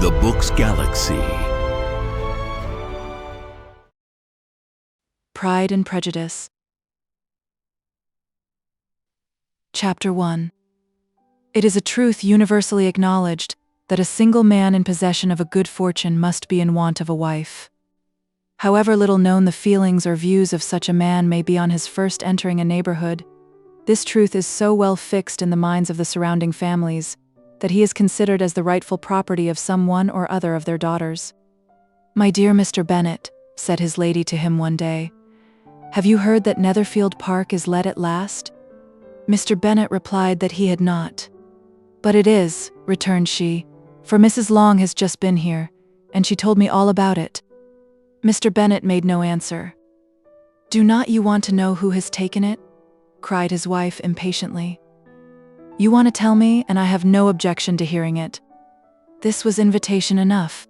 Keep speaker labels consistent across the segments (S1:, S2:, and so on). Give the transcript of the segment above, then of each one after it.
S1: The Book's Galaxy.
S2: Pride and Prejudice. Chapter 1. It is a truth universally acknowledged that a single man in possession of a good fortune must be in want of a wife. However little known the feelings or views of such a man may be on his first entering a neighborhood, this truth is so well fixed in the minds of the surrounding families that he is considered as the rightful property of some one or other of their daughters. "My dear Mr. Bennet," said his lady to him one day, "have you heard that Netherfield Park is let at last?" Mr. Bennet replied that he had not. "But it is," returned she, "for Mrs. Long has just been here, and she told me all about it." Mr. Bennet made no answer. "Do not you want to know who has taken it?" cried his wife impatiently. "You want to tell me, and I have no objection to hearing it." This was invitation enough.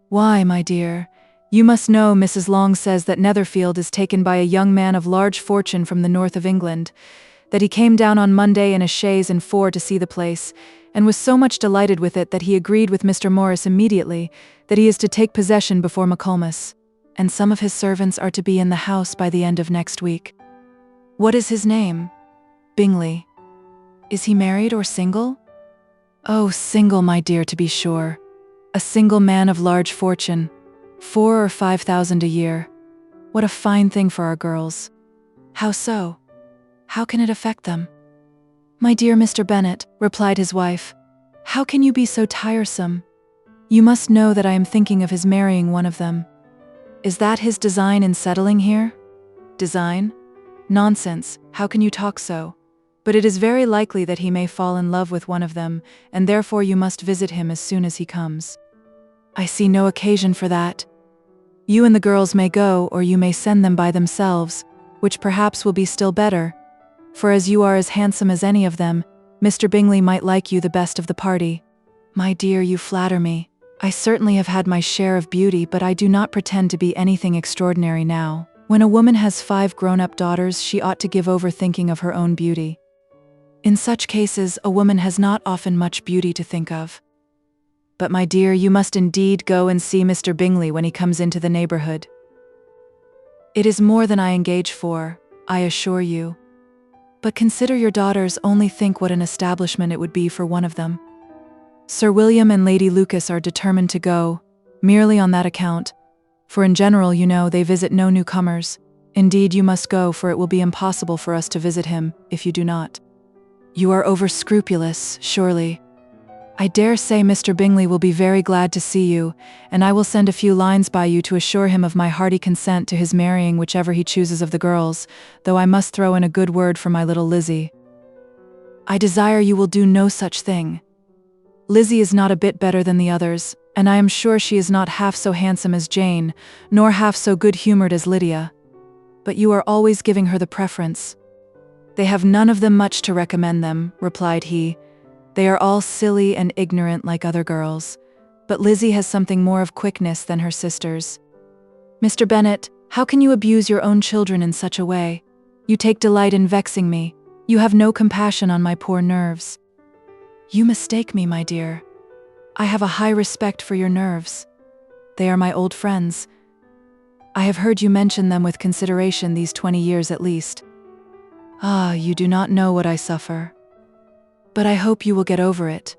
S2: "Why, my dear, you must know Mrs. Long says that Netherfield is taken by a young man of large fortune from the north of England, that he came down on Monday in a chaise and four to see the place, and was so much delighted with it that he agreed with Mr. Morris immediately that he is to take possession before Michaelmas, and some of his servants are to be in the house by the end of next week." "What is his name?" "Bingley." "Is he married or single?" "Oh, single, my dear, to be sure. A single man of large fortune, 4,000 or 5,000 a year. What a fine thing for our girls." "How so? How can it affect them?" "My dear Mr. Bennet," replied his wife, "how can you be so tiresome? You must know that I am thinking of his marrying one of them." "Is that his design in settling here?" "Design? Nonsense, how can you talk so? But it is very likely that he may fall in love with one of them, and therefore you must visit him as soon as he comes." "I see no occasion for that. You and the girls may go, or you may send them by themselves, which perhaps will be still better, for as you are as handsome as any of them, Mr. Bingley might like you the best of the party." "My dear, you flatter me. I certainly have had my share of beauty, but I do not pretend to be anything extraordinary now. When a woman has 5 grown-up daughters, she ought to give over thinking of her own beauty. In such cases, a woman has not often much beauty to think of. But my dear, you must indeed go and see Mr. Bingley when he comes into the neighborhood. It is more than I engage for, I assure you. But consider your daughters, only think what an establishment it would be for one of them. Sir William and Lady Lucas are determined to go, merely on that account, for in general, you know, they visit no newcomers. Indeed, you must go, for it will be impossible for us to visit him, if you do not. You are over-scrupulous, surely. I dare say Mr. Bingley will be very glad to see you, and I will send a few lines by you to assure him of my hearty consent to his marrying whichever he chooses of the girls, though I must throw in a good word for my little Lizzie. I desire you will do no such thing. Lizzie is not a bit better than the others, and I am sure she is not half so handsome as Jane, nor half so good-humored as Lydia. But you are always giving her the preference." "They have none of them much to recommend them," replied he. "They are all silly and ignorant like other girls, but Lizzie has something more of quickness than her sisters." "Mr. Bennet, how can you abuse your own children in such a way? You take delight in vexing me. You have no compassion on my poor nerves." "You mistake me, my dear. I have a high respect for your nerves. They are my old friends. I have heard you mention them with consideration these 20 years at least. Ah, you do not know what I suffer. But I hope you will get over it,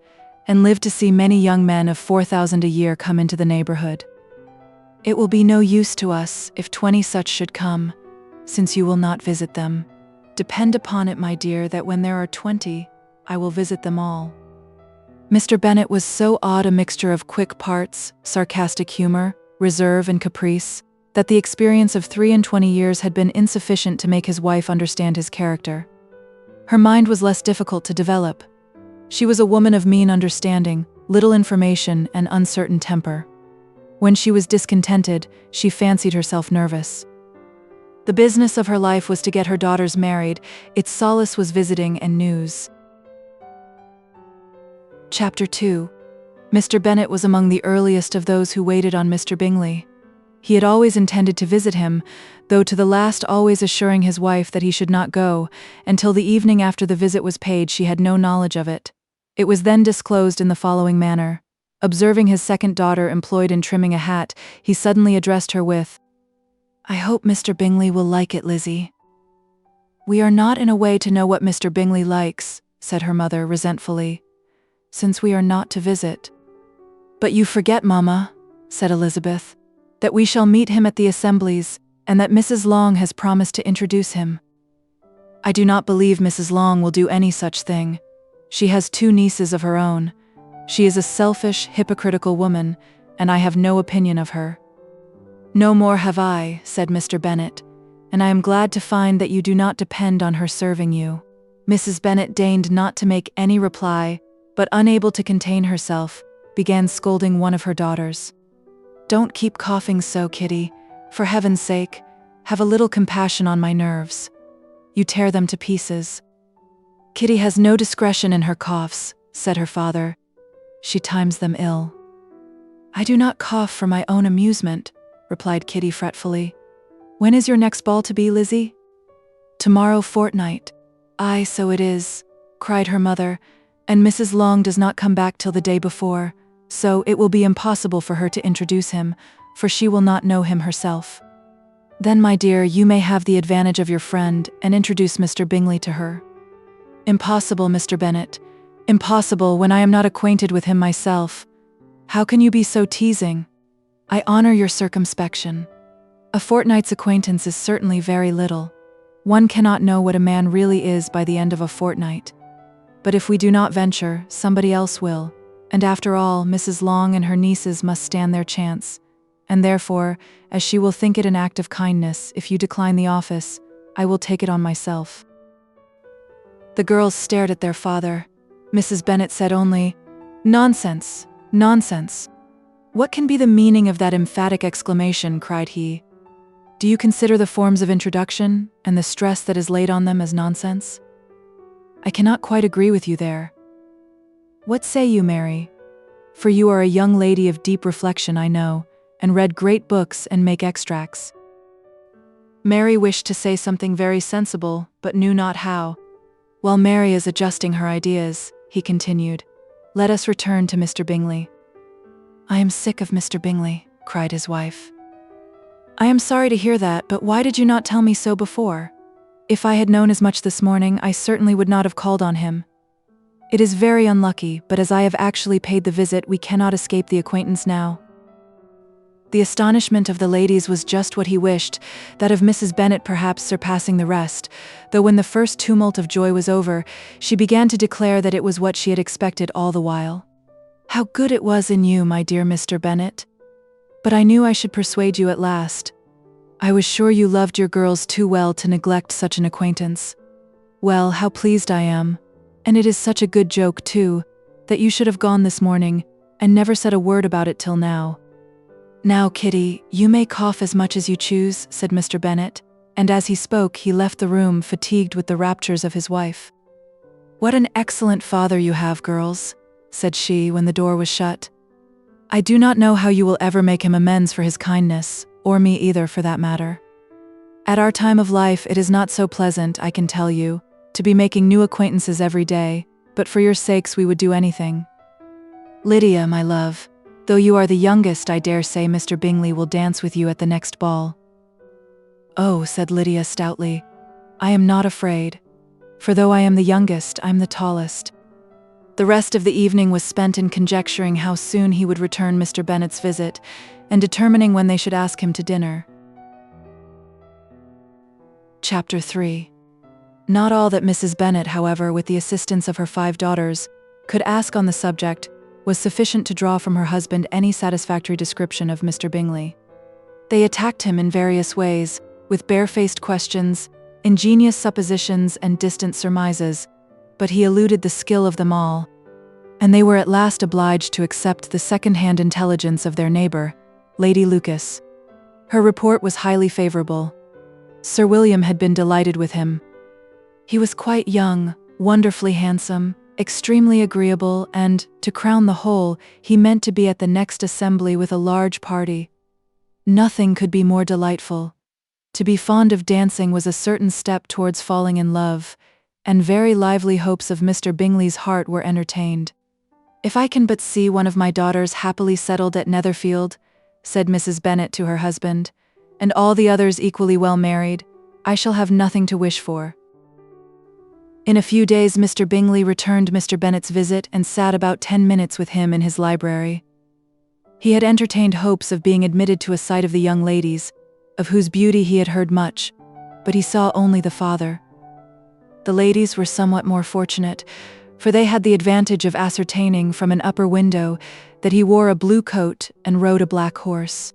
S2: and live to see many young men of 4,000 a year come into the neighborhood. It will be no use to us if 20 such should come, since you will not visit them. Depend upon it, my dear, that when there are 20, I will visit them all." Mr. Bennet was so odd a mixture of quick parts, sarcastic humor, reserve, and caprice, that the experience of 23 years had been insufficient to make his wife understand his character. Her mind was less difficult to develop. She was a woman of mean understanding, little information, and uncertain temper. When she was discontented, she fancied herself nervous. The business of her life was to get her daughters married. Its solace was visiting and news. Chapter 2. Mr. Bennet was among the earliest of those who waited on Mr. Bingley. He had always intended to visit him, though to the last always assuring his wife that he should not go, until the evening after the visit was paid she had no knowledge of it. It was then disclosed in the following manner. Observing his second daughter employed in trimming a hat, he suddenly addressed her with, "I hope Mr. Bingley will like it, Lizzie." "We are not in a way to know what Mr. Bingley likes," said her mother resentfully, "since we are not to visit." "But you forget, Mamma," said Elizabeth, "that we shall meet him at the assemblies, and that Mrs. Long has promised to introduce him." "I do not believe Mrs. Long will do any such thing. She has 2 nieces of her own. She is a selfish, hypocritical woman, and I have no opinion of her." "No more have I," said Mr. Bennet, "and I am glad to find that you do not depend on her serving you." Mrs. Bennet deigned not to make any reply, but unable to contain herself, began scolding one of her daughters. "Don't keep coughing so, Kitty. For heaven's sake, have a little compassion on my nerves. You tear them to pieces." "Kitty has no discretion in her coughs," said her father. "She times them ill." "I do not cough for my own amusement," replied Kitty fretfully. "When is your next ball to be, Lizzie?" "Tomorrow fortnight." "Aye, so it is," cried her mother, "and Mrs. Long does not come back till the day before, so it will be impossible for her to introduce him, for she will not know him herself." "Then, my dear, you may have the advantage of your friend, and introduce Mr. Bingley to her." "Impossible, Mr. Bennet. Impossible when I am not acquainted with him myself. How can you be so teasing? I honor your circumspection. A fortnight's acquaintance is certainly very little. One cannot know what a man really is by the end of a fortnight. But if we do not venture, somebody else will, and after all, Mrs. Long and her nieces must stand their chance, and therefore, as she will think it an act of kindness if you decline the office, I will take it on myself." The girls stared at their father. Mrs. Bennet said only, "Nonsense, nonsense." "What can be the meaning of that emphatic exclamation?" cried he. "Do you consider the forms of introduction, and the stress that is laid on them, as nonsense?" "I cannot quite agree with you there." "What say you, Mary? For you are a young lady of deep reflection, I know, and read great books and make extracts." Mary wished to say something very sensible, but knew not how. "While Mary is adjusting her ideas," he continued, "let us return to Mr. Bingley." "I am sick of Mr. Bingley," cried his wife. "I am sorry to hear that, but why did you not tell me so before? If I had known as much this morning, I certainly would not have called on him. It is very unlucky, but as I have actually paid the visit, we cannot escape the acquaintance now." The astonishment of the ladies was just what he wished, that of Mrs. Bennet perhaps surpassing the rest, though when the first tumult of joy was over, she began to declare that it was what she had expected all the while. "How good it was in you, my dear Mr. Bennet! But I knew I should persuade you at last. I was sure you loved your girls too well to neglect such an acquaintance. Well, how pleased I am, and it is such a good joke too, that you should have gone this morning, and never said a word about it till now." "Now, Kitty, you may cough as much as you choose," said Mr. Bennet, and as he spoke he left the room fatigued with the raptures of his wife. "What an excellent father you have, girls," said she when the door was shut. "I do not know how you will ever make him amends for his kindness, or me either for that matter. At our time of life it is not so pleasant, I can tell you, to be making new acquaintances every day, but for your sakes we would do anything. Lydia, my love, though you are the youngest, I dare say Mr. Bingley will dance with you at the next ball." "Oh," said Lydia stoutly, "I am not afraid, for though I am the youngest, I am the tallest." The rest of the evening was spent in conjecturing how soon he would return Mr. Bennet's visit, and determining when they should ask him to dinner. Chapter III. Not all that Mrs. Bennet, however, with the assistance of her 5 daughters, could ask on the subject, was sufficient to draw from her husband any satisfactory description of Mr. Bingley. They attacked him in various ways, with barefaced questions, ingenious suppositions, and distant surmises, but he eluded the skill of them all, and they were at last obliged to accept the second-hand intelligence of their neighbour, Lady Lucas. Her report was highly favourable. Sir William had been delighted with him. He was quite young, wonderfully handsome, extremely agreeable, and, to crown the whole, he meant to be at the next assembly with a large party. Nothing could be more delightful. To be fond of dancing was a certain step towards falling in love, and very lively hopes of Mr. Bingley's heart were entertained. "If I can but see one of my daughters happily settled at Netherfield," said Mrs. Bennet to her husband, "and all the others equally well married, I shall have nothing to wish for." In a few days Mr. Bingley returned Mr. Bennet's visit and sat about 10 minutes with him in his library. He had entertained hopes of being admitted to a sight of the young ladies, of whose beauty he had heard much, but he saw only the father. The ladies were somewhat more fortunate, for they had the advantage of ascertaining from an upper window that he wore a blue coat and rode a black horse.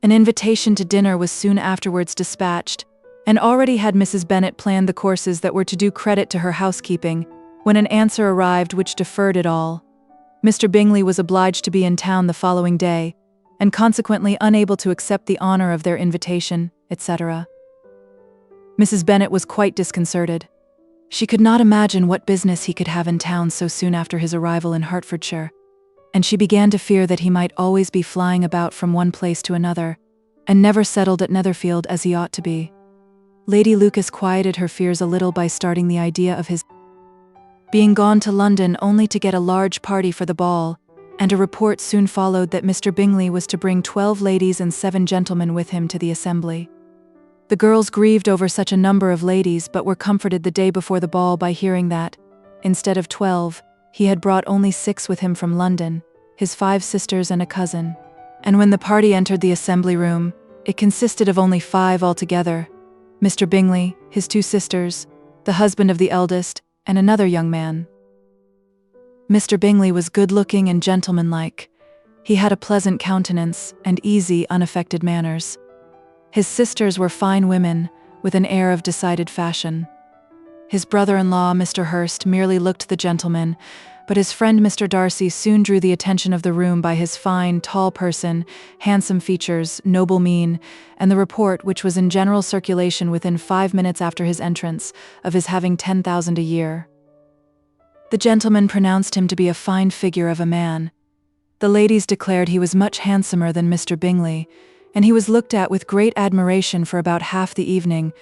S2: An invitation to dinner was soon afterwards dispatched, and already had Mrs. Bennet planned the courses that were to do credit to her housekeeping, when an answer arrived which deferred it all. Mr. Bingley was obliged to be in town the following day, and consequently unable to accept the honor of their invitation, etc. Mrs. Bennet was quite disconcerted. She could not imagine what business he could have in town so soon after his arrival in Hertfordshire, and she began to fear that he might always be flying about from one place to another, and never settled at Netherfield as he ought to be. Lady Lucas quieted her fears a little by starting the idea of his being gone to London only to get a large party for the ball, and a report soon followed that Mr. Bingley was to bring 12 ladies and 7 gentlemen with him to the assembly. The girls grieved over such a number of ladies, but were comforted the day before the ball by hearing that, instead of 12, he had brought only 6 with him from London, his 5 sisters and a cousin. And when the party entered the assembly room, it consisted of only 5 altogether: Mr. Bingley, his 2 sisters, the husband of the eldest, and another young man. Mr. Bingley was good-looking and gentlemanlike. He had a pleasant countenance and easy, unaffected manners. His sisters were fine women, with an air of decided fashion. His brother-in-law, Mr. Hurst, merely looked the gentleman, but his friend Mr. Darcy soon drew the attention of the room by his fine, tall person, handsome features, noble mien, and the report, which was in general circulation within 5 minutes after his entrance, of his having 10,000 a year. The gentleman pronounced him to be a fine figure of a man. The ladies declared he was much handsomer than Mr. Bingley, and he was looked at with great admiration for about half the evening,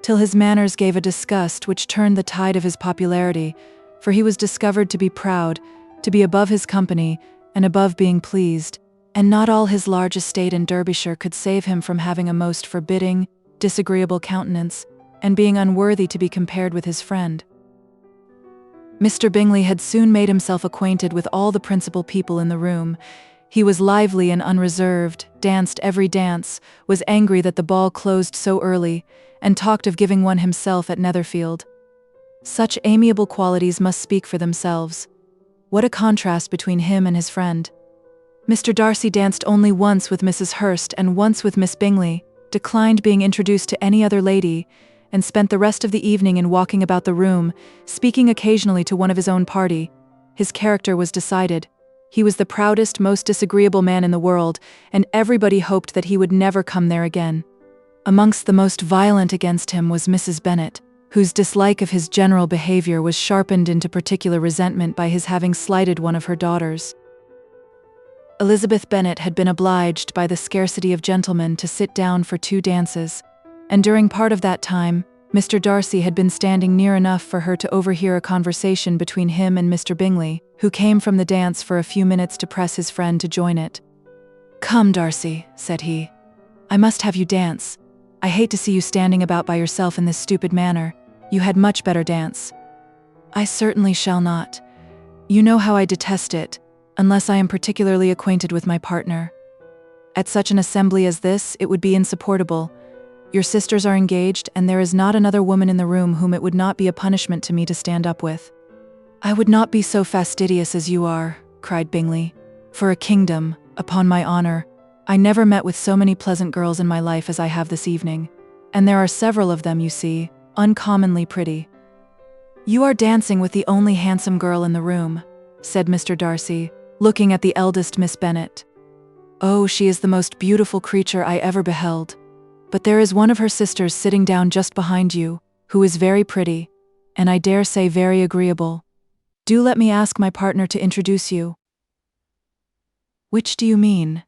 S2: till his manners gave a disgust which turned the tide of his popularity, for he was discovered to be proud, to be above his company, and above being pleased, and not all his large estate in Derbyshire could save him from having a most forbidding, disagreeable countenance, and being unworthy to be compared with his friend. Mr. Bingley had soon made himself acquainted with all the principal people in the room. He was lively and unreserved, danced every dance, was angry that the ball closed so early, and talked of giving one himself at Netherfield. Such amiable qualities must speak for themselves. What a contrast between him and his friend! Mr. Darcy danced only once with Mrs. Hurst and once with Miss Bingley, declined being introduced to any other lady, and spent the rest of the evening in walking about the room, speaking occasionally to one of his own party. His character was decided. He was the proudest, most disagreeable man in the world, and everybody hoped that he would never come there again. Amongst the most violent against him was Mrs. Bennet, whose dislike of his general behavior was sharpened into particular resentment by his having slighted one of her daughters. Elizabeth Bennet had been obliged by the scarcity of gentlemen to sit down for 2 dances, and during part of that time, Mr. Darcy had been standing near enough for her to overhear a conversation between him and Mr. Bingley, who came from the dance for a few minutes to press his friend to join it. "Come, Darcy," said he. "I must have you dance. I hate to see you standing about by yourself in this stupid manner. You had much better dance." "I certainly shall not. You know how I detest it, unless I am particularly acquainted with my partner. At such an assembly as this, it would be insupportable. Your sisters are engaged, and there is not another woman in the room whom it would not be a punishment to me to stand up with." "I would not be so fastidious as you are," cried Bingley. "For a kingdom, upon my honor, I never met with so many pleasant girls in my life as I have this evening, and there are several of them, you see, uncommonly pretty." "You are dancing with the only handsome girl in the room," said Mr. Darcy, looking at the eldest Miss Bennet. "Oh, she is the most beautiful creature I ever beheld. But there is one of her sisters sitting down just behind you, who is very pretty, and I dare say very agreeable. Do let me ask my partner to introduce you." "Which do you mean?"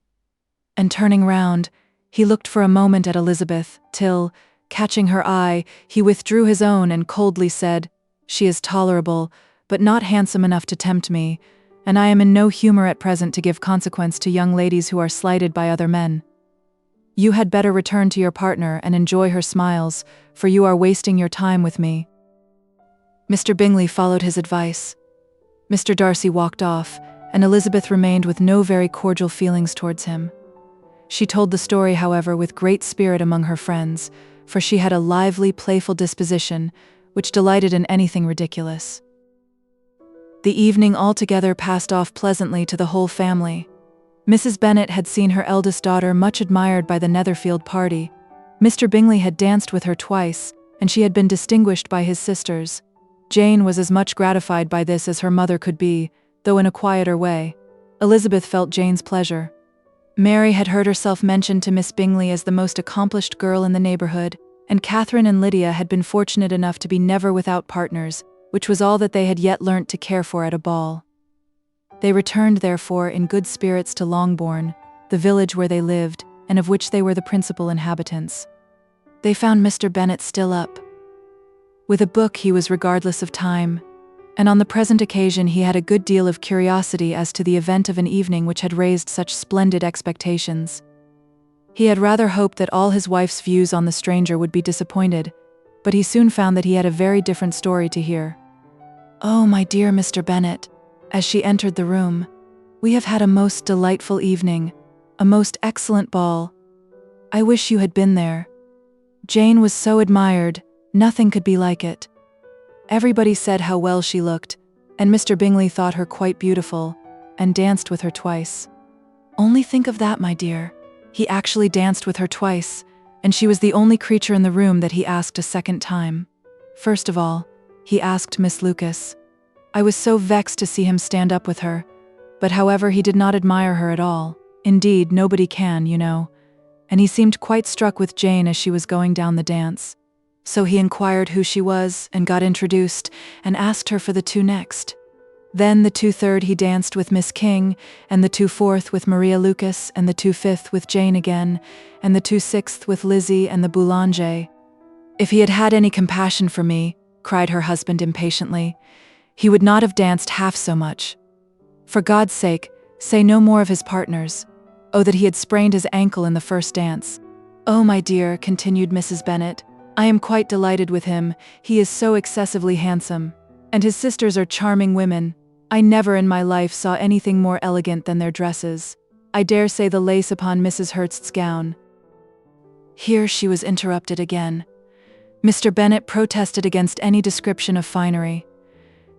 S2: And turning round, he looked for a moment at Elizabeth, till, catching her eye, he withdrew his own and coldly said, "She is tolerable, but not handsome enough to tempt me, and I am in no humor at present to give consequence to young ladies who are slighted by other men. You had better return to your partner and enjoy her smiles, for you are wasting your time with me." Mr. Bingley followed his advice. Mr. Darcy walked off, and Elizabeth remained with no very cordial feelings towards him. She told the story, however, with great spirit among her friends, for she had a lively, playful disposition, which delighted in anything ridiculous. The evening altogether passed off pleasantly to the whole family. Mrs. Bennet had seen her eldest daughter much admired by the Netherfield party. Mr. Bingley had danced with her twice, and she had been distinguished by his sisters. Jane was as much gratified by this as her mother could be, though in a quieter way. Elizabeth felt Jane's pleasure. Mary had heard herself mentioned to Miss Bingley as the most accomplished girl in the neighbourhood, and Catherine and Lydia had been fortunate enough to be never without partners, which was all that they had yet learnt to care for at a ball. They returned, therefore, in good spirits to Longbourn, the village where they lived, and of which they were the principal inhabitants. They found Mr. Bennet still up. With a book he was regardless of time, and on the present occasion he had a good deal of curiosity as to the event of an evening which had raised such splendid expectations. He had rather hoped that all his wife's views on the stranger would be disappointed, but he soon found that he had a very different story to hear. "Oh, my dear Mr. Bennet," as she entered the room, "we have had a most delightful evening, a most excellent ball. I wish you had been there. Jane was so admired, nothing could be like it. Everybody said how well she looked, and Mr. Bingley thought her quite beautiful, and danced with her twice. Only think of that, my dear. He actually danced with her twice, and she was the only creature in the room that he asked a second time. First of all, he asked Miss Lucas. I was so vexed to see him stand up with her, but however he did not admire her at all. Indeed, nobody can, you know. And he seemed quite struck with Jane as she was going down the dance. So he inquired who she was, and got introduced, and asked her for the two next. Then the 2/3 he danced with Miss King, and the 2/4 with Maria Lucas, and the 2/5 with Jane again, and the 2/6 with Lizzie and the Boulanger. If he had had any compassion for me, cried her husband impatiently, he would not have danced half so much. For God's sake, say no more of his partners. Oh, that he had sprained his ankle in the first dance. Oh, my dear, continued Mrs. Bennet, I am quite delighted with him, he is so excessively handsome. And his sisters are charming women. I never in my life saw anything more elegant than their dresses. I dare say the lace upon Mrs. Hurst's gown. Here she was interrupted again. Mr. Bennet protested against any description of finery.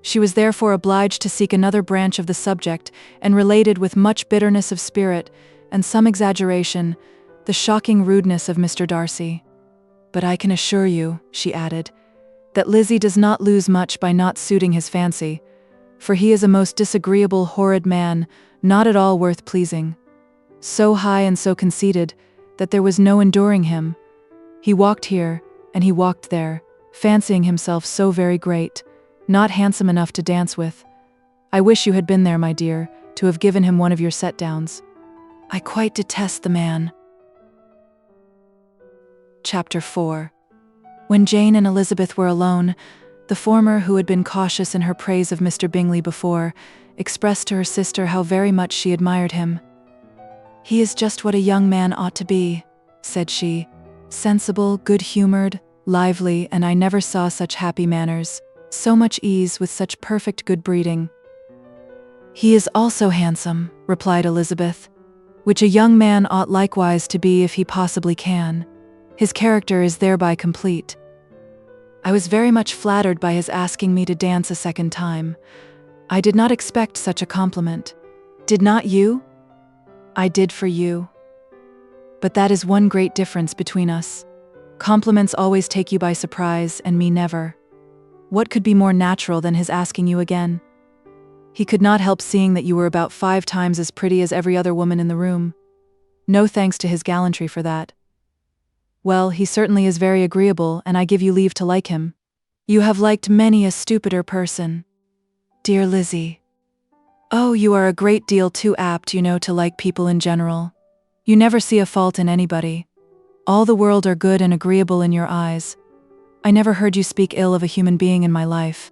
S2: She was therefore obliged to seek another branch of the subject, and related with much bitterness of spirit, and some exaggeration, the shocking rudeness of Mr. Darcy. But I can assure you, she added, that Lizzie does not lose much by not suiting his fancy, for he is a most disagreeable, horrid man, not at all worth pleasing. So high and so conceited, that there was no enduring him. He walked here, and he walked there, fancying himself so very great, not handsome enough to dance with. I wish you had been there, my dear, to have given him one of your set-downs. I quite detest the man. Chapter 4. When Jane and Elizabeth were alone, the former, who had been cautious in her praise of Mr. Bingley before, expressed to her sister how very much she admired him. He is just what a young man ought to be, said she, sensible, good-humoured, lively, and I never saw such happy manners, so much ease, with such perfect good breeding. He is also handsome, replied Elizabeth, which a young man ought likewise to be if he possibly can. His character is thereby complete. I was very much flattered by his asking me to dance a second time. I did not expect such a compliment. Did not you? I did for you. But that is one great difference between us. Compliments always take you by surprise, and me never. What could be more natural than his asking you again? He could not help seeing that you were about 5 times as pretty as every other woman in the room. No thanks to his gallantry for that. Well, he certainly is very agreeable, and I give you leave to like him. You have liked many a stupider person. Dear Lizzie. Oh, you are a great deal too apt, you know, to like people in general. You never see a fault in anybody. All the world are good and agreeable in your eyes. I never heard you speak ill of a human being in my life.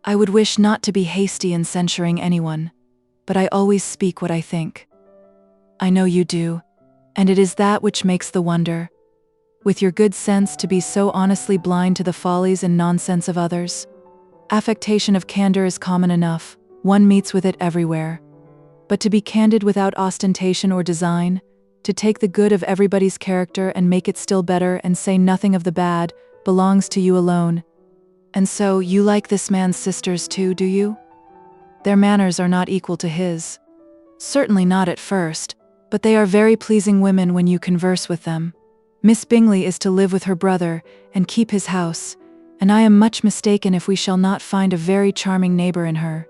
S2: I would wish not to be hasty in censuring anyone, but I always speak what I think. I know you do, and it is that which makes the wonder. With your good sense to be so honestly blind to the follies and nonsense of others. Affectation of candor is common enough, one meets with it everywhere. But to be candid without ostentation or design, to take the good of everybody's character and make it still better and say nothing of the bad, belongs to you alone. And so, you like this man's sisters too, do you? Their manners are not equal to his. Certainly not at first, but they are very pleasing women when you converse with them. Miss Bingley is to live with her brother and keep his house, and I am much mistaken if we shall not find a very charming neighbor in her.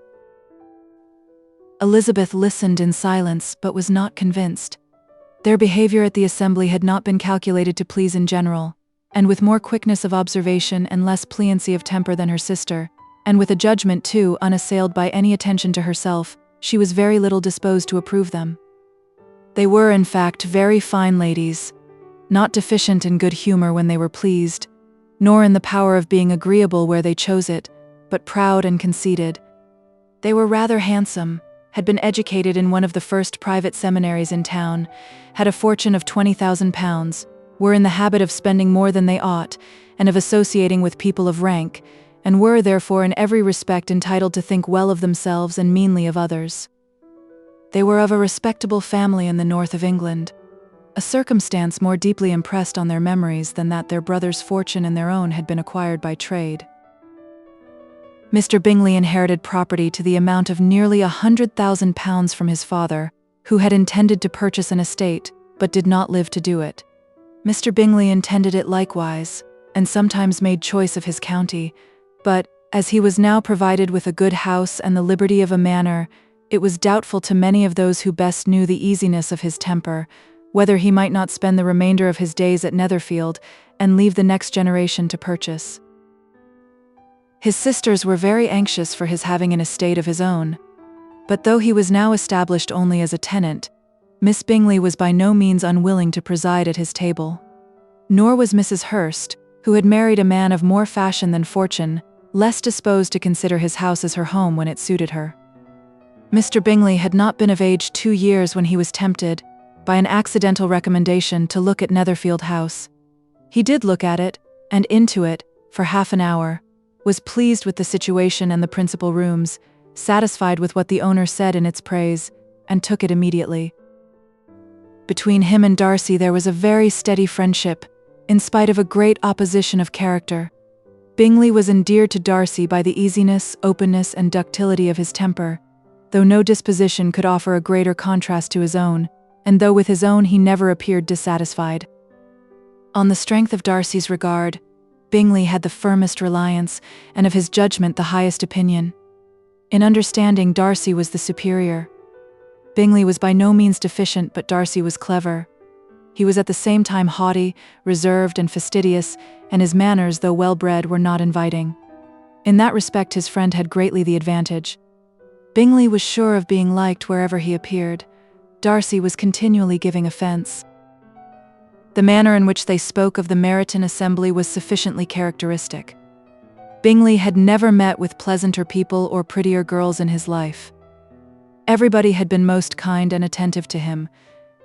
S2: Elizabeth listened in silence but was not convinced. Their behavior at the assembly had not been calculated to please in general, and with more quickness of observation and less pliancy of temper than her sister, and with a judgment too unassailed by any attention to herself, she was very little disposed to approve them. They were, in fact, very fine ladies, not deficient in good humor when they were pleased, nor in the power of being agreeable where they chose it, but proud and conceited. They were rather handsome, had been educated in one of the first private seminaries in town, had a fortune of £20,000, were in the habit of spending more than they ought, and of associating with people of rank, and were therefore in every respect entitled to think well of themselves and meanly of others. They were of a respectable family in the north of England, a circumstance more deeply impressed on their memories than that their brother's fortune and their own had been acquired by trade. Mr. Bingley inherited property to the amount of nearly £100,000 from his father, who had intended to purchase an estate, but did not live to do it. Mr. Bingley intended it likewise, and sometimes made choice of his county, but, as he was now provided with a good house and the liberty of a manor, it was doubtful to many of those who best knew the easiness of his temper, whether he might not spend the remainder of his days at Netherfield, and leave the next generation to purchase. His sisters were very anxious for his having an estate of his own, but though he was now established only as a tenant, Miss Bingley was by no means unwilling to preside at his table. Nor was Mrs. Hurst, who had married a man of more fashion than fortune, less disposed to consider his house as her home when it suited her. Mr. Bingley had not been of age 2 years when he was tempted, by an accidental recommendation, to look at Netherfield House. He did look at it, and into it, for half an hour, was pleased with the situation and the principal rooms, satisfied with what the owner said in its praise, and took it immediately. Between him and Darcy there was a very steady friendship, in spite of a great opposition of character. Bingley was endeared to Darcy by the easiness, openness, and ductility of his temper, though no disposition could offer a greater contrast to his own, and though with his own he never appeared dissatisfied. On the strength of Darcy's regard, Bingley had the firmest reliance, and of his judgment the highest opinion. In understanding, Darcy was the superior. Bingley was by no means deficient, but Darcy was clever. He was at the same time haughty, reserved, and fastidious, and his manners, though well-bred, were not inviting. In that respect his friend had greatly the advantage. Bingley was sure of being liked wherever he appeared. Darcy was continually giving offence. The manner in which they spoke of the Meryton assembly was sufficiently characteristic. Bingley had never met with pleasanter people or prettier girls in his life. Everybody had been most kind and attentive to him.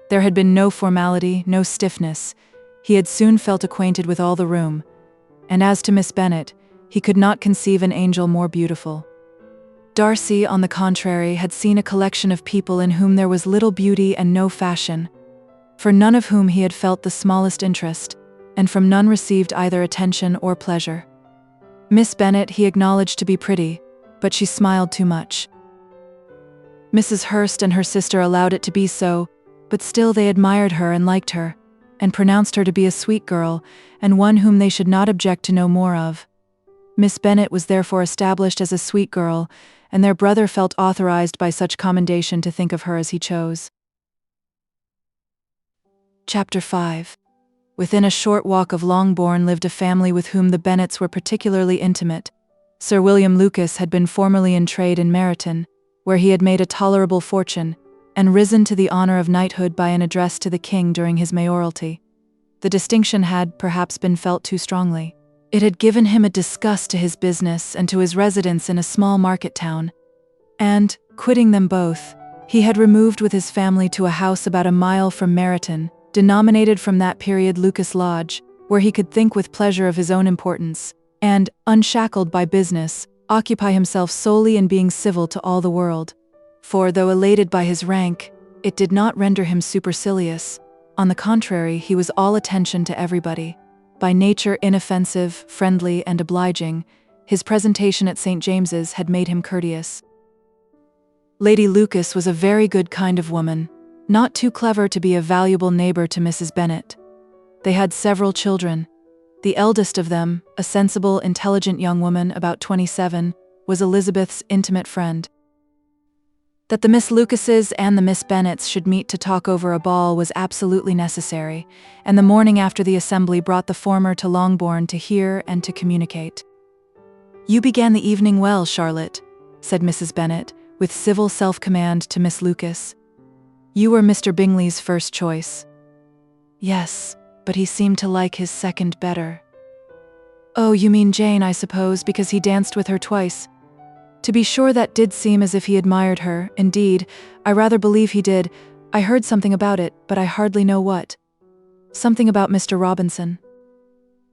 S2: There had been no formality, no stiffness. He had soon felt acquainted with all the room, and as to Miss Bennet, he could not conceive an angel more beautiful. Darcy, on the contrary, had seen a collection of people in whom there was little beauty and no fashion, for none of whom he had felt the smallest interest, and from none received either attention or pleasure. Miss Bennet he acknowledged to be pretty, but she smiled too much. Mrs. Hurst and her sister allowed it to be so, but still they admired her and liked her, and pronounced her to be a sweet girl, and one whom they should not object to know more of. Miss Bennet was therefore established as a sweet girl, and their brother felt authorized by such commendation to think of her as he chose. Chapter 5. Within a short walk of Longbourn lived a family with whom the Bennets were particularly intimate. Sir William Lucas had been formerly in trade in Meryton, where he had made a tolerable fortune, and risen to the honour of knighthood by an address to the king during his mayoralty. The distinction had, perhaps, been felt too strongly. It had given him a disgust to his business and to his residence in a small market town, and, quitting them both, he had removed with his family to a house about a mile from Meryton, denominated from that period Lucas Lodge, where he could think with pleasure of his own importance, and, unshackled by business, occupy himself solely in being civil to all the world. For, though elated by his rank, it did not render him supercilious. On the contrary, he was all attention to everybody. By nature inoffensive, friendly, and obliging, his presentation at St. James's had made him courteous. Lady Lucas was a very good kind of woman, not too clever to be a valuable neighbor to Mrs. Bennet. They had several children. The eldest of them, a sensible, intelligent young woman about 27, was Elizabeth's intimate friend. That the Miss Lucases and the Miss Bennets should meet to talk over a ball was absolutely necessary, and the morning after the assembly brought the former to Longbourn to hear and to communicate. "You began the evening well, Charlotte," said Mrs. Bennet, with civil self-command to Miss Lucas. "You were Mr. Bingley's first choice." "Yes, but he seemed to like his second better." "Oh, you mean Jane, I suppose, because he danced with her twice." "To be sure, that did seem as if he admired her. Indeed, I rather believe he did. I heard something about it, but I hardly know what." "Something about Mr. Robinson."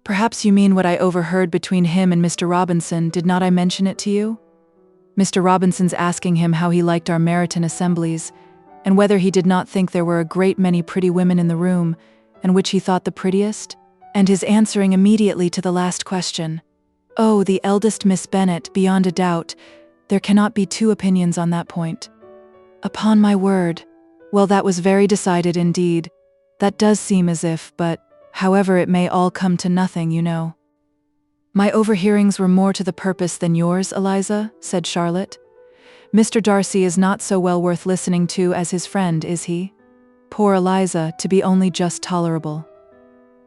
S2: "Perhaps you mean what I overheard between him and Mr. Robinson. Did not I mention it to you? Mr. Robinson's asking him how he liked our Meryton assemblies, and whether he did not think there were a great many pretty women in the room, and which he thought the prettiest, and his answering immediately to the last question, 'Oh, the eldest Miss Bennet, beyond a doubt. There cannot be two opinions on that point.' Upon my word. Well, that was very decided indeed. That does seem as if, but, however, it may all come to nothing, you know." "My overhearings were more to the purpose than yours, Eliza," said Charlotte. "Mr. Darcy is not so well worth listening to as his friend, is he? Poor Eliza, to be only just tolerable.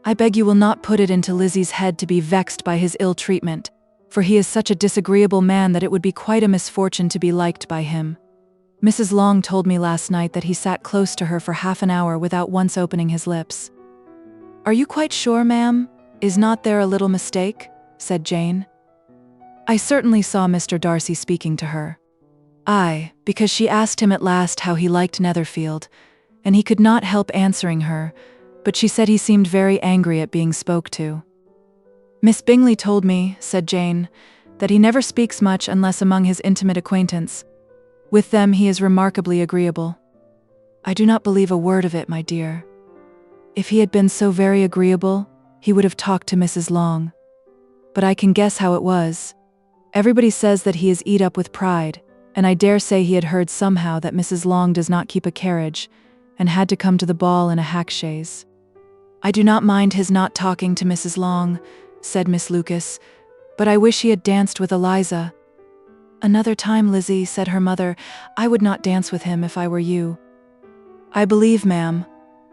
S2: I beg you will not put it into Lizzie's head to be vexed by his ill treatment, for he is such a disagreeable man that it would be quite a misfortune to be liked by him. Mrs. Long told me last night that he sat close to her for half an hour without once opening his lips." "Are you quite sure, ma'am? Is not there a little mistake?" said Jane. "I certainly saw Mr. Darcy speaking to her. Aye, because she asked him at last how he liked Netherfield, and he could not help answering her, but she said he seemed very angry at being spoke to." "Miss Bingley told me," said Jane, "that he never speaks much unless among his intimate acquaintance. With them he is remarkably agreeable." "I do not believe a word of it, my dear. If he had been so very agreeable, he would have talked to Mrs. Long. But I can guess how it was. Everybody says that he is eat up with pride, and I dare say he had heard somehow that Mrs. Long does not keep a carriage, and had to come to the ball in a hack chaise." "I do not mind his not talking to Mrs. Long," said Miss Lucas, "but I wish he had danced with Eliza." "Another time, Lizzie," said her mother, "I would not dance with him if I were you." "I believe, ma'am,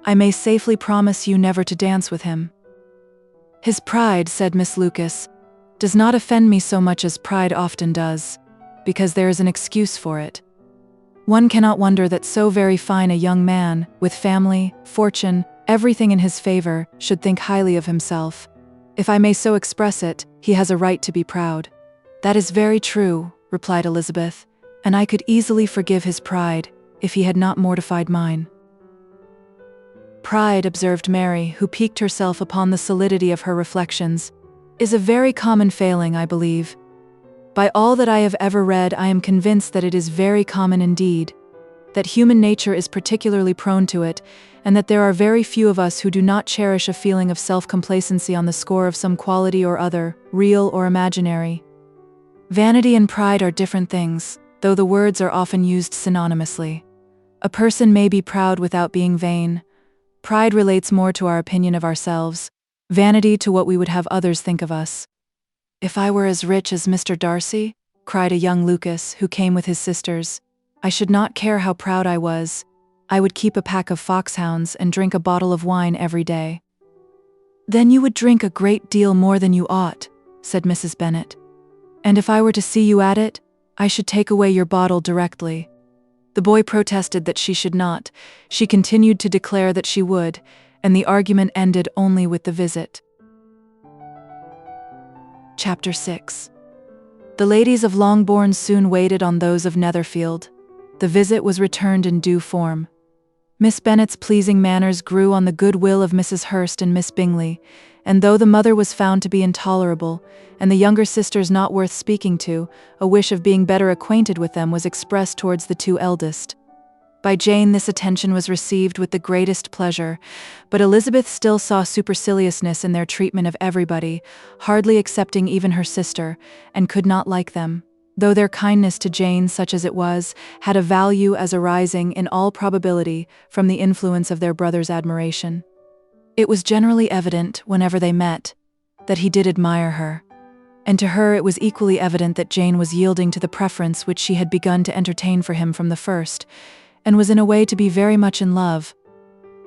S2: I may safely promise you never to dance with him." "His pride," said Miss Lucas, "does not offend me so much as pride often does, because there is an excuse for it. One cannot wonder that so very fine a young man, with family, fortune, everything in his favor, should think highly of himself. If I may so express it, he has a right to be proud." "That is very true," replied Elizabeth, "and I could easily forgive his pride, if he had not mortified mine." "Pride," observed Mary, who piqued herself upon the solidity of her reflections, "is a very common failing, I believe. By all that I have ever read, I am convinced that it is very common indeed, that human nature is particularly prone to it, and that there are very few of us who do not cherish a feeling of self-complacency on the score of some quality or other, real or imaginary. Vanity and pride are different things, though the words are often used synonymously. A person may be proud without being vain. Pride relates more to our opinion of ourselves, vanity to what we would have others think of us." "If I were as rich as Mr. Darcy," cried a young Lucas, who came with his sisters, "I should not care how proud I was. I would keep a pack of foxhounds and drink a bottle of wine every day." "Then you would drink a great deal more than you ought," said Mrs. Bennet. "And if I were to see you at it, I should take away your bottle directly." The boy protested that she should not. She continued to declare that she would, and the argument ended only with the visit. Chapter 6. The ladies of Longbourn soon waited on those of Netherfield. The visit was returned in due form. Miss Bennet's pleasing manners grew on the goodwill of Mrs. Hurst and Miss Bingley, and though the mother was found to be intolerable, and the younger sisters not worth speaking to, a wish of being better acquainted with them was expressed towards the two eldest. By Jane this attention was received with the greatest pleasure, but Elizabeth still saw superciliousness in their treatment of everybody, hardly excepting even her sister, and could not like them, though their kindness to Jane, such as it was, had a value as arising, in all probability, from the influence of their brother's admiration. It was generally evident, whenever they met, that he did admire her, and to her it was equally evident that Jane was yielding to the preference which she had begun to entertain for him from the first, and was in a way to be very much in love,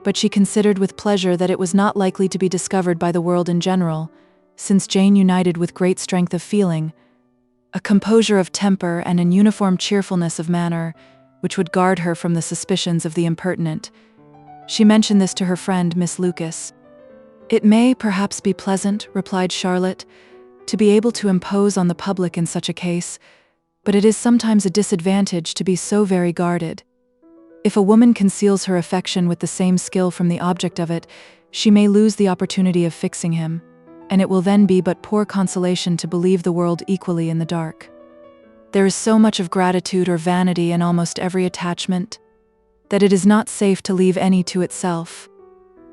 S2: but she considered with pleasure that it was not likely to be discovered by the world in general, since Jane united with great strength of feeling, a composure of temper and an uniform cheerfulness of manner, which would guard her from the suspicions of the impertinent. She mentioned this to her friend, Miss Lucas. "It may perhaps be pleasant," replied Charlotte, "to be able to impose on the public in such a case, but it is sometimes a disadvantage to be so very guarded. If a woman conceals her affection with the same skill from the object of it, she may lose the opportunity of fixing him, and it will then be but poor consolation to believe the world equally in the dark. There is so much of gratitude or vanity in almost every attachment, that it is not safe to leave any to itself.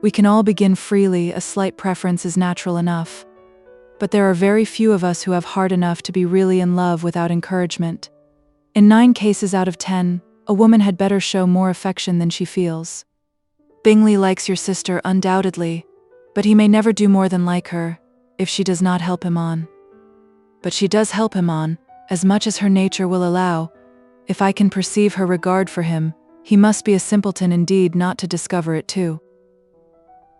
S2: We can all begin freely, a slight preference is natural enough, but there are very few of us who have heart enough to be really in love without encouragement. In 9 cases out of 10, a woman had better show more affection than she feels. Bingley likes your sister undoubtedly, but he may never do more than like her, if she does not help him on. But she does help him on, as much as her nature will allow. If I can perceive her regard for him, he must be a simpleton indeed not to discover it too.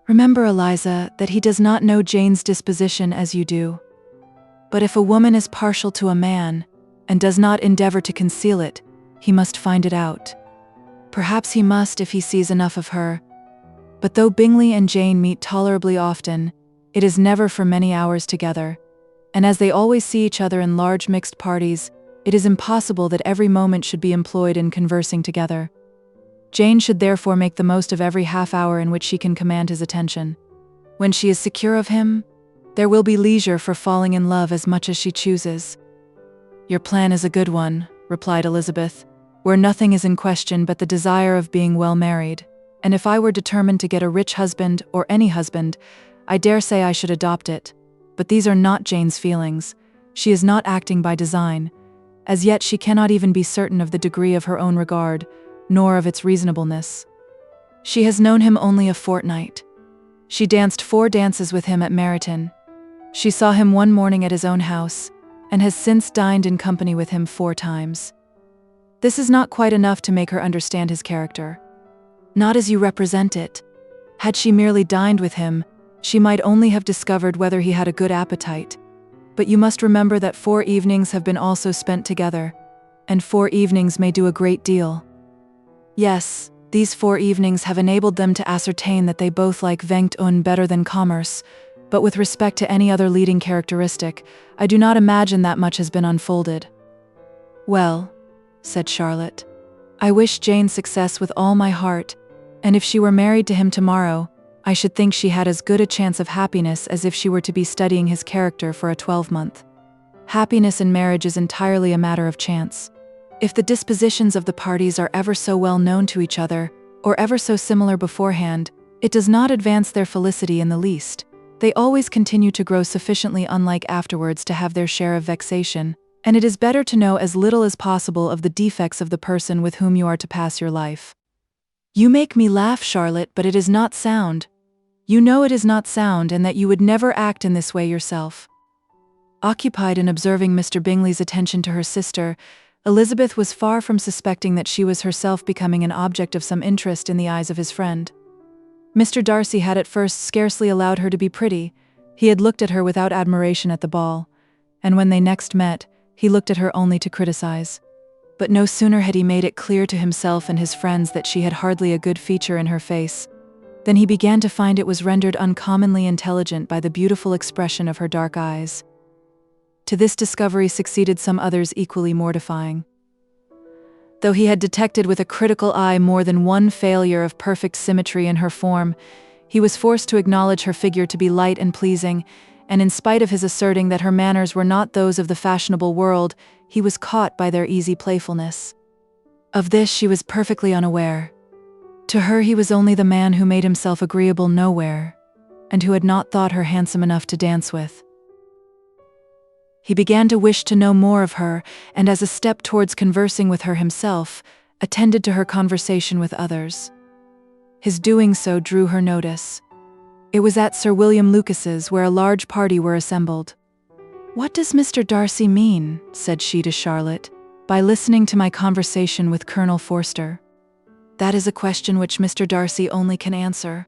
S2: Remember, Eliza, that he does not know Jane's disposition as you do. But if a woman is partial to a man, and does not endeavor to conceal it, he must find it out. Perhaps he must if he sees enough of her. But though Bingley and Jane meet tolerably often, it is never for many hours together, and as they always see each other in large mixed parties, it is impossible that every moment should be employed in conversing together. Jane should therefore make the most of every half-hour in which she can command his attention. When she is secure of him, there will be leisure for falling in love as much as she chooses. "Your plan is a good one," replied Elizabeth, "where nothing is in question but the desire of being well married, and if I were determined to get a rich husband, or any husband, I dare say I should adopt it. But these are not Jane's feelings. She is not acting by design. As yet she cannot even be certain of the degree of her own regard, nor of its reasonableness. She has known him only a fortnight. She danced 4 dances with him at Meryton. She saw him one morning at his own house, and has since dined in company with him 4 times. This is not quite enough to make her understand his character. Not as you represent it. Had she merely dined with him, she might only have discovered whether he had a good appetite. But you must remember that 4 evenings have been also spent together, and 4 evenings may do a great deal. Yes, these 4 evenings have enabled them to ascertain that they both like VIII better than commerce, but with respect to any other leading characteristic, I do not imagine that much has been unfolded. "Well," said Charlotte, "I wish Jane success with all my heart, and if she were married to him tomorrow, I should think she had as good a chance of happiness as if she were to be studying his character for a 12-month. Happiness in marriage is entirely a matter of chance. If the dispositions of the parties are ever so well known to each other, or ever so similar beforehand, it does not advance their felicity in the least. They always continue to grow sufficiently unlike afterwards to have their share of vexation, and it is better to know as little as possible of the defects of the person with whom you are to pass your life." "You make me laugh, Charlotte, but it is not sound. You know it is not sound, and that you would never act in this way yourself." Occupied in observing Mr. Bingley's attention to her sister, Elizabeth was far from suspecting that she was herself becoming an object of some interest in the eyes of his friend. Mr. Darcy had at first scarcely allowed her to be pretty. He had looked at her without admiration at the ball, and when they next met, he looked at her only to criticize. But no sooner had he made it clear to himself and his friends that she had hardly a good feature in her face, than he began to find it was rendered uncommonly intelligent by the beautiful expression of her dark eyes. To this discovery succeeded some others equally mortifying. Though he had detected with a critical eye more than one failure of perfect symmetry in her form, he was forced to acknowledge her figure to be light and pleasing, and in spite of his asserting that her manners were not those of the fashionable world, he was caught by their easy playfulness. Of this she was perfectly unaware. To her he was only the man who made himself agreeable nowhere, and who had not thought her handsome enough to dance with. He began to wish to know more of her, and as a step towards conversing with her himself, attended to her conversation with others. His doing so drew her notice. It was at Sir William Lucas's, where a large party were assembled. "What does Mr. Darcy mean," said she to Charlotte, "by listening to my conversation with Colonel Forster? That is a question which Mr. Darcy only can answer.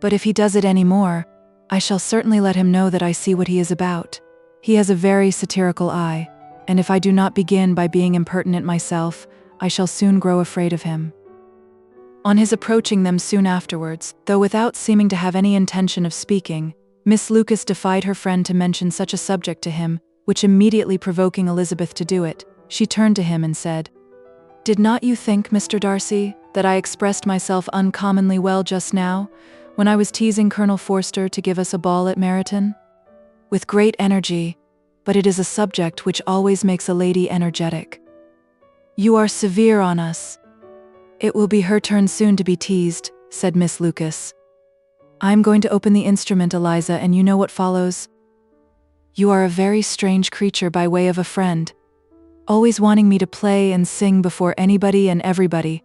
S2: But if he does it any more, I shall certainly let him know that I see what he is about. He has a very satirical eye, and if I do not begin by being impertinent myself, I shall soon grow afraid of him." On his approaching them soon afterwards, though without seeming to have any intention of speaking, Miss Lucas defied her friend to mention such a subject to him, which immediately provoking Elizabeth to do it, she turned to him and said, "Did not you think, Mr. Darcy, that I expressed myself uncommonly well just now, when I was teasing Colonel Forster to give us a ball at Meryton? With great energy, but it is a subject which always makes a lady energetic. You are severe on us." "It will be her turn soon to be teased," said Miss Lucas. "I am going to open the instrument, Eliza, and you know what follows. You are a very strange creature by way of a friend, always wanting me to play and sing before anybody and everybody.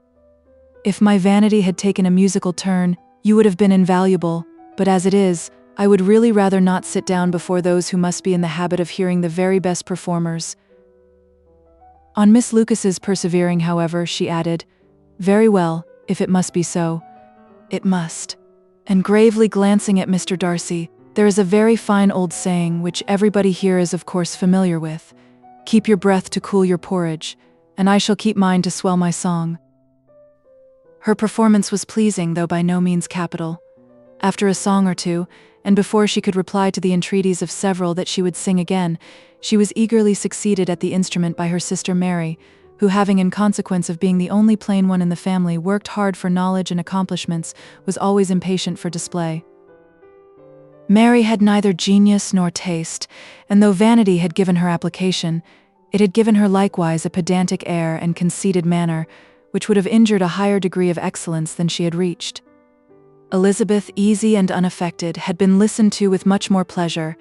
S2: If my vanity had taken a musical turn, you would have been invaluable, but as it is, I would really rather not sit down before those who must be in the habit of hearing the very best performers." On Miss Lucas's persevering, however, she added, "Very well, if it must be so, it must." And gravely glancing at Mr. Darcy, "There is a very fine old saying, which everybody here is of course familiar with, 'Keep your breath to cool your porridge,' and I shall keep mine to swell my song." Her performance was pleasing, though by no means capital. After a song or two, and before she could reply to the entreaties of several that she would sing again, she was eagerly succeeded at the instrument by her sister Mary, who, having in consequence of being the only plain one in the family worked hard for knowledge and accomplishments, was always impatient for display. Mary had neither genius nor taste, and though vanity had given her application, it had given her likewise a pedantic air and conceited manner, which would have injured a higher degree of excellence than she had reached. Elizabeth, easy and unaffected, had been listened to with much more pleasure,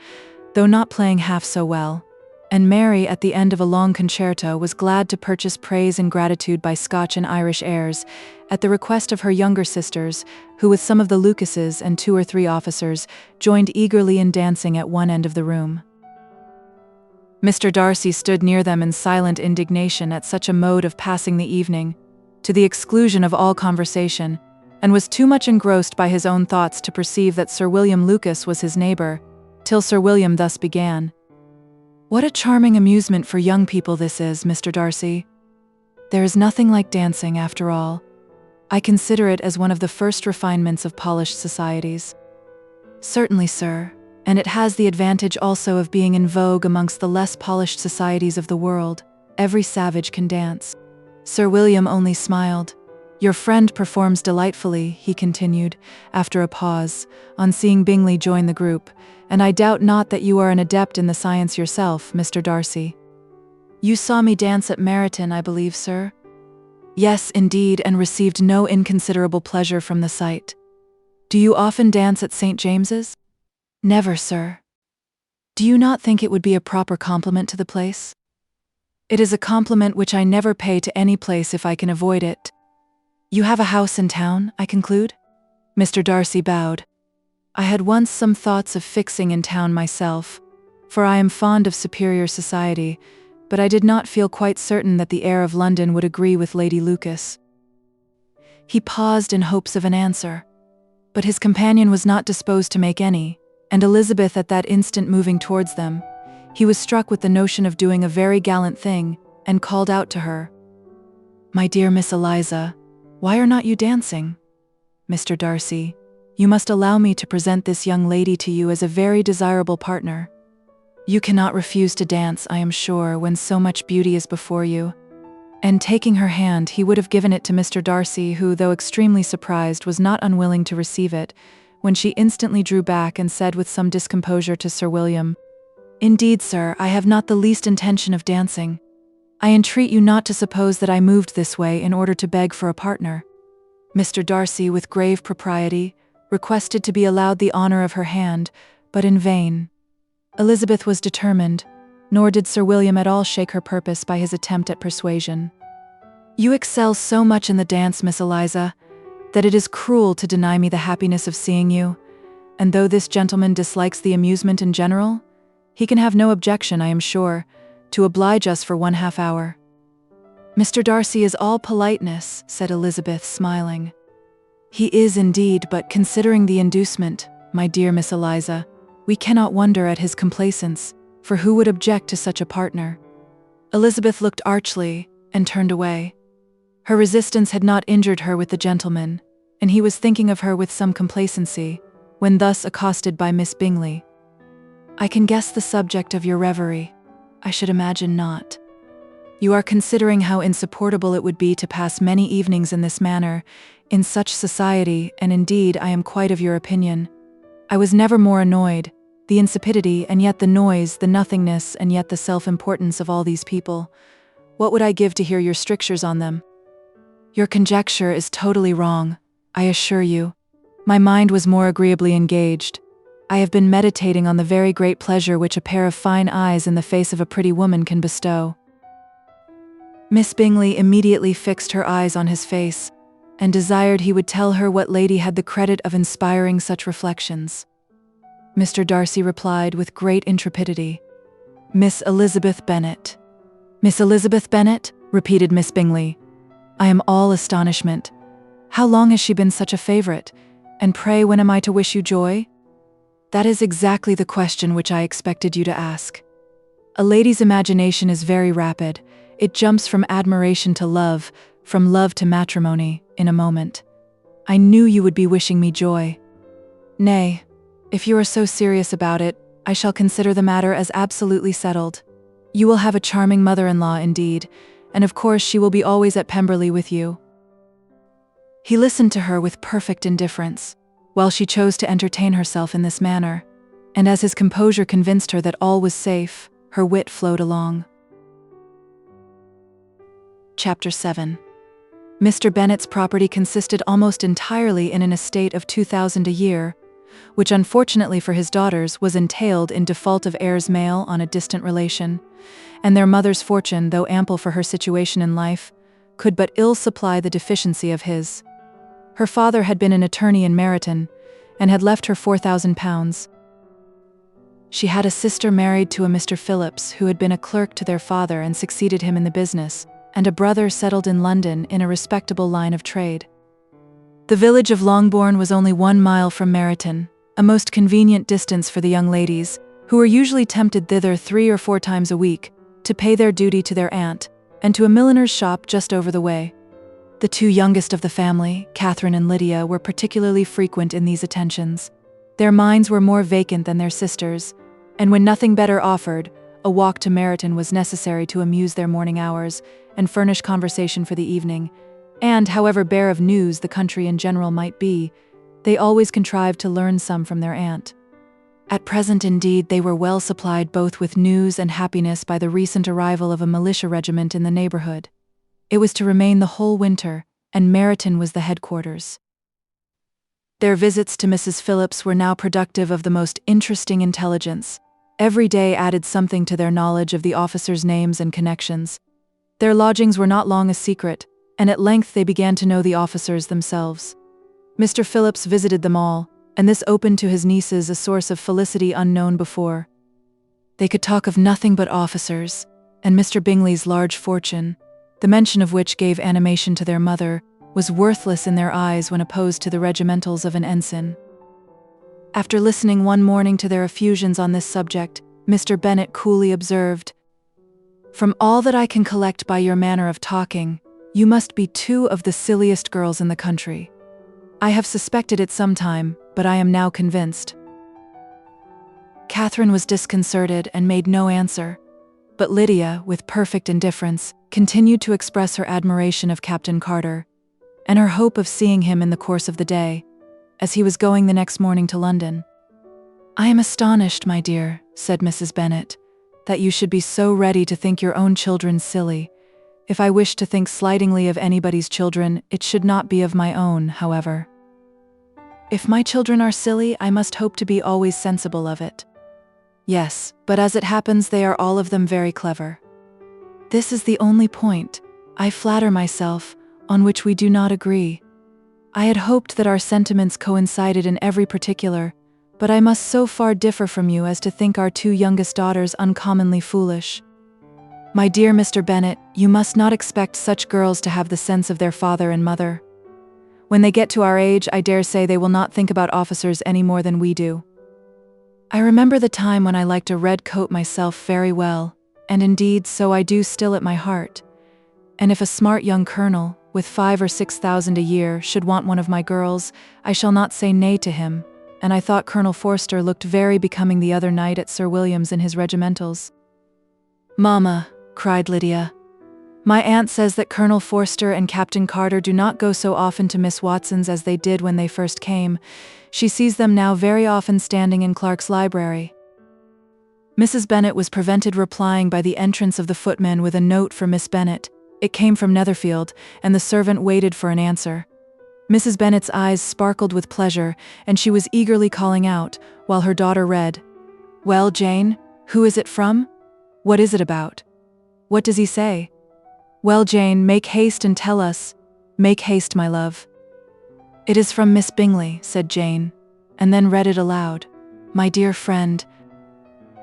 S2: though not playing half so well, and Mary, at the end of a long concerto, was glad to purchase praise and gratitude by Scotch and Irish airs, at the request of her younger sisters, who with some of the Lucases and 2 or 3 officers, joined eagerly in dancing at one end of the room. Mr. Darcy stood near them in silent indignation at such a mode of passing the evening, to the exclusion of all conversation, and was too much engrossed by his own thoughts to perceive that Sir William Lucas was his neighbour, till Sir William thus began. "What a charming amusement for young people this is, Mr. Darcy. There is nothing like dancing, after all. I consider it as one of the first refinements of polished societies." "Certainly, sir, and it has the advantage also of being in vogue amongst the less polished societies of the world. Every savage can dance." Sir William only smiled. "Your friend performs delightfully," he continued, after a pause, on seeing Bingley join the group, "and I doubt not that you are an adept in the science yourself, Mr. Darcy. You saw me dance at Meryton, I believe, sir?" "Yes, indeed, and received no inconsiderable pleasure from the sight." "Do you often dance at St. James's?" "Never, sir." "Do you not think it would be a proper compliment to the place?" "It is a compliment which I never pay to any place if I can avoid it." "You have a house in town, I conclude?" Mr. Darcy bowed. "I had once some thoughts of fixing in town myself, for I am fond of superior society, but I did not feel quite certain that the air of London would agree with Lady Lucas." He paused in hopes of an answer, but his companion was not disposed to make any, and Elizabeth at that instant moving towards them, he was struck with the notion of doing a very gallant thing, and called out to her, "My dear Miss Eliza, why are not you dancing? Mr. Darcy, you must allow me to present this young lady to you as a very desirable partner." You cannot refuse to dance, I am sure, when so much beauty is before you." And taking her hand, he would have given it to Mr. Darcy, who, though extremely surprised, was not unwilling to receive it, when she instantly drew back and said with some discomposure to Sir William, "Indeed, sir, I have not the least intention of dancing. I entreat you not to suppose that I moved this way in order to beg for a partner." Mr. Darcy, with grave propriety, requested to be allowed the honor of her hand, but in vain. Elizabeth was determined, nor did Sir William at all shake her purpose by his attempt at persuasion. "You excel so much in the dance, Miss Eliza, that it is cruel to deny me the happiness of seeing you, and though this gentleman dislikes the amusement in general, he can have no objection, I am sure, to oblige us for 1/2 hour." "Mr. Darcy is all politeness," said Elizabeth, smiling. "He is indeed, but considering the inducement, my dear Miss Eliza, we cannot wonder at his complaisance, for who would object to such a partner?" Elizabeth looked archly and turned away. Her resistance had not injured her with the gentleman, and he was thinking of her with some complacency, when thus accosted by Miss Bingley. "I can guess the subject of your reverie. I should imagine not. You are considering how insupportable it would be to pass many evenings in this manner, in such society, and indeed I am quite of your opinion. I was never more annoyed. The insipidity, and yet the noise, the nothingness, and yet the self-importance of all these people. What would I give to hear your strictures on them? Your conjecture is totally wrong, I assure you. My mind was more agreeably engaged. I have been meditating on the very great pleasure which a pair of fine eyes in the face of a pretty woman can bestow." Miss Bingley immediately fixed her eyes on his face, and desired he would tell her what lady had the credit of inspiring such reflections. Mr. Darcy replied with great intrepidity, "Miss Elizabeth Bennet." "Miss Elizabeth Bennet?" repeated Miss Bingley. "I am all astonishment. How long has she been such a favourite? And pray, when am I to wish you joy?" "That is exactly the question which I expected you to ask. A lady's imagination is very rapid. It jumps from admiration to love, from love to matrimony, in a moment. I knew you would be wishing me joy. Nay, if you are so serious about it, I shall consider the matter as absolutely settled. You will have a charming mother-in-law indeed, and of course she will be always at Pemberley with you." He listened to her with perfect indifference, while she chose to entertain herself in this manner, and as his composure convinced her that all was safe, her wit flowed along. Chapter VII. Mr. Bennet's property consisted almost entirely in an estate of 2,000 a year, which unfortunately for his daughters was entailed in default of heirs male on a distant relation, and their mother's fortune, though ample for her situation in life, could but ill supply the deficiency of his. Her father had been an attorney in Meryton, and had left her £4,000. She had a sister married to a Mr. Phillips, who had been a clerk to their father and succeeded him in the business, and a brother settled in London in a respectable line of trade. The village of Longbourn was only 1 mile from Meryton, a most convenient distance for the young ladies, who were usually tempted thither 3 or 4 times a week, to pay their duty to their aunt, and to a milliner's shop just over the way. The 2 youngest of the family, Catherine and Lydia, were particularly frequent in these attentions. Their minds were more vacant than their sisters', and when nothing better offered, a walk to Meryton was necessary to amuse their morning hours and furnish conversation for the evening, and, however bare of news the country in general might be, they always contrived to learn some from their aunt. At present, indeed, they were well supplied both with news and happiness by the recent arrival of a militia regiment in the neighbourhood. It was to remain the whole winter, and Meryton was the headquarters. Their visits to Mrs. Phillips were now productive of the most interesting intelligence. Every day added something to their knowledge of the officers' names and connections. Their lodgings were not long a secret, and at length they began to know the officers themselves. Mr. Phillips visited them all, and this opened to his nieces a source of felicity unknown before. They could talk of nothing but officers, and Mr. Bingley's large fortune, the mention of which gave animation to their mother, was worthless in their eyes when opposed to the regimentals of an ensign. After listening one morning to their effusions on this subject, Mr. Bennet coolly observed, "From all that I can collect by your manner of talking, you must be 2 of the silliest girls in the country. I have suspected it some time, but I am now convinced." Catherine was disconcerted and made no answer, but Lydia, with perfect indifference, continued to express her admiration of Captain Carter, and her hope of seeing him in the course of the day, as he was going the next morning to London. "I am astonished, my dear," said Mrs. Bennet, "that you should be so ready to think your own children silly. If I wish to think slightingly of anybody's children, it should not be of my own, however. If my children are silly, I must hope to be always sensible of it. Yes, but as it happens, they are all of them very clever. This is the only point, I flatter myself, on which we do not agree. I had hoped that our sentiments coincided in every particular, but I must so far differ from you as to think our two youngest daughters uncommonly foolish. My dear Mr. Bennet, you must not expect such girls to have the sense of their father and mother. When they get to our age, I dare say they will not think about officers any more than we do. I remember the time when I liked a red coat myself very well, and indeed so I do still at my heart. And if a smart young colonel, with 5,000 or 6,000 a year, should want one of my girls, I shall not say nay to him, and I thought Colonel Forster looked very becoming the other night at Sir William's in his regimentals." "Mamma," cried Lydia, "my aunt says that Colonel Forster and Captain Carter do not go so often to Miss Watson's as they did when they first came. She sees them now very often standing in Clark's library." Mrs. Bennet was prevented replying by the entrance of the footman with a note for Miss Bennet. It came from Netherfield, and the servant waited for an answer. Mrs. Bennet's eyes sparkled with pleasure, and she was eagerly calling out, while her daughter read, "Well, Jane, who is it from? What is it about? What does he say? Well, Jane, make haste and tell us. Make haste, my love." "It is from Miss Bingley," said Jane, and then read it aloud. "My dear friend,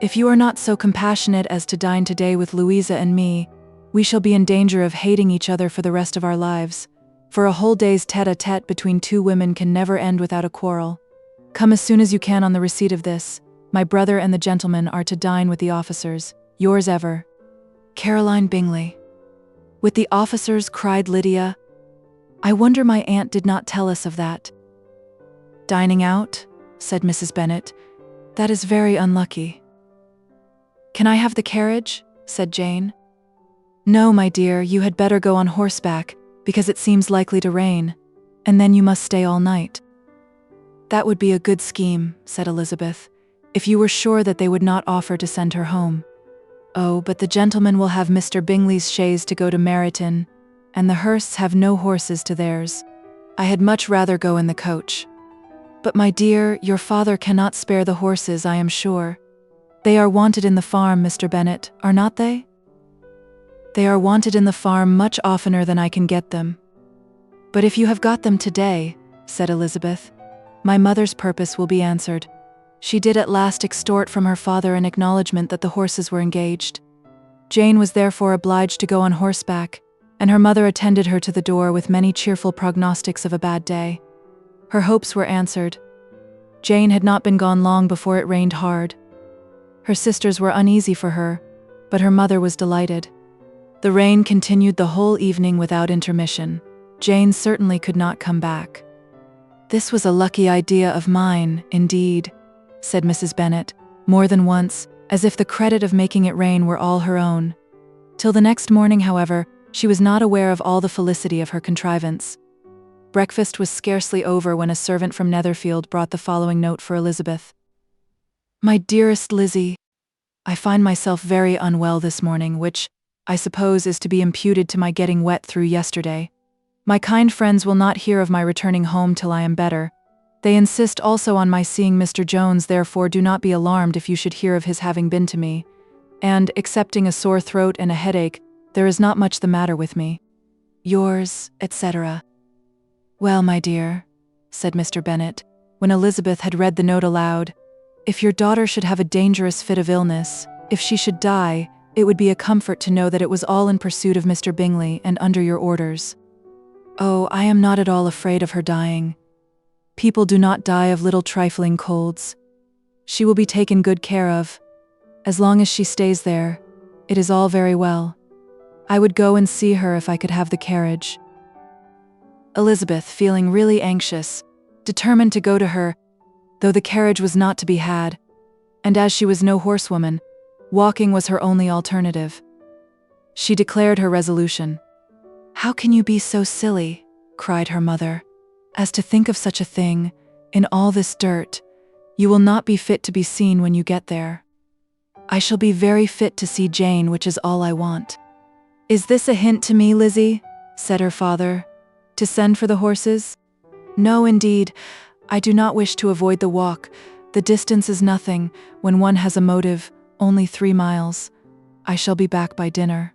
S2: if you are not so compassionate as to dine today with Louisa and me, we shall be in danger of hating each other for the rest of our lives, for a whole day's tete-a-tete between two women can never end without a quarrel. Come as soon as you can on the receipt of this. My brother and the gentlemen are to dine with the officers. Yours ever, Caroline Bingley." "With the officers?" cried Lydia. "I wonder my aunt did not tell us of that." "Dining out?" said Mrs. Bennet. "That is very unlucky." "Can I have the carriage?" said Jane. "No, my dear, you had better go on horseback, because it seems likely to rain, and then you must stay all night." "That would be a good scheme," said Elizabeth, "if you were sure that they would not offer to send her home. Oh, but the gentlemen will have Mr. Bingley's chaise to go to Meryton, and the Hursts have no horses to theirs. I had much rather go in the coach." "But my dear, your father cannot spare the horses, I am sure. They are wanted in the farm, Mr. Bennet, are not they?" "They are wanted in the farm much oftener than I can get them." "But if you have got them today," said Elizabeth, "my mother's purpose will be answered. She did at last extort from her father an acknowledgment that the horses were engaged." Jane was therefore obliged to go on horseback, and her mother attended her to the door with many cheerful prognostics of a bad day. Her hopes were answered. Jane had not been gone long before it rained hard. Her sisters were uneasy for her, but her mother was delighted. The rain continued the whole evening without intermission. Jane certainly could not come back. "This was a lucky idea of mine, indeed," said Mrs. Bennet, more than once, as if the credit of making it rain were all her own. Till the next morning, however, she was not aware of all the felicity of her contrivance. Breakfast was scarcely over when a servant from Netherfield brought the following note for Elizabeth. "My dearest Lizzie, I find myself very unwell this morning, which, I suppose, is to be imputed to my getting wet through yesterday. My kind friends will not hear of my returning home till I am better. They insist also on my seeing Mr. Jones, therefore do not be alarmed if you should hear of his having been to me. And, excepting a sore throat and a headache, there is not much the matter with me. Yours, etc." "Well, my dear," said Mr. Bennet, when Elizabeth had read the note aloud, "if your daughter should have a dangerous fit of illness, if she should die, it would be a comfort to know that it was all in pursuit of Mr. Bingley and under your orders. Oh, I am not at all afraid of her dying. People do not die of little trifling colds. She will be taken good care of. As long as she stays there, it is all very well. I would go and see her if I could have the carriage." Elizabeth, feeling really anxious, determined to go to her, though the carriage was not to be had. and as she was no horsewoman, walking was her only alternative. She declared her resolution. "How can you be so silly," cried her mother, "as to think of such a thing, in all this dirt? You will not be fit to be seen when you get there." "I shall be very fit to see Jane, which is all I want." "Is this a hint to me, Lizzie?" said her father. "To send for the horses?" "No, indeed. I do not wish to avoid the walk. The distance is nothing, when one has a motive, only 3 miles. I shall be back by dinner."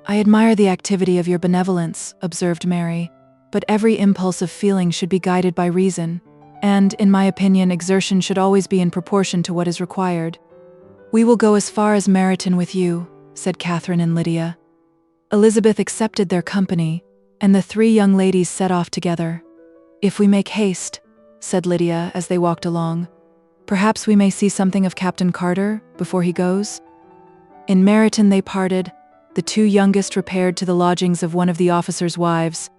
S2: "I admire the activity of your benevolence," observed Mary, "but every impulse of feeling should be guided by reason, and, in my opinion, exertion should always be in proportion to what is required." "We will go as far as Meryton with you," said Catherine and Lydia. Elizabeth accepted their company, and the 3 young ladies set off together. "If we make haste," said Lydia as they walked along, "perhaps we may see something of Captain Carter before he goes." In Meryton they parted. The 2 youngest repaired to the lodgings of one of the officers' wives,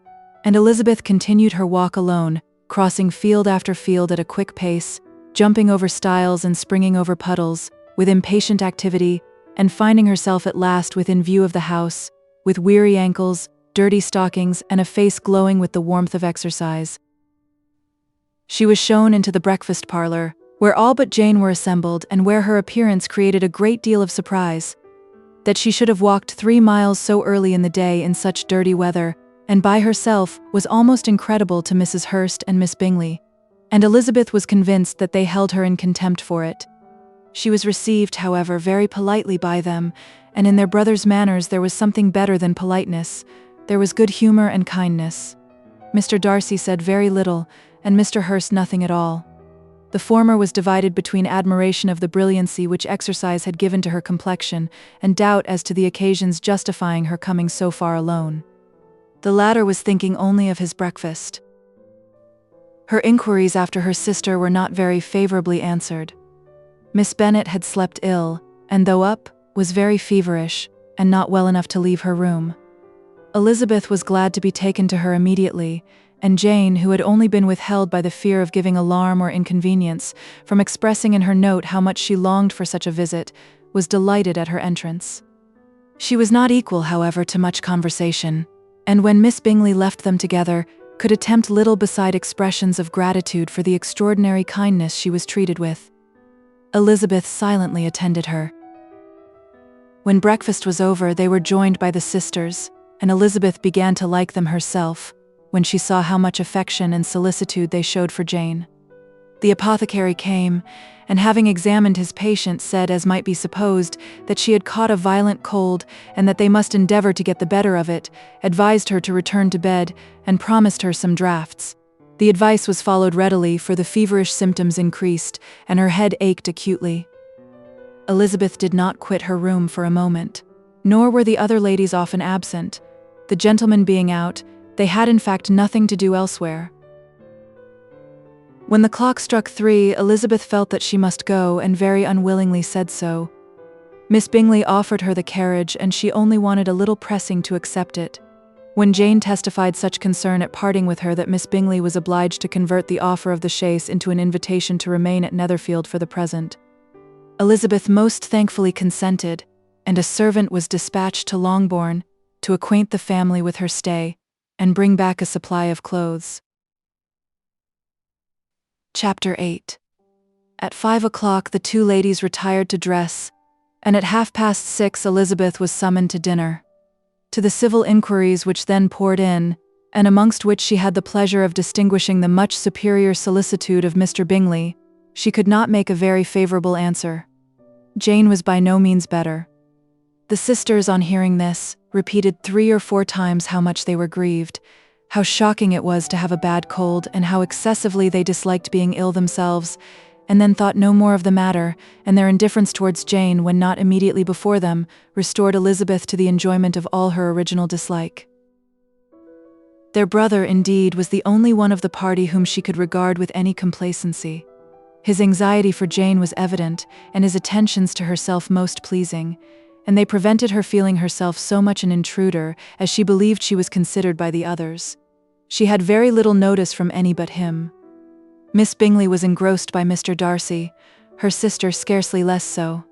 S2: and Elizabeth continued her walk alone, crossing field after field at a quick pace, jumping over stiles and springing over puddles, with impatient activity, and finding herself at last within view of the house, with weary ankles, dirty stockings, and a face glowing with the warmth of exercise. She was shown into the breakfast parlor, where all but Jane were assembled, and where her appearance created a great deal of surprise. That she should have walked 3 miles so early in the day in such dirty weather, and by herself, was almost incredible to Mrs. Hurst and Miss Bingley, and Elizabeth was convinced that they held her in contempt for it. She was received, however, very politely by them, and in their brother's manners there was something better than politeness. There was good humor and kindness. Mr. Darcy said very little, and Mr. Hurst nothing at all. The former was divided between admiration of the brilliancy which exercise had given to her complexion, and doubt as to the occasions justifying her coming so far alone. The latter was thinking only of his breakfast. Her inquiries after her sister were not very favorably answered. Miss Bennet had slept ill, and though up, was very feverish, and not well enough to leave her room. Elizabeth was glad to be taken to her immediately, and Jane, who had only been withheld by the fear of giving alarm or inconvenience, from expressing in her note how much she longed for such a visit, was delighted at her entrance. She was not equal, however, to much conversation, and when Miss Bingley left them together, could attempt little beside expressions of gratitude for the extraordinary kindness she was treated with. Elizabeth silently attended her. When breakfast was over, they were joined by the sisters, and Elizabeth began to like them herself, when she saw how much affection and solicitude they showed for Jane. The apothecary came, and having examined his patient, said, as might be supposed, that she had caught a violent cold, and that they must endeavour to get the better of it, advised her to return to bed, and promised her some draughts. The advice was followed readily, for the feverish symptoms increased, and her head ached acutely. Elizabeth did not quit her room for a moment, nor were the other ladies often absent. The gentlemen being out, they had in fact nothing to do elsewhere. When the clock struck 3, Elizabeth felt that she must go, and very unwillingly said so. Miss Bingley offered her the carriage, and she only wanted a little pressing to accept it. When Jane testified such concern at parting with her that Miss Bingley was obliged to convert the offer of the chaise into an invitation to remain at Netherfield for the present, Elizabeth most thankfully consented, and a servant was dispatched to Longbourn to acquaint the family with her stay, and bring back a supply of clothes. Chapter 8. At 5 o'clock the 2 ladies retired to dress, and at 6:30 Elizabeth was summoned to dinner. To the civil inquiries which then poured in, and amongst which she had the pleasure of distinguishing the much superior solicitude of Mr. Bingley, she could not make a very favourable answer. Jane was by no means better. The sisters, on hearing this, repeated 3 or 4 times how much they were grieved, how shocking it was to have a bad cold, and how excessively they disliked being ill themselves, and then thought no more of the matter, and their indifference towards Jane, when not immediately before them, restored Elizabeth to the enjoyment of all her original dislike. Their brother, indeed, was the only one of the party whom she could regard with any complacency. His anxiety for Jane was evident, and his attentions to herself most pleasing, and they prevented her feeling herself so much an intruder, as she believed she was considered by the others. She had very little notice from any but him. Miss Bingley was engrossed by Mr. Darcy, her sister scarcely less so.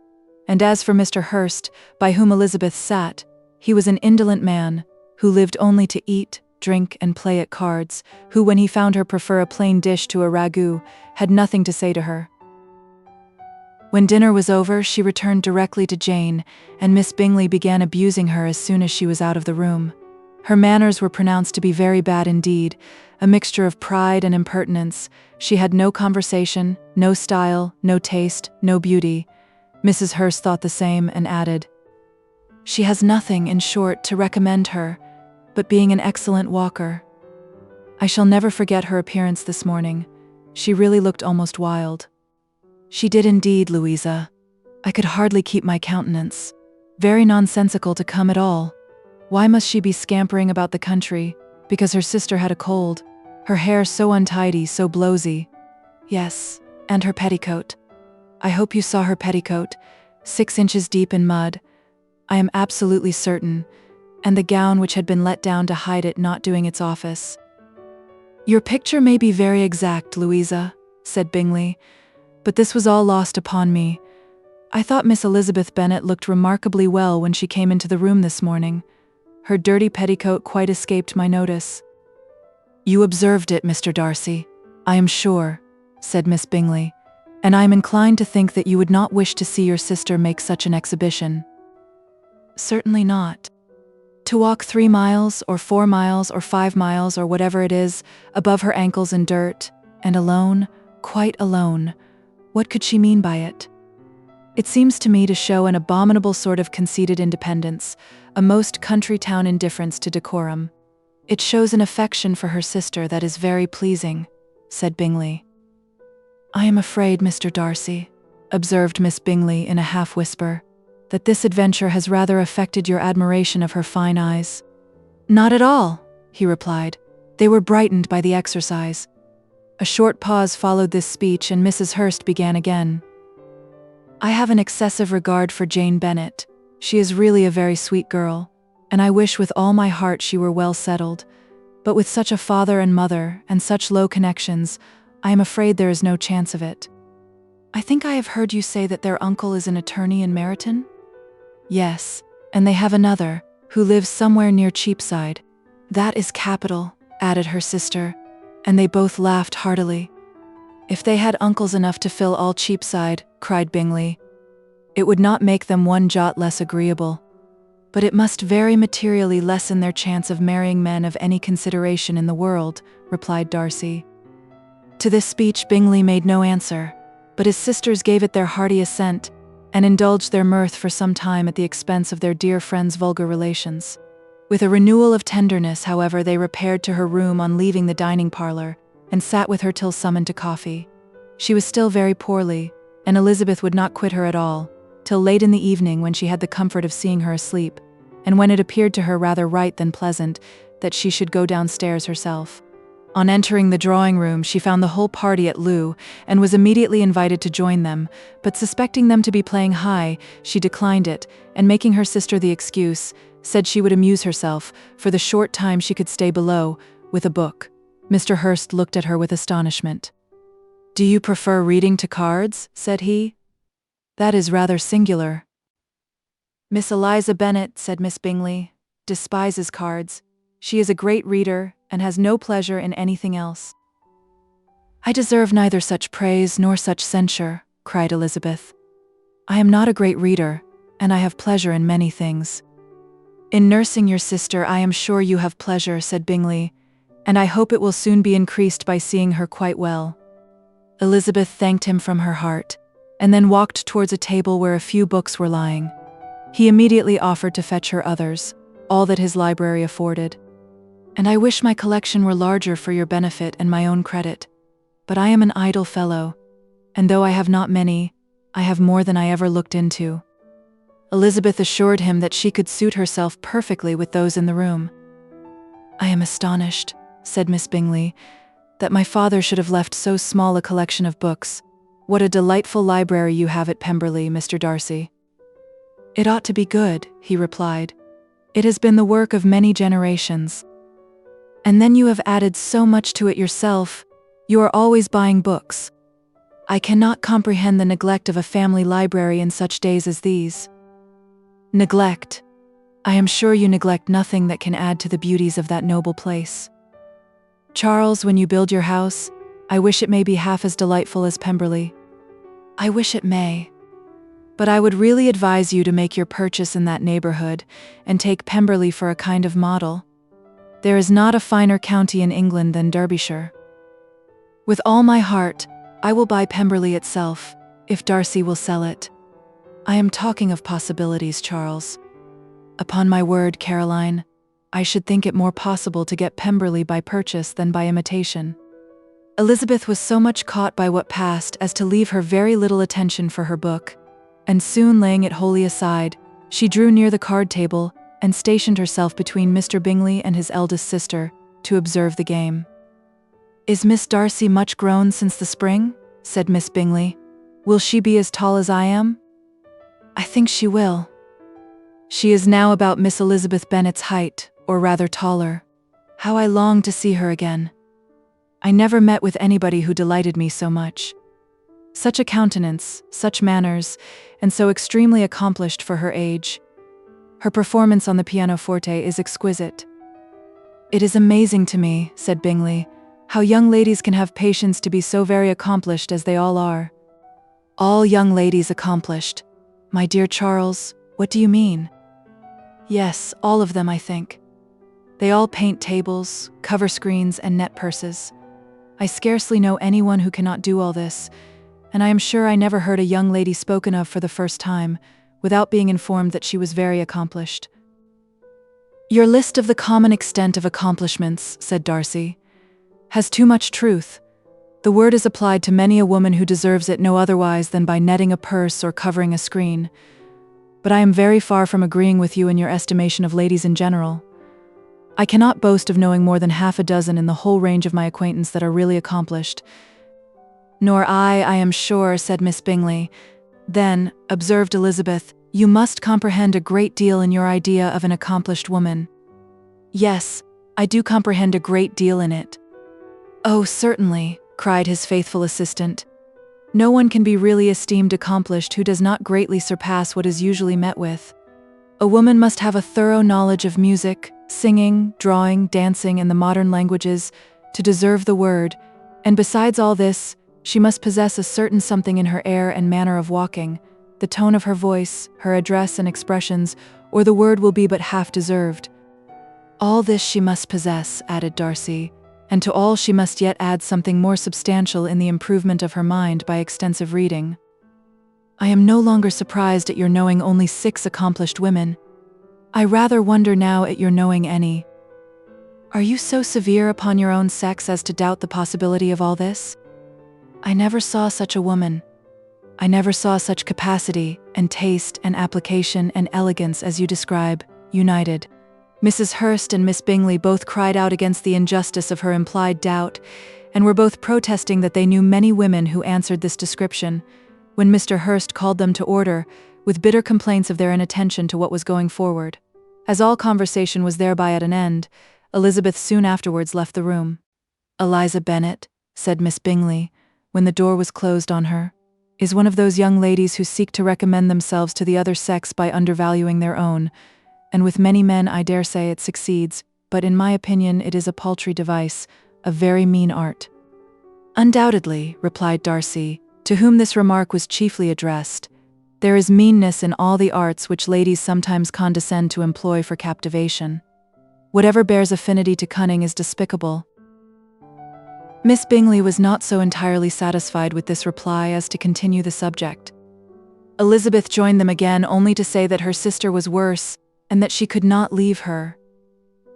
S2: And as for Mr. Hurst, by whom Elizabeth sat, he was an indolent man, who lived only to eat, drink, and play at cards, who, when he found her prefer a plain dish to a ragout, had nothing to say to her. When dinner was over, she returned directly to Jane, and Miss Bingley began abusing her as soon as she was out of the room. Her manners were pronounced to be very bad indeed, a mixture of pride and impertinence. She had no conversation, no style, no taste, no beauty. Mrs. Hurst thought the same and added, "She has nothing, in short, to recommend her, but being an excellent walker. I shall never forget her appearance this morning. She really looked almost wild." "She did indeed, Louisa. I could hardly keep my countenance. Very nonsensical to come at all. Why must she be scampering about the country? Because her sister had a cold. Her hair so untidy, so blowsy. Yes, and her petticoat. I hope you saw her petticoat, 6 inches deep in mud. I am absolutely certain. And the gown which had been let down to hide it not doing its office." "Your picture may be very exact, Louisa," said Bingley, "but this was all lost upon me. I thought Miss Elizabeth Bennet looked remarkably well when she came into the room this morning. Her dirty petticoat quite escaped my notice." "You observed it, Mr. Darcy, I am sure," said Miss Bingley, "and I am inclined to think that you would not wish to see your sister make such an exhibition." "Certainly not. To walk 3 miles, or 4 miles, or 5 miles, or whatever it is, above her ankles in dirt, and alone, quite alone, what could she mean by it? It seems to me to show an abominable sort of conceited independence, a most country town indifference to decorum. It shows an affection for her sister that is very pleasing," said Bingley. "I am afraid, Mr. Darcy," observed Miss Bingley in a half-whisper, "that this adventure has rather affected your admiration of her fine eyes." "Not at all," he replied. "They were brightened by the exercise." A short pause followed this speech, and Mrs. Hurst began again. "I have an excessive regard for Jane Bennet. She is really a very sweet girl, and I wish with all my heart she were well settled. But with such a father and mother, and such low connections, I am afraid there is no chance of it." "I think I have heard you say that their uncle is an attorney in Meryton?" "Yes, and they have another, who lives somewhere near Cheapside." "That is capital," added her sister, and they both laughed heartily. "If they had uncles enough to fill all Cheapside," cried Bingley, "it would not make them one jot less agreeable. But it must very materially lessen their chance of marrying men of any consideration in the world," replied Darcy. To this speech Bingley made no answer, but his sisters gave it their hearty assent, and indulged their mirth for some time at the expense of their dear friend's vulgar relations. With a renewal of tenderness, however, they repaired to her room on leaving the dining parlour, and sat with her till summoned to coffee. She was still very poorly, and Elizabeth would not quit her at all, till late in the evening, when she had the comfort of seeing her asleep, and when it appeared to her rather right than pleasant that she should go downstairs herself. On entering the drawing-room, she found the whole party at LIII, and was immediately invited to join them, but suspecting them to be playing high, she declined it, and making her sister the excuse, said she would amuse herself, for the short time she could stay below, with a book. Mr. Hurst looked at her with astonishment. "Do you prefer reading to cards?" said he. "That is rather singular." "Miss Eliza Bennet," said Miss Bingley, "despises cards. She is a great reader, and has no pleasure in anything else." "I deserve neither such praise nor such censure," cried Elizabeth. "I am not a great reader, and I have pleasure in many things." "In nursing your sister I am sure you have pleasure," said Bingley, "and I hope it will soon be increased by seeing her quite well." Elizabeth thanked him from her heart, and then walked towards a table where a few books were lying. He immediately offered to fetch her others, all that his library afforded. "And I wish my collection were larger for your benefit and my own credit. But I am an idle fellow, and though I have not many, I have more than I ever looked into." Elizabeth assured him that she could suit herself perfectly with those in the room. "I am astonished," said Miss Bingley, "that my father should have left so small a collection of books. What a delightful library you have at Pemberley, Mr. Darcy." "It ought to be good," he replied. "It has been the work of many generations. And then you have added so much to it yourself. You are always buying books." I cannot comprehend the neglect of a family library in such days as these. Neglect. I am sure you neglect nothing that can add to the beauties of that noble place. Charles, when you build your house, I wish it may be half as delightful as Pemberley. I wish it may. But I would really advise you to make your purchase in that neighborhood and take Pemberley for a kind of model. There is not a finer county in England than Derbyshire. With all my heart, I will buy Pemberley itself, if Darcy will sell it. I am talking of possibilities, Charles. Upon my word, Caroline, I should think it more possible to get Pemberley by purchase than by imitation. Elizabeth was so much caught by what passed as to leave her very little attention for her book, and soon laying it wholly aside, she drew near the card table and stationed herself between Mr. Bingley and his eldest sister to observe the game. "Is Miss Darcy much grown since the spring?" said Miss Bingley. "Will she be as tall as I am?" "I think she will. She is now about Miss Elizabeth Bennet's height, or rather taller. How I long to see her again. I never met with anybody who delighted me so much. Such a countenance, such manners, and so extremely accomplished for her age. Her performance on the pianoforte is exquisite." "It is amazing to me," said Bingley, "how young ladies can have patience to be so very accomplished as they all are." "All young ladies accomplished? My dear Charles, what do you mean?" "Yes, all of them, I think. They all paint tables, cover screens, and net purses. I scarcely know anyone who cannot do all this, and I am sure I never heard a young lady spoken of for the first time, without being informed that she was very accomplished." "Your list of the common extent of accomplishments," said Darcy, "has too much truth. The word is applied to many a woman who deserves it no otherwise than by netting a purse or covering a screen. But I am very far from agreeing with you in your estimation of ladies in general. I cannot boast of knowing more than half a dozen in the whole range of my acquaintance that are really accomplished." "Nor I am sure," said Miss Bingley. "Then," observed Elizabeth, "you must comprehend a great deal in your idea of an accomplished woman." "Yes, I do comprehend a great deal in it." "Oh, certainly," cried his faithful assistant. "No one can be really esteemed accomplished who does not greatly surpass what is usually met with. A woman must have a thorough knowledge of music, singing, drawing, dancing, and the modern languages to deserve the word, and besides all this, she must possess a certain something in her air and manner of walking, the tone of her voice, her address and expressions, or the word will be but half deserved. All this she must possess," added Darcy, "and to all she must yet add something more substantial in the improvement of her mind by extensive reading. I am no longer surprised at your knowing only 6 accomplished women. I rather wonder now at your knowing any. Are you so severe upon your own sex as to doubt the possibility of all this? I never saw such a woman. I never saw such capacity, and taste, and application, and elegance as you describe, united." Mrs. Hurst and Miss Bingley both cried out against the injustice of her implied doubt, and were both protesting that they knew many women who answered this description, when Mr. Hurst called them to order, with bitter complaints of their inattention to what was going forward. As all conversation was thereby at an end, Elizabeth soon afterwards left the room. "Eliza Bennet," said Miss Bingley, when the door was closed on her, "is one of those young ladies who seek to recommend themselves to the other sex by undervaluing their own, and with many men I dare say it succeeds, but in my opinion it is a paltry device, a very mean art." "Undoubtedly," replied Darcy, to whom this remark was chiefly addressed, "there is meanness in all the arts which ladies sometimes condescend to employ for captivation. Whatever bears affinity to cunning is despicable." Miss Bingley was not so entirely satisfied with this reply as to continue the subject. Elizabeth joined them again only to say that her sister was worse, and that she could not leave her.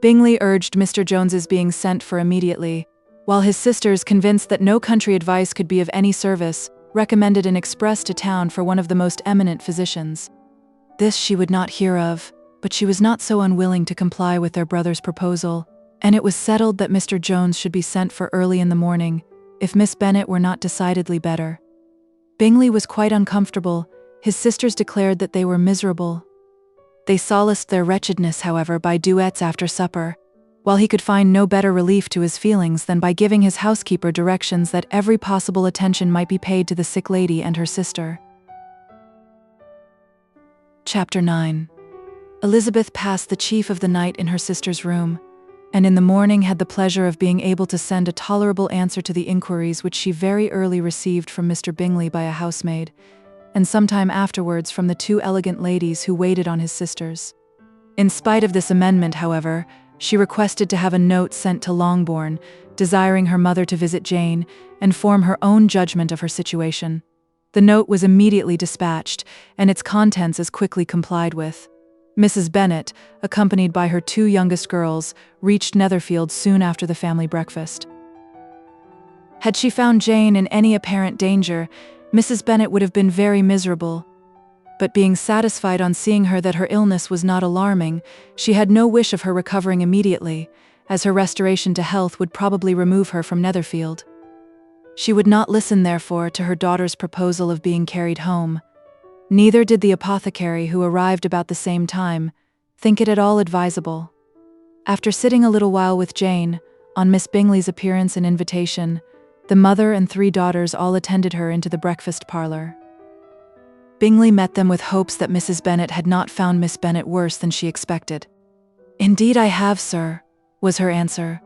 S2: Bingley urged Mr. Jones's being sent for immediately, while his sisters, convinced that no country advice could be of any service, recommended an express to town for one of the most eminent physicians. This she would not hear of, but she was not so unwilling to comply with their brother's proposal, and it was settled that Mr. Jones should be sent for early in the morning, if Miss Bennet were not decidedly better. Bingley was quite uncomfortable. His sisters declared that they were miserable. They solaced their wretchedness, however, by duets after supper, while he could find no better relief to his feelings than by giving his housekeeper directions that every possible attention might be paid to the sick lady and her sister. Chapter 9. Elizabeth passed the chief of the night in her sister's room, and in the morning had the pleasure of being able to send a tolerable answer to the inquiries which she very early received from Mr. Bingley by a housemaid, and some time afterwards from the two elegant ladies who waited on his sisters. In spite of this amendment, however, she requested to have a note sent to Longbourn, desiring her mother to visit Jane and form her own judgment of her situation. The note was immediately dispatched, and its contents as quickly complied with. Mrs. Bennet, accompanied by her two youngest girls, reached Netherfield soon after the family breakfast. Had she found Jane in any apparent danger, Mrs. Bennet would have been very miserable. But being satisfied on seeing her that her illness was not alarming, she had no wish of her recovering immediately, as her restoration to health would probably remove her from Netherfield. She would not listen, therefore, to her daughter's proposal of being carried home. Neither did the apothecary, who arrived about the same time, think it at all advisable. After sitting a little while with Jane, on Miss Bingley's appearance and invitation, the mother and three daughters all attended her into the breakfast parlour. Bingley met them with hopes that Mrs. Bennet had not found Miss Bennet worse than she expected. "Indeed I have, sir," was her answer.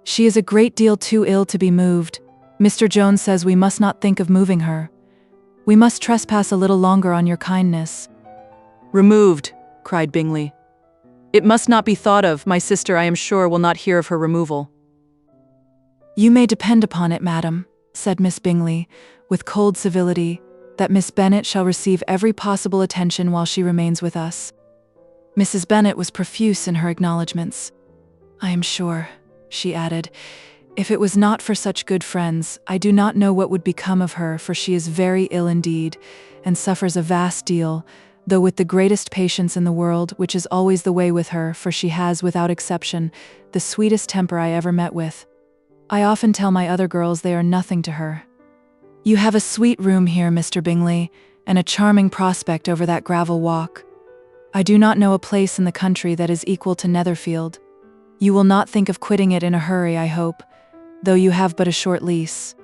S2: "She is a great deal too ill to be moved. Mr. Jones says we must not think of moving her. We must trespass a little longer on your kindness."
S1: "Removed," cried Bingley. "It must not be thought of. My sister, I am sure, will not hear of her removal."
S2: "You may depend upon it, madam," said Miss Bingley, with cold civility, "that Miss Bennet shall receive every possible attention while she remains with us." Mrs. Bennet was profuse in her acknowledgments. "I am sure," she added, "if it was not for such good friends, I do not know what would become of her, for she is very ill indeed, and suffers a vast deal, though with the greatest patience in the world, which is always the way with her, for she has, without exception, the sweetest temper I ever met with. I often tell my other girls they are nothing to her. You have a sweet room here, Mr. Bingley, and a charming prospect over that gravel walk. I do not know a place in the country that is equal to Netherfield. You will not think of quitting it in a hurry, I hope, though you have but a short lease."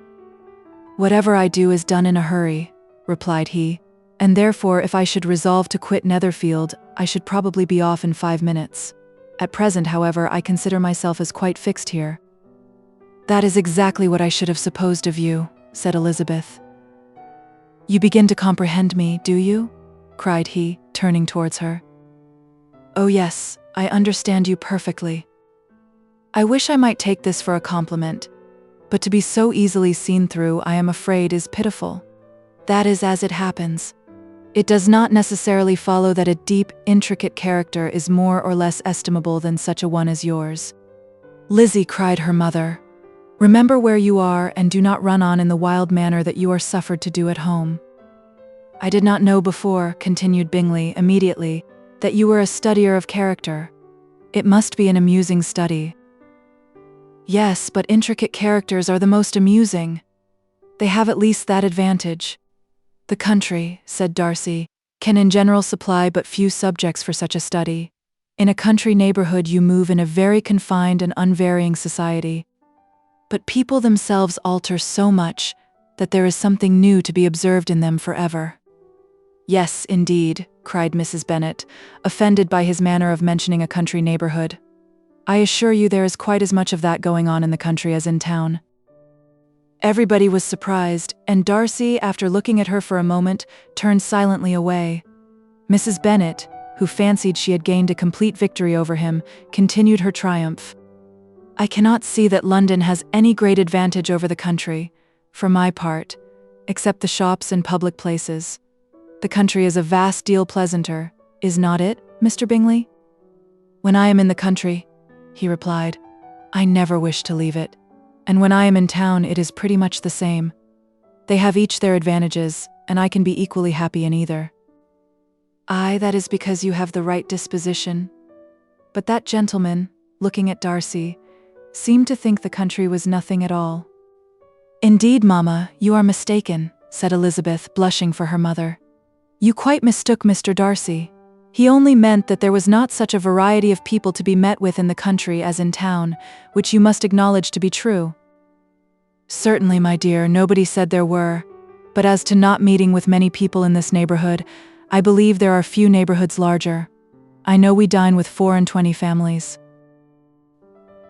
S2: "Whatever I do is done in a hurry," replied he, "and therefore if I should resolve to quit Netherfield, I should probably be off in 5 minutes. At present, however, I consider myself as quite fixed here." "That is exactly what I should have supposed of you," said Elizabeth. "You begin to comprehend me, do you?" cried he, turning towards her. "Oh yes, I understand you perfectly. I wish I might take this for a compliment, but to be so easily seen through, I am afraid, is pitiful. That is as it happens. It does not necessarily follow that a deep, intricate character is more or less estimable than such a one as yours." "Lizzie," cried her mother, "remember where you are, and do not run on in the wild manner that you are suffered to do at home." "I did not know before," continued Bingley immediately, "that you were a studier of character. It must be an amusing study." "Yes, but intricate characters are the most amusing. They have at least that advantage." "The country," said Darcy, "can in general supply but few subjects for such a study. In a country neighbourhood you move in a very confined and unvarying society. But people themselves alter so much that there is something new to be observed in them forever." "Yes, indeed," cried Mrs. Bennet, offended by his manner of mentioning a country neighbourhood. "I assure you there is quite as much of that going on in the country as in town." Everybody was surprised, and Darcy, after looking at her for a moment, turned silently away. Mrs. Bennet, who fancied she had gained a complete victory over him, continued her triumph. "I cannot see that London has any great advantage over the country, for my part, except the shops and public places. The country is a vast deal pleasanter, is not it, Mr. Bingley?" "When I am in the country," he replied, "I never wish to leave it, and when I am in town it is pretty much the same. They have each their advantages, and I can be equally happy in either." "Aye, that is because you have the right disposition." But that gentleman, looking at Darcy, seemed to think the country was nothing at all. "Indeed, mamma, you are mistaken," said Elizabeth, blushing for her mother. "You quite mistook Mr. Darcy. He only meant that there was not such a variety of people to be met with in the country as in town, which you must acknowledge to be true." "Certainly, my dear, nobody said there were. But as to not meeting with many people in this neighborhood, I believe there are few neighborhoods larger. I know we dine with 24 families."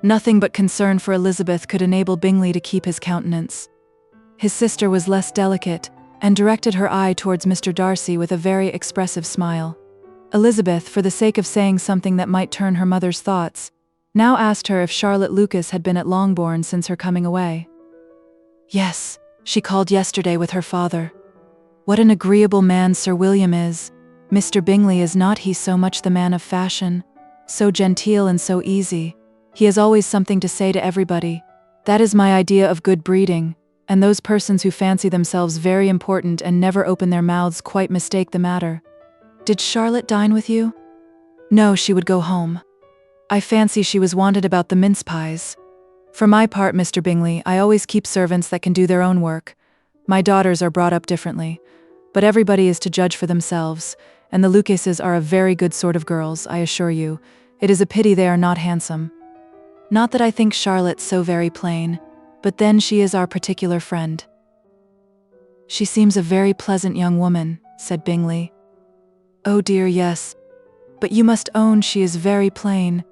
S2: Nothing but concern for Elizabeth could enable Bingley to keep his countenance. His sister was less delicate, and directed her eye towards Mr. Darcy with a very expressive smile. Elizabeth, for the sake of saying something that might turn her mother's thoughts, now asked her if Charlotte Lucas had been at Longbourn since her coming away. "Yes, she called yesterday with her father. What an agreeable man Sir William is. Mr. Bingley, is not he so much the man of fashion? So genteel and so easy. He has always something to say to everybody. That is my idea of good breeding, and those persons who fancy themselves very important and never open their mouths quite mistake the matter. Did Charlotte dine with you?" "No, she would go home. I fancy she was wanted about the mince pies. For my part, Mr. Bingley, I always keep servants that can do their own work. My daughters are brought up differently, but everybody is to judge for themselves, and the Lucases are a very good sort of girls, I assure you. It is a pity they are not handsome. Not that I think Charlotte so very plain, but then she is our particular friend." "She seems a very pleasant young woman," said Bingley. "Oh dear, yes. But you must own she is very plain.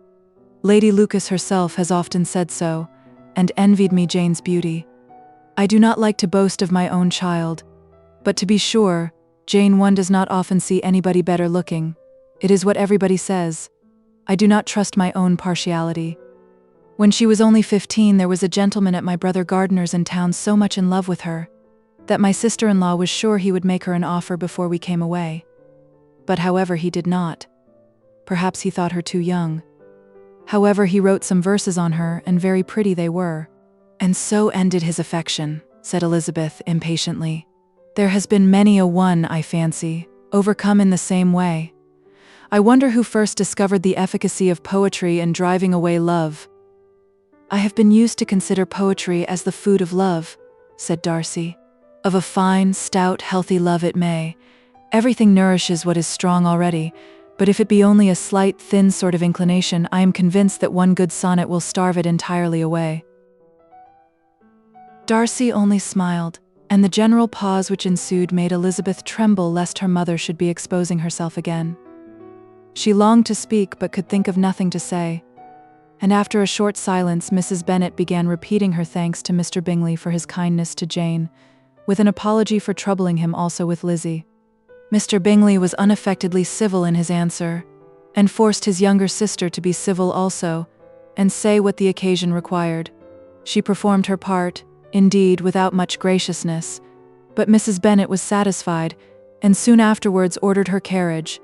S2: Lady Lucas herself has often said so, and envied me Jane's beauty. I do not like to boast of my own child, but to be sure, Jane, one does not often see anybody better looking. It is what everybody says. I do not trust my own partiality. When she was only 15, there was a gentleman at my brother Gardiner's in town so much in love with her, that my sister-in-law was sure he would make her an offer before we came away. But however, he did not. Perhaps he thought her too young. However, he wrote some verses on her, and very pretty they were." "And so ended his affection," said Elizabeth impatiently. "There has been many a one, I fancy, overcome in the same way. I wonder who first discovered the efficacy of poetry in driving away love." "I have been used to consider poetry as the food of love," said Darcy. "Of a fine, stout, healthy love it may. Everything nourishes what is strong already, but if it be only a slight, thin sort of inclination, I am convinced that one good sonnet will starve it entirely away." Darcy only smiled, and the general pause which ensued made Elizabeth tremble lest her mother should be exposing herself again. She longed to speak but could think of nothing to say, and after a short silence Mrs. Bennet began repeating her thanks to Mr. Bingley for his kindness to Jane, with an apology for troubling him also with Lizzie. Mr. Bingley was unaffectedly civil in his answer, and forced his younger sister to be civil also, and say what the occasion required. She performed her part, indeed, without much graciousness, but Mrs. Bennet was satisfied, and soon afterwards ordered her carriage.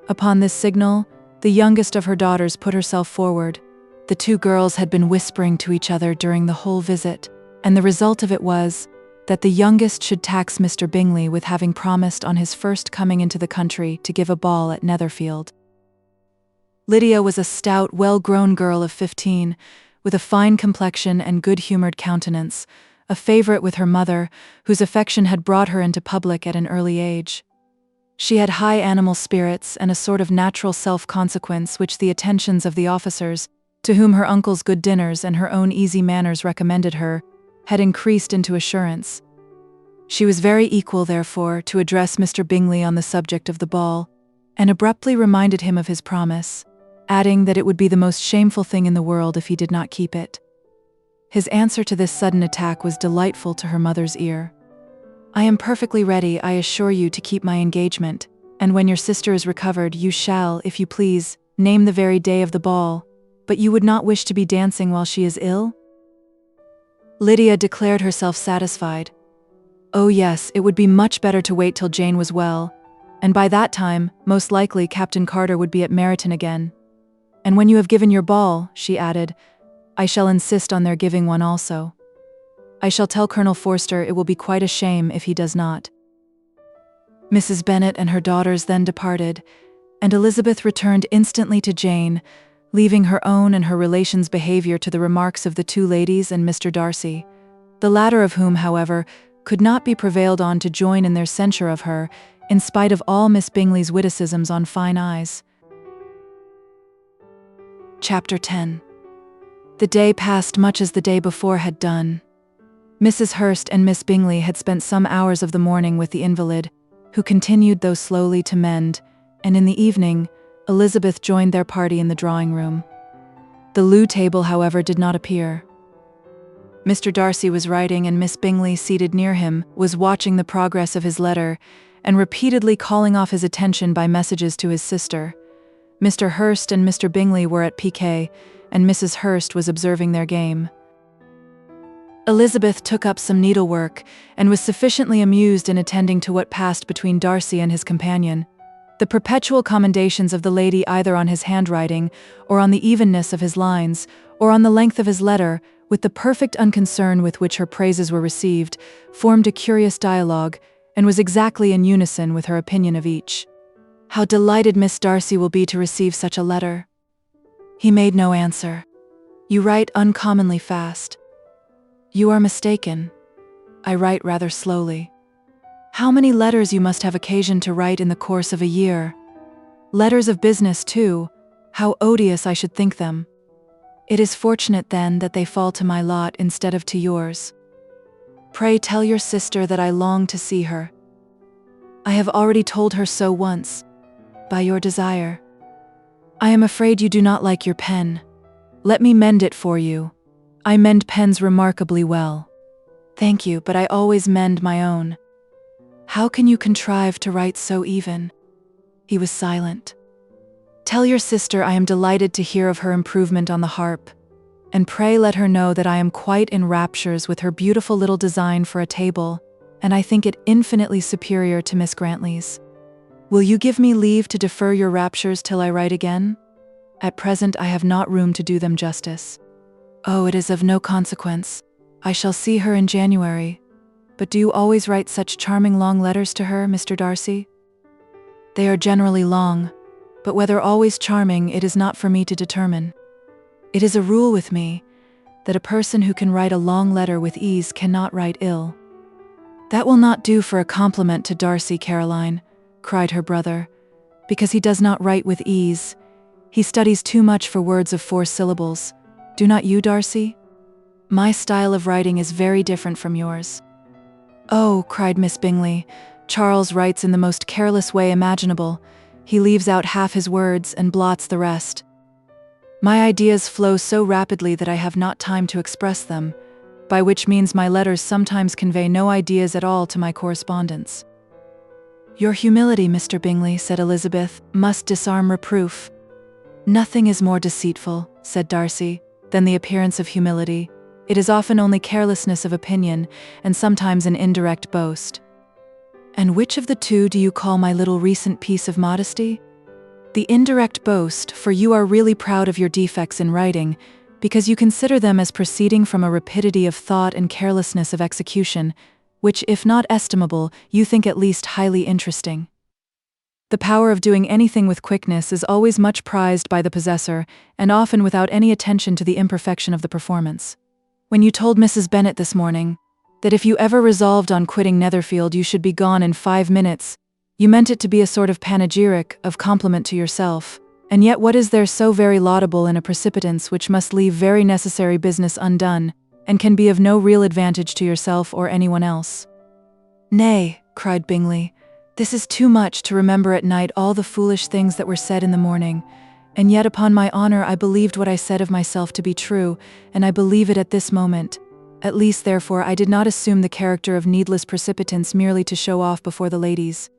S2: Upon this signal, the youngest of her daughters put herself forward. The two girls had been whispering to each other during the whole visit, and the result of it was that the youngest should tax Mr. Bingley with having promised on his first coming into the country to give a ball at Netherfield. Lydia was a stout, well-grown girl of 15, with a fine complexion and good-humored countenance, a favorite with her mother, whose affection had brought her into public at an early age. She had high animal spirits and a sort of natural self-consequence which the attentions of the officers, to whom her uncle's good dinners and her own easy manners recommended her, had increased into assurance. She was very equal, therefore, to address Mr. Bingley on the subject of the ball, and abruptly reminded him of his promise, adding that it would be the most shameful thing in the world if he did not keep it. His answer to this sudden attack was delightful to her mother's ear. "I am perfectly ready, I assure you, to keep my engagement, and when your sister is recovered you shall, if you please, name the very day of the ball, but you would not wish to be dancing while she is ill?" Lydia declared herself satisfied. Oh yes, it would be much better to wait till Jane was well, and by that time, most likely Captain Carter would be at Meryton again. "And when you have given your ball," she added, "I shall insist on their giving one also. I shall tell Colonel Forster it will be quite a shame if he does not." Mrs. Bennet and her daughters then departed, and Elizabeth returned instantly to Jane, leaving her own and her relations' behaviour to the remarks of the two ladies and Mr. Darcy, the latter of whom, however, could not be prevailed on to join in their censure of her, in spite of all Miss Bingley's witticisms on fine eyes. Chapter 10. The day passed much as the day before had done. Mrs. Hurst and Miss Bingley had spent some hours of the morning with the invalid, who continued though slowly to mend, and in the evening, Elizabeth joined their party in the drawing-room. The loo table, however, did not appear. Mr. Darcy was writing, and Miss Bingley, seated near him, was watching the progress of his letter, and repeatedly calling off his attention by messages to his sister. Mr. Hurst and Mr. Bingley were at piquet, and Mrs. Hurst was observing their game. Elizabeth took up some needlework, and was sufficiently amused in attending to what passed between Darcy and his companion. The perpetual commendations of the lady either on his handwriting, or on the evenness of his lines, or on the length of his letter, with the perfect unconcern with which her praises were received, formed a curious dialogue, and was exactly in unison with her opinion of each. "How delighted Miss Darcy will be to receive such a letter." He made no answer. "You write uncommonly fast." "You are mistaken. I write rather slowly." "How many letters you must have occasion to write in the course of a year. Letters of business, too. How odious I should think them." "It is fortunate, then, that they fall to my lot instead of to yours. Pray tell your sister that I long to see her." "I have already told her so once, by your desire." "I am afraid you do not like your pen. Let me mend it for you. I mend pens remarkably well." "Thank you, but I always mend my own." "How can you contrive to write so even?" He was silent. "Tell your sister I am delighted to hear of her improvement on the harp, and pray let her know that I am quite in raptures with her beautiful little design for a table, and I think it infinitely superior to Miss Grantley's. Will you give me leave to defer your raptures till I write again? At present I have not room to do them justice." "Oh, it is of no consequence. I shall see her in January. But do you always write such charming long letters to her, Mr. Darcy?" "They are generally long, but whether always charming it is not for me to determine. It is a rule with me, that a person who can write a long letter with ease cannot write ill." "That will not do for a compliment to Darcy, Caroline," cried her brother, "because he does not write with ease. He studies too much for words of 4 syllables. Do not you, Darcy? My style of writing is very different from yours." "Oh," cried Miss Bingley, "Charles writes in the most careless way imaginable. He leaves out half his words and blots the rest. My ideas flow so rapidly that I have not time to express them, by which means my letters sometimes convey no ideas at all to my correspondents." "Your humility, Mr. Bingley," said Elizabeth, "must disarm reproof." "Nothing is more deceitful," said Darcy, "than the appearance of humility. It is often only carelessness of opinion, and sometimes an indirect boast." "And which of the two do you call my little recent piece of modesty?" "The indirect boast, for you are really proud of your defects in writing, because you consider them as proceeding from a rapidity of thought and carelessness of execution, which, if not estimable, you think at least highly interesting. The power of doing anything with quickness is always much prized by the possessor, and often without any attention to the imperfection of the performance. When you told Mrs. Bennet this morning that if you ever resolved on quitting Netherfield you should be gone in 5 minutes, you meant it to be a sort of panegyric, of compliment to yourself, and yet what is there so very laudable in a precipitance which must leave very necessary business undone, and can be of no real advantage to yourself or anyone else?" "Nay," cried Bingley, "this is too much to remember at night all the foolish things that were said in the morning, and yet upon my honor I believed what I said of myself to be true, and I believe it at this moment. At least, therefore, I did not assume the character of needless precipitance merely to show off before the ladies."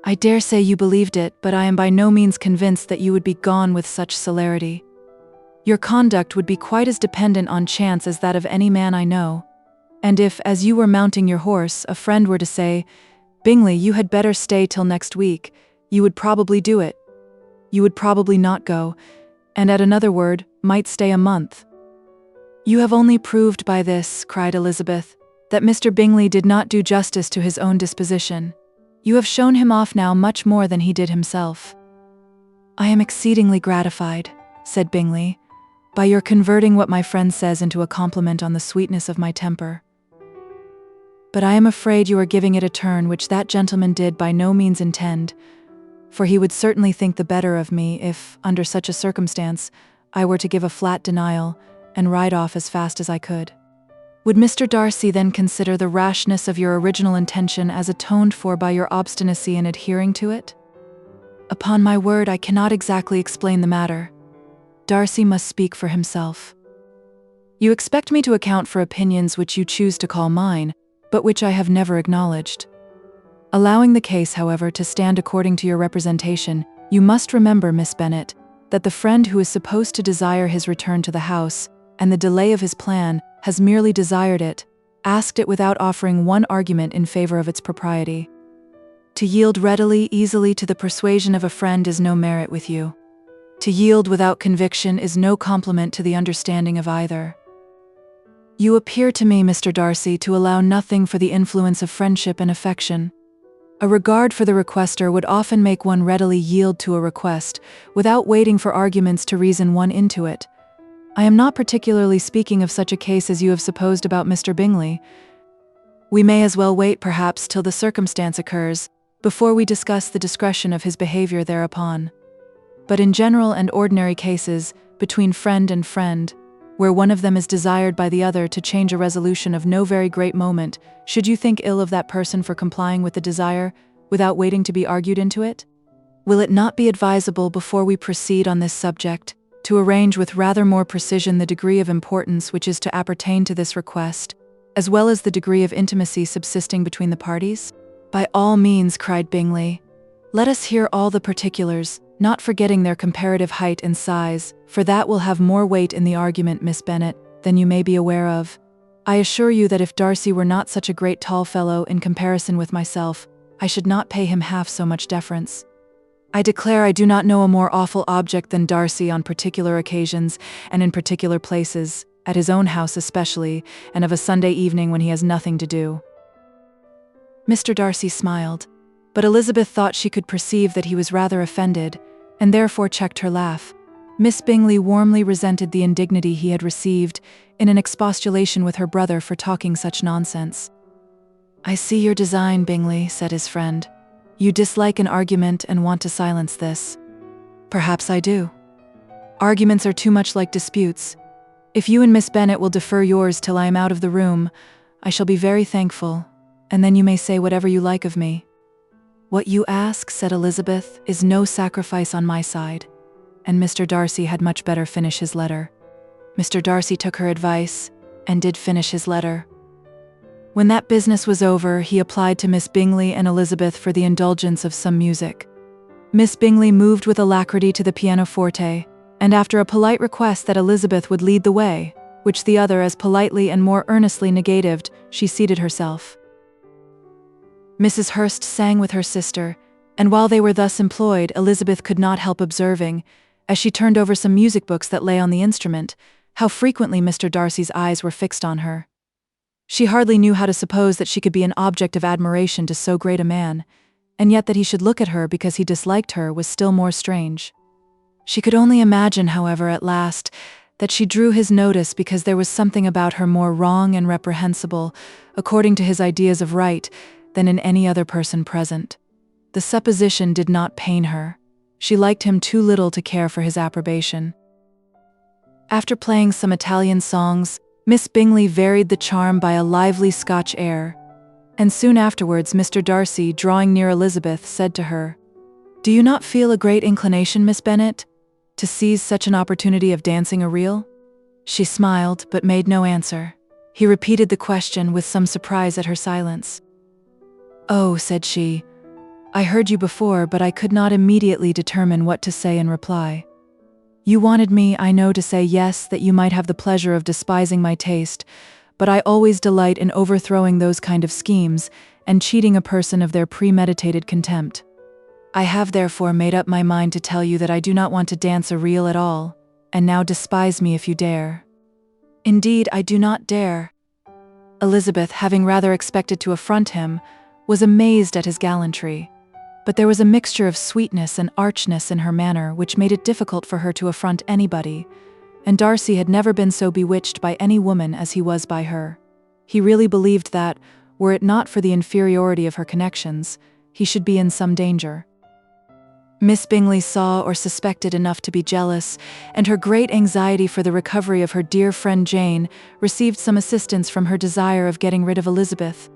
S2: "I dare say you believed it, but I am by no means convinced that you would be gone with such celerity. Your conduct would be quite as dependent on chance as that of any man I know, and if, as you were mounting your horse, a friend were to say, 'Bingley, you had better stay till next week,' you would probably do it. You would probably not go, and at another word, might stay a month." "You have only proved by this," cried Elizabeth, "that Mr. Bingley did not do justice to his own disposition. You have shown him off now much more than he did himself." "I am exceedingly gratified," said Bingley, "by your converting what my friend says into a compliment on the sweetness of my temper." But I am afraid you are giving it a turn which that gentleman did by no means intend, for he would certainly think the better of me if, under such a circumstance, I were to give a flat denial and ride off as fast as I could. Would Mr. Darcy then consider the rashness of your original intention as atoned for by your obstinacy in adhering to it? Upon my word, I cannot exactly explain the matter. Darcy must speak for himself. You expect me to account for opinions which you choose to call mine, but which I have never acknowledged. Allowing the case, however, to stand according to your representation, you must remember, Miss Bennet, that the friend who is supposed to desire his return to the house, and the delay of his plan, has merely desired it, asked it without offering one argument in favor of its propriety. To yield readily, easily to the persuasion of a friend is no merit with you. To yield without conviction is no compliment to the understanding of either. You appear to me, Mr. Darcy, to allow nothing for the influence of friendship and affection. A regard for the requester would often make one readily yield to a request, without waiting for arguments to reason one into it. I am not particularly speaking of such a case as you have supposed about Mr. Bingley. We may as well wait, perhaps, till the circumstance occurs, before we discuss the discretion of his behavior thereupon. But in general and ordinary cases, between friend and friend, where one of them is desired by the other to change a resolution of no very great moment, should you think ill of that person for complying with the desire, without waiting to be argued into it? Will it not be advisable, before we proceed on this subject, to arrange with rather more precision the degree of importance which is to appertain to this request, as well as the degree of intimacy subsisting between the parties? By all means, cried Bingley. Let us hear all the particulars, not forgetting their comparative height and size, for that will have more weight in the argument, Miss Bennet, than you may be aware of. I assure you that if Darcy were not such a great tall fellow in comparison with myself, I should not pay him half so much deference. I declare I do not know a more awful object than Darcy on particular occasions and in particular places, at his own house especially, and of a Sunday evening when he has nothing to do. Mr. Darcy smiled, but Elizabeth thought she could perceive that he was rather offended, and therefore checked her laugh. Miss Bingley warmly resented the indignity he had received in an expostulation with her brother for talking such nonsense. I see your design, Bingley, said his friend. You dislike an argument and want to silence this. Perhaps I do. Arguments are too much like disputes. If you and Miss Bennet will defer yours till I am out of the room, I shall be very thankful, and then you may say whatever you like of me. What you ask, said Elizabeth, is no sacrifice on my side, and Mr. Darcy had much better finish his letter. Mr. Darcy took her advice, and did finish his letter. When that business was over, he applied to Miss Bingley and Elizabeth for the indulgence of some music. Miss Bingley moved with alacrity to the pianoforte, and after a polite request that Elizabeth would lead the way, which the other as politely and more earnestly negatived, she seated herself. Mrs. Hurst sang with her sister, and while they were thus employed, Elizabeth could not help observing, as she turned over some music books that lay on the instrument, how frequently Mr. Darcy's eyes were fixed on her. She hardly knew how to suppose that she could be an object of admiration to so great a man, and yet that he should look at her because he disliked her was still more strange. She could only imagine, however, at last, that she drew his notice because there was something about her more wrong and reprehensible, according to his ideas of right, than in any other person present. The supposition did not pain her. She liked him too little to care for his approbation. After playing some Italian songs, Miss Bingley varied the charm by a lively Scotch air, and soon afterwards Mr. Darcy, drawing near Elizabeth, said to her, "Do you not feel a great inclination, Miss Bennet, to seize such an opportunity of dancing a reel?" She smiled, but made no answer. He repeated the question with some surprise at her silence. "Oh," said she, "I heard you before, but I could not immediately determine what to say in reply. You wanted me, I know, to say yes, that you might have the pleasure of despising my taste, but I always delight in overthrowing those kind of schemes, and cheating a person of their premeditated contempt. I have therefore made up my mind to tell you that I do not want to dance a reel at all, and now despise me if you dare." "Indeed, I do not dare." Elizabeth, having rather expected to affront him, was amazed at his gallantry, but there was a mixture of sweetness and archness in her manner which made it difficult for her to affront anybody, and Darcy had never been so bewitched by any woman as he was by her. He really believed that, were it not for the inferiority of her connections, he should be in some danger. Miss Bingley saw or suspected enough to be jealous, and her great anxiety for the recovery of her dear friend Jane received some assistance from her desire of getting rid of Elizabeth.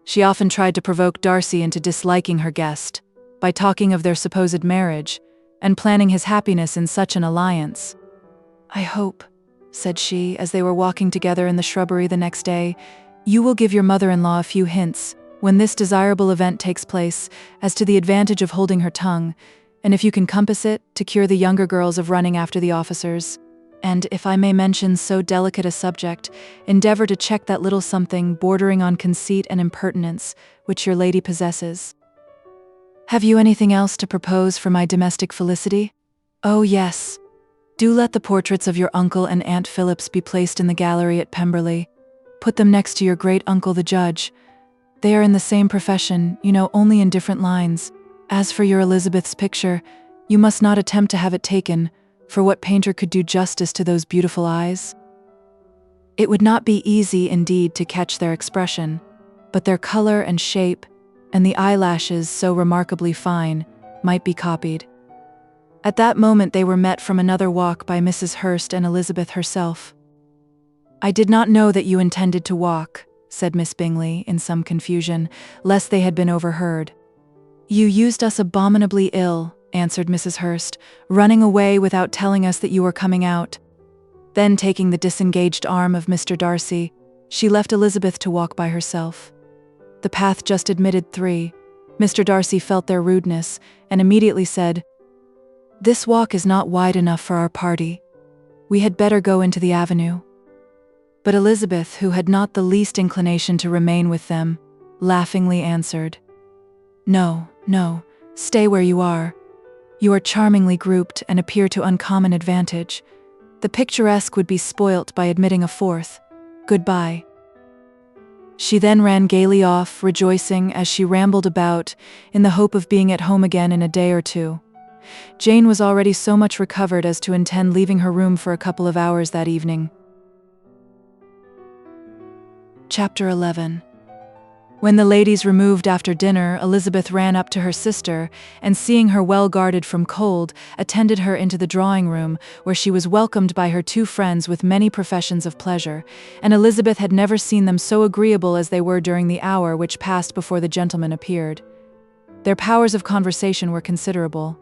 S2: She often tried to provoke Darcy into disliking her guest, by talking of their supposed marriage, and planning his happiness in such an alliance. "I hope," said she, as they were walking together in the shrubbery the next day, "you will give your mother-in-law a few hints, when this desirable event takes place, as to the advantage of holding her tongue, and if you can compass it, to cure the younger girls of running after the officers. And, if I may mention so delicate a subject, endeavor to check that little something bordering on conceit and impertinence which your lady possesses. Have you anything else to propose for my domestic felicity? Oh yes. Do let the portraits of your uncle and Aunt Phillips be placed in the gallery at Pemberley. Put them next to your great-uncle the judge. They are in the same profession, you know, only in different lines. As for your Elizabeth's picture, you must not attempt to have it taken, for what painter could do justice to those beautiful eyes? It would not be easy, indeed, to catch their expression, but their color and shape, and the eyelashes so remarkably fine, might be copied." At that moment they were met from another walk by Mrs. Hurst and Elizabeth herself. "I did not know that you intended to walk," said Miss Bingley, in some confusion, lest they had been overheard. "You used us abominably ill," answered Mrs. Hurst, "running away without telling us that you were coming out." Then, taking the disengaged arm of Mr. Darcy, she left Elizabeth to walk by herself. The path just admitted three. Mr. Darcy felt their rudeness, and immediately said, "This walk is not wide enough for our party. We had better go into the avenue." But Elizabeth, who had not the least inclination to remain with them, laughingly answered, "No, no, stay where you are. You are charmingly grouped and appear to uncommon advantage. The picturesque would be spoilt by admitting a fourth. Goodbye." She then ran gaily off, rejoicing as she rambled about, in the hope of being at home again in a day or two. Jane was already so much recovered as to intend leaving her room for a couple of hours that evening. Chapter 11. When the ladies removed after dinner, Elizabeth ran up to her sister, and seeing her well guarded from cold, attended her into the drawing-room, where she was welcomed by her two friends with many professions of pleasure, and Elizabeth had never seen them so agreeable as they were during the hour which passed before the gentlemen appeared. Their powers of conversation were considerable.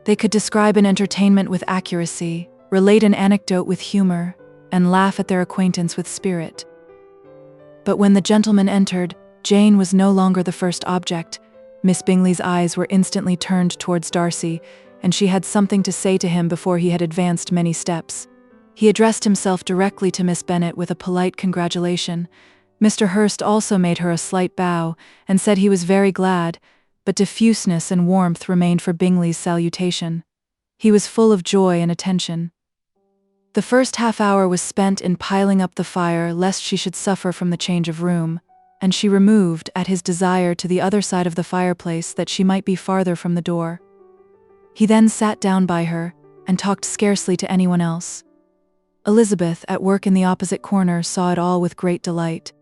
S2: They could describe an entertainment with accuracy, relate an anecdote with humor, and laugh at their acquaintance with spirit. But when the gentlemen entered, Jane was no longer the first object. Miss Bingley's eyes were instantly turned towards Darcy, and she had something to say to him before he had advanced many steps. He addressed himself directly to Miss Bennet with a polite congratulation. Mr. Hurst also made her a slight bow, and said he was very glad, but diffuseness and warmth remained for Bingley's salutation. He was full of joy and attention. The first half-hour was spent in piling up the fire lest she should suffer from the change of room, and she removed, at his desire, to the other side of the fireplace that she might be farther from the door. He then sat down by her, and talked scarcely to anyone else. Elizabeth, at work in the opposite corner, saw it all with great delight.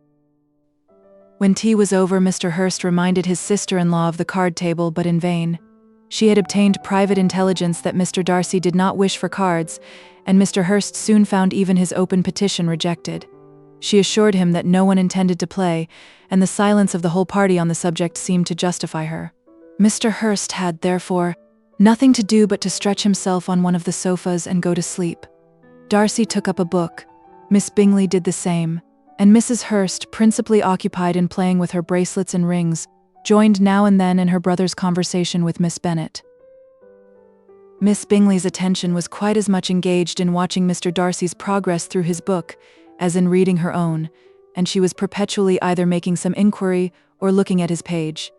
S2: When tea was over, Mr. Hurst reminded his sister-in-law of the card table, but in vain. She had obtained private intelligence that Mr. Darcy did not wish for cards, and Mr. Hurst soon found even his open petition rejected. She assured him that no one intended to play, and the silence of the whole party on the subject seemed to justify her. Mr. Hurst had, therefore, nothing to do but to stretch himself on one of the sofas and go to sleep. Darcy took up a book. Miss Bingley did the same, and Mrs. Hurst, principally occupied in playing with her bracelets and rings, joined now and then in her brother's conversation with Miss Bennet. Miss Bingley's attention was quite as much engaged in watching Mr. Darcy's progress through his book as in reading her own, and she was perpetually either making some inquiry or looking at his page.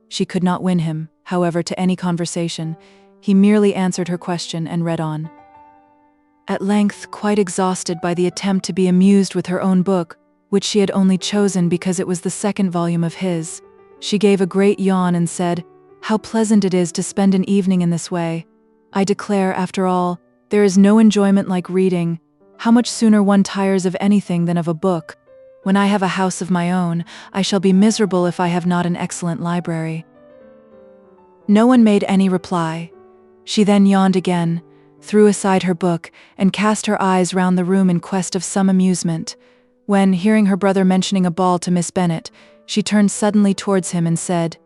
S2: She could not win him, however, to any conversation. He merely answered her question and read on. At length, quite exhausted by the attempt to be amused with her own book, which she had only chosen because it was the second volume of his, she gave a great yawn and said, "How pleasant it is to spend an evening in this way. I declare, after all, there is no enjoyment like reading. How much sooner one tires of anything than of a book. When I have a house of my own, I shall be miserable if I have not an excellent library." No one made any reply. She then yawned again, threw aside her book, and cast her eyes round the room in quest of some amusement, when, hearing her brother mentioning a ball to Miss Bennet, she turned suddenly towards him and said,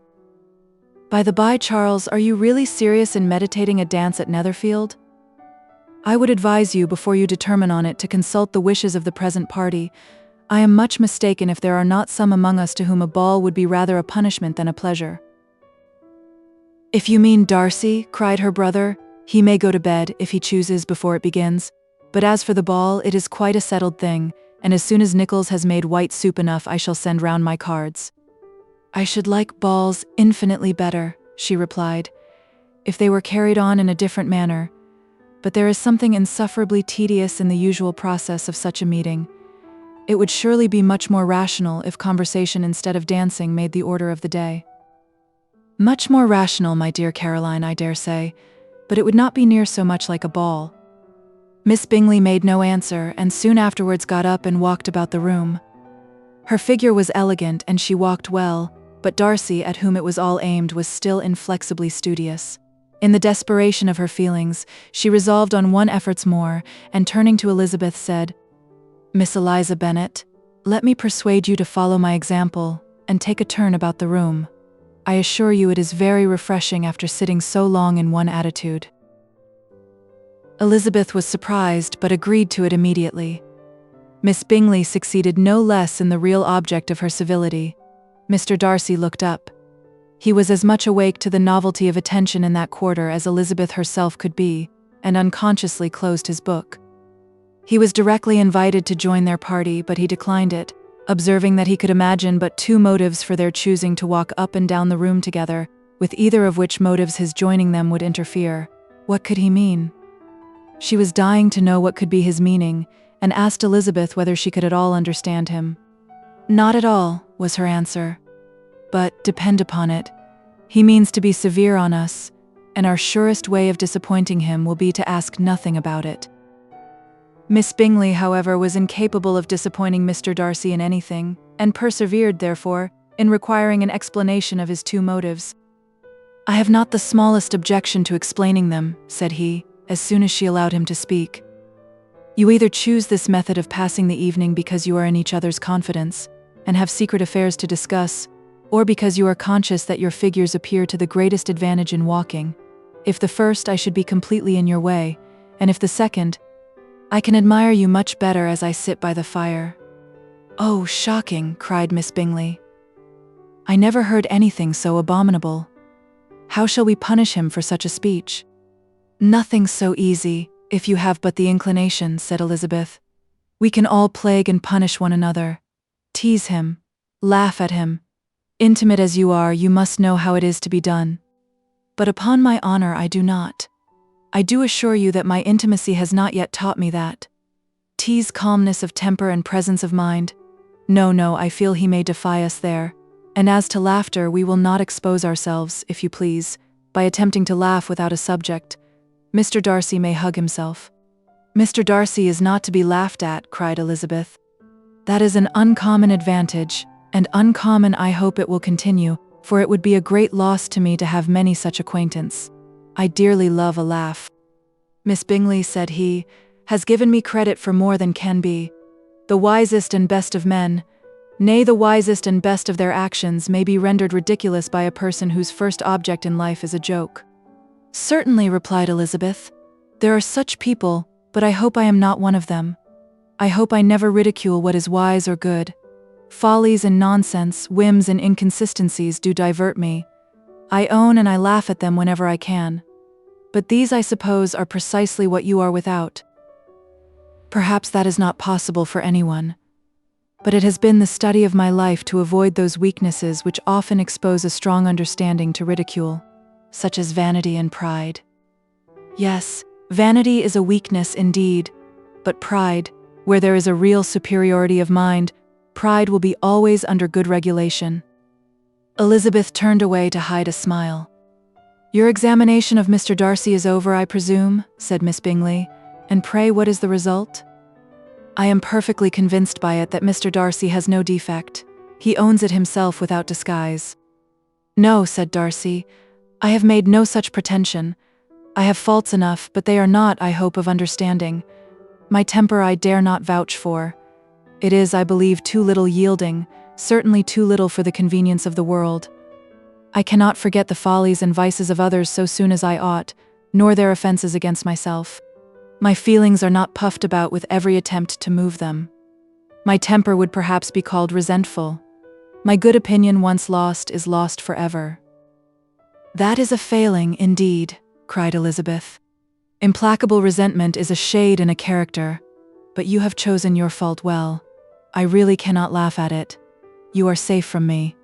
S2: "By the by, Charles, are you really serious in meditating a dance at Netherfield? I would advise you, before you determine on it, to consult the wishes of the present party. I am much mistaken if there are not some among us to whom a ball would be rather a punishment than a pleasure." "If you mean Darcy," cried her brother, "he may go to bed, if he chooses, before it begins. But as for the ball, it is quite a settled thing, and as soon as Nichols has made white soup enough, I shall send round my cards." "I should like balls infinitely better," she replied, "if they were carried on in a different manner. But there is something insufferably tedious in the usual process of such a meeting. It would surely be much more rational if conversation instead of dancing made the order of the day." "Much more rational, my dear Caroline, I dare say, but it would not be near so much like a ball." Miss Bingley made no answer, and soon afterwards got up and walked about the room. Her figure was elegant, and she walked well, but Darcy, at whom it was all aimed, was still inflexibly studious. In the desperation of her feelings, she resolved on one effort more, and turning to Elizabeth said, "Miss Eliza Bennet, let me persuade you to follow my example, and take a turn about the room. I assure you it is very refreshing after sitting so long in one attitude." Elizabeth was surprised, but agreed to it immediately. Miss Bingley succeeded no less in the real object of her civility. Mr. Darcy looked up. He was as much awake to the novelty of attention in that quarter as Elizabeth herself could be, and unconsciously closed his book. He was directly invited to join their party, but he declined it, observing that he could imagine but two motives for their choosing to walk up and down the room together, with either of which motives his joining them would interfere. What could he mean? She was dying to know what could be his meaning, and asked Elizabeth whether she could at all understand him. "Not at all," was her answer. "But, depend upon it, he means to be severe on us, and our surest way of disappointing him will be to ask nothing about it." Miss Bingley, however, was incapable of disappointing Mr. Darcy in anything, and persevered, therefore, in requiring an explanation of his two motives. "I have not the smallest objection to explaining them," said he, as soon as she allowed him to speak. "You either choose this method of passing the evening because you are in each other's confidence, and have secret affairs to discuss, or because you are conscious that your figures appear to the greatest advantage in walking. If the first, I should be completely in your way, and if the second, I can admire you much better as I sit by the fire." "Oh, shocking!" cried Miss Bingley. "I never heard anything so abominable. How shall we punish him for such a speech?" "Nothing so easy, if you have but the inclination," said Elizabeth. "We can all plague and punish one another. Tease him, laugh at him. Intimate as you are, you must know how it is to be done. But upon my honor, I do not. I do assure you that my intimacy has not yet taught me that. Tease calmness of temper and presence of mind. No, I feel he may defy us there. And as to laughter, we will not expose ourselves, if you please, by attempting to laugh without a subject. Mr. Darcy may hug himself." "Mr. Darcy is not to be laughed at," cried Elizabeth. "That is an uncommon advantage, and uncommon I hope it will continue, for it would be a great loss to me to have many such acquaintance. I dearly love a laugh. Miss Bingley," said he, "has given me credit for more than can be. The wisest and best of men, nay, the wisest and best of their actions, may be rendered ridiculous by a person whose first object in life is a joke." "Certainly," replied Elizabeth. "There are such people, but I hope I am not one of them. I hope I never ridicule what is wise or good. Follies and nonsense, whims and inconsistencies do divert me. I own and I laugh at them whenever I can. But these, I suppose, are precisely what you are without. Perhaps that is not possible for anyone. But it has been the study of my life to avoid those weaknesses which often expose a strong understanding to ridicule, such as vanity and pride. Yes, vanity is a weakness indeed, but pride, where there is a real superiority of mind, pride will be always under good regulation." Elizabeth turned away to hide a smile. "Your examination of Mr. Darcy is over, I presume?" said Miss Bingley. "And pray, what is the result?" I am perfectly convinced by it that Mr. Darcy has no defect. He owns it himself without disguise. No, said Darcy, I have made no such pretension. I have faults enough, but they are not, I hope, of understanding. My temper I dare not vouch for. It is, I believe, too little yielding, certainly too little for the convenience of the world. I cannot forget the follies and vices of others so soon as I ought, nor their offenses against myself. My feelings are not puffed about with every attempt to move them. My temper would perhaps be called resentful. My good opinion once lost is lost forever. That is a failing, indeed, cried Elizabeth. Implacable resentment is a shade in a character, but you have chosen your fault well. I really cannot laugh at it. You are safe from me.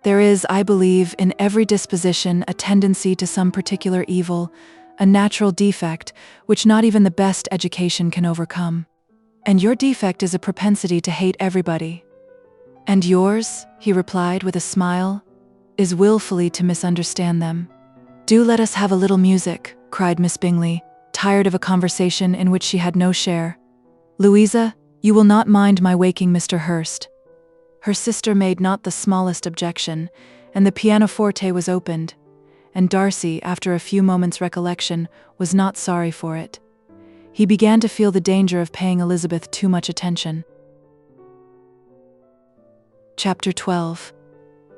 S2: There is, I believe, in every disposition a tendency to some particular evil, a natural defect, which not even the best education can overcome. And your defect is a propensity to hate everybody. And yours, he replied with a smile, is willfully to misunderstand them. Do let us have a little music, cried Miss Bingley, tired of a conversation in which she had no share. Louisa, you will not mind my waking Mr. Hurst. Her sister made not the smallest objection, and the pianoforte was opened, and Darcy, after a few moments' recollection, was not sorry for it. He began to feel the danger of paying Elizabeth too much attention. Chapter XII.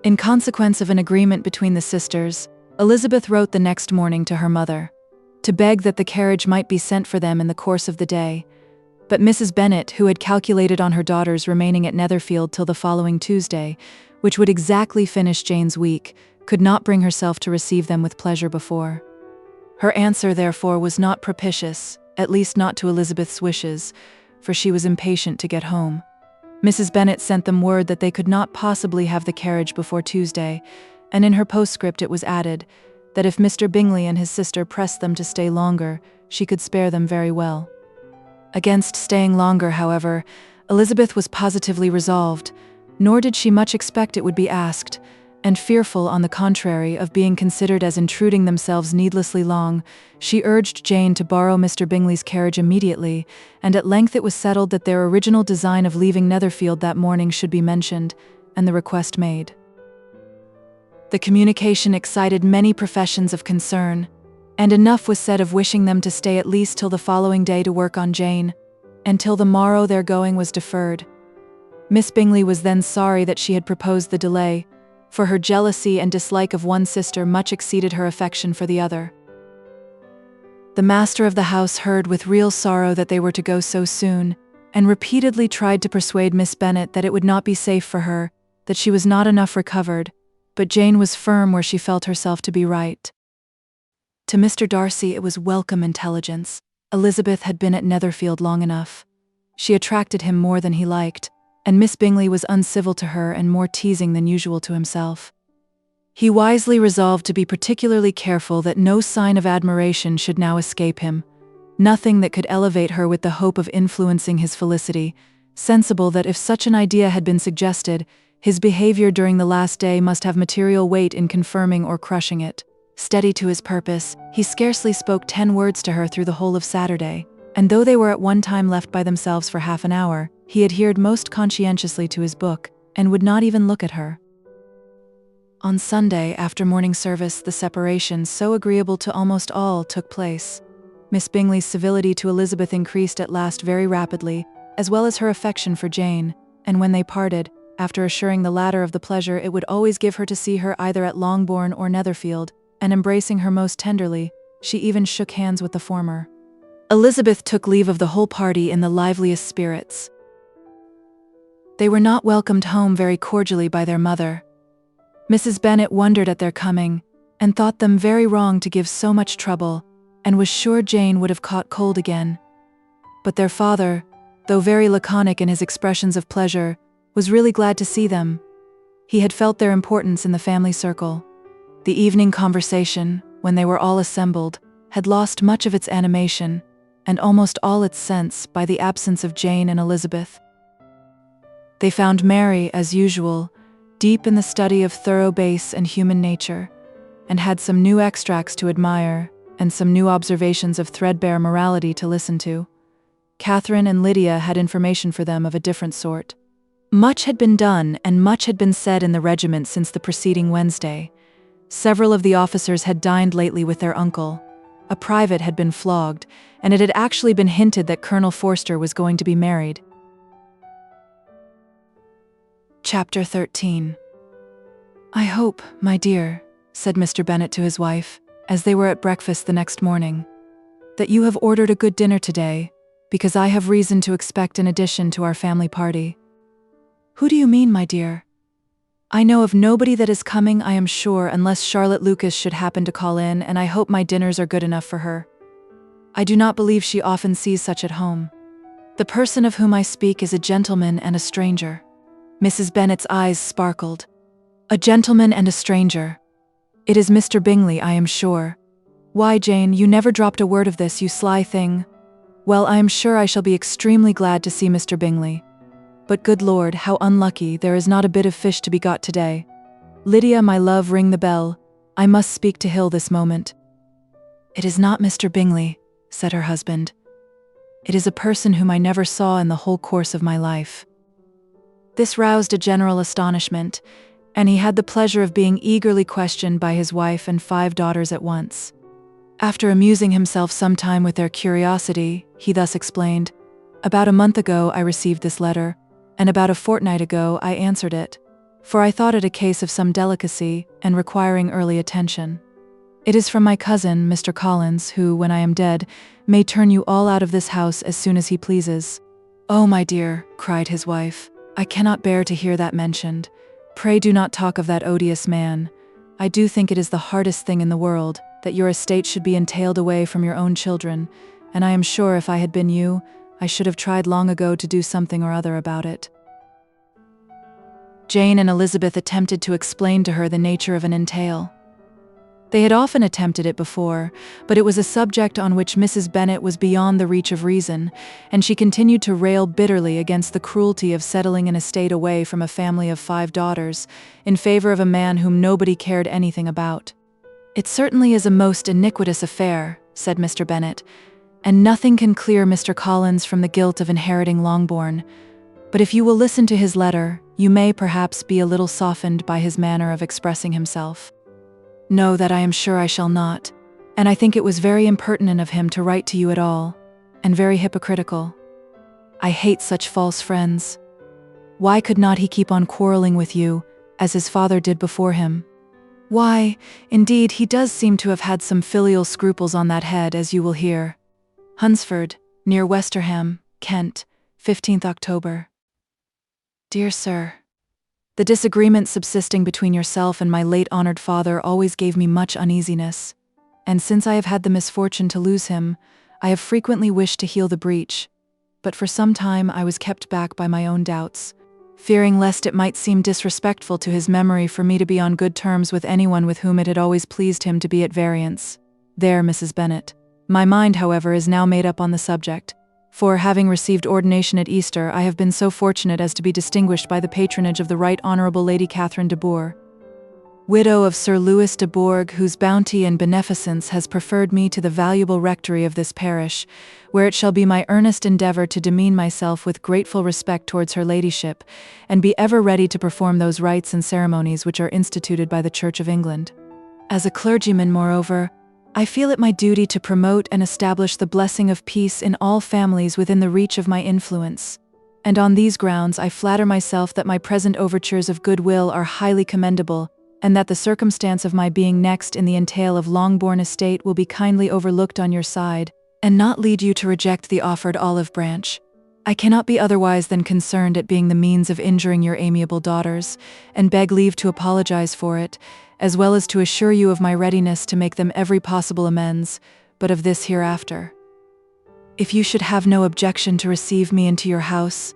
S2: In consequence of an agreement between the sisters, Elizabeth wrote the next morning to her mother, to beg that the carriage might be sent for them in the course of the day, but Mrs. Bennet, who had calculated on her daughters remaining at Netherfield till the following Tuesday, which would exactly finish Jane's week, could not bring herself to receive them with pleasure before. Her answer, therefore, was not propitious, at least not to Elizabeth's wishes, for she was impatient to get home. Mrs. Bennet sent them word that they could not possibly have the carriage before Tuesday, and in her postscript it was added that if Mr. Bingley and his sister pressed them to stay longer, she could spare them very well. Against staying longer, however, Elizabeth was positively resolved, nor did she much expect it would be asked, and fearful, on the contrary, of being considered as intruding themselves needlessly long, she urged Jane to borrow Mr. Bingley's carriage immediately, and at length it was settled that their original design of leaving Netherfield that morning should be mentioned, and the request made. The communication excited many professions of concern, and enough was said of wishing them to stay at least till the following day to work on Jane, and till the morrow their going was deferred. Miss Bingley was then sorry that she had proposed the delay, for her jealousy and dislike of one sister much exceeded her affection for the other. The master of the house heard with real sorrow that they were to go so soon, and repeatedly tried to persuade Miss Bennet that it would not be safe for her, that she was not enough recovered, but Jane was firm where she felt herself to be right. To Mr. Darcy it was welcome intelligence. Elizabeth had been at Netherfield long enough. She attracted him more than he liked, and Miss Bingley was uncivil to her and more teasing than usual to himself. He wisely resolved to be particularly careful that no sign of admiration should now escape him, nothing that could elevate her with the hope of influencing his felicity, sensible that if such an idea had been suggested, his behavior during the last day must have material weight in confirming or crushing it. Steady to his purpose, he scarcely spoke 10 words to her through the whole of Saturday, and though they were at one time left by themselves for half an hour, he adhered most conscientiously to his book, and would not even look at her. On Sunday, after morning service, the separation, so agreeable to almost all, took place. Miss Bingley's civility to Elizabeth increased at last very rapidly, as well as her affection for Jane, and when they parted, after assuring the latter of the pleasure it would always give her to see her either at Longbourn or Netherfield, and embracing her most tenderly, she even shook hands with the former. Elizabeth took leave of the whole party in the liveliest spirits. They were not welcomed home very cordially by their mother. Mrs. Bennet wondered at their coming, and thought them very wrong to give so much trouble, and was sure Jane would have caught cold again. But their father, though very laconic in his expressions of pleasure, was really glad to see them. He had felt their importance in the family circle. The evening conversation, when they were all assembled, had lost much of its animation, and almost all its sense, by the absence of Jane and Elizabeth. They found Mary, as usual, deep in the study of thorough base and human nature, and had some new extracts to admire, and some new observations of threadbare morality to listen to. Catherine and Lydia had information for them of a different sort. Much had been done and much had been said in the regiment since the preceding Wednesday. Several of the officers had dined lately with their uncle. A private had been flogged, and it had actually been hinted that Colonel Forster was going to be married. Chapter 13. "I hope, my dear," said Mr. Bennet to his wife, as they were at breakfast the next morning, "that you have ordered a good dinner today, because I have reason to expect an addition to our family party." "Who do you mean, my dear?" "I know of nobody that is coming, I am sure, unless Charlotte Lucas should happen to call in, and I hope my dinners are good enough for her. I do not believe she often sees such at home. The person of whom I speak is a gentleman and a stranger." Mrs. Bennet's eyes sparkled. "A gentleman and a stranger. It is Mr. Bingley, I am sure. Why, Jane, you never dropped a word of this, you sly thing. Well, I am sure I shall be extremely glad to see Mr. Bingley. But good Lord, how unlucky, there is not a bit of fish to be got today. Lydia, my love, ring the bell. I must speak to Hill this moment." "It is not Mr. Bingley," said her husband. "It is a person whom I never saw in the whole course of my life." This roused a general astonishment, and he had the pleasure of being eagerly questioned by his wife and 5 daughters at once. After amusing himself some time with their curiosity, he thus explained, "About a month ago I received this letter, and about a fortnight ago I answered it, for I thought it a case of some delicacy and requiring early attention. It is from my cousin, Mr. Collins, who, when I am dead, may turn you all out of this house as soon as he pleases." "Oh, my dear," cried his wife, "I cannot bear to hear that mentioned. Pray do not talk of that odious man. I do think it is the hardest thing in the world, that your estate should be entailed away from your own children, and I am sure if I had been you, I should have tried long ago to do something or other about it." Jane and Elizabeth attempted to explain to her the nature of an entail. They had often attempted it before, but it was a subject on which Mrs. Bennet was beyond the reach of reason, and she continued to rail bitterly against the cruelty of settling an estate away from a family of 5 daughters, in favor of a man whom nobody cared anything about. "It certainly is a most iniquitous affair," said Mr. Bennet, "and nothing can clear Mr. Collins from the guilt of inheriting Longbourn. But if you will listen to his letter, you may perhaps be a little softened by his manner of expressing himself." "No, that I am sure I shall not, and I think it was very impertinent of him to write to you at all, and very hypocritical. I hate such false friends. Why could not he keep on quarreling with you, as his father did before him? Why, indeed, he does seem to have had some filial scruples on that head, as you will hear. Hunsford, near Westerham, Kent, 15th October. Dear Sir, the disagreement subsisting between yourself and my late honored father always gave me much uneasiness, and since I have had the misfortune to lose him, I have frequently wished to heal the breach, but for some time I was kept back by my own doubts, fearing lest it might seem disrespectful to his memory for me to be on good terms with anyone with whom it had always pleased him to be at variance. There, Mrs. Bennet. My mind, however, is now made up on the subject, for, having received ordination at Easter, I have been so fortunate as to be distinguished by the patronage of the Right Honourable Lady Catherine de Bourgh, widow of Sir Louis de Bourgh, whose bounty and beneficence has preferred me to the valuable rectory of this parish, where it shall be my earnest endeavour to demean myself with grateful respect towards her ladyship, and be ever ready to perform those rites and ceremonies which are instituted by the Church of England. As a clergyman, moreover, I feel it my duty to promote and establish the blessing of peace in all families within the reach of my influence, and on these grounds I flatter myself that my present overtures of goodwill are highly commendable, and that the circumstance of my being next in the entail of Longbourn estate will be kindly overlooked on your side, and not lead you to reject the offered olive branch. I cannot be otherwise than concerned at being the means of injuring your amiable daughters, and beg leave to apologize for it, as well as to assure you of my readiness to make them every possible amends, but of this hereafter. If you should have no objection to receive me into your house,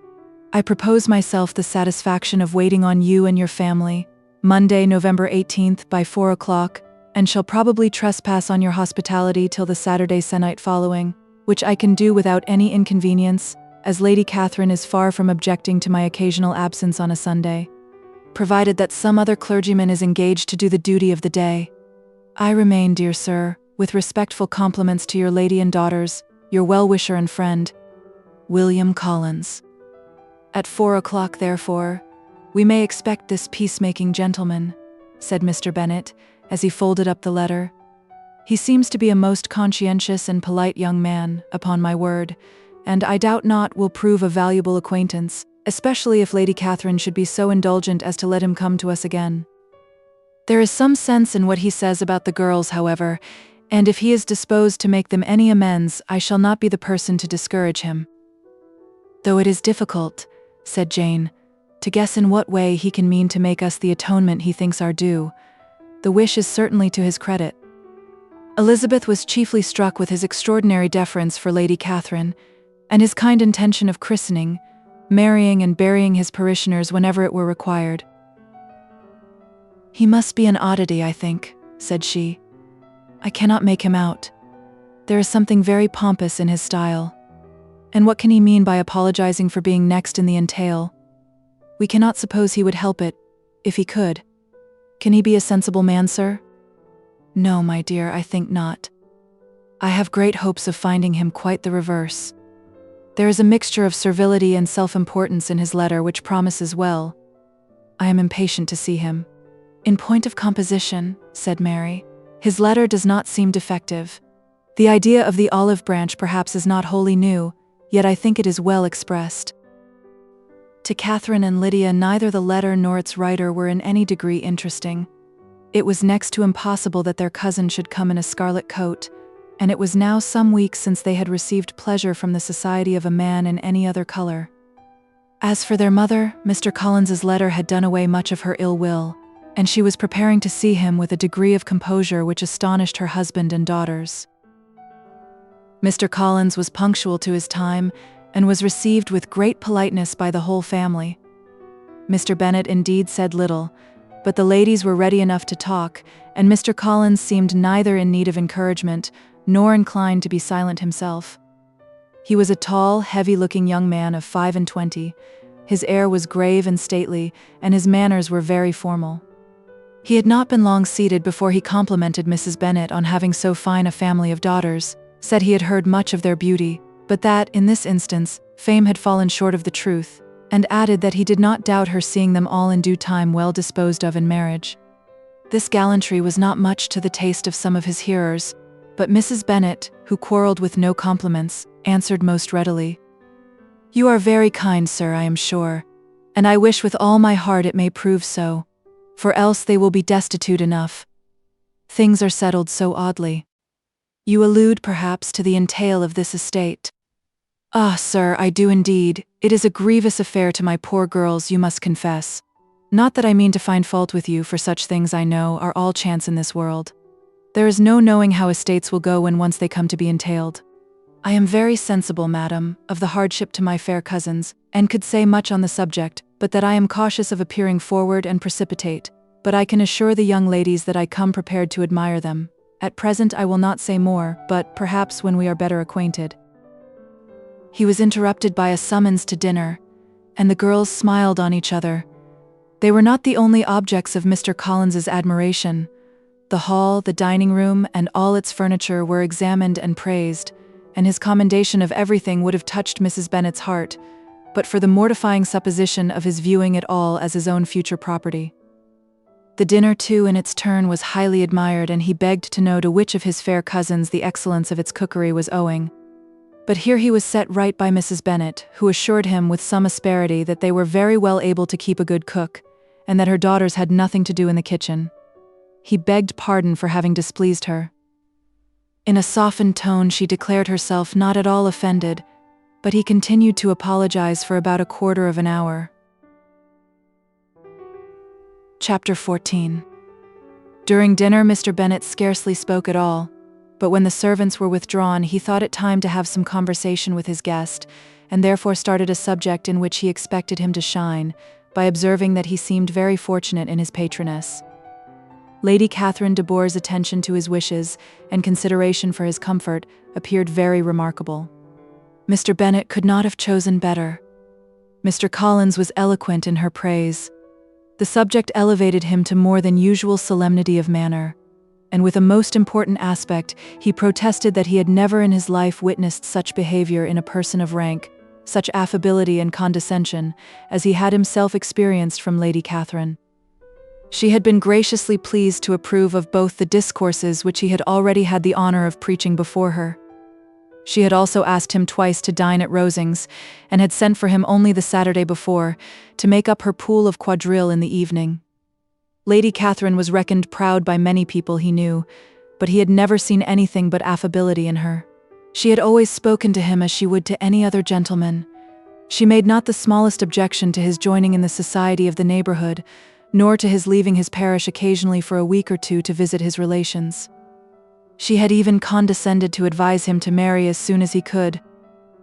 S2: I propose myself the satisfaction of waiting on you and your family, Monday, November 18th by 4 o'clock, and shall probably trespass on your hospitality till the Saturday se'nnight following, which I can do without any inconvenience, as Lady Catherine is far from objecting to my occasional absence on a Sunday, provided that some other clergyman is engaged to do the duty of the day. I remain, dear sir, with respectful compliments to your lady and daughters, your well-wisher and friend, William Collins. At 4 o'clock, therefore, we may expect this peacemaking gentleman, said Mr. Bennet, as he folded up the letter. He seems to be a most conscientious and polite young man, upon my word, and I doubt not will prove a valuable acquaintance, especially if Lady Catherine should be so indulgent as to let him come to us again. There is some sense in what he says about the girls, however, and if he is disposed to make them any amends, I shall not be the person to discourage him. Though it is difficult, said Jane, to guess in what way he can mean to make us the atonement he thinks our due. The wish is certainly to his credit. Elizabeth was chiefly struck with his extraordinary deference for Lady Catherine, and his kind intention of christening, marrying and burying his parishioners whenever it were required. He must be an oddity, I think, said she. I cannot make him out. There is something very pompous in his style. And what can he mean by apologizing for being next in the entail? We cannot suppose he would help it, if he could. Can he be a sensible man, sir? No, my dear, I think not. I have great hopes of finding him quite the reverse. There is a mixture of servility and self-importance in his letter which promises well. I am impatient to see him. In point of composition, said Mary, his letter does not seem defective. The idea of the olive branch perhaps is not wholly new, yet I think it is well expressed. To Catherine and Lydia neither the letter nor its writer were in any degree interesting. It was next to impossible that their cousin should come in a scarlet coat, and it was now some weeks since they had received pleasure from the society of a man in any other color. As for their mother, Mr. Collins's letter had done away much of her ill will, and she was preparing to see him with a degree of composure which astonished her husband and daughters. Mr. Collins was punctual to his time, and was received with great politeness by the whole family. Mr. Bennet indeed said little, but the ladies were ready enough to talk, and Mr. Collins seemed neither in need of encouragement, nor inclined to be silent himself. He was a tall, heavy-looking young man of 25. His air was grave and stately, and his manners were very formal. He had not been long seated before he complimented Mrs. Bennet on having so fine a family of daughters, said he had heard much of their beauty, but that, in this instance, fame had fallen short of the truth, and added that he did not doubt her seeing them all in due time well disposed of in marriage. This gallantry was not much to the taste of some of his hearers, but Mrs. Bennet, who quarreled with no compliments, answered most readily. You are very kind, sir, I am sure, and I wish with all my heart it may prove so, for else they will be destitute enough. Things are settled so oddly. You allude, perhaps, to the entail of this estate. Ah, sir, I do indeed. It is a grievous affair to my poor girls, you must confess. Not that I mean to find fault with you, for such things I know are all chance in this world. There is no knowing how estates will go when once they come to be entailed. I am very sensible, madam, of the hardship to my fair cousins, and could say much on the subject, but that I am cautious of appearing forward and precipitate. But I can assure the young ladies that I come prepared to admire them. At present I will not say more, but perhaps when we are better acquainted. He was interrupted by a summons to dinner, and the girls smiled on each other. They were not the only objects of Mr. Collins's admiration. The hall, the dining room, and all its furniture were examined and praised, and his commendation of everything would have touched Mrs. Bennet's heart, but for the mortifying supposition of his viewing it all as his own future property. The dinner, too, in its turn was highly admired, and he begged to know to which of his fair cousins the excellence of its cookery was owing. But here he was set right by Mrs. Bennet, who assured him with some asperity that they were very well able to keep a good cook, and that her daughters had nothing to do in the kitchen. He begged pardon for having displeased her. In a softened tone she declared herself not at all offended, but he continued to apologize for about a quarter of an hour. Chapter 14. During dinner Mr. Bennet scarcely spoke at all, but when the servants were withdrawn he thought it time to have some conversation with his guest, and therefore started a subject in which he expected him to shine, by observing that he seemed very fortunate in his patroness. Lady Catherine de Bourgh's attention to his wishes, and consideration for his comfort, appeared very remarkable. Mr. Bennet could not have chosen better. Mr. Collins was eloquent in her praise. The subject elevated him to more than usual solemnity of manner, and with a most important aspect, he protested that he had never in his life witnessed such behavior in a person of rank, such affability and condescension as he had himself experienced from Lady Catherine. She had been graciously pleased to approve of both the discourses which he had already had the honor of preaching before her. She had also asked him twice to dine at Rosings, and had sent for him only the Saturday before, to make up her pool of quadrille in the evening. Lady Catherine was reckoned proud by many people he knew, but he had never seen anything but affability in her. She had always spoken to him as she would to any other gentleman. She made not the smallest objection to his joining in the society of the neighborhood, nor to his leaving his parish occasionally for a week or two to visit his relations. She had even condescended to advise him to marry as soon as he could,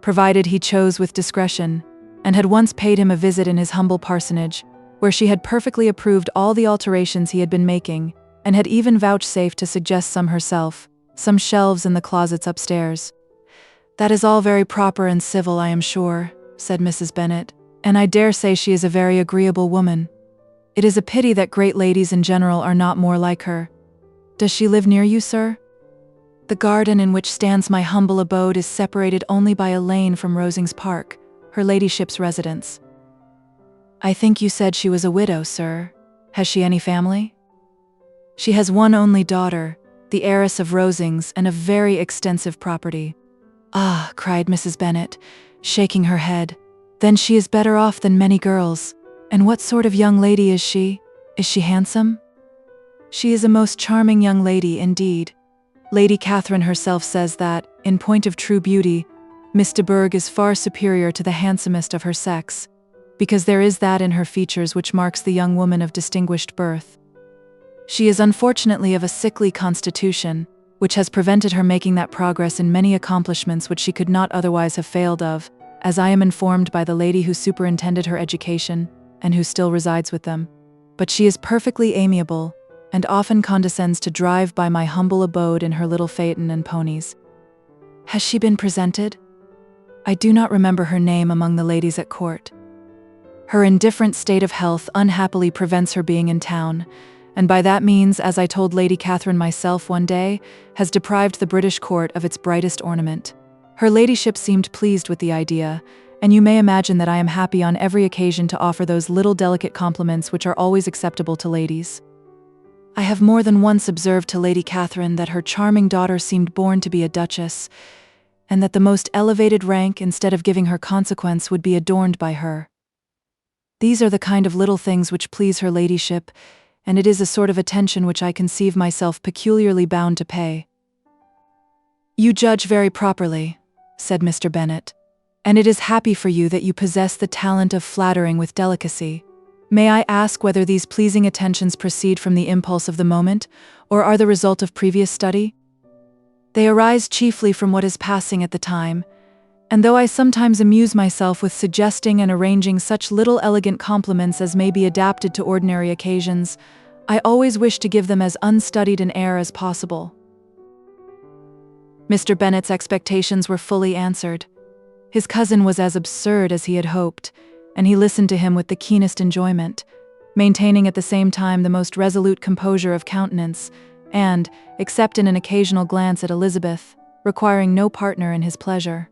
S2: provided he chose with discretion, and had once paid him a visit in his humble parsonage, where she had perfectly approved all the alterations he had been making, and had even vouchsafed to suggest some herself, some shelves in the closets upstairs. "That is all very proper and civil, I am sure," said Mrs. Bennet, "and I dare say she is a very agreeable woman. It is a pity that great ladies in general are not more like her. Does she live near you, sir?" "The garden in which stands my humble abode is separated only by a lane from Rosings Park, her ladyship's residence." "I think you said she was a widow, sir. Has she any family?" "She has one only daughter, the heiress of Rosings, and a very extensive property." "Ah," cried Mrs. Bennet, shaking her head, "then she is better off than many girls. And what sort of young lady is she? Is she handsome?" "She is a most charming young lady indeed. Lady Catherine herself says that, in point of true beauty, Miss de Bourgh is far superior to the handsomest of her sex, because there is that in her features which marks the young woman of distinguished birth. She is unfortunately of a sickly constitution, which has prevented her making that progress in many accomplishments which she could not otherwise have failed of, as I am informed by the lady who superintended her education, and who still resides with them. But she is perfectly amiable, and often condescends to drive by my humble abode in her little phaeton and ponies." "Has she been presented?" "I do not remember her name among the ladies at court. Her indifferent state of health unhappily prevents her being in town, and by that means, as I told Lady Catherine myself one day, has deprived the British court of its brightest ornament. Her ladyship seemed pleased with the idea, and you may imagine that I am happy on every occasion to offer those little delicate compliments which are always acceptable to ladies. I have more than once observed to Lady Catherine that her charming daughter seemed born to be a duchess, and that the most elevated rank, instead of giving her consequence, would be adorned by her. These are the kind of little things which please her ladyship, and it is a sort of attention which I conceive myself peculiarly bound to pay." "You judge very properly," said Mr. Bennet, "and it is happy for you that you possess the talent of flattering with delicacy. May I ask whether these pleasing attentions proceed from the impulse of the moment, or are the result of previous study?" "They arise chiefly from what is passing at the time, and though I sometimes amuse myself with suggesting and arranging such little elegant compliments as may be adapted to ordinary occasions, I always wish to give them as unstudied an air as possible." Mr. Bennet's expectations were fully answered. His cousin was as absurd as he had hoped, and he listened to him with the keenest enjoyment, maintaining at the same time the most resolute composure of countenance, and, except in an occasional glance at Elizabeth, requiring no partner in his pleasure.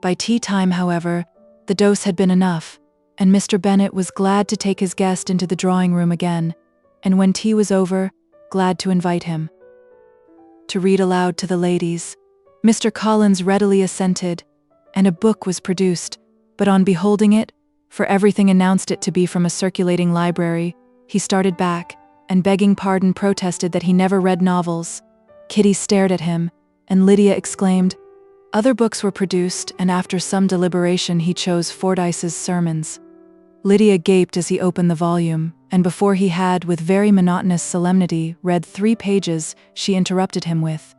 S2: By tea-time, however, the dose had been enough, and Mr. Bennet was glad to take his guest into the drawing-room again, and when tea was over, glad to invite him to read aloud to the ladies. Mr. Collins readily assented, and a book was produced, but on beholding it, for everything announced it to be from a circulating library, he started back, and begging pardon protested that he never read novels. Kitty stared at him, and Lydia exclaimed. Other books were produced, and after some deliberation he chose Fordyce's Sermons. Lydia gaped as he opened the volume, and before he had, with very monotonous solemnity, read 3 pages, she interrupted him with,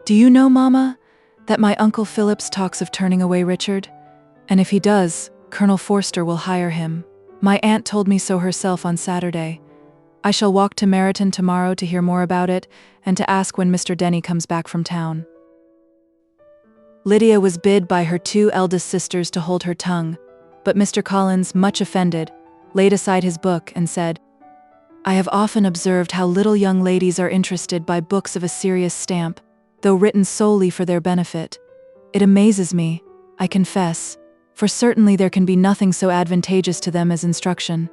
S2: "Do you know, Mamma, that my Uncle Phillips talks of turning away Richard? And if he does, Colonel Forster will hire him. My aunt told me so herself on Saturday. I shall walk to Meryton tomorrow to hear more about it, and to ask when Mr. Denny comes back from town." Lydia was bid by her 2 eldest sisters to hold her tongue, but Mr. Collins, much offended, laid aside his book and said, "I have often observed how little young ladies are interested by books of a serious stamp, though written solely for their benefit. It amazes me, I confess, for certainly there can be nothing so advantageous to them as instruction,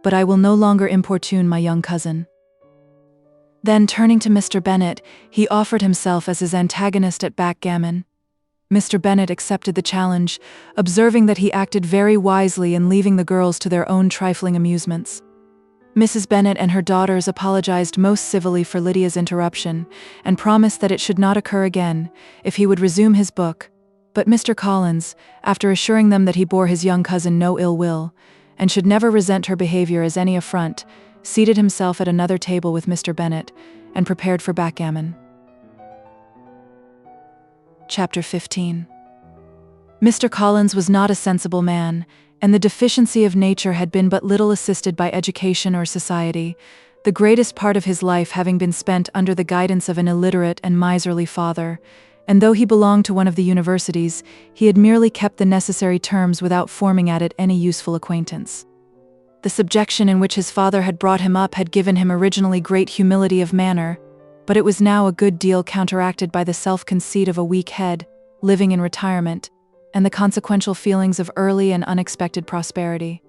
S2: but I will no longer importune my young cousin." Then, turning to Mr. Bennet, he offered himself as his antagonist at backgammon. Mr. Bennet accepted the challenge, observing that he acted very wisely in leaving the girls to their own trifling amusements. Mrs. Bennet and her daughters apologized most civilly for Lydia's interruption, and promised that it should not occur again, if he would resume his book. But Mr. Collins, after assuring them that he bore his young cousin no ill will, and should never resent her behavior as any affront, seated himself at another table with Mr. Bennet, and prepared for backgammon. Chapter 15. Mr. Collins was not a sensible man, and the deficiency of nature had been but little assisted by education or society, the greatest part of his life having been spent under the guidance of an illiterate and miserly father, and though he belonged to one of the universities, he had merely kept the necessary terms without forming at it any useful acquaintance. The subjection in which his father had brought him up had given him originally great humility of manner, but it was now a good deal counteracted by the self-conceit of a weak head, living in retirement, and the consequential feelings of early and unexpected prosperity.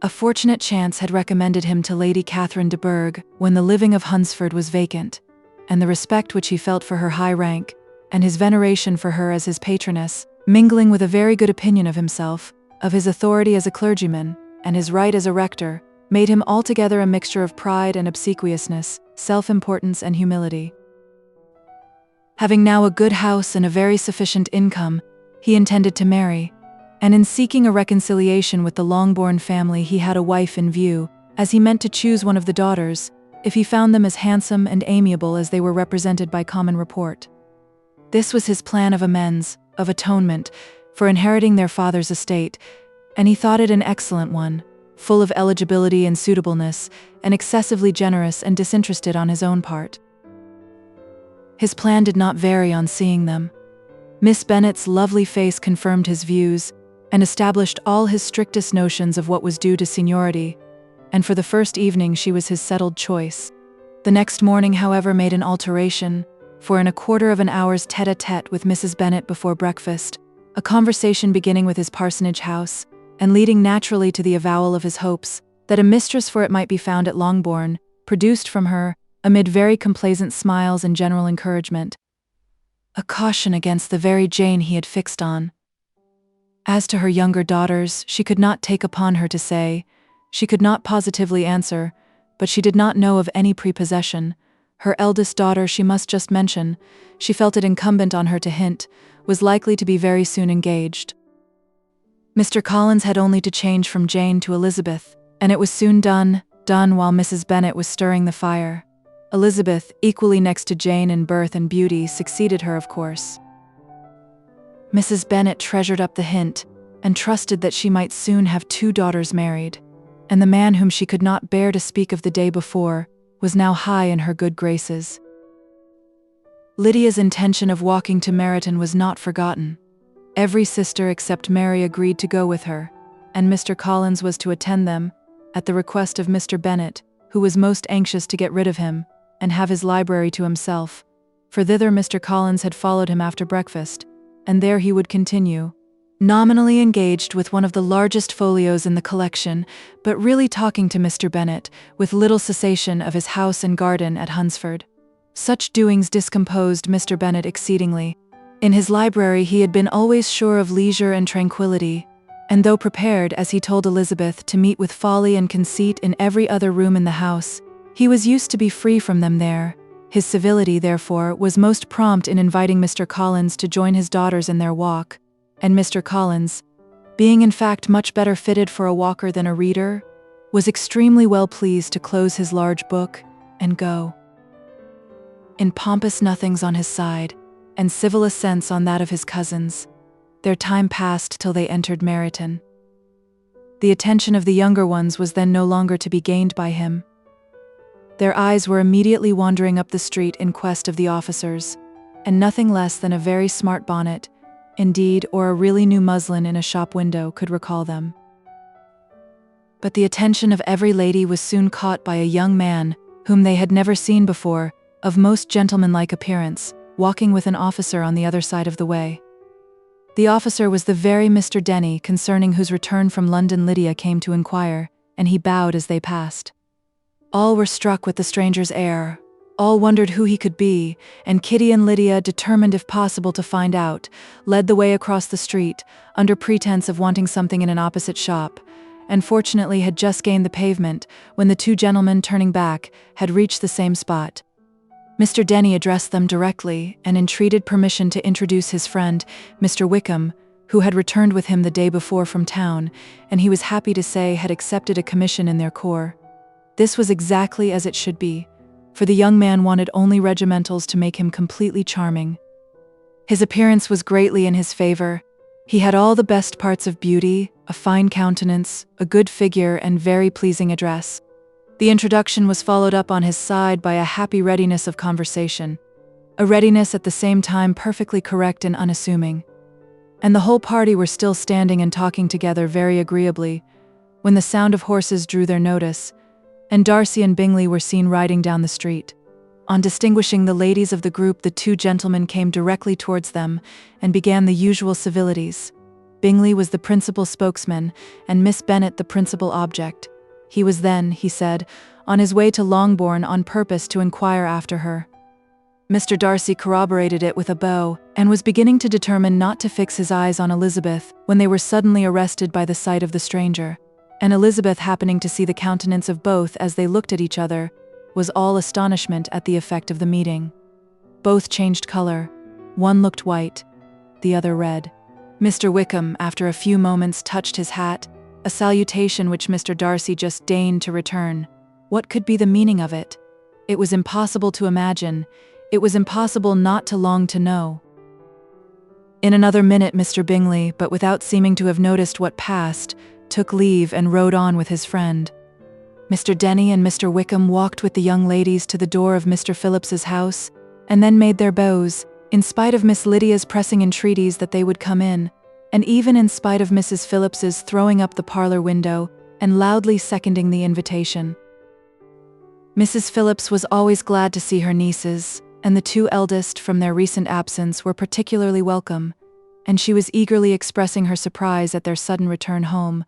S2: A fortunate chance had recommended him to Lady Catherine de Bourgh when the living of Hunsford was vacant, and the respect which he felt for her high rank, and his veneration for her as his patroness, mingling with a very good opinion of himself, of his authority as a clergyman, and his right as a rector, made him altogether a mixture of pride and obsequiousness, self-importance and humility. Having now a good house and a very sufficient income, he intended to marry, and in seeking a reconciliation with the Longbourn family he had a wife in view, as he meant to choose one of the daughters, if he found them as handsome and amiable as they were represented by common report. This was his plan of amends, of atonement, for inheriting their father's estate, and he thought it an excellent one, full of eligibility and suitableness, and excessively generous and disinterested on his own part. His plan did not vary on seeing them. Miss Bennet's lovely face confirmed his views, and established all his strictest notions of what was due to seniority, and for the first evening she was his settled choice. The next morning, however, made an alteration, for in a quarter of an hour's tête-à-tête with Mrs. Bennet before breakfast, a conversation beginning with his parsonage house, and leading naturally to the avowal of his hopes that a mistress for it might be found at Longbourn, produced from her, amid very complaisant smiles and general encouragement, a caution against the very Jane he had fixed on. As to her younger daughters, she could not take upon her to say, she could not positively answer, but she did not know of any prepossession. Her eldest daughter, she must just mention, she felt it incumbent on her to hint, was likely to be very soon engaged. Mr. Collins had only to change from Jane to Elizabeth, and it was soon done while Mrs. Bennet was stirring the fire. Elizabeth, equally next to Jane in birth and beauty, succeeded her, of course. Mrs. Bennet treasured up the hint, and trusted that she might soon have 2 daughters married, and the man whom she could not bear to speak of the day before was now high in her good graces. Lydia's intention of walking to Meryton was not forgotten. Every sister except Mary agreed to go with her, and Mr. Collins was to attend them, at the request of Mr. Bennet, who was most anxious to get rid of him, and have his library to himself, for thither Mr. Collins had followed him after breakfast, and there he would continue, nominally engaged with one of the largest folios in the collection, but really talking to Mr. Bennet, with little cessation, of his house and garden at Hunsford. Such doings discomposed Mr. Bennet exceedingly. In his library he had been always sure of leisure and tranquillity, and though prepared, as he told Elizabeth, to meet with folly and conceit in every other room in the house, he was used to be free from them there. His civility, therefore, was most prompt in inviting Mr. Collins to join his daughters in their walk, and Mr. Collins, being in fact much better fitted for a walker than a reader, was extremely well pleased to close his large book and go. In pompous nothings on his side, and civil assents on that of his cousins, their time passed till they entered Meryton. The attention of the younger ones was then no longer to be gained by him. Their eyes were immediately wandering up the street in quest of the officers, and nothing less than a very smart bonnet, indeed, or a really new muslin in a shop window could recall them. But the attention of every lady was soon caught by a young man, whom they had never seen before, of most gentlemanlike appearance, walking with an officer on the other side of the way. The officer was the very Mr. Denny concerning whose return from London Lydia came to inquire, and he bowed as they passed. All were struck with the stranger's air. All wondered who he could be, and Kitty and Lydia, determined if possible to find out, led the way across the street, under pretense of wanting something in an opposite shop, and fortunately had just gained the pavement when the two gentlemen, turning back, had reached the same spot. Mr. Denny addressed them directly and entreated permission to introduce his friend, Mr. Wickham, who had returned with him the day before from town, and he was happy to say had accepted a commission in their corps. This was exactly as it should be, for the young man wanted only regimentals to make him completely charming. His appearance was greatly in his favor. He had all the best parts of beauty, a fine countenance, a good figure, and very pleasing address. The introduction was followed up on his side by a happy readiness of conversation, a readiness at the same time perfectly correct and unassuming. And the whole party were still standing and talking together very agreeably, when the sound of horses drew their notice, and Darcy and Bingley were seen riding down the street. On distinguishing the ladies of the group, the two gentlemen came directly towards them and began the usual civilities. Bingley was the principal spokesman, and Miss Bennet the principal object. He was then, he said, on his way to Longbourn on purpose to inquire after her. Mr. Darcy corroborated it with a bow, and was beginning to determine not to fix his eyes on Elizabeth when they were suddenly arrested by the sight of the stranger. And Elizabeth, happening to see the countenance of both as they looked at each other, was all astonishment at the effect of the meeting. Both changed color. One looked white, the other red. Mr. Wickham, after a few moments, touched his hat, a salutation which Mr. Darcy just deigned to return. What could be the meaning of it? It was impossible to imagine. It was impossible not to long to know. In another minute Mr. Bingley, but without seeming to have noticed what passed, took leave and rode on with his friend. Mr. Denny and Mr. Wickham walked with the young ladies to the door of Mr. Phillips's house, and then made their bows, in spite of Miss Lydia's pressing entreaties that they would come in, and even in spite of Mrs. Phillips's throwing up the parlor window and loudly seconding the invitation. Mrs. Phillips was always glad to see her nieces, and the two eldest, from their recent absence, were particularly welcome, and she was eagerly expressing her surprise at their sudden return home,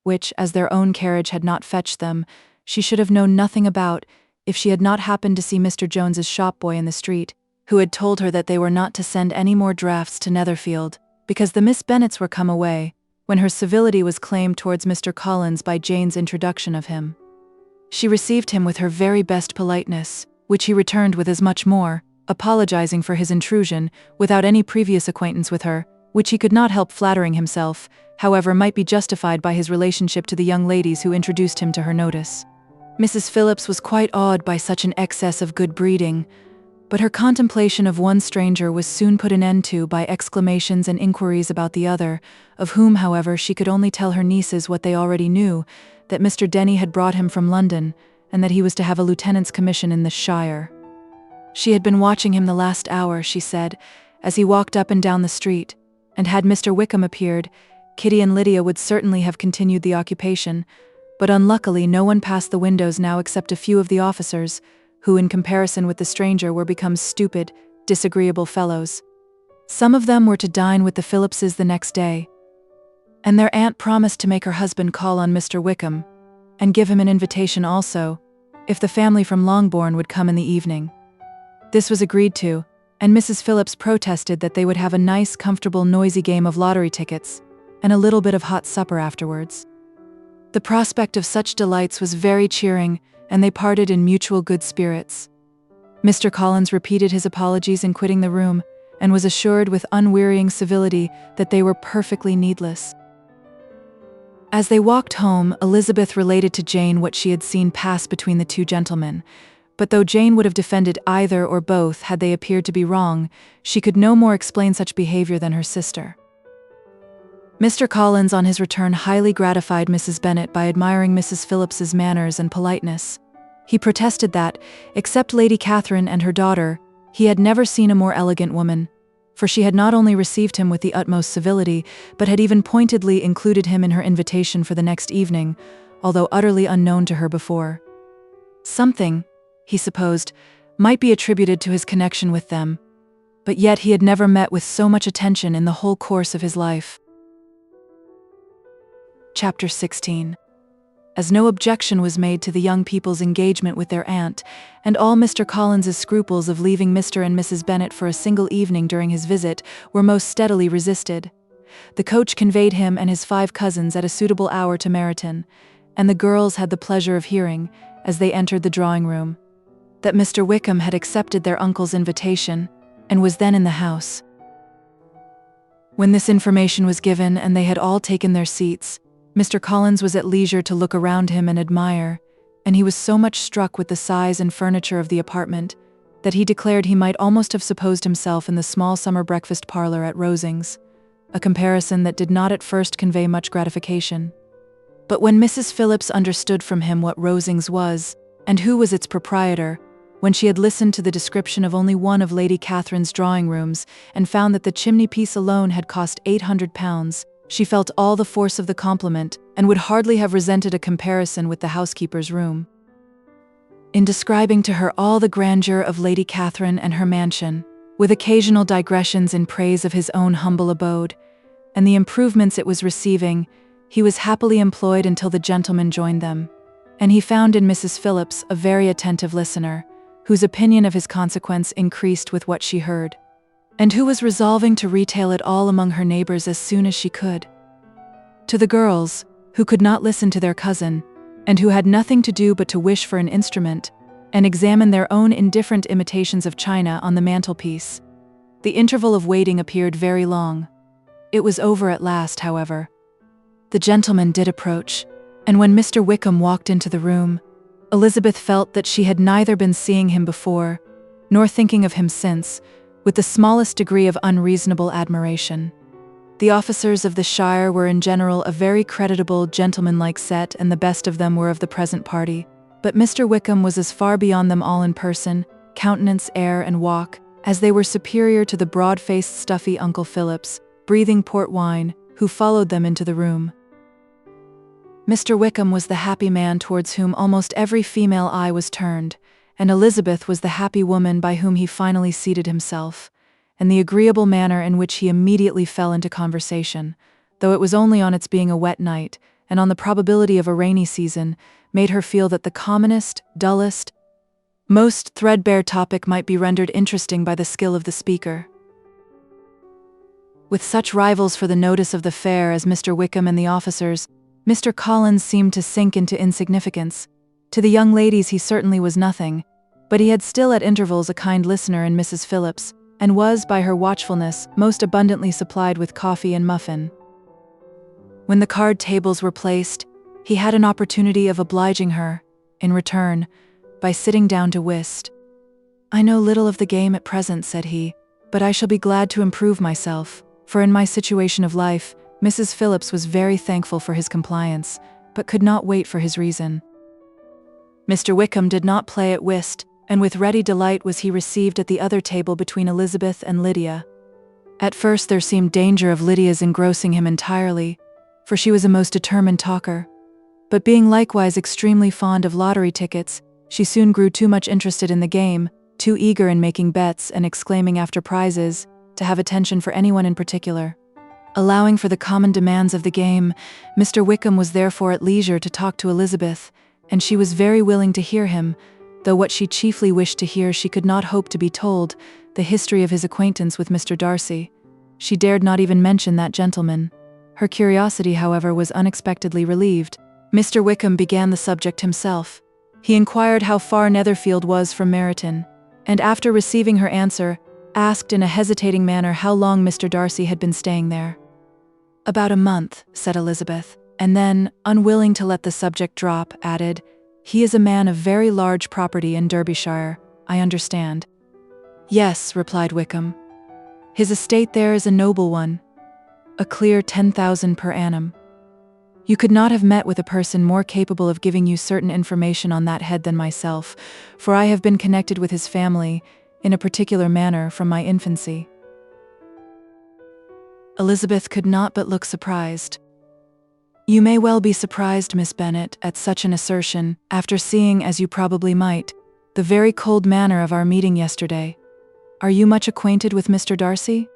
S2: which, as their own carriage had not fetched them, she should have known nothing about if she had not happened to see Mr. Jones's shop-boy in the street, who had told her that they were not to send any more drafts to Netherfield, because the Miss Bennets were come away, when her civility was claimed towards Mr. Collins by Jane's introduction of him. She received him with her very best politeness, which he returned with as much more, apologizing for his intrusion, without any previous acquaintance with her, which he could not help flattering himself, however, might be justified by his relationship to the young ladies who introduced him to her notice. Mrs. Phillips was quite awed by such an excess of good breeding, but her contemplation of one stranger was soon put an end to by exclamations and inquiries about the other, of whom, however, she could only tell her nieces what they already knew, that Mr. Denny had brought him from London, and that he was to have a lieutenant's commission in this shire. She had been watching him the last hour, she said, as he walked up and down the street, and had Mr. Wickham appeared, Kitty and Lydia would certainly have continued the occupation, but unluckily no one passed the windows now except a few of the officers, who in comparison with the stranger were become stupid, disagreeable fellows. Some of them were to dine with the Phillipses the next day, and their aunt promised to make her husband call on Mr. Wickham, and give him an invitation also, if the family from Longbourn would come in the evening. This was agreed to, and Mrs. Phillips protested that they would have a nice, comfortable, noisy game of lottery tickets, and a little bit of hot supper afterwards. The prospect of such delights was very cheering, and they parted in mutual good spirits. Mr. Collins repeated his apologies in quitting the room, and was assured with unwearying civility that they were perfectly needless. As they walked home, Elizabeth related to Jane what she had seen pass between the two gentlemen, but though Jane would have defended either or both had they appeared to be wrong, she could no more explain such behavior than her sister. Mr. Collins, on his return, highly gratified Mrs. Bennet by admiring Mrs. Phillips's manners and politeness. He protested that, except Lady Catherine and her daughter, he had never seen a more elegant woman, for she had not only received him with the utmost civility, but had even pointedly included him in her invitation for the next evening, although utterly unknown to her before. Something, he supposed, might be attributed to his connection with them, but yet he had never met with so much attention in the whole course of his life. Chapter 16. As no objection was made to the young people's engagement with their aunt, and all Mr. Collins's scruples of leaving Mr. and Mrs. Bennet for a single evening during his visit were most steadily resisted, the coach conveyed him and his 5 cousins at a suitable hour to Meryton, and the girls had the pleasure of hearing, as they entered the drawing-room, that Mr. Wickham had accepted their uncle's invitation, and was then in the house. When this information was given and they had all taken their seats, Mr. Collins was at leisure to look around him and admire, and he was so much struck with the size and furniture of the apartment that he declared he might almost have supposed himself in the small summer breakfast parlor at Rosings, a comparison that did not at first convey much gratification. But when Mrs. Phillips understood from him what Rosings was, and who was its proprietor, when she had listened to the description of only one of Lady Catherine's drawing-rooms and found that the chimney-piece alone had cost £800, she felt all the force of the compliment and would hardly have resented a comparison with the housekeeper's room. In describing to her all the grandeur of Lady Catherine and her mansion, with occasional digressions in praise of his own humble abode, and the improvements it was receiving, he was happily employed until the gentlemen joined them, and he found in Mrs. Phillips a very attentive listener, whose opinion of his consequence increased with what she heard, and who was resolving to retail it all among her neighbors as soon as she could. To the girls, who could not listen to their cousin, and who had nothing to do but to wish for an instrument, and examine their own indifferent imitations of china on the mantelpiece, the interval of waiting appeared very long. It was over at last, however. The gentleman did approach, and when Mr. Wickham walked into the room, Elizabeth felt that she had neither been seeing him before, nor thinking of him since, with the smallest degree of unreasonable admiration. The officers of the shire were in general a very creditable, gentlemanlike set, and the best of them were of the present party, but Mr. Wickham was as far beyond them all in person, countenance, air, and walk, as they were superior to the broad-faced, stuffy Uncle Phillips, breathing port wine, who followed them into the room. Mr. Wickham was the happy man towards whom almost every female eye was turned, and Elizabeth was the happy woman by whom he finally seated himself, and the agreeable manner in which he immediately fell into conversation, though it was only on its being a wet night, and on the probability of a rainy season, made her feel that the commonest, dullest, most threadbare topic might be rendered interesting by the skill of the speaker. With such rivals for the notice of the fair as Mr. Wickham and the officers, Mr. Collins seemed to sink into insignificance. To the young ladies he certainly was nothing, but he had still at intervals a kind listener in Mrs. Phillips, and was, by her watchfulness, most abundantly supplied with coffee and muffin. When the card tables were placed, he had an opportunity of obliging her, in return, by sitting down to whist. "I know little of the game at present," said he, "but I shall be glad to improve myself, for in my situation of life, Mrs. Phillips was very thankful for his compliance, but could not wait for his reason." Mr. Wickham did not play at whist, and with ready delight was he received at the other table between Elizabeth and Lydia. At first there seemed danger of Lydia's engrossing him entirely, for she was a most determined talker. But being likewise extremely fond of lottery tickets, she soon grew too much interested in the game, too eager in making bets and exclaiming after prizes, to have attention for anyone in particular. Allowing for the common demands of the game, Mr. Wickham was therefore at leisure to talk to Elizabeth, and she was very willing to hear him, though what she chiefly wished to hear she could not hope to be told, the history of his acquaintance with Mr. Darcy. She dared not even mention that gentleman. Her curiosity, however, was unexpectedly relieved. Mr. Wickham began the subject himself. He inquired how far Netherfield was from Meryton, and after receiving her answer, asked in a hesitating manner how long Mr. Darcy had been staying there. "About a month," said Elizabeth, and then, unwilling to let the subject drop, added, "He is a man of very large property in Derbyshire, I understand." "Yes," replied Wickham. "His estate there is a noble one, a clear 10,000 per annum. You could not have met with a person more capable of giving you certain information on that head than myself, for I have been connected with his family, in a particular manner, from my infancy." Elizabeth could not but look surprised. "You may well be surprised, Miss Bennet, at such an assertion, after seeing, as you probably might, the very cold manner of our meeting yesterday. Are you much acquainted with Mr. Darcy?"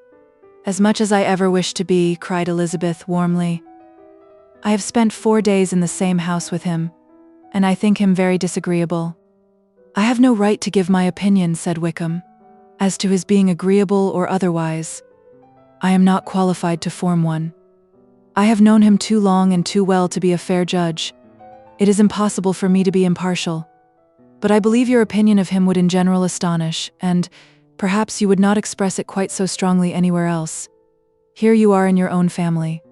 S2: "As much as I ever wished to be," cried Elizabeth warmly. "I have spent 4 days in the same house with him, and I think him very disagreeable." "I have no right to give my opinion," said Wickham, "as to his being agreeable or otherwise. I am not qualified to form one. I have known him too long and too well to be a fair judge. It is impossible for me to be impartial. But I believe your opinion of him would in general astonish, and perhaps you would not express it quite so strongly anywhere else. Here you are in your own family.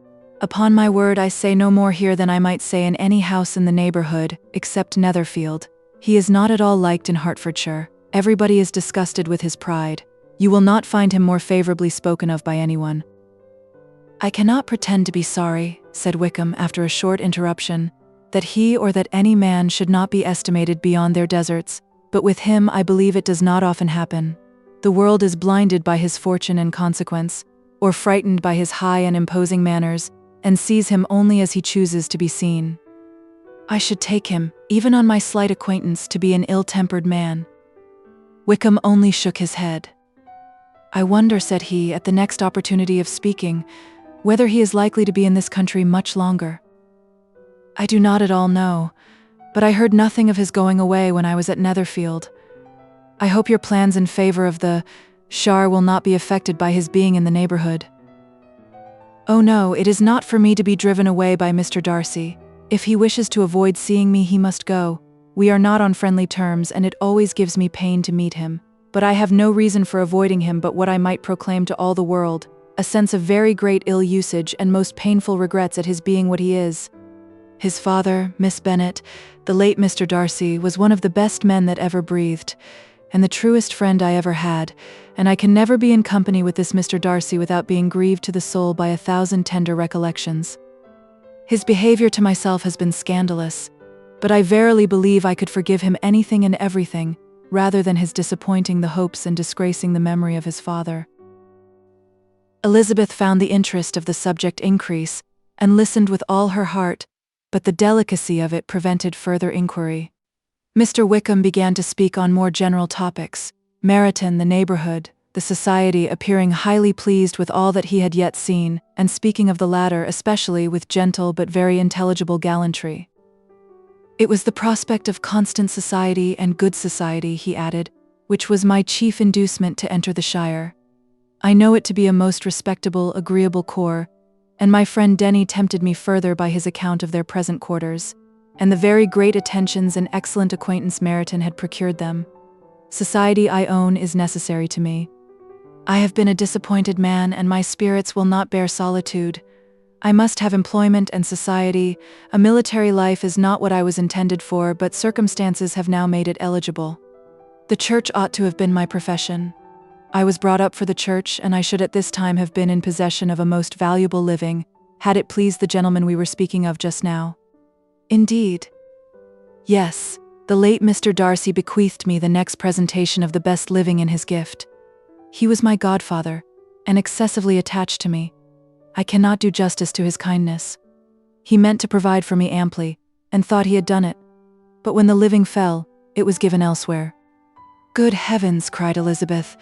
S2: Upon my word, I say no more here than I might say in any house in the neighborhood, except Netherfield. He is not at all liked in Hertfordshire. Everybody is disgusted with his pride. You will not find him more favorably spoken of by anyone." "I cannot pretend to be sorry," said Wickham after a short interruption, "that he or that any man should not be estimated beyond their deserts, but with him I believe it does not often happen. The world is blinded by his fortune and consequence, or frightened by his high and imposing manners, and sees him only as he chooses to be seen. I should take him, even on my slight acquaintance, to be an ill-tempered man." Wickham only shook his head. "I wonder," said he, at the next opportunity of speaking, "whether he is likely to be in this country much longer. I do not at all know, but I heard nothing of his going away when I was at Netherfield. I hope your plans in favor of the Shire will not be affected by his being in the neighborhood." "Oh no, it is not for me to be driven away by Mr. Darcy. If he wishes to avoid seeing me, he must go. We are not on friendly terms, and it always gives me pain to meet him. But I have no reason for avoiding him but what I might proclaim to all the world, a sense of very great ill-usage and most painful regrets at his being what he is. His father, Miss Bennet, the late Mr. Darcy, was one of the best men that ever breathed, and the truest friend I ever had, and I can never be in company with this Mr. Darcy without being grieved to the soul by 1,000 tender recollections. His behavior to myself has been scandalous, but I verily believe I could forgive him anything and everything, rather than his disappointing the hopes and disgracing the memory of his father." Elizabeth found the interest of the subject increase, and listened with all her heart, but the delicacy of it prevented further inquiry. Mr. Wickham began to speak on more general topics, Meryton, the neighborhood, the society, appearing highly pleased with all that he had yet seen, and speaking of the latter especially with gentle but very intelligible gallantry. "It was the prospect of constant society and good society," he added, "which was my chief inducement to enter the Shire. I know it to be a most respectable, agreeable corps, and my friend Denny tempted me further by his account of their present quarters, and the very great attentions and excellent acquaintance Meryton had procured them. Society, I own, is necessary to me. I have been a disappointed man, and my spirits will not bear solitude. I must have employment and society. A military life is not what I was intended for, but circumstances have now made it eligible. The church ought to have been my profession. I was brought up for the church, and I should at this time have been in possession of a most valuable living, had it pleased the gentleman we were speaking of just now. Indeed. Yes, the late Mr. Darcy bequeathed me the next presentation of the best living in his gift. He was my godfather, and excessively attached to me. I cannot do justice to his kindness. He meant to provide for me amply, and thought he had done it. But when the living fell, it was given elsewhere." "Good heavens," cried Elizabeth.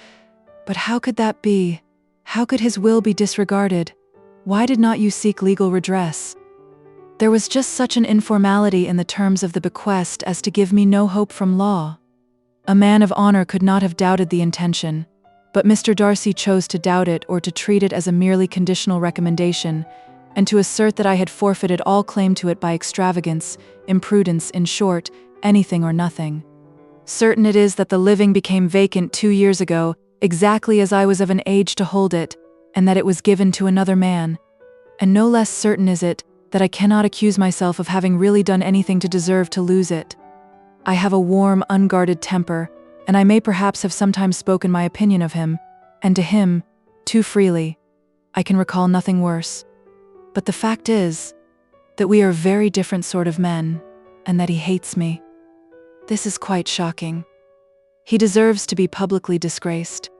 S2: "But how could that be? How could his will be disregarded? Why did not you seek legal redress?" "There was just such an informality in the terms of the bequest as to give me no hope from law. A man of honor could not have doubted the intention, but Mr. Darcy chose to doubt it or to treat it as a merely conditional recommendation, and to assert that I had forfeited all claim to it by extravagance, imprudence, in short, anything or nothing. Certain it is that the living became vacant 2 years ago, exactly as I was of an age to hold it, and that it was given to another man. And no less certain is it that I cannot accuse myself of having really done anything to deserve to lose it. I have a warm, unguarded temper, and I may perhaps have sometimes spoken my opinion of him, and to him, too freely. I can recall nothing worse. But the fact is, that we are very different sort of men, and that he hates me. This is quite shocking. He deserves to be publicly disgraced.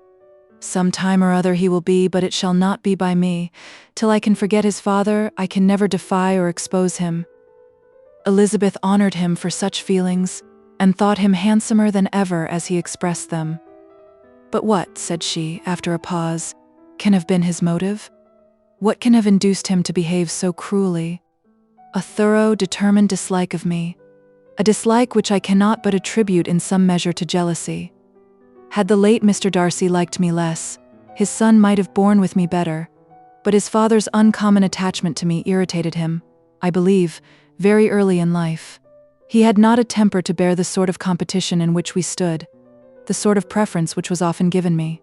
S2: Some time or other he will be, but it shall not be by me. Till I can forget his father, I can never defy or expose him." Elizabeth honored him for such feelings, and thought him handsomer than ever as he expressed them. "But what," said she, after a pause, "can have been his motive? What can have induced him to behave so cruelly? A thorough, determined dislike of me, a dislike which I cannot but attribute in some measure to jealousy. Had the late Mr. Darcy liked me less, his son might have borne with me better, but his father's uncommon attachment to me irritated him, I believe, very early in life. He had not a temper to bear the sort of competition in which we stood, the sort of preference which was often given me.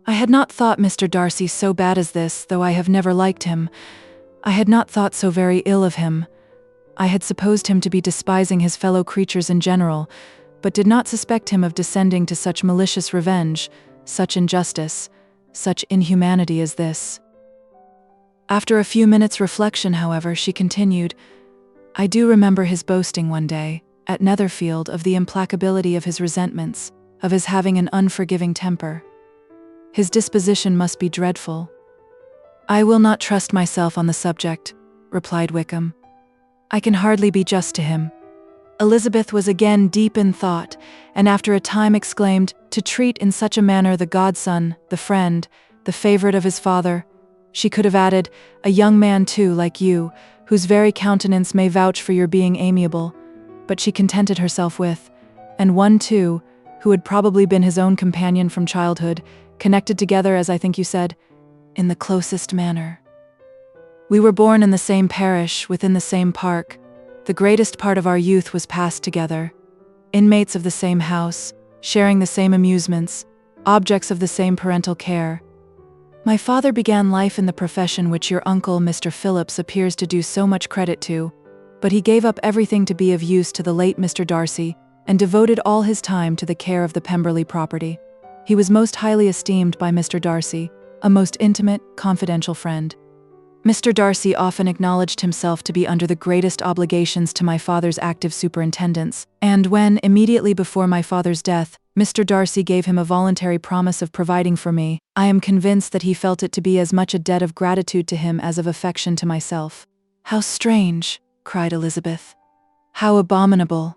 S2: I had not thought Mr. Darcy so bad as this, though I have never liked him. I had not thought so very ill of him. I had supposed him to be despising his fellow creatures in general, but did not suspect him of descending to such malicious revenge, such injustice, such inhumanity as this." After a few minutes' reflection, however, she continued, "I do remember his boasting one day, at Netherfield, of the implacability of his resentments, of his having an unforgiving temper. His disposition must be dreadful." "I will not trust myself on the subject," replied Wickham. "I can hardly be just to him." Elizabeth was again deep in thought, and after a time exclaimed, "To treat in such a manner the godson, the friend, the favourite of his father," she could have added, "a young man too, like you, whose very countenance may vouch for your being amiable," but she contented herself with, "and one too, who had probably been his own companion from childhood, connected together, as I think you said, in the closest manner. We were born in the same parish, within the same park. The greatest part of our youth was passed together, inmates of the same house, sharing the same amusements, objects of the same parental care. My father began life in the profession which your uncle, Mr. Phillips, appears to do so much credit to, but he gave up everything to be of use to the late Mr. Darcy, and devoted all his time to the care of the Pemberley property. He was most highly esteemed by Mr. Darcy, a most intimate, confidential friend. Mr. Darcy often acknowledged himself to be under the greatest obligations to my father's active superintendence, and when, immediately before my father's death, Mr. Darcy gave him a voluntary promise of providing for me, I am convinced that he felt it to be as much a debt of gratitude to him as of affection to myself." "How strange!" cried Elizabeth. "How abominable!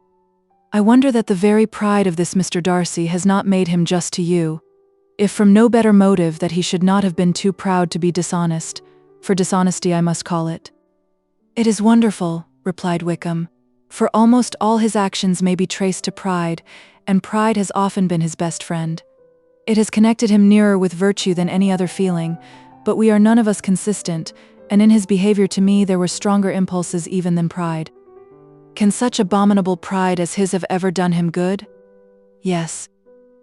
S2: I wonder that the very pride of this Mr. Darcy has not made him just to you, if from no better motive that he should not have been too proud to be dishonest, for dishonesty I must call it." "It is wonderful," replied Wickham, "for almost all his actions may be traced to pride, and pride has often been his best friend. It has connected him nearer with virtue than any other feeling, but we are none of us consistent, and in his behavior to me there were stronger impulses even than pride." "Can such abominable pride as his have ever done him good?" "Yes.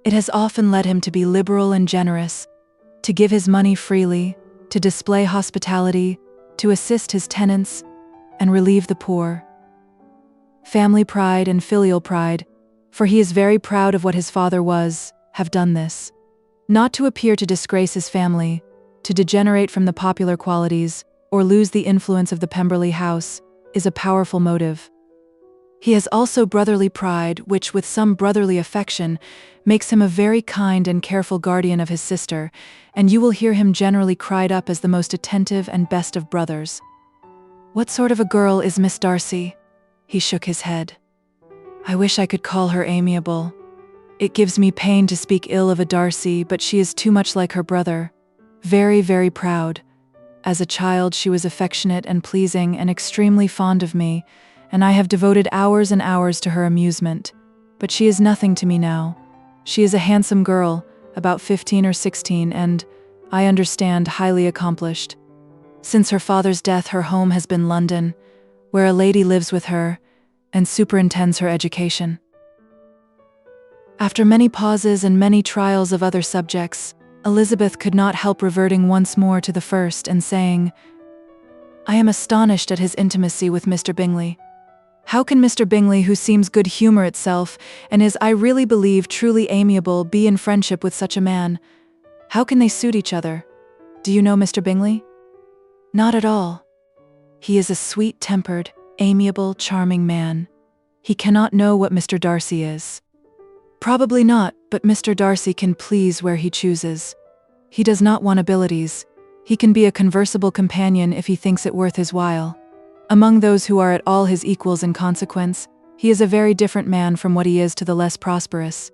S2: It has often led him to be liberal and generous, to give his money freely, to display hospitality, to assist his tenants, and relieve the poor. Family pride and filial pride, for he is very proud of what his father was, have done this. Not to appear to disgrace his family, to degenerate from the popular qualities, or lose the influence of the Pemberley house, is a powerful motive. He has also brotherly pride, which, with some brotherly affection, makes him a very kind and careful guardian of his sister, and you will hear him generally cried up as the most attentive and best of brothers." "What sort of a girl is Miss Darcy?" He shook his head. "I wish I could call her amiable. It gives me pain to speak ill of a Darcy, but she is too much like her brother. Very, very proud. As a child she was affectionate and pleasing and extremely fond of me, and I have devoted hours and hours to her amusement. But she is nothing to me now. She is a handsome girl, about 15 or 16, and, I understand, highly accomplished. Since her father's death her home has been London, where a lady lives with her, and superintends her education." After many pauses and many trials of other subjects, Elizabeth could not help reverting once more to the first and saying, "I am astonished at his intimacy with Mr. Bingley. How can Mr. Bingley, who seems good humour itself, and is, I really believe, truly amiable, be in friendship with such a man? How can they suit each other? Do you know Mr. Bingley?" "Not at all. He is a sweet-tempered, amiable, charming man. He cannot know what Mr. Darcy is." "Probably not, but Mr. Darcy can please where he chooses. He does not want abilities. He can be a conversable companion if he thinks it worth his while. Among those who are at all his equals in consequence, he is a very different man from what he is to the less prosperous.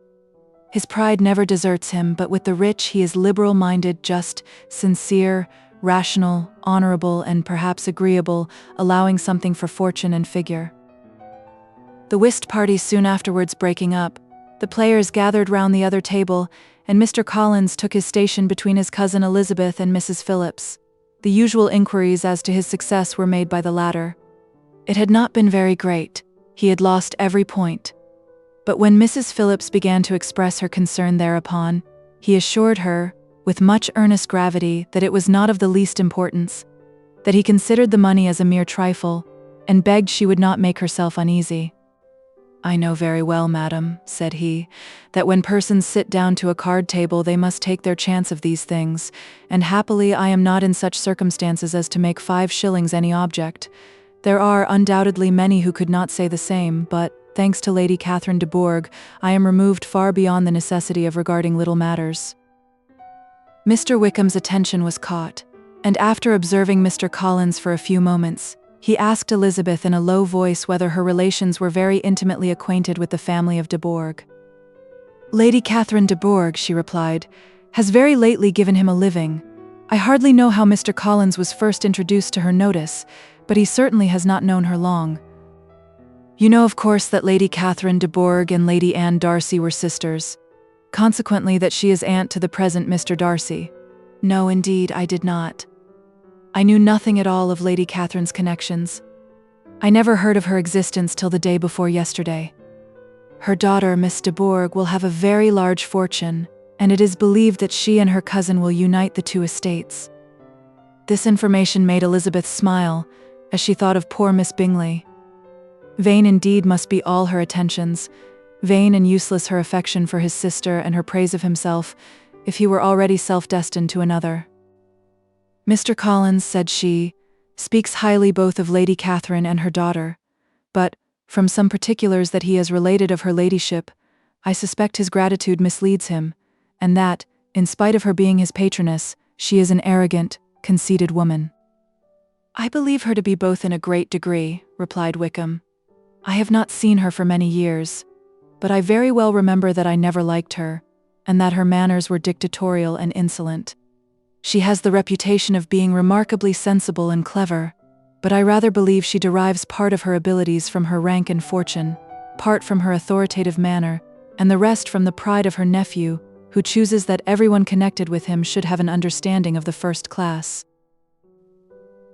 S2: His pride never deserts him, but with the rich he is liberal-minded, just, sincere, rational, honorable, and perhaps agreeable, allowing something for fortune and figure. The whist party soon afterwards breaking up, the players gathered round the other table, and Mr. Collins took his station between his cousin Elizabeth and Mrs. Phillips. The usual inquiries as to his success were made by the latter. It had not been very great. He had lost every point. But when Mrs. Phillips began to express her concern thereupon, he assured her, with much earnest gravity, that it was not of the least importance, that he considered the money as a mere trifle, and begged she would not make herself uneasy. "I know very well, madam," said he, "that when persons sit down to a card table they must take their chance of these things, and happily I am not in such circumstances as to make 5 shillings any object. There are undoubtedly many who could not say the same, but, thanks to Lady Catherine de Bourgh, I am removed far beyond the necessity of regarding little matters." Mr. Wickham's attention was caught, and after observing Mr. Collins for a few moments, he asked Elizabeth in a low voice whether her relations were very intimately acquainted with the family of de Bourgh. "Lady Catherine de Bourgh," she replied, "has very lately given him a living. I hardly know how Mr. Collins was first introduced to her notice, but he certainly has not known her long. You know, of course, that Lady Catherine de Bourgh and Lady Anne Darcy were sisters, consequently that she is aunt to the present Mr. Darcy." "No, indeed, I did not. I knew nothing at all of Lady Catherine's connections. I never heard of her existence till the day before yesterday. Her daughter, Miss de Bourgh, will have a very large fortune, and it is believed that she and her cousin will unite the 2 estates." This information made Elizabeth smile, as she thought of poor Miss Bingley. Vain indeed must be all her attentions, vain and useless her affection for his sister and her praise of himself, if he were already self-destined to another. "Mr. Collins," said she, "speaks highly both of Lady Catherine and her daughter, but, from some particulars that he has related of her ladyship, I suspect his gratitude misleads him, and that, in spite of her being his patroness, she is an arrogant, conceited woman." "I believe her to be both in a great degree," replied Wickham. "I have not seen her for many years, but I very well remember that I never liked her, and that her manners were dictatorial and insolent. She has the reputation of being remarkably sensible and clever, but I rather believe she derives part of her abilities from her rank and fortune, part from her authoritative manner, and the rest from the pride of her nephew, who chooses that everyone connected with him should have an understanding of the first class."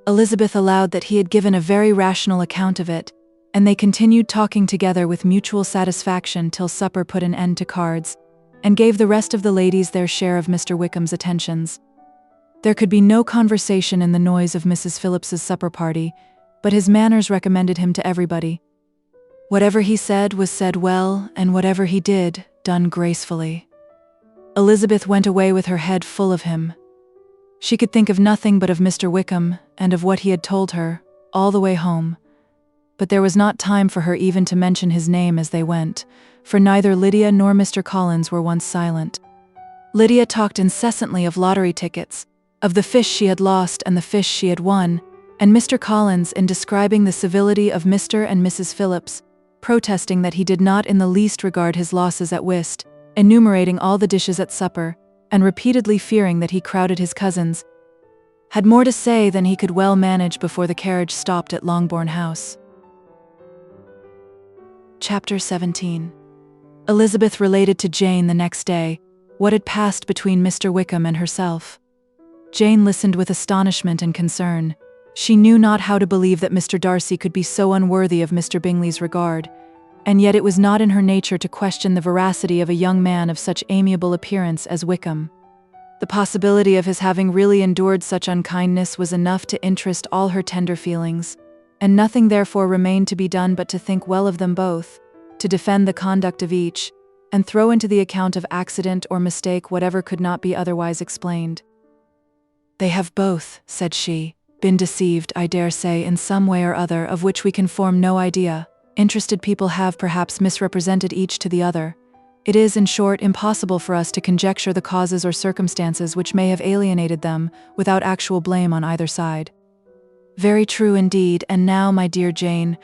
S2: Elizabeth allowed that he had given a very rational account of it, and they continued talking together with mutual satisfaction till supper put an end to cards, and gave the rest of the ladies their share of Mr. Wickham's attentions. There could be no conversation in the noise of Mrs. Phillips's supper party, but his manners recommended him to everybody. Whatever he said was said well, and whatever he did, done gracefully. Elizabeth went away with her head full of him. She could think of nothing but of Mr. Wickham, and of what he had told her, all the way home. But there was not time for her even to mention his name as they went, for neither Lydia nor Mr. Collins were once silent. Lydia talked incessantly of lottery tickets, of the fish she had lost and the fish she had won, and Mr. Collins, in describing the civility of Mr. and Mrs. Phillips, protesting that he did not in the least regard his losses at whist, enumerating all the dishes at supper, and repeatedly fearing that he crowded his cousins, had more to say than he could well manage before the carriage stopped at Longbourn House. Chapter 17. Elizabeth related to Jane the next day what had passed between Mr. Wickham and herself. Jane listened with astonishment and concern. She knew not how to believe that Mr. Darcy could be so unworthy of Mr. Bingley's regard, and yet it was not in her nature to question the veracity of a young man of such amiable appearance as Wickham. The possibility of his having really endured such unkindness was enough to interest all her tender feelings, and nothing therefore remained to be done but to think well of them both, to defend the conduct of each, and throw into the account of accident or mistake whatever could not be otherwise explained. "They have both," said she, "been deceived, I dare say, in some way or other of which we can form no idea. Interested people have perhaps misrepresented each to the other. It is, in short, impossible for us to conjecture the causes or circumstances which may have alienated them, without actual blame on either side." "Very true indeed, and now, my dear Jane,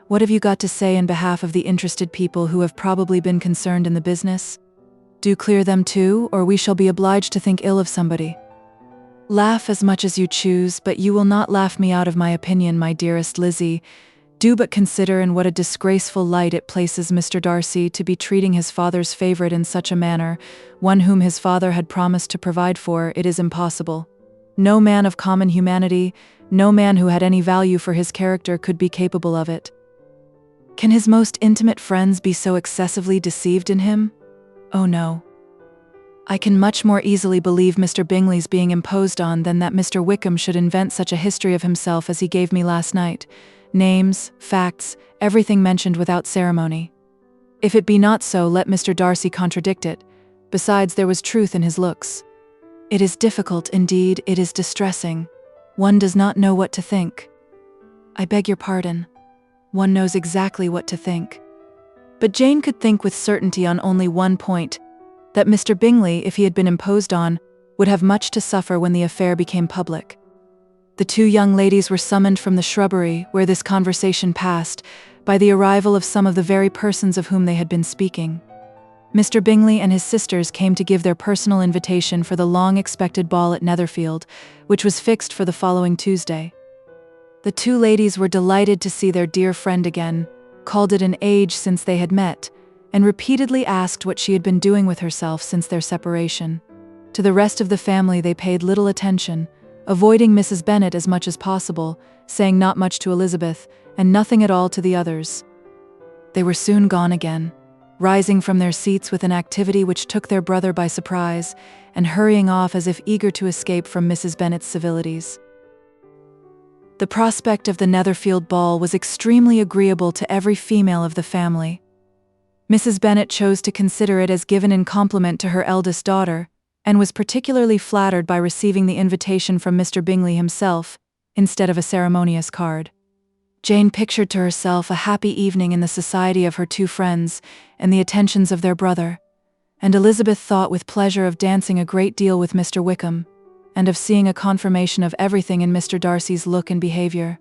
S2: what have you got to say in behalf of the interested people who have probably been concerned in the business? Do clear them too, or we shall be obliged to think ill of somebody. Laugh as much as you choose, but you will not laugh me out of my opinion, my dearest Lizzie. Do but consider in what a disgraceful light it places Mr. Darcy to be treating his father's favourite in such a manner, one whom his father had promised to provide for. It is impossible. No man of common humanity, no man who had any value for his character could be capable of it. Can his most intimate friends be so excessively deceived in him? Oh no. I can much more easily believe Mr. Bingley's being imposed on than that Mr. Wickham should invent such a history of himself as he gave me last night. Names, facts, everything mentioned without ceremony. If it be not so, let Mr. Darcy contradict it. Besides, there was truth in his looks. It is difficult, indeed, it is distressing. One does not know what to think. I beg your pardon. One knows exactly what to think. But Jane could think with certainty on only one point, that Mr. Bingley, if he had been imposed on, would have much to suffer when the affair became public. The two young ladies were summoned from the shrubbery where this conversation passed by the arrival of some of the very persons of whom they had been speaking. Mr. Bingley and his sisters came to give their personal invitation for the long-expected ball at Netherfield, which was fixed for the following Tuesday. The two ladies were delighted to see their dear friend again, called it an age since they had met, and repeatedly asked what she had been doing with herself since their separation. To the rest of the family they paid little attention, avoiding Mrs. Bennet as much as possible, saying not much to Elizabeth, and nothing at all to the others. They were soon gone again, rising from their seats with an activity which took their brother by surprise, and hurrying off as if eager to escape from Mrs. Bennet's civilities. The prospect of the Netherfield ball was extremely agreeable to every female of the family. Mrs. Bennet chose to consider it as given in compliment to her eldest daughter, and was particularly flattered by receiving the invitation from Mr. Bingley himself, instead of a ceremonious card. Jane pictured to herself a happy evening in the society of her two friends and the attentions of their brother, and Elizabeth thought with pleasure of dancing a great deal with Mr. Wickham, and of seeing a confirmation of everything in Mr. Darcy's look and behaviour.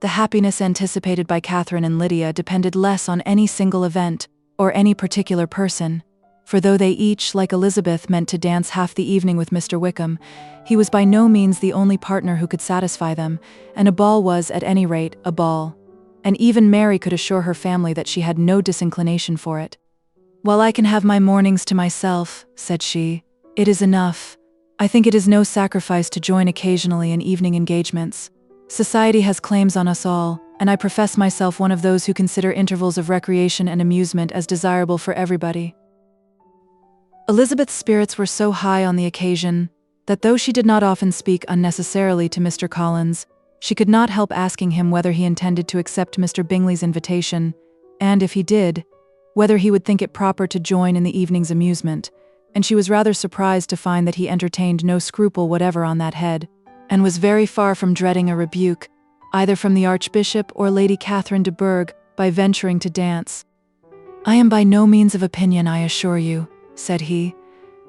S2: The happiness anticipated by Catherine and Lydia depended less on any single event or any particular person, for though they each, like Elizabeth, meant to dance half the evening with Mr. Wickham, he was by no means the only partner who could satisfy them, and a ball was, at any rate, a ball. And even Mary could assure her family that she had no disinclination for it. "While I can have my mornings to myself," said she, "it is enough. I think it is no sacrifice to join occasionally in evening engagements. Society has claims on us all, and I profess myself one of those who consider intervals of recreation and amusement as desirable for everybody." Elizabeth's spirits were so high on the occasion that though she did not often speak unnecessarily to Mr. Collins, she could not help asking him whether he intended to accept Mr. Bingley's invitation, and if he did, whether he would think it proper to join in the evening's amusement, and she was rather surprised to find that he entertained no scruple whatever on that head, and was very far from dreading a rebuke, either from the Archbishop or Lady Catherine de Bourgh, by venturing to dance. "I am by no means of opinion, I assure you," said he,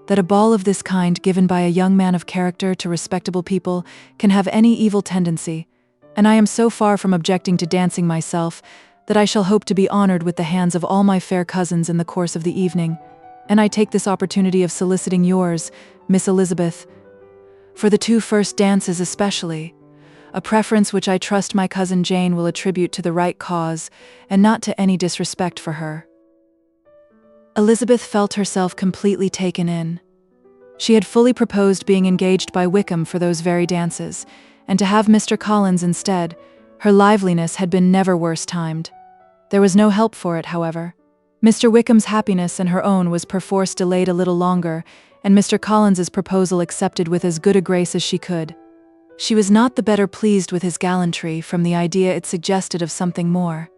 S2: "that a ball of this kind given by a young man of character to respectable people can have any evil tendency, and I am so far from objecting to dancing myself that I shall hope to be honoured with the hands of all my fair cousins in the course of the evening, and I take this opportunity of soliciting yours, Miss Elizabeth, for the two first dances especially, a preference which I trust my cousin Jane will attribute to the right cause, and not to any disrespect for her." Elizabeth felt herself completely taken in. She had fully proposed being engaged by Wickham for those very dances, and to have Mr. Collins instead, her liveliness had been never worse timed. There was no help for it, however. Mr. Wickham's happiness and her own was perforce delayed a little longer, and Mr. Collins's proposal accepted with as good a grace as she could. She was not the better pleased with his gallantry from the idea it suggested of something more.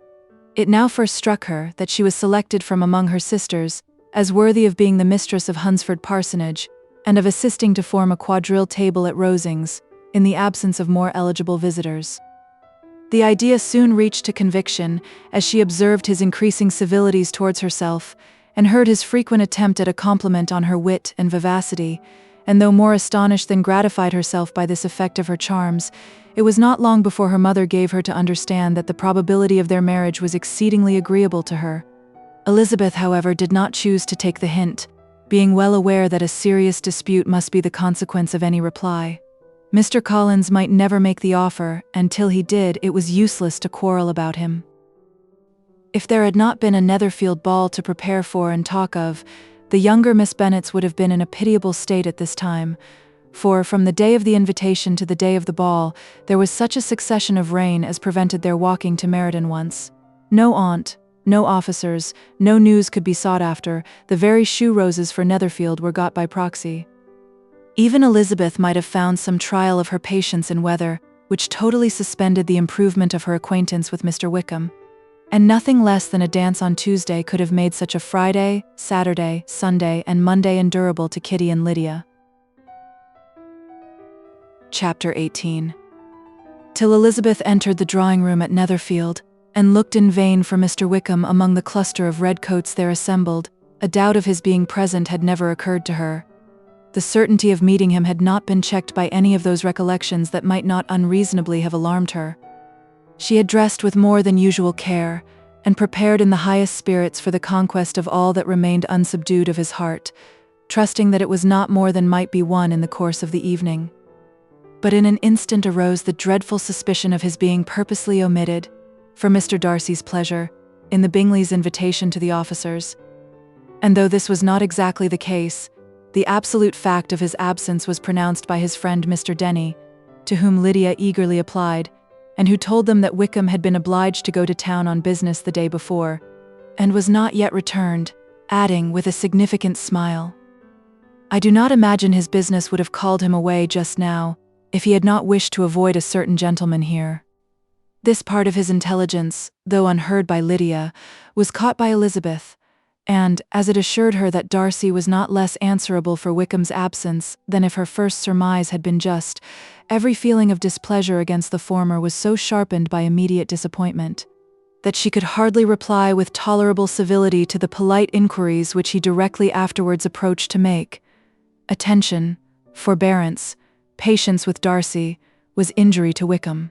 S2: It now first struck her that she was selected from among her sisters as worthy of being the mistress of Hunsford Parsonage, and of assisting to form a quadrille table at Rosings, in the absence of more eligible visitors. The idea soon reached to conviction as she observed his increasing civilities towards herself, and heard his frequent attempt at a compliment on her wit and vivacity, and though more astonished than gratified herself by this effect of her charms, it was not long before her mother gave her to understand that the probability of their marriage was exceedingly agreeable to her. Elizabeth, however, did not choose to take the hint, being well aware that a serious dispute must be the consequence of any reply. Mr. Collins might never make the offer, and till he did, it was useless to quarrel about him. If there had not been a Netherfield ball to prepare for and talk of, the younger Miss Bennets would have been in a pitiable state at this time, for from the day of the invitation to the day of the ball, there was such a succession of rain as prevented their walking to Meryton once. No aunt, no officers, no news could be sought after, the very shoe roses for Netherfield were got by proxy. Even Elizabeth might have found some trial of her patience in weather, which totally suspended the improvement of her acquaintance with Mr. Wickham. And nothing less than a dance on Tuesday could have made such a Friday, Saturday, Sunday, and Monday endurable to Kitty and Lydia. Chapter 18. Till Elizabeth entered the drawing-room at Netherfield, and looked in vain for Mr. Wickham among the cluster of redcoats there assembled, a doubt of his being present had never occurred to her. The certainty of meeting him had not been checked by any of those recollections that might not unreasonably have alarmed her. She had dressed with more than usual care, and prepared in the highest spirits for the conquest of all that remained unsubdued of his heart, trusting that it was not more than might be won in the course of the evening. But in an instant arose the dreadful suspicion of his being purposely omitted, for Mr. Darcy's pleasure, in the Bingleys' invitation to the officers. And though this was not exactly the case, the absolute fact of his absence was pronounced by his friend Mr. Denny, to whom Lydia eagerly applied, and who told them that Wickham had been obliged to go to town on business the day before, and was not yet returned, adding with a significant smile, "I do not imagine his business would have called him away just now, if he had not wished to avoid a certain gentleman here." This part of his intelligence, though unheard by Lydia, was caught by Elizabeth, and, as it assured her that Darcy was not less answerable for Wickham's absence than if her first surmise had been just, every feeling of displeasure against the former was so sharpened by immediate disappointment, that she could hardly reply with tolerable civility to the polite inquiries which he directly afterwards approached to make. Attention, forbearance, patience with Darcy, was injury to Wickham.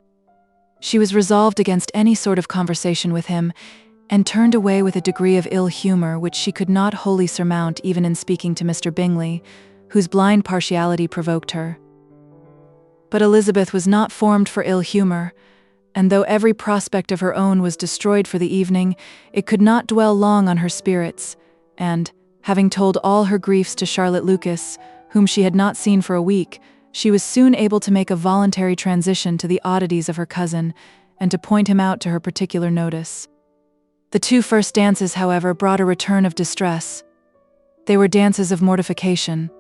S2: She was resolved against any sort of conversation with him, and turned away with a degree of ill humor which she could not wholly surmount even in speaking to Mr. Bingley, whose blind partiality provoked her. But Elizabeth was not formed for ill humor, and though every prospect of her own was destroyed for the evening, it could not dwell long on her spirits, and, having told all her griefs to Charlotte Lucas, whom she had not seen for a week, she was soon able to make a voluntary transition to the oddities of her cousin, and to point him out to her particular notice. The two first dances, however, brought a return of distress. They were dances of mortification.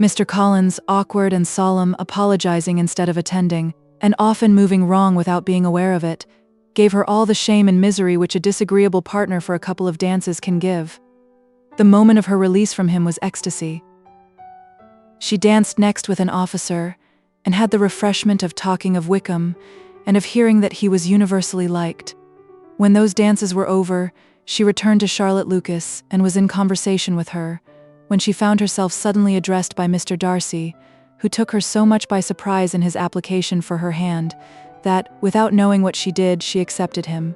S2: Mr. Collins, awkward and solemn, apologizing instead of attending, and often moving wrong without being aware of it, gave her all the shame and misery which a disagreeable partner for a couple of dances can give. The moment of her release from him was ecstasy. She danced next with an officer, and had the refreshment of talking of Wickham, and of hearing that he was universally liked. When those dances were over, she returned to Charlotte Lucas, and was in conversation with her, when she found herself suddenly addressed by Mr. Darcy, who took her so much by surprise in his application for her hand, that, without knowing what she did, she accepted him.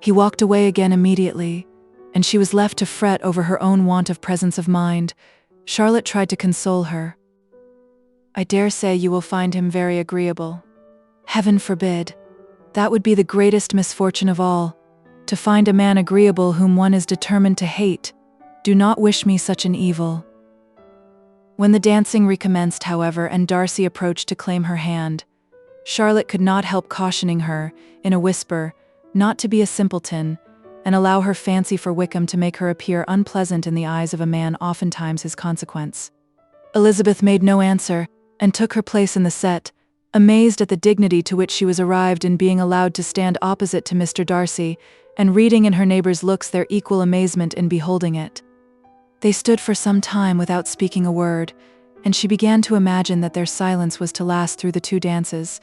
S2: He walked away again immediately, and she was left to fret over her own want of presence of mind. Charlotte tried to console her. "I dare say you will find him very agreeable." "Heaven forbid. That would be the greatest misfortune of all, to find a man agreeable whom one is determined to hate. Do not wish me such an evil." When the dancing recommenced, however, and Darcy approached to claim her hand, Charlotte could not help cautioning her, in a whisper, not to be a simpleton, and allow her fancy for Wickham to make her appear unpleasant in the eyes of a man oftentimes his consequence. Elizabeth made no answer, and took her place in the set, amazed at the dignity to which she was arrived in being allowed to stand opposite to Mr. Darcy, and reading in her neighbours' looks their equal amazement in beholding it. They stood for some time without speaking a word, and she began to imagine that their silence was to last through the two dances,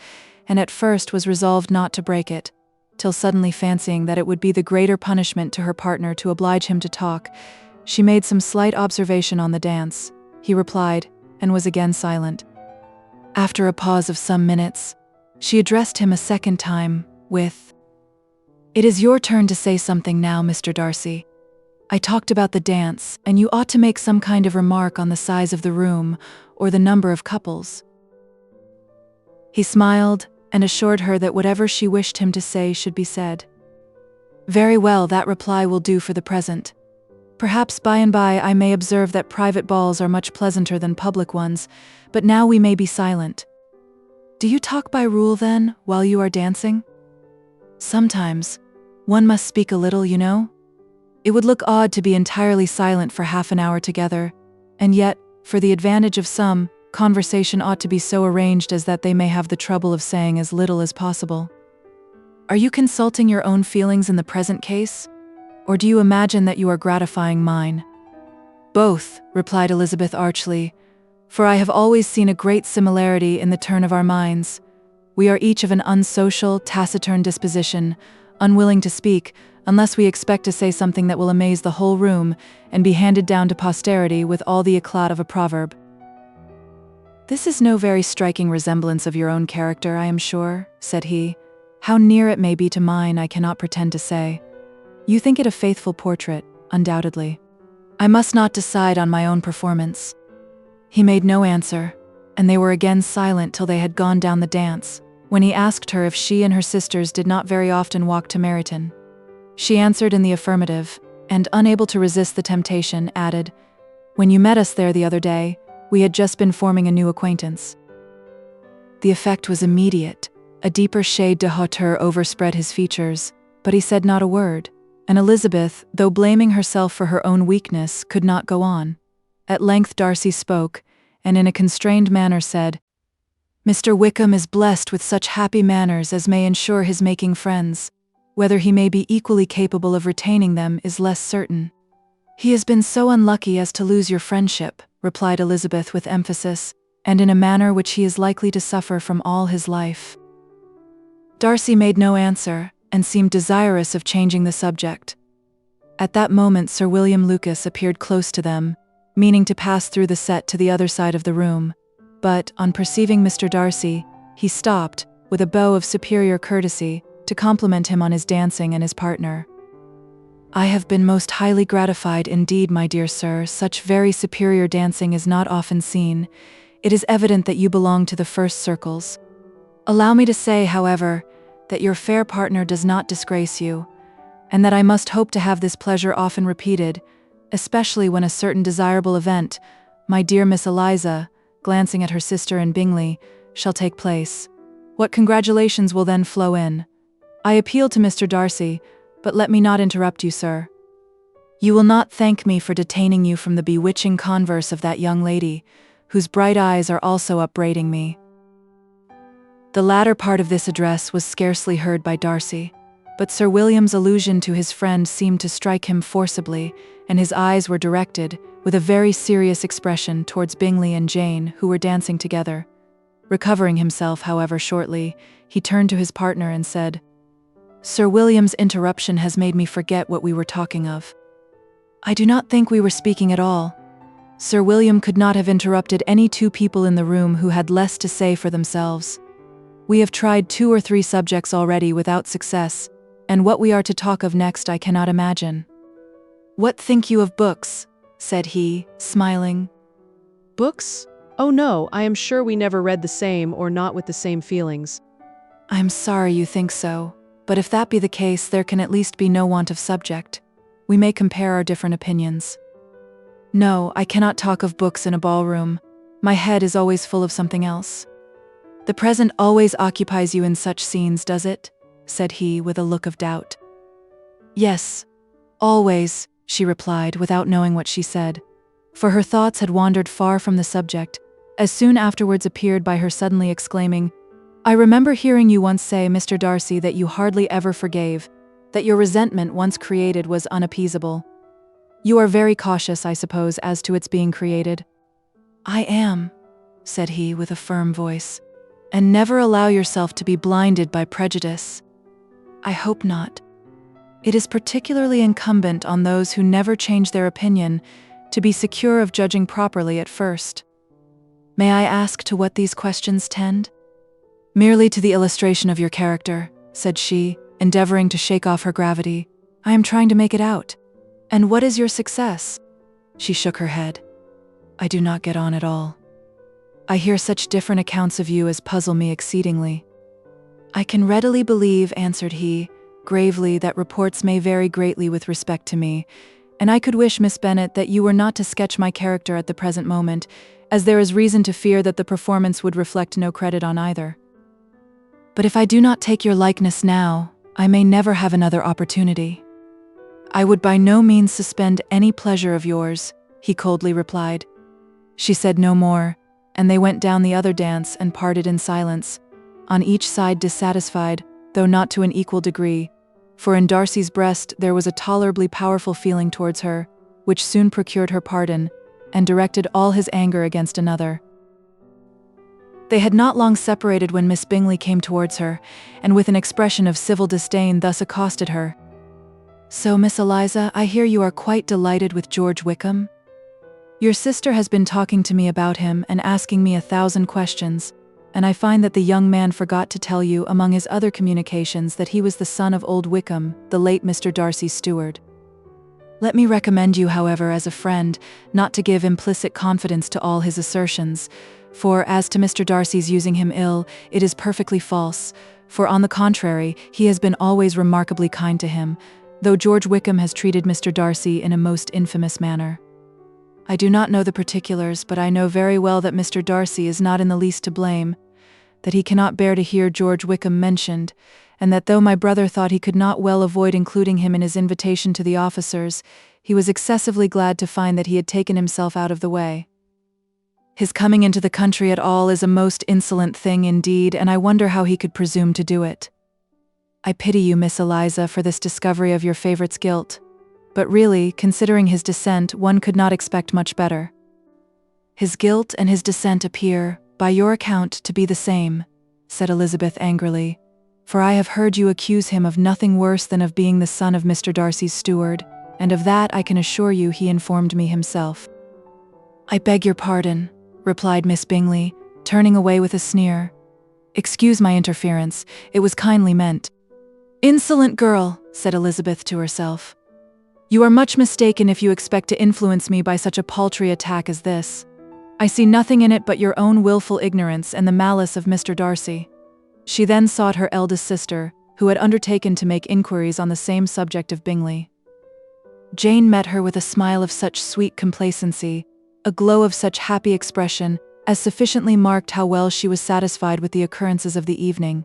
S2: and at first was resolved not to break it, till suddenly fancying that it would be the greater punishment to her partner to oblige him to talk, she made some slight observation on the dance. He replied, and was again silent. After a pause of some minutes, she addressed him a second time, with, "It is your turn to say something now, Mr. Darcy. I talked about the dance, and you ought to make some kind of remark on the size of the room or the number of couples." He smiled and assured her that whatever she wished him to say should be said. "Very well, that reply will do for the present. Perhaps by and by I may observe that private balls are much pleasanter than public ones, but now we may be silent." "Do you talk by rule, then, while you are dancing?" "Sometimes. One must speak a little, you know. It would look odd to be entirely silent for half an hour together, and yet, for the advantage of some, conversation ought to be so arranged as that they may have the trouble of saying as little as possible." "Are you consulting your own feelings in the present case? Or do you imagine that you are gratifying mine?" "Both," replied Elizabeth archly, "for I have always seen a great similarity in the turn of our minds. We are each of an unsocial, taciturn disposition, unwilling to speak, unless we expect to say something that will amaze the whole room and be handed down to posterity with all the éclat of a proverb." "This is no very striking resemblance of your own character, I am sure," said he. "How near it may be to mine, I cannot pretend to say. You think it a faithful portrait, undoubtedly. I must not decide on my own performance." He made no answer, and they were again silent till they had gone down the dance, when he asked her if she and her sisters did not very often walk to Meryton. She answered in the affirmative, and, unable to resist the temptation, added, "When you met us there the other day, we had just been forming a new acquaintance." The effect was immediate. A deeper shade de hauteur overspread his features, but he said not a word, and Elizabeth, though blaming herself for her own weakness, could not go on. At length Darcy spoke, and in a constrained manner said, "Mr. Wickham is blessed with such happy manners as may ensure his making friends. Whether he may be equally capable of retaining them is less certain." "He has been so unlucky as to lose your friendship," replied Elizabeth with emphasis, "and in a manner which he is likely to suffer from all his life." Darcy made no answer, and seemed desirous of changing the subject. At that moment Sir William Lucas appeared close to them, meaning to pass through the set to the other side of the room, but, on perceiving Mr. Darcy, he stopped, with a bow of superior courtesy, to compliment him on his dancing and his partner. "I have been most highly gratified indeed, my dear sir. Such very superior dancing is not often seen. It is evident that you belong to the first circles. Allow me to say, however, that your fair partner does not disgrace you, and that I must hope to have this pleasure often repeated, especially when a certain desirable event, my dear Miss Eliza," glancing at her sister in Bingley, "shall take place. What congratulations will then flow in. I appeal to Mr. Darcy, but let me not interrupt you, sir. You will not thank me for detaining you from the bewitching converse of that young lady, whose bright eyes are also upbraiding me." The latter part of this address was scarcely heard by Darcy, but Sir William's allusion to his friend seemed to strike him forcibly, and his eyes were directed, with a very serious expression, towards Bingley and Jane, who were dancing together. Recovering himself, however, shortly, he turned to his partner and said, "Sir William's interruption has made me forget what we were talking of." "I do not think we were speaking at all. Sir William could not have interrupted any two people in the room who had less to say for themselves. We have tried 2 or 3 subjects already without success, and what we are to talk of next I cannot imagine." "What think you of books?" said he, smiling.
S1: Books? Oh no, I am sure we never read the same or not with the same feelings.
S2: "I am sorry you think so, but if that be the case there can at least be no want of subject. We may compare our different opinions." "No, I cannot talk of books in a ballroom. My head is always full of something else." "The present always occupies you in such scenes, does it?" said he with a look of doubt. "Yes, always," she replied, without knowing what she said, for her thoughts had wandered far from the subject, as soon afterwards appeared by her suddenly exclaiming, "I remember hearing you once say, Mr. Darcy, that you hardly ever forgave, that your resentment once created was unappeasable. You are very cautious, I suppose, as to its being created." "I am," said he with a firm voice, "and never allow yourself to be blinded by prejudice." "I hope not. It is particularly incumbent on those who never change their opinion to be secure of judging properly at first. May I ask to what these questions tend?" "Merely to the illustration of your character," said she, endeavoring to shake off her gravity. "I am trying to make it out. And what is your success? She shook her head. I do not get on at all. I hear such different accounts of you as puzzle me exceedingly. I can readily believe, answered he, gravely, that reports may vary greatly with respect to me, and I could wish, Miss Bennet, that you were not to sketch my character at the present moment, as there is reason to fear that the performance would reflect no credit on either. But if I do not take your likeness now, I may never have another opportunity. I would by no means suspend any pleasure of yours, he coldly replied. She said no more, and they went down the other dance and parted in silence, on each side dissatisfied, though not to an equal degree, for in Darcy's breast there was a tolerably powerful feeling towards her, which soon procured her pardon, and directed all his anger against another. They had not long separated when Miss Bingley came towards her, and with an expression of civil disdain thus accosted her. So, Miss Eliza, I hear you are quite delighted with George Wickham? Your sister has been talking to me about him and asking me 1,000 questions, and I find that the young man forgot to tell you among his other communications that he was the son of old Wickham, the late Mr. Darcy's steward. Let me recommend you, however, as a friend, not to give implicit confidence to all his assertions, for as to Mr. Darcy's using him ill, it is perfectly false, for on the contrary, he has been always remarkably kind to him, though George Wickham has treated Mr. Darcy in a most infamous manner. I do not know the particulars, but I know very well that Mr. Darcy is not in the least to blame, that he cannot bear to hear George Wickham mentioned, and that though my brother thought he could not well avoid including him in his invitation to the officers, he was excessively glad to find that he had taken himself out of the way. His coming into the country at all is a most insolent thing indeed, and I wonder how he could presume to do it. I pity you, Miss Eliza, for this discovery of your favourite's guilt, but really, considering his descent, one could not expect much better. His guilt and his descent appear, by your account, to be the same, said Elizabeth angrily, for I have heard you accuse him of nothing worse than of being the son of Mr. Darcy's steward, and of that I can assure you he informed me himself. I beg your pardon, replied Miss Bingley, turning away with a sneer. Excuse my interference, it was kindly meant. Insolent girl, said Elizabeth to herself. You are much mistaken if you expect to influence me by such a paltry attack as this. I see nothing in it but your own wilful ignorance and the malice of Mr. Darcy. She then sought her eldest sister, who had undertaken to make inquiries on the same subject of Bingley. Jane met her with a smile of such sweet complacency, a glow of such happy expression, as sufficiently marked how well she was satisfied with the occurrences of the evening.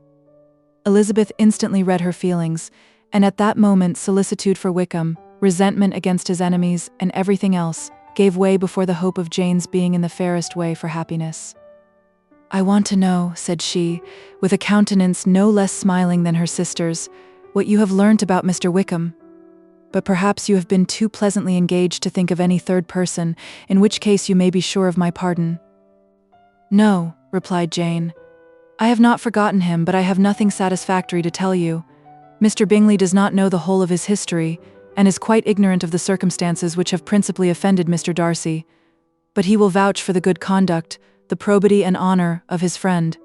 S2: Elizabeth instantly read her feelings, and at that moment solicitude for Wickham, resentment against his enemies, and everything else, gave way before the hope of Jane's being in the fairest way for happiness. I want to know, said she, with a countenance no less smiling than her sister's, what you have learnt about Mr. Wickham. But perhaps you have been too pleasantly engaged to think of any third person, in which case you may be sure of my pardon. No, replied Jane. I have not forgotten him, but I have nothing satisfactory to tell you. Mr. Bingley does not know the whole of his history, and is quite ignorant of the circumstances which have principally offended Mr. Darcy, but he will vouch for the good conduct, the probity and honour of his friend,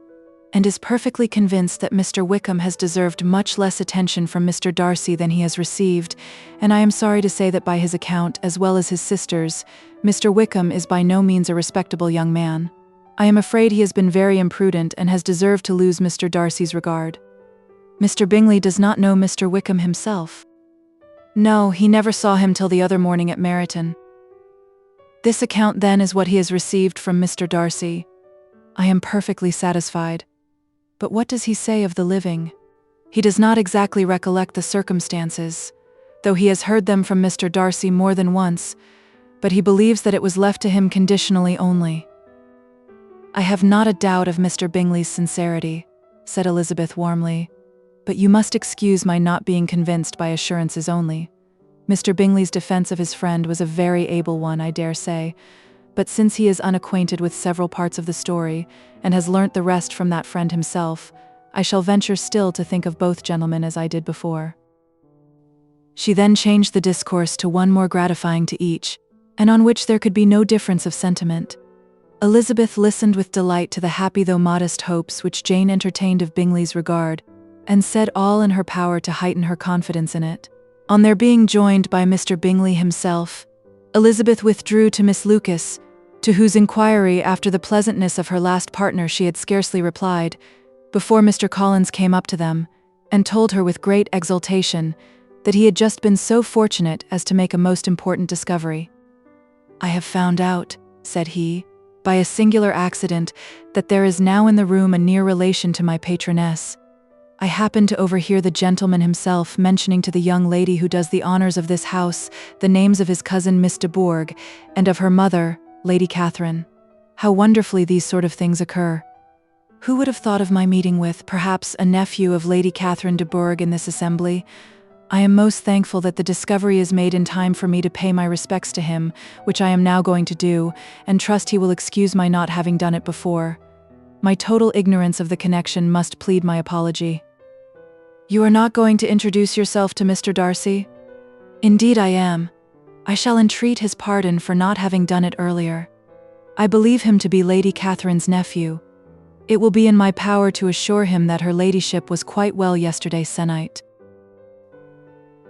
S2: and is perfectly convinced that Mr. Wickham has deserved much less attention from Mr. Darcy than he has received, and I am sorry to say that by his account, as well as his sister's, Mr. Wickham is by no means a respectable young man. I am afraid he has been very imprudent and has deserved to lose Mr. Darcy's regard. Mr. Bingley does not know Mr. Wickham himself. No, he never saw him till the other morning at Meryton. This account, then, is what he has received from Mr. Darcy. I am perfectly satisfied. But what does he say of the living? He does not exactly recollect the circumstances, though he has heard them from Mr. Darcy more than once, but he believes that it was left to him conditionally only. I have not a doubt of Mr. Bingley's sincerity, said Elizabeth warmly, but you must excuse my not being convinced by assurances only. Mr. Bingley's defense of his friend was a very able one, I dare say, but since he is unacquainted with several parts of the story, and has learnt the rest from that friend himself, I shall venture still to think of both gentlemen as I did before. She then changed the discourse to one more gratifying to each, and on which there could be no difference of sentiment. Elizabeth listened with delight to the happy though modest hopes which Jane entertained of Bingley's regard, and said all in her power to heighten her confidence in it. On their being joined by Mr. Bingley himself, Elizabeth withdrew to Miss Lucas, to whose inquiry after the pleasantness of her last partner she had scarcely replied, before Mr. Collins came up to them, and told her with great exultation that he had just been so fortunate as to make a most important discovery. "I have found out," said he, "by a singular accident, that there is now in the room a near relation to my patroness. I happened to overhear the gentleman himself mentioning to the young lady who does the honours of this house the names of his cousin Miss de Bourgh, and of her mother, Lady Catherine. How wonderfully these sort of things occur! Who would have thought of my meeting with, perhaps, a nephew of Lady Catherine de Bourgh in this assembly? I am most thankful that the discovery is made in time for me to pay my respects to him, which I am now going to do, and trust he will excuse my not having done it before. My total ignorance of the connection must plead my apology." "You are not going to introduce yourself to Mr. Darcy?" "Indeed I am. I shall entreat his pardon for not having done it earlier. I believe him to be Lady Catherine's nephew. It will be in my power to assure him that her ladyship was quite well yesterday se'nnight."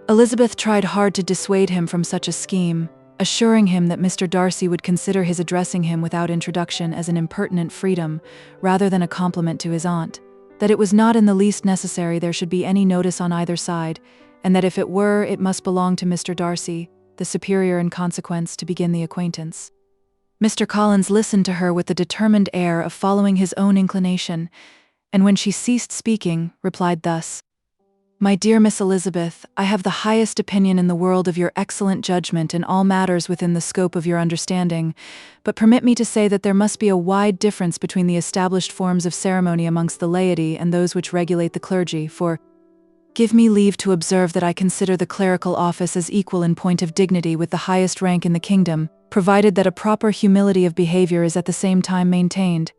S2: Elizabeth tried hard to dissuade him from such a scheme, assuring him that Mr. Darcy would consider his addressing him without introduction as an impertinent freedom, rather than a compliment to his aunt, that it was not in the least necessary there should be any notice on either side, and that if it were, it must belong to Mr. Darcy, the superior in consequence, to begin the acquaintance. Mr. Collins listened to her with the determined air of following his own inclination, and when she ceased speaking, replied thus: "My dear Miss Elizabeth, I have the highest opinion in the world of your excellent judgment in all matters within the scope of your understanding, but permit me to say that there must be a wide difference between the established forms of ceremony amongst the laity and those which regulate the clergy, for give me leave to observe that I consider the clerical office as equal in point of dignity with the highest rank in the kingdom, provided that a proper humility of behaviour is at the same time maintained.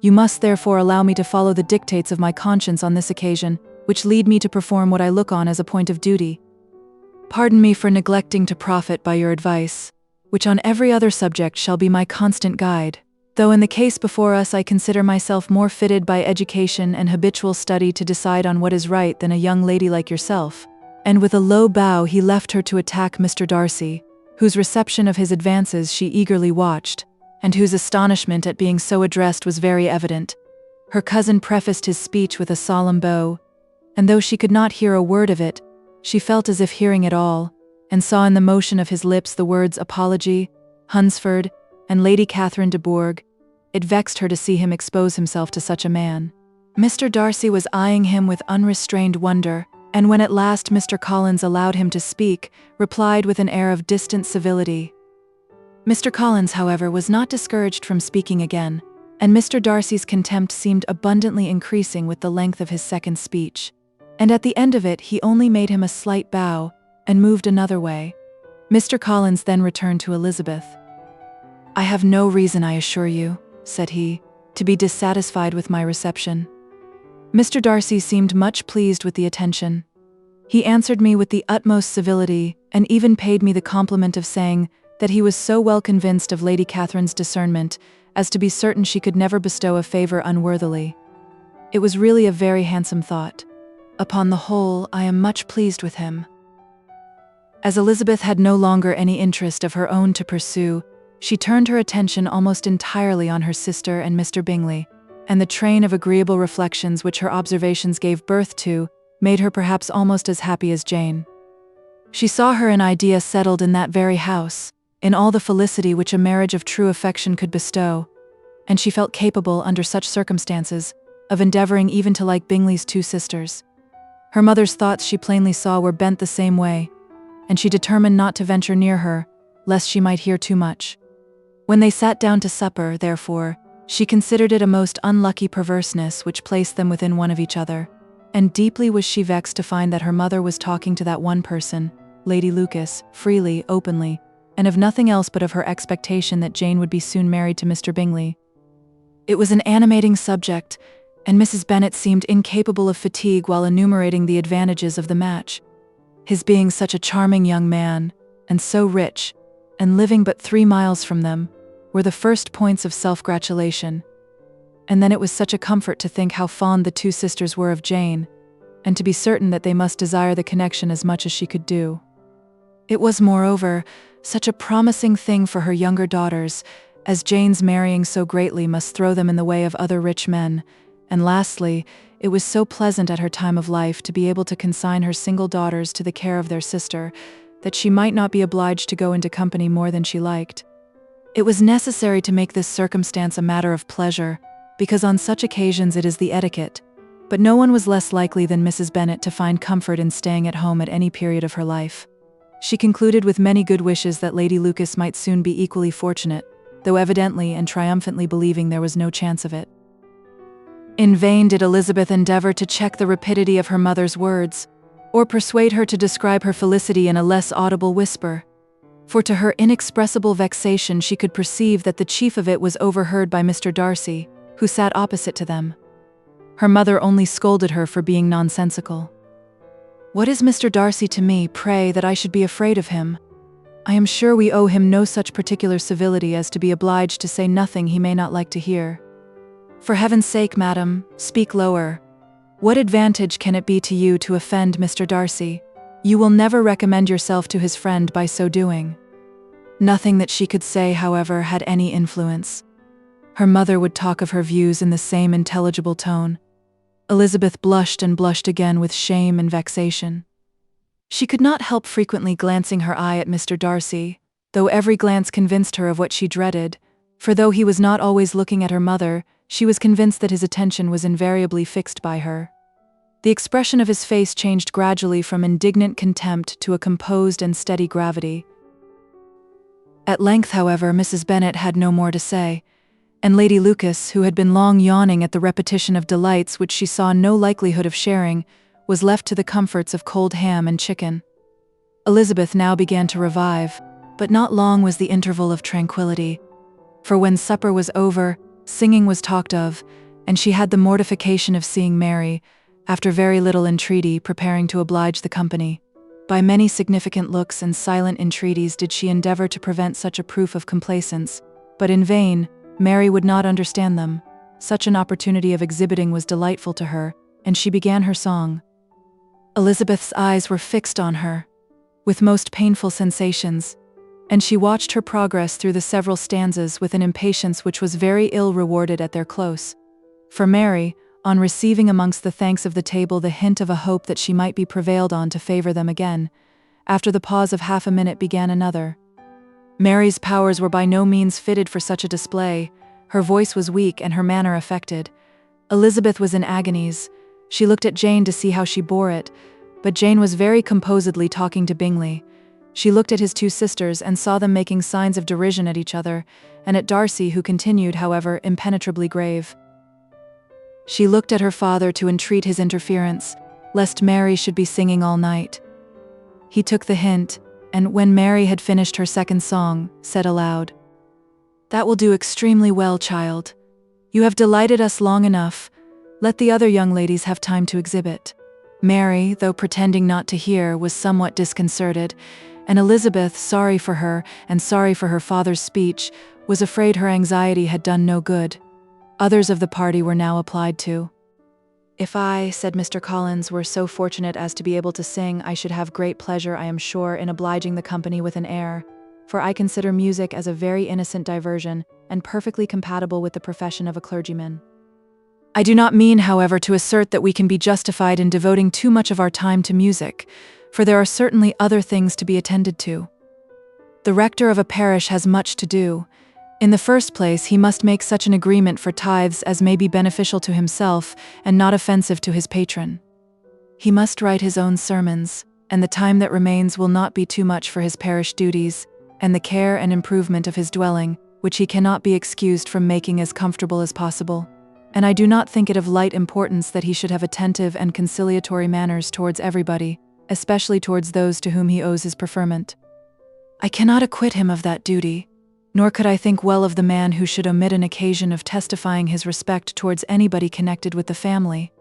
S2: You must therefore allow me to follow the dictates of my conscience on this occasion, which lead me to perform what I look on as a point of duty. Pardon me for neglecting to profit by your advice, which on every other subject shall be my constant guide, though in the case before us I consider myself more fitted by education and habitual study to decide on what is right than a young lady like yourself." And with a low bow he left her to attack Mr. Darcy, whose reception of his advances she eagerly watched, and whose astonishment at being so addressed was very evident. Her cousin prefaced his speech with a solemn bow, and though she could not hear a word of it, she felt as if hearing it all, and saw in the motion of his lips the words apology, Hunsford, and Lady Catherine de Bourgh. It vexed her to see him expose himself to such a man. Mr. Darcy was eyeing him with unrestrained wonder, and when at last Mr. Collins allowed him to speak, replied with an air of distant civility. Mr. Collins, however, was not discouraged from speaking again, and Mr. Darcy's contempt seemed abundantly increasing with the length of his second speech, and at the end of it he only made him a slight bow, and moved another way. Mr. Collins then returned to Elizabeth. "I have no reason, I assure you," said he, "to be dissatisfied with my reception." Mr. Darcy seemed much pleased with the attention. He answered me with the utmost civility, and even paid me the compliment of saying that he was so well convinced of Lady Catherine's discernment as to be certain she could never bestow a favour unworthily. It was really a very handsome thought. Upon the whole, I am much pleased with him. As Elizabeth had no longer any interest of her own to pursue, she turned her attention almost entirely on her sister and Mr. Bingley, and the train of agreeable reflections which her observations gave birth to made her perhaps almost as happy as Jane. She saw her in idea settled in that very house, in all the felicity which a marriage of true affection could bestow, and she felt capable, under such circumstances, of endeavouring even to like Bingley's two sisters. Her mother's thoughts she plainly saw were bent the same way, and she determined not to venture near her, lest she might hear too much. When they sat down to supper, therefore, she considered it a most unlucky perverseness which placed them within one of each other, and deeply was she vexed to find that her mother was talking to that one person, Lady Lucas, freely, openly, and of nothing else but of her expectation that Jane would be soon married to Mr. Bingley. It was an animating subject, and Mrs. Bennet seemed incapable of fatigue while enumerating the advantages of the match. His being such a charming young man, and so rich, and living but 3 miles from them, were the first points of self-gratulation. And then it was such a comfort to think how fond the two sisters were of Jane, and to be certain that they must desire the connection as much as she could do. It was, moreover, such a promising thing for her younger daughters, as Jane's marrying so greatly must throw them in the way of other rich men, and lastly, it was so pleasant at her time of life to be able to consign her single daughters to the care of their sister, that she might not be obliged to go into company more than she liked. It was necessary to make this circumstance a matter of pleasure, because on such occasions it is the etiquette, but no one was less likely than Mrs. Bennet to find comfort in staying at home at any period of her life. She concluded with many good wishes that Lady Lucas might soon be equally fortunate, though evidently and triumphantly believing there was no chance of it. In vain did Elizabeth endeavour to check the rapidity of her mother's words, or persuade her to describe her felicity in a less audible whisper, for to her inexpressible vexation she could perceive that the chief of it was overheard by Mr. Darcy, who sat opposite to them. Her mother only scolded her for being nonsensical. "What is Mr. Darcy to me, pray, that I should be afraid of him? I am sure we owe him no such particular civility as to be obliged to say nothing he may not like to hear. For heaven's sake, madam, speak lower. What advantage can it be to you to offend Mr. Darcy? You will never recommend yourself to his friend by so doing." Nothing that she could say, however, had any influence. Her mother would talk of her views in the same intelligible tone. Elizabeth blushed and blushed again with shame and vexation. She could not help frequently glancing her eye at Mr. Darcy, though every glance convinced her of what she dreaded, for though he was not always looking at her mother, she was convinced that his attention was invariably fixed by her. The expression of his face changed gradually from indignant contempt to a composed and steady gravity. At length, however, Mrs. Bennet had no more to say, and Lady Lucas, who had been long yawning at the repetition of delights which she saw no likelihood of sharing, was left to the comforts of cold ham and chicken. Elizabeth now began to revive, but not long was the interval of tranquillity, for when supper was over, singing was talked of, and she had the mortification of seeing Mary, after very little entreaty, preparing to oblige the company. By many significant looks and silent entreaties did she endeavour to prevent such a proof of complaisance, but in vain. Mary would not understand them. Such an opportunity of exhibiting was delightful to her, and she began her song. Elizabeth's eyes were fixed on her, with most painful sensations, and she watched her progress through the several stanzas with an impatience which was very ill rewarded at their close. For Mary, on receiving amongst the thanks of the table the hint of a hope that she might be prevailed on to favour them again, after the pause of half a minute began another. Mary's powers were by no means fitted for such a display. Her voice was weak and her manner affected. Elizabeth was in agonies. She looked at Jane to see how she bore it, but Jane was very composedly talking to Bingley. She looked at his two sisters and saw them making signs of derision at each other, and at Darcy, who continued, however, impenetrably grave. She looked at her father to entreat his interference, lest Mary should be singing all night. He took the hint, and when Mary had finished her second song, said aloud, "That will do extremely well, child. You have delighted us long enough. Let the other young ladies have time to exhibit." Mary, though pretending not to hear, was somewhat disconcerted, and Elizabeth, sorry for her and sorry for her father's speech, was afraid her anxiety had done no good. Others of the party were now applied to. "If I," said Mr. Collins, "were so fortunate as to be able to sing, I should have great pleasure, I am sure, in obliging the company with an air, for I consider music as a very innocent diversion, and perfectly compatible with the profession of a clergyman. I do not mean, however, to assert that we can be justified in devoting too much of our time to music, for there are certainly other things to be attended to. The rector of a parish has much to do. In the first place, he must make such an agreement for tithes as may be beneficial to himself and not offensive to his patron. He must write his own sermons, and the time that remains will not be too much for his parish duties, and the care and improvement of his dwelling, which he cannot be excused from making as comfortable as possible. And I do not think it of light importance that he should have attentive and conciliatory manners towards everybody, especially towards those to whom he owes his preferment. I cannot acquit him of that duty, nor could I think well of the man who should omit an occasion of testifying his respect towards anybody connected with the family."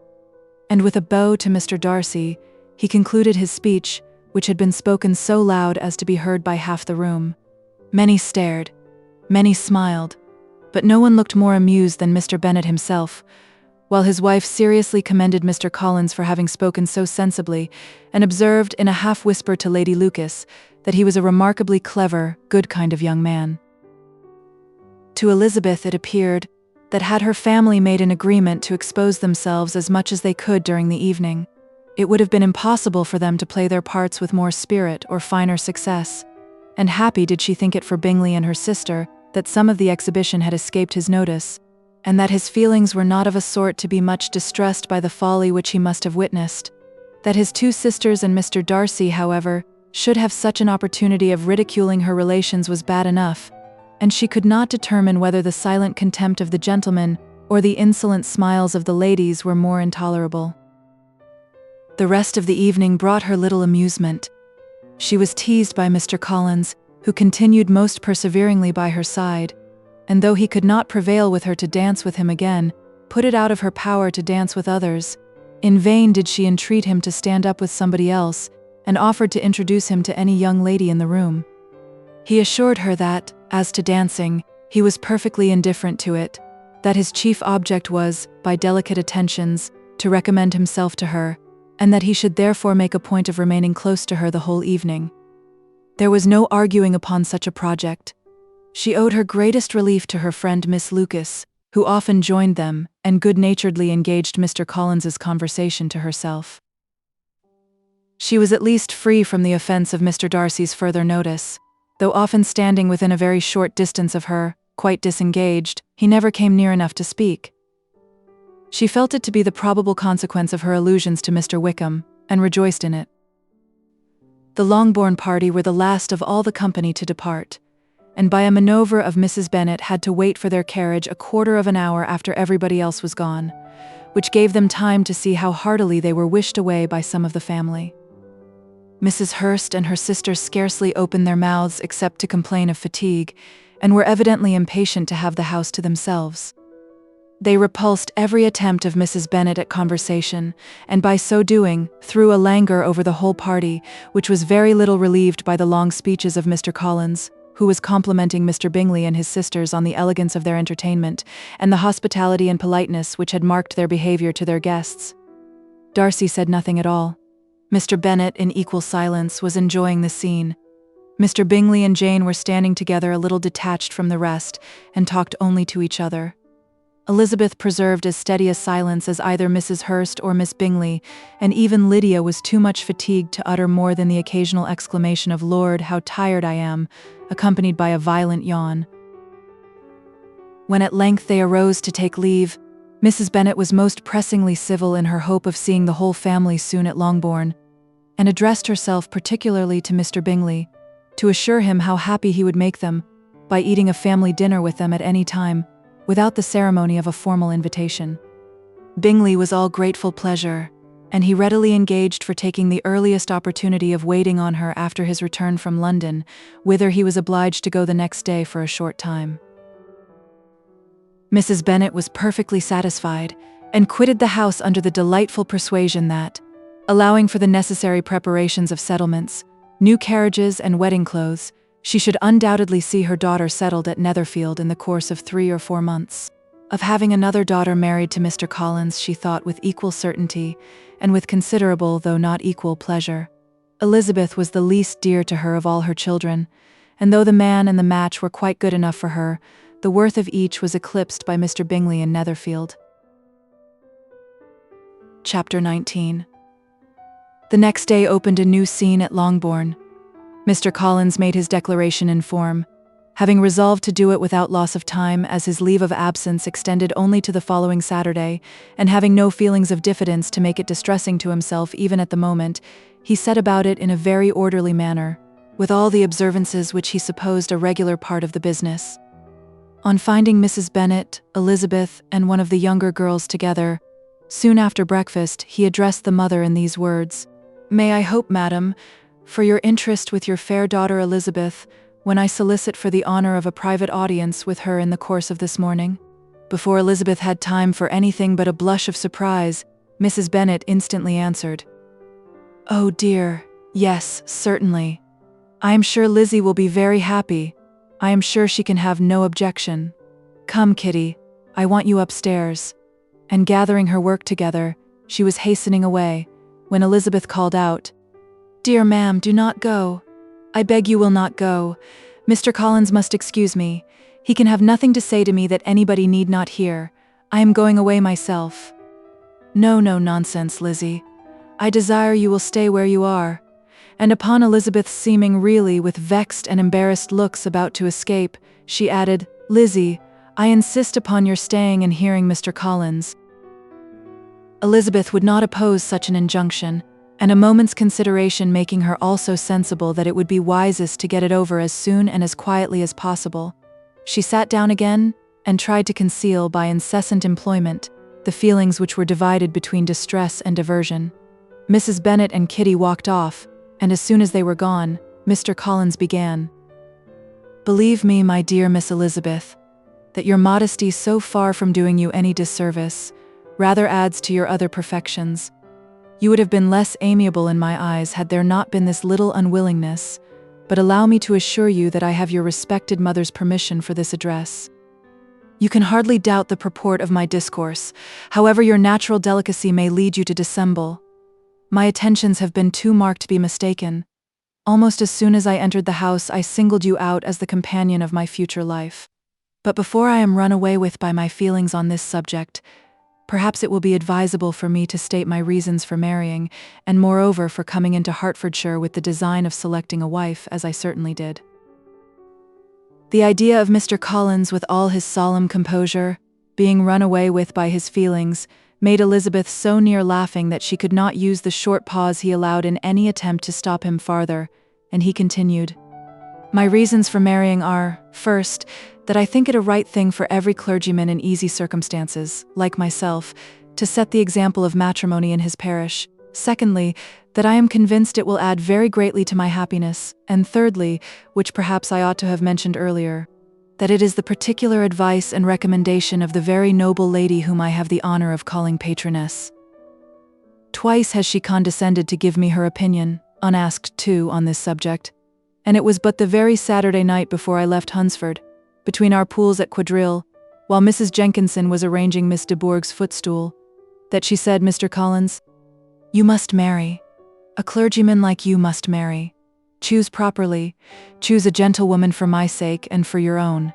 S2: And with a bow to Mr. Darcy, he concluded his speech, which had been spoken so loud as to be heard by half the room. Many stared, many smiled, but no one looked more amused than Mr. Bennet himself, while his wife seriously commended Mr. Collins for having spoken so sensibly, and observed in a half-whisper to Lady Lucas that he was a remarkably clever, good kind of young man. To Elizabeth it appeared that had her family made an agreement to expose themselves as much as they could during the evening, it would have been impossible for them to play their parts with more spirit or finer success, and happy did she think it for Bingley and her sister that some of the exhibition had escaped his notice, and that his feelings were not of a sort to be much distressed by the folly which he must have witnessed. That his two sisters and Mr. Darcy, however, should have such an opportunity of ridiculing her relations was bad enough, and she could not determine whether the silent contempt of the gentlemen or the insolent smiles of the ladies were more intolerable. The rest of the evening brought her little amusement. She was teased by Mr. Collins, who continued most perseveringly by her side, and though he could not prevail with her to dance with him again, put it out of her power to dance with others. In vain did she entreat him to stand up with somebody else, and offered to introduce him to any young lady in the room. He assured her that, as to dancing, he was perfectly indifferent to it, that his chief object was, by delicate attentions, to recommend himself to her, and that he should therefore make a point of remaining close to her the whole evening. There was no arguing upon such a project. She owed her greatest relief to her friend Miss Lucas, who often joined them, and good-naturedly engaged Mr. Collins's conversation to herself. She was at least free from the offence of Mr. Darcy's further notice. Though often standing within a very short distance of her, quite disengaged, he never came near enough to speak. She felt it to be the probable consequence of her allusions to Mr. Wickham, and rejoiced in it. The Longbourn party were the last of all the company to depart, and by a manoeuvre of Mrs. Bennet had to wait for their carriage a quarter of an hour after everybody else was gone, which gave them time to see how heartily they were wished away by some of the family. Mrs. Hurst and her sister scarcely opened their mouths except to complain of fatigue, and were evidently impatient to have the house to themselves. They repulsed every attempt of Mrs. Bennet at conversation, and by so doing, threw a languor over the whole party, which was very little relieved by the long speeches of Mr. Collins, who was complimenting Mr. Bingley and his sisters on the elegance of their entertainment, and the hospitality and politeness which had marked their behaviour to their guests. Darcy said nothing at all. Mr. Bennet, in equal silence, was enjoying the scene. Mr. Bingley and Jane were standing together a little detached from the rest, and talked only to each other. Elizabeth preserved as steady a silence as either Mrs. Hurst or Miss Bingley, and even Lydia was too much fatigued to utter more than the occasional exclamation of "Lord, how tired I am," accompanied by a violent yawn. When at length they arose to take leave, Mrs. Bennet was most pressingly civil in her hope of seeing the whole family soon at Longbourn, and addressed herself particularly to Mr. Bingley, to assure him how happy he would make them by eating a family dinner with them at any time, without the ceremony of a formal invitation. Bingley was all grateful pleasure, and he readily engaged for taking the earliest opportunity of waiting on her after his return from London, whither he was obliged to go the next day for a short time. Mrs. Bennet was perfectly satisfied, and quitted the house under the delightful persuasion that, allowing for the necessary preparations of settlements, new carriages and wedding clothes, she should undoubtedly see her daughter settled at Netherfield in the course of 3 or 4 months. Of having another daughter married to Mr. Collins she thought with equal certainty, and with considerable though not equal pleasure. Elizabeth was the least dear to her of all her children, and though the man and the match were quite good enough for her, the worth of each was eclipsed by Mr. Bingley in Netherfield. Chapter 19. The next day opened a new scene at Longbourn. Mr. Collins made his declaration in form, having resolved to do it without loss of time, as his leave of absence extended only to the following Saturday, and having no feelings of diffidence to make it distressing to himself even at the moment, he set about it in a very orderly manner, with all the observances which he supposed a regular part of the business. On finding Mrs. Bennet, Elizabeth, and one of the younger girls together, soon after breakfast he addressed the mother in these words: "May I hope, madam, for your interest with your fair daughter Elizabeth, when I solicit for the honor of a private audience with her in the course of this morning?" Before Elizabeth had time for anything but a blush of surprise, Mrs. Bennet instantly answered, "Oh dear, yes, certainly. I am sure Lizzie will be very happy. I am sure she can have no objection. Come, Kitty, I want you upstairs." and gathering her work together, she was hastening away, when Elizabeth called out, "Dear ma'am, do not go. I beg you will not go. Mr. Collins must excuse me. He can have nothing to say to me that anybody need not hear. I am going away myself." "No, no, nonsense, Lizzie. I desire you will stay where you are." And upon Elizabeth's seeming really with vexed and embarrassed looks about to escape, she added, "Lizzie, I insist upon your staying and hearing Mr. Collins." Elizabeth would not oppose such an injunction, and a moment's consideration making her also sensible that it would be wisest to get it over as soon and as quietly as possible, she sat down again and tried to conceal by incessant employment the feelings which were divided between distress and diversion. Mrs. Bennet and Kitty walked off, and as soon as they were gone, Mr. Collins began. "Believe me, my dear Miss Elizabeth, that your modesty, so far from doing you any disservice, rather adds to your other perfections. You would have been less amiable in my eyes had there not been this little unwillingness, but allow me to assure you that I have your respected mother's permission for this address. You can hardly doubt the purport of my discourse, however your natural delicacy may lead you to dissemble. My attentions have been too marked to be mistaken. Almost as soon as I entered the house, I singled you out as the companion of my future life. But before I am run away with by my feelings on this subject, perhaps it will be advisable for me to state my reasons for marrying, and moreover for coming into Hertfordshire with the design of selecting a wife, as I certainly did." The idea of Mr. Collins, with all his solemn composure, being run away with by his feelings, made Elizabeth so near laughing that she could not use the short pause he allowed in any attempt to stop him farther, and he continued, "My reasons for marrying are, first, that I think it a right thing for every clergyman in easy circumstances, like myself, to set the example of matrimony in his parish. Secondly, that I am convinced it will add very greatly to my happiness. And thirdly, which perhaps I ought to have mentioned earlier, that it is the particular advice and recommendation of the very noble lady whom I have the honor of calling patroness. Twice has she condescended to give me her opinion, unasked too, on this subject, and it was but the very Saturday night before I left Hunsford, between our pools at quadrille, while Mrs. Jenkinson was arranging Miss de Bourgh's footstool, that she said, 'Mr. Collins, you must marry. A clergyman like you must marry. Choose properly. Choose a gentlewoman for my sake and for your own.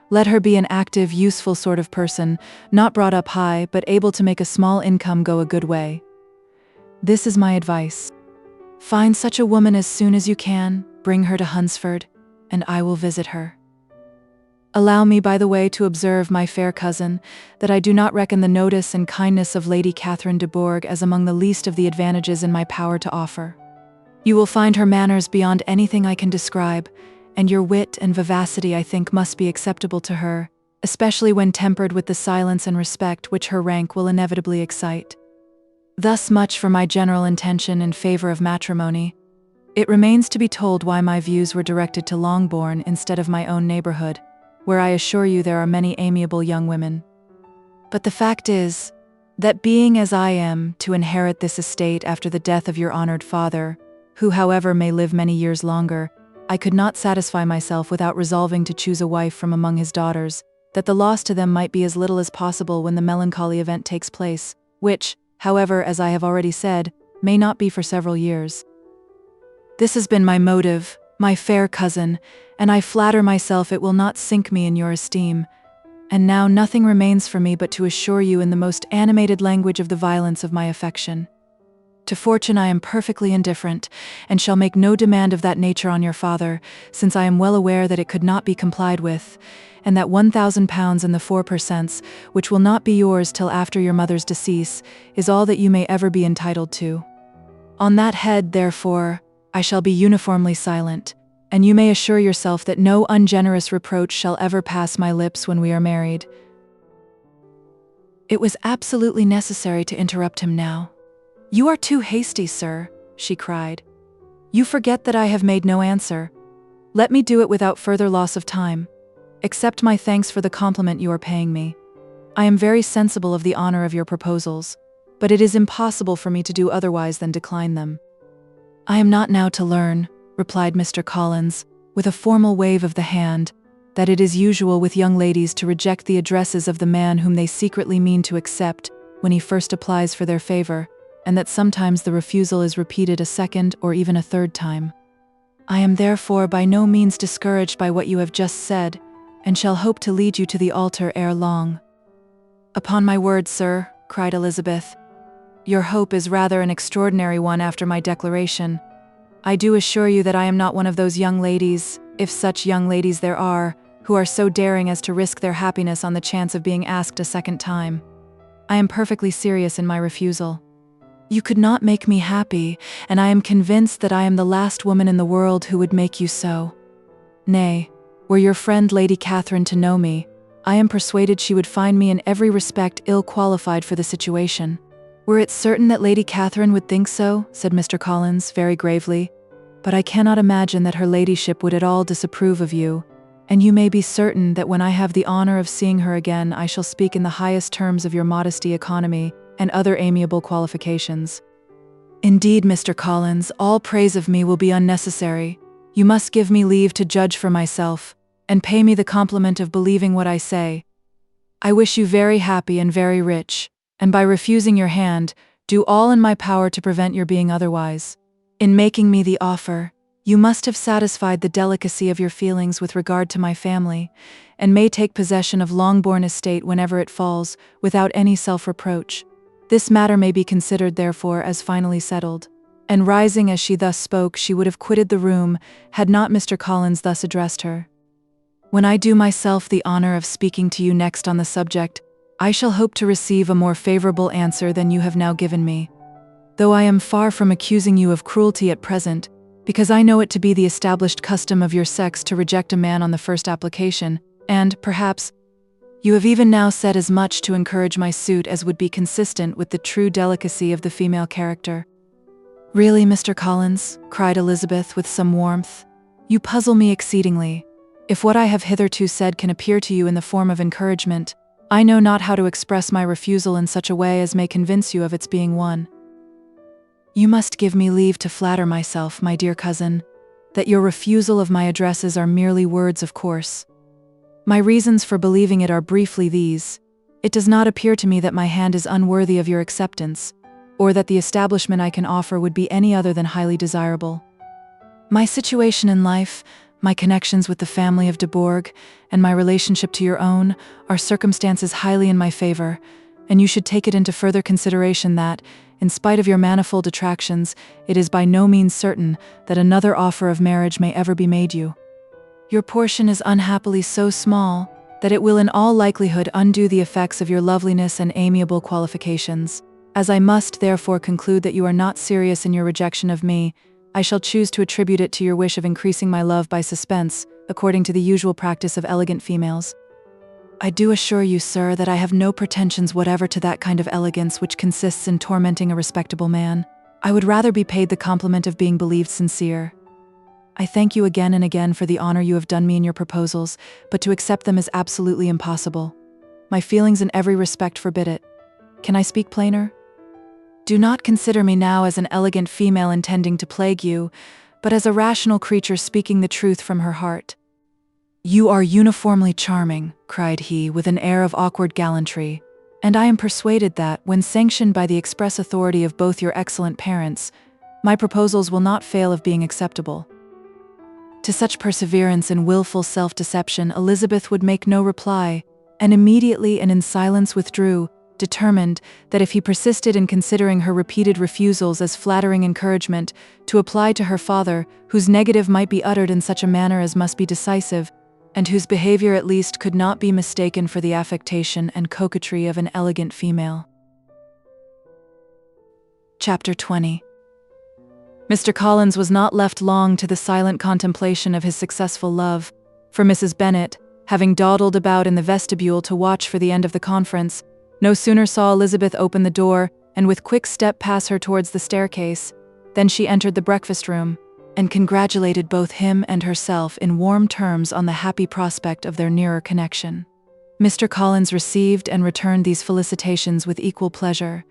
S2: Let her be an active, useful sort of person, not brought up high, but able to make a small income go a good way. This is my advice. Find such a woman as soon as you can, bring her to Hunsford, and I will visit her. Allow me, by the way, to observe, my fair cousin, that I do not reckon the notice and kindness of Lady Catherine de Bourgh as among the least of the advantages in my power to offer. You will find her manners beyond anything I can describe, and your wit and vivacity, I think, must be acceptable to her, especially when tempered with the silence and respect which her rank will inevitably excite. Thus much for my general intention in favor of matrimony. It remains to be told why my views were directed to Longbourn instead of my own neighborhood, where I assure you there are many amiable young women. But the fact is, that being as I am to inherit this estate after the death of your honored father, who however may live many years longer, I could not satisfy myself without resolving to choose a wife from among his daughters, that the loss to them might be as little as possible when the melancholy event takes place, which, however, as I have already said, may not be for several years. This has been my motive, my fair cousin, and I flatter myself it will not sink me in your esteem. And now nothing remains for me but to assure you in the most animated language of the violence of my affection. To fortune I am perfectly indifferent, and shall make no demand of that nature on your father, since I am well aware that it could not be complied with, and that £1,000 and the 4 per cents, which will not be yours till after your mother's decease, is all that you may ever be entitled to. On that head, therefore, I shall be uniformly silent, and you may assure yourself that no ungenerous reproach shall ever pass my lips when we are married." It was absolutely necessary to interrupt him now. "You are too hasty, sir," she cried. "You forget that I have made no answer. Let me do it without further loss of time. Accept my thanks for the compliment you are paying me. I am very sensible of the honor of your proposals, but it is impossible for me to do otherwise than decline them." "I am not now to learn," replied Mr. Collins, with a formal wave of the hand, "that it is usual with young ladies to reject the addresses of the man whom they secretly mean to accept, when he first applies for their favor, and that sometimes the refusal is repeated a second or even a third time. I am therefore by no means discouraged by what you have just said, and shall hope to lead you to the altar ere long." "Upon my word, sir," cried Elizabeth, "your hope is rather an extraordinary one after my declaration. I do assure you that I am not one of those young ladies, if such young ladies there are, who are so daring as to risk their happiness on the chance of being asked a second time. I am perfectly serious in my refusal. You could not make me happy, and I am convinced that I am the last woman in the world who would make you so. Nay, were your friend Lady Catherine to know me, I am persuaded she would find me in every respect ill qualified for the situation." "Were it certain that Lady Catherine would think so," said Mr. Collins very gravely, "but I cannot imagine that her ladyship would at all disapprove of you, and you may be certain that when I have the honor of seeing her again I shall speak in the highest terms of your modesty, economy, and other amiable qualifications." "Indeed, Mr. Collins, all praise of me will be unnecessary. You must give me leave to judge for myself, and pay me the compliment of believing what I say. I wish you very happy and very rich, and by refusing your hand, do all in my power to prevent your being otherwise. In making me the offer, you must have satisfied the delicacy of your feelings with regard to my family, and may take possession of Longbourn estate whenever it falls, without any self-reproach. This matter may be considered, therefore, as finally settled." And rising as she thus spoke, she would have quitted the room, had not Mr. Collins thus addressed her. "When I do myself the honor of speaking to you next on the subject, I shall hope to receive a more favorable answer than you have now given me. Though I am far from accusing you of cruelty at present, because I know it to be the established custom of your sex to reject a man on the first application, and, perhaps, you have even now said as much to encourage my suit as would be consistent with the true delicacy of the female character." "Really, Mr. Collins," cried Elizabeth with some warmth, "you puzzle me exceedingly. If what I have hitherto said can appear to you in the form of encouragement, I know not how to express my refusal in such a way as may convince you of its being one. You must give me leave to flatter myself, my dear cousin, that your refusal of my addresses are merely words of course. My reasons for believing it are briefly these: it does not appear to me that my hand is unworthy of your acceptance, or that the establishment I can offer would be any other than highly desirable. My situation in life, my connections with the family of de Bourgh, and my relationship to your own, are circumstances highly in my favor, and you should take it into further consideration that, in spite of your manifold attractions, it is by no means certain that another offer of marriage may ever be made you. Your portion is unhappily so small that it will in all likelihood undo the effects of your loveliness and amiable qualifications. As I must therefore conclude that you are not serious in your rejection of me, I shall choose to attribute it to your wish of increasing my love by suspense, according to the usual practice of elegant females. I do assure you, sir, that I have no pretensions whatever to that kind of elegance which consists in tormenting a respectable man. I would rather be paid the compliment of being believed sincere. I thank you again and again for the honor you have done me in your proposals, but to accept them is absolutely impossible. My feelings in every respect forbid it. Can I speak plainer? Do not consider me now as an elegant female intending to plague you, but as a rational creature speaking the truth from her heart. You are uniformly charming, cried he with an air of awkward gallantry, and I am persuaded that, when sanctioned by the express authority of both your excellent parents, my proposals will not fail of being acceptable. To such perseverance in wilful self-deception Elizabeth would make no reply, and immediately and in silence withdrew, determined that if he persisted in considering her repeated refusals as flattering encouragement, to apply to her father, whose negative might be uttered in such a manner as must be decisive, and whose behavior at least could not be mistaken for the affectation and coquetry of an elegant female. Chapter 20. Mr. Collins was not left long to the silent contemplation of his successful love, for Mrs. Bennet, having dawdled about in the vestibule to watch for the end of the conference, no sooner saw Elizabeth open the door and with quick step pass her towards the staircase, than she entered the breakfast room, and congratulated both him and herself in warm terms on the happy prospect of their nearer connection. Mr. Collins received and returned these felicitations with equal pleasure,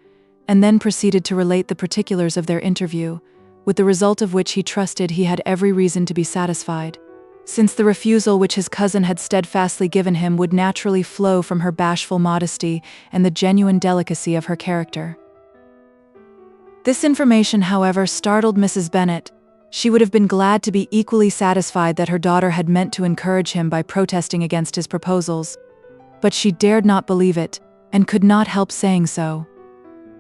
S2: and then proceeded to relate the particulars of their interview, with the result of which he trusted he had every reason to be satisfied. since the refusal which his cousin had steadfastly given him would naturally flow from her bashful modesty and the genuine delicacy of her character. This information, however, startled Mrs. Bennet. She would have been glad to be equally satisfied that her daughter had meant to encourage him by protesting against his proposals, but she dared not believe it, and could not help saying so.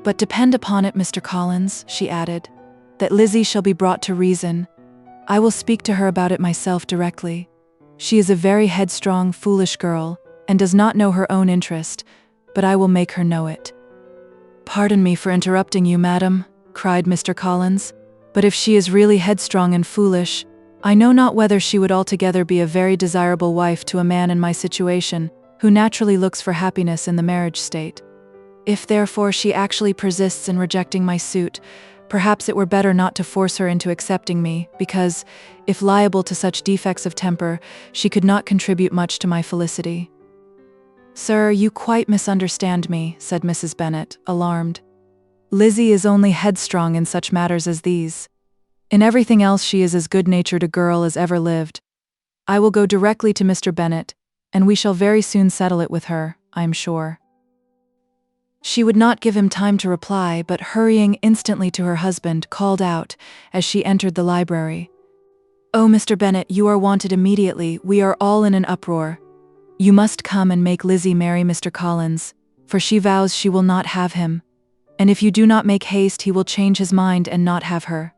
S2: "But depend upon it, Mr. Collins," she added, "that Lizzie shall be brought to reason. I will speak to her about it myself directly. She is a very headstrong, foolish girl, and does not know her own interest, but I will make her know it." "Pardon me for interrupting you, madam," cried Mr. Collins, "but if she is really headstrong and foolish, I know not whether she would altogether be a very desirable wife to a man in my situation, who naturally looks for happiness in the marriage state. If therefore she actually persists in rejecting my suit, perhaps it were better not to force her into accepting me, because, if liable to such defects of temper, she could not contribute much to my felicity." "Sir, you quite misunderstand me," said Mrs. Bennet, alarmed. "Lizzie is only headstrong in such matters as these. In everything else she is as good-natured a girl as ever lived. I will go directly to Mr. Bennet, and we shall very soon settle it with her, I am sure." She would not give him time to reply, but hurrying instantly to her husband, called out, as she entered the library, "Oh, Mr. Bennet, you are wanted immediately. We are all in an uproar. You must come and make Lizzie marry Mr. Collins, for she vows she will not have him, and if you do not make haste he will change his mind and not have her."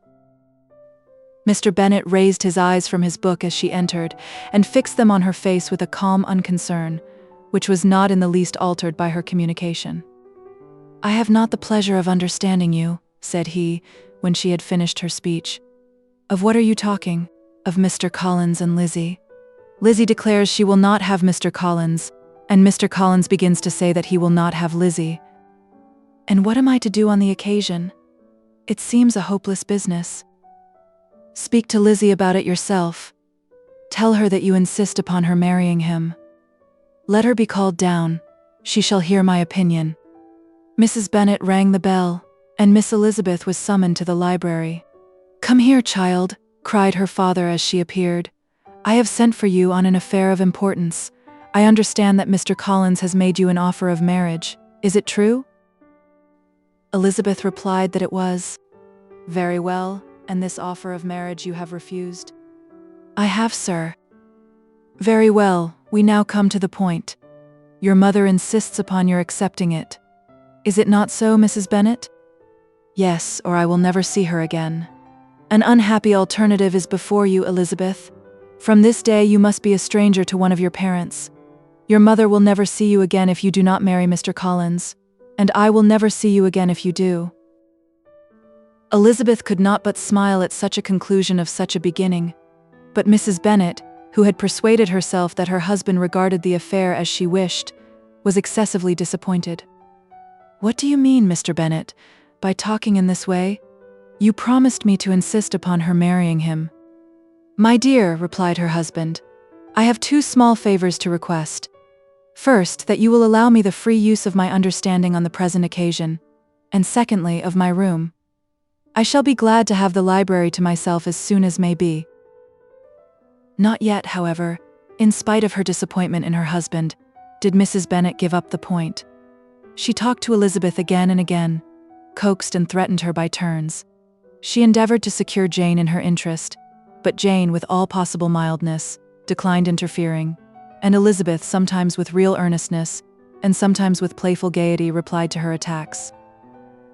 S2: Mr. Bennet raised his eyes from his book as she entered, and fixed them on her face with a calm unconcern, which was not in the least altered by her communication. "I have not the pleasure of understanding you," said he, when she had finished her speech. "Of what are you talking?" "Of Mr. Collins and Lizzie. Lizzie declares she will not have Mr. Collins, and Mr. Collins begins to say that he will not have Lizzie. And what am I to do on the occasion? It seems a hopeless business." "Speak to Lizzie about it yourself. Tell her that you insist upon her marrying him. Let her be called down. She shall hear my opinion." Mrs. Bennet rang the bell, and Miss Elizabeth was summoned to the library. "Come here, child," cried her father as she appeared. "I have sent for you on an affair of importance. I understand that Mr. Collins has made you an offer of marriage. Is it true?" Elizabeth replied that it was. "Very well, and this offer of marriage you have refused?" "I have, sir." "Very well, we now come to the point. Your mother insists upon your accepting it. Is it not so, Mrs. Bennet?" "Yes, or I will never see her again." "An unhappy alternative is before you, Elizabeth. From this day you must be a stranger to one of your parents. Your mother will never see you again if you do not marry Mr. Collins, and I will never see you again if you do." Elizabeth could not but smile at such a conclusion of such a beginning, but Mrs. Bennet, who had persuaded herself that her husband regarded the affair as she wished, was excessively disappointed. "What do you mean, Mr. Bennet, by talking in this way? You promised me to insist upon her marrying him." "My dear," replied her husband, "I have two small favors to request. First, that you will allow me the free use of my understanding on the present occasion, and secondly, of my room. I shall be glad to have the library to myself as soon as may be." Not yet, however, in spite of her disappointment in her husband, did Mrs. Bennet give up the point. She talked to Elizabeth again and again, coaxed and threatened her by turns. She endeavored to secure Jane in her interest, but Jane, with all possible mildness, declined interfering, and Elizabeth, sometimes with real earnestness, and sometimes with playful gaiety, replied to her attacks.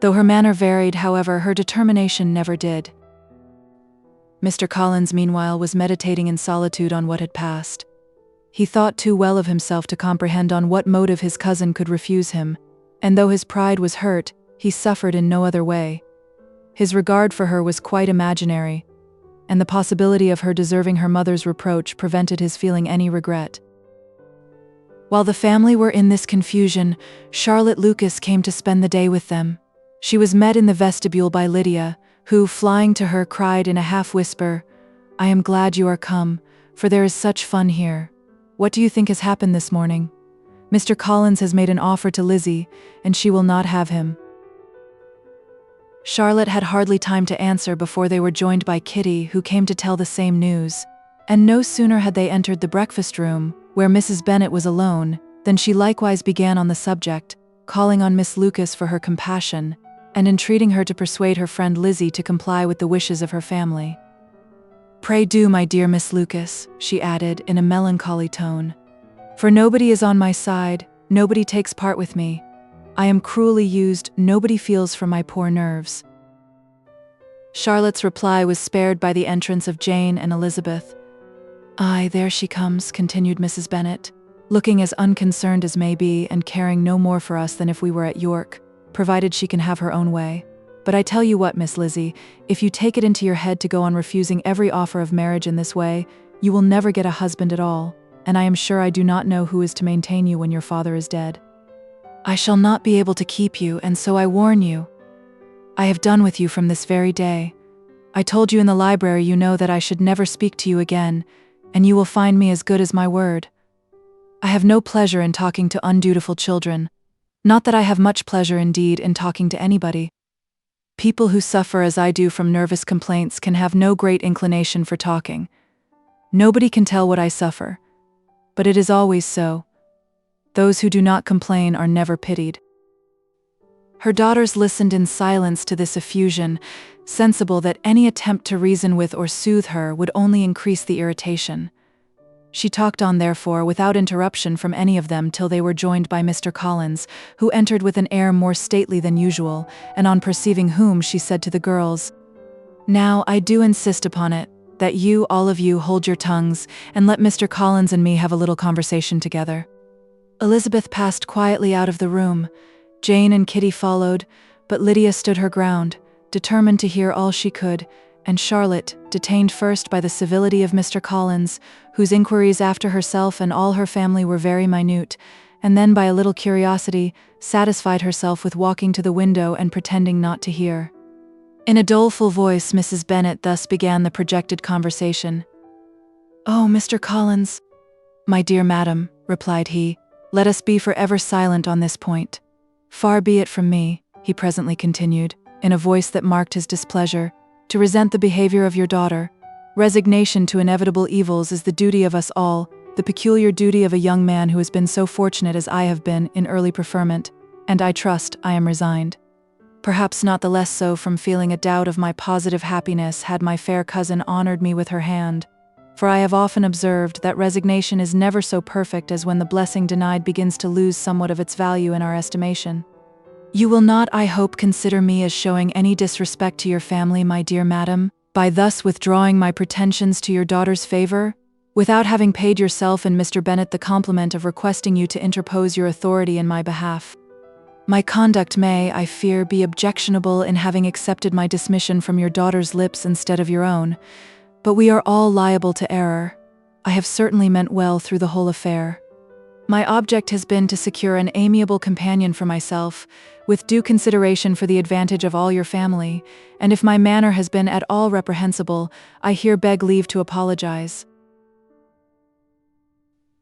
S2: Though her manner varied, however, her determination never did. Mr. Collins, meanwhile, was meditating in solitude on what had passed. He thought too well of himself to comprehend on what motive his cousin could refuse him, and though his pride was hurt, he suffered in no other way. His regard for her was quite imaginary, and the possibility of her deserving her mother's reproach prevented his feeling any regret. While the family were in this confusion, Charlotte Lucas came to spend the day with them. She was met in the vestibule by Lydia, who, flying to her, cried in a half-whisper, "I am glad you are come, for there is such fun here. What do you think has happened this morning? Mr. Collins has made an offer to Lizzie, and she will not have him." Charlotte had hardly time to answer before they were joined by Kitty, who came to tell the same news. And no sooner had they entered the breakfast room, where Mrs. Bennet was alone, than she likewise began on the subject, calling on Miss Lucas for her compassion, and entreating her to persuade her friend Lizzie to comply with the wishes of her family. "Pray do, my dear Miss Lucas," she added in a melancholy tone, "for nobody is on my side, nobody takes part with me. I am cruelly used, nobody feels for my poor nerves." Charlotte's reply was spared by the entrance of Jane and Elizabeth. "Aye, there she comes," continued Mrs. Bennet, looking as unconcerned as may be and caring no more for us than if we were at York, provided she can have her own way. "But I tell you what, Miss Lizzie, if you take it into your head to go on refusing every offer of marriage in this way, you will never get a husband at all, and I am sure I do not know who is to maintain you when your father is dead. I shall not be able to keep you, and so I warn you. I have done with you from this very day. I told you in the library, you know, that I should never speak to you again, and you will find me as good as my word. I have no pleasure in talking to undutiful children, not that I have much pleasure indeed in talking to anybody. People who suffer as I do from nervous complaints can have no great inclination for talking. Nobody can tell what I suffer, but it is always so. Those who do not complain are never pitied." Her daughters listened in silence to this effusion, sensible that any attempt to reason with or soothe her would only increase the irritation. She talked on, therefore, without interruption from any of them till they were joined by Mr. Collins, who entered with an air more stately than usual, and on perceiving whom, she said to the girls, "Now, I do insist upon it, that you, all of you, hold your tongues, and let Mr. Collins and me have a little conversation together." Elizabeth passed quietly out of the room. Jane and Kitty followed, but Lydia stood her ground, determined to hear all she could, and Charlotte, detained first by the civility of Mr. Collins, whose inquiries after herself and all her family were very minute, and then by a little curiosity, satisfied herself with walking to the window and pretending not to hear. In a doleful voice, Mrs. Bennet thus began the projected conversation. "Oh, Mr. Collins." "My dear madam," replied he, "let us be forever silent on this point. Far be it from me," he presently continued, in a voice that marked his displeasure, "to resent the behavior of your daughter. Resignation to inevitable evils is the duty of us all, the peculiar duty of a young man who has been so fortunate as I have been in early preferment, and I trust I am resigned. Perhaps not the less so from feeling a doubt of my positive happiness had my fair cousin honored me with her hand, for I have often observed that resignation is never so perfect as when the blessing denied begins to lose somewhat of its value in our estimation. You will not, I hope, consider me as showing any disrespect to your family, my dear madam, by thus withdrawing my pretensions to your daughter's favor, without having paid yourself and Mr. Bennet the compliment of requesting you to interpose your authority in my behalf. My conduct may, I fear, be objectionable in having accepted my dismission from your daughter's lips instead of your own, but we are all liable to error. I have certainly meant well through the whole affair. My object has been to secure an amiable companion for myself, with due consideration for the advantage of all your family, and if my manner has been at all reprehensible, I here beg leave to apologize.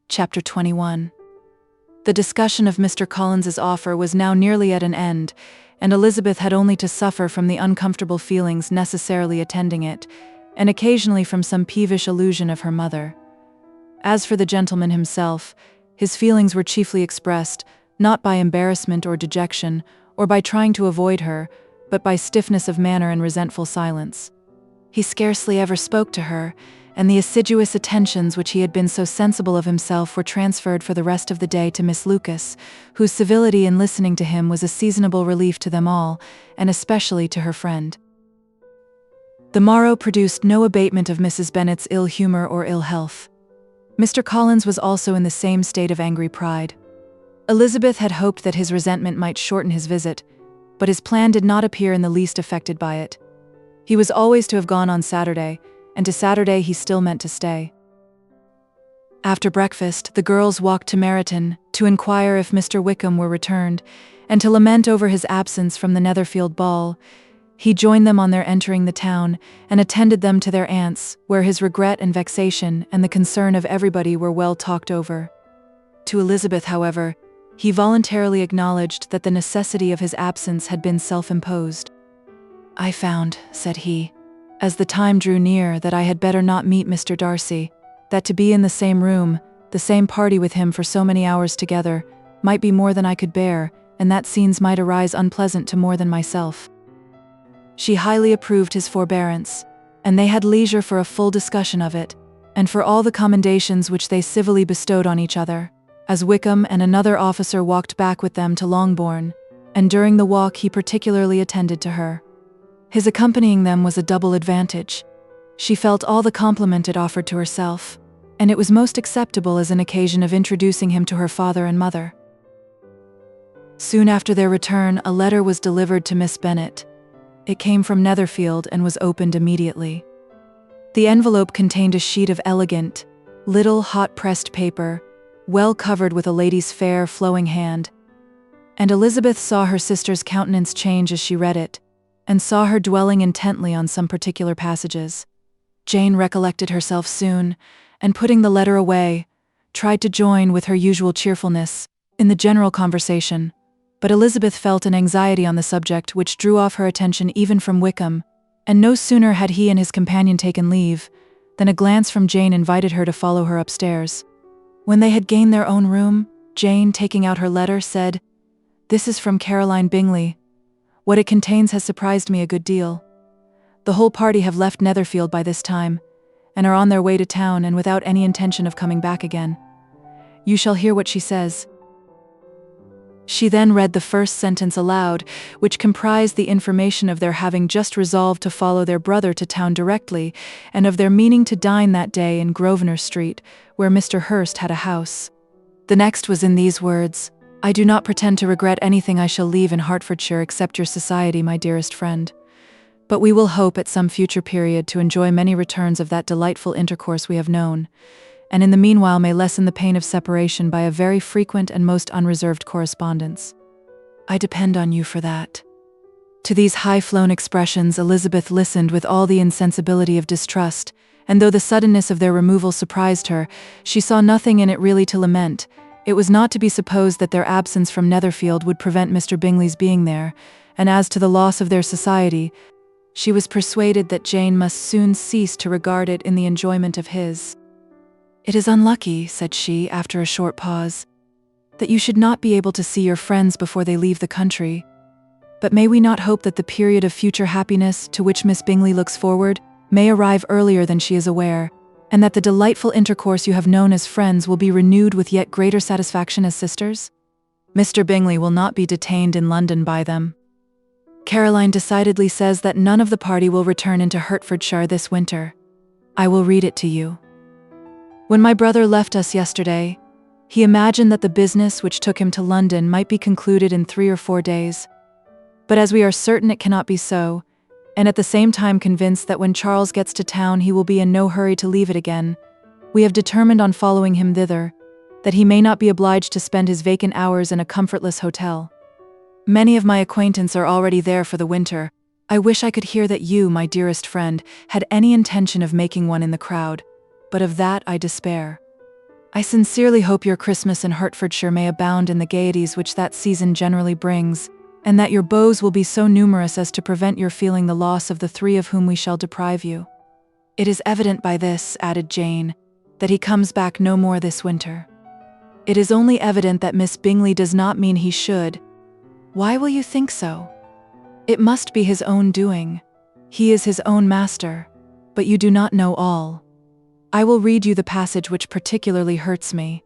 S2: Chapter 21. The discussion of Mr. Collins's offer was now nearly at an end, and Elizabeth had only to suffer from the uncomfortable feelings necessarily attending it, and occasionally from some peevish allusion of her mother. As for the gentleman himself, his feelings were chiefly expressed, not by embarrassment or dejection, or by trying to avoid her, but by stiffness of manner and resentful silence. He scarcely ever spoke to her, and the assiduous attentions which he had been so sensible of himself were transferred for the rest of the day to Miss Lucas, whose civility in listening to him was a seasonable relief to them all, and especially to her friend. The morrow produced no abatement of Mrs. Bennet's ill humor or ill health. Mr. Collins was also in the same state of angry pride. Elizabeth had hoped that his resentment might shorten his visit, but his plan did not appear in the least affected by it. He was always to have gone on Saturday, and to Saturday he still meant to stay. After breakfast, the girls walked to Meryton to inquire if Mr. Wickham were returned, and to lament over his absence from the Netherfield ball. He joined them on their entering the town, and attended them to their aunt's, where his regret and vexation and the concern of everybody were well talked over. To Elizabeth, however, he voluntarily acknowledged that the necessity of his absence had been self-imposed. "I found," said he, "as the time drew near, that I had better not meet Mr. Darcy, that to be in the same room, the same party with him for so many hours together, might be more than I could bear, and that scenes might arise unpleasant to more than myself. She highly approved his forbearance, and they had leisure for a full discussion of it, and for all the commendations which they civilly bestowed on each other, as Wickham and another officer walked back with them to Longbourn, and during the walk he particularly attended to her. His accompanying them was a double advantage. She felt all the compliment it offered to herself, and it was most acceptable as an occasion of introducing him to her father and mother. Soon after their return, a letter was delivered to Miss Bennet. It came from Netherfield and was opened immediately. The envelope contained a sheet of elegant, little hot-pressed paper, well covered with a lady's fair, flowing hand, and Elizabeth saw her sister's countenance change as she read it, and saw her dwelling intently on some particular passages. Jane recollected herself soon, and putting the letter away, tried to join, with her usual cheerfulness, in the general conversation, but Elizabeth felt an anxiety on the subject which drew off her attention even from Wickham, and no sooner had he and his companion taken leave, than a glance from Jane invited her to follow her upstairs. When they had gained their own room, Jane, taking out her letter, said, "This is from Caroline Bingley. What it contains has surprised me a good deal. The whole party have left Netherfield by this time, and are on their way to town, and without any intention of coming back again. You shall hear what she says." She then read the first sentence aloud, which comprised the information of their having just resolved to follow their brother to town directly, and of their meaning to dine that day in Grosvenor Street, where Mr. Hurst had a house. The next was in these words: "I do not pretend to regret anything I shall leave in Hertfordshire except your society, my dearest friend. But we will hope at some future period to enjoy many returns of that delightful intercourse we have known, and in the meanwhile may lessen the pain of separation by a very frequent and most unreserved correspondence. I depend on you for that." To these high-flown expressions Elizabeth listened with all the insensibility of distrust, and though the suddenness of their removal surprised her, she saw nothing in it really to lament. It was not to be supposed that their absence from Netherfield would prevent Mr. Bingley's being there, and as to the loss of their society, she was persuaded that Jane must soon cease to regard it in the enjoyment of his. "It is unlucky," said she, after a short pause, "that you should not be able to see your friends before they leave the country. But may we not hope that the period of future happiness, to which Miss Bingley looks forward, may arrive earlier than she is aware, and that the delightful intercourse you have known as friends will be renewed with yet greater satisfaction as sisters? Mr. Bingley will not be detained in London by them. Caroline decidedly says that none of the party will return into Hertfordshire this winter. I will read it to you. When my brother left us yesterday, he imagined that the business which took him to London might be concluded in 3 or 4 days. But as we are certain it cannot be so, and at the same time convinced that when Charles gets to town he will be in no hurry to leave it again, we have determined on following him thither, that he may not be obliged to spend his vacant hours in a comfortless hotel. Many of my acquaintance are already there for the winter. I wish I could hear that you, my dearest friend, had any intention of making one in the crowd, but of that I despair. I sincerely hope your Christmas in Hertfordshire may abound in the gaieties which that season generally brings, and that your beaux will be so numerous as to prevent your feeling the loss of the 3 of whom we shall deprive you. It is evident by this," added Jane, "that he comes back no more this winter. It is only evident that Miss Bingley does not mean he should. Why will you think so? It must be his own doing. He is his own master, but you do not know all. I will read you the passage which particularly hurts me.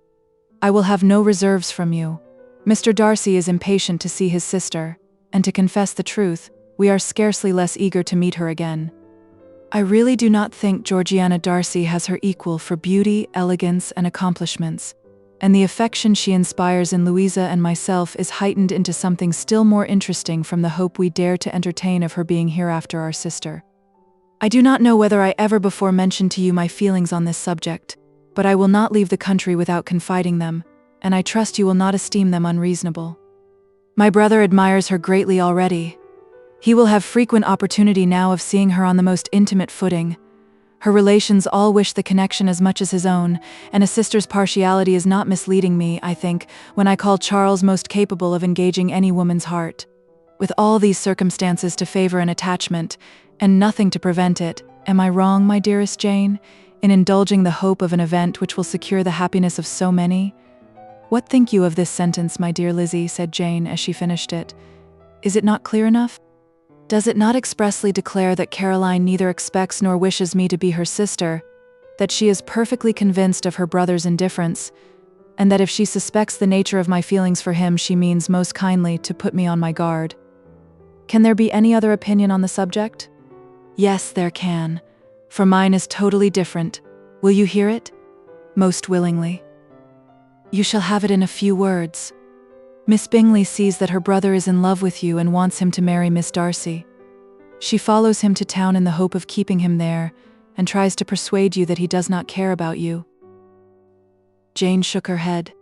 S2: I will have no reserves from you. Mr. Darcy is impatient to see his sister, and to confess the truth, we are scarcely less eager to meet her again. I really do not think Georgiana Darcy has her equal for beauty, elegance, and accomplishments, and the affection she inspires in Louisa and myself is heightened into something still more interesting from the hope we dare to entertain of her being hereafter our sister. I do not know whether I ever before mentioned to you my feelings on this subject, but I will not leave the country without confiding them, and I trust you will not esteem them unreasonable. My brother admires her greatly already. He will have frequent opportunity now of seeing her on the most intimate footing. Her relations all wish the connection as much as his own, and a sister's partiality is not misleading me, I think, when I call Charles most capable of engaging any woman's heart. With all these circumstances to favor an attachment, and nothing to prevent it, am I wrong, my dearest Jane, in indulging the hope of an event which will secure the happiness of so many? What think you of this sentence, my dear Lizzie? Said Jane as she finished it. Is it not clear enough? Does it not expressly declare that Caroline neither expects nor wishes me to be her sister, that she is perfectly convinced of her brother's indifference, and that if she suspects the nature of my feelings for him, she means most kindly to put me on my guard? Can there be any other opinion on the subject? Yes, there can, for mine is totally different. Will you hear it? Most willingly. You shall have it in a few words. Miss Bingley sees that her brother is in love with you and wants him to marry Miss Darcy. She follows him to town in the hope of keeping him there, and tries to persuade you that he does not care about you. Jane shook her head.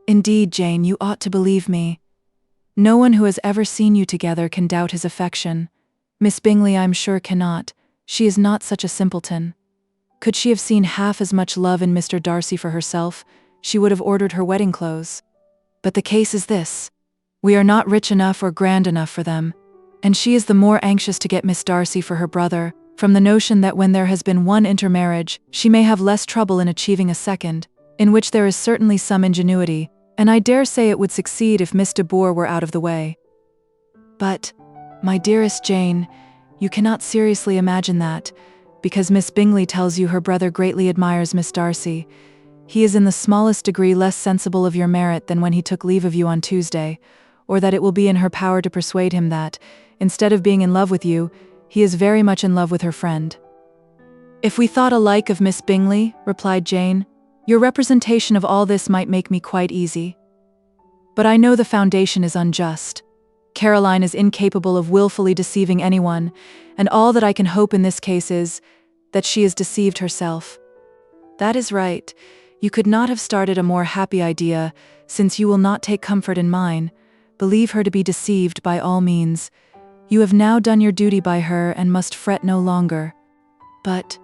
S2: Indeed, Jane, you ought to believe me. No one who has ever seen you together can doubt his affection. Miss Bingley, I'm sure, cannot. She is not such a simpleton. Could she have seen half as much love in Mr. Darcy for herself, she would have ordered her wedding clothes. But the case is this. We are not rich enough or grand enough for them, and she is the more anxious to get Miss Darcy for her brother, from the notion that when there has been one intermarriage, she may have less trouble in achieving a second, in which there is certainly some ingenuity, and I dare say it would succeed if Miss de Bourgh were out of the way. But, my dearest Jane, you cannot seriously imagine that, because Miss Bingley tells you her brother greatly admires Miss Darcy. He is in the smallest degree less sensible of your merit than when he took leave of you on Tuesday, or that it will be in her power to persuade him that, instead of being in love with you, he is very much in love with her friend. If we thought alike of Miss Bingley, replied Jane, your representation of all this might make me quite easy. But I know the foundation is unjust. Caroline is incapable of willfully deceiving anyone, and all that I can hope in this case is that she is deceived herself. That is right. You could not have started a more happy idea, since you will not take comfort in mine. Believe her to be deceived by all means. You have now done your duty by her and must fret no longer. But,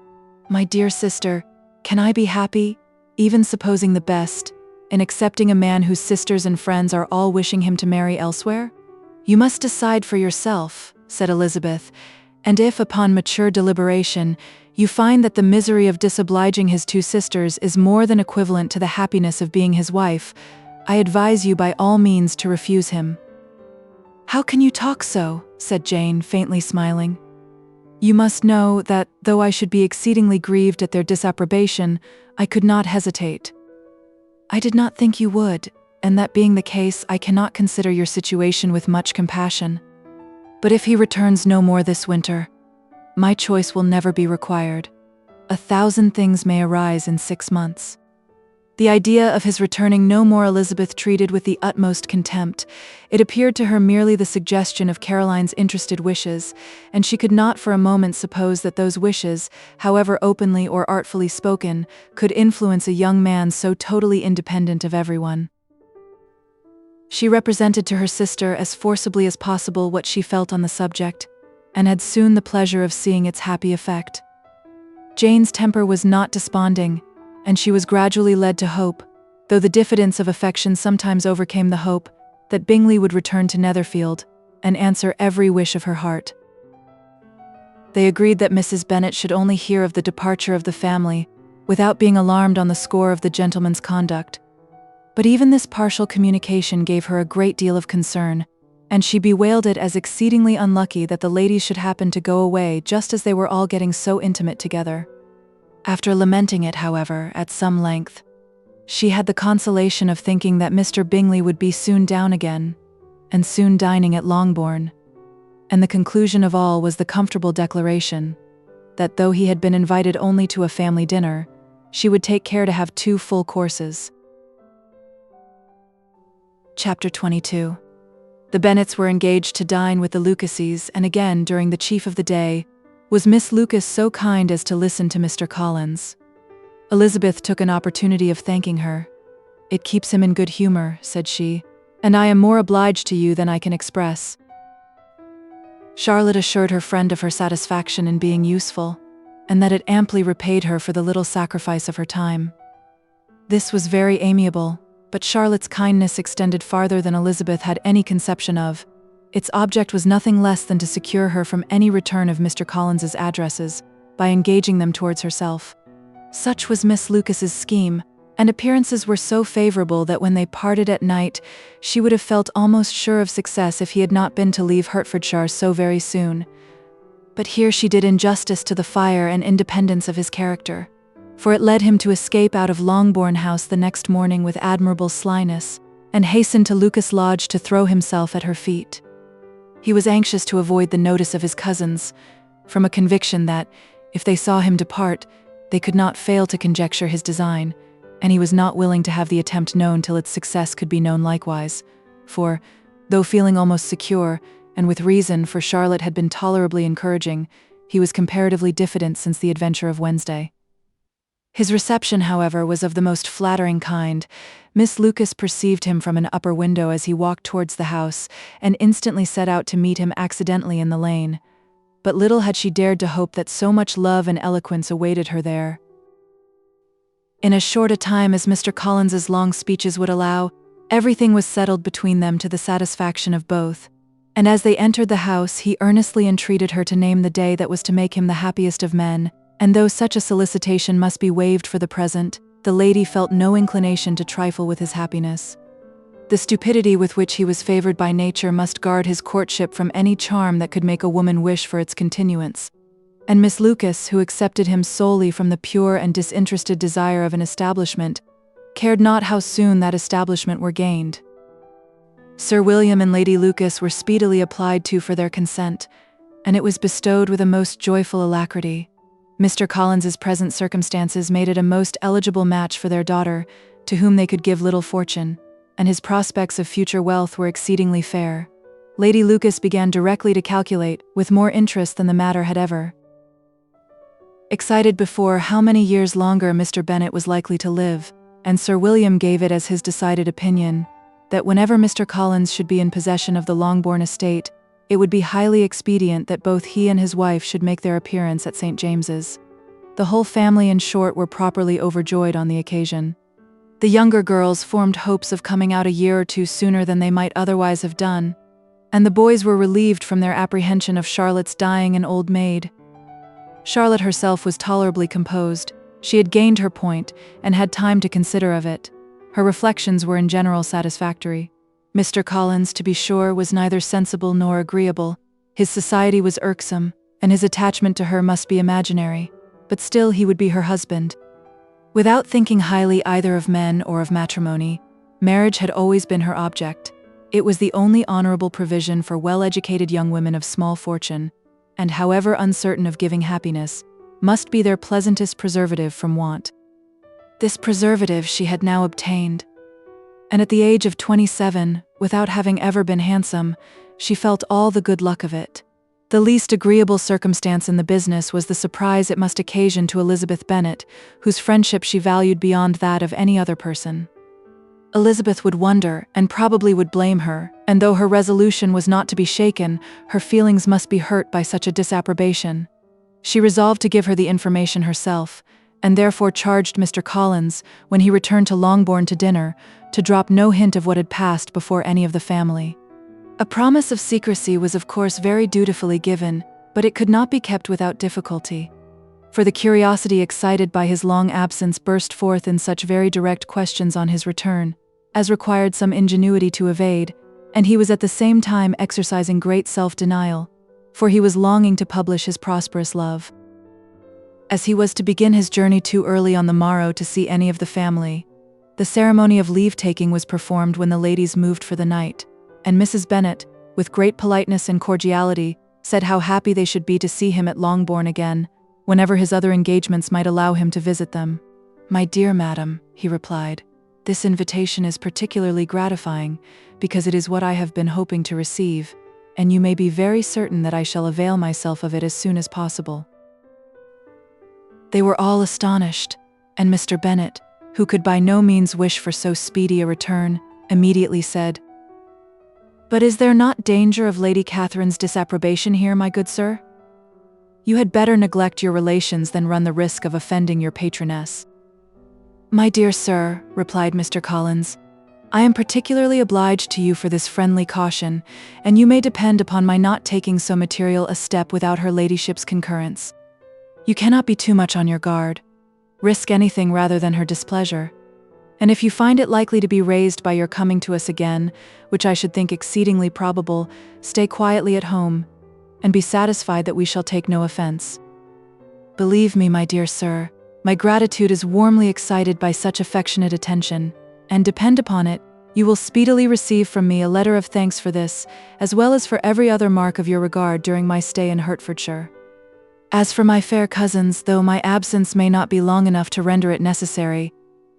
S2: my dear sister, can I be happy, even supposing the best, in accepting a man whose sisters and friends are all wishing him to marry elsewhere? You must decide for yourself, said Elizabeth, and if, upon mature deliberation, you find that the misery of disobliging his two sisters is more than equivalent to the happiness of being his wife, I advise you by all means to refuse him. How can you talk so? Said Jane, faintly smiling. You must know that, though I should be exceedingly grieved at their disapprobation, I could not hesitate. I did not think you would, and that being the case, I cannot consider your situation with much compassion. But if he returns no more this winter, my choice will never be required. 1,000 things may arise in 6 months. The idea of his returning no more Elizabeth treated with the utmost contempt. It appeared to her merely the suggestion of Caroline's interested wishes, and she could not for a moment suppose that those wishes, however openly or artfully spoken, could influence a young man so totally independent of everyone. She represented to her sister as forcibly as possible what she felt on the subject, and had soon the pleasure of seeing its happy effect. Jane's temper was not desponding, and she was gradually led to hope, though the diffidence of affection sometimes overcame the hope, that Bingley would return to Netherfield, and answer every wish of her heart. They agreed that Mrs. Bennet should only hear of the departure of the family, without being alarmed on the score of the gentleman's conduct. But even this partial communication gave her a great deal of concern, and she bewailed it as exceedingly unlucky that the ladies should happen to go away just as they were all getting so intimate together. After lamenting it, however, at some length, she had the consolation of thinking that Mr. Bingley would be soon down again, and soon dining at Longbourn, and the conclusion of all was the comfortable declaration that though he had been invited only to a family dinner, she would take care to have 2 full courses. Chapter 22. The Bennets were engaged to dine with the Lucases, and again, during the chief of the day, was Miss Lucas so kind as to listen to Mr. Collins. Elizabeth took an opportunity of thanking her. "It keeps him in good humor," said she, "and I am more obliged to you than I can express." Charlotte assured her friend of her satisfaction in being useful, and that it amply repaid her for the little sacrifice of her time. This was very amiable, but Charlotte's kindness extended farther than Elizabeth had any conception of. Its object was nothing less than to secure her from any return of Mr. Collins's addresses, by engaging them towards herself. Such was Miss Lucas's scheme, and appearances were so favorable that when they parted at night, she would have felt almost sure of success if he had not been to leave Hertfordshire so very soon. But here she did injustice to the fire and independence of his character, for it led him to escape out of Longbourn House the next morning with admirable slyness, and hasten to Lucas Lodge to throw himself at her feet. He was anxious to avoid the notice of his cousins, from a conviction that, if they saw him depart, they could not fail to conjecture his design, and he was not willing to have the attempt known till its success could be known likewise, for, though feeling almost secure, and with reason, for Charlotte had been tolerably encouraging, he was comparatively diffident since the adventure of Wednesday. His reception, however, was of the most flattering kind. Miss Lucas perceived him from an upper window as he walked towards the house, and instantly set out to meet him accidentally in the lane. But little had she dared to hope that so much love and eloquence awaited her there. In as short a time as Mr. Collins's long speeches would allow, everything was settled between them to the satisfaction of both, and as they entered the house he earnestly entreated her to name the day that was to make him the happiest of men, and though such a solicitation must be waived for the present, the lady felt no inclination to trifle with his happiness. The stupidity with which he was favored by nature must guard his courtship from any charm that could make a woman wish for its continuance, and Miss Lucas, who accepted him solely from the pure and disinterested desire of an establishment, cared not how soon that establishment were gained. Sir William and Lady Lucas were speedily applied to for their consent, and it was bestowed with a most joyful alacrity. Mr. Collins's present circumstances made it a most eligible match for their daughter, to whom they could give little fortune, and his prospects of future wealth were exceedingly fair. Lady Lucas began directly to calculate, with more interest than the matter had ever excited before, how many years longer Mr. Bennet was likely to live, and Sir William gave it as his decided opinion that whenever Mr. Collins should be in possession of the Longbourn estate, it would be highly expedient that both he and his wife should make their appearance at St. James's. The whole family, in short, were properly overjoyed on the occasion. The younger girls formed hopes of coming out a year or two sooner than they might otherwise have done, and the boys were relieved from their apprehension of Charlotte's dying an old maid. Charlotte herself was tolerably composed. She had gained her point, and had time to consider of it. Her reflections were in general satisfactory. Mr. Collins, to be sure, was neither sensible nor agreeable. His society was irksome, and his attachment to her must be imaginary, but still he would be her husband. Without thinking highly either of men or of matrimony, marriage had always been her object. It was the only honorable provision for well-educated young women of small fortune, and however uncertain of giving happiness, must be their pleasantest preservative from want. This preservative she had now obtained, and at the age of 27, without having ever been handsome, she felt all the good luck of it. The least agreeable circumstance in the business was the surprise it must occasion to Elizabeth Bennet, whose friendship she valued beyond that of any other person. Elizabeth would wonder, and probably would blame her, and though her resolution was not to be shaken, her feelings must be hurt by such a disapprobation. She resolved to give her the information herself, and therefore charged Mr. Collins, when he returned to Longbourn to dinner, to drop no hint of what had passed before any of the family. A promise of secrecy was of course very dutifully given, but it could not be kept without difficulty, for the curiosity excited by his long absence burst forth in such very direct questions on his return, as required some ingenuity to evade, and he was at the same time exercising great self-denial, for he was longing to publish his prosperous love. As he was to begin his journey too early on the morrow to see any of the family, the ceremony of leave-taking was performed when the ladies moved for the night, and Mrs. Bennet, with great politeness and cordiality, said how happy they should be to see him at Longbourn again, whenever his other engagements might allow him to visit them. "My dear madam," he replied, "this invitation is particularly gratifying, because it is what I have been hoping to receive, and you may be very certain that I shall avail myself of it as soon as possible." They were all astonished, and Mr. Bennet, who could by no means wish for so speedy a return, immediately said, "But is there not danger of Lady Catherine's disapprobation here, my good sir? You had better neglect your relations than run the risk of offending your patroness." "My dear sir," replied Mr. Collins, "I am particularly obliged to you for this friendly caution, and you may depend upon my not taking so material a step without her ladyship's concurrence. You cannot be too much on your guard. risk anything rather than her displeasure. And if you find it likely to be raised by your coming to us again, which I should think exceedingly probable, stay quietly at home, and be satisfied that we shall take no offense. Believe me, my dear sir, my gratitude is warmly excited by such affectionate attention, and depend upon it, you will speedily receive from me a letter of thanks for this, as well as for every other mark of your regard during my stay in Hertfordshire. As for my fair cousins, though my absence may not be long enough to render it necessary,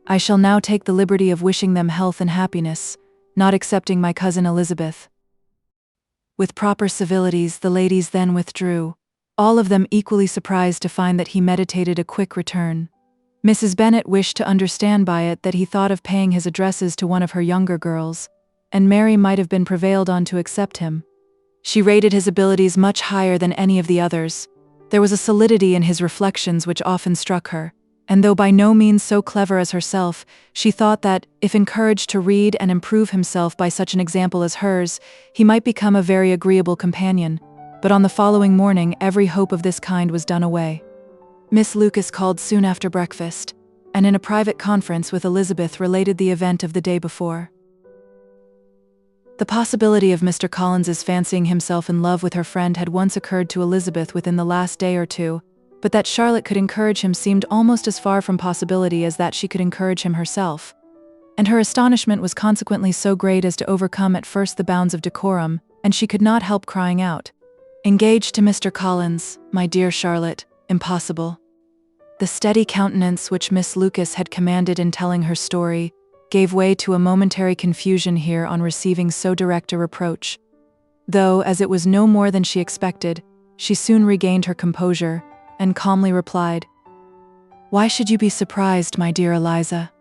S2: I shall now take the liberty of wishing them health and happiness, not excepting my cousin Elizabeth. With proper civilities, the ladies then withdrew, all of them equally surprised to find that he meditated a quick return. Mrs. Bennet wished to understand by it that he thought of paying his addresses to one of her younger girls, and Mary might have been prevailed on to accept him. She rated his abilities much higher than any of the others. There was a solidity in his reflections which often struck her, and though by no means so clever as herself, she thought that, if encouraged to read and improve himself by such an example as hers, he might become a very agreeable companion. But on the following morning every hope of this kind was done away. Miss Lucas called soon after breakfast, and in a private conference with Elizabeth related the event of the day before. The possibility of Mr. Collins's fancying himself in love with her friend had once occurred to Elizabeth within the last day or two, but that Charlotte could encourage him seemed almost as far from possibility as that she could encourage him herself, and her astonishment was consequently so great as to overcome at first the bounds of decorum, and she could not help crying out, "Engaged to Mr. Collins, my dear Charlotte, impossible." The steady countenance which Miss Lucas had commanded in telling her story gave way to a momentary confusion here on receiving so direct a reproach. Though, as it was no more than she expected, she soon regained her composure, and calmly replied, "Why should you be surprised, my dear Eliza?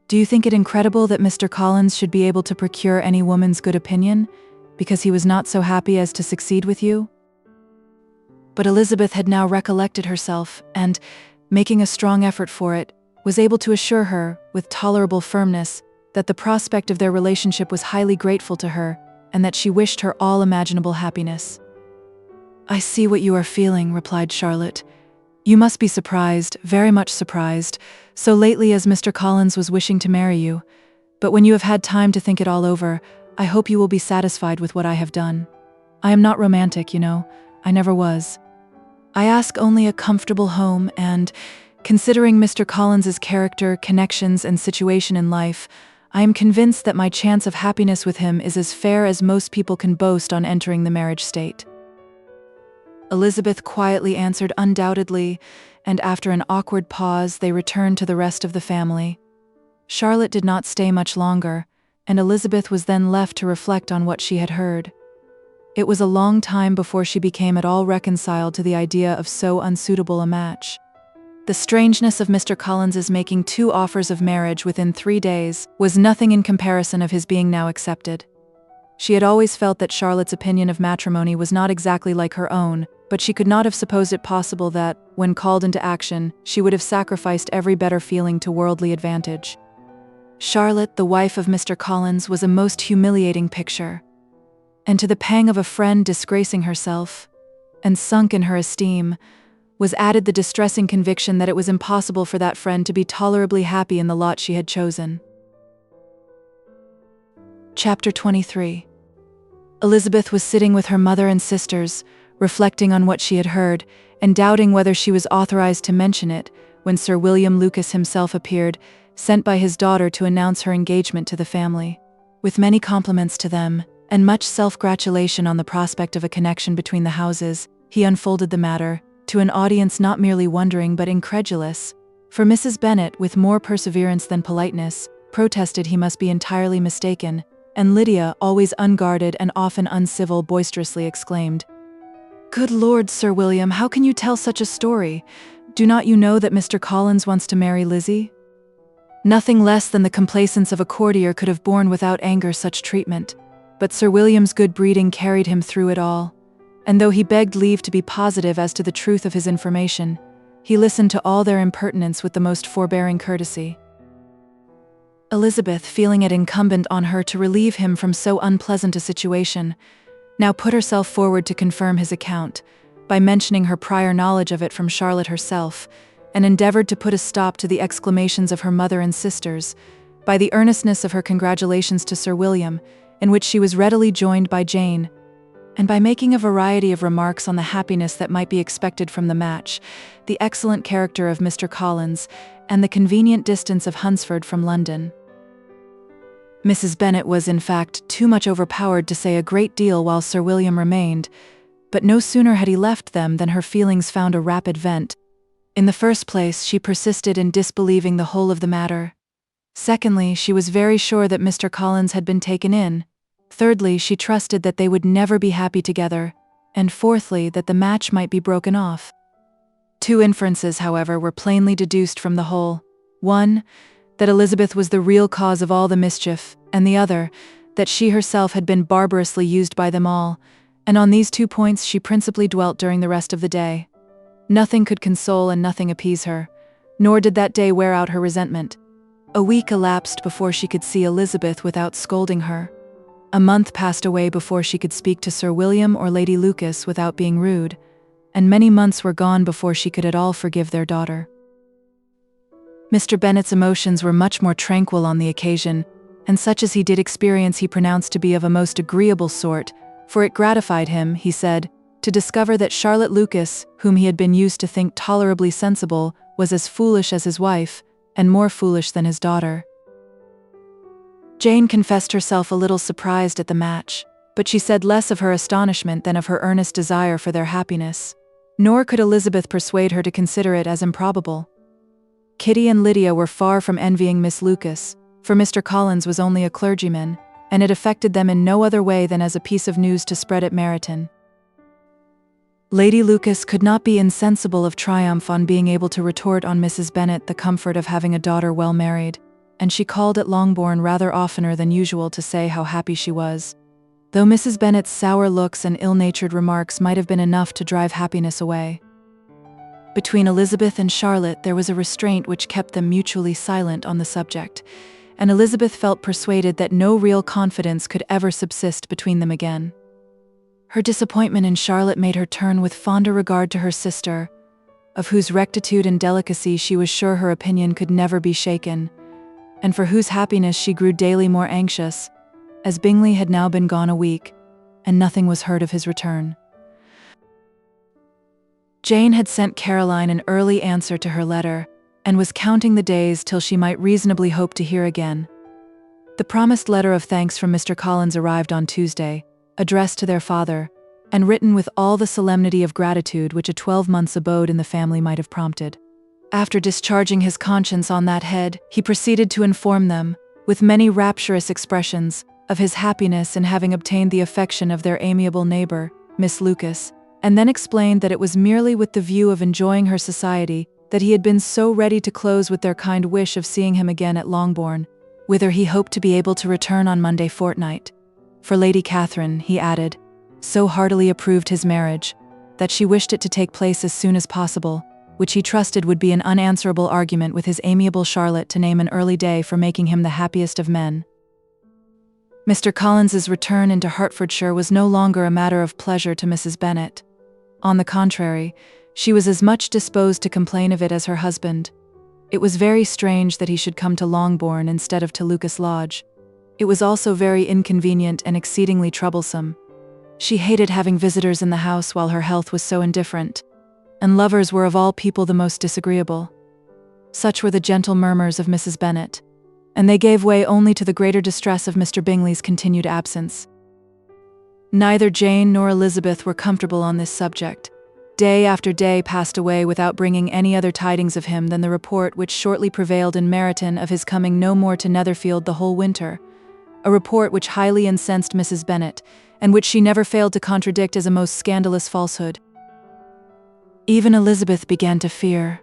S2: Do you think it incredible that Mr. Collins should be able to procure any woman's good opinion, because he was not so happy as to succeed with you?" But Elizabeth had now recollected herself, and, making a strong effort for it, was able to assure her, with tolerable firmness, that the prospect of their relationship was highly grateful to her, and that she wished her all imaginable happiness. "I see what you are feeling," replied Charlotte. "You must be surprised, very much surprised, so lately as Mr. Collins was wishing to marry you. But when you have had time to think it all over, I hope you will be satisfied with what I have done. I am not romantic, you know. I never was. I ask only a comfortable home and, considering Mr. Collins's character, connections, and situation in life, I am convinced that my chance of happiness with him is as fair as most people can boast on entering the marriage state." Elizabeth quietly answered undoubtedly, and after an awkward pause they returned to the rest of the family. Charlotte did not stay much longer, and Elizabeth was then left to reflect on what she had heard. It was a long time before she became at all reconciled to the idea of so unsuitable a match. The strangeness of Mr. Collins's making 2 offers of marriage within 3 days was nothing in comparison of his being now accepted. She had always felt that Charlotte's opinion of matrimony was not exactly like her own, but she could not have supposed it possible that, when called into action, she would have sacrificed every better feeling to worldly advantage. Charlotte, the wife of Mr. Collins, was a most humiliating picture, and to the pang of a friend disgracing herself, and sunk in her esteem, was added the distressing conviction that it was impossible for that friend to be tolerably happy in the lot she had chosen. Chapter 23. Elizabeth was sitting with her mother and sisters, reflecting on what she had heard, and doubting whether she was authorized to mention it, when Sir William Lucas himself appeared, sent by his daughter to announce her engagement to the family. With many compliments to them, and much self-gratulation on the prospect of a connection between the houses, he unfolded the matter, to an audience not merely wondering but incredulous, for Mrs. Bennet, with more perseverance than politeness, protested he must be entirely mistaken, and Lydia, always unguarded and often uncivil, boisterously exclaimed, "Good Lord, Sir William, how can you tell such a story? Do not you know that Mr. Collins wants to marry Lizzie?" Nothing less than the complacence of a courtier could have borne without anger such treatment, but Sir William's good breeding carried him through it all, and though he begged leave to be positive as to the truth of his information, he listened to all their impertinence with the most forbearing courtesy. Elizabeth, feeling it incumbent on her to relieve him from so unpleasant a situation, now put herself forward to confirm his account, by mentioning her prior knowledge of it from Charlotte herself, and endeavored to put a stop to the exclamations of her mother and sisters by the earnestness of her congratulations to Sir William, in which she was readily joined by Jane, and by making a variety of remarks on the happiness that might be expected from the match, the excellent character of Mr. Collins, and the convenient distance of Hunsford from London. Mrs. Bennet was, in fact, too much overpowered to say a great deal while Sir William remained, but no sooner had he left them than her feelings found a rapid vent. In the first place, she persisted in disbelieving the whole of the matter. Secondly, she was very sure that Mr. Collins had been taken in. Thirdly, she trusted that they would never be happy together. And fourthly, that the match might be broken off. Two inferences, however, were plainly deduced from the whole. One, that Elizabeth was the real cause of all the mischief, and the other, that she herself had been barbarously used by them all, and on these 2 points she principally dwelt during the rest of the day. Nothing could console and nothing appease her, nor did that day wear out her resentment. A week elapsed before she could see Elizabeth without scolding her. A month passed away before she could speak to Sir William or Lady Lucas without being rude, and many months were gone before she could at all forgive their daughter. Mr. Bennet's emotions were much more tranquil on the occasion, and such as he did experience he pronounced to be of a most agreeable sort, for it gratified him, he said, to discover that Charlotte Lucas, whom he had been used to think tolerably sensible, was as foolish as his wife, and more foolish than his daughter. Jane confessed herself a little surprised at the match, but she said less of her astonishment than of her earnest desire for their happiness, nor could Elizabeth persuade her to consider it as improbable. Kitty and Lydia were far from envying Miss Lucas, for Mr. Collins was only a clergyman, and it affected them in no other way than as a piece of news to spread at Meryton. Lady Lucas could not be insensible of triumph on being able to retort on Mrs. Bennet the comfort of having a daughter well married, and she called at Longbourn rather oftener than usual to say how happy she was, though Mrs. Bennet's sour looks and ill-natured remarks might have been enough to drive happiness away. Between Elizabeth and Charlotte there was a restraint which kept them mutually silent on the subject, and Elizabeth felt persuaded that no real confidence could ever subsist between them again. Her disappointment in Charlotte made her turn with fonder regard to her sister, of whose rectitude and delicacy she was sure her opinion could never be shaken, and for whose happiness she grew daily more anxious, as Bingley had now been gone a week, and nothing was heard of his return. Jane had sent Caroline an early answer to her letter, and was counting the days till she might reasonably hope to hear again. The promised letter of thanks from Mr. Collins arrived on Tuesday, addressed to their father, and written with all the solemnity of gratitude which a 12 months' abode in the family might have prompted. After discharging his conscience on that head, he proceeded to inform them, with many rapturous expressions, of his happiness in having obtained the affection of their amiable neighbour, Miss Lucas, and then explained that it was merely with the view of enjoying her society that he had been so ready to close with their kind wish of seeing him again at Longbourn, whither he hoped to be able to return on Monday fortnight. For Lady Catherine, he added, so heartily approved his marriage, that she wished it to take place as soon as possible, which he trusted would be an unanswerable argument with his amiable Charlotte to name an early day for making him the happiest of men. Mr. Collins's return into Hertfordshire was no longer a matter of pleasure to Mrs. Bennet. On the contrary, she was as much disposed to complain of it as her husband. It was very strange that he should come to Longbourn instead of to Lucas Lodge. It was also very inconvenient and exceedingly troublesome. She hated having visitors in the house while her health was so indifferent, and lovers were of all people the most disagreeable. Such were the gentle murmurs of Mrs. Bennet, and they gave way only to the greater distress of Mr. Bingley's continued absence. Neither Jane nor Elizabeth were comfortable on this subject. Day after day passed away without bringing any other tidings of him than the report which shortly prevailed in Meryton of his coming no more to Netherfield the whole winter, a report which highly incensed Mrs. Bennet, and which she never failed to contradict as a most scandalous falsehood. Even Elizabeth began to fear,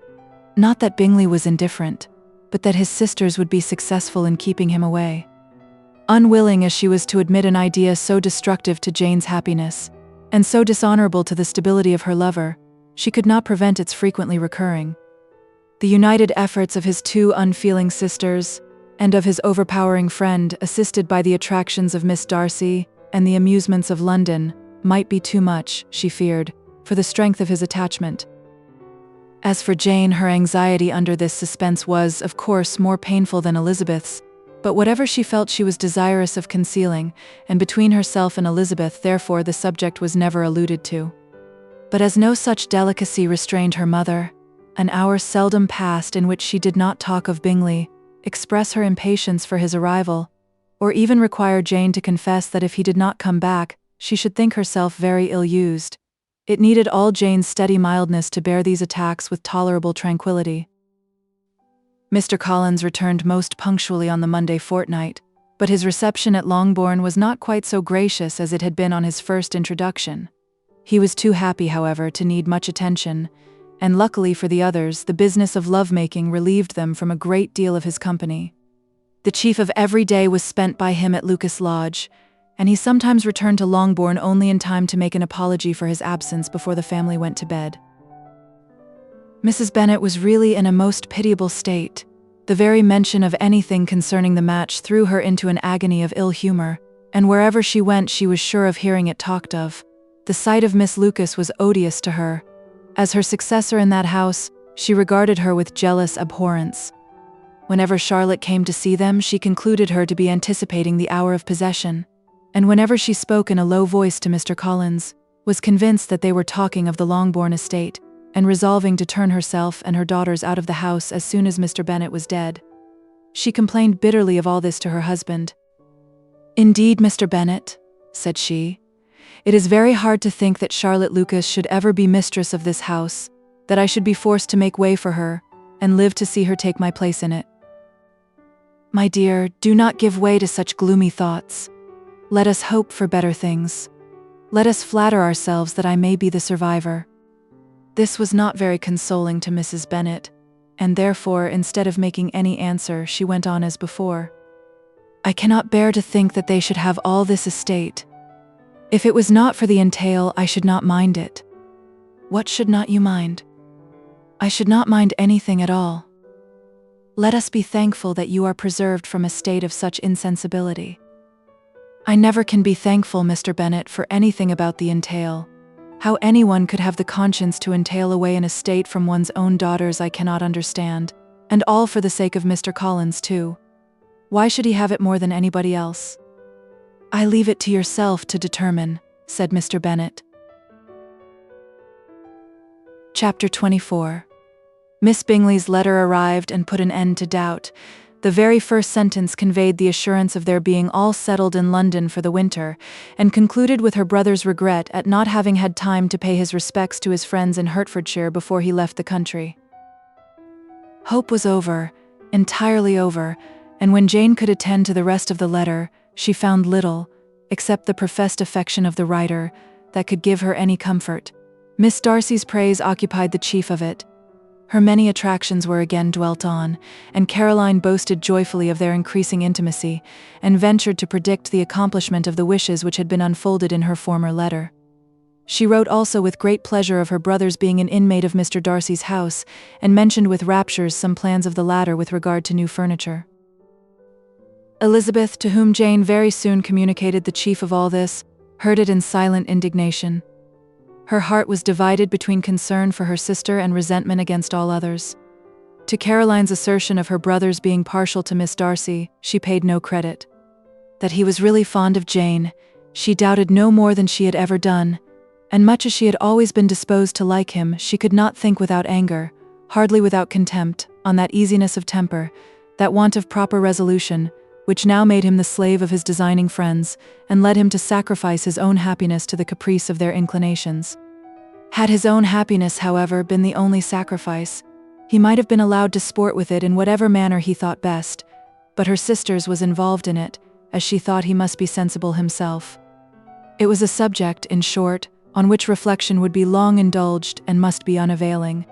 S2: not that Bingley was indifferent, but that his sisters would be successful in keeping him away. Unwilling as she was to admit an idea so destructive to Jane's happiness, and so dishonorable to the stability of her lover, she could not prevent its frequently recurring. The united efforts of his 2 unfeeling sisters, and of his overpowering friend, assisted by the attractions of Miss Darcy and the amusements of London, might be too much, she feared, for the strength of his attachment. As for Jane, her anxiety under this suspense was, of course, more painful than Elizabeth's, but whatever she felt she was desirous of concealing, and between herself and Elizabeth, therefore, the subject was never alluded to. But as no such delicacy restrained her mother, an hour seldom passed in which she did not talk of Bingley, express her impatience for his arrival, or even require Jane to confess that if he did not come back, she should think herself very ill-used. It needed all Jane's steady mildness to bear these attacks with tolerable tranquillity. Mr. Collins returned most punctually on the Monday fortnight, but his reception at Longbourn was not quite so gracious as it had been on his first introduction. He was too happy, however, to need much attention, and luckily for the others, the business of love-making relieved them from a great deal of his company. The chief of every day was spent by him at Lucas Lodge, and he sometimes returned to Longbourn only in time to make an apology for his absence before the family went to bed. Mrs. Bennet was really in a most pitiable state. The very mention of anything concerning the match threw her into an agony of ill humor, and wherever she went she was sure of hearing it talked of. The sight of Miss Lucas was odious to her. As her successor in that house, she regarded her with jealous abhorrence. Whenever Charlotte came to see them, she concluded her to be anticipating the hour of possession, and whenever she spoke in a low voice to Mr. Collins, was convinced that they were talking of the Longbourn estate, and resolving to turn herself and her daughters out of the house as soon as Mr. Bennet was dead. She complained bitterly of all this to her husband. "Indeed, Mr. Bennet," said she, "it is very hard to think that Charlotte Lucas should ever be mistress of this house, that I should be forced to make way for her, and live to see her take my place in it. My dear, do not give way to such gloomy thoughts. Let us hope for better things. Let us flatter ourselves that I may be the survivor." This was not very consoling to Mrs. Bennet, and therefore, instead of making any answer, she went on as before. "I cannot bear to think that they should have all this estate. If it was not for the entail, I should not mind it." "What should not you mind?" "I should not mind anything at all. Let us be thankful that you are preserved from a state of such insensibility." "I never can be thankful, Mr. Bennet, for anything about the entail. How anyone could have the conscience to entail away an estate from one's own daughters I cannot understand, and all for the sake of Mr. Collins too. Why should he have it more than anybody else?" "I leave it to yourself to determine," said Mr. Bennet. Chapter 24. Miss Bingley's letter arrived and put an end to doubt. The very first sentence conveyed the assurance of their being all settled in London for the winter, and concluded with her brother's regret at not having had time to pay his respects to his friends in Hertfordshire before he left the country. Hope was over, entirely over, and when Jane could attend to the rest of the letter, she found little, except the professed affection of the writer, that could give her any comfort. Miss Darcy's praise occupied the chief of it. Her many attractions were again dwelt on, and Caroline boasted joyfully of their increasing intimacy, and ventured to predict the accomplishment of the wishes which had been unfolded in her former letter. She wrote also with great pleasure of her brother's being an inmate of Mr. Darcy's house, and mentioned with raptures some plans of the latter with regard to new furniture. Elizabeth, to whom Jane very soon communicated the chief of all this, heard it in silent indignation. Her heart was divided between concern for her sister and resentment against all others. To Caroline's assertion of her brother's being partial to Miss Darcy, she paid no credit. That he was really fond of Jane, she doubted no more than she had ever done, and much as she had always been disposed to like him, she could not think without anger, hardly without contempt, on that easiness of temper, that want of proper resolution, which now made him the slave of his designing friends, and led him to sacrifice his own happiness to the caprice of their inclinations. Had his own happiness, however, been the only sacrifice, he might have been allowed to sport with it in whatever manner he thought best, but her sister's was involved in it, as she thought he must be sensible himself. It was a subject, in short, on which reflection would be long indulged and must be unavailing.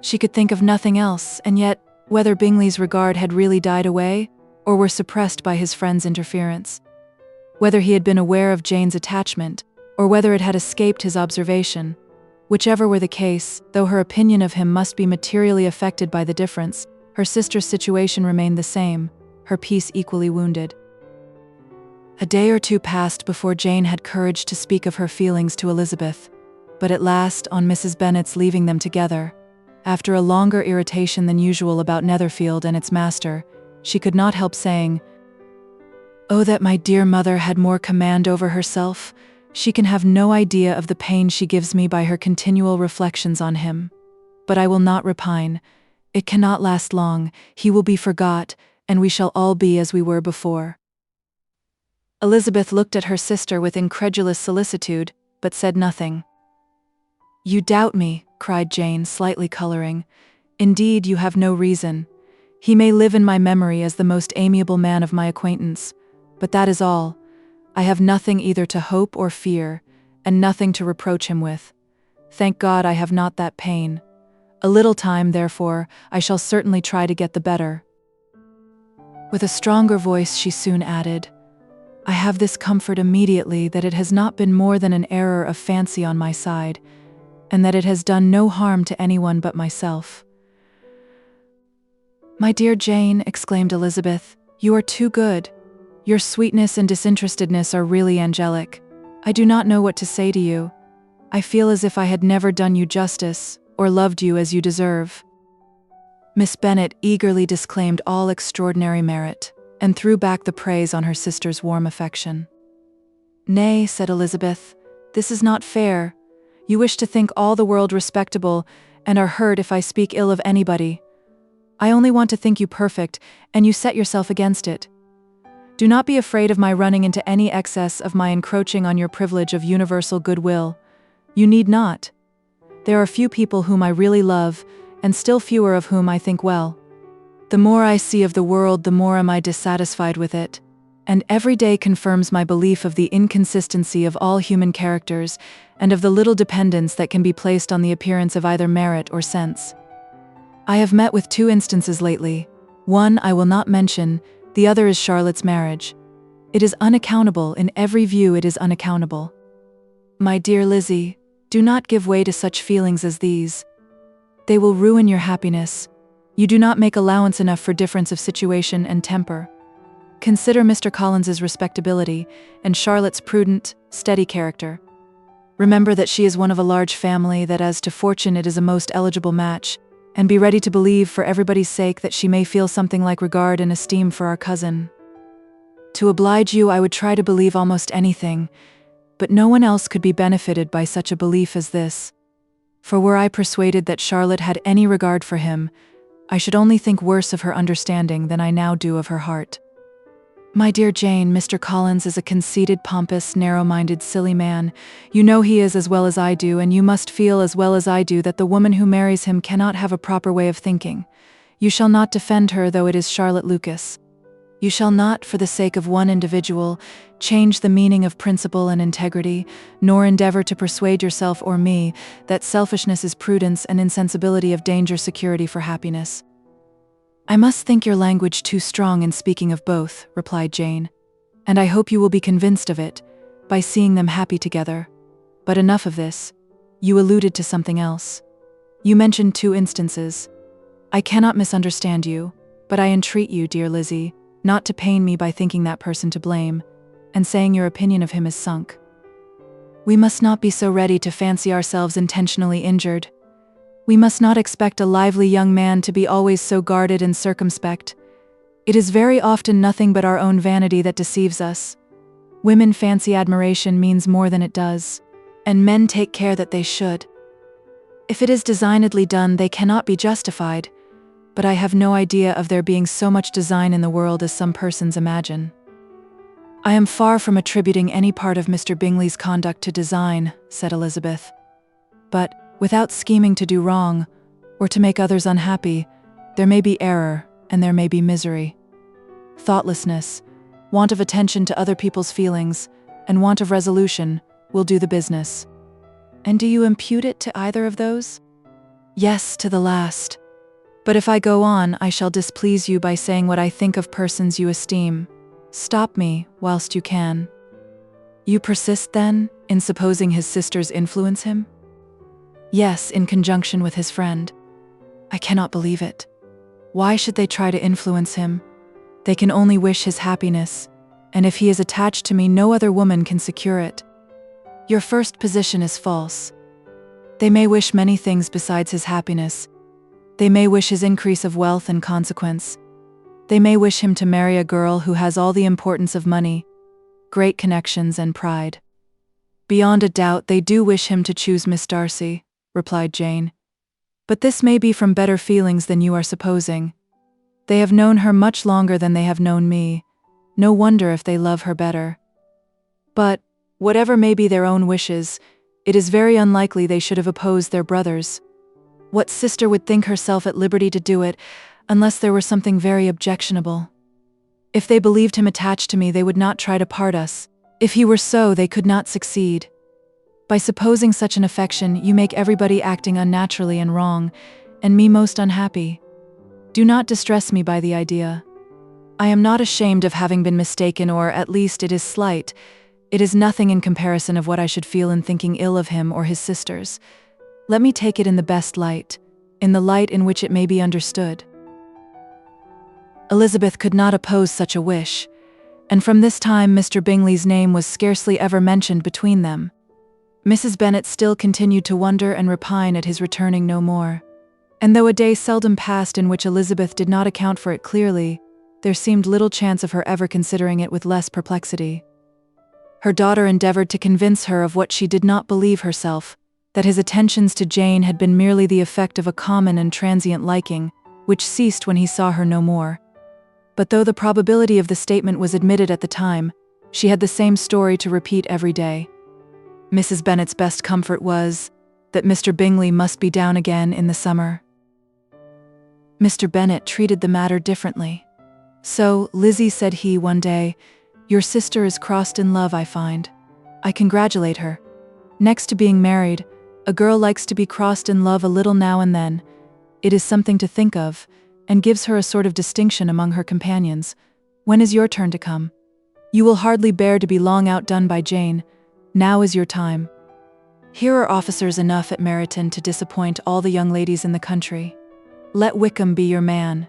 S2: She could think of nothing else, and yet, whether Bingley's regard had really died away, or were suppressed by his friend's interference, whether he had been aware of Jane's attachment, or whether it had escaped his observation, whichever were the case, though her opinion of him must be materially affected by the difference, her sister's situation remained the same, her peace equally wounded. A day or two passed before Jane had courage to speak of her feelings to Elizabeth, but at last, on Mrs. Bennet's leaving them together, After a longer irritation than usual about Netherfield and its master, she could not help saying, "Oh, that my dear mother had more command over herself. She can have no idea of the pain she gives me by her continual reflections on him. But I will not repine. It cannot last long, he will be forgot, and we shall all be as we were before." Elizabeth looked at her sister with incredulous solicitude, but said nothing. "You doubt me," cried Jane, slightly coloring. "Indeed, you have no reason. He may live in my memory as the most amiable man of my acquaintance, but that is all. I have nothing either to hope or fear, and nothing to reproach him with. Thank God I have not that pain. A little time, therefore, I shall certainly try to get the better." With a stronger voice she soon added, "I have this comfort immediately, that it has not been more than an error of fancy on my side, and that it has done no harm to anyone but myself." "My dear Jane," exclaimed Elizabeth, "you are too good. Your sweetness and disinterestedness are really angelic. I do not know what to say to you. I feel as if I had never done you justice, or loved you as you deserve." Miss Bennet eagerly disclaimed all extraordinary merit, and threw back the praise on her sister's warm affection. "Nay," said Elizabeth, "this is not fair. You wish to think all the world respectable, and are hurt if I speak ill of anybody. I only want to think you perfect, and you set yourself against it. Do not be afraid of my running into any excess of my encroaching on your privilege of universal goodwill. You need not. There are few people whom I really love, and still fewer of whom I think well. The more I see of the world, the more am I dissatisfied with it, and every day confirms my belief of the inconsistency of all human characters, and of the little dependence that can be placed on the appearance of either merit or sense. I have met with 2 instances lately. One I will not mention, the other is Charlotte's marriage. It is unaccountable, in every view it is unaccountable. My dear Lizzie, do not give way to such feelings as these. They will ruin your happiness. You do not make allowance enough for difference of situation and temper. Consider Mr. Collins's respectability, and Charlotte's prudent, steady character. Remember that she is one of a large family, that as to fortune it is a most eligible match, and be ready to believe, for everybody's sake, that she may feel something like regard and esteem for our cousin. To oblige you, I would try to believe almost anything, but no one else could be benefited by such a belief as this. For were I persuaded that Charlotte had any regard for him, I should only think worse of her understanding than I now do of her heart. My dear Jane, Mr. Collins is a conceited, pompous, narrow-minded, silly man. You know he is as well as I do, and you must feel as well as I do that the woman who marries him cannot have a proper way of thinking. You shall not defend her, though it is Charlotte Lucas. You shall not, for the sake of one individual, change the meaning of principle and integrity, nor endeavor to persuade yourself or me that selfishness is prudence and insensibility of danger security for happiness. I must think your language too strong in speaking of both, replied Jane, and I hope you will be convinced of it, by seeing them happy together. But enough of this. You alluded to something else. You mentioned 2 instances. I cannot misunderstand you, but I entreat you, dear Lizzie, not to pain me by thinking that person to blame, and saying your opinion of him is sunk. We must not be so ready to fancy ourselves intentionally injured. We must not expect a lively young man to be always so guarded and circumspect. It is very often nothing but our own vanity that deceives us. Women fancy admiration means more than it does, and men take care that they should. If it is designedly done, they cannot be justified, but I have no idea of there being so much design in the world as some persons imagine. I am far from attributing any part of Mr. Bingley's conduct to design, said Elizabeth. But, without scheming to do wrong, or to make others unhappy, there may be error, and there may be misery. Thoughtlessness, want of attention to other people's feelings, and want of resolution will do the business. And do you impute it to either of those? Yes, to the last. But if I go on, I shall displease you by saying what I think of persons you esteem. Stop me, whilst you can. You persist, then, in supposing his sisters influence him? Yes, in conjunction with his friend. I cannot believe it. Why should they try to influence him? They can only wish his happiness, and if he is attached to me, no other woman can secure it. Your first position is false. They may wish many things besides his happiness, They may wish his increase of wealth and consequence. They may wish him to marry a girl who has all the importance of money, great connections, and pride. Beyond a doubt, they do wish him to choose Miss Darcy, replied Jane. But this may be from better feelings than you are supposing. They have known her much longer than they have known me. No wonder if they love her better. But, whatever may be their own wishes, it is very unlikely they should have opposed their brothers. What sister would think herself at liberty to do it, unless there were something very objectionable? If they believed him attached to me, they would not try to part us. If he were so, they could not succeed. By supposing such an affection, you make everybody acting unnaturally and wrong, and me most unhappy. Do not distress me by the idea. I am not ashamed of having been mistaken, or at least it is slight. It is nothing in comparison of what I should feel in thinking ill of him or his sisters. Let me take it in the best light, in the light in which it may be understood. Elizabeth could not oppose such a wish, and from this time Mr. Bingley's name was scarcely ever mentioned between them. Mrs. Bennet still continued to wonder and repine at his returning no more, and though a day seldom passed in which Elizabeth did not account for it clearly, there seemed little chance of her ever considering it with less perplexity. Her daughter endeavored to convince her of what she did not believe herself, that his attentions to Jane had been merely the effect of a common and transient liking, which ceased when he saw her no more. But though the probability of the statement was admitted at the time, she had the same story to repeat every day. Mrs. Bennet's best comfort was that Mr. Bingley must be down again in the summer. Mr. Bennet treated the matter differently. "So, Lizzie," said he one day, "your sister is crossed in love, I find. I congratulate her. Next to being married, a girl likes to be crossed in love a little now and then. It is something to think of, and gives her a sort of distinction among her companions. When is your turn to come? You will hardly bear to be long outdone by Jane. Now is your time. Here are officers enough at Meryton to disappoint all the young ladies in the country. Let Wickham be your man.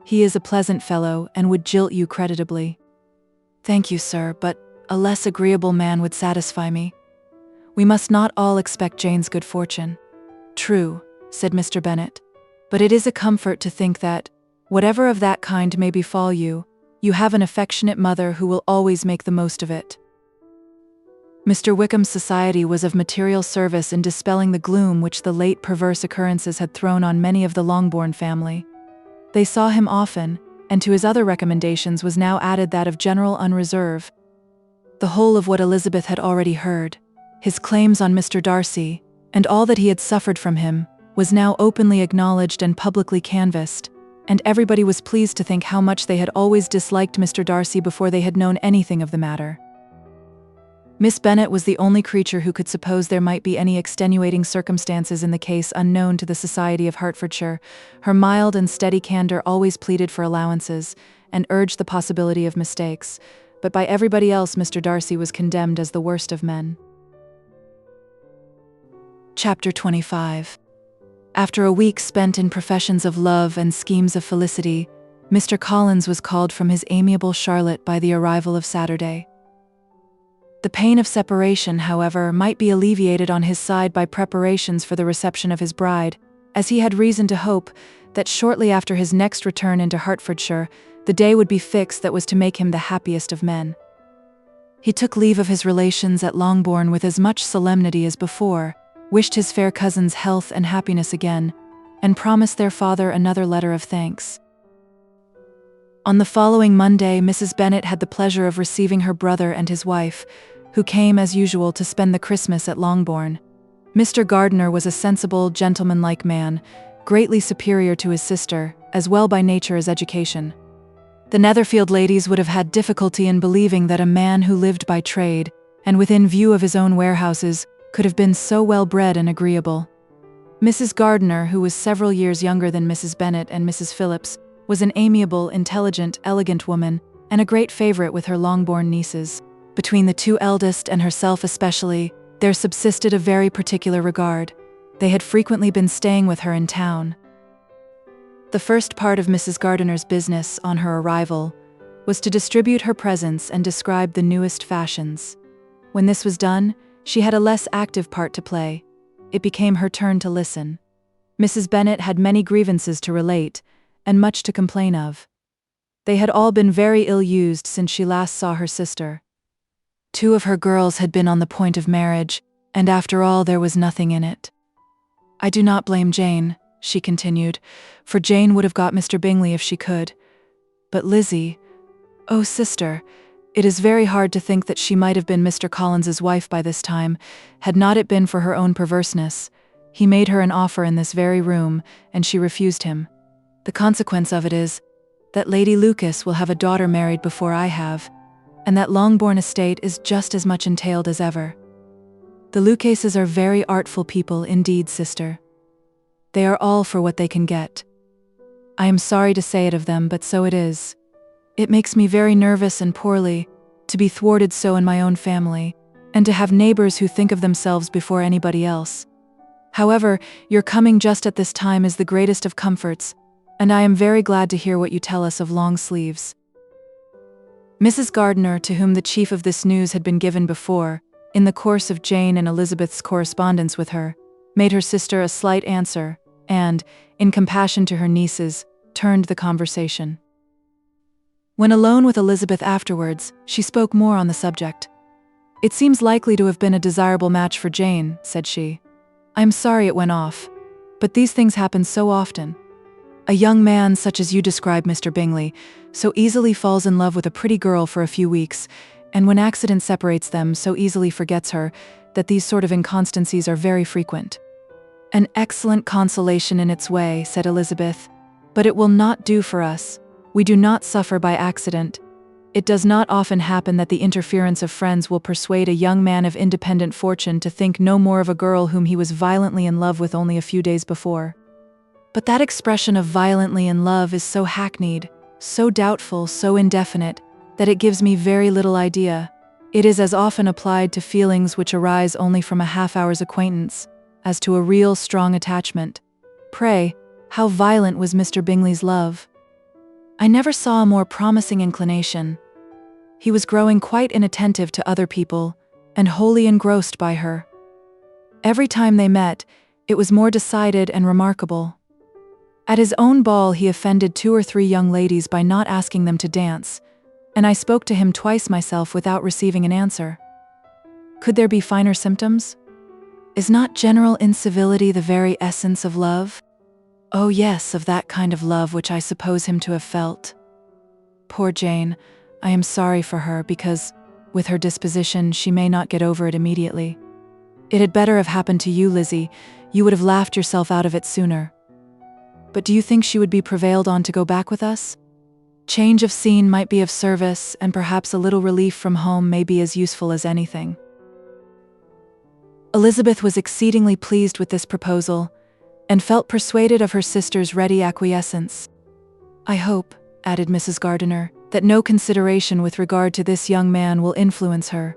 S2: He is a pleasant fellow, and would jilt you creditably." "Thank you, sir, but a less agreeable man would satisfy me. We must not all expect Jane's good fortune." "True," said Mr. Bennet, "but it is a comfort to think that, whatever of that kind may befall you, you have an affectionate mother who will always make the most of it." Mr. Wickham's society was of material service in dispelling the gloom which the late perverse occurrences had thrown on many of the Longbourn family. They saw him often, and to his other recommendations was now added that of general unreserve. The whole of what Elizabeth had already heard, his claims on Mr. Darcy, and all that he had suffered from him, was now openly acknowledged and publicly canvassed, and everybody was pleased to think how much they had always disliked Mr. Darcy before they had known anything of the matter. Miss Bennet was the only creature who could suppose there might be any extenuating circumstances in the case unknown to the society of Hertfordshire. Her mild and steady candour always pleaded for allowances, and urged the possibility of mistakes, but by everybody else Mr. Darcy was condemned as the worst of men. Chapter 25. After a week spent in professions of love and schemes of felicity, Mr. Collins was called from his amiable Charlotte by the arrival of Saturday. The pain of separation, however, might be alleviated on his side by preparations for the reception of his bride, as he had reason to hope that shortly after his next return into Hertfordshire, the day would be fixed that was to make him the happiest of men. He took leave of his relations at Longbourn with as much solemnity as before, wished his fair cousins health and happiness again, and promised their father another letter of thanks. On the following Monday, Mrs. Bennet had the pleasure of receiving her brother and his wife, who came as usual to spend the Christmas at Longbourn. Mr. Gardiner was a sensible, gentlemanlike man, greatly superior to his sister, as well by nature as education. The Netherfield ladies would have had difficulty in believing that a man who lived by trade, and within view of his own warehouses, could have been so well bred and agreeable. Mrs. Gardiner, who was several years younger than Mrs. Bennet and Mrs. Phillips, was an amiable, intelligent, elegant woman, and a great favourite with her Longbourn nieces. Between the two eldest and herself especially, there subsisted a very particular regard. They had frequently been staying with her in town. The first part of Mrs. Gardiner's business, on her arrival, was to distribute her presents and describe the newest fashions. When this was done, she had a less active part to play. It became her turn to listen. Mrs. Bennet had many grievances to relate, and much to complain of. They had all been very ill-used since she last saw her sister. 2 of her girls had been on the point of marriage, and after all there was nothing in it. "I do not blame Jane," she continued, "for Jane would have got Mr. Bingley if she could. But Lizzie, oh sister, it is very hard to think that she might have been Mr. Collins's wife by this time, had not it been for her own perverseness. He made her an offer in this very room, and she refused him. The consequence of it is that Lady Lucas will have a daughter married before I have, and that Longbourn estate is just as much entailed as ever. The Lucases are very artful people indeed, sister. They are all for what they can get. I am sorry to say it of them, but so it is. It makes me very nervous and poorly, to be thwarted so in my own family, and to have neighbors who think of themselves before anybody else. However, your coming just at this time is the greatest of comforts, and I am very glad to hear what you tell us of long sleeves." Mrs. Gardiner, to whom the chief of this news had been given before, in the course of Jane and Elizabeth's correspondence with her, made her sister a slight answer, and, in compassion to her nieces, turned the conversation. When alone with Elizabeth afterwards, she spoke more on the subject. "It seems likely to have been a desirable match for Jane," said she. "I am sorry it went off, but these things happen so often. A young man such as you describe, Mr. Bingley, so easily falls in love with a pretty girl for a few weeks, and when accident separates them, so easily forgets her, that these sort of inconstancies are very frequent." "An excellent consolation in its way," said Elizabeth, "but it will not do for us. We do not suffer by accident. It does not often happen that the interference of friends will persuade a young man of independent fortune to think no more of a girl whom he was violently in love with only a few days before. But that expression of violently in love is so hackneyed, so doubtful, so indefinite, that it gives me very little idea. It is as often applied to feelings which arise only from a half-hour's acquaintance, as to a real strong attachment. Pray, how violent was Mr. Bingley's love? I never saw a more promising inclination. He was growing quite inattentive to other people, and wholly engrossed by her. Every time they met, it was more decided and remarkable. At his own ball he offended 2 or 3 young ladies by not asking them to dance, and I spoke to him twice myself without receiving an answer. Could there be finer symptoms? Is not general incivility the very essence of love? Oh yes, of that kind of love which I suppose him to have felt. Poor Jane, I am sorry for her because, with her disposition, she may not get over it immediately. It had better have happened to you, Lizzie. You would have laughed yourself out of it sooner. But do you think she would be prevailed on to go back with us? Change of scene might be of service, and perhaps a little relief from home may be as useful as anything." Elizabeth was exceedingly pleased with this proposal, and felt persuaded of her sister's ready acquiescence. "I hope," added Mrs. Gardiner, "that no consideration with regard to this young man will influence her.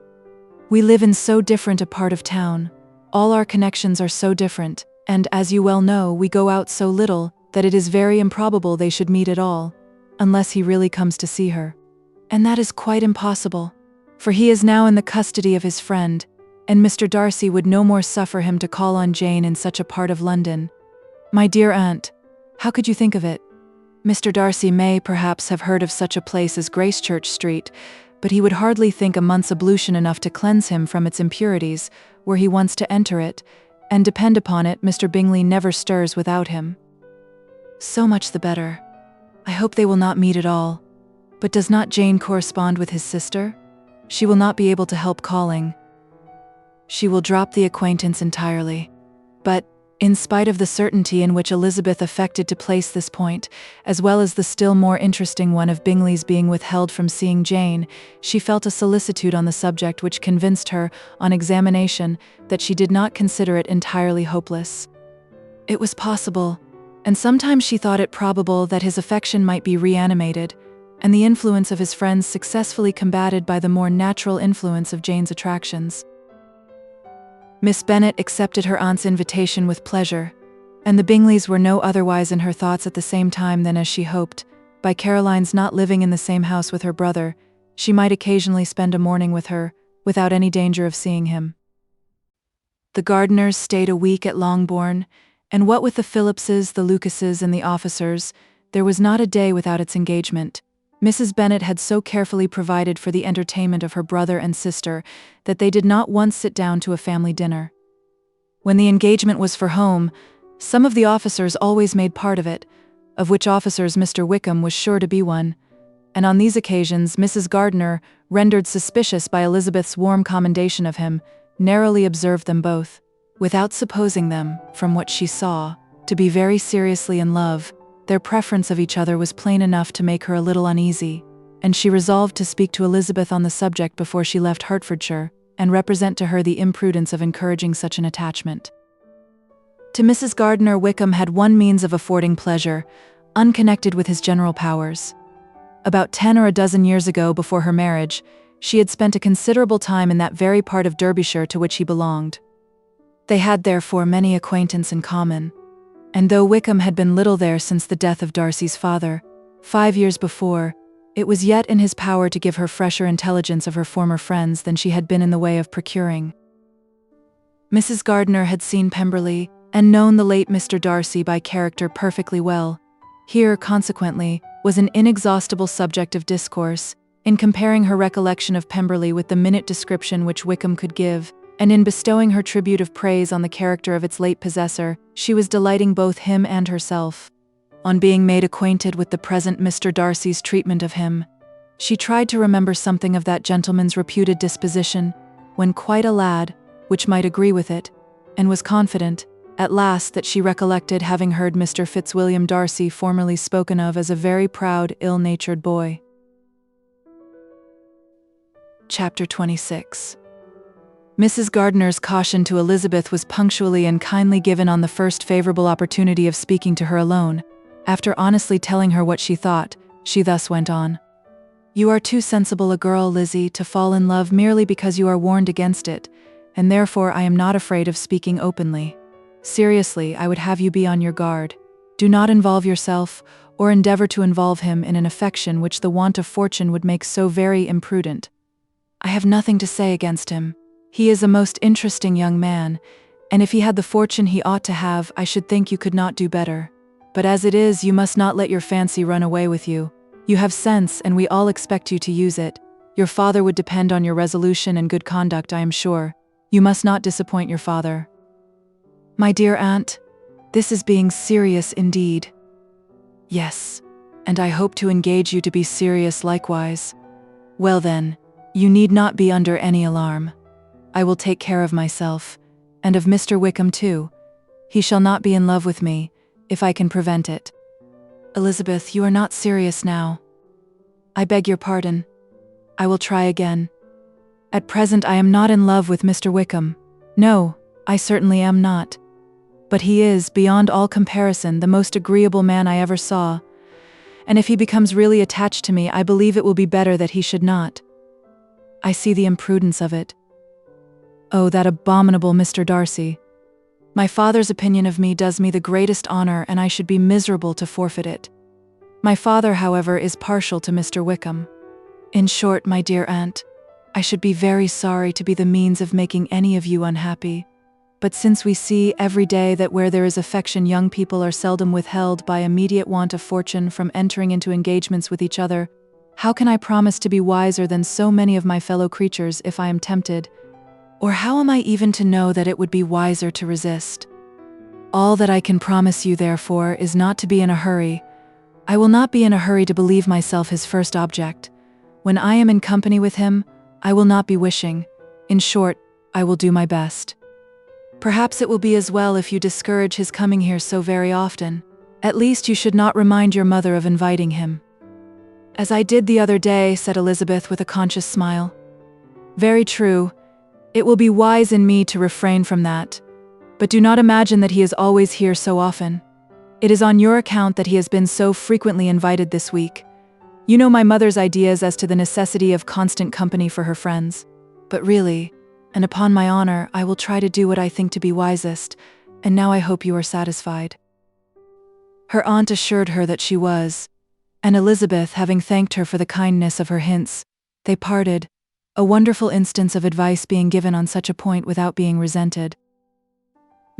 S2: We live in so different a part of town, all our connections are so different, and, as you well know, we go out so little, that it is very improbable they should meet at all, unless he really comes to see her. And that is quite impossible, for he is now in the custody of his friend, and Mr. Darcy would no more suffer him to call on Jane in such a part of London. My dear aunt, how could you think of it? Mr. Darcy may, perhaps, have heard of such a place as Gracechurch Street, but he would hardly think a month's ablution enough to cleanse him from its impurities, were he once to enter it, and depend upon it, Mr. Bingley never stirs without him. So much the better. I hope they will not meet at all. But does not Jane correspond with his sister? She will not be able to help calling. She will drop the acquaintance entirely. But, in spite of the certainty in which Elizabeth affected to place this point, as well as the still more interesting one of Bingley's being withheld from seeing Jane, she felt a solicitude on the subject which convinced her, on examination, that she did not consider it entirely hopeless. It was possible, and sometimes she thought it probable, that his affection might be reanimated, and the influence of his friends successfully combated by the more natural influence of Jane's attractions. Miss Bennet accepted her aunt's invitation with pleasure, and the Bingleys were no otherwise in her thoughts at the same time than as she hoped, by Caroline's not living in the same house with her brother, she might occasionally spend a morning with her, without any danger of seeing him. The Gardiners stayed a week at Longbourn, And what with the Phillipses, the Lucases, and the officers, there was not a day without its engagement. Mrs. Bennet had so carefully provided for the entertainment of her brother and sister that they did not once sit down to a family dinner. When the engagement was for home, some of the officers always made part of it, of which officers Mr. Wickham was sure to be one, and on these occasions Mrs. Gardiner, rendered suspicious by Elizabeth's warm commendation of him, narrowly observed them both, without supposing them, from what she saw, to be very seriously in love. Their preference of each other was plain enough to make her a little uneasy, and she resolved to speak to Elizabeth on the subject before she left Hertfordshire, and represent to her the imprudence of encouraging such an attachment. To Mrs. Gardiner, Wickham had one means of affording pleasure, unconnected with his general powers. About 10 or a dozen years ago, before her marriage, she had spent a considerable time in that very part of Derbyshire to which he belonged. They had therefore many acquaintance in common, and though Wickham had been little there since the death of Darcy's father, 5 years before, it was yet in his power to give her fresher intelligence of her former friends than she had been in the way of procuring. Mrs. Gardiner had seen Pemberley, and known the late Mr. Darcy by character perfectly well. Here, consequently, was an inexhaustible subject of discourse, in comparing her recollection of Pemberley with the minute description which Wickham could give, and in bestowing her tribute of praise on the character of its late possessor, she was delighting both him and herself. On being made acquainted with the present Mr. Darcy's treatment of him, she tried to remember something of that gentleman's reputed disposition, when quite a lad, which might agree with it, and was confident, at last, that she recollected having heard Mr. Fitzwilliam Darcy formerly spoken of as a very proud, ill-natured boy. Chapter 26. Mrs. Gardiner's caution to Elizabeth was punctually and kindly given on the first favourable opportunity of speaking to her alone. After honestly telling her what she thought, she thus went on. "You are too sensible a girl, Lizzie, to fall in love merely because you are warned against it, and therefore I am not afraid of speaking openly. Seriously, I would have you be on your guard. Do not involve yourself, or endeavour to involve him in an affection which the want of fortune would make so very imprudent. I have nothing to say against him. He is a most interesting young man, and if he had the fortune he ought to have, I should think you could not do better. But as it is, you must not let your fancy run away with you. You have sense, and we all expect you to use it. Your father would depend on your resolution and good conduct, I am sure. You must not disappoint your father." "My dear aunt, this is being serious indeed." "Yes, and I hope to engage you to be serious likewise." "Well then, you need not be under any alarm. I will take care of myself, and of Mr. Wickham too. He shall not be in love with me, if I can prevent it." "Elizabeth, you are not serious now." "I beg your pardon. I will try again. At present I am not in love with Mr. Wickham. No, I certainly am not. But he is, beyond all comparison, the most agreeable man I ever saw, and if he becomes really attached to me, I believe it will be better that he should not. I see the imprudence of it. Oh, that abominable Mr. Darcy! My father's opinion of me does me the greatest honour, and I should be miserable to forfeit it. My father, however, is partial to Mr. Wickham. In short, my dear aunt, I should be very sorry to be the means of making any of you unhappy. But since we see every day that where there is affection young people are seldom withheld by immediate want of fortune from entering into engagements with each other, how can I promise to be wiser than so many of my fellow creatures if I am tempted? Or how am I even to know that it would be wiser to resist? All that I can promise you, therefore, is not to be in a hurry. I will not be in a hurry to believe myself his first object. When I am in company with him, I will not be wishing. In short, I will do my best. Perhaps it will be as well if you discourage his coming here so very often. At least you should not remind your mother of inviting him." "As I did the other day," said Elizabeth with a conscious smile. "Very true. It will be wise in me to refrain from that. But do not imagine that he is always here so often. It is on your account that he has been so frequently invited this week. You know my mother's ideas as to the necessity of constant company for her friends. But really, and upon my honour, I will try to do what I think to be wisest, and now I hope you are satisfied." Her aunt assured her that she was, and Elizabeth, having thanked her for the kindness of her hints, they parted, a wonderful instance of advice being given on such a point without being resented.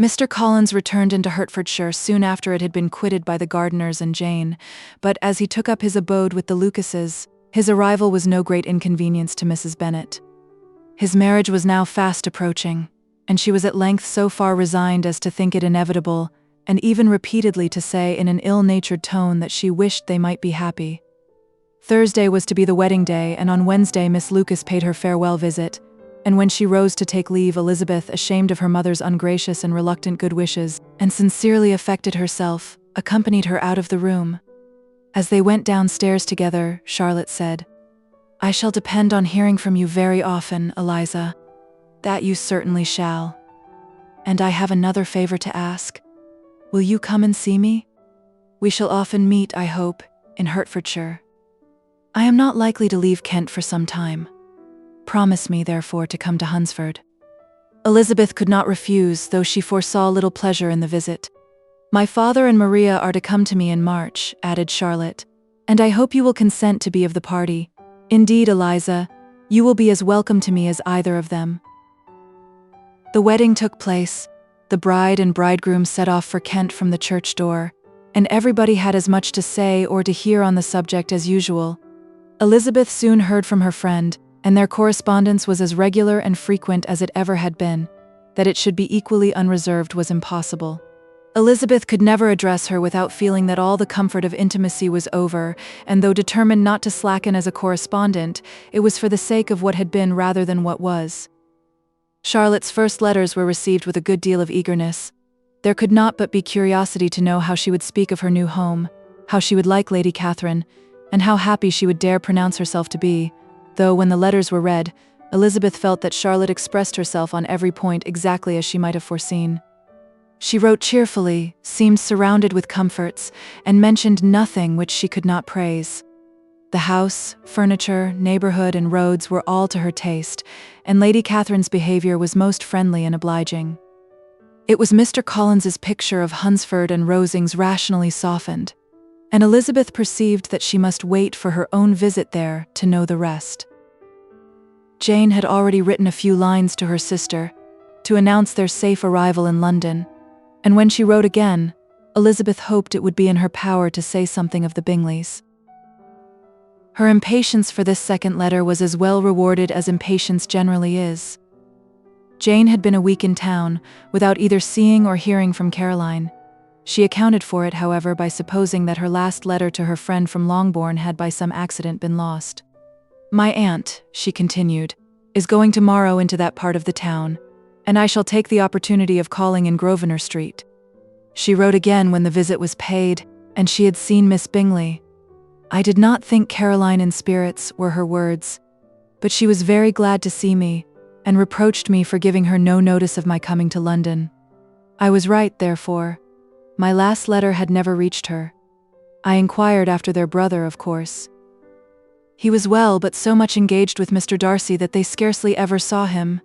S2: Mr. Collins returned into Hertfordshire soon after it had been quitted by the Gardiners and Jane, but as he took up his abode with the Lucases, his arrival was no great inconvenience to Mrs. Bennet. His marriage was now fast approaching, and she was at length so far resigned as to think it inevitable, and even repeatedly to say in an ill-natured tone that she wished they might be happy. Thursday was to be the wedding day, and on Wednesday Miss Lucas paid her farewell visit, and when she rose to take leave, Elizabeth, ashamed of her mother's ungracious and reluctant good wishes, and sincerely affected herself, accompanied her out of the room. As they went downstairs together, Charlotte said, "I shall depend on hearing from you very often, Eliza." "That you certainly shall. And I have another favor to ask. Will you come and see me? We shall often meet, I hope, in Hertfordshire. I am not likely to leave Kent for some time. Promise me, therefore, to come to Hunsford." Elizabeth could not refuse, though she foresaw little pleasure in the visit. "My father and Maria are to come to me in March," added Charlotte, "and I hope you will consent to be of the party. Indeed, Eliza, you will be as welcome to me as either of them." The wedding took place. The bride and bridegroom set off for Kent from the church door, and everybody had as much to say or to hear on the subject as usual. Elizabeth soon heard from her friend, and their correspondence was as regular and frequent as it ever had been. That it should be equally unreserved was impossible. Elizabeth could never address her without feeling that all the comfort of intimacy was over, and though determined not to slacken as a correspondent, it was for the sake of what had been rather than what was. Charlotte's first letters were received with a good deal of eagerness. There could not but be curiosity to know how she would speak of her new home, how she would like Lady Catherine, and how happy she would dare pronounce herself to be, though when the letters were read, Elizabeth felt that Charlotte expressed herself on every point exactly as she might have foreseen. She wrote cheerfully, seemed surrounded with comforts, and mentioned nothing which she could not praise. The house, furniture, neighborhood, and roads were all to her taste, and Lady Catherine's behavior was most friendly and obliging. It was Mr. Collins's picture of Hunsford and Rosings rationally softened, and Elizabeth perceived that she must wait for her own visit there to know the rest. Jane had already written a few lines to her sister to announce their safe arrival in London, and when she wrote again, Elizabeth hoped it would be in her power to say something of the Bingleys. Her impatience for this second letter was as well rewarded as impatience generally is. Jane had been a week in town, without either seeing or hearing from Caroline. She accounted for it, however, by supposing that her last letter to her friend from Longbourn had by some accident been lost. "My aunt," she continued, "is going tomorrow into that part of the town, and I shall take the opportunity of calling in Grosvenor Street." She wrote again when the visit was paid, and she had seen Miss Bingley. "I did not think Caroline in spirits," were her words, "but she was very glad to see me, and reproached me for giving her no notice of my coming to London. I was right, therefore. My last letter had never reached her. I inquired after their brother, of course. He was well, but so much engaged with Mr. Darcy that they scarcely ever saw him.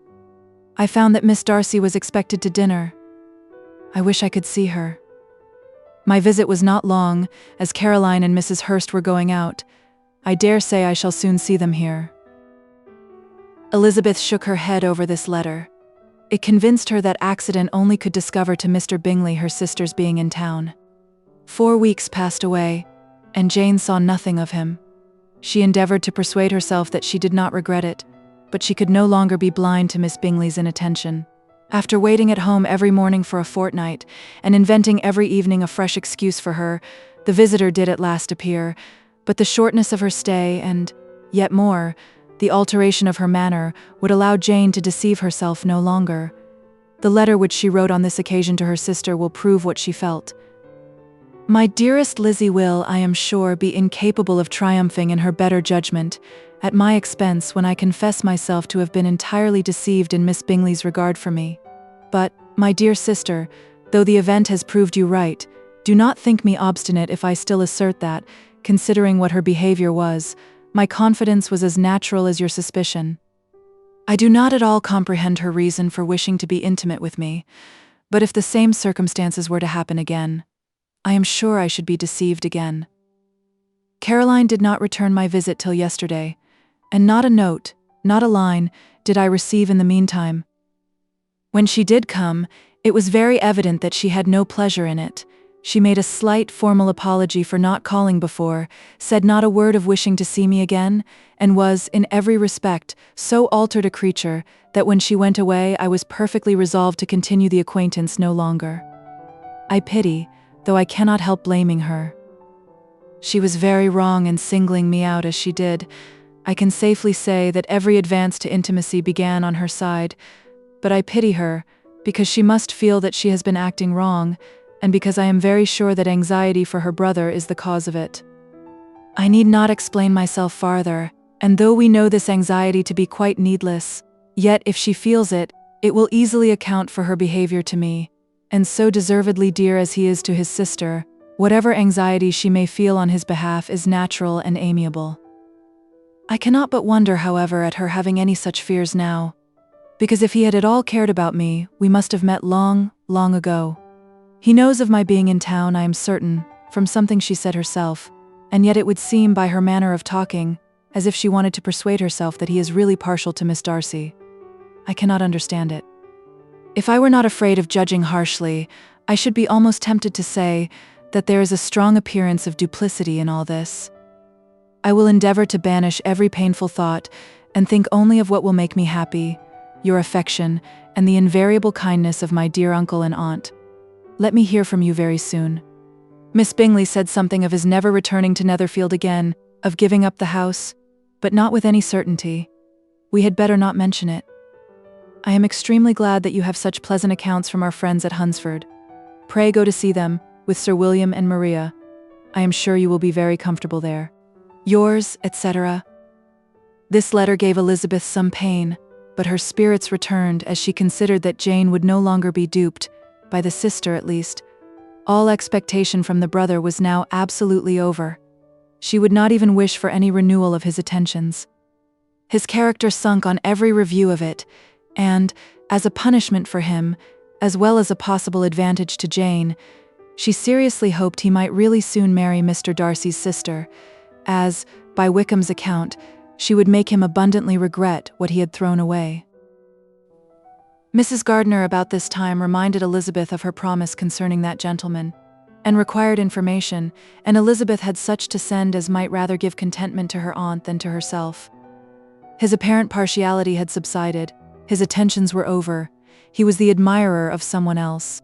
S2: I found that Miss Darcy was expected to dinner. I wish I could see her. My visit was not long, as Caroline and Mrs. Hurst were going out. I dare say I shall soon see them here." Elizabeth shook her head over this letter. It convinced her that accident only could discover to Mr. Bingley her sister's being in town. 4 weeks passed away, and Jane saw nothing of him. She endeavored to persuade herself that she did not regret it, but she could no longer be blind to Miss Bingley's inattention. After waiting at home every morning for a fortnight, and inventing every evening a fresh excuse for her, the visitor did at last appear, but the shortness of her stay and, yet more, the alteration of her manner would allow Jane to deceive herself no longer. The letter which she wrote on this occasion to her sister will prove what she felt. "My dearest Lizzie will, I am sure, be incapable of triumphing in her better judgment at my expense when I confess myself to have been entirely deceived in Miss Bingley's regard for me. But, my dear sister, though the event has proved you right, do not think me obstinate if I still assert that, considering what her behavior was, my confidence was as natural as your suspicion. I do not at all comprehend her reason for wishing to be intimate with me, but if the same circumstances were to happen again, I am sure I should be deceived again. Caroline did not return my visit till yesterday, and not a note, not a line, did I receive in the meantime. When she did come, It was very evident that she had no pleasure in it. She made a slight formal apology for not calling before, said not a word of wishing to see me again, and was, in every respect, so altered a creature that when she went away I was perfectly resolved to continue the acquaintance no longer. I pity, though I cannot help blaming her. She was very wrong in singling me out as she did. I can safely say that every advance to intimacy began on her side, but I pity her, because she must feel that she has been acting wrong, and because I am very sure that anxiety for her brother is the cause of it. I need not explain myself farther, and though we know this anxiety to be quite needless, yet if she feels it, it will easily account for her behavior to me, and so deservedly dear as he is to his sister, whatever anxiety she may feel on his behalf is natural and amiable. I cannot but wonder, however, at her having any such fears now, because if he had at all cared about me, we must have met long, long ago. He knows of my being in town, I am certain, from something she said herself, and yet it would seem by her manner of talking as if she wanted to persuade herself that he is really partial to Miss Darcy. I cannot understand it. If I were not afraid of judging harshly, I should be almost tempted to say that there is a strong appearance of duplicity in all this. I will endeavor to banish every painful thought and think only of what will make me happy, your affection, and the invariable kindness of my dear uncle and aunt. Let me hear from you very soon. Miss Bingley said something of his never returning to Netherfield again, of giving up the house, but not with any certainty. We had better not mention it. I am extremely glad that you have such pleasant accounts from our friends at Hunsford. Pray go to see them, with Sir William and Maria. I am sure you will be very comfortable there. Yours, etc. This letter gave Elizabeth some pain, but her spirits returned as she considered that Jane would no longer be duped, by the sister at least. All expectation from the brother was now absolutely over. She would not even wish for any renewal of his attentions. His character sunk on every review of it, and, as a punishment for him, as well as a possible advantage to Jane, she seriously hoped he might really soon marry Mr. Darcy's sister, as, by Wickham's account, she would make him abundantly regret what he had thrown away. Mrs. Gardiner about this time reminded Elizabeth of her promise concerning that gentleman, and required information, and Elizabeth had such to send as might rather give contentment to her aunt than to herself. His apparent partiality had subsided, his attentions were over, he was the admirer of someone else.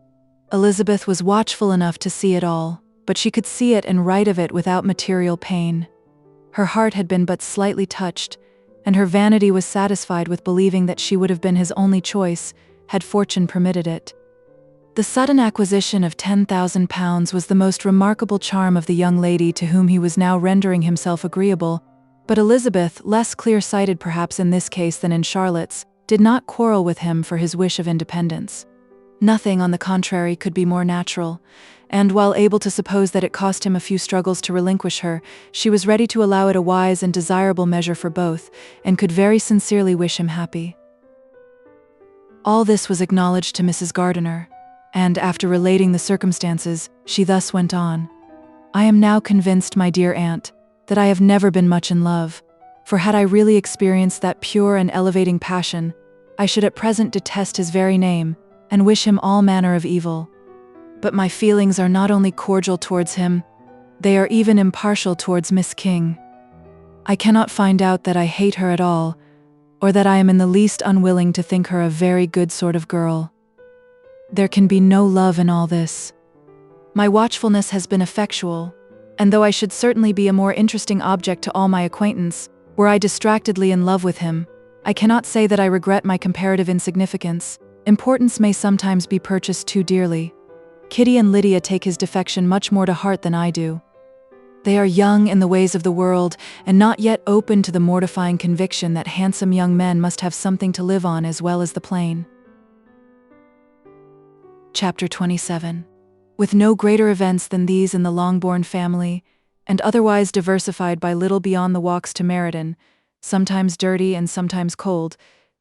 S2: Elizabeth was watchful enough to see it all, but she could see it and write of it without material pain. Her heart had been but slightly touched, and her vanity was satisfied with believing that she would have been his only choice, had fortune permitted it. The sudden acquisition of £10,000 was the most remarkable charm of the young lady to whom he was now rendering himself agreeable, but Elizabeth, less clear-sighted perhaps in this case than in Charlotte's, did not quarrel with him for his wish of independence. Nothing, on the contrary, could be more natural, and while able to suppose that it cost him a few struggles to relinquish her, she was ready to allow it a wise and desirable measure for both, and could very sincerely wish him happy. All this was acknowledged to Mrs. Gardiner, and after relating the circumstances, she thus went on. I am now convinced, my dear aunt, that I have never been much in love, for had I really experienced that pure and elevating passion, I should at present detest his very name, and wish him all manner of evil. But my feelings are not only cordial towards him, they are even impartial towards Miss King. I cannot find out that I hate her at all, or that I am in the least unwilling to think her a very good sort of girl. There can be no love in all this. My watchfulness has been effectual, and though I should certainly be a more interesting object to all my acquaintance, were I distractedly in love with him, I cannot say that I regret my comparative insignificance. Importance may sometimes be purchased too dearly. Kitty and Lydia take his defection much more to heart than I do. They are young in the ways of the world, and not yet open to the mortifying conviction that handsome young men must have something to live on as well as the plain. Chapter 27. With no greater events than these in the Longbourn family, and otherwise diversified by little beyond the walks to Meriden, sometimes dirty and sometimes cold,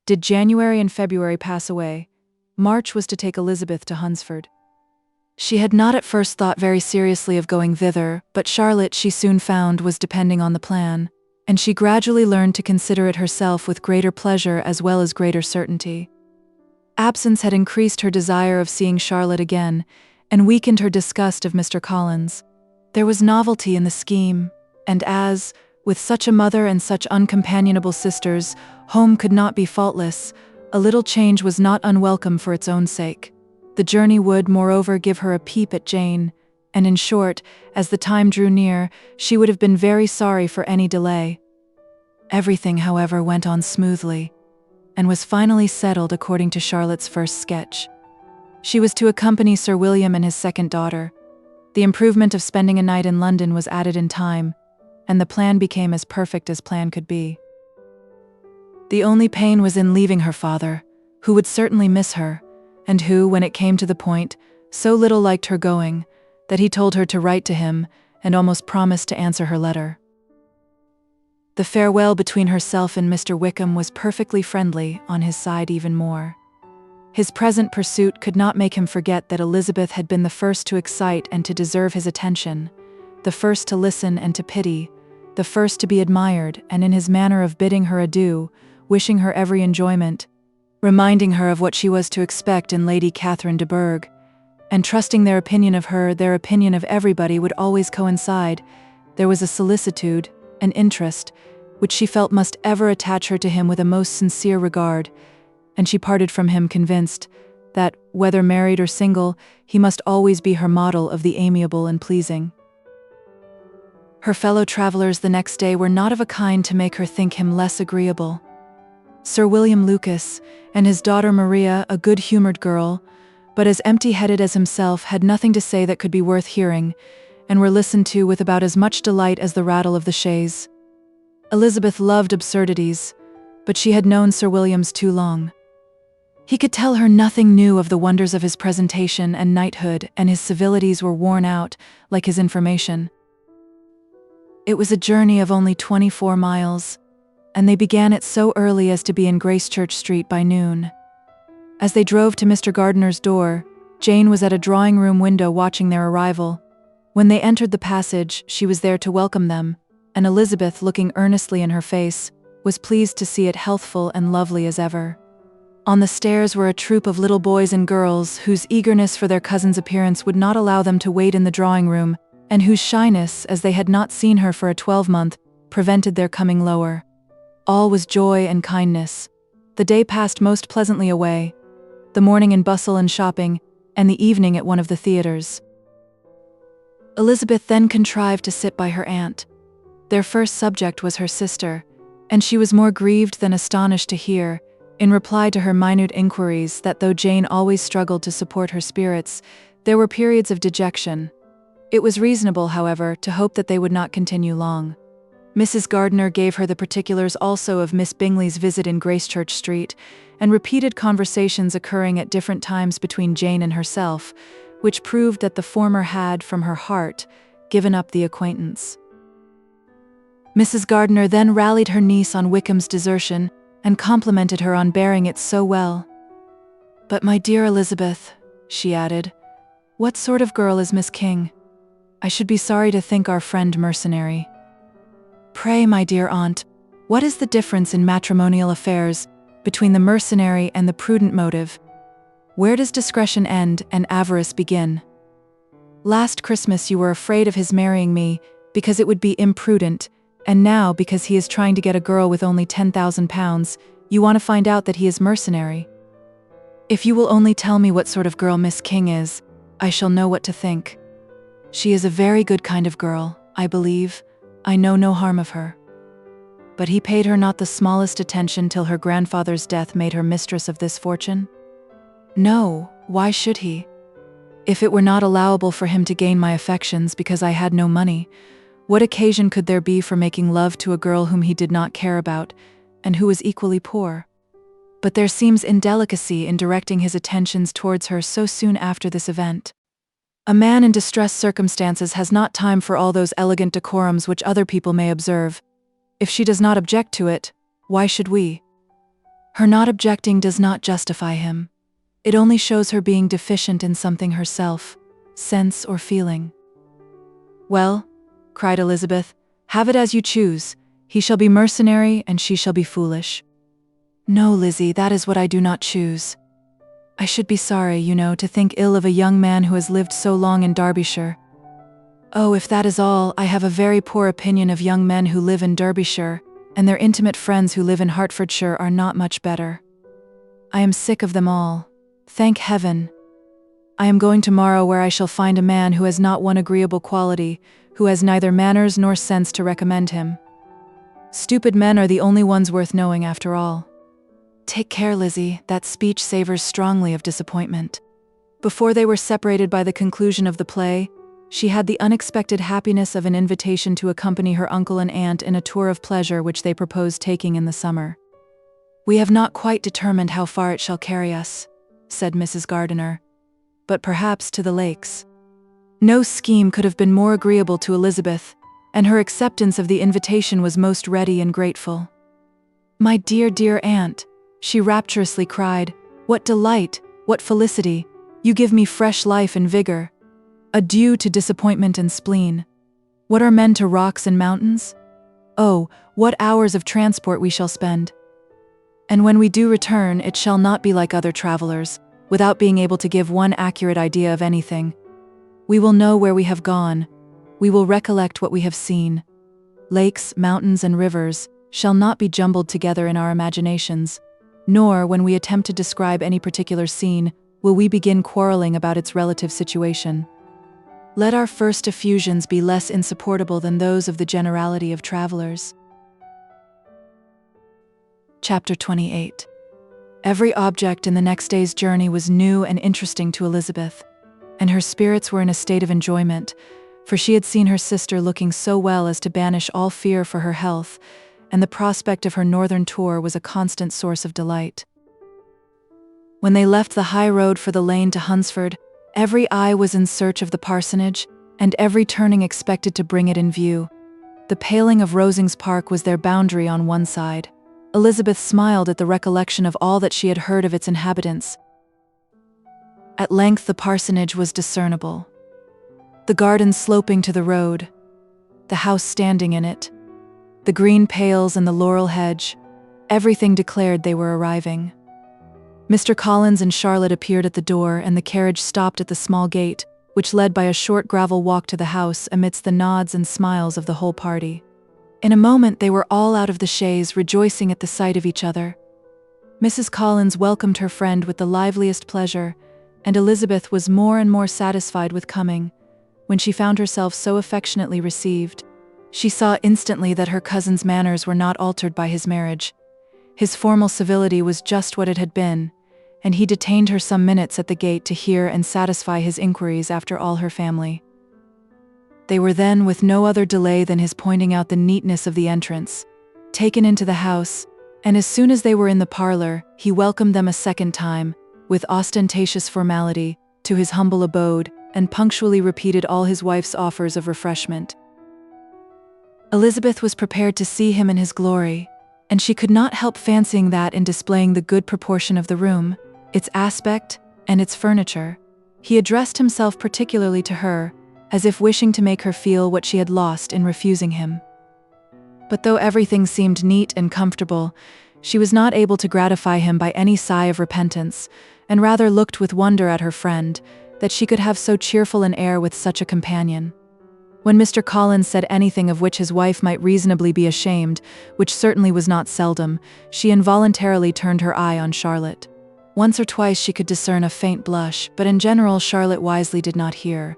S2: did January and February pass away. March was to take Elizabeth to Hunsford. She had not at first thought very seriously of going thither, but Charlotte, she soon found, was depending on the plan, and she gradually learned to consider it herself with greater pleasure as well as greater certainty. absence had increased her desire of seeing Charlotte again, and weakened her disgust of Mr. Collins. There was novelty in the scheme, and as, with such a mother and such uncompanionable sisters, home could not be faultless, a little change was not unwelcome for its own sake. The journey would, moreover, give her a peep at Jane, and in short, as the time drew near, she would have been very sorry for any delay. Everything, however, went on smoothly, and was finally settled according to Charlotte's first sketch. She was to accompany Sir William and his second daughter. The improvement of spending a night in London was added in time, and the plan became as perfect as plan could be. The only pain was in leaving her father, who would certainly miss her, and who, when it came to the point, so little liked her going, that he told her to write to him and almost promised to answer her letter. The farewell between herself and Mr. Wickham was perfectly friendly, on his side even more. His present pursuit could not make him forget that Elizabeth had been the first to excite and to deserve his attention, the first to listen and to pity, the first to be admired, and in his manner of bidding her adieu, wishing her every enjoyment, reminding her of what she was to expect in Lady Catherine de Bourgh, and trusting their opinion of her, their opinion of everybody would always coincide, there was a solicitude, an interest, which she felt must ever attach her to him with a most sincere regard, and she parted from him convinced that, whether married or single, he must always be her model of the amiable and pleasing. Her fellow travelers the next day were not of a kind to make her think him less agreeable. Sir William Lucas, and his daughter Maria, a good-humored girl, but as empty-headed as himself, had nothing to say that could be worth hearing, and were listened to with about as much delight as the rattle of the chaise. Elizabeth loved absurdities, but she had known Sir William's too long. He could tell her nothing new of the wonders of his presentation and knighthood, and his civilities were worn out, like his information. It was a journey of only 24 miles, and they began it so early as to be in Gracechurch Street by noon. As they drove to Mr. Gardiner's door, Jane was at a drawing-room window watching their arrival. When they entered the passage, she was there to welcome them, and Elizabeth, looking earnestly in her face, was pleased to see it healthful and lovely as ever. On the stairs were a troop of little boys and girls whose eagerness for their cousin's appearance would not allow them to wait in the drawing-room, and whose shyness, as they had not seen her for a 12-month, prevented their coming lower. All was joy and kindness. The day passed most pleasantly away, the morning in bustle and shopping, and the evening at one of the theatres. Elizabeth then contrived to sit by her aunt. Their first subject was her sister, and she was more grieved than astonished to hear, in reply to her minute inquiries, that though Jane always struggled to support her spirits, there were periods of dejection. It was reasonable, however, to hope that they would not continue long. Mrs. Gardiner gave her the particulars also of Miss Bingley's visit in Gracechurch Street, and repeated conversations occurring at different times between Jane and herself, which proved that the former had, from her heart, given up the acquaintance. Mrs. Gardiner then rallied her niece on Wickham's desertion, and complimented her on bearing it so well. "But my dear Elizabeth," she added, "what sort of girl is Miss King? I should be sorry to think our friend mercenary. Pray, my dear aunt, what is the difference in matrimonial affairs between the mercenary and the prudent motive? Where does discretion end and avarice begin? Last Christmas you were afraid of his marrying me because it would be imprudent, and now, because he is trying to get a girl with only £10,000, you want to find out that he is mercenary. If you will only tell me what sort of girl Miss King is, I shall know what to think. She is a very good kind of girl, I believe. I know no harm of her." But he paid her not the smallest attention till her grandfather's death made her mistress of this fortune? No, why should he? If it were not allowable for him to gain my affections because I had no money, what occasion could there be for making love to a girl whom he did not care about, and who was equally poor? But there seems indelicacy in directing his attentions towards her so soon after this event. A man in distressed circumstances has not time for all those elegant decorums which other people may observe. If she does not object to it, why should we? Her not objecting does not justify him. It only shows her being deficient in something herself, sense or feeling. "Well," cried Elizabeth, "have it as you choose. He shall be mercenary and she shall be foolish." "No, Lizzie, that is what I do not choose. I should be sorry, to think ill of a young man who has lived so long in Derbyshire. Oh, if that is all, I have a very poor opinion of young men who live in Derbyshire, and their intimate friends who live in Hertfordshire are not much better. I am sick of them all. Thank heaven. I am going tomorrow where I shall find a man who has not one agreeable quality, who has neither manners nor sense to recommend him. Stupid men are the only ones worth knowing after all. Take care, Lizzie, that speech savors strongly of disappointment. Before they were separated by the conclusion of the play, she had the unexpected happiness of an invitation to accompany her uncle and aunt in a tour of pleasure which they proposed taking in the summer. We have not quite determined how far it shall carry us, said Mrs. Gardiner, but perhaps to the lakes. No scheme could have been more agreeable to Elizabeth, and her acceptance of the invitation was most ready and grateful. My dear, dear aunt, she rapturously cried, what delight, what felicity! You give me fresh life and vigor. Adieu to disappointment and spleen. What are men to rocks and mountains? Oh, what hours of transport we shall spend! And when we do return, it shall not be like other travelers, without being able to give one accurate idea of anything. We will know where we have gone. We will recollect what we have seen. Lakes, mountains, and rivers shall not be jumbled together in our imaginations, nor, when we attempt to describe any particular scene, will we begin quarreling about its relative situation. Let our first effusions be less insupportable than those of the generality of travelers. Chapter 28. Every object in the next day's journey was new and interesting to Elizabeth, and her spirits were in a state of enjoyment, for she had seen her sister looking so well as to banish all fear for her health, and the prospect of her northern tour was a constant source of delight. When they left the high road for the lane to Hunsford, every eye was in search of the parsonage, and every turning expected to bring it in view. The paling of Rosings Park was their boundary on one side. Elizabeth smiled at the recollection of all that she had heard of its inhabitants. At length the parsonage was discernible. The garden sloping to the road, the house standing in it, the green pales and the laurel hedge, everything declared they were arriving. Mr. Collins and Charlotte appeared at the door, and the carriage stopped at the small gate, which led by a short gravel walk to the house amidst the nods and smiles of the whole party. In a moment they were all out of the chaise, rejoicing at the sight of each other. Mrs. Collins welcomed her friend with the liveliest pleasure, and Elizabeth was more and more satisfied with coming. When she found herself so affectionately received, she saw instantly that her cousin's manners were not altered by his marriage. His formal civility was just what it had been, and he detained her some minutes at the gate to hear and satisfy his inquiries after all her family. They were then, with no other delay than his pointing out the neatness of the entrance, taken into the house, and as soon as they were in the parlor, he welcomed them a second time, with ostentatious formality, to his humble abode, and punctually repeated all his wife's offers of refreshment. Elizabeth was prepared to see him in his glory, and she could not help fancying that in displaying the good proportion of the room, its aspect, and its furniture, he addressed himself particularly to her, as if wishing to make her feel what she had lost in refusing him. But though everything seemed neat and comfortable, she was not able to gratify him by any sigh of repentance, and rather looked with wonder at her friend, that she could have so cheerful an air with such a companion. When Mr. Collins said anything of which his wife might reasonably be ashamed, which certainly was not seldom, she involuntarily turned her eye on Charlotte. Once or twice she could discern a faint blush, but in general Charlotte wisely did not hear.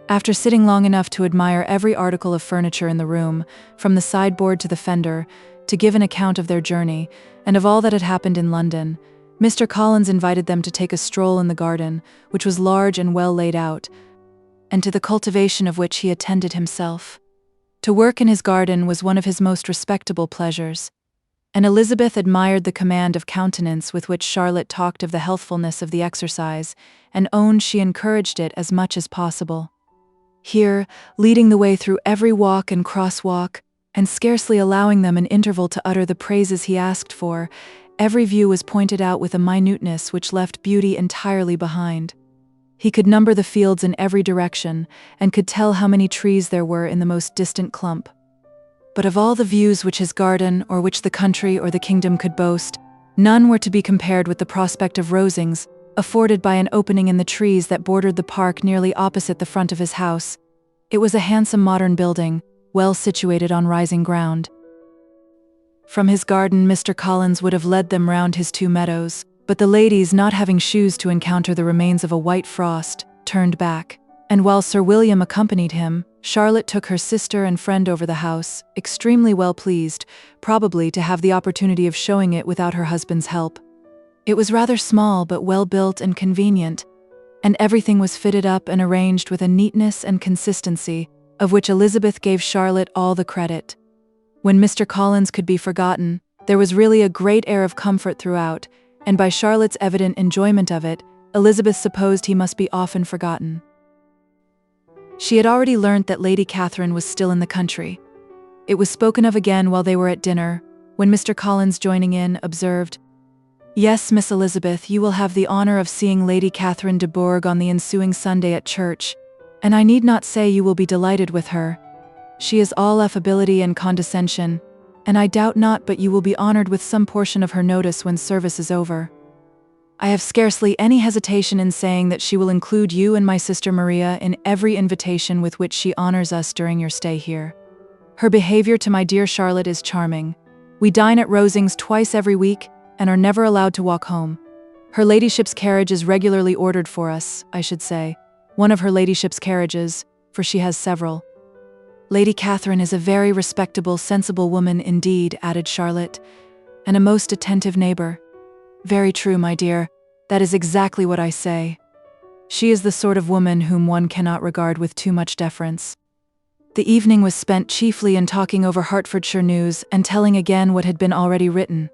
S2: After sitting long enough to admire every article of furniture in the room, from the sideboard to the fender, to give an account of their journey, and of all that had happened in London, Mr. Collins invited them to take a stroll in the garden, which was large and well laid out, and to the cultivation of which he attended himself. To work in his garden was one of his most respectable pleasures, and Elizabeth admired the command of countenance with which Charlotte talked of the healthfulness of the exercise, and owned she encouraged it as much as possible. Here, leading the way through every walk and crosswalk, and scarcely allowing them an interval to utter the praises he asked for, every view was pointed out with a minuteness which left beauty entirely behind. He could number the fields in every direction, and could tell how many trees there were in the most distant clump. But of all the views which his garden, or which the country or the kingdom could boast, none were to be compared with the prospect of Rosings, afforded by an opening in the trees that bordered the park nearly opposite the front of his house. It was a handsome modern building, well situated on rising ground. From his garden, Mr. Collins would have led them round his 2 meadows, but the ladies, not having shoes to encounter the remains of a white frost, turned back, and while Sir William accompanied him, Charlotte took her sister and friend over the house, extremely well pleased, probably to have the opportunity of showing it without her husband's help. It was rather small but well built and convenient, and everything was fitted up and arranged with a neatness and consistency, of which Elizabeth gave Charlotte all the credit. When Mr. Collins could be forgotten, there was really a great air of comfort throughout, and by Charlotte's evident enjoyment of it, Elizabeth supposed he must be often forgotten. She had already learnt that Lady Catherine was still in the country. It was spoken of again while they were at dinner, when Mr. Collins, joining in, observed, "Yes, Miss Elizabeth, you will have the honour of seeing Lady Catherine de Bourgh on the ensuing Sunday at church, and I need not say you will be delighted with her. She is all affability and condescension, and I doubt not but you will be honoured with some portion of her notice when service is over. I have scarcely any hesitation in saying that she will include you and my sister Maria in every invitation with which she honours us during your stay here. Her behaviour to my dear Charlotte is charming. We dine at Rosings twice every week, and are never allowed to walk home. Her ladyship's carriage is regularly ordered for us, I should say. One of her ladyship's carriages, for she has several. Lady Catherine is a very respectable, sensible woman indeed," added Charlotte, "and a most attentive neighbour." "Very true, my dear. That is exactly what I say. She is the sort of woman whom one cannot regard with too much deference." The evening was spent chiefly in talking over Hertfordshire news and telling again what had been already written.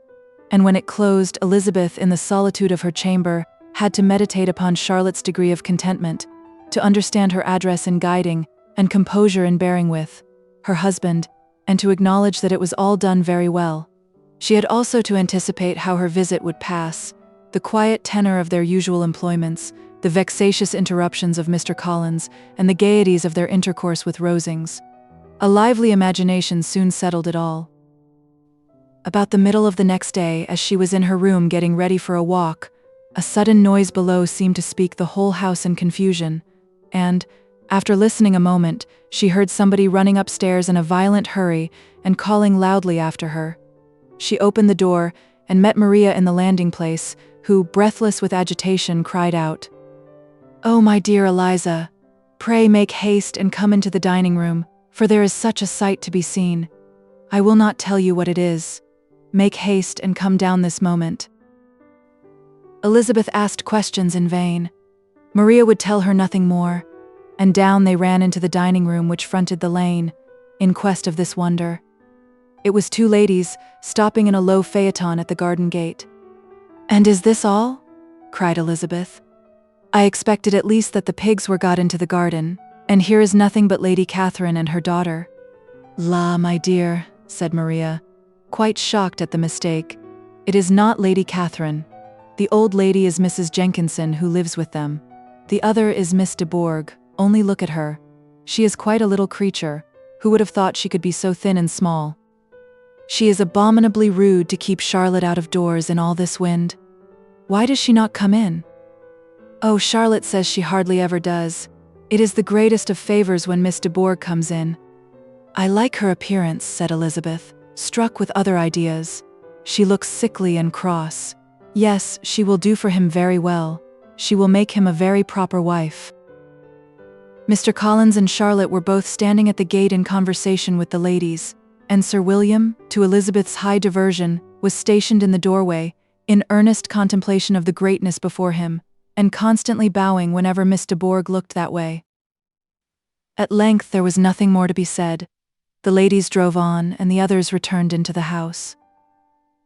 S2: And when it closed, Elizabeth, in the solitude of her chamber, had to meditate upon Charlotte's degree of contentment, to understand her address in guiding, and composure in bearing with, her husband, and to acknowledge that it was all done very well. She had also to anticipate how her visit would pass, the quiet tenor of their usual employments, the vexatious interruptions of Mr. Collins, and the gaieties of their intercourse with Rosings. A lively imagination soon settled it all. About the middle of the next day, as she was in her room getting ready for a walk, a sudden noise below seemed to speak the whole house in confusion, and, after listening a moment, she heard somebody running upstairs in a violent hurry and calling loudly after her. She opened the door and met Maria in the landing place, who, breathless with agitation, cried out, "Oh, my dear Eliza, pray make haste and come into the dining room, for there is such a sight to be seen. I will not tell you what it is. Make haste and come down this moment." Elizabeth asked questions in vain. Maria would tell her nothing more, and down they ran into the dining room which fronted the lane, in quest of this wonder. It was 2 ladies, stopping in a low phaeton at the garden gate. "And is this all?" cried Elizabeth. "I expected at least that the pigs were got into the garden, and here is nothing but Lady Catherine and her daughter." "La, my dear," said Maria, quite shocked at the mistake. "It is not Lady Catherine. The old lady is Mrs. Jenkinson, who lives with them. The other is Miss de Bourgh. Only look at her. She is quite a little creature. Who would have thought she could be so thin and small? She is abominably rude to keep Charlotte out of doors in all this wind. Why does she not come in?" "Oh, Charlotte says she hardly ever does. It is the greatest of favours when Miss de Bourgh comes in." "I like her appearance," said Elizabeth, struck with other ideas. "She looks sickly and cross. Yes, she will do for him very well. She will make him a very proper wife." Mr. Collins and Charlotte were both standing at the gate in conversation with the ladies, and Sir William, to Elizabeth's high diversion, was stationed in the doorway, in earnest contemplation of the greatness before him, and constantly bowing whenever Miss de Bourgh looked that way. At length there was nothing more to be said. The ladies drove on, and the others returned into the house.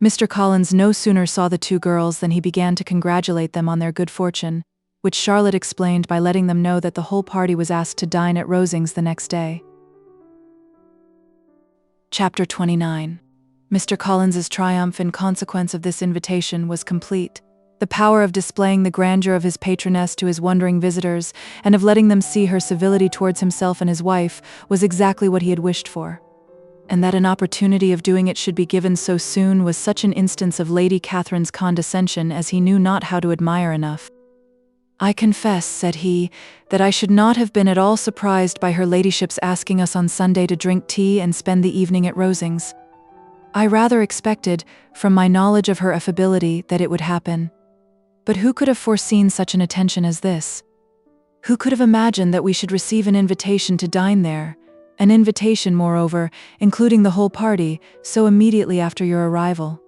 S2: Mr. Collins no sooner saw the 2 girls than he began to congratulate them on their good fortune, which Charlotte explained by letting them know that the whole party was asked to dine at Rosings the next day. Chapter 29. Mr. Collins's triumph in consequence of this invitation was complete. The power of displaying the grandeur of his patroness to his wondering visitors, and of letting them see her civility towards himself and his wife, was exactly what he had wished for. And that an opportunity of doing it should be given so soon was such an instance of Lady Catherine's condescension as he knew not how to admire enough. "I confess," said he, "that I should not have been at all surprised by her ladyship's asking us on Sunday to drink tea and spend the evening at Rosings. I rather expected, from my knowledge of her affability, that it would happen. But who could have foreseen such an attention as this? Who could have imagined that we should receive an invitation to dine there? An invitation, moreover, including the whole party, so immediately after your arrival."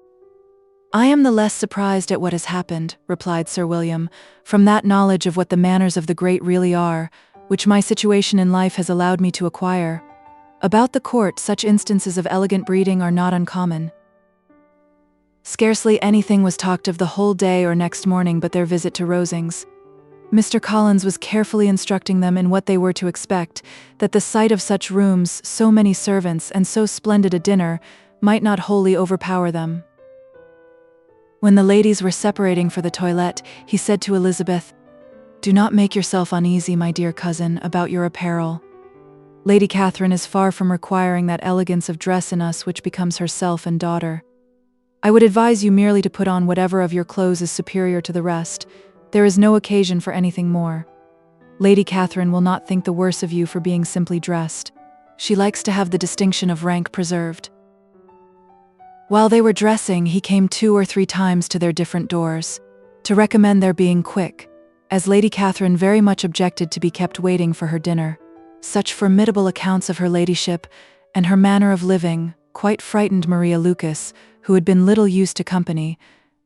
S2: "I am the less surprised at what has happened," replied Sir William, "from that knowledge of what the manners of the great really are, which my situation in life has allowed me to acquire. About the court, such instances of elegant breeding are not uncommon." Scarcely anything was talked of the whole day or next morning but their visit to Rosings. Mr. Collins was carefully instructing them in what they were to expect, that the sight of such rooms, so many servants, and so splendid a dinner might not wholly overpower them. When the ladies were separating for the toilette, he said to Elizabeth, "Do not make yourself uneasy, my dear cousin, about your apparel. Lady Catherine is far from requiring that elegance of dress in us which becomes herself and daughter. I would advise you merely to put on whatever of your clothes is superior to the rest. There is no occasion for anything more. Lady Catherine will not think the worse of you for being simply dressed. She likes to have the distinction of rank preserved." While they were dressing, he came 2 or 3 times to their different doors, to recommend their being quick, as Lady Catherine very much objected to be kept waiting for her dinner. Such formidable accounts of her ladyship, and her manner of living, quite frightened Maria Lucas, who had been little used to company,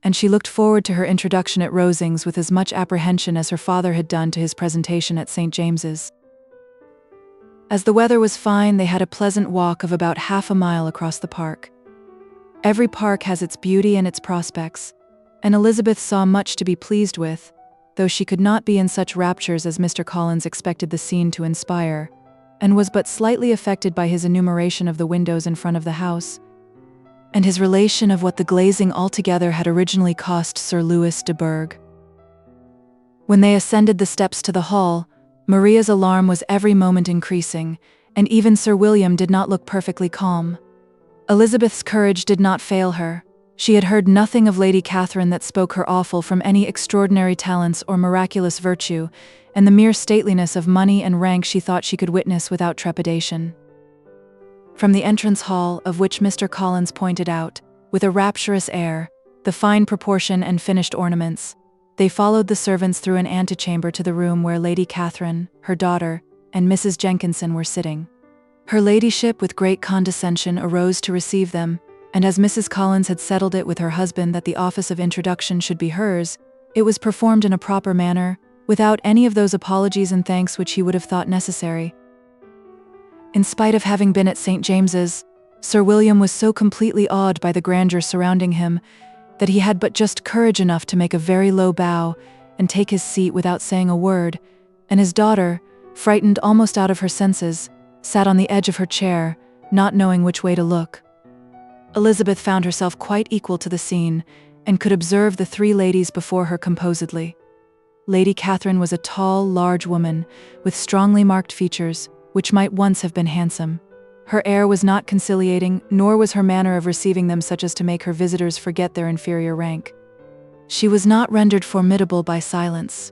S2: and she looked forward to her introduction at Rosings with as much apprehension as her father had done to his presentation at St. James's. As the weather was fine, they had a pleasant walk of about half a mile across the park. Every park has its beauty and its prospects, and Elizabeth saw much to be pleased with, though she could not be in such raptures as Mr. Collins expected the scene to inspire, and was but slightly affected by his enumeration of the windows in front of the house, and his relation of what the glazing altogether had originally cost Sir Louis de Bourgh. When they ascended the steps to the hall, Maria's alarm was every moment increasing, and even Sir William did not look perfectly calm. Elizabeth's courage did not fail her. She had heard nothing of Lady Catherine that spoke her awful from any extraordinary talents or miraculous virtue, and the mere stateliness of money and rank she thought she could witness without trepidation. From the entrance hall, of which Mr. Collins pointed out, with a rapturous air, the fine proportion and finished ornaments, they followed the servants through an antechamber to the room where Lady Catherine, her daughter, and Mrs. Jenkinson were sitting. Her ladyship with great condescension arose to receive them, and as Mrs. Collins had settled it with her husband that the office of introduction should be hers, it was performed in a proper manner, without any of those apologies and thanks which he would have thought necessary. In spite of having been at St. James's, Sir William was so completely awed by the grandeur surrounding him that he had but just courage enough to make a very low bow and take his seat without saying a word, and his daughter, frightened almost out of her senses, sat on the edge of her chair, not knowing which way to look. Elizabeth found herself quite equal to the scene, and could observe the 3 ladies before her composedly. Lady Catherine was a tall, large woman, with strongly marked features, which might once have been handsome. Her air was not conciliating, nor was her manner of receiving them such as to make her visitors forget their inferior rank. She was not rendered formidable by silence,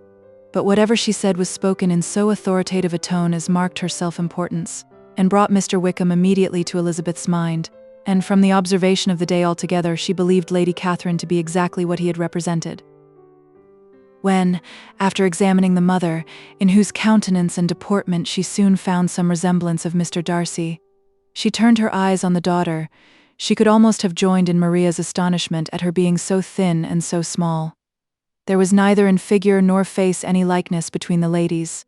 S2: but whatever she said was spoken in so authoritative a tone as marked her self-importance, and brought Mr. Wickham immediately to Elizabeth's mind, and from the observation of the day altogether she believed Lady Catherine to be exactly what he had represented. When, after examining the mother, in whose countenance and deportment she soon found some resemblance of Mr. Darcy, she turned her eyes on the daughter, she could almost have joined in Maria's astonishment at her being so thin and so small. There was neither in figure nor face any likeness between the ladies.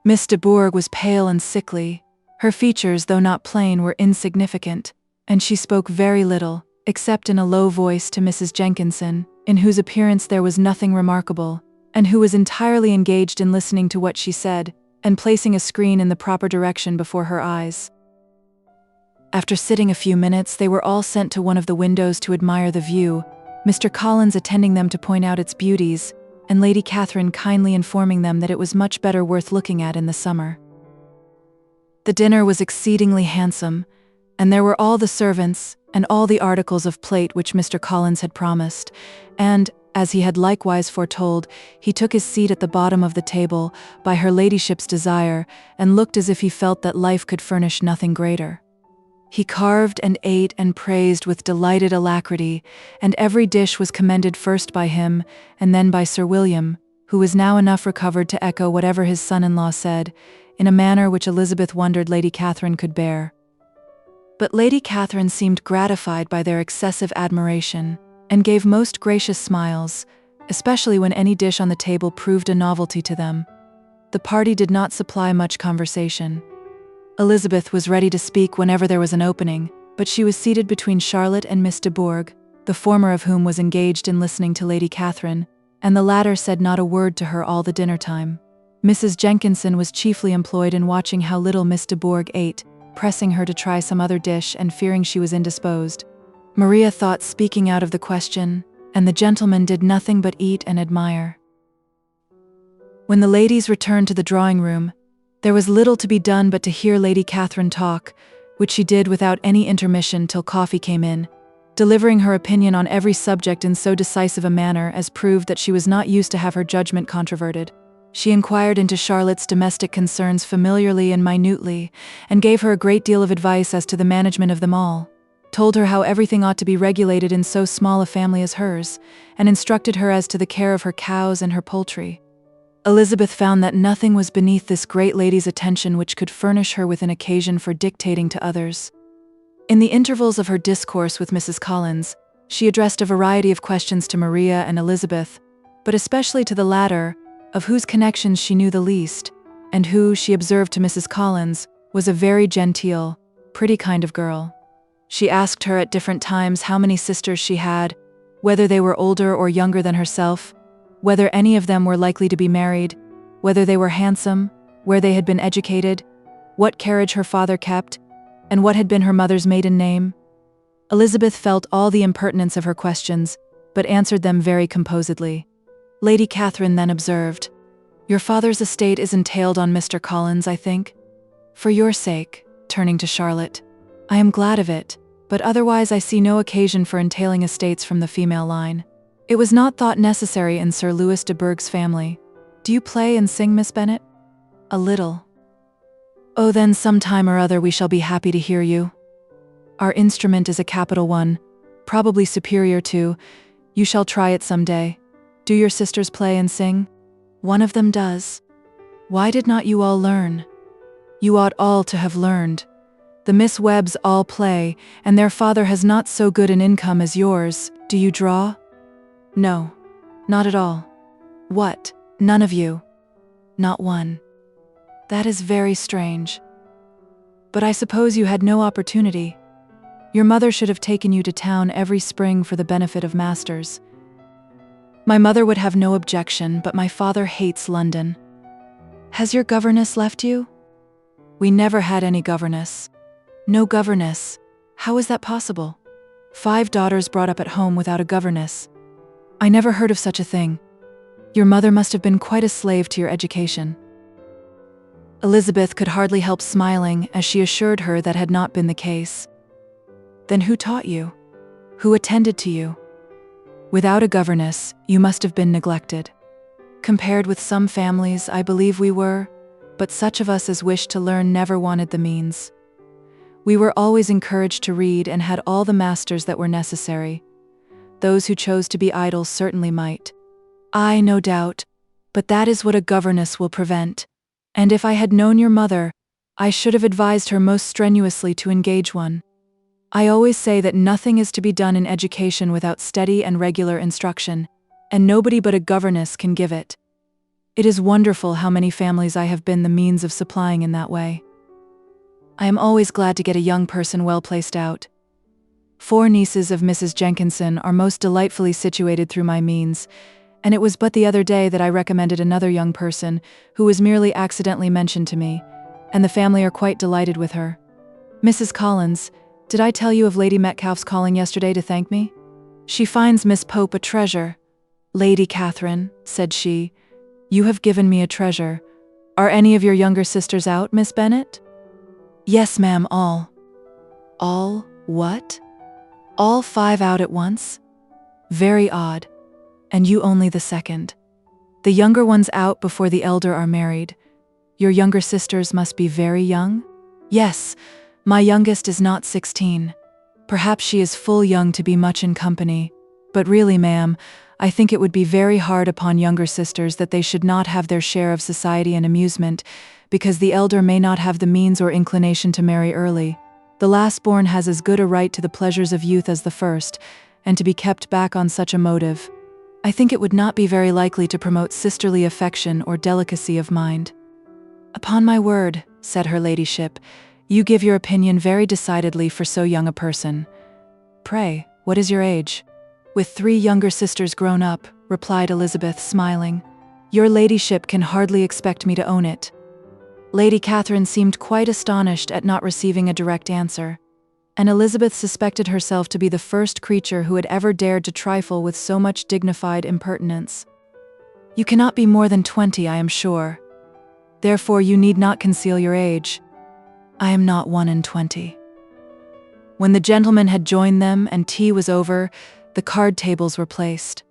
S2: Miss de Bourgh was pale and sickly. Her features, though not plain, were insignificant, and she spoke very little, except in a low voice to Mrs. Jenkinson, in whose appearance there was nothing remarkable, and who was entirely engaged in listening to what she said, and placing a screen in the proper direction before her eyes. After sitting a few minutes, they were all sent to one of the windows to admire the view, Mr. Collins attending them to point out its beauties, and Lady Catherine kindly informing them that it was much better worth looking at in the summer. The dinner was exceedingly handsome, and there were all the servants, and all the articles of plate which Mr. Collins had promised, and, As he had likewise foretold, he took his seat at the bottom of the table, by her ladyship's desire, and looked as if he felt that life could furnish nothing greater. He carved and ate and praised with delighted alacrity, and every dish was commended first by him, and then by Sir William, who was now enough recovered to echo whatever his son-in-law said, in a manner which Elizabeth wondered Lady Catherine could bear. But Lady Catherine seemed gratified by their excessive admiration, and gave most gracious smiles, especially when any dish on the table proved a novelty to them. The party did not supply much conversation. Elizabeth was ready to speak whenever there was an opening, but she was seated between Charlotte and Miss de Bourgh, the former of whom was engaged in listening to Lady Catherine, and the latter said not a word to her all the dinner time. Mrs. Jenkinson was chiefly employed in watching how little Miss de Bourgh ate, pressing her to try some other dish and fearing she was indisposed. Maria thought speaking out of the question, and the gentlemen did nothing but eat and admire. When the ladies returned to the drawing-room, there was little to be done but to hear Lady Catherine talk, which she did without any intermission till coffee came in, delivering her opinion on every subject in so decisive a manner as proved that she was not used to have her judgment controverted. She inquired into Charlotte's domestic concerns familiarly and minutely, and gave her a great deal of advice as to the management of them all, told her how everything ought to be regulated in so small a family as hers, and instructed her as to the care of her cows and her poultry. Elizabeth found that nothing was beneath this great lady's attention which could furnish her with an occasion for dictating to others. In the intervals of her discourse with Mrs. Collins, she addressed a variety of questions to Maria and Elizabeth, but especially to the latter, of whose connections she knew the least, and who, she observed to Mrs. Collins, was a very genteel, pretty kind of girl. She asked her at different times how many sisters she had, whether they were older or younger than herself, whether any of them were likely to be married, whether they were handsome, where they had been educated, what carriage her father kept, and what had been her mother's maiden name. Elizabeth felt all the impertinence of her questions, but answered them very composedly. Lady Catherine then observed, "Your father's estate is entailed on Mr. Collins, I think? For your sake," turning to Charlotte, "I am glad of it, but otherwise I see no occasion for entailing estates from the female line. It was not thought necessary in Sir Louis de Bourgh's family. Do you play and sing, Miss Bennet?" "A little." "Oh, then some time or other we shall be happy to hear you. Our instrument is a capital one, probably superior to. You shall try it some day. Do your sisters play and sing?" "One of them does." "Why did not you all learn? You ought all to have learned. The Miss Webbs all play, and their father has not so good an income as yours. Do you draw?" "No, not at all." "What, none of you?" "Not one." "That is very strange. But I suppose you had no opportunity. Your mother should have taken you to town every spring for the benefit of masters." "My mother would have no objection, but my father hates London." "Has your governess left you?" "We never had any governess." "No governess? How is that possible? 5 daughters brought up at home without a governess. I never heard of such a thing. Your mother must have been quite a slave to your education." Elizabeth could hardly help smiling as she assured her that had not been the case. "Then who taught you? Who attended to you?" "Without a governess, you must have been neglected. Compared with some families, I believe we were, but such of us as wished to learn never wanted the means. We were always encouraged to read and had all the masters that were necessary. Those who chose to be idle certainly might. I, no doubt, but that is what a governess will prevent, and if I had known your mother, I should have advised her most strenuously to engage one. I always say that nothing is to be done in education without steady and regular instruction, and nobody but a governess can give it. It is wonderful how many families I have been the means of supplying in that way. I am always glad to get a young person well placed out. 4 nieces of Mrs. Jenkinson are most delightfully situated through my means, and it was but the other day that I recommended another young person who was merely accidentally mentioned to me, and the family are quite delighted with her. Mrs. Collins, did I tell you of Lady Metcalfe's calling yesterday to thank me? She finds Miss Pope a treasure. Lady Catherine, said she, you have given me a treasure. Are any of your younger sisters out, Miss Bennet? Yes, ma'am, all. All what? All 5 out at once? Very odd. and you only the second. The younger ones out before the elder are married. Your younger sisters must be very young? Yes, my youngest is not 16. Perhaps she is full young to be much in company. But really, ma'am, I think it would be very hard upon younger sisters that they should not have their share of society and amusement, because the elder may not have the means or inclination to marry early. The last-born has as good a right to the pleasures of youth as the first, and to be kept back on such a motive, I think it would not be very likely to promote sisterly affection or delicacy of mind. Upon my word, said her ladyship, you give your opinion very decidedly for so young a person. Pray, what is your age? With 3 younger sisters grown up, replied Elizabeth, smiling. Your ladyship can hardly expect me to own it. Lady Catherine seemed quite astonished at not receiving a direct answer, and Elizabeth suspected herself to be the first creature who had ever dared to trifle with so much dignified impertinence. You cannot be more than 20, I am sure. Therefore you need not conceal your age. I am not 21. When the gentlemen had joined them and tea was over, the card tables were placed.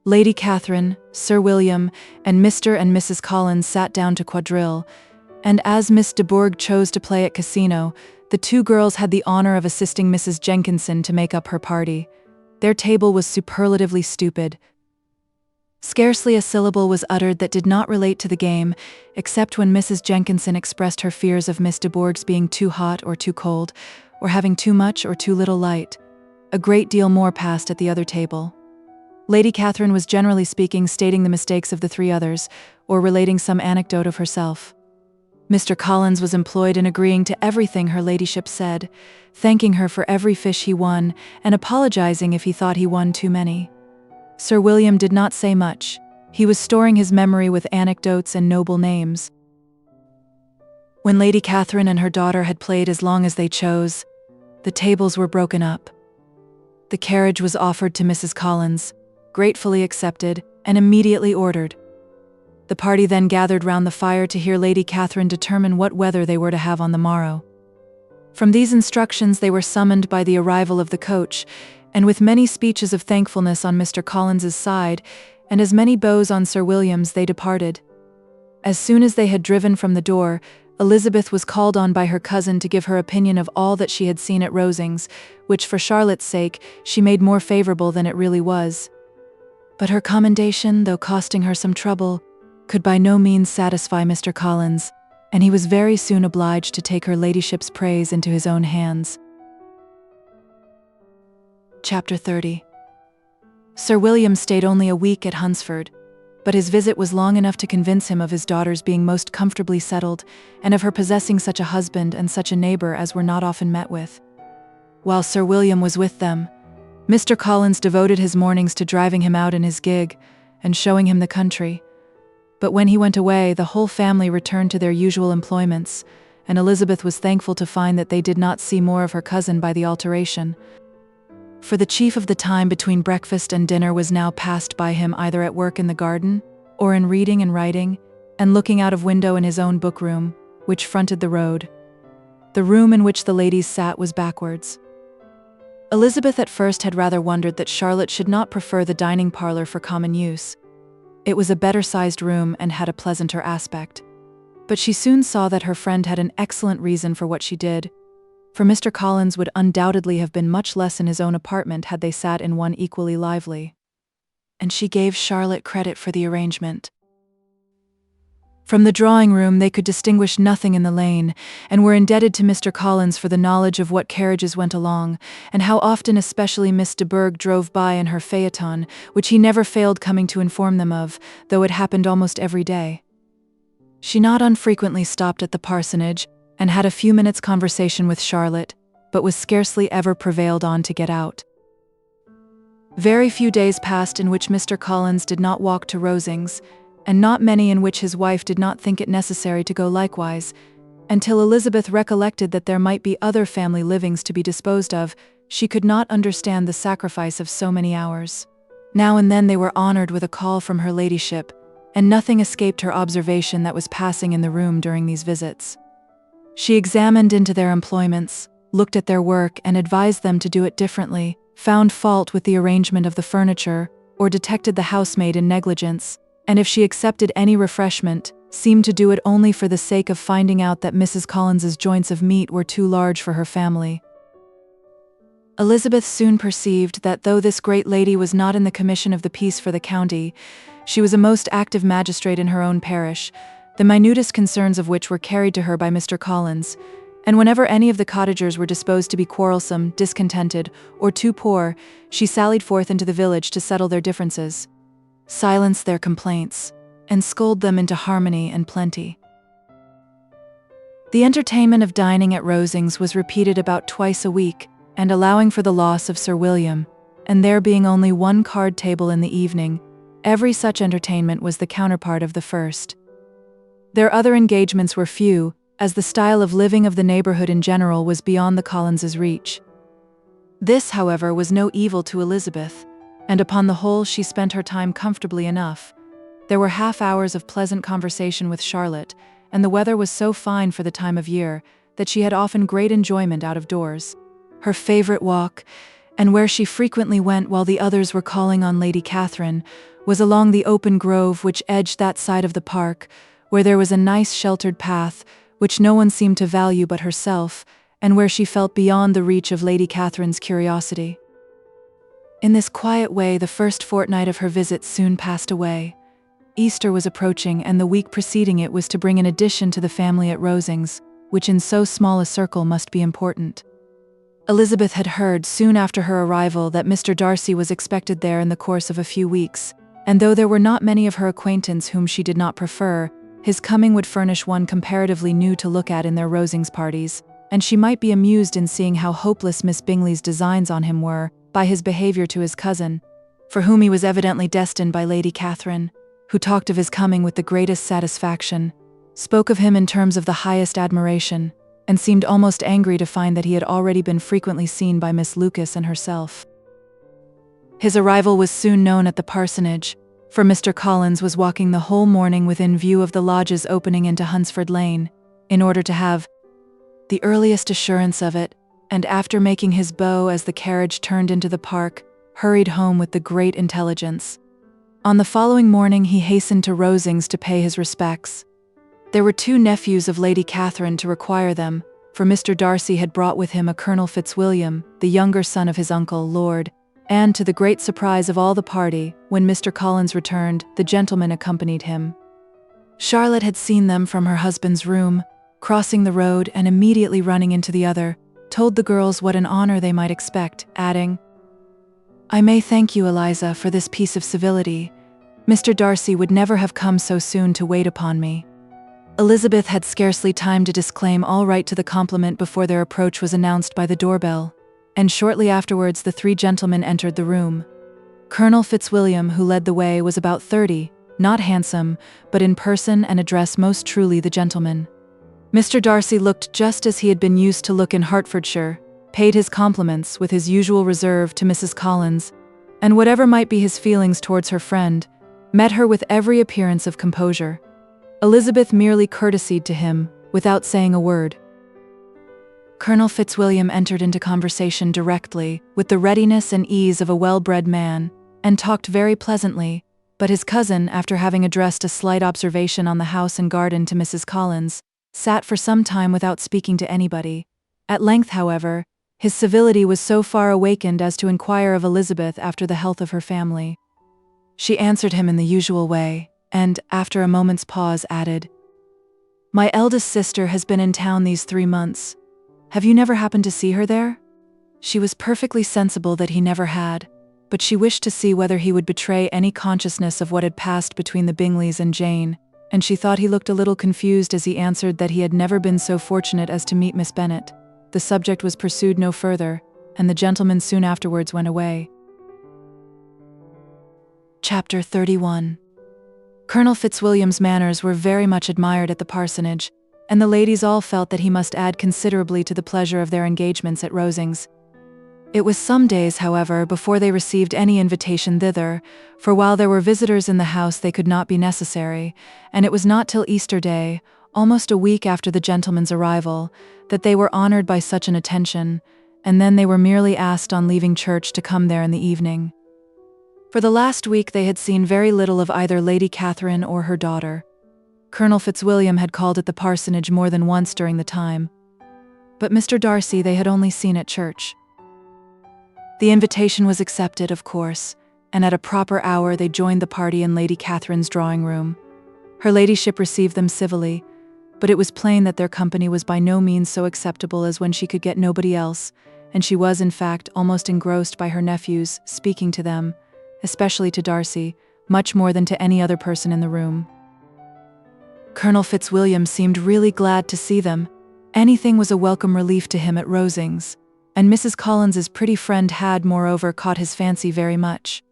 S2: Lady Catherine, Sir William, and Mr. and Mrs. Collins sat down to quadrille, and as Miss de Bourgh chose to play at casino, the 2 girls had the honor of assisting Mrs. Jenkinson to make up her party. Their table was superlatively stupid. Scarcely a syllable was uttered that did not relate to the game, except when Mrs. Jenkinson expressed her fears of Miss de Bourgh's being too hot or too cold, or having too much or too little light. A great deal more passed at the other table. Lady Catherine was generally speaking stating the mistakes of the 3 others, or relating some anecdote of herself. Mr. Collins was employed in agreeing to everything her ladyship said, thanking her for every fish he won, and apologizing if he thought he won too many. Sir William did not say much. He was storing his memory with anecdotes and noble names. When Lady Catherine and her daughter had played as long as they chose, the tables were broken up. The carriage was offered to Mrs. Collins, gratefully accepted, and immediately ordered. The party then gathered round the fire to hear Lady Catherine determine what weather they were to have on the morrow. From these instructions they were summoned by the arrival of the coach, and with many speeches of thankfulness on Mr. Collins's side, and as many bows on Sir William's, they departed. As soon as they had driven from the door, Elizabeth was called on by her cousin to give her opinion of all that she had seen at Rosings, which for Charlotte's sake she made more favourable than it really was. But her commendation, though costing her some trouble, could by no means satisfy Mr. Collins, and he was very soon obliged to take her ladyship's praise into his own hands. Chapter 30. Sir William stayed only a week at Hunsford, but his visit was long enough to convince him of his daughter's being most comfortably settled, and of her possessing such a husband and such a neighbour as were not often met with. While Sir William was with them, Mr. Collins devoted his mornings to driving him out in his gig, and showing him the country. But when he went away, the whole family returned to their usual employments, and Elizabeth was thankful to find that they did not see more of her cousin by the alteration. For the chief of the time between breakfast and dinner was now passed by him either at work in the garden, or in reading and writing, and looking out of window in his own book-room, which fronted the road. The room in which the ladies sat was backwards. Elizabeth at first had rather wondered that Charlotte should not prefer the dining parlour for common use. It was a better-sized room and had a pleasanter aspect. But she soon saw that her friend had an excellent reason for what she did, for Mr. Collins would undoubtedly have been much less in his own apartment had they sat in one equally lively. And she gave Charlotte credit for the arrangement. From the drawing-room they could distinguish nothing in the lane, and were indebted to Mr. Collins for the knowledge of what carriages went along, and how often especially Miss de Bourgh drove by in her phaeton, which he never failed coming to inform them of, though it happened almost every day. She not unfrequently stopped at the parsonage, and had a few minutes' conversation with Charlotte, but was scarcely ever prevailed on to get out. Very few days passed in which Mr. Collins did not walk to Rosings, and not many in which his wife did not think it necessary to go likewise, until Elizabeth recollected that there might be other family livings to be disposed of. She could not understand the sacrifice of so many hours. Now and then they were honoured with a call from her ladyship, and nothing escaped her observation that was passing in the room during these visits. She examined into their employments, looked at their work and advised them to do it differently, found fault with the arrangement of the furniture, or detected the housemaid in negligence, and if she accepted any refreshment, seemed to do it only for the sake of finding out that Mrs. Collins's joints of meat were too large for her family. Elizabeth soon perceived that though this great lady was not in the commission of the peace for the county, she was a most active magistrate in her own parish, the minutest concerns of which were carried to her by Mr. Collins, and whenever any of the cottagers were disposed to be quarrelsome, discontented, or too poor, she sallied forth into the village to settle their differences, silence their complaints, and scold them into harmony and plenty. The entertainment of dining at Rosings was repeated about twice a week, and allowing for the loss of Sir William, and there being only one card table in the evening, every such entertainment was the counterpart of the first. Their other engagements were few, as the style of living of the neighborhood in general was beyond the Collinses' reach. This, however, was no evil to Elizabeth, and upon the whole she spent her time comfortably enough. There were half-hours of pleasant conversation with Charlotte, and the weather was so fine for the time of year that she had often great enjoyment out of doors. Her favorite walk, and where she frequently went while the others were calling on Lady Catherine, was along the open grove which edged that side of the park, where there was a nice sheltered path, which no one seemed to value but herself, and where she felt beyond the reach of Lady Catherine's curiosity. In this quiet way the first fortnight of her visit soon passed away. Easter was approaching, and the week preceding it was to bring an addition to the family at Rosings, which in so small a circle must be important. Elizabeth had heard, soon after her arrival, that Mr. Darcy was expected there in the course of a few weeks, and though there were not many of her acquaintance whom she did not prefer, his coming would furnish one comparatively new to look at in their Rosings parties, and she might be amused in seeing how hopeless Miss Bingley's designs on him were, by his behaviour to his cousin, for whom he was evidently destined by Lady Catherine, who talked of his coming with the greatest satisfaction, spoke of him in terms of the highest admiration, and seemed almost angry to find that he had already been frequently seen by Miss Lucas and herself. His arrival was soon known at the parsonage, for Mr. Collins was walking the whole morning within view of the lodges opening into Hunsford Lane, in order to have the earliest assurance of it, and after making his bow as the carriage turned into the park, hurried home with the great intelligence. On the following morning he hastened to Rosings to pay his respects. There were 2 nephews of Lady Catherine to require them, for Mr. Darcy had brought with him a Colonel Fitzwilliam, the younger son of his uncle, Lord, and to the great surprise of all the party, when Mr. Collins returned, the gentleman accompanied him. Charlotte had seen them from her husband's room, crossing the road and immediately running into the other, told the girls what an honor they might expect, adding, "I may thank you, Eliza, for this piece of civility. Mr. Darcy would never have come so soon to wait upon me." Elizabeth had scarcely time to disclaim all right to the compliment before their approach was announced by the doorbell, and shortly afterwards the 3 gentlemen entered the room. Colonel Fitzwilliam, who led the way, was about 30, not handsome, but in person and address most truly the gentleman. Mr. Darcy looked just as he had been used to look in Hertfordshire, paid his compliments, with his usual reserve, to Mrs. Collins, and whatever might be his feelings towards her friend, met her with every appearance of composure. Elizabeth merely courtesied to him, without saying a word. Colonel Fitzwilliam entered into conversation directly, with the readiness and ease of a well-bred man, and talked very pleasantly, but his cousin, after having addressed a slight observation on the house and garden to Mrs. Collins, sat for some time without speaking to anybody. At length, however, his civility was so far awakened as to inquire of Elizabeth after the health of her family. She answered him in the usual way, and, after a moment's pause, added, "My eldest sister has been in town these 3 months. Have you never happened to see her there?" She was perfectly sensible that he never had, but she wished to see whether he would betray any consciousness of what had passed between the Bingleys and Jane, and she thought he looked a little confused as he answered that he had never been so fortunate as to meet Miss Bennet. The subject was pursued no further, and the gentlemen soon afterwards went away. Chapter 31. Colonel Fitzwilliam's manners were very much admired at the parsonage, and the ladies all felt that he must add considerably to the pleasure of their engagements at Rosings. It was some days, however, before they received any invitation thither, for while there were visitors in the house they could not be necessary, and it was not till Easter Day, almost a week after the gentlemen's arrival, that they were honoured by such an attention, and then they were merely asked on leaving church to come there in the evening. For the last week they had seen very little of either Lady Catherine or her daughter. Colonel Fitzwilliam had called at the parsonage more than once during the time, but Mr. Darcy they had only seen at church. The invitation was accepted, of course, and at a proper hour they joined the party in Lady Catherine's drawing room. Her ladyship received them civilly, but it was plain that their company was by no means so acceptable as when she could get nobody else, and she was, in fact, almost engrossed by her nephews, speaking to them, especially to Darcy, much more than to any other person in the room. Colonel Fitzwilliam seemed really glad to see them. Anything was a welcome relief to him at Rosings, and Mrs. Collins's pretty friend had, moreover, caught his fancy very much.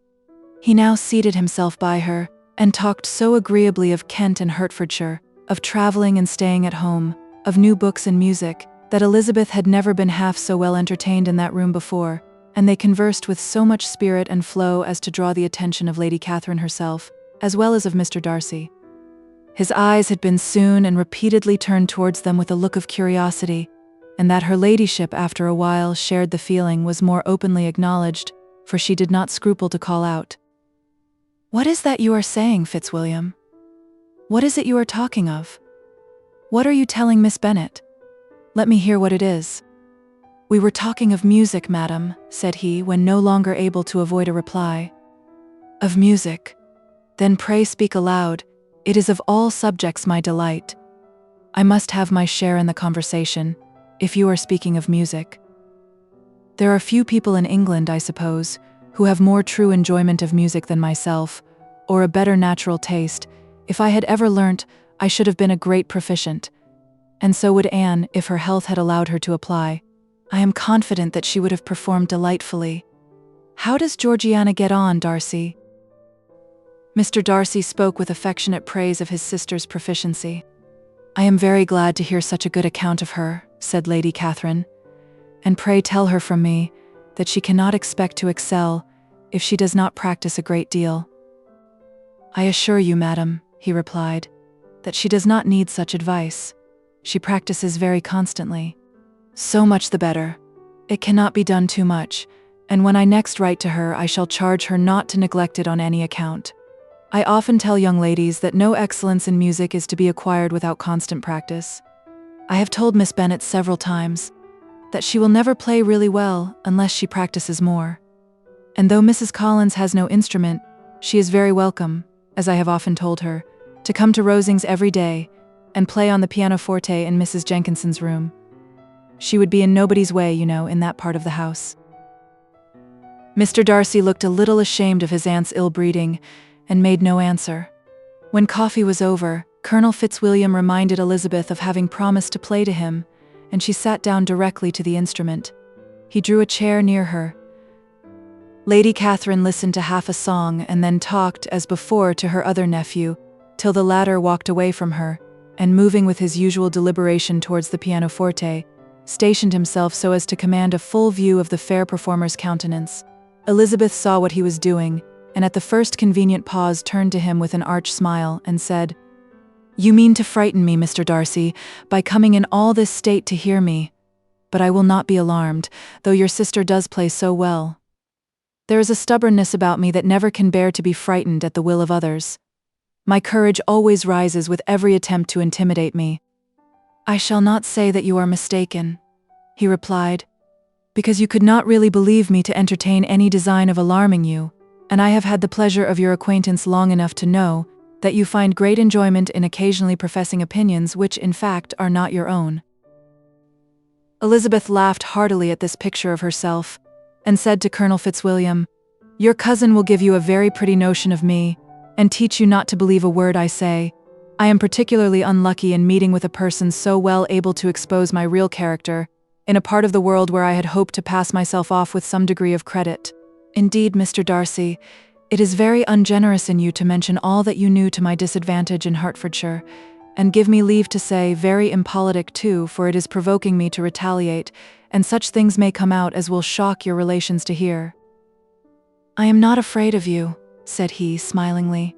S2: He now seated himself by her, and talked so agreeably of Kent and Hertfordshire, of travelling and staying at home, of new books and music, that Elizabeth had never been half so well entertained in that room before, and they conversed with so much spirit and flow as to draw the attention of Lady Catherine herself, as well as of Mr. Darcy. His eyes had been soon and repeatedly turned towards them with a look of curiosity, and that her ladyship after a while shared the feeling was more openly acknowledged, for she did not scruple to call out, "What is that you are saying, Fitzwilliam? What is it you are talking of? What are you telling Miss Bennet? Let me hear what it is." "We were talking of music, madam," said he, when no longer able to avoid a reply. "Of music? Then pray speak aloud. It is of all subjects my delight. I must have my share in the conversation, if you are speaking of music. There are few people in England, I suppose, who have more true enjoyment of music than myself, or a better natural taste. If I had ever learnt, I should have been a great proficient. And so would Anne, if her health had allowed her to apply. I am confident that she would have performed delightfully. How does Georgiana get on, Darcy?" Mr. Darcy spoke with affectionate praise of his sister's proficiency. "I am very glad to hear such a good account of her," said Lady Catherine, "and pray tell her from me that she cannot expect to excel if she does not practice a great deal." "I assure you, madam," he replied, "that she does not need such advice. She practices very constantly. So much the better. It cannot be done too much, and when I next write to her I shall charge her not to neglect it on any account. I often tell young ladies that no excellence in music is to be acquired without constant practice. I have told Miss Bennet several times that she will never play really well unless she practices more. And though Mrs. Collins has no instrument, she is very welcome, as I have often told her, to come to Rosings every day and play on the pianoforte in Mrs. Jenkinson's room. She would be in nobody's way, you know, in that part of the house." Mr. Darcy looked a little ashamed of his aunt's ill-breeding and made no answer. When coffee was over, Colonel Fitzwilliam reminded Elizabeth of having promised to play to him, and she sat down directly to the instrument. He drew a chair near her. Lady Catherine listened to half a song and then talked, as before, to her other nephew, till the latter walked away from her, and moving with his usual deliberation towards the pianoforte, stationed himself so as to command a full view of the fair performer's countenance. Elizabeth saw what he was doing, and at the first convenient pause turned to him with an arch smile, and said, "You mean to frighten me, Mr. Darcy, by coming in all this state to hear me. But I will not be alarmed, though your sister does play so well. There is a stubbornness about me that never can bear to be frightened at the will of others. My courage always rises with every attempt to intimidate me." "I shall not say that you are mistaken," he replied, "because you could not really believe me to entertain any design of alarming you, and I have had the pleasure of your acquaintance long enough to know that you find great enjoyment in occasionally professing opinions which, in fact, are not your own." Elizabeth laughed heartily at this picture of herself, and said to Colonel Fitzwilliam, "Your cousin will give you a very pretty notion of me, and teach you not to believe a word I say. I am particularly unlucky in meeting with a person so well able to expose my real character, in a part of the world where I had hoped to pass myself off with some degree of credit. Indeed, Mr. Darcy, it is very ungenerous in you to mention all that you knew to my disadvantage in Hertfordshire, and give me leave to say, very impolitic too, for it is provoking me to retaliate, and such things may come out as will shock your relations to hear." "I am not afraid of you," said he, smilingly.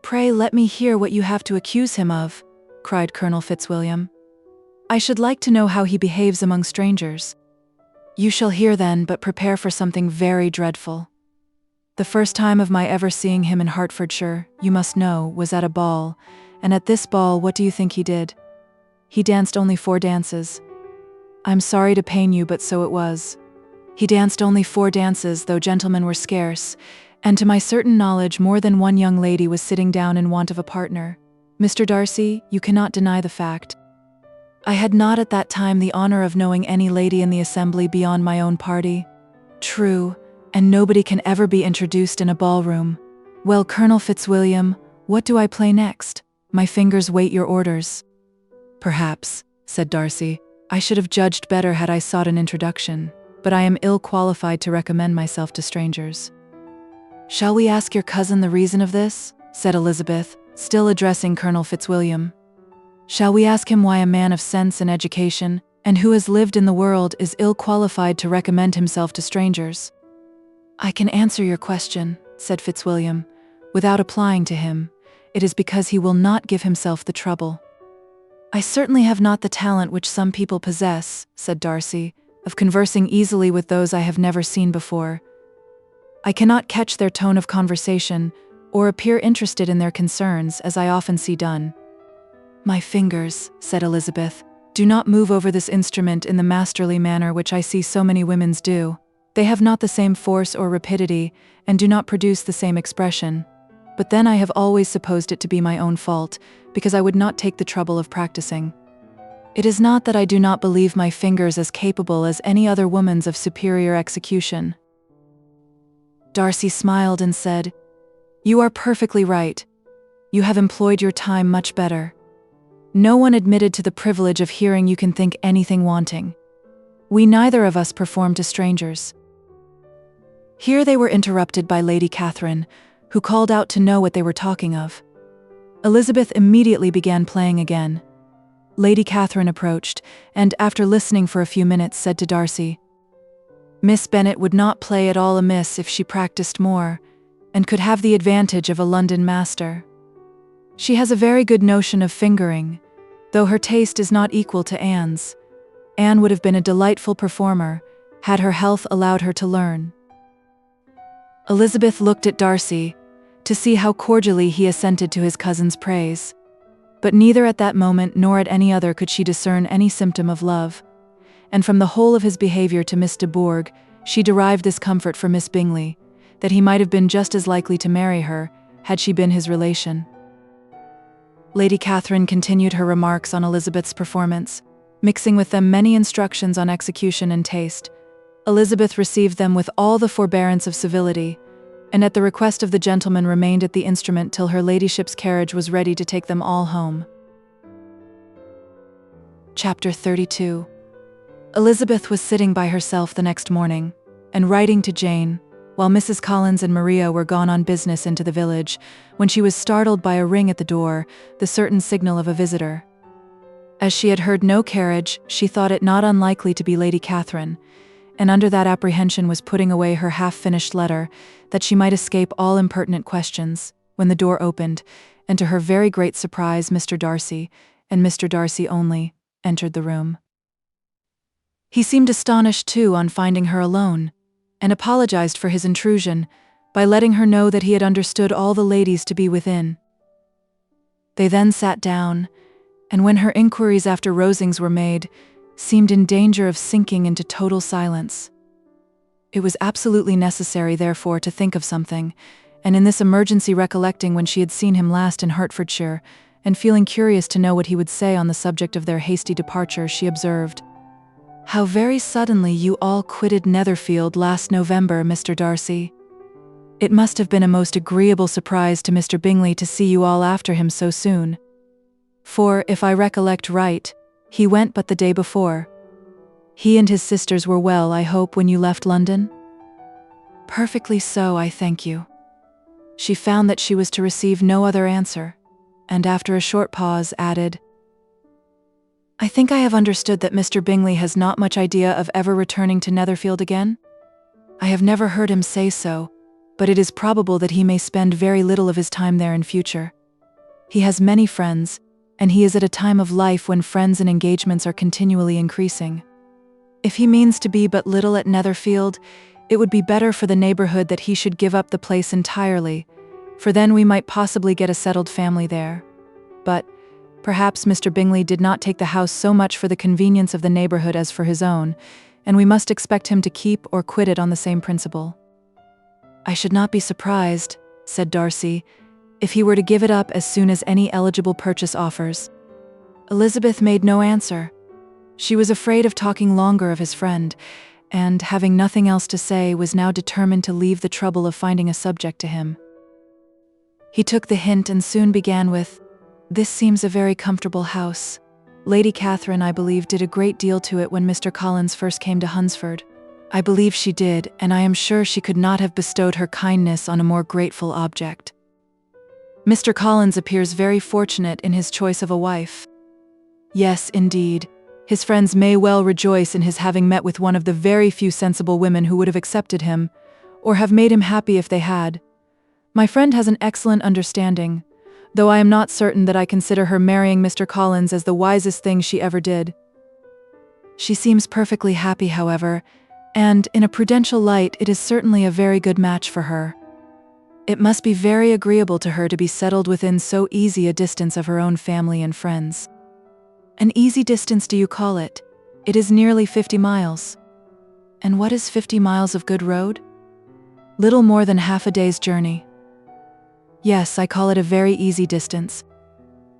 S2: "Pray let me hear what you have to accuse him of," cried Colonel Fitzwilliam. "I should like to know how he behaves among strangers." "You shall hear then, but prepare for something very dreadful." The first time of my ever seeing him in Hertfordshire, you must know, was at a ball, and at this ball what do you think he did? He danced only 4 dances. I'm sorry to pain you, but so it was. He danced only 4 dances, though gentlemen were scarce, and to my certain knowledge more than one young lady was sitting down in want of a partner. Mr. Darcy, you cannot deny the fact. I had not at that time the honor of knowing any lady in the assembly beyond my own party. True, and nobody can ever be introduced in a ballroom. Well, Colonel Fitzwilliam, what do I play next? My fingers wait your orders. Perhaps, said Darcy, I should have judged better had I sought an introduction, but I am ill qualified to recommend myself to strangers. Shall we ask your cousin the reason of this? Said Elizabeth, still addressing Colonel Fitzwilliam. Shall we ask him why a man of sense and education, and who has lived in the world, is ill qualified to recommend himself to strangers? I can answer your question, said Fitzwilliam, without applying to him. It is because he will not give himself the trouble. I certainly have not the talent which some people possess, said Darcy, of conversing easily with those I have never seen before. I cannot catch their tone of conversation, or appear interested in their concerns, as I often see done. My fingers, said Elizabeth, do not move over this instrument in the masterly manner which I see so many women's do. They have not the same force or rapidity, and do not produce the same expression. But then I have always supposed it to be my own fault, because I would not take the trouble of practicing. It is not that I do not believe my fingers as capable as any other woman's of superior execution. Darcy smiled and said, You are perfectly right. You have employed your time much better. No one admitted to the privilege of hearing you can think anything wanting. We neither of us perform to strangers. Here they were interrupted by Lady Catherine, who called out to know what they were talking of. Elizabeth immediately began playing again. Lady Catherine approached, and after listening for a few minutes said to Darcy, Miss Bennet would not play at all amiss if she practiced more, and could have the advantage of a London master. She has a very good notion of fingering, though her taste is not equal to Anne's. Anne would have been a delightful performer, had her health allowed her to learn. Elizabeth looked at Darcy, to see how cordially he assented to his cousin's praise. But neither at that moment nor at any other could she discern any symptom of love, and from the whole of his behavior to Miss de Bourgh, she derived this comfort for Miss Bingley, that he might have been just as likely to marry her, had she been his relation. Lady Catherine continued her remarks on Elizabeth's performance, mixing with them many instructions on execution and taste. Elizabeth received them with all the forbearance of civility, and at the request of the gentleman remained at the instrument till her ladyship's carriage was ready to take them all home. Chapter 32. Elizabeth was sitting by herself the next morning, and writing to Jane, while Mrs. Collins and Maria were gone on business into the village, when she was startled by a ring at the door, the certain signal of a visitor. As she had heard no carriage, she thought it not unlikely to be Lady Catherine, and under that apprehension was putting away her half-finished letter, that she might escape all impertinent questions, when the door opened, and to her very great surprise Mr. Darcy, and Mr. Darcy only, entered the room. He seemed astonished too on finding her alone, and apologized for his intrusion, by letting her know that he had understood all the ladies to be within. They then sat down, and when her inquiries after Rosings were made, seemed in danger of sinking into total silence. It was absolutely necessary, therefore, to think of something, and in this emergency recollecting when she had seen him last in Hertfordshire, and feeling curious to know what he would say on the subject of their hasty departure, she observed, "How very suddenly you all quitted Netherfield last November, Mr. Darcy. It must have been a most agreeable surprise to Mr. Bingley to see you all after him so soon. For, if I recollect right, he went but the day before. He and his sisters were well, I hope, when you left London?" "Perfectly so, I thank you." She found that she was to receive no other answer, and after a short pause added, "I think I have understood that Mr. Bingley has not much idea of ever returning to Netherfield again? I have never heard him say so, but it is probable that he may spend very little of his time there in future. He has many friends, and he is at a time of life when friends and engagements are continually increasing. If he means to be but little at Netherfield, it would be better for the neighborhood that he should give up the place entirely, for then we might possibly get a settled family there. But perhaps Mr. Bingley did not take the house so much for the convenience of the neighborhood as for his own, and we must expect him to keep or quit it on the same principle. "I should not be surprised," said Darcy, "if he were to give it up as soon as any eligible purchase offers." Elizabeth made no answer. She was afraid of talking longer of his friend, and, having nothing else to say, was now determined to leave the trouble of finding a subject to him. He took the hint and soon began with, "This seems a very comfortable house. Lady Catherine, I believe, did a great deal to it when Mr. Collins first came to Hunsford. I believe she did, and I am sure she could not have bestowed her kindness on a more grateful object. Mr. Collins appears very fortunate in his choice of a wife. Yes, indeed. His friends may well rejoice in his having met with one of the very few sensible women who would have accepted him, or have made him happy if they had. My friend has an excellent understanding, though I am not certain that I consider her marrying Mr. Collins as the wisest thing she ever did. She seems perfectly happy, however, and, in a prudential light, it is certainly a very good match for her. It must be very agreeable to her to be settled within so easy a distance of her own family and friends. An easy distance, do you call it? It is nearly 50 miles. And what is 50 miles of good road? Little more than half a day's journey. Yes, I call it a very easy distance.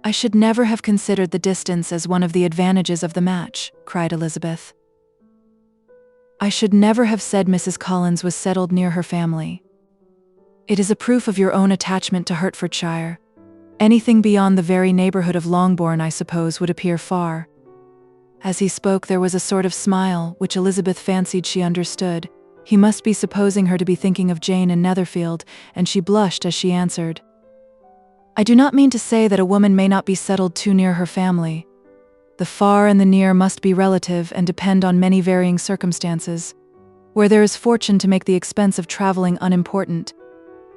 S2: I should never have considered the distance as one of the advantages of the match," cried Elizabeth. "I should never have said Mrs. Collins was settled near her family. It is a proof of your own attachment to Hertfordshire. Anything beyond the very neighbourhood of Longbourn, I suppose, would appear far." As he spoke, there was a sort of smile, which Elizabeth fancied she understood. He must be supposing her to be thinking of Jane and Netherfield, and she blushed as she answered, "I do not mean to say that a woman may not be settled too near her family. The far and the near must be relative and depend on many varying circumstances. Where there is fortune to make the expense of travelling unimportant,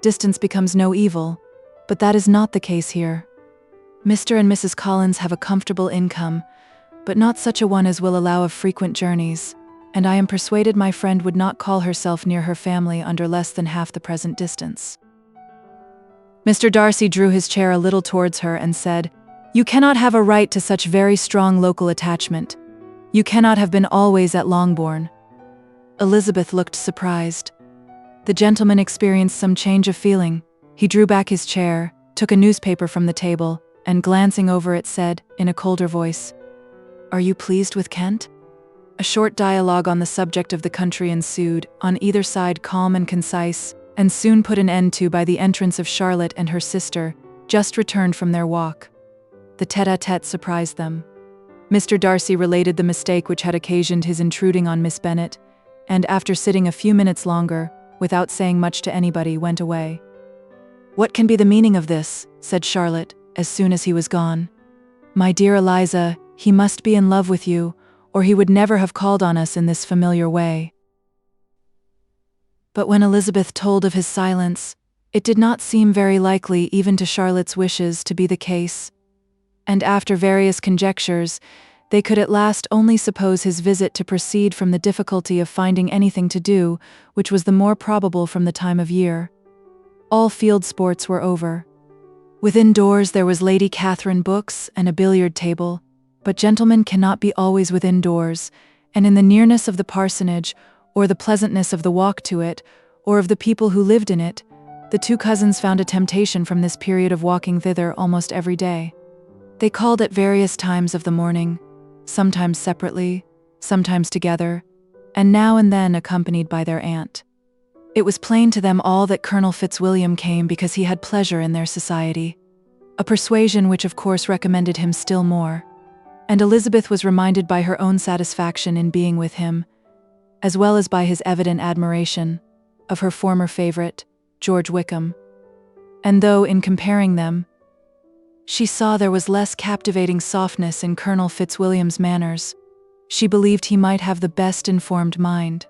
S2: distance becomes no evil, but that is not the case here. Mr. and Mrs. Collins have a comfortable income, but not such a one as will allow of frequent journeys, and I am persuaded my friend would not call herself near her family under less than half the present distance." Mr. Darcy drew his chair a little towards her and said, "You cannot have a right to such very strong local attachment. You cannot have been always at Longbourn." Elizabeth looked surprised. The gentleman experienced some change of feeling. He drew back his chair, took a newspaper from the table, and glancing over it said, in a colder voice, "Are you pleased with Kent?" A short dialogue on the subject of the country ensued, on either side calm and concise, and soon put an end to by the entrance of Charlotte and her sister, just returned from their walk. The tête-à-tête surprised them. Mr. Darcy related the mistake which had occasioned his intruding on Miss Bennet, and after sitting a few minutes longer, without saying much to anybody, went away. "What can be the meaning of this?" said Charlotte, as soon as he was gone. "My dear Eliza, he must be in love with you, or he would never have called on us in this familiar way." But when Elizabeth told of his silence, it did not seem very likely even to Charlotte's wishes to be the case, and after various conjectures, they could at last only suppose his visit to proceed from the difficulty of finding anything to do, which was the more probable from the time of year. All field sports were over. Within doors there was Lady Catherine books and a billiard table, but gentlemen cannot be always within doors, and in the nearness of the parsonage, or the pleasantness of the walk to it, or of the people who lived in it, the two cousins found a temptation from this period of walking thither almost every day. They called at various times of the morning, sometimes separately, sometimes together, and now and then accompanied by their aunt. It was plain to them all that Colonel Fitzwilliam came because he had pleasure in their society, a persuasion which of course recommended him still more, and Elizabeth was reminded by her own satisfaction in being with him, as well as by his evident admiration, of her former favourite, George Wickham. And though, in comparing them, she saw there was less captivating softness in Colonel Fitzwilliam's manners, she believed he might have the best informed mind.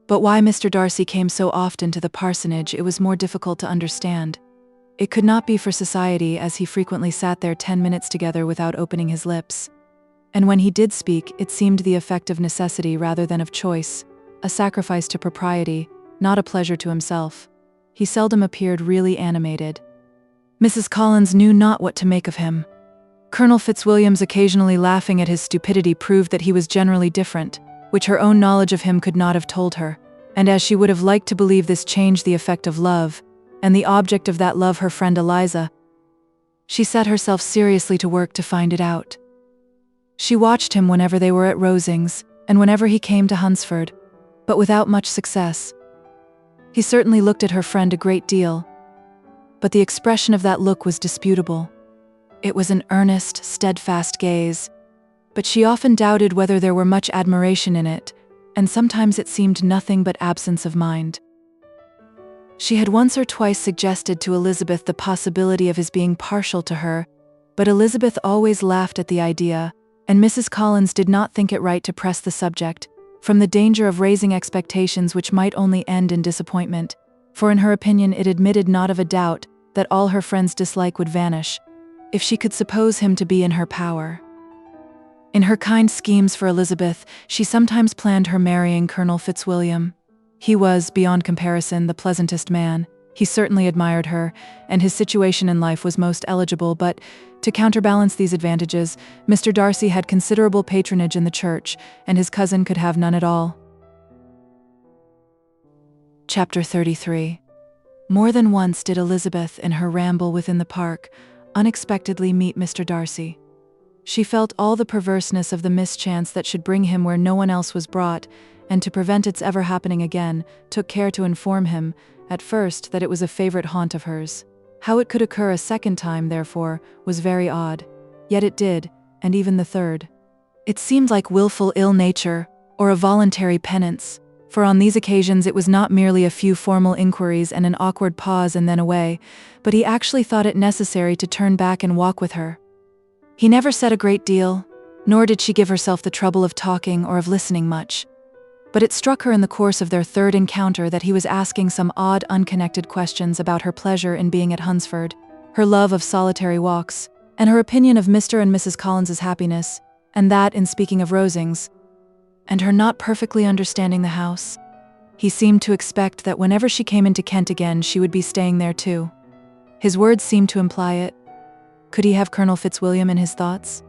S2: But why Mr. Darcy came so often to the parsonage it was more difficult to understand. It could not be for society, as he frequently sat there 10 minutes together without opening his lips. And when he did speak, it seemed the effect of necessity rather than of choice, a sacrifice to propriety, not a pleasure to himself. He seldom appeared really animated. Mrs. Collins knew not what to make of him. Colonel Fitzwilliam's occasionally laughing at his stupidity proved that he was generally different, which her own knowledge of him could not have told her, and as she would have liked to believe this changed the effect of love, and the object of that love her friend Eliza, she set herself seriously to work to find it out. She watched him whenever they were at Rosings, and whenever he came to Hunsford, but without much success. He certainly looked at her friend a great deal, but the expression of that look was disputable. It was an earnest, steadfast gaze, but she often doubted whether there were much admiration in it, and sometimes it seemed nothing but absence of mind. She had once or twice suggested to Elizabeth the possibility of his being partial to her, but Elizabeth always laughed at the idea, and Mrs. Collins did not think it right to press the subject, from the danger of raising expectations which might only end in disappointment, for in her opinion it admitted not of a doubt that all her friend's dislike would vanish, if she could suppose him to be in her power. In her kind schemes for Elizabeth, she sometimes planned her marrying Colonel Fitzwilliam. He was, beyond comparison, the pleasantest man. He certainly admired her, and his situation in life was most eligible, but, to counterbalance these advantages, Mr. Darcy had considerable patronage in the church, and his cousin could have none at all. Chapter 33. More than once did Elizabeth, in her ramble within the park, unexpectedly meet Mr. Darcy. She felt all the perverseness of the mischance that should bring him where no one else was brought, and to prevent its ever happening again, took care to inform him, at first, that it was a favorite haunt of hers. How it could occur a second time, therefore, was very odd. Yet it did, and even the third. It seemed like willful ill nature, or a voluntary penance, for on these occasions it was not merely a few formal inquiries and an awkward pause and then away, but he actually thought it necessary to turn back and walk with her. He never said a great deal, nor did she give herself the trouble of talking or of listening much. But it struck her in the course of their third encounter that he was asking some odd, unconnected questions about her pleasure in being at Hunsford, her love of solitary walks, and her opinion of Mr. and Mrs. Collins's happiness, and that in speaking of Rosings, and her not perfectly understanding the house. He seemed to expect that whenever she came into Kent again, she would be staying there too. His words seemed to imply it. Could he have Colonel Fitzwilliam in his thoughts?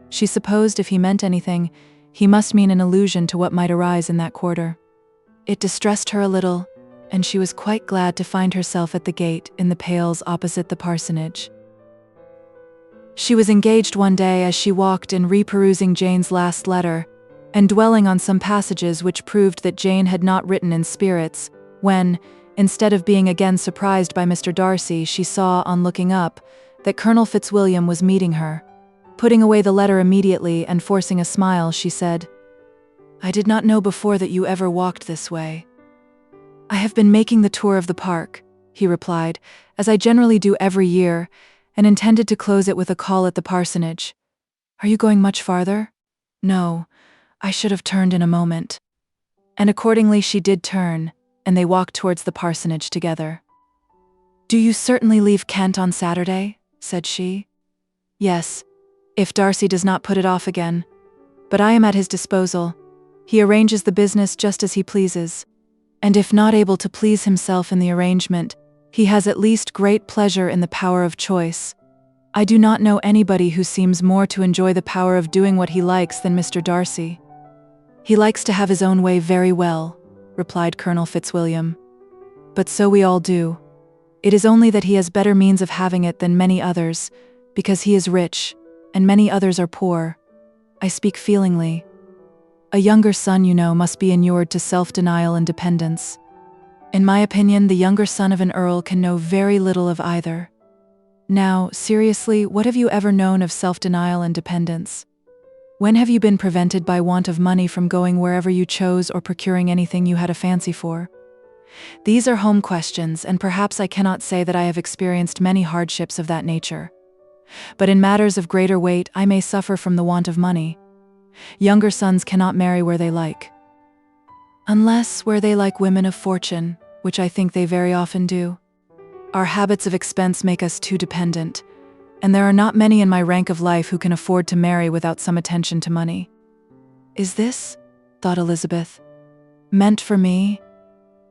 S2: She supposed if he meant anything, he must mean an allusion to what might arise in that quarter. It distressed her a little, and she was quite glad to find herself at the gate in the pales opposite the parsonage. She was engaged one day as she walked in reperusing Jane's last letter, and dwelling on some passages which proved that Jane had not written in spirits, when, instead of being again surprised by Mr. Darcy, she saw, on looking up, that Colonel Fitzwilliam was meeting her. Putting away the letter immediately and forcing a smile, she said, "I did not know before that you ever walked this way." "I have been making the tour of the park," he replied, "as I generally do every year, and intended to close it with a call at the parsonage." "Are you going much farther?" "No, I should have turned in a moment." And accordingly she did turn, and they walked towards the parsonage together. "Do you certainly leave Kent on Saturday?" said she. "Yes, if Darcy does not put it off again. But I am at his disposal. He arranges the business just as he pleases. And if not able to please himself in the arrangement, he has at least great pleasure in the power of choice. I do not know anybody who seems more to enjoy the power of doing what he likes than Mr. Darcy." "He likes to have his own way very well," replied Colonel Fitzwilliam. "But so we all do. It is only that he has better means of having it than many others, because he is rich, and many others are poor. I speak feelingly. A younger son, you know, must be inured to self-denial and dependence. In my opinion, the younger son of an earl can know very little of either. Now, seriously, what have you ever known of self-denial and dependence? When have you been prevented by want of money from going wherever you chose or procuring anything you had a fancy for? These are home questions, and perhaps I cannot say that I have experienced many hardships of that nature. But in matters of greater weight, I may suffer from the want of money. Younger sons cannot marry where they like. Unless where they like women of fortune, which I think they very often do. Our habits of expense make us too dependent, and there are not many in my rank of life who can afford to marry without some attention to money." "Is this," thought Elizabeth, Meant for me?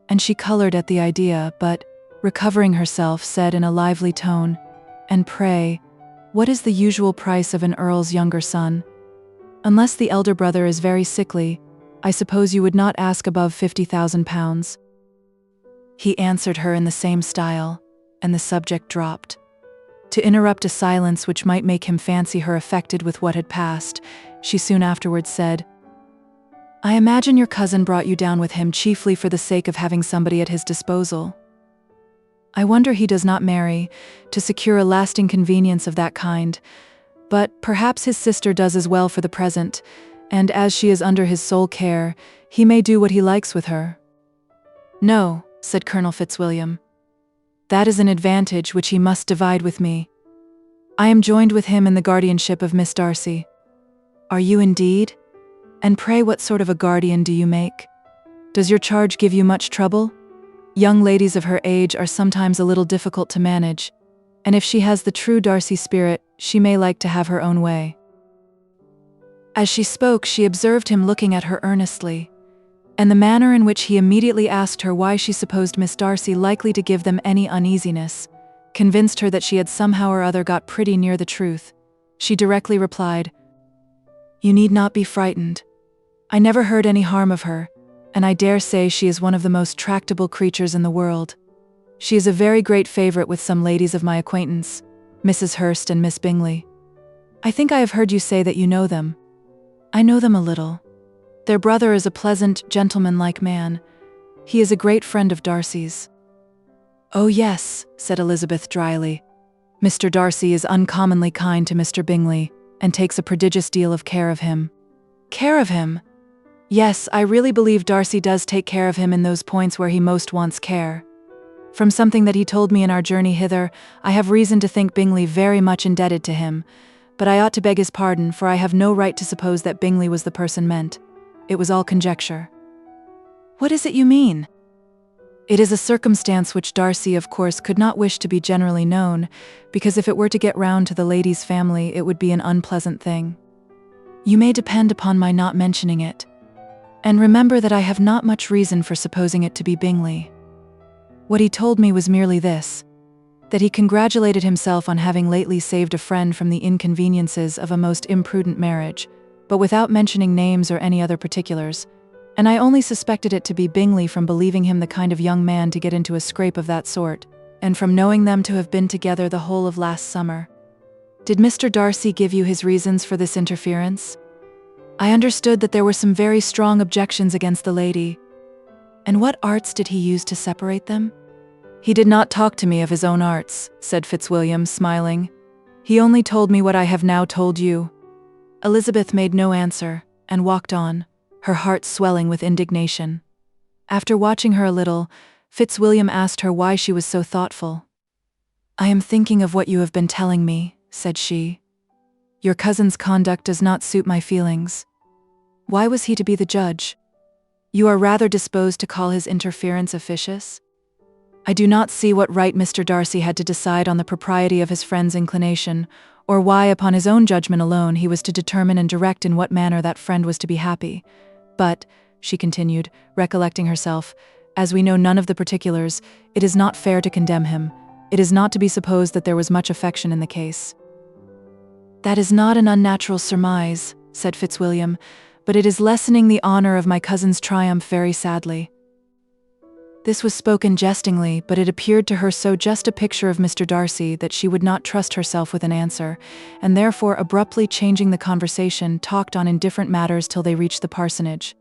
S2: And she colored at the idea, but, recovering herself, said in a lively tone, "And pray, what is the usual price of an earl's younger son? Unless the elder brother is very sickly, I suppose you would not ask above £50,000. He answered her in the same style, and the subject dropped. To interrupt a silence which might make him fancy her affected with what had passed, she soon afterwards said, "I imagine your cousin brought you down with him chiefly for the sake of having somebody at his disposal. I wonder he does not marry, to secure a lasting convenience of that kind, but perhaps his sister does as well for the present, and as she is under his sole care, he may do what he likes with her." "No," said Colonel Fitzwilliam. "That is an advantage which he must divide with me. I am joined with him in the guardianship of Miss Darcy." "Are you indeed? And pray what sort of a guardian do you make? Does your charge give you much trouble? Young ladies of her age are sometimes a little difficult to manage, and if she has the true Darcy spirit, she may like to have her own way." As she spoke, she observed him looking at her earnestly, and the manner in which he immediately asked her why she supposed Miss Darcy likely to give them any uneasiness convinced her that she had somehow or other got pretty near the truth. She directly replied, "You need not be frightened. I never heard any harm of her, and I dare say she is one of the most tractable creatures in the world. She is a very great favourite with some ladies of my acquaintance, Mrs. Hurst and Miss Bingley. I think I have heard you say that you know them." "I know them a little. Their brother is a pleasant, gentlemanlike man. He is a great friend of Darcy's." "Oh yes," said Elizabeth dryly. "Mr. Darcy is uncommonly kind to Mr. Bingley, and takes a prodigious deal of care of him." "Care of him?" "Yes, I really believe Darcy does take care of him in those points where he most wants care. From something that he told me in our journey hither, I have reason to think Bingley very much indebted to him, but I ought to beg his pardon, for I have no right to suppose that Bingley was the person meant. It was all conjecture." "What is it you mean?" "It is a circumstance which Darcy, of course, could not wish to be generally known, because if it were to get round to the lady's family, it would be an unpleasant thing. You may depend upon my not mentioning it. And remember that I have not much reason for supposing it to be Bingley. What he told me was merely this, that he congratulated himself on having lately saved a friend from the inconveniences of a most imprudent marriage, but without mentioning names or any other particulars, and I only suspected it to be Bingley from believing him the kind of young man to get into a scrape of that sort, and from knowing them to have been together the whole of last summer." "Did Mr. Darcy give you his reasons for this interference?" "I understood that there were some very strong objections against the lady." "And what arts did he use to separate them?" "He did not talk to me of his own arts," said Fitzwilliam, smiling. "He only told me what I have now told you." Elizabeth made no answer, and walked on, her heart swelling with indignation. After watching her a little, Fitzwilliam asked her why she was so thoughtful. "I am thinking of what you have been telling me," said she. "Your cousin's conduct does not suit my feelings. Why was he to be the judge? You are rather disposed to call his interference officious? I do not see what right Mr. Darcy had to decide on the propriety of his friend's inclination, or why, upon his own judgment alone, he was to determine and direct in what manner that friend was to be happy. But," she continued, recollecting herself, "as we know none of the particulars, it is not fair to condemn him. It is not to be supposed that there was much affection in the case." "That is not an unnatural surmise," said Fitzwilliam, "but it is lessening the honor of my cousin's triumph very sadly." This was spoken jestingly, but it appeared to her so just a picture of Mr. Darcy that she would not trust herself with an answer, and therefore, abruptly changing the conversation, talked on indifferent matters till they reached the parsonage.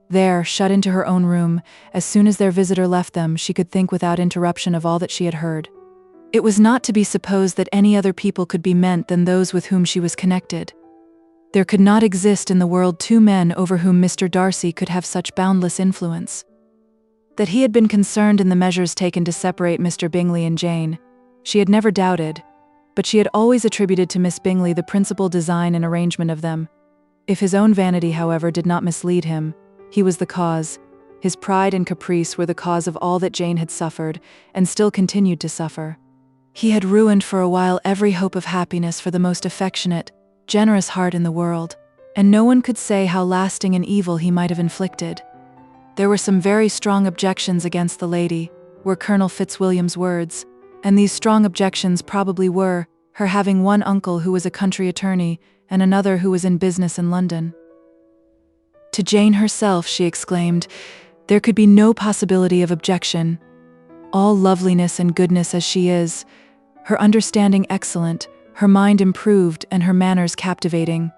S2: There, shut into her own room, as soon as their visitor left them, she could think without interruption of all that she had heard. It was not to be supposed that any other people could be meant than those with whom she was connected. There could not exist in the world two men over whom Mr. Darcy could have such boundless influence. That he had been concerned in the measures taken to separate Mr. Bingley and Jane, she had never doubted, but she had always attributed to Miss Bingley the principal design and arrangement of them. If his own vanity, however, did not mislead him, he was the cause. His pride and caprice were the cause of all that Jane had suffered, and still continued to suffer. He had ruined for a while every hope of happiness for the most affectionate, generous heart in the world, and no one could say how lasting an evil he might have inflicted. There were some very strong objections against the lady, were Colonel Fitzwilliam's words, and these strong objections probably were her having one uncle who was a country attorney and another who was in business in London. To Jane herself, she exclaimed, there could be no possibility of objection. All loveliness and goodness as she is, her understanding excellent, her mind improved, and her manners captivating.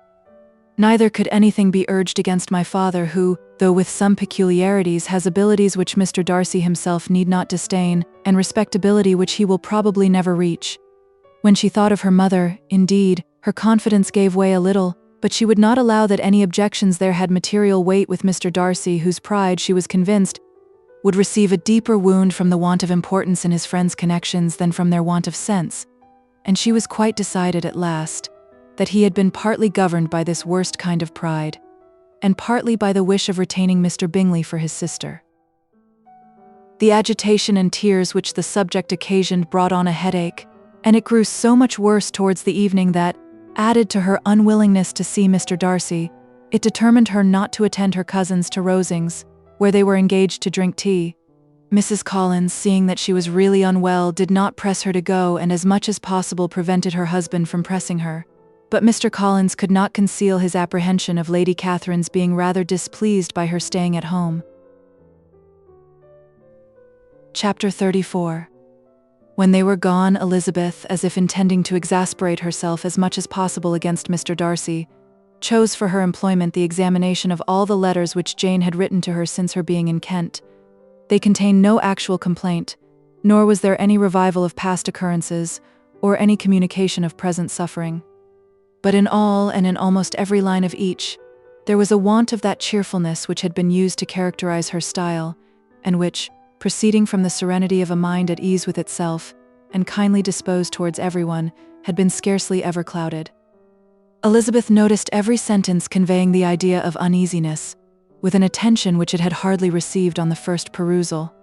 S2: Neither could anything be urged against my father who, though with some peculiarities, has abilities which Mr. Darcy himself need not disdain, and respectability which he will probably never reach. When she thought of her mother, indeed, her confidence gave way a little, but she would not allow that any objections there had material weight with Mr. Darcy, whose pride, she was convinced, would receive a deeper wound from the want of importance in his friends' connections than from their want of sense, and she was quite decided at last that he had been partly governed by this worst kind of pride, and partly by the wish of retaining Mr. Bingley for his sister. The agitation and tears which the subject occasioned brought on a headache, and it grew so much worse towards the evening that, added to her unwillingness to see Mr. Darcy, it determined her not to attend her cousins to Rosings, where they were engaged to drink tea. Mrs. Collins, seeing that she was really unwell, did not press her to go, and as much as possible prevented her husband from pressing her. But Mr. Collins could not conceal his apprehension of Lady Catherine's being rather displeased by her staying at home. Chapter 34. When they were gone, Elizabeth, as if intending to exasperate herself as much as possible against Mr. Darcy, chose for her employment the examination of all the letters which Jane had written to her since her being in Kent. They contained no actual complaint, nor was there any revival of past occurrences, or any communication of present suffering. But in all, and in almost every line of each, there was a want of that cheerfulness which had been used to characterize her style, and which, proceeding from the serenity of a mind at ease with itself, and kindly disposed towards everyone, had been scarcely ever clouded. Elizabeth noticed every sentence conveying the idea of uneasiness, with an attention which it had hardly received on the first perusal.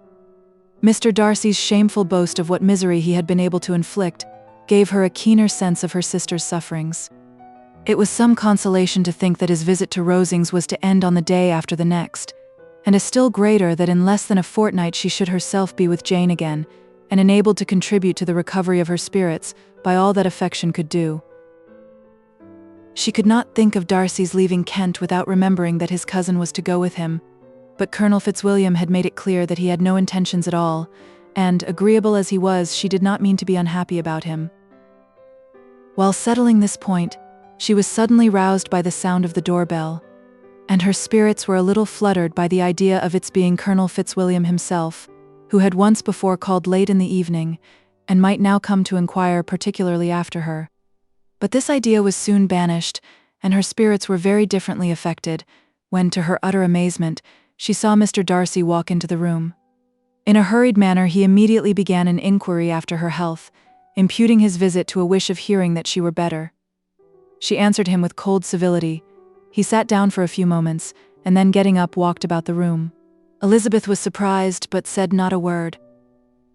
S2: Mr. Darcy's shameful boast of what misery he had been able to inflict gave her a keener sense of her sister's sufferings. It was some consolation to think that his visit to Rosings was to end on the day after the next, and a still greater that in less than a fortnight she should herself be with Jane again, and enabled to contribute to the recovery of her spirits by all that affection could do. She could not think of Darcy's leaving Kent without remembering that his cousin was to go with him, but Colonel Fitzwilliam had made it clear that he had no intentions at all, and, agreeable as he was, she did not mean to be unhappy about him. While settling this point, she was suddenly roused by the sound of the doorbell, and her spirits were a little fluttered by the idea of its being Colonel Fitzwilliam himself, who had once before called late in the evening, and might now come to inquire particularly after her. But this idea was soon banished, and her spirits were very differently affected, when, to her utter amazement, she saw Mr. Darcy walk into the room. In a hurried manner he immediately began an inquiry after her health, imputing his visit to a wish of hearing that she were better. She answered him with cold civility. He sat down for a few moments, and then getting up walked about the room. Elizabeth was surprised, but said not a word.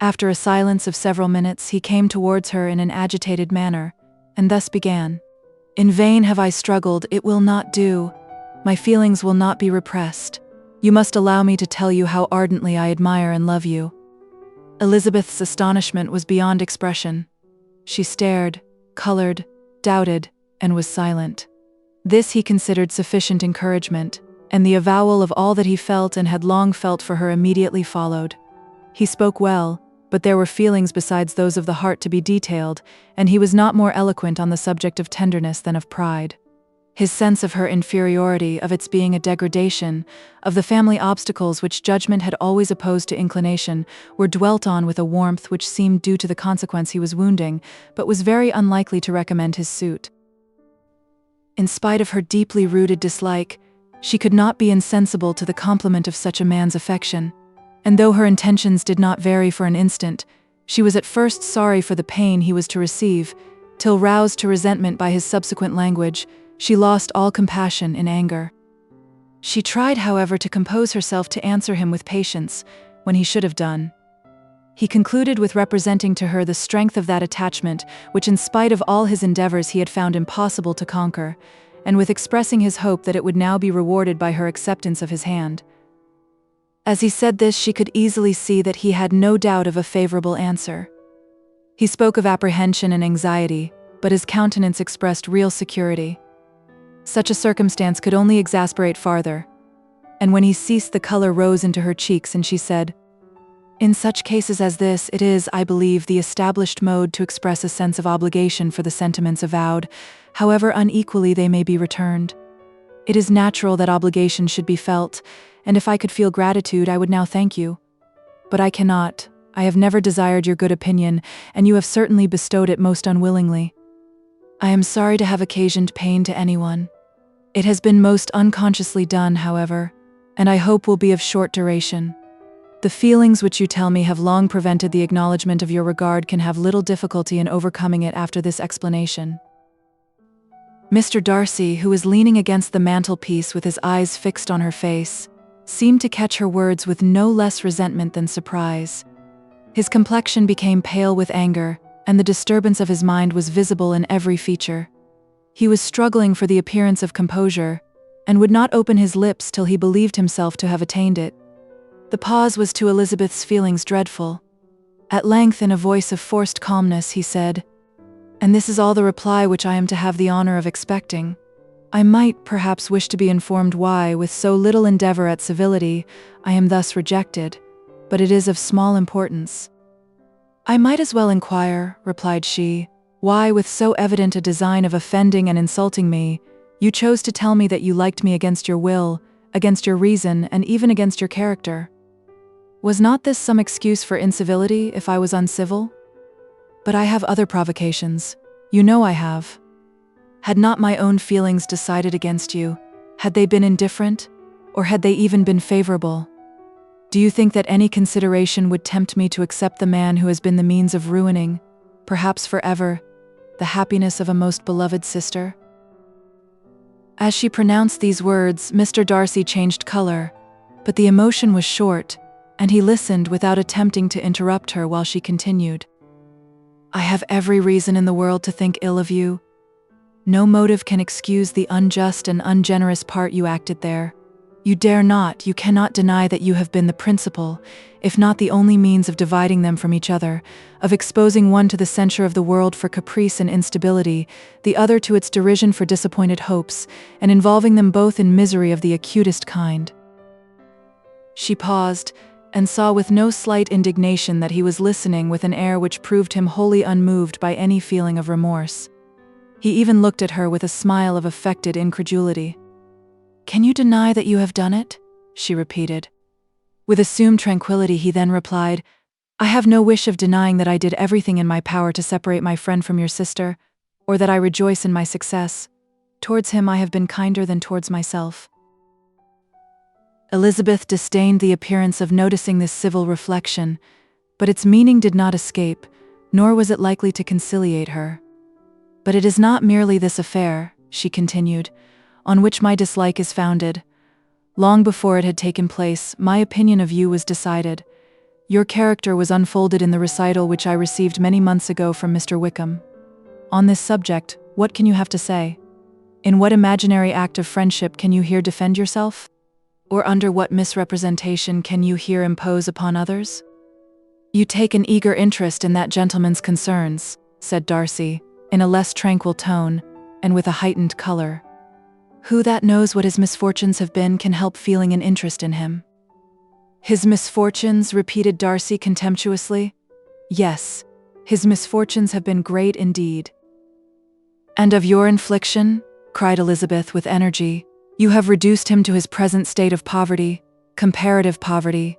S2: After a silence of several minutes, he came towards her in an agitated manner, and thus began. "In vain have I struggled, it will not do. My feelings will not be repressed. You must allow me to tell you how ardently I admire and love you." Elizabeth's astonishment was beyond expression. She stared, colored, doubted, and was silent. This he considered sufficient encouragement, and the avowal of all that he felt and had long felt for her immediately followed. He spoke well, but there were feelings besides those of the heart to be detailed, and he was not more eloquent on the subject of tenderness than of pride. His sense of her inferiority, of its being a degradation, of the family obstacles which judgment had always opposed to inclination, were dwelt on with a warmth which seemed due to the consequence he was wounding, but was very unlikely to recommend his suit. In spite of her deeply rooted dislike, she could not be insensible to the compliment of such a man's affection, and though her intentions did not vary for an instant, she was at first sorry for the pain he was to receive, till roused to resentment by his subsequent language, she lost all compassion in anger. She tried, however, to compose herself to answer him with patience, when he should have done. He concluded with representing to her the strength of that attachment which, in spite of all his endeavors, he had found impossible to conquer, and with expressing his hope that it would now be rewarded by her acceptance of his hand. As he said this, she could easily see that he had no doubt of a favorable answer. He spoke of apprehension and anxiety, but his countenance expressed real security. Such a circumstance could only exasperate farther, and when he ceased, the color rose into her cheeks and she said, "In such cases as this, it is, I believe, the established mode to express a sense of obligation for the sentiments avowed, however unequally they may be returned. It is natural that obligation should be felt, and if I could feel gratitude, I would now thank you. But I cannot. I have never desired your good opinion, and you have certainly bestowed it most unwillingly. I am sorry to have occasioned pain to anyone. It has been most unconsciously done, however, and I hope will be of short duration. The feelings which you tell me have long prevented the acknowledgement of your regard can have little difficulty in overcoming it after this explanation." Mr. Darcy, who was leaning against the mantelpiece with his eyes fixed on her face, seemed to catch her words with no less resentment than surprise. His complexion became pale with anger, and the disturbance of his mind was visible in every feature. He was struggling for the appearance of composure, and would not open his lips till he believed himself to have attained it. The pause was to Elizabeth's feelings dreadful. At length, in a voice of forced calmness, he said, "And this is all the reply which I am to have the honor of expecting. I might, perhaps, wish to be informed why, with so little endeavor at civility, I am thus rejected, but it is of small importance." "I might as well inquire," replied she, "why, with so evident a design of offending and insulting me, you chose to tell me that you liked me against your will, against your reason, and even against your character. Was not this some excuse for incivility if I was uncivil? But I have other provocations. You know I have. Had not my own feelings decided against you? Had they been indifferent? Or had they even been favorable? Do you think that any consideration would tempt me to accept the man who has been the means of ruining, perhaps forever, the happiness of a most beloved sister?" As she pronounced these words, Mr. Darcy changed color, but the emotion was short, and he listened without attempting to interrupt her while she continued. "I have every reason in the world to think ill of you. No motive can excuse the unjust and ungenerous part you acted there. You dare not, you cannot deny that you have been the principal, if not the only means of dividing them from each other, of exposing one to the censure of the world for caprice and instability, the other to its derision for disappointed hopes, and involving them both in misery of the acutest kind." She paused, and saw with no slight indignation that he was listening with an air which proved him wholly unmoved by any feeling of remorse. He even looked at her with a smile of affected incredulity. "Can you deny that you have done it?" she repeated. With assumed tranquility he then replied, "I have no wish of denying that I did everything in my power to separate my friend from your sister, or that I rejoice in my success. Towards him I have been kinder than towards myself." Elizabeth disdained the appearance of noticing this civil reflection, but its meaning did not escape, nor was it likely to conciliate her. "But it is not merely this affair," she continued, "on which my dislike is founded. Long before it had taken place, my opinion of you was decided. Your character was unfolded in the recital which I received many months ago from Mr. Wickham. On this subject, what can you have to say? In what imaginary act of friendship can you here defend yourself? Or under what misrepresentation can you here impose upon others?" "You take an eager interest in that gentleman's concerns," said Darcy, in a less tranquil tone, and with a heightened color. "Who that knows what his misfortunes have been can help feeling an interest in him?" "His misfortunes?" repeated Darcy contemptuously. "Yes, his misfortunes have been great indeed." "And of your infliction?" cried Elizabeth with energy. "You have reduced him to his present state of poverty, comparative poverty.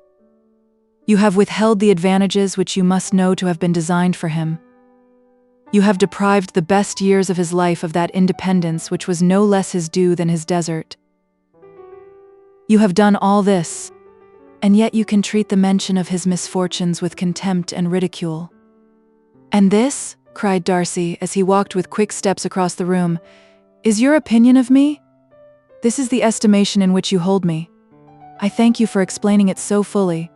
S2: You have withheld the advantages which you must know to have been designed for him. You have deprived the best years of his life of that independence which was no less his due than his desert. You have done all this, and yet you can treat the mention of his misfortunes with contempt and ridicule." "And this," cried Darcy, as he walked with quick steps across the room, "is your opinion of me? This is the estimation in which you hold me. I thank you for explaining it so fully.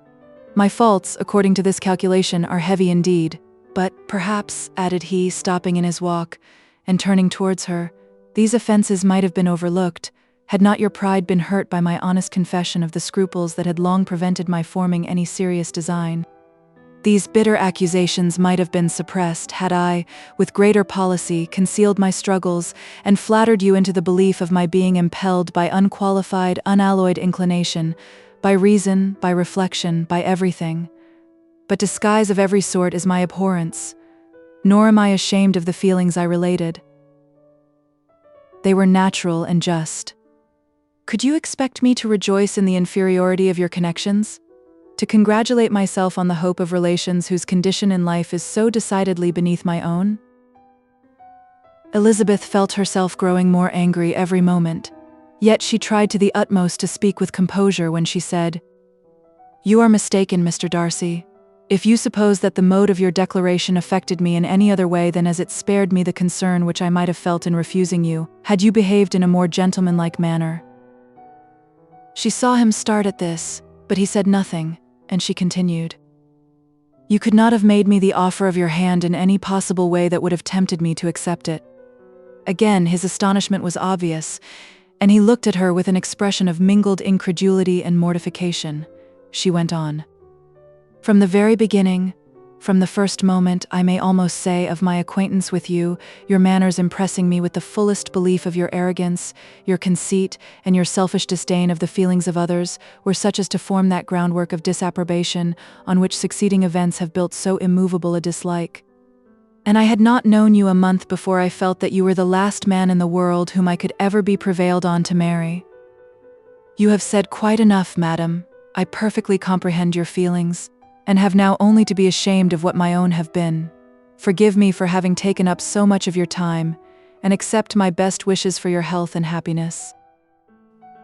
S2: My faults, according to this calculation, are heavy indeed. But, perhaps," added he, stopping in his walk, and turning towards her, "these offenses might have been overlooked, had not your pride been hurt by my honest confession of the scruples that had long prevented my forming any serious design. These bitter accusations might have been suppressed had I, with greater policy, concealed my struggles and flattered you into the belief of my being impelled by unqualified, unalloyed inclination, by reason, by reflection, by everything. But disguise of every sort is my abhorrence, nor am I ashamed of the feelings I related. They were natural and just. Could you expect me to rejoice in the inferiority of your connections? To congratulate myself on the hope of relations whose condition in life is so decidedly beneath my own? Elizabeth felt herself growing more angry every moment, yet she tried to the utmost to speak with composure when she said, "You are mistaken, Mr. Darcy. If you suppose that the mode of your declaration affected me in any other way than as it spared me the concern which I might have felt in refusing you, had you behaved in a more gentlemanlike manner." She saw him start at this, but he said nothing, and she continued, "You could not have made me the offer of your hand in any possible way that would have tempted me to accept it." Again his astonishment was obvious, and he looked at her with an expression of mingled incredulity and mortification. She went on, "From the very beginning, from the first moment, I may almost say, of my acquaintance with you, your manners impressing me with the fullest belief of your arrogance, your conceit, and your selfish disdain of the feelings of others, were such as to form that groundwork of disapprobation on which succeeding events have built so immovable a dislike. And I had not known you a month before I felt that you were the last man in the world whom I could ever be prevailed on to marry. You have said quite enough, madam. I perfectly comprehend your feelings, and have now only to be ashamed of what my own have been. Forgive me for having taken up so much of your time, and accept my best wishes for your health and happiness."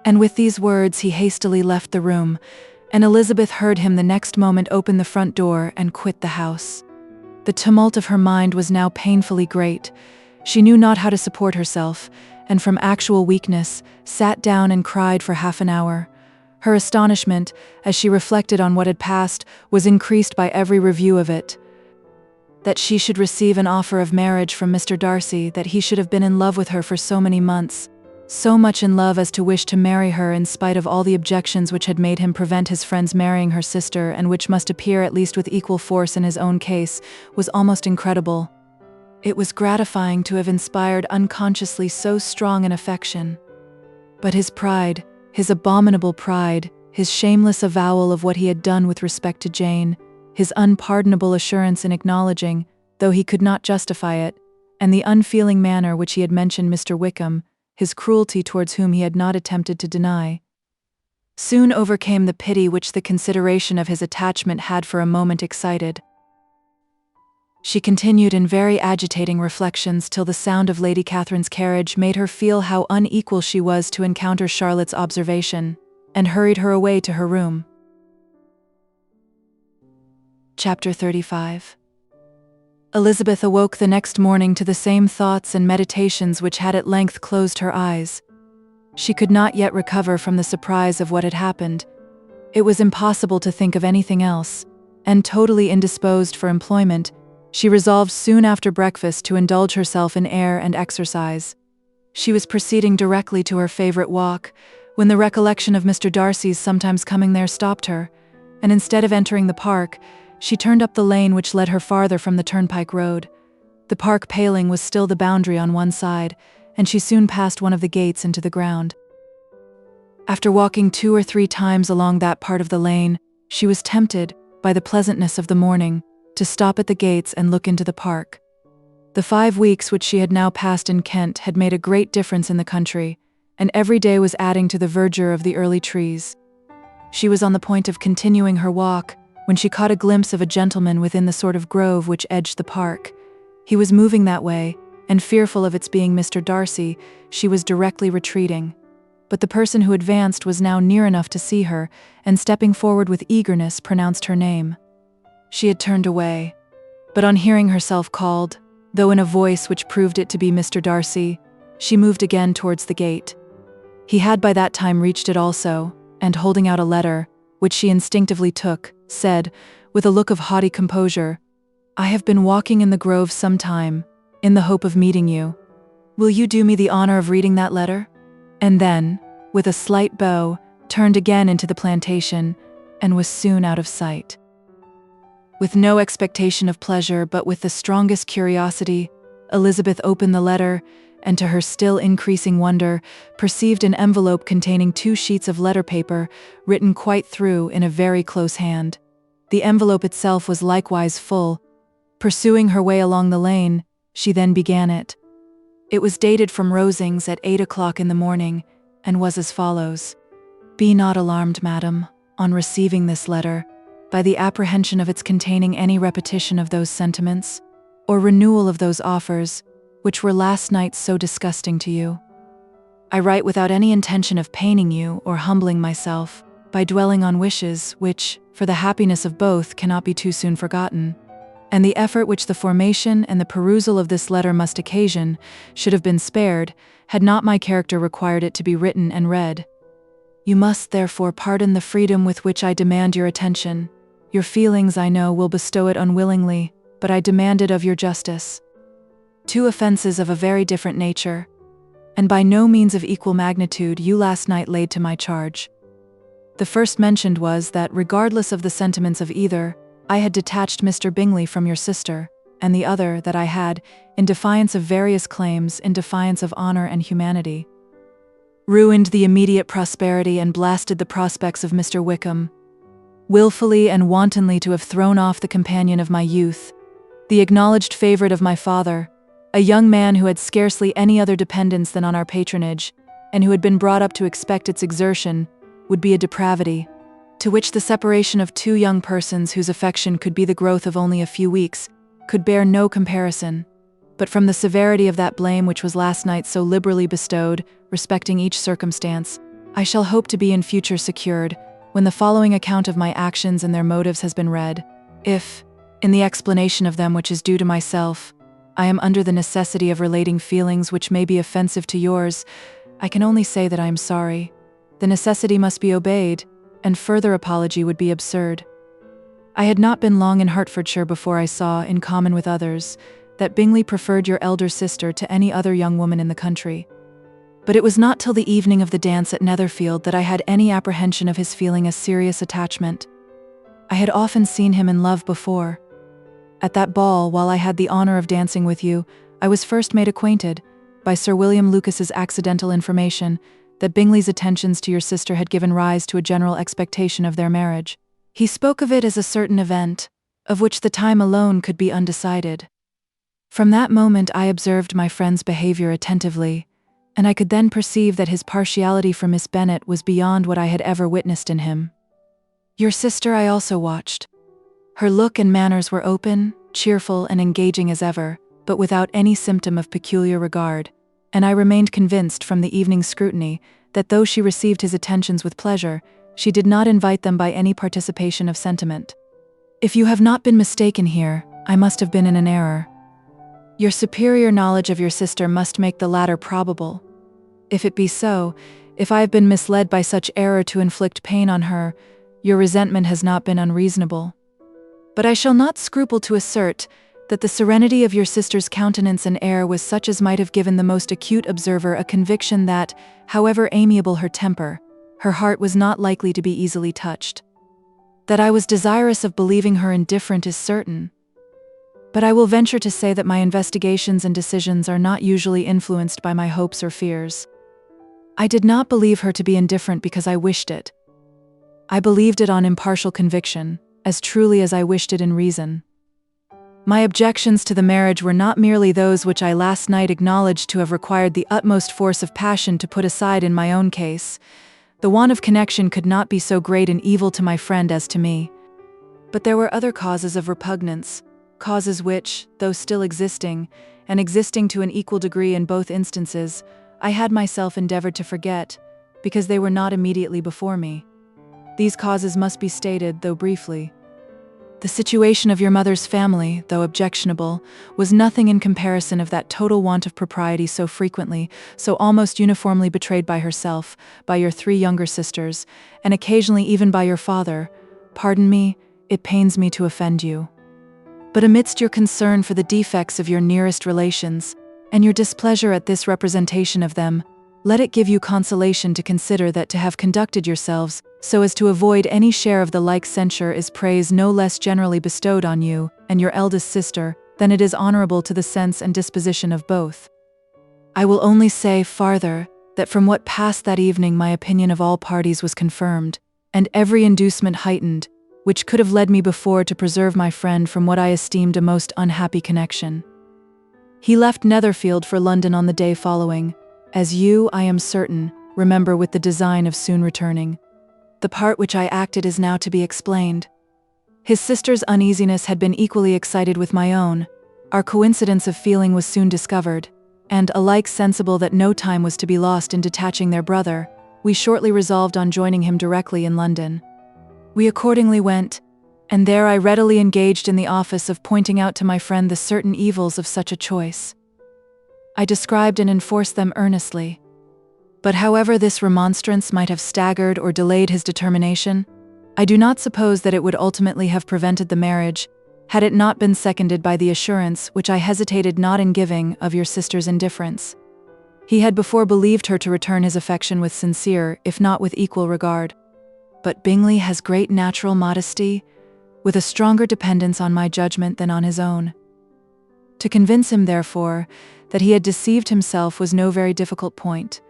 S2: And with these words he hastily left the room, and Elizabeth heard him the next moment open the front door and quit the house. The tumult of her mind was now painfully great. She knew not how to support herself, and from actual weakness, sat down and cried for half an hour. Her astonishment, as she reflected on what had passed, was increased by every review of it. That she should receive an offer of marriage from Mr. Darcy, that he should have been in love with her for so many months, so much in love as to wish to marry her in spite of all the objections which had made him prevent his friends marrying her sister, and which must appear at least with equal force in his own case, was almost incredible. It was gratifying to have inspired unconsciously so strong an affection. But his pride, his abominable pride, his shameless avowal of what he had done with respect to Jane, his unpardonable assurance in acknowledging, though he could not justify it, and the unfeeling manner which he had mentioned Mr. Wickham, his cruelty towards whom he had not attempted to deny, soon overcame the pity which the consideration of his attachment had for a moment excited. She continued in very agitating reflections till the sound of Lady Catherine's carriage made her feel how unequal she was to encounter Charlotte's observation, and hurried her away to her room. Chapter 35. Elizabeth awoke the next morning to the same thoughts and meditations which had at length closed her eyes. She could not yet recover from the surprise of what had happened. It was impossible to think of anything else, and totally indisposed for employment, she resolved soon after breakfast to indulge herself in air and exercise. She was proceeding directly to her favorite walk, when the recollection of Mr. Darcy's sometimes coming there stopped her, and instead of entering the park, she turned up the lane which led her farther from the turnpike road. The park paling was still the boundary on one side, and she soon passed one of the gates into the ground. After walking 2 or 3 times along that part of the lane, she was tempted, by the pleasantness of the morning, to stop at the gates and look into the park. The 5 weeks which she had now passed in Kent had made a great difference in the country, and every day was adding to the verdure of the early trees. She was on the point of continuing her walk, when she caught a glimpse of a gentleman within the sort of grove which edged the park. He was moving that way, and fearful of its being Mr. Darcy, she was directly retreating. But the person who advanced was now near enough to see her, and stepping forward with eagerness, pronounced her name. She had turned away, but on hearing herself called, though in a voice which proved it to be Mr. Darcy, she moved again towards the gate. He had by that time reached it also, and holding out a letter, which she instinctively took, said, with a look of haughty composure, "I have been walking in the grove some time, in the hope of meeting you. Will you do me the honor of reading that letter?" And then, with a slight bow, turned again into the plantation, and was soon out of sight. With no expectation of pleasure, but with the strongest curiosity, Elizabeth opened the letter, and to her still increasing wonder, perceived an envelope containing 2 sheets of letter paper, written quite through in a very close hand. The envelope itself was likewise full. Pursuing her way along the lane, she then began it. It was dated from Rosings at 8 o'clock in the morning, and was as follows: "Be not alarmed, madam, on receiving this letter, by the apprehension of its containing any repetition of those sentiments, or renewal of those offers, which were last night so disgusting to you. I write without any intention of paining you or humbling myself, by dwelling on wishes which, for the happiness of both, cannot be too soon forgotten, and the effort which the formation and the perusal of this letter must occasion should have been spared, had not my character required it to be written and read. You must therefore pardon the freedom with which I demand your attention. Your feelings, I know, will bestow it unwillingly, but I demand it of your justice. 2 offenses of a very different nature, and by no means of equal magnitude, you last night laid to my charge. The first mentioned was that, regardless of the sentiments of either, I had detached Mr. Bingley from your sister, and the other, that I had, in defiance of various claims, in defiance of honor and humanity, ruined the immediate prosperity and blasted the prospects of Mr. Wickham, willfully and wantonly to have thrown off the companion of my youth, the acknowledged favorite of my father, a young man who had scarcely any other dependence than on our patronage, and who had been brought up to expect its exertion, would be a depravity, to which the separation of 2 young persons whose affection could be the growth of only a few weeks could bear no comparison. But from the severity of that blame which was last night so liberally bestowed, respecting each circumstance, I shall hope to be in future secured, when the following account of my actions and their motives has been read. If, in the explanation of them which is due to myself, I am under the necessity of relating feelings which may be offensive to yours, I can only say that I am sorry. The necessity must be obeyed, and further apology would be absurd. I had not been long in Hertfordshire before I saw, in common with others, that Bingley preferred your elder sister to any other young woman in the country. But it was not till the evening of the dance at Netherfield that I had any apprehension of his feeling a serious attachment. I had often seen him in love before. At that ball, while I had the honor of dancing with you, I was first made acquainted, by Sir William Lucas's accidental information, that Bingley's attentions to your sister had given rise to a general expectation of their marriage. He spoke of it as a certain event, of which the time alone could be undecided. From that moment I observed my friend's behavior attentively, and I could then perceive that his partiality for Miss Bennet was beyond what I had ever witnessed in him. Your sister I also watched. Her look and manners were open, cheerful, and engaging as ever, but without any symptom of peculiar regard, and I remained convinced from the evening's scrutiny that though she received his attentions with pleasure, she did not invite them by any participation of sentiment. If you have not been mistaken here, I must have been in an error. Your superior knowledge of your sister must make the latter probable. If it be so, if I have been misled by such error to inflict pain on her, your resentment has not been unreasonable. But I shall not scruple to assert that the serenity of your sister's countenance and air was such as might have given the most acute observer a conviction that, however amiable her temper, her heart was not likely to be easily touched. That I was desirous of believing her indifferent is certain. But I will venture to say that my investigations and decisions are not usually influenced by my hopes or fears. I did not believe her to be indifferent because I wished it. I believed it on impartial conviction, as truly as I wished it in reason. My objections to the marriage were not merely those which I last night acknowledged to have required the utmost force of passion to put aside in my own case. The want of connection could not be so great an evil to my friend as to me. But there were other causes of repugnance, causes which, though still existing, and existing to an equal degree in both instances, I had myself endeavored to forget, because they were not immediately before me. These causes must be stated, though briefly. The situation of your mother's family, though objectionable, was nothing in comparison of that total want of propriety so frequently, so almost uniformly betrayed by herself, by your 3 younger sisters, and occasionally even by your father. Pardon me, it pains me to offend you. But amidst your concern for the defects of your nearest relations, and your displeasure at this representation of them, Let it give you consolation to consider that to have conducted yourselves so as to avoid any share of the like censure is praise no less generally bestowed on you and your eldest sister than it is honorable to the sense and disposition of both. I will only say, farther, that from what passed that evening my opinion of all parties was confirmed, and every inducement heightened, which could have led me before to preserve my friend from what I esteemed a most unhappy connection. He left Netherfield for London on the day following, as you, I am certain, remember, with the design of soon returning. The part which I acted is now to be explained. His sister's uneasiness had been equally excited with my own. Our coincidence of feeling was soon discovered, and, alike sensible that no time was to be lost in detaching their brother, we shortly resolved on joining him directly in London. We accordingly went, and there I readily engaged in the office of pointing out to my friend the certain evils of such a choice. I described and enforced them earnestly. But however this remonstrance might have staggered or delayed his determination, I do not suppose that it would ultimately have prevented the marriage, had it not been seconded by the assurance, which I hesitated not in giving, of your sister's indifference. He had before believed her to return his affection with sincere, if not with equal regard. But Bingley has great natural modesty, with a stronger dependence on my judgment than on his own. To convince him, therefore, that he had deceived himself was no very difficult point.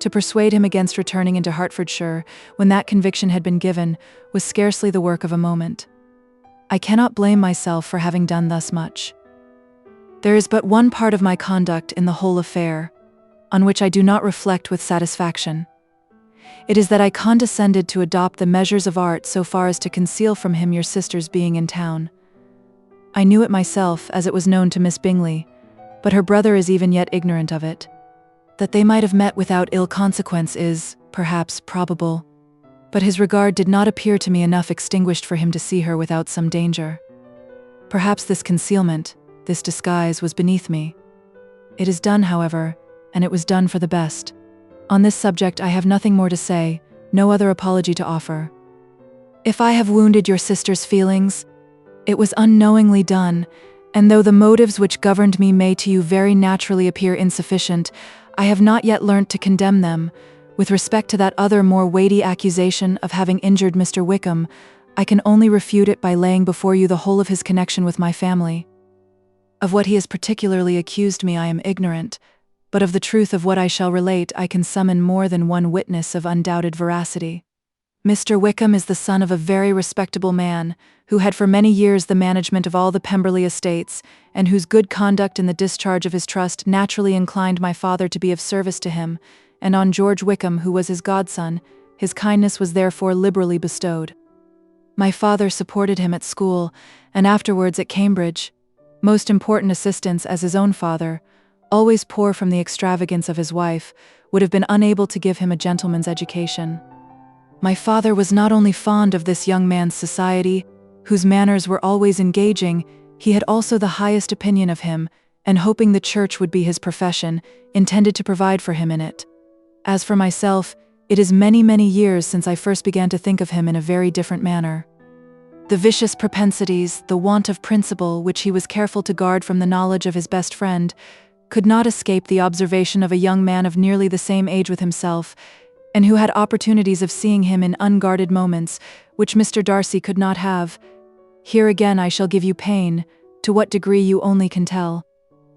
S2: To persuade him against returning into Hertfordshire, when that conviction had been given, was scarcely the work of a moment. I cannot blame myself for having done thus much. There is but one part of my conduct in the whole affair, on which I do not reflect with satisfaction. It is that I condescended to adopt the measures of art so far as to conceal from him your sister's being in town. I knew it myself, as it was known to Miss Bingley, but her brother is even yet ignorant of it. That they might have met without ill consequence is, perhaps, probable, but his regard did not appear to me enough extinguished for him to see her without some danger. Perhaps this concealment, this disguise, was beneath me. It is done, however, and it was done for the best. On this subject I have nothing more to say, no other apology to offer. If I have wounded your sister's feelings, it was unknowingly done, and though the motives which governed me may to you very naturally appear insufficient, I have not yet learnt to condemn them. With respect to that other more weighty accusation of having injured Mr. Wickham, I can only refute it by laying before you the whole of his connection with my family. Of what he has particularly accused me I am ignorant, but of the truth of what I shall relate I can summon more than one witness of undoubted veracity. Mr. Wickham is the son of a very respectable man, who had for many years the management of all the Pemberley estates, and whose good conduct in the discharge of his trust naturally inclined my father to be of service to him, and on George Wickham, who was his godson, his kindness was therefore liberally bestowed. My father supported him at school, and afterwards at Cambridge, most important assistance as his own father, always poor from the extravagance of his wife, would have been unable to give him a gentleman's education. My father was not only fond of this young man's society, whose manners were always engaging, he had also the highest opinion of him, and hoping the church would be his profession, intended to provide for him in it. As for myself, it is many, many years since I first began to think of him in a very different manner. The vicious propensities, the want of principle, which he was careful to guard from the knowledge of his best friend, could not escape the observation of a young man of nearly the same age with himself, and who had opportunities of seeing him in unguarded moments, which Mr. Darcy could not have. Here again I shall give you pain, to what degree you only can tell.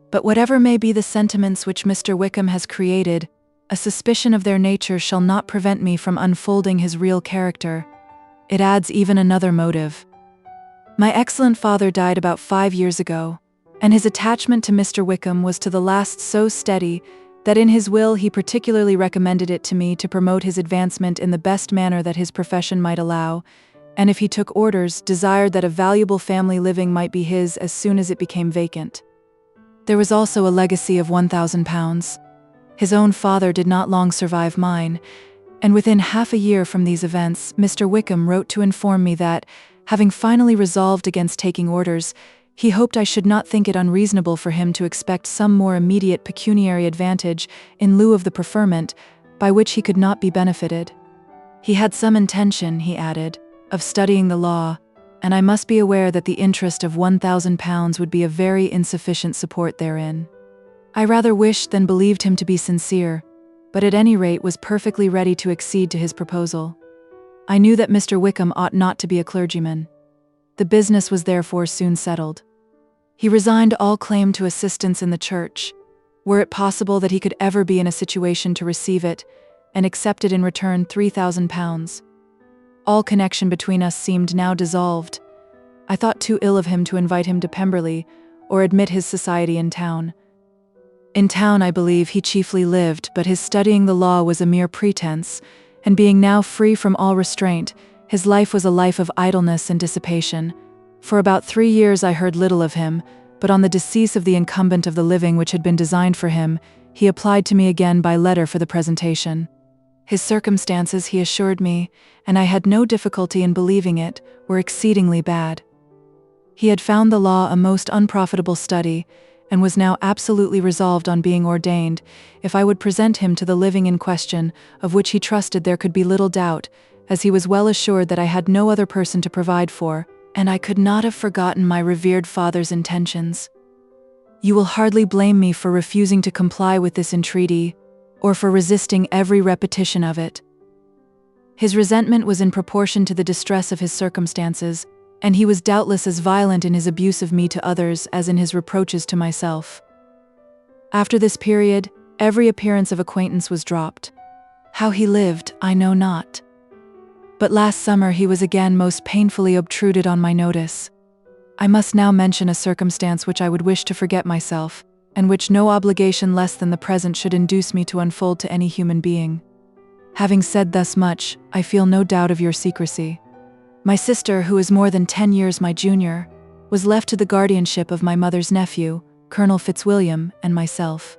S2: But whatever may be the sentiments which Mr. Wickham has created, a suspicion of their nature shall not prevent me from unfolding his real character. It adds even another motive. My excellent father died about 5 years ago, and his attachment to Mr. Wickham was to the last so steady that in his will he particularly recommended it to me to promote his advancement in the best manner that his profession might allow, and if he took orders, desired that a valuable family living might be his as soon as it became vacant. There was also a legacy of £1,000. His own father did not long survive mine, and within half a year from these events, Mr. Wickham wrote to inform me that, having finally resolved against taking orders, he hoped I should not think it unreasonable for him to expect some more immediate pecuniary advantage in lieu of the preferment, by which he could not be benefited. He had some intention, he added, of studying the law, and I must be aware that the interest of £1,000 would be a very insufficient support therein. I rather wished than believed him to be sincere, but at any rate was perfectly ready to accede to his proposal. I knew that Mr. Wickham ought not to be a clergyman. The business was therefore soon settled. He resigned all claim to assistance in the church, were it possible that he could ever be in a situation to receive it, and accepted in return £3,000. All connection between us seemed now dissolved. I thought too ill of him to invite him to Pemberley, or admit his society in town. In town, I believe, he chiefly lived, but his studying the law was a mere pretense, and being now free from all restraint, his life was a life of idleness and dissipation. For about 3 years I heard little of him, but on the decease of the incumbent of the living which had been designed for him, he applied to me again by letter for the presentation. His circumstances, he assured me, and I had no difficulty in believing it, were exceedingly bad. He had found the law a most unprofitable study, and was now absolutely resolved on being ordained, if I would present him to the living in question, of which he trusted there could be little doubt, as he was well assured that I had no other person to provide for, and I could not have forgotten my revered father's intentions. You will hardly blame me for refusing to comply with this entreaty, or for resisting every repetition of it. His resentment was in proportion to the distress of his circumstances, and he was doubtless as violent in his abuse of me to others as in his reproaches to myself. After this period, every appearance of acquaintance was dropped. How he lived, I know not. But last summer he was again most painfully obtruded on my notice. I must now mention a circumstance which I would wish to forget myself, and which no obligation less than the present should induce me to unfold to any human being. Having said thus much, I feel no doubt of your secrecy. My sister, who is more than 10 years my junior, was left to the guardianship of my mother's nephew, Colonel Fitzwilliam, and myself.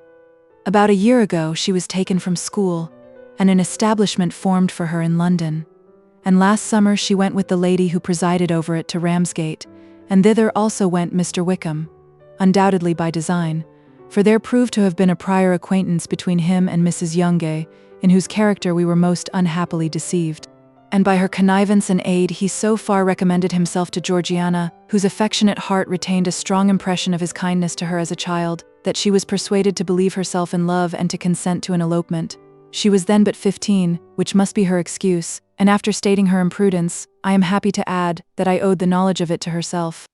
S2: About a year ago she was taken from school, and an establishment formed for her in London. And last summer she went with the lady who presided over it to Ramsgate, and thither also went Mr. Wickham, undoubtedly by design, for there proved to have been a prior acquaintance between him and Mrs. Yonge, in whose character we were most unhappily deceived. And by her connivance and aid he so far recommended himself to Georgiana, whose affectionate heart retained a strong impression of his kindness to her as a child, that she was persuaded to believe herself in love and to consent to an elopement. She was then but 15, which must be her excuse, and after stating her imprudence, I am happy to add that I owed the knowledge of it to herself.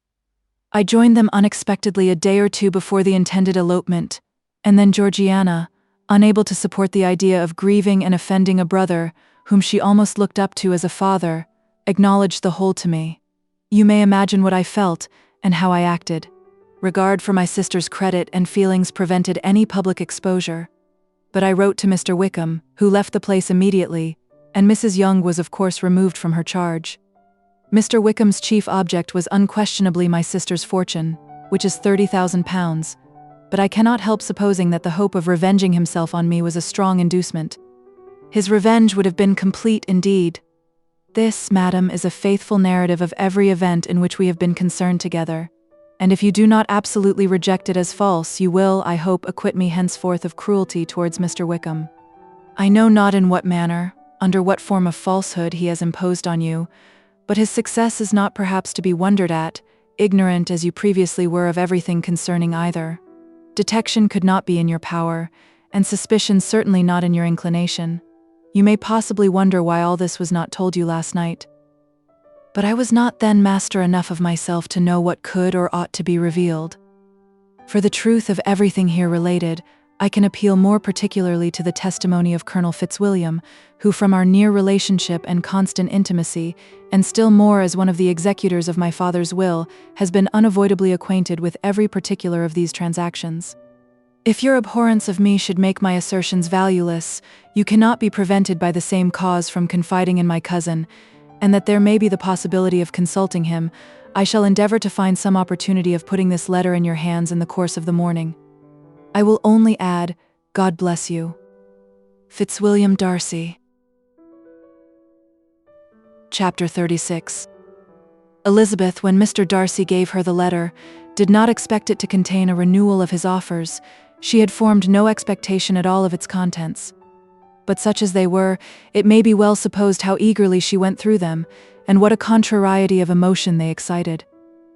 S2: I joined them unexpectedly a day or two before the intended elopement, and then Georgiana, unable to support the idea of grieving and offending a brother, whom she almost looked up to as a father, acknowledged the whole to me. You may imagine what I felt, and how I acted. Regard for my sister's credit and feelings prevented any public exposure. But I wrote to Mr. Wickham, who left the place immediately, and Mrs. Young was of course removed from her charge. Mr. Wickham's chief object was unquestionably my sister's fortune, which is £30,000, but I cannot help supposing that the hope of revenging himself on me was a strong inducement. His revenge would have been complete indeed. This, madam, is a faithful narrative of every event in which we have been concerned together, and if you do not absolutely reject it as false, you will, I hope, acquit me henceforth of cruelty towards Mr. Wickham. I know not in what manner, under what form of falsehood he has imposed on you, but his success is not perhaps to be wondered at, ignorant as you previously were of everything concerning either. Detection could not be in your power, and suspicion certainly not in your inclination. You may possibly wonder why all this was not told you last night. But I was not then master enough of myself to know what could or ought to be revealed. For the truth of everything here related, I can appeal more particularly to the testimony of Colonel Fitzwilliam, who from our near relationship and constant intimacy, and still more as one of the executors of my father's will, has been unavoidably acquainted with every particular of these transactions. If your abhorrence of me should make my assertions valueless, you cannot be prevented by the same cause from confiding in my cousin, and that there may be the possibility of consulting him, I shall endeavor to find some opportunity of putting this letter in your hands in the course of the morning. I will only add, God bless you. Fitzwilliam Darcy. Chapter 36. Elizabeth, when Mr. Darcy gave her the letter, did not expect it to contain a renewal of his offers. She had formed no expectation at all of its contents. But such as they were, it may be well supposed how eagerly she went through them, and what a contrariety of emotion they excited.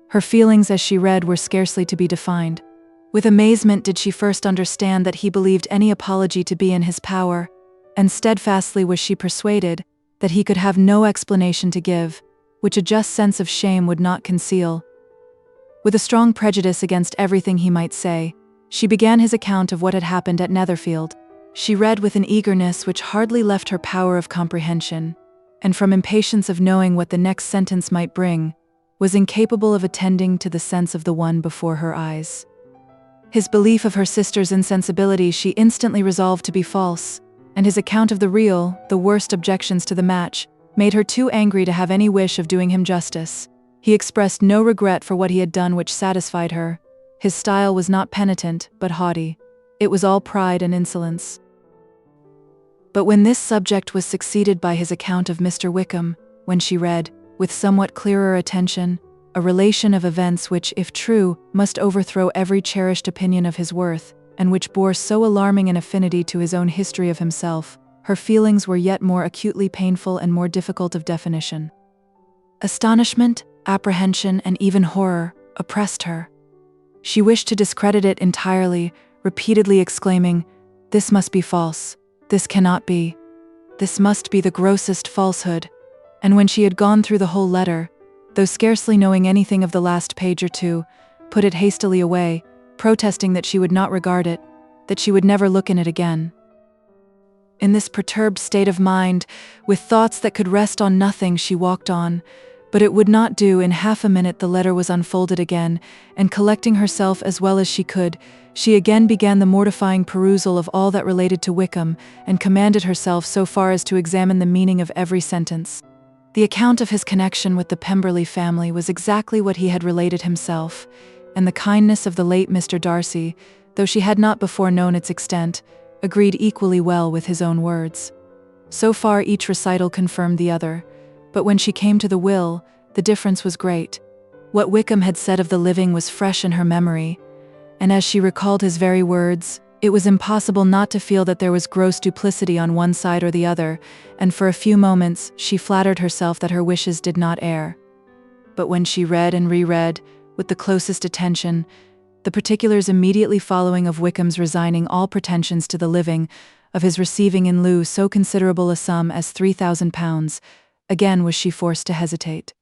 S2: Her feelings as she read were scarcely to be defined. With amazement did she first understand that he believed any apology to be in his power, and steadfastly was she persuaded that he could have no explanation to give, which a just sense of shame would not conceal. With a strong prejudice against everything he might say, she began his account of what had happened at Netherfield. She read with an eagerness which hardly left her power of comprehension, and from impatience of knowing what the next sentence might bring, was incapable of attending to the sense of the one before her eyes. His belief of her sister's insensibility she instantly resolved to be false, and his account of the real, the worst objections to the match, made her too angry to have any wish of doing him justice. He expressed no regret for what he had done which satisfied her. His style was not penitent, but haughty. It was all pride and insolence. But when this subject was succeeded by his account of Mr. Wickham, when she read, with somewhat clearer attention, a relation of events which, if true, must overthrow every cherished opinion of his worth, and which bore so alarming an affinity to his own history of himself, her feelings were yet more acutely painful and more difficult of definition. Astonishment, apprehension, and even horror oppressed her. She wished to discredit it entirely, repeatedly exclaiming, "This must be false. This cannot be. This must be the grossest falsehood." And when she had gone through the whole letter, though scarcely knowing anything of the last page or two, put it hastily away, protesting that she would not regard it, that she would never look in it again. In this perturbed state of mind, with thoughts that could rest on nothing, she walked on, but it would not do. In half a minute the letter was unfolded again, and collecting herself as well as she could, she again began the mortifying perusal of all that related to Wickham, and commanded herself so far as to examine the meaning of every sentence. The account of his connection with the Pemberley family was exactly what he had related himself, and the kindness of the late Mr. Darcy, though she had not before known its extent, agreed equally well with his own words. So far each recital confirmed the other, but when she came to the will, the difference was great. What Wickham had said of the living was fresh in her memory, and as she recalled his very words, it was impossible not to feel that there was gross duplicity on one side or the other, and for a few moments she flattered herself that her wishes did not err. But when she read and reread, with the closest attention, the particulars immediately following of Wickham's resigning all pretensions to the living, of his receiving in lieu so considerable a sum as £3,000, again was she forced to hesitate.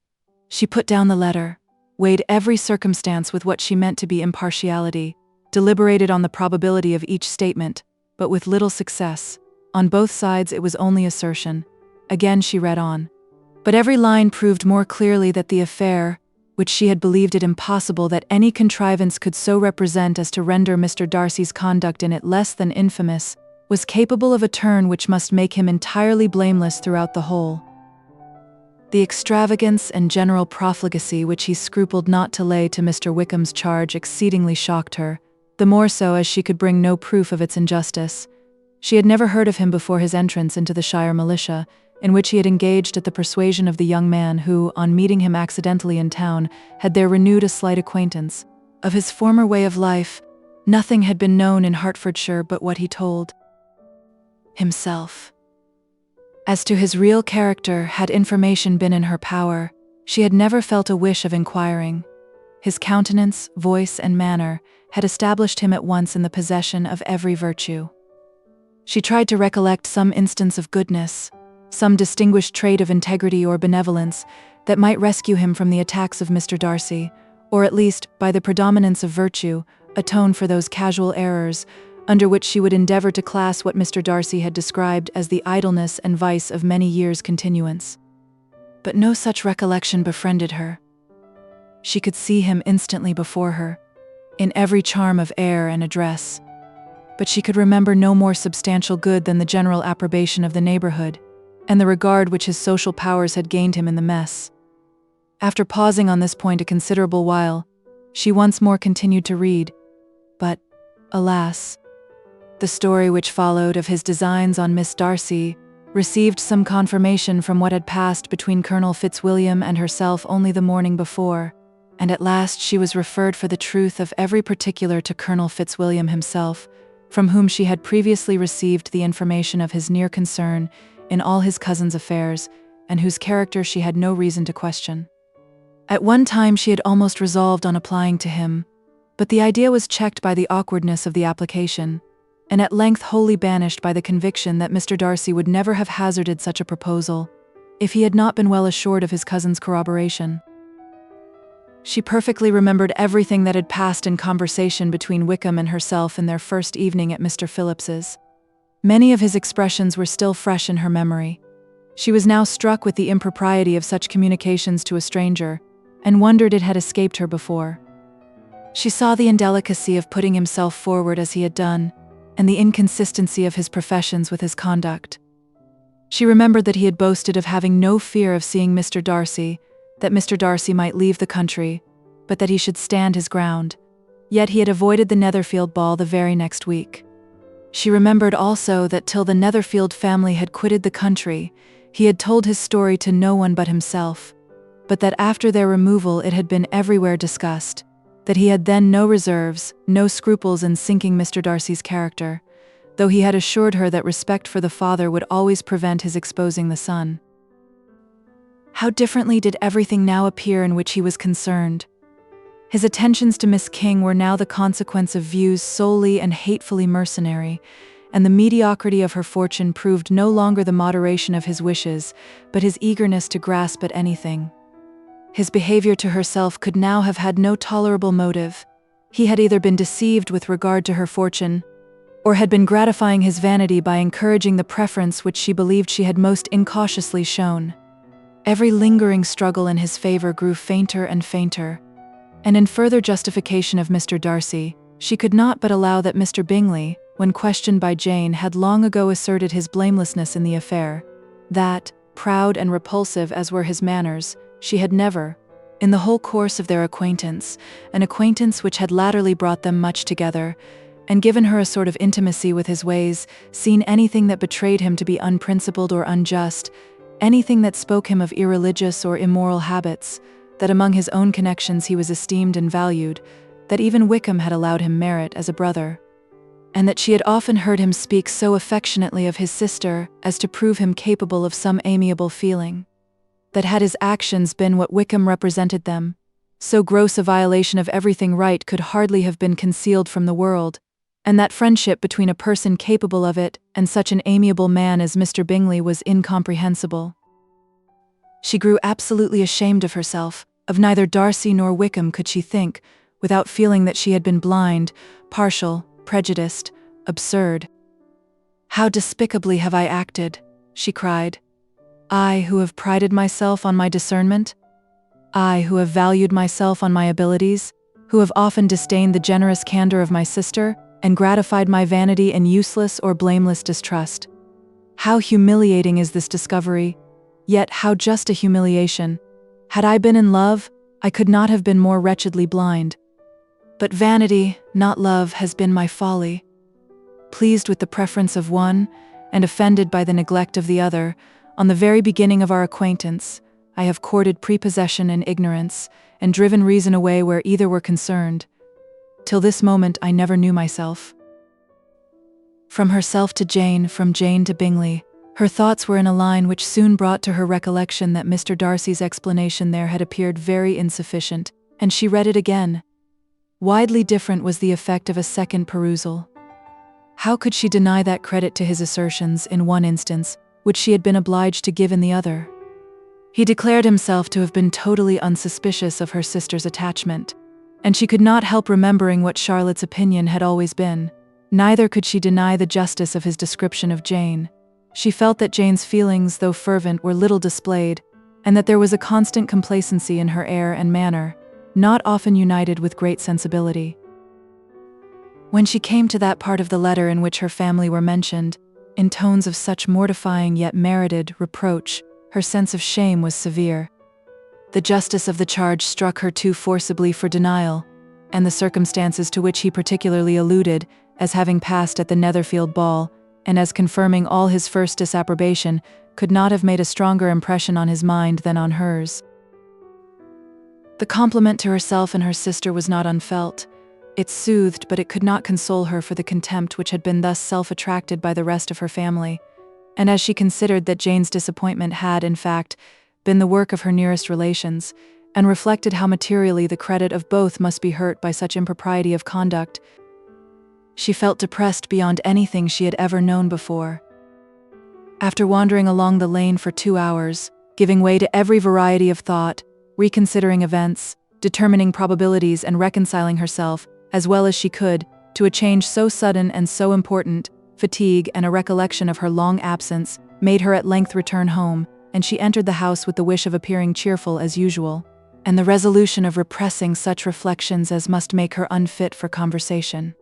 S2: She put down the letter, weighed every circumstance with what she meant to be impartiality, deliberated on the probability of each statement, but with little success. On both sides it was only assertion. Again she read on. But every line proved more clearly that the affair, which she had believed it impossible that any contrivance could so represent as to render Mr. Darcy's conduct in it less than infamous, was capable of a turn which must make him entirely blameless throughout the whole. The extravagance and general profligacy which he scrupled not to lay to Mr. Wickham's charge exceedingly shocked her, the more so as she could bring no proof of its injustice. She had never heard of him before his entrance into the Shire militia, in which he had engaged at the persuasion of the young man who, on meeting him accidentally in town, had there renewed a slight acquaintance. Of his former way of life, nothing had been known in Hertfordshire but what he told himself. As to his real character, had information been in her power, she had never felt a wish of inquiring. His countenance, voice, and manner had established him at once in the possession of every virtue. She tried to recollect some instance of goodness, some distinguished trait of integrity or benevolence that might rescue him from the attacks of Mr. Darcy, or at least, by the predominance of virtue, atone for those casual errors under which she would endeavor to class what Mr. Darcy had described as the idleness and vice of many years' continuance. But no such recollection befriended her. She could see him instantly before her, in every charm of air and address, but she could remember no more substantial good than the general approbation of the neighborhood, and the regard which his social powers had gained him in the mess. After pausing on this point a considerable while, she once more continued to read, but, alas, the story which followed of his designs on Miss Darcy received some confirmation from what had passed between Colonel Fitzwilliam and herself only the morning before, and at last she was referred for the truth of every particular to Colonel Fitzwilliam himself, from whom she had previously received the information of his near concern in all his cousin's affairs, and whose character she had no reason to question. At one time she had almost resolved on applying to him, but the idea was checked by the awkwardness of the application. and at length wholly banished by the conviction that Mr. Darcy would never have hazarded such a proposal if he had not been well assured of his cousin's corroboration. She perfectly remembered everything that had passed in conversation between Wickham and herself in their first evening at Mr. Phillips's. Many of his expressions were still fresh in her memory. She was now struck with the impropriety of such communications to a stranger, and wondered it had escaped her before. She saw the indelicacy of putting himself forward as he had done, and the inconsistency of his professions with his conduct. She remembered that he had boasted of having no fear of seeing Mr. Darcy, that Mr. Darcy might leave the country, but that he should stand his ground. Yet he had avoided the Netherfield ball the very next week. She remembered also that till the Netherfield family had quitted the country, he had told his story to no one but himself, but that after their removal it had been everywhere discussed, that he had then no reserves, no scruples in sinking Mr. Darcy's character, though he had assured her that respect for the father would always prevent his exposing the son. How differently did everything now appear in which he was concerned. His attentions to Miss King were now the consequence of views solely and hatefully mercenary, and the mediocrity of her fortune proved no longer the moderation of his wishes, but his eagerness to grasp at anything. His behavior to herself could now have had no tolerable motive. He had either been deceived with regard to her fortune, or had been gratifying his vanity by encouraging the preference which she believed she had most incautiously shown. Every lingering struggle in his favor grew fainter and fainter, and in further justification of Mr. Darcy, she could not but allow that Mr. Bingley, when questioned by Jane, had long ago asserted his blamelessness in the affair, that, proud and repulsive as were his manners, she had never, in the whole course of their acquaintance, an acquaintance which had latterly brought them much together, and given her a sort of intimacy with his ways, seen anything that betrayed him to be unprincipled or unjust, anything that spoke him of irreligious or immoral habits, that among his own connections he was esteemed and valued, that even Wickham had allowed him merit as a brother, and that she had often heard him speak so affectionately of his sister as to prove him capable of some amiable feeling, that had his actions been what Wickham represented them, so gross a violation of everything right could hardly have been concealed from the world, and that friendship between a person capable of it and such an amiable man as Mr. Bingley was incomprehensible. She grew absolutely ashamed of herself. Of neither Darcy nor Wickham could she think, without feeling that she had been blind, partial, prejudiced, absurd. "How despicably have I acted," she cried. "I who have prided myself on my discernment? I who have valued myself on my abilities, who have often disdained the generous candor of my sister, and gratified my vanity in useless or blameless distrust. How humiliating is this discovery, yet how just a humiliation. Had I been in love, I could not have been more wretchedly blind. But vanity, not love, has been my folly. Pleased with the preference of one, and offended by the neglect of the other, on the very beginning of our acquaintance, I have courted prepossession and ignorance, and driven reason away where either were concerned. Till this moment I never knew myself." From herself to Jane, from Jane to Bingley, her thoughts were in a line which soon brought to her recollection that Mr. Darcy's explanation there had appeared very insufficient, and she read it again. Widely different was the effect of a second perusal. How could she deny that credit to his assertions, in one instance, which she had been obliged to give in the other? He declared himself to have been totally unsuspicious of her sister's attachment, and she could not help remembering what Charlotte's opinion had always been. Neither could she deny the justice of his description of Jane. She felt that Jane's feelings, though fervent, were little displayed, and that there was a constant complacency in her air and manner, not often united with great sensibility. When she came to that part of the letter in which her family were mentioned, in tones of such mortifying yet merited reproach, her sense of shame was severe. The justice of the charge struck her too forcibly for denial, and the circumstances to which he particularly alluded, as having passed at the Netherfield ball, and as confirming all his first disapprobation, could not have made a stronger impression on his mind than on hers. The compliment to herself and her sister was not unfelt. It soothed, but it could not console her for the contempt which had been thus self-attracted by the rest of her family, and as she considered that Jane's disappointment had, in fact, been the work of her nearest relations, and reflected how materially the credit of both must be hurt by such impropriety of conduct, She felt depressed beyond anything she had ever known before. After wandering along the lane for 2 hours, giving way to every variety of thought, reconsidering events, determining probabilities and reconciling herself, as well as she could, to a change so sudden and so important, fatigue and a recollection of her long absence made her at length return home, and she entered the house with the wish of appearing cheerful as usual, and the resolution of repressing such reflections as must make her unfit for conversation.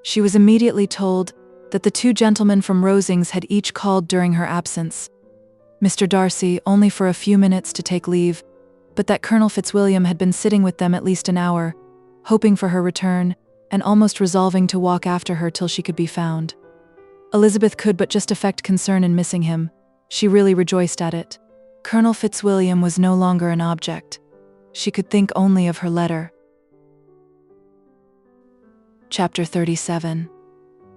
S2: She was immediately told that the 2 gentlemen from Rosings had each called during her absence. Mr. Darcy only for a few minutes to take leave, but that Colonel Fitzwilliam had been sitting with them at least an hour, hoping for her return, and almost resolving to walk after her till she could be found. Elizabeth could but just affect concern in missing him. She really rejoiced at it. Colonel Fitzwilliam was no longer an object. She could think only of her letter. Chapter 37.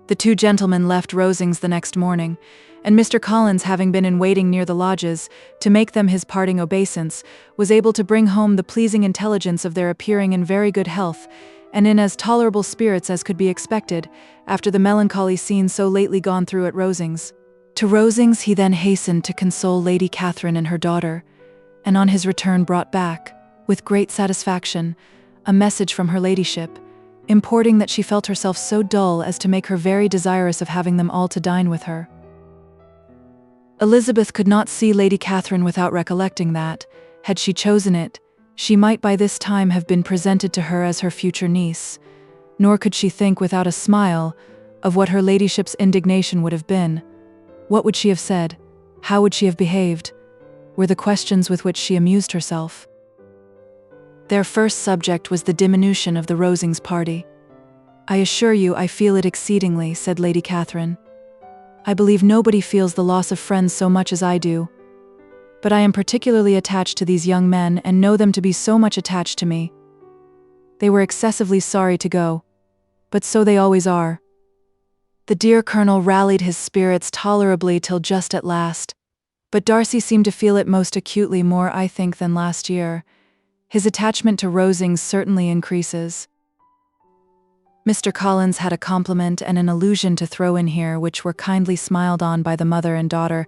S2: The 2 gentlemen left Rosings the next morning, and Mr. Collins, having been in waiting near the lodges, to make them his parting obeisance, was able to bring home the pleasing intelligence of their appearing in very good health, and in as tolerable spirits as could be expected, after the melancholy scene so lately gone through at Rosings. To Rosings he then hastened to console Lady Catherine and her daughter, and on his return brought back, with great satisfaction, a message from her ladyship, importing that she felt herself so dull as to make her very desirous of having them all to dine with her. Elizabeth could not see Lady Catherine without recollecting that, had she chosen it, she might by this time have been presented to her as her future niece, nor could she think without a smile of what her ladyship's indignation would have been. What would she have said? How would she have behaved? Were the questions with which she amused herself. Their first subject was the diminution of the Rosings party. "I assure you I feel it exceedingly," said Lady Catherine. "I believe nobody feels the loss of friends so much as I do. But I am particularly attached to these young men and know them to be so much attached to me. They were excessively sorry to go, but so they always are." The dear Colonel rallied his spirits tolerably till just at last, but Darcy seemed to feel it most acutely more, I think, than last year. His attachment to Rosings certainly increases. Mr. Collins had a compliment and an allusion to throw in here which were kindly smiled on by the mother and daughter.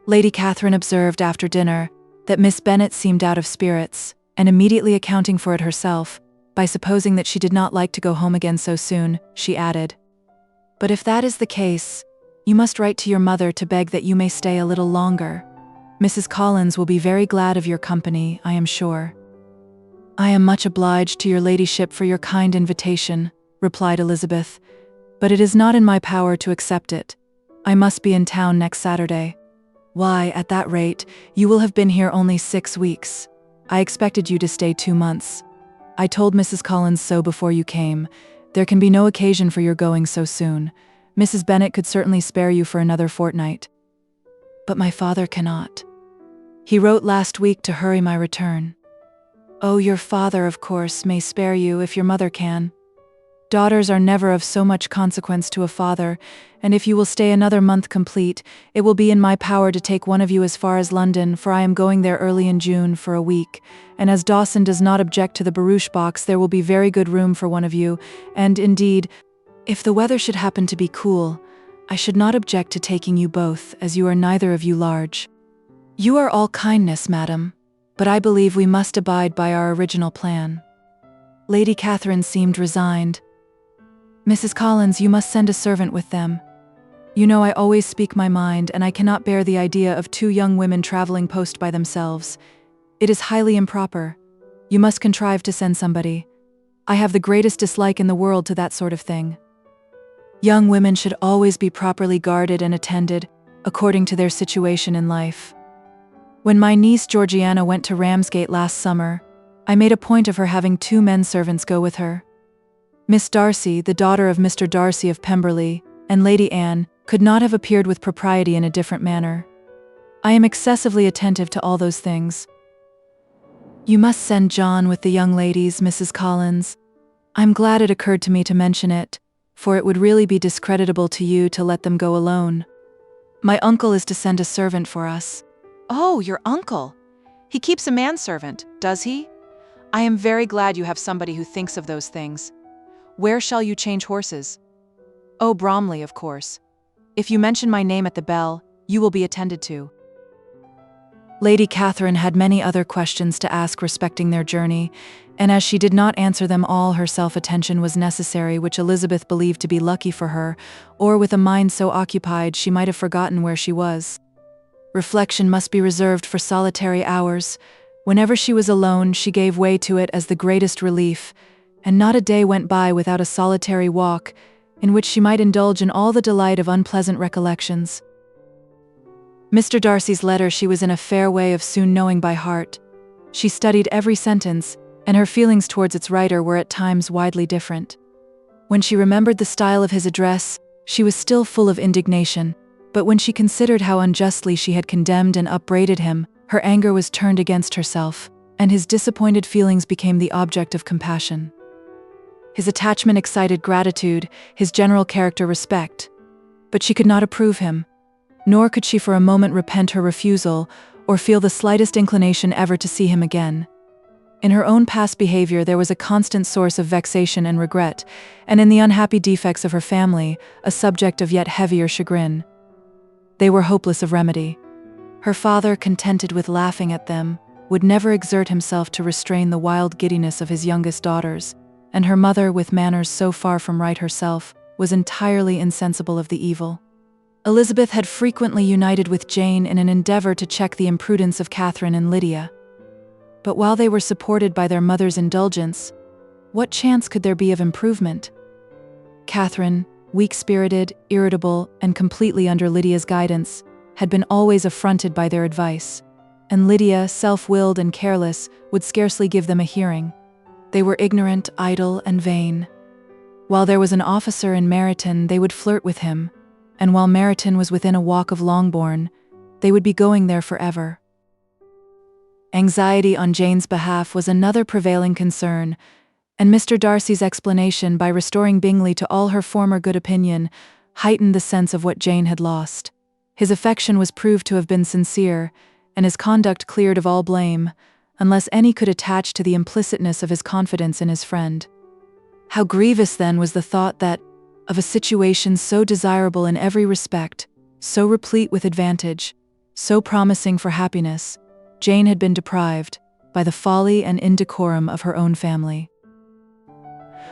S2: Lady Catherine observed after dinner that Miss Bennet seemed out of spirits, and immediately accounting for it herself, by supposing that she did not like to go home again so soon, she added, "But if that is the case, you must write to your mother to beg that you may stay a little longer. Mrs. Collins will be very glad of your company, I am sure." "I am much obliged to your ladyship for your kind invitation," replied Elizabeth, "but it is not in my power to accept it. I must be in town next Saturday." "Why, at that rate, you will have been here only 6 weeks. I expected you to stay 2 months. I told Mrs. Collins so before you came. There can be no occasion for your going so soon. Mrs. Bennet could certainly spare you for another fortnight." "But my father cannot. He wrote last week to hurry my return." "Oh, your father, of course, may spare you if your mother can. Daughters are never of so much consequence to a father, and if you will stay another month complete, it will be in my power to take one of you as far as London, for I am going there early in June for a week, and as Dawson does not object to the barouche box, there will be very good room for one of you, and indeed, if the weather should happen to be cool, I should not object to taking you both, as you are neither of you large." "You are all kindness, madam, but I believe we must abide by our original plan." Lady Catherine seemed resigned. "Mrs. Collins, you must send a servant with them. You know I always speak my mind, and I cannot bear the idea of 2 young women traveling post by themselves. It is highly improper. You must contrive to send somebody. I have the greatest dislike in the world to that sort of thing. Young women should always be properly guarded and attended, according to their situation in life. When my niece Georgiana went to Ramsgate last summer, I made a point of her having 2 men servants go with her. Miss Darcy, the daughter of Mr. Darcy of Pemberley, and Lady Anne, could not have appeared with propriety in a different manner. I am excessively attentive to all those things. You must send John with the young ladies, Mrs. Collins. I'm glad it occurred to me to mention it, for it would really be discreditable to you to let them go alone. My uncle is to send a servant for us."
S1: "Oh, your uncle! He keeps a manservant, does he? I am very glad you have somebody who thinks of those things.
S2: Where shall you change horses?" "Oh, Bromley, of course. If you mention my name at the bell, you will be attended to." Lady Catherine had many other questions to ask respecting their journey, and as she did not answer them all, her self-attention was necessary, which Elizabeth believed to be lucky for her, or with a mind so occupied she might have forgotten where she was. Reflection must be reserved for solitary hours. Whenever she was alone, she gave way to it as the greatest relief, and not a day went by without a solitary walk, in which she might indulge in all the delight of unpleasant recollections. Mr. Darcy's letter she was in a fair way of soon knowing by heart. She studied every sentence, and her feelings towards its writer were at times widely different. When she remembered the style of his address, she was still full of indignation, but when she considered how unjustly she had condemned and upbraided him, her anger was turned against herself, and his disappointed feelings became the object of compassion. His attachment excited gratitude, his general character respect. But she could not approve him, nor could she for a moment repent her refusal, or feel the slightest inclination ever to see him again. In her own past behavior there was a constant source of vexation and regret, and in the unhappy defects of her family, a subject of yet heavier chagrin. They were hopeless of remedy. Her father, contented with laughing at them, would never exert himself to restrain the wild giddiness of his youngest daughters, and her mother, with manners so far from right herself, was entirely insensible of the evil. Elizabeth had frequently united with Jane in an endeavor to check the imprudence of Catherine and Lydia. But while they were supported by their mother's indulgence, what chance could there be of improvement? Catherine, weak-spirited, irritable, and completely under Lydia's guidance, had been always affronted by their advice, and Lydia, self-willed and careless, would scarcely give them a hearing. They were ignorant, idle, and vain. While there was an officer in Meryton, they would flirt with him, and while Meryton was within a walk of Longbourn, they would be going there forever. Anxiety on Jane's behalf was another prevailing concern, and Mr. Darcy's explanation, by restoring Bingley to all her former good opinion, heightened the sense of what Jane had lost. His affection was proved to have been sincere, and his conduct cleared of all blame, unless any could attach to the implicitness of his confidence in his friend. How grievous, then, was the thought that, of a situation so desirable in every respect, so replete with advantage, so promising for happiness, Jane had been deprived by the folly and indecorum of her own family.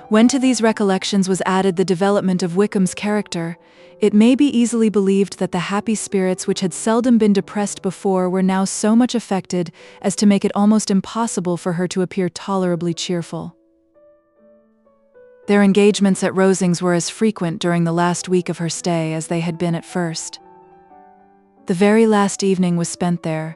S2: When to these recollections was added the development of Wickham's character, it may be easily believed that the happy spirits which had seldom been depressed before were now so much affected as to make it almost impossible for her to appear tolerably cheerful. Their engagements at Rosings were as frequent during the last week of her stay as they had been at first. The very last evening was spent there,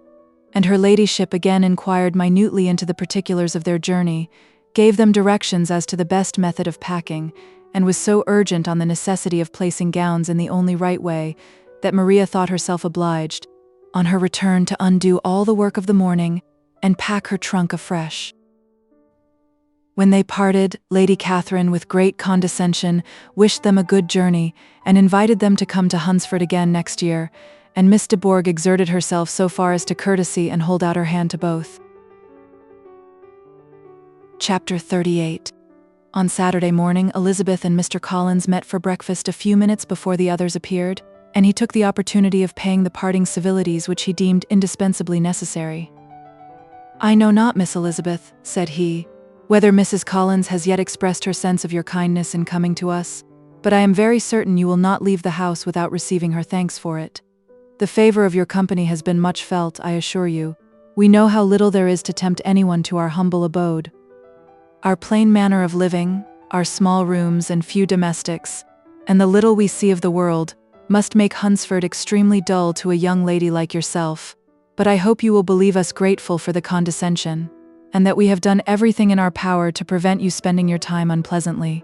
S2: and her ladyship again inquired minutely into the particulars of their journey, gave them directions as to the best method of packing, and was so urgent on the necessity of placing gowns in the only right way that Maria thought herself obliged, on her return, to undo all the work of the morning and pack her trunk afresh. When they parted, Lady Catherine, with great condescension, wished them a good journey and invited them to come to Hunsford again next year, and Miss de Bourgh exerted herself so far as to courtesy and hold out her hand to both. Chapter 38. On Saturday morning, Elizabeth and Mr. Collins met for breakfast a few minutes before the others appeared, and he took the opportunity of paying the parting civilities which he deemed indispensably necessary. "I know not, Miss Elizabeth," said he, "whether Mrs. Collins has yet expressed her sense of your kindness in coming to us, but I am very certain you will not leave the house without receiving her thanks for it. The favor of your company has been much felt, I assure you. We know how little there is to tempt anyone to our humble abode. Our plain manner of living, our small rooms and few domestics, and the little we see of the world, must make Hunsford extremely dull to a young lady like yourself, but I hope you will believe us grateful for the condescension, and that we have done everything in our power to prevent you spending your time unpleasantly."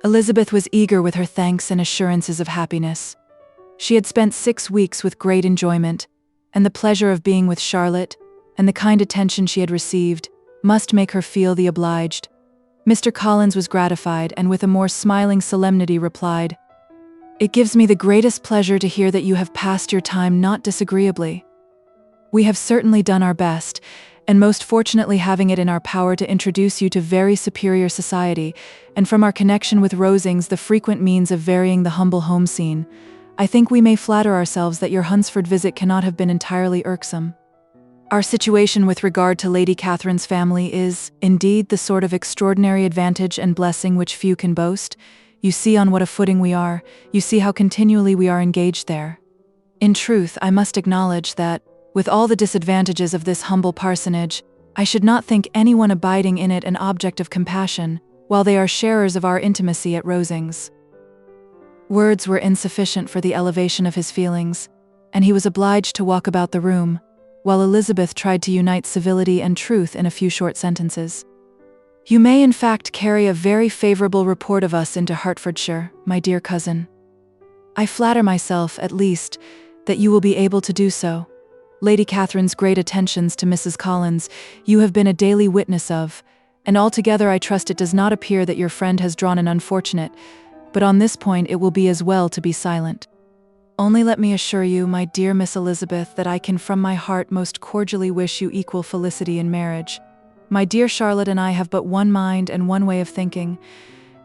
S2: Elizabeth was eager with her thanks and assurances of happiness. She had spent 6 weeks with great enjoyment, and the pleasure of being with Charlotte, and the kind attention she had received, must make her feel the obliged. Mr. Collins was gratified, and with a more smiling solemnity replied, "It gives me the greatest pleasure to hear that you have passed your time not disagreeably. We have certainly done our best, and most fortunately having it in our power to introduce you to very superior society, and from our connection with Rosings the frequent means of varying the humble home scene, I think we may flatter ourselves that your Hunsford visit cannot have been entirely irksome. Our situation with regard to Lady Catherine's family is, indeed, the sort of extraordinary advantage and blessing which few can boast. You see on what a footing we are, you see how continually we are engaged there. In truth, I must acknowledge that, with all the disadvantages of this humble parsonage, I should not think anyone abiding in it an object of compassion, while they are sharers of our intimacy at Rosings. Words were insufficient for the elevation of his feelings, and he was obliged to walk about the room, while Elizabeth tried to unite civility and truth in a few short sentences. You may in fact carry a very favorable report of us into Hertfordshire, my dear cousin. I flatter myself, at least, that you will be able to do so. Lady Catherine's great attentions to Mrs. Collins you have been a daily witness of, and altogether I trust it does not appear that your friend has drawn an unfortunate, but on this point it will be as well to be silent. Only let me assure you, my dear Miss Elizabeth, that I can from my heart most cordially wish you equal felicity in marriage. My dear Charlotte and I have but one mind and one way of thinking.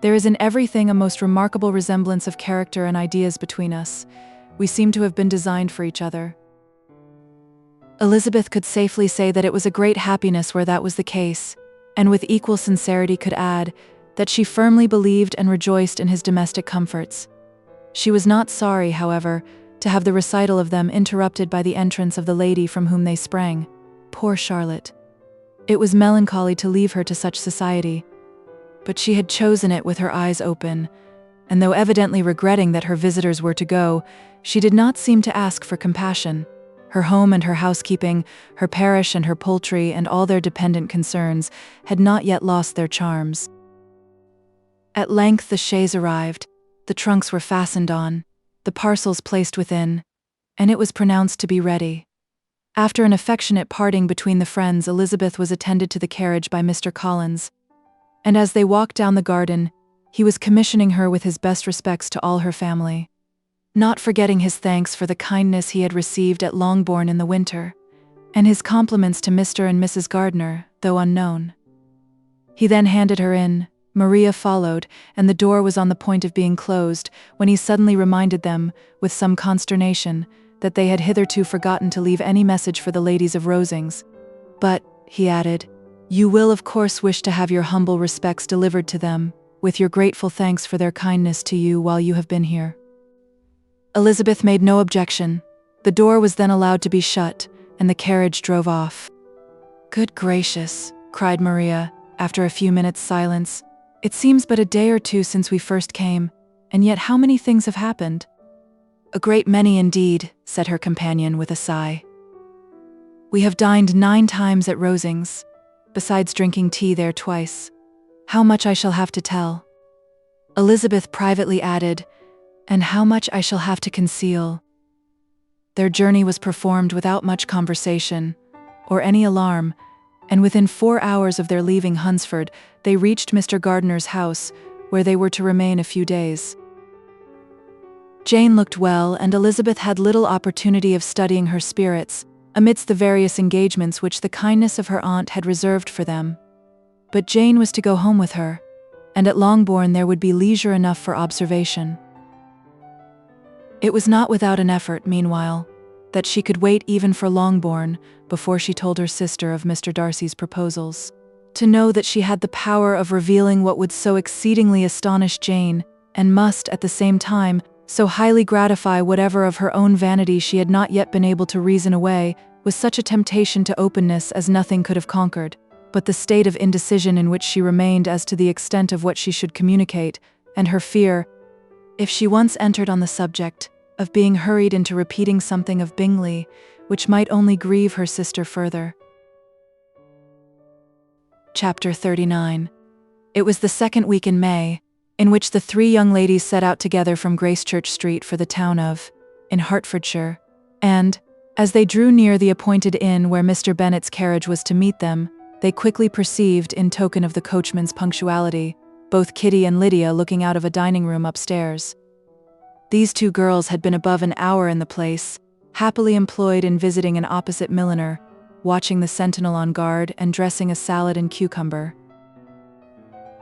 S2: There is in everything a most remarkable resemblance of character and ideas between us. We seem to have been designed for each other. Elizabeth could safely say that it was a great happiness where that was the case, and with equal sincerity could add that she firmly believed and rejoiced in his domestic comforts. She was not sorry, however, to have the recital of them interrupted by the entrance of the lady from whom they sprang. Poor Charlotte! It was melancholy to leave her to such society, but she had chosen it with her eyes open, and though evidently regretting that her visitors were to go, she did not seem to ask for compassion. Her home and her housekeeping, her parish and her poultry and all their dependent concerns had not yet lost their charms. At length the chaise arrived, the trunks were fastened on, the parcels placed within, and it was pronounced to be ready. After an affectionate parting between the friends, Elizabeth was attended to the carriage by Mr. Collins, and as they walked down the garden, he was commissioning her with his best respects to all her family, not forgetting his thanks for the kindness he had received at Longbourn in the winter, and his compliments to Mr. and Mrs. Gardiner, though unknown. He then handed her in, Maria followed, and the door was on the point of being closed, when he suddenly reminded them, with some consternation, that they had hitherto forgotten to leave any message for the ladies of Rosings. But, he added, you will of course wish to have your humble respects delivered to them, with your grateful thanks for their kindness to you while you have been here. Elizabeth made no objection. The door was then allowed to be shut, and the carriage drove off. Good gracious, cried Maria, after a few minutes' silence. It seems but a day or two since we first came, and yet how many things have happened? A great many indeed, said her companion with a sigh. We have dined 9 times at Rosings, besides drinking tea there twice. How much I shall have to tell. Elizabeth privately added, and how much I shall have to conceal. Their journey was performed without much conversation, or any alarm, and within 4 hours of their leaving Hunsford, they reached Mr. Gardiner's house, where they were to remain a few days. Jane looked well, and Elizabeth had little opportunity of studying her spirits, amidst the various engagements which the kindness of her aunt had reserved for them. But Jane was to go home with her, and at Longbourn there would be leisure enough for observation. It was not without an effort, meanwhile, that she could wait even for Longbourn before she told her sister of Mr. Darcy's proposals. To know that she had the power of revealing what would so exceedingly astonish Jane, and must, at the same time, so highly gratify whatever of her own vanity she had not yet been able to reason away, was such a temptation to openness as nothing could have conquered. But the state of indecision in which she remained as to the extent of what she should communicate, and her fear, if she once entered on the subject, of being hurried into repeating something of Bingley, which might only grieve her sister further. Chapter 39. It was the 2nd week in May, in which the 3 young ladies set out together from Gracechurch Street for the town of, in Hertfordshire, and, as they drew near the appointed inn where Mr. Bennet's carriage was to meet them, they quickly perceived, in token of the coachman's punctuality, both Kitty and Lydia looking out of a dining room upstairs. These 2 girls had been above an hour in the place, happily employed in visiting an opposite milliner, watching the sentinel on guard and dressing a salad and cucumber.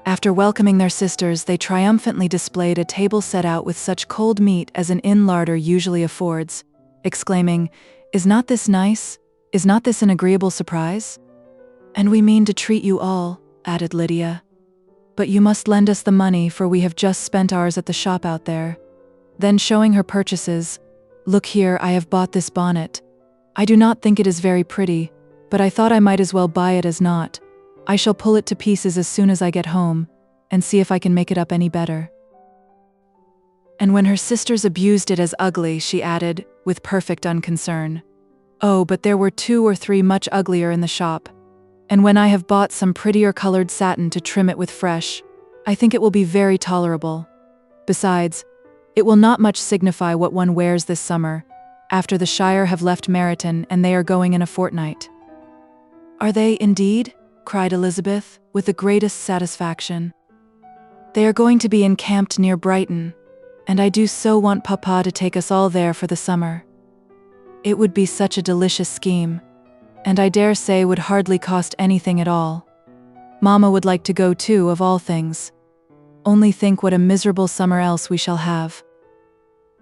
S2: After welcoming their sisters, they triumphantly displayed a table set out with such cold meat as an inn larder usually affords, exclaiming, "Is not this nice? Is not this an agreeable surprise?" "And we mean to treat you all," added Lydia. "But you must lend us the money, for we have just spent ours at the shop out there." Then showing her purchases, "Look here, I have bought this bonnet. I do not think it is very pretty, but I thought I might as well buy it as not. I shall pull it to pieces as soon as I get home, and see if I can make it up any better." And when her sisters abused it as ugly, she added, with perfect unconcern, "Oh, but there were 2 or 3 much uglier in the shop. And when I have bought some prettier colored satin to trim it with fresh, I think it will be very tolerable. Besides, it will not much signify what one wears this summer, after the Shire have left Meryton and they are going in a fortnight." "Are they, indeed?" cried Elizabeth, with the greatest satisfaction. "They are going to be encamped near Brighton, and I do so want Papa to take us all there for the summer. It would be such a delicious scheme, and I dare say would hardly cost anything at all. Mamma would like to go too, of all things. Only think what a miserable summer else we shall have."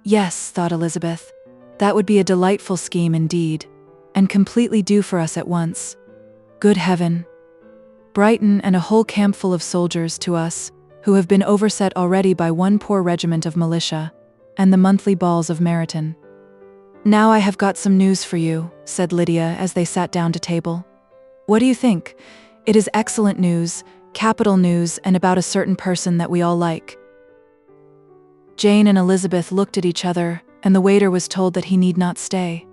S2: "Yes," thought Elizabeth, "that would be a delightful scheme indeed, and completely due for us at once. Good heaven! Brighton and a whole camp full of soldiers to us, who have been overset already by one poor regiment of militia, and the monthly balls of Meryton." "Now I have got some news for you," said Lydia as they sat down to table. "What do you think? It is excellent news, capital news, and about a certain person that we all like." Jane and Elizabeth looked at each other, and the waiter was told that he need not stay.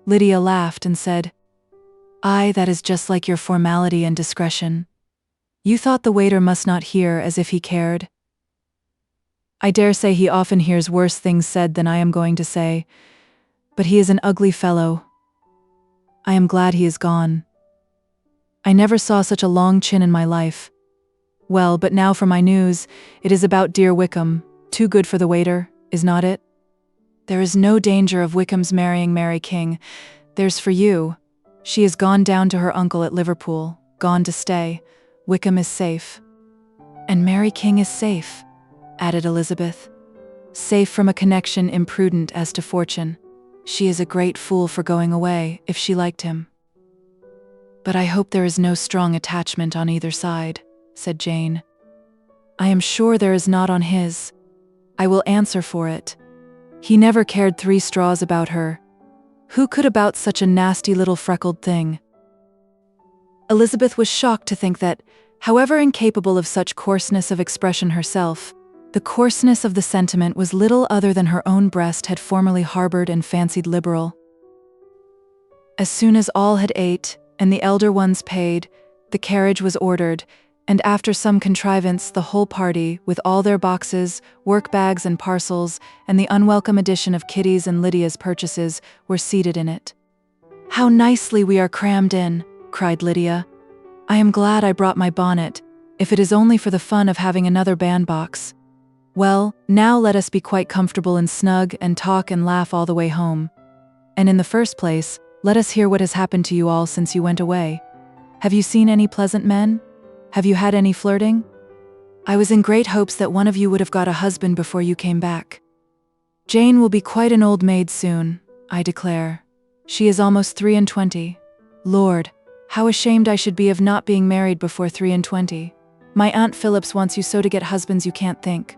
S2: Lydia laughed and said, "Aye, that is just like your formality and discretion. You thought the waiter must not hear as if he cared?" "I dare say he often hears worse things said than I am going to say, but he is an ugly fellow. I am glad he is gone. I never saw such a long chin in my life. Well, but now for my news. It is about dear Wickham. Too good for the waiter, is not it? There is no danger of Wickham's marrying Mary King. There's for you. She has gone down to her uncle at Liverpool, gone to stay. Wickham is safe." "And Mary King is safe," added Elizabeth. "Safe from a connection imprudent as to fortune. She is a great fool for going away, if she liked him." "But I hope there is no strong attachment on either side," said Jane. "I am sure there is not on his. I will answer for it. He never cared 3 straws about her. Who could about such a nasty little freckled thing?" Elizabeth was shocked to think that, however incapable of such coarseness of expression herself, the coarseness of the sentiment was little other than her own breast had formerly harbored and fancied liberal. As soon as all had ate, and the elder ones paid, the carriage was ordered, and after some contrivance the whole party, with all their boxes, work-bags and parcels, and the unwelcome addition of Kitty's and Lydia's purchases, were seated in it. "How nicely we are crammed in!" cried Lydia. "I am glad I brought my bonnet, if it is only for the fun of having another bandbox. Well, now let us be quite comfortable and snug and talk and laugh all the way home. And in the first place, let us hear what has happened to you all since you went away. Have you seen any pleasant men? Have you had any flirting? I was in great hopes that one of you would have got a husband before you came back. Jane will be quite an old maid soon, I declare. She is almost 23. Lord, how ashamed I should be of not being married before 23. My Aunt Phillips wants you so to get husbands you can't think.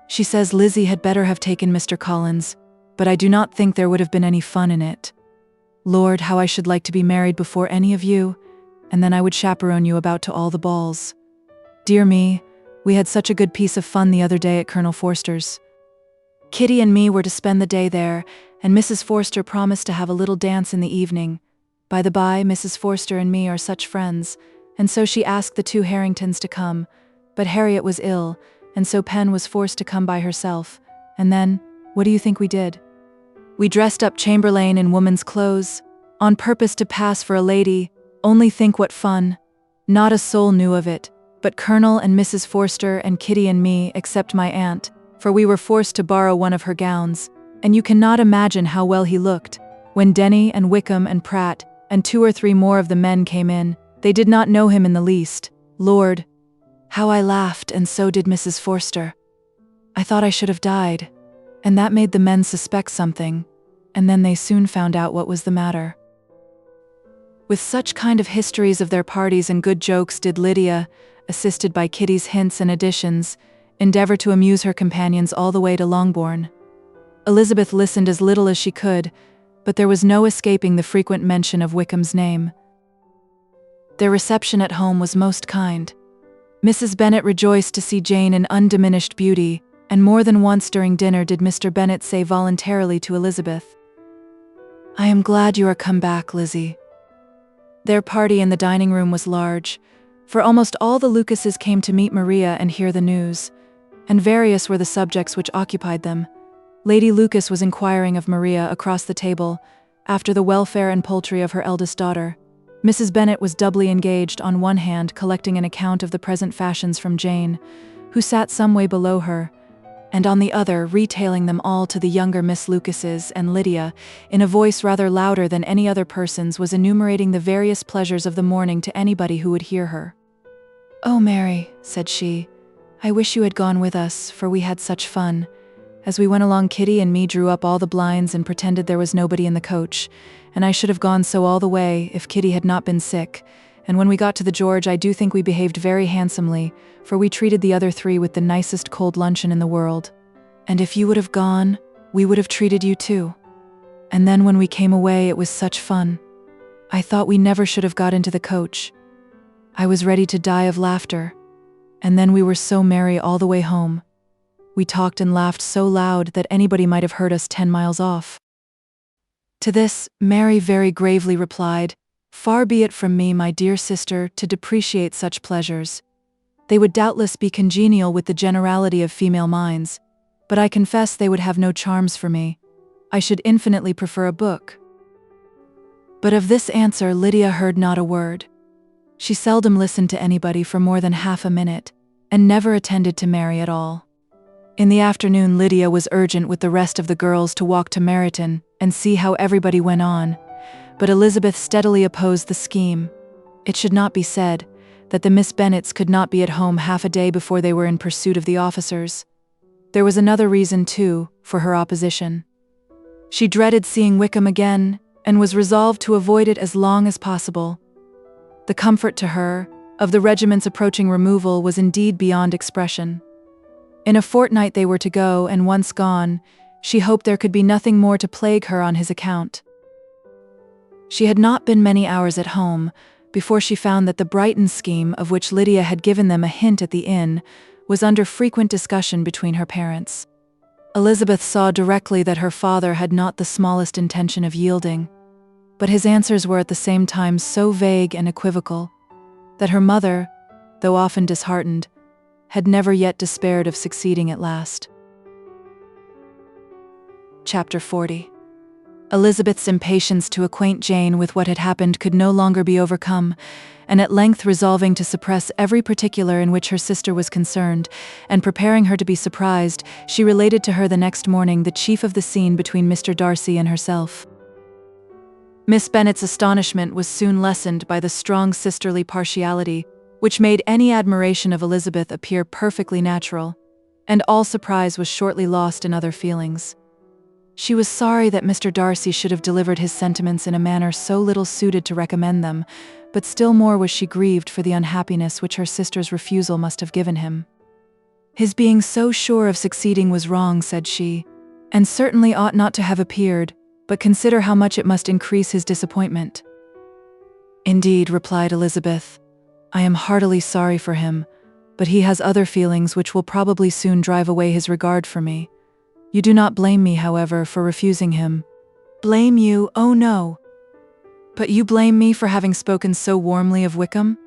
S2: She says Lizzie had better have taken Mr. Collins, but I do not think there would have been any fun in it. Lord, how I should like to be married before any of you, and then I would chaperone you about to all the balls. Dear me, we had such a good piece of fun the other day at Colonel Forster's. Kitty and me were to spend the day there, and Mrs. Forster promised to have a little dance in the evening. By the by, Mrs. Forster and me are such friends, and so she asked the 2 Harringtons to come, but Harriet was ill, and so Pen was forced to come by herself, and then, what do you think we did? We dressed up Chamberlain in woman's clothes, on purpose to pass for a lady. Only think what fun. Not a soul knew of it, but Colonel and Mrs. Forster and Kitty and me, except my aunt, for we were forced to borrow one of her gowns, and you cannot imagine how well he looked, when Denny and Wickham and Pratt, and 2 or 3 more of the men came in. They did not know him in the least. Lord, how I laughed, and so did Mrs. Forster. I thought I should have died, and that made the men suspect something, and then they soon found out what was the matter. With such kind of histories of their parties and good jokes did Lydia, assisted by Kitty's hints and additions, endeavor to amuse her companions all the way to Longbourn. Elizabeth listened as little as she could, but there was no escaping the frequent mention of Wickham's name. Their reception at home was most kind. Mrs. Bennet rejoiced to see Jane in undiminished beauty, and more than once during dinner did Mr. Bennet say voluntarily to Elizabeth, "I am glad you are come back, Lizzie." Their party in the dining room was large, for almost all the Lucases came to meet Maria and hear the news, and various were the subjects which occupied them. Lady Lucas was inquiring of Maria across the table after the welfare and poultry of her eldest daughter. Mrs. Bennet was doubly engaged, on one hand collecting an account of the present fashions from Jane, who sat some way below her, and on the other retailing them all to the younger Miss Lucases, and Lydia, in a voice rather louder than any other person's, was enumerating the various pleasures of the morning to anybody who would hear her. "Oh, Mary," said she, "I wish you had gone with us, for we had such fun. As we went along, Kitty and me drew up all the blinds and pretended there was nobody in the coach, and I should have gone so all the way if Kitty had not been sick, and when we got to the George I do think we behaved very handsomely, for we treated the other 3 with the nicest cold luncheon in the world. And if you would have gone, we would have treated you too. And then when we came away it was such fun. I thought we never should have got into the coach. I was ready to die of laughter, and then we were so merry all the way home. We talked and laughed so loud that anybody might have heard us 10 miles off." To this, Mary very gravely replied, "Far be it from me, my dear sister, to depreciate such pleasures. They would doubtless be congenial with the generality of female minds, but I confess they would have no charms for me. I should infinitely prefer a book." But of this answer Lydia heard not a word. She seldom listened to anybody for more than half a minute, and never attended to Mary at all. In the afternoon Lydia was urgent with the rest of the girls to walk to Meryton and see how everybody went on, but Elizabeth steadily opposed the scheme. It should not be said that the Miss Bennets could not be at home half a day before they were in pursuit of the officers. There was another reason, too, for her opposition. She dreaded seeing Wickham again, and was resolved to avoid it as long as possible. The comfort to her of the regiment's approaching removal was indeed beyond expression. In a fortnight they were to go, and once gone, she hoped there could be nothing more to plague her on his account. She had not been many hours at home before she found that the Brighton scheme, of which Lydia had given them a hint at the inn, was under frequent discussion between her parents. Elizabeth saw directly that her father had not the smallest intention of yielding, but his answers were at the same time so vague and equivocal that her mother, though often disheartened, had never yet despaired of succeeding at last. Chapter 40. Elizabeth's impatience to acquaint Jane with what had happened could no longer be overcome, and at length resolving to suppress every particular in which her sister was concerned, and preparing her to be surprised, she related to her the next morning the chief of the scene between Mr. Darcy and herself. Miss Bennet's astonishment was soon lessened by the strong sisterly partiality which made any admiration of Elizabeth appear perfectly natural, and all surprise was shortly lost in other feelings. She was sorry that Mr. Darcy should have delivered his sentiments in a manner so little suited to recommend them, but still more was she grieved for the unhappiness which her sister's refusal must have given him. "His being so sure of succeeding was wrong," said she, "and certainly ought not to have appeared, but consider how much it must increase his disappointment." "Indeed," replied Elizabeth, "I am heartily sorry for him, but he has other feelings which will probably soon drive away his regard for me. You do not blame me, however, for refusing him." "Blame you? Oh no! But you blame me for having spoken so warmly of Wickham?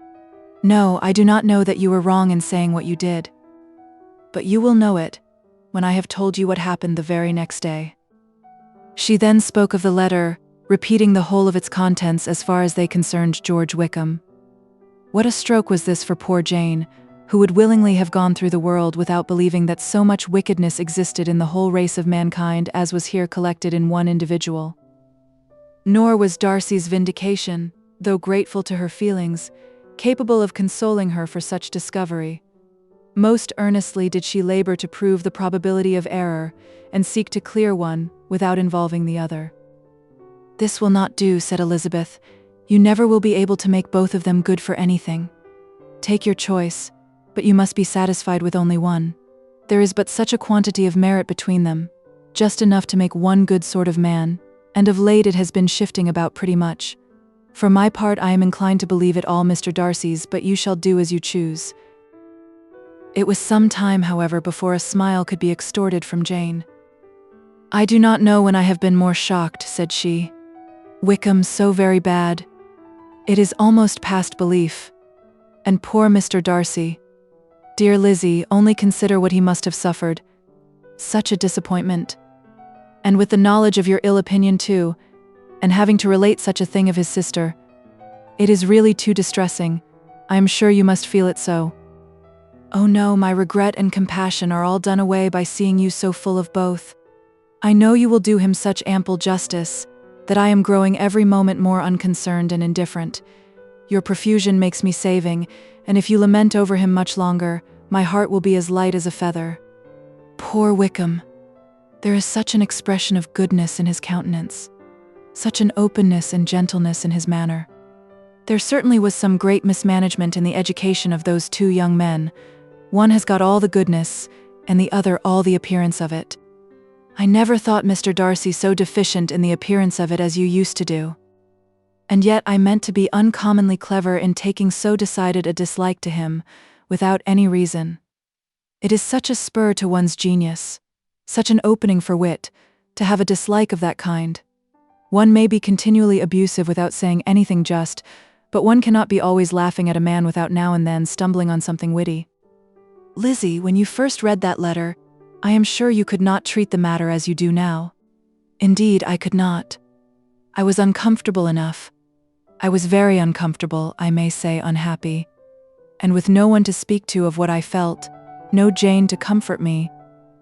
S2: No, I do not know that you were wrong in saying what you did. But you will know it when I have told you what happened the very next day." She then spoke of the letter, repeating the whole of its contents as far as they concerned George Wickham. What a stroke was this for poor Jane, who would willingly have gone through the world without believing that so much wickedness existed in the whole race of mankind as was here collected in one individual. Nor was Darcy's vindication, though grateful to her feelings, capable of consoling her for such discovery. Most earnestly did she labor to prove the probability of error and seek to clear one without involving the other. "This will not do," said Elizabeth. "You never will be able to make both of them good for anything. Take your choice, but you must be satisfied with only one. There is but such a quantity of merit between them, just enough to make one good sort of man, and of late it has been shifting about pretty much. For my part, I am inclined to believe it all Mr. Darcy's, but you shall do as you choose." It was some time, however, before a smile could be extorted from Jane. "I do not know when I have been more shocked," said she. "Wickham so very bad. It is almost past belief. And poor Mr. Darcy. Dear Lizzie, only consider what he must have suffered. Such a disappointment. And with the knowledge of your ill opinion too, and having to relate such a thing of his sister. It is really too distressing. I am sure you must feel it so." "Oh no, my regret and compassion are all done away by seeing you so full of both. I know you will do him such ample justice, that I am growing every moment more unconcerned and indifferent. Your profusion makes me saving, and if you lament over him much longer, my heart will be as light as a feather. Poor Wickham! There is such an expression of goodness in his countenance, such an openness and gentleness in his manner. There certainly was some great mismanagement in the education of those two young men. One has got all the goodness, and the other all the appearance of it. I never thought Mr. Darcy so deficient in the appearance of it as you used to do. And yet I meant to be uncommonly clever in taking so decided a dislike to him, without any reason. It is such a spur to one's genius, such an opening for wit, to have a dislike of that kind. One may be continually abusive without saying anything just, but one cannot be always laughing at a man without now and then stumbling on something witty. Lizzie, when you first read that letter, I am sure you could not treat the matter as you do now. Indeed, I could not. I was uncomfortable enough. I was very uncomfortable, I may say unhappy. And with no one to speak to of what I felt, no Jane to comfort me,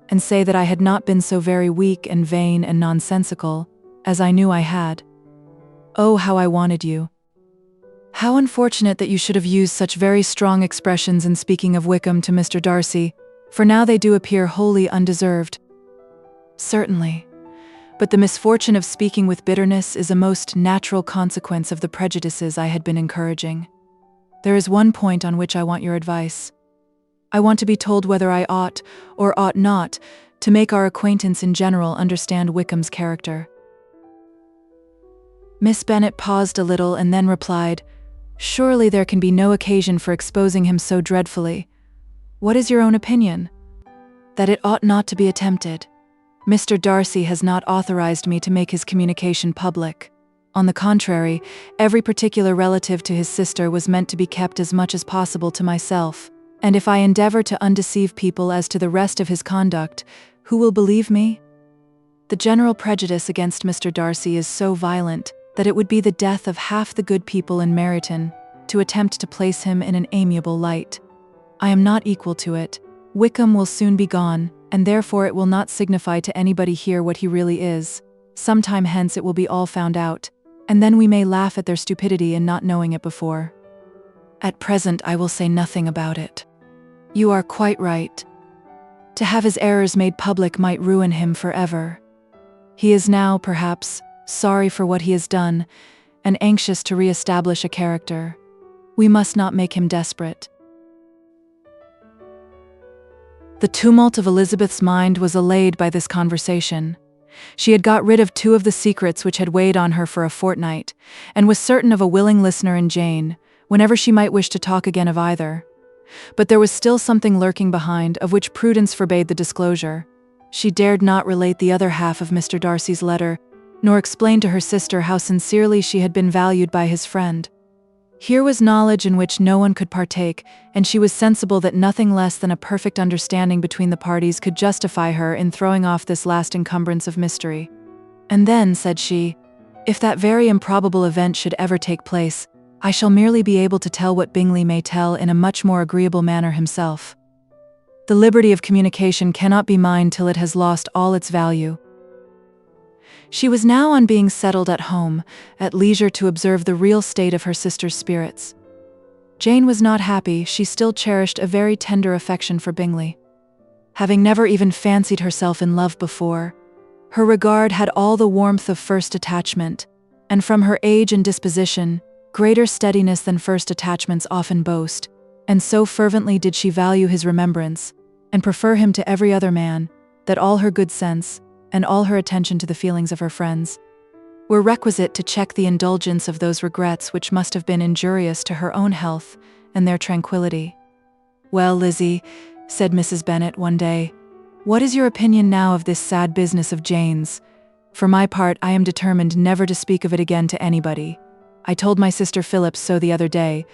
S2: and say that I had not been so very weak and vain and nonsensical, as I knew I had. Oh, how I wanted you. How unfortunate that you should have used such very strong expressions in speaking of Wickham to Mr. Darcy, for now they do appear wholly undeserved. Certainly. But the misfortune of speaking with bitterness is a most natural consequence of the prejudices I had been encouraging. There is one point on which I want your advice. I want to be told whether I ought, or ought not, to make our acquaintance in general understand Wickham's character." Miss Bennet paused a little and then replied, "Surely there can be no occasion for exposing him so dreadfully. What is your own opinion?" "That it ought not to be attempted. Mr. Darcy has not authorized me to make his communication public. On the contrary, every particular relative to his sister was meant to be kept as much as possible to myself, and if I endeavor to undeceive people as to the rest of his conduct, who will believe me? The general prejudice against Mr. Darcy is so violent that it would be the death of half the good people in Meryton to attempt to place him in an amiable light. I am not equal to it. Wickham will soon be gone, and therefore it will not signify to anybody here what he really is. Some time hence it will be all found out, and then we may laugh at their stupidity in not knowing it before. At present I will say nothing about it. You are quite right. To have his errors made public might ruin him forever. He is now, perhaps, sorry for what he has done, and anxious to re-establish a character. We must not make him desperate." The tumult of Elizabeth's mind was allayed by this conversation. She had got rid of two of the secrets which had weighed on her for a fortnight, and was certain of a willing listener in Jane, whenever she might wish to talk again of either. But there was still something lurking behind, of which prudence forbade the disclosure. She dared not relate the other half of Mr. Darcy's letter, nor explain to her sister how sincerely she had been valued by his friend. Here was knowledge in which no one could partake, and she was sensible that nothing less than a perfect understanding between the parties could justify her in throwing off this last encumbrance of mystery. "And then," said she, "if that very improbable event should ever take place, I shall merely be able to tell what Bingley may tell in a much more agreeable manner himself. The liberty of communication cannot be mine till it has lost all its value." She was now on being settled at home, at leisure to observe the real state of her sister's spirits. Jane was not happy. She still cherished a very tender affection for Bingley. Having never even fancied herself in love before, her regard had all the warmth of first attachment, and from her age and disposition, greater steadiness than first attachments often boast, and so fervently did she value his remembrance, and prefer him to every other man, that all her good sense, and all her attention to the feelings of her friends, were requisite to check the indulgence of those regrets which must have been injurious to her own health and their tranquillity. "Well, Lizzie," said Mrs. Bennet one day, "what is your opinion now of this sad business of Jane's? For my part, I am determined never to speak of it again to anybody. I told my sister Phillips so the other day,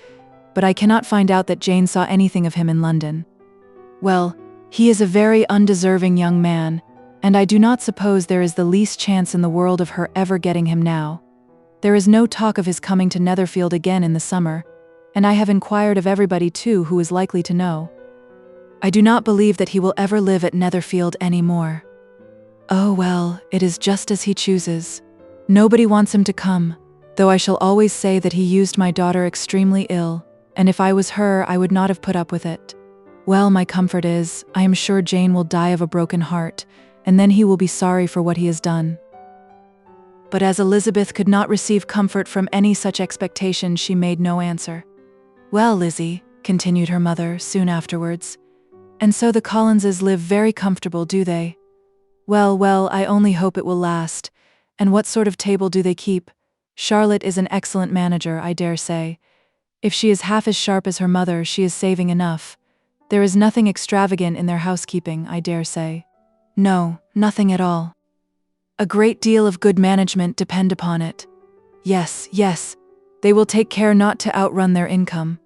S2: but I cannot find out that Jane saw anything of him in London. Well, he is a very undeserving young man, and I do not suppose there is the least chance in the world of her ever getting him now. There is no talk of his coming to Netherfield again in the summer, and I have inquired of everybody too who is likely to know. I do not believe that he will ever live at Netherfield any more. Oh well, it is just as he chooses. Nobody wants him to come, though I shall always say that he used my daughter extremely ill, and if I was her, I would not have put up with it. Well, my comfort is, I am sure Jane will die of a broken heart, and then he will be sorry for what he has done." But as Elizabeth could not receive comfort from any such expectation, she made no answer. "Well, Lizzie," continued her mother soon afterwards, "and so the Collinses live very comfortable, do they? Well, well, I only hope it will last. And what sort of table do they keep? Charlotte is an excellent manager, I dare say. If she is half as sharp as her mother, she is saving enough. There is nothing extravagant in their housekeeping, I dare say. No, nothing at all. A great deal of good management, depend upon it. Yes, yes, they will take care not to outrun their income.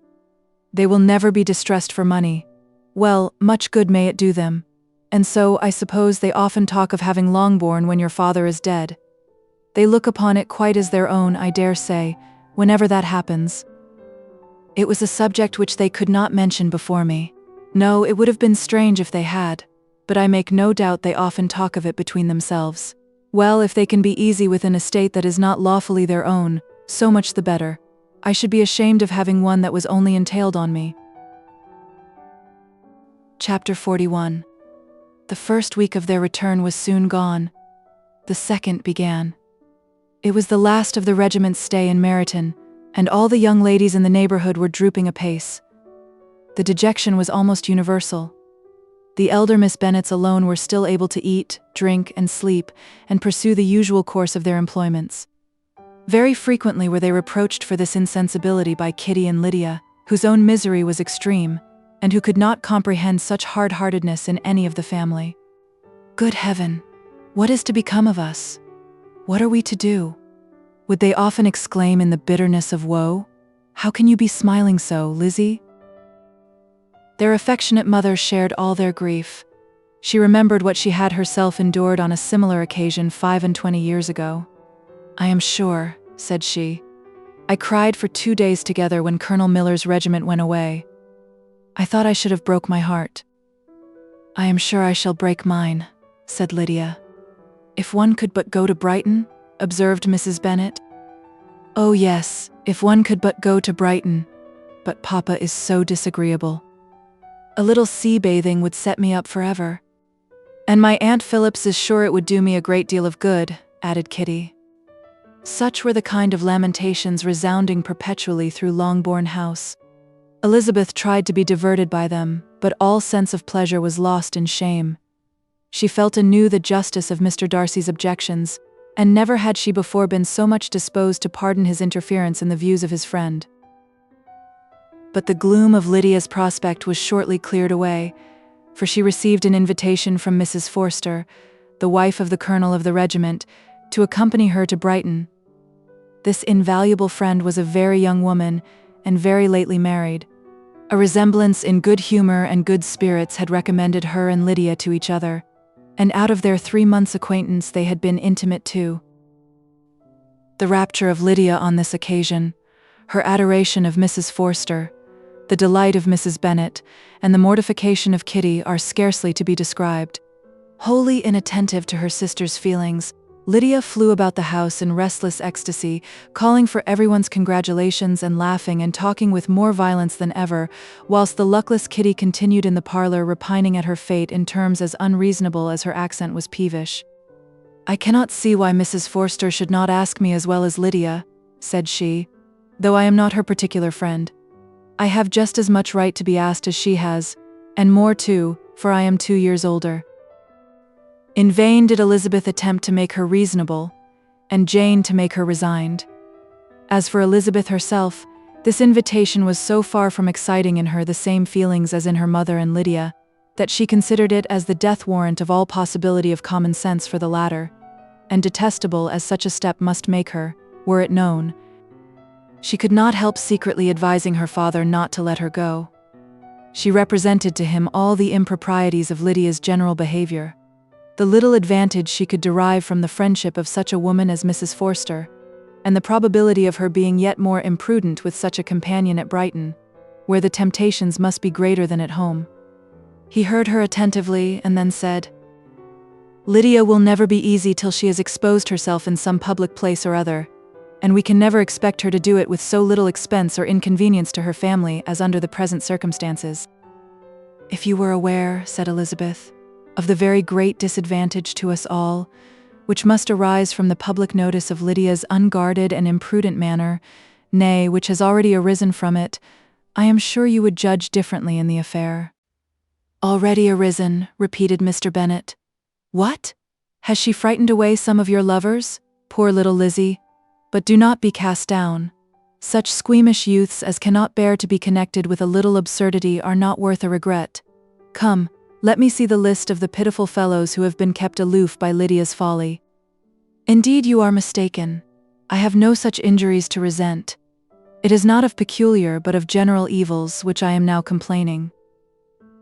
S2: They will never be distressed for money. Well, much good may it do them. And so, I suppose they often talk of having Longbourn when your father is dead. They look upon it quite as their own, I dare say, whenever that happens. It was a subject which they could not mention before me. No, it would have been strange if they had, but I make no doubt they often talk of it between themselves. Well, if they can be easy with an estate that is not lawfully their own, so much the better. I should be ashamed of having one that was only entailed on me." Chapter 41. The first week of their return was soon gone. The second began. It was the last of the regiment's stay in Meryton, and all the young ladies in the neighborhood were drooping apace. The dejection was almost universal. The elder Miss Bennets alone were still able to eat, drink, and sleep, and pursue the usual course of their employments. Very frequently were they reproached for this insensibility by Kitty and Lydia, whose own misery was extreme, and who could not comprehend such hard-heartedness in any of the family. "Good heaven! What is to become of us? What are we to do?" would they often exclaim in the bitterness of woe. "How can you be smiling so, Lizzie?" Their affectionate mother shared all their grief. She remembered what she had herself endured on a similar occasion 25 years ago. "I am sure," said she, "I cried for 2 days together when Colonel Miller's regiment went away. I thought I should have broke my heart." "I am sure I shall break mine," said Lydia. "If one could but go to Brighton," observed Mrs. Bennet. "Oh yes, if one could but go to Brighton, but Papa is so disagreeable. A little sea bathing would set me up forever. And my Aunt Phillips is sure it would do me a great deal of good," added Kitty. Such were the kind of lamentations resounding perpetually through Longbourn House. Elizabeth tried to be diverted by them, but all sense of pleasure was lost in shame. She felt anew the justice of Mr. Darcy's objections, and never had she before been so much disposed to pardon his interference in the views of his friend. But the gloom of Lydia's prospect was shortly cleared away, for she received an invitation from Mrs. Forster, the wife of the colonel of the regiment, to accompany her to Brighton. This invaluable friend was a very young woman, and very lately married. A resemblance in good humor and good spirits had recommended her and Lydia to each other, and out of their 3 months' acquaintance they had been intimate too. The rapture of Lydia on this occasion, her adoration of Mrs. Forster, the delight of Mrs. Bennet, and the mortification of Kitty are scarcely to be described. Wholly inattentive to her sister's feelings, Lydia flew about the house in restless ecstasy, calling for everyone's congratulations and laughing and talking with more violence than ever, whilst the luckless Kitty continued in the parlor repining at her fate in terms as unreasonable as her accent was peevish. "I cannot see why Mrs. Forster should not ask me as well as Lydia," said she, "though I am not her particular friend. I have just as much right to be asked as she has, and more too, for I am 2 years older." In vain did Elizabeth attempt to make her reasonable, and Jane to make her resigned. As for Elizabeth herself, this invitation was so far from exciting in her the same feelings as in her mother and Lydia, that she considered it as the death warrant of all possibility of common sense for the latter, and detestable as such a step must make her, were it known. She could not help secretly advising her father not to let her go. She represented to him all the improprieties of Lydia's general behavior, the little advantage she could derive from the friendship of such a woman as Mrs. Forster, and the probability of her being yet more imprudent with such a companion at Brighton, where the temptations must be greater than at home. He heard her attentively and then said, "Lydia will never be easy till she has exposed herself in some public place or other, and we can never expect her to do it with so little expense or inconvenience to her family as under the present circumstances." "If you were aware," said Elizabeth, "of the very great disadvantage to us all, which must arise from the public notice of Lydia's unguarded and imprudent manner, nay, which has already arisen from it, I am sure you would judge differently in the affair." "Already arisen," repeated Mr. Bennet. "What? Has she frightened away some of your lovers? Poor little Lizzie! But do not be cast down. Such squeamish youths as cannot bear to be connected with a little absurdity are not worth a regret. Come, let me see the list of the pitiful fellows who have been kept aloof by Lydia's folly." "Indeed you are mistaken. I have no such injuries to resent. It is not of peculiar but of general evils which I am now complaining.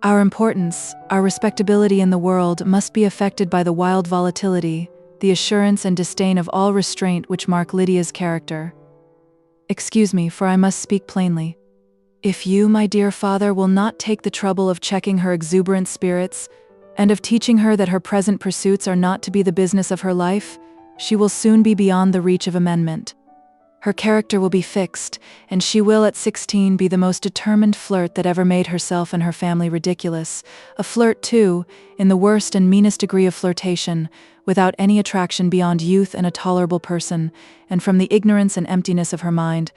S2: Our importance, our respectability in the world must be affected by the wild volatility, the assurance and disdain of all restraint which mark Lydia's character. Excuse me, for I must speak plainly. If you, my dear father, will not take the trouble of checking her exuberant spirits, and of teaching her that her present pursuits are not to be the business of her life, she will soon be beyond the reach of amendment. Her character will be fixed, and she will at 16 be the most determined flirt that ever made herself and her family ridiculous, a flirt too, in the worst and meanest degree of flirtation, without any attraction beyond youth and a tolerable person, and from the ignorance and emptiness of her mind,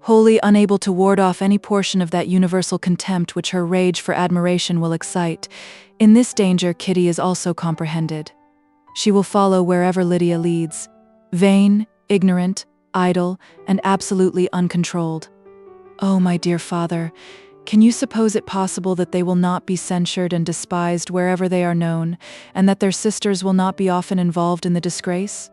S2: wholly unable to ward off any portion of that universal contempt which her rage for admiration will excite. In this danger Kitty is also comprehended. She will follow wherever Lydia leads, vain, ignorant, idle, and absolutely uncontrolled. Oh, my dear father, can you suppose it possible that they will not be censured and despised wherever they are known, and that their sisters will not be often involved in the disgrace?"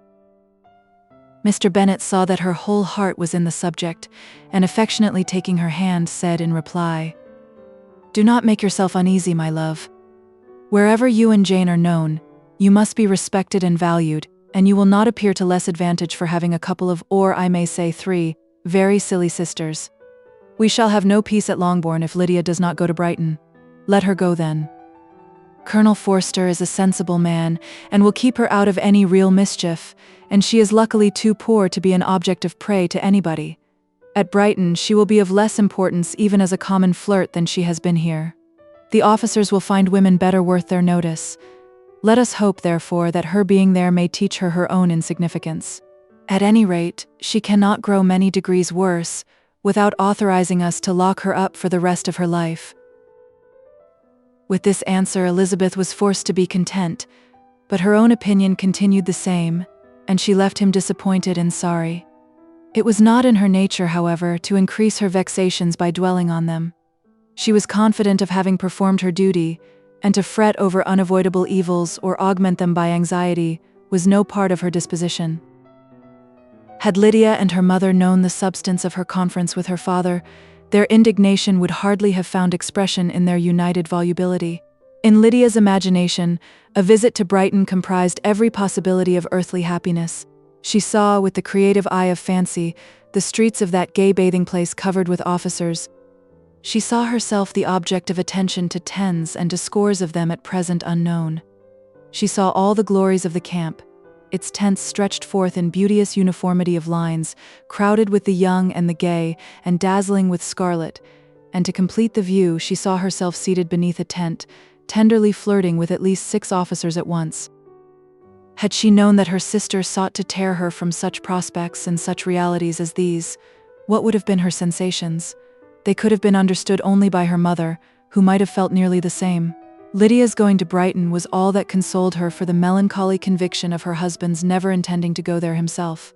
S2: Mr. Bennet saw that her whole heart was in the subject, and affectionately taking her hand, said in reply, "Do not make yourself uneasy, my love. Wherever you and Jane are known, you must be respected and valued, and you will not appear to less advantage for having a couple of, or I may say 3, very silly sisters. We shall have no peace at Longbourn if Lydia does not go to Brighton. Let her go then. Colonel Forster is a sensible man, and will keep her out of any real mischief, and she is luckily too poor to be an object of prey to anybody. At Brighton she will be of less importance even as a common flirt than she has been here. The officers will find women better worth their notice. Let us hope, therefore, that her being there may teach her her own insignificance. At any rate, she cannot grow many degrees worse, without authorizing us to lock her up for the rest of her life." With this answer Elizabeth was forced to be content, but her own opinion continued the same, and she left him disappointed and sorry. It was not in her nature, however, to increase her vexations by dwelling on them. She was confident of having performed her duty, and to fret over unavoidable evils or augment them by anxiety was no part of her disposition. Had Lydia and her mother known the substance of her conference with her father, their indignation would hardly have found expression in their united volubility. In Lydia's imagination, a visit to Brighton comprised every possibility of earthly happiness. She saw, with the creative eye of fancy, the streets of that gay bathing place covered with officers. She saw herself the object of attention to tens and to scores of them at present unknown. She saw all the glories of the camp, its tents stretched forth in beauteous uniformity of lines, crowded with the young and the gay, and dazzling with scarlet. And to complete the view, she saw herself seated beneath a tent, tenderly flirting with at least 6 officers at once. Had she known that her sister sought to tear her from such prospects and such realities as these, what would have been her sensations? They could have been understood only by her mother, who might have felt nearly the same. Lydia's going to Brighton was all that consoled her for the melancholy conviction of her husband's never intending to go there himself.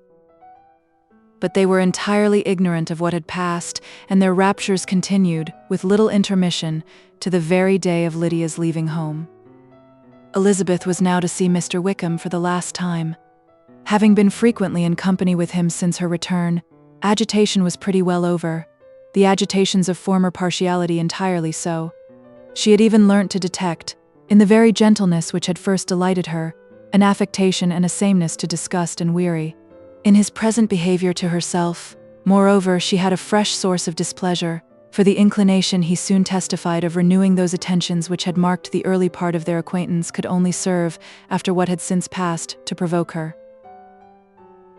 S2: But they were entirely ignorant of what had passed, and their raptures continued, with little intermission, to the very day of Lydia's leaving home. Elizabeth was now to see Mr. Wickham for the last time. Having been frequently in company with him since her return, agitation was pretty well over, the agitations of former partiality entirely so. She had even learnt to detect, in the very gentleness which had first delighted her, an affectation and a sameness to disgust and weary. In his present behavior to herself, moreover, she had a fresh source of displeasure, for the inclination he soon testified of renewing those attentions which had marked the early part of their acquaintance could only serve, after what had since passed, to provoke her.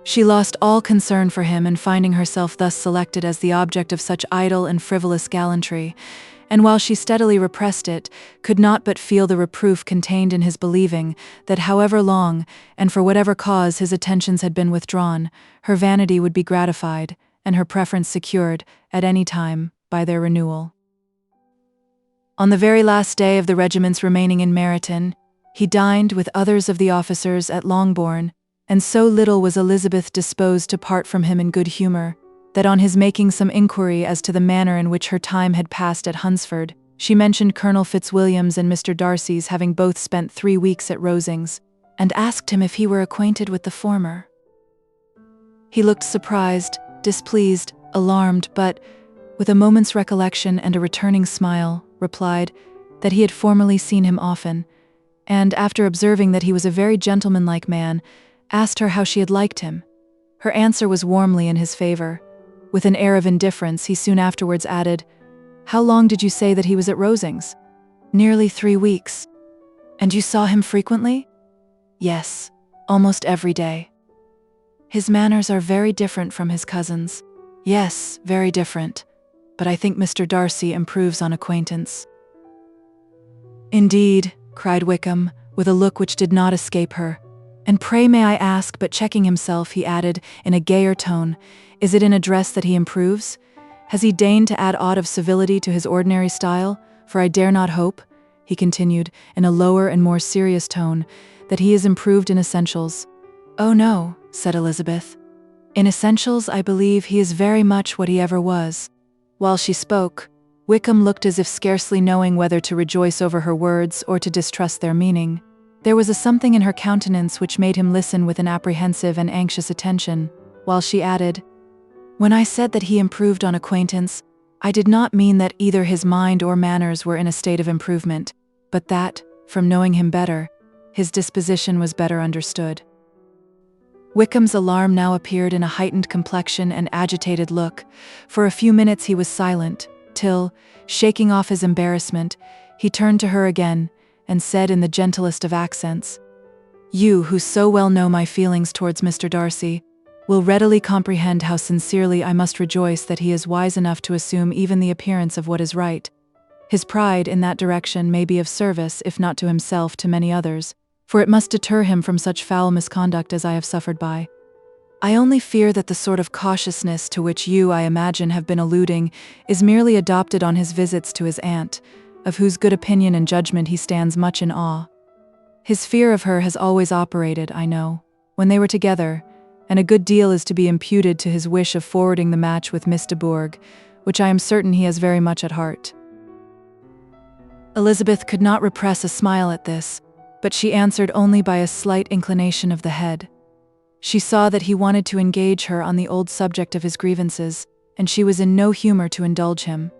S2: She lost all concern for him in finding herself thus selected as the object of such idle and frivolous gallantry, and while she steadily repressed it, could not but feel the reproof contained in his believing that however long, and for whatever cause his attentions had been withdrawn, her vanity would be gratified, and her preference secured, at any time, by their renewal. On the very last day of the regiment's remaining in Meryton, he dined with others of the officers at Longbourn, and so little was Elizabeth disposed to part from him in good humour, that on his making some inquiry as to the manner in which her time had passed at Hunsford, she mentioned Colonel Fitzwilliam's and Mr. Darcy's having both spent 3 weeks at Rosings, and asked him if he were acquainted with the former. He looked surprised, displeased, alarmed, but, with a moment's recollection and a returning smile, replied that he had formerly seen him often, and, after observing that he was a very gentlemanlike man, asked her how she had liked him. Her answer was warmly in his favour. With an air of indifference, he soon afterwards added, "How long did you say that he was at Rosings?" "Nearly 3 weeks." "And you saw him frequently?" "Yes, almost every day." "His manners are very different from his cousin's." "Yes, very different. But I think Mr. Darcy improves on acquaintance." "Indeed," cried Wickham, with a look which did not escape her. "And pray may I ask," but checking himself, he added, in a gayer tone, "is it in address that he improves? Has he deigned to add aught of civility to his ordinary style? For I dare not hope," he continued, in a lower and more serious tone, "that he is improved in essentials." "Oh no," said Elizabeth. "In essentials I believe he is very much what he ever was." While she spoke, Wickham looked as if scarcely knowing whether to rejoice over her words or to distrust their meaning. There was a something in her countenance which made him listen with an apprehensive and anxious attention, while she added, "When I said that he improved on acquaintance, I did not mean that either his mind or manners were in a state of improvement, but that, from knowing him better, his disposition was better understood." Wickham's alarm now appeared in a heightened complexion and agitated look. For a few minutes he was silent, till, shaking off his embarrassment, he turned to her again, and said in the gentlest of accents, "You, who so well know my feelings towards Mr. Darcy, will readily comprehend how sincerely I must rejoice that he is wise enough to assume even the appearance of what is right. His pride in that direction may be of service, if not to himself, to many others, for it must deter him from such foul misconduct as I have suffered by. I only fear that the sort of cautiousness to which you, I imagine, have been alluding, is merely adopted on his visits to his aunt, of whose good opinion and judgment he stands much in awe. His fear of her has always operated, I know, when they were together, and a good deal is to be imputed to his wish of forwarding the match with Miss de Bourgh, which I am certain he has very much at heart." Elizabeth could not repress a smile at this, but she answered only by a slight inclination of the head. She saw that he wanted to engage her on the old subject of his grievances, and she was in no humour to indulge him.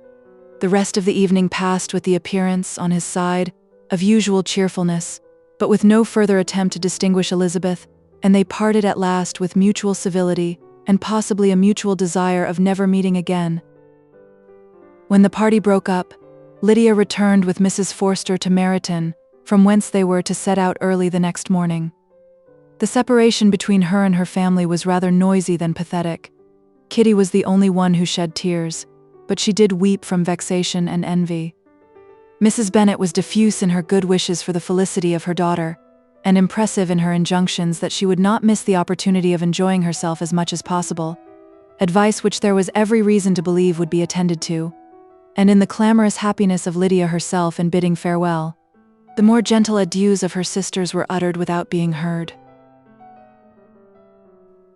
S2: The rest of the evening passed with the appearance, on his side, of usual cheerfulness, but with no further attempt to distinguish Elizabeth, and they parted at last with mutual civility, and possibly a mutual desire of never meeting again. When the party broke up, Lydia returned with Mrs. Forster to Meryton, from whence they were to set out early the next morning. The separation between her and her family was rather noisy than pathetic. Kitty was the only one who shed tears, but she did weep from vexation and envy. Mrs. Bennet was diffuse in her good wishes for the felicity of her daughter, and impressive in her injunctions that she would not miss the opportunity of enjoying herself as much as possible, advice which there was every reason to believe would be attended to. And in the clamorous happiness of Lydia herself in bidding farewell, the more gentle adieus of her sisters were uttered without being heard.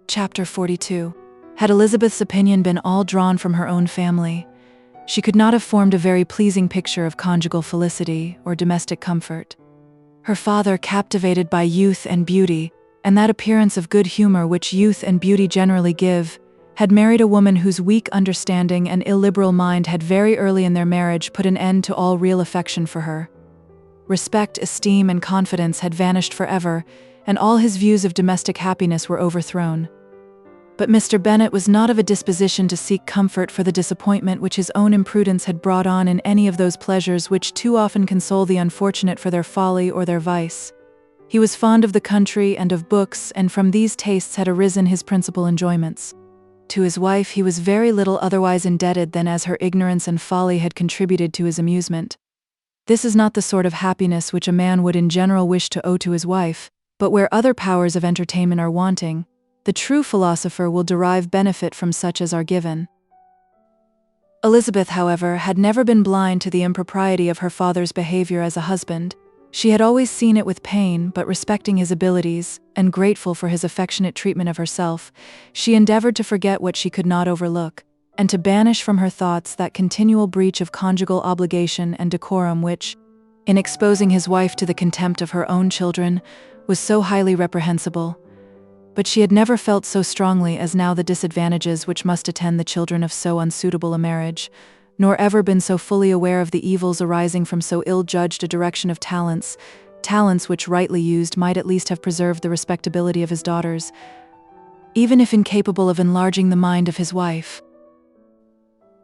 S2: Chapter 42. Had Elizabeth's opinion been all drawn from her own family, she could not have formed a very pleasing picture of conjugal felicity or domestic comfort. Her father, captivated by youth and beauty, and that appearance of good humor which youth and beauty generally give, had married a woman whose weak understanding and illiberal mind had very early in their marriage put an end to all real affection for her. Respect, esteem, and confidence had vanished forever, and all his views of domestic happiness were overthrown. But Mr. Bennet was not of a disposition to seek comfort for the disappointment which his own imprudence had brought on in any of those pleasures which too often console the unfortunate for their folly or their vice. He was fond of the country and of books, and from these tastes had arisen his principal enjoyments. To his wife he was very little otherwise indebted than as her ignorance and folly had contributed to his amusement. This is not the sort of happiness which a man would in general wish to owe to his wife, but where other powers of entertainment are wanting, the true philosopher will derive benefit from such as are given. Elizabeth, however, had never been blind to the impropriety of her father's behavior as a husband. She had always seen it with pain, but respecting his abilities, and grateful for his affectionate treatment of herself, she endeavored to forget what she could not overlook, and to banish from her thoughts that continual breach of conjugal obligation and decorum which, in exposing his wife to the contempt of her own children, was so highly reprehensible. But she had never felt so strongly as now the disadvantages which must attend the children of so unsuitable a marriage, nor ever been so fully aware of the evils arising from so ill-judged a direction of talents which rightly used might at least have preserved the respectability of his daughters, even if incapable of enlarging the mind of his wife.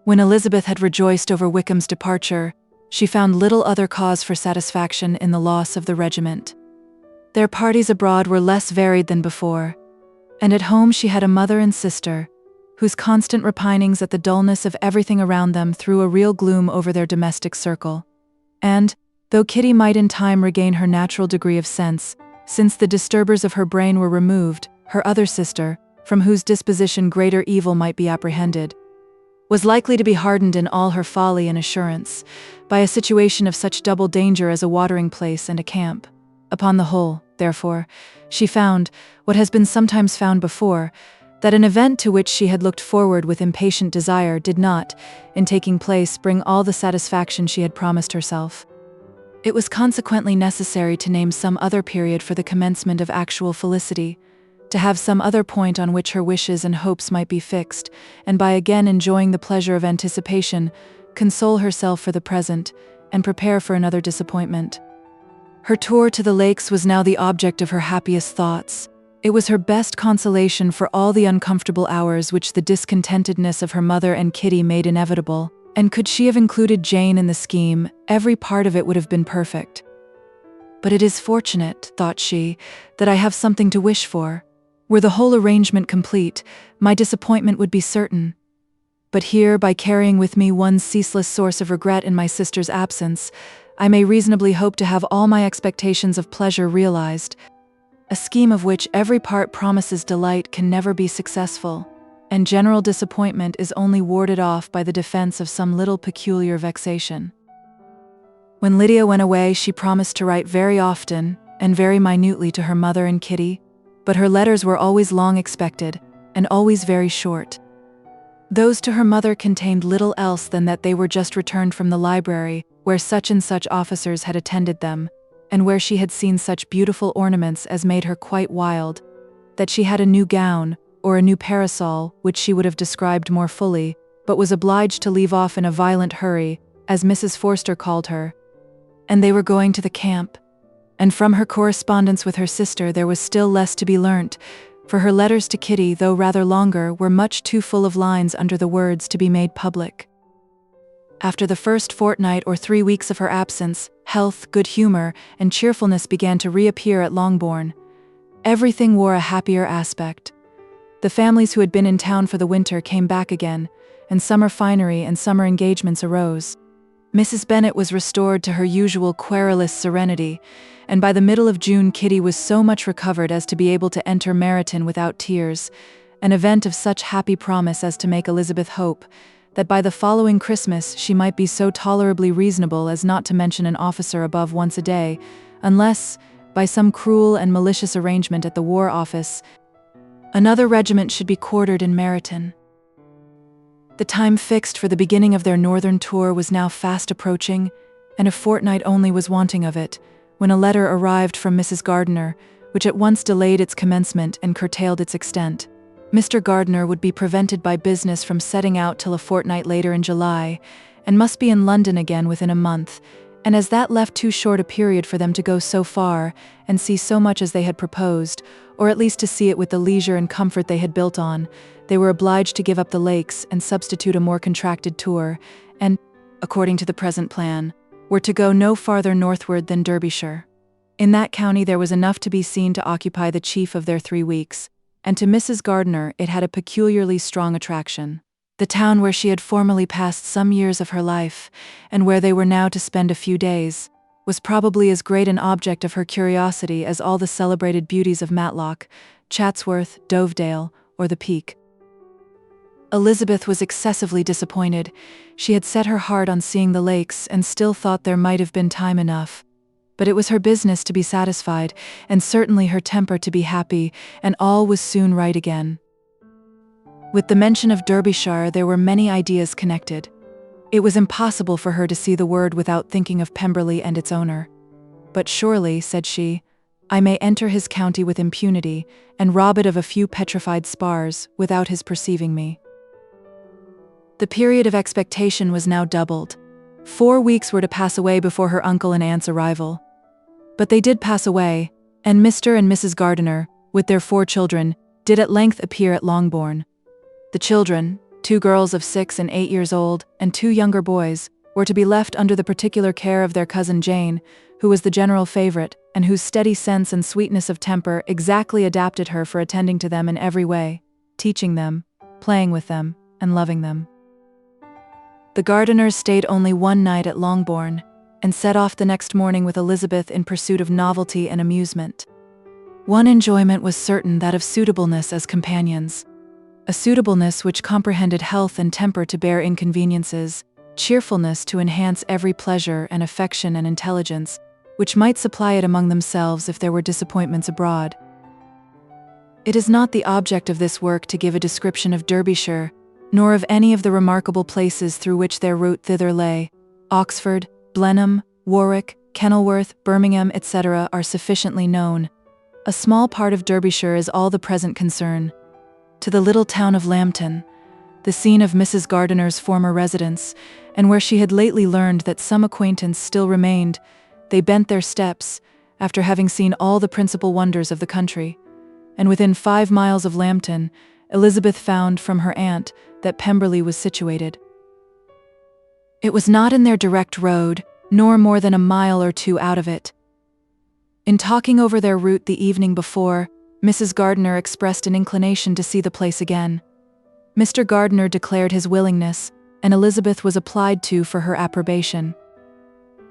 S2: When Elizabeth had rejoiced over Wickham's departure, she found little other cause for satisfaction in the loss of the regiment. Their parties abroad were less varied than before, and at home she had a mother and sister, whose constant repinings at the dullness of everything around them threw a real gloom over their domestic circle. And, though Kitty might in time regain her natural degree of sense, since the disturbers of her brain were removed, her other sister, from whose disposition greater evil might be apprehended, was likely to be hardened in all her folly and assurance, by a situation of such double danger as a watering place and a camp. Upon the whole, therefore, she found, what has been sometimes found before, that an event to which she had looked forward with impatient desire did not, in taking place, bring all the satisfaction she had promised herself. It was consequently necessary to name some other period for the commencement of actual felicity, to have some other point on which her wishes and hopes might be fixed, and by again enjoying the pleasure of anticipation, console herself for the present, and prepare for another disappointment. Her tour to the lakes was now the object of her happiest thoughts. It was her best consolation for all the uncomfortable hours which the discontentedness of her mother and Kitty made inevitable, and could she have included Jane in the scheme, every part of it would have been perfect. But it is fortunate, thought she, that I have something to wish for. Were the whole arrangement complete, my disappointment would be certain. But here, by carrying with me one ceaseless source of regret in my sister's absence, I may reasonably hope to have all my expectations of pleasure realized. A scheme of which every part promises delight can never be successful, and general disappointment is only warded off by the defense of some little peculiar vexation. When Lydia went away, she promised to write very often and very minutely to her mother and Kitty, but her letters were always long expected, and always very short. Those to her mother contained little else than that they were just returned from the library, where such and such officers had attended them, and where she had seen such beautiful ornaments as made her quite wild, that she had a new gown, or a new parasol, which she would have described more fully, but was obliged to leave off in a violent hurry, as Mrs. Forster called her. And they were going to the camp. And from her correspondence with her sister there was still less to be learnt, for her letters to Kitty, though rather longer, were much too full of lines under the words to be made public. After the first fortnight or 3 weeks of her absence, health, good humor, and cheerfulness began to reappear at Longbourn. Everything wore a happier aspect. The families who had been in town for the winter came back again, and summer finery and summer engagements arose. Mrs. Bennet was restored to her usual querulous serenity, and by the middle of June Kitty was so much recovered as to be able to enter Meryton without tears, an event of such happy promise as to make Elizabeth hope that by the following Christmas she might be so tolerably reasonable as not to mention an officer above once a day, unless, by some cruel and malicious arrangement at the War Office, another regiment should be quartered in Meryton. The time fixed for the beginning of their northern tour was now fast approaching, and a fortnight only was wanting of it, when a letter arrived from Mrs. Gardiner, which at once delayed its commencement and curtailed its extent. Mr. Gardiner would be prevented by business from setting out till a fortnight later in July, and must be in London again within a month, and as that left too short a period for them to go so far and see so much as they had proposed, or at least to see it with the leisure and comfort they had built on, they were obliged to give up the lakes and substitute a more contracted tour, and, according to the present plan, were to go no farther northward than Derbyshire. In that county there was enough to be seen to occupy the chief of their 3 weeks, and to Mrs. Gardiner it had a peculiarly strong attraction. The town where she had formerly passed some years of her life, and where they were now to spend a few days, was probably as great an object of her curiosity as all the celebrated beauties of Matlock, Chatsworth, Dovedale, or the Peak. Elizabeth was excessively disappointed. She had set her heart on seeing the lakes and still thought there might have been time enough. But it was her business to be satisfied, and certainly her temper to be happy, and all was soon right again. With the mention of Derbyshire there were many ideas connected. It was impossible for her to see the word without thinking of Pemberley and its owner. But surely, said she, I may enter his county with impunity, and rob it of a few petrified spars, without his perceiving me. The period of expectation was now doubled. 4 weeks were to pass away before her uncle and aunt's arrival. But they did pass away, and Mr. and Mrs. Gardiner, with their 4 children, did at length appear at Longbourn. The children, 2 girls of 6 and 8 years old, and 2 younger boys, were to be left under the particular care of their cousin Jane, who was the general favorite, and whose steady sense and sweetness of temper exactly adapted her for attending to them in every way, teaching them, playing with them, and loving them. The Gardiners stayed only 1 night at Longbourn, and set off the next morning with Elizabeth in pursuit of novelty and amusement. One enjoyment was certain, that of suitableness as companions. A suitableness which comprehended health and temper to bear inconveniences, cheerfulness to enhance every pleasure, and affection and intelligence, which might supply it among themselves if there were disappointments abroad. It is not the object of this work to give a description of Derbyshire, nor of any of the remarkable places through which their route thither lay. Oxford, Blenheim, Warwick, Kenilworth, Birmingham, etc. are sufficiently known. A small part of Derbyshire is all the present concern. To the little town of Lambton, the scene of Mrs. Gardiner's former residence, and where she had lately learned that some acquaintance still remained, they bent their steps, after having seen all the principal wonders of the country. And within 5 miles of Lambton, Elizabeth found from her aunt that Pemberley was situated. It was not in their direct road, nor more than a mile or 2 out of it. In talking over their route the evening before, Mrs. Gardiner expressed an inclination to see the place again. Mr. Gardiner declared his willingness, and Elizabeth was applied to for her approbation.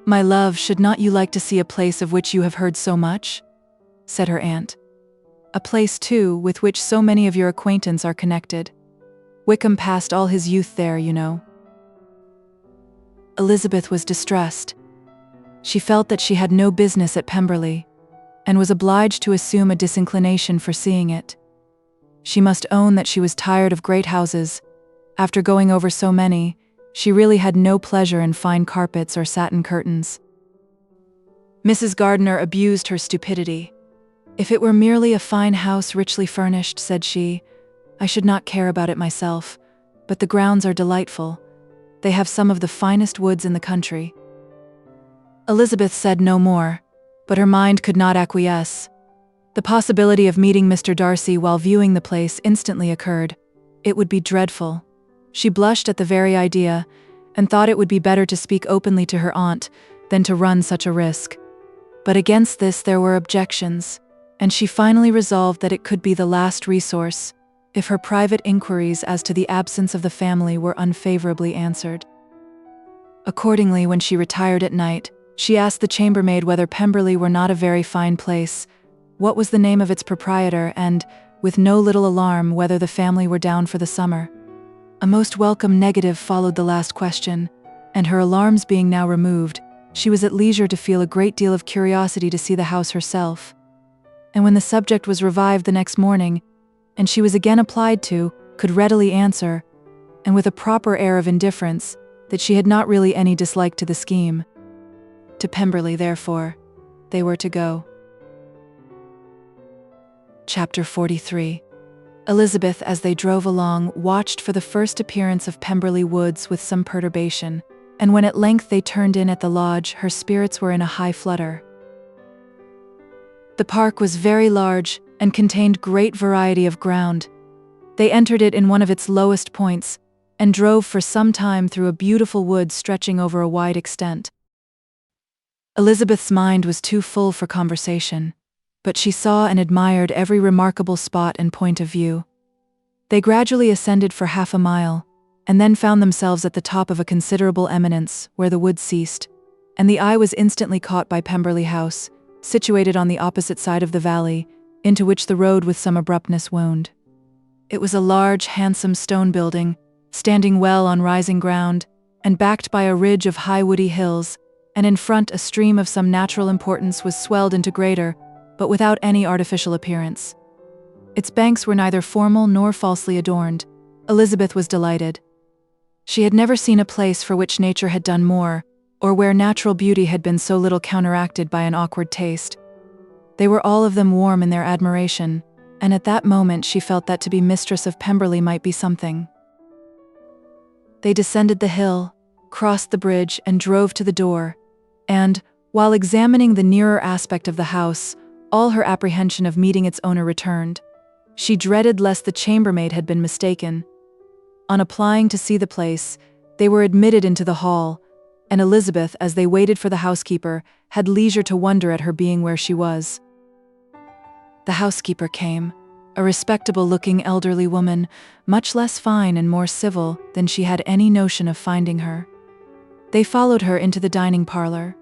S2: "My love, should not you like to see a place of which you have heard so much?" said her aunt. "A place, too, with which so many of your acquaintance are connected. Wickham passed all his youth there, you know." Elizabeth was distressed. She felt that she had no business at Pemberley, and was obliged to assume a disinclination for seeing it. She must own that she was tired of great houses. After going over so many, she really had no pleasure in fine carpets or satin curtains. Mrs. Gardiner abused her stupidity. "If it were merely a fine house richly furnished," said she, "I should not care about it myself, but the grounds are delightful. They have some of the finest woods in the country." Elizabeth said no more, but her mind could not acquiesce. The possibility of meeting Mr. Darcy while viewing the place instantly occurred. It would be dreadful. She blushed at the very idea, and thought it would be better to speak openly to her aunt than to run such a risk. But against this there were objections. and she finally resolved that it could be the last resource if her private inquiries as to the absence of the family were unfavorably answered. Accordingly, when she retired at night, she asked the chambermaid whether Pemberley were not a very fine place, what was the name of its proprietor, and, with no little alarm, whether the family were down for the summer. A most welcome negative followed the last question, and her alarms being now removed, she was at leisure to feel a great deal of curiosity to see the house herself. And when the subject was revived the next morning, and she was again applied to, could readily answer, and with a proper air of indifference, that she had not really any dislike to the scheme. To Pemberley, therefore, they were to go. Chapter 43. Elizabeth, as they drove along, watched for the first appearance of Pemberley Woods with some perturbation, and when at length they turned in at the lodge, her spirits were in a high flutter. The park was very large and contained great variety of ground. They entered it in one of its lowest points, and drove for some time through a beautiful wood stretching over a wide extent. Elizabeth's mind was too full for conversation, but she saw and admired every remarkable spot and point of view. They gradually ascended for half a mile, and then found themselves at the top of a considerable eminence where the wood ceased, and the eye was instantly caught by Pemberley House, situated on the opposite side of the valley, into which the road with some abruptness wound. It was a large, handsome stone building, standing well on rising ground, and backed by a ridge of high woody hills, and in front a stream of some natural importance was swelled into greater, but without any artificial appearance. Its banks were neither formal nor falsely adorned. Elizabeth was delighted. She had never seen a place for which nature had done more, or where natural beauty had been so little counteracted by an awkward taste. They were all of them warm in their admiration, and at that moment she felt that to be mistress of Pemberley might be something. They descended the hill, crossed the bridge, and drove to the door, and, while examining the nearer aspect of the house, all her apprehension of meeting its owner returned. She dreaded lest the chambermaid had been mistaken. On applying to see the place, they were admitted into the hall, and Elizabeth, as they waited for the housekeeper, had leisure to wonder at her being where she was. The housekeeper came, a respectable-looking elderly woman, much less fine and more civil than she had any notion of finding her. They followed her into the dining parlor.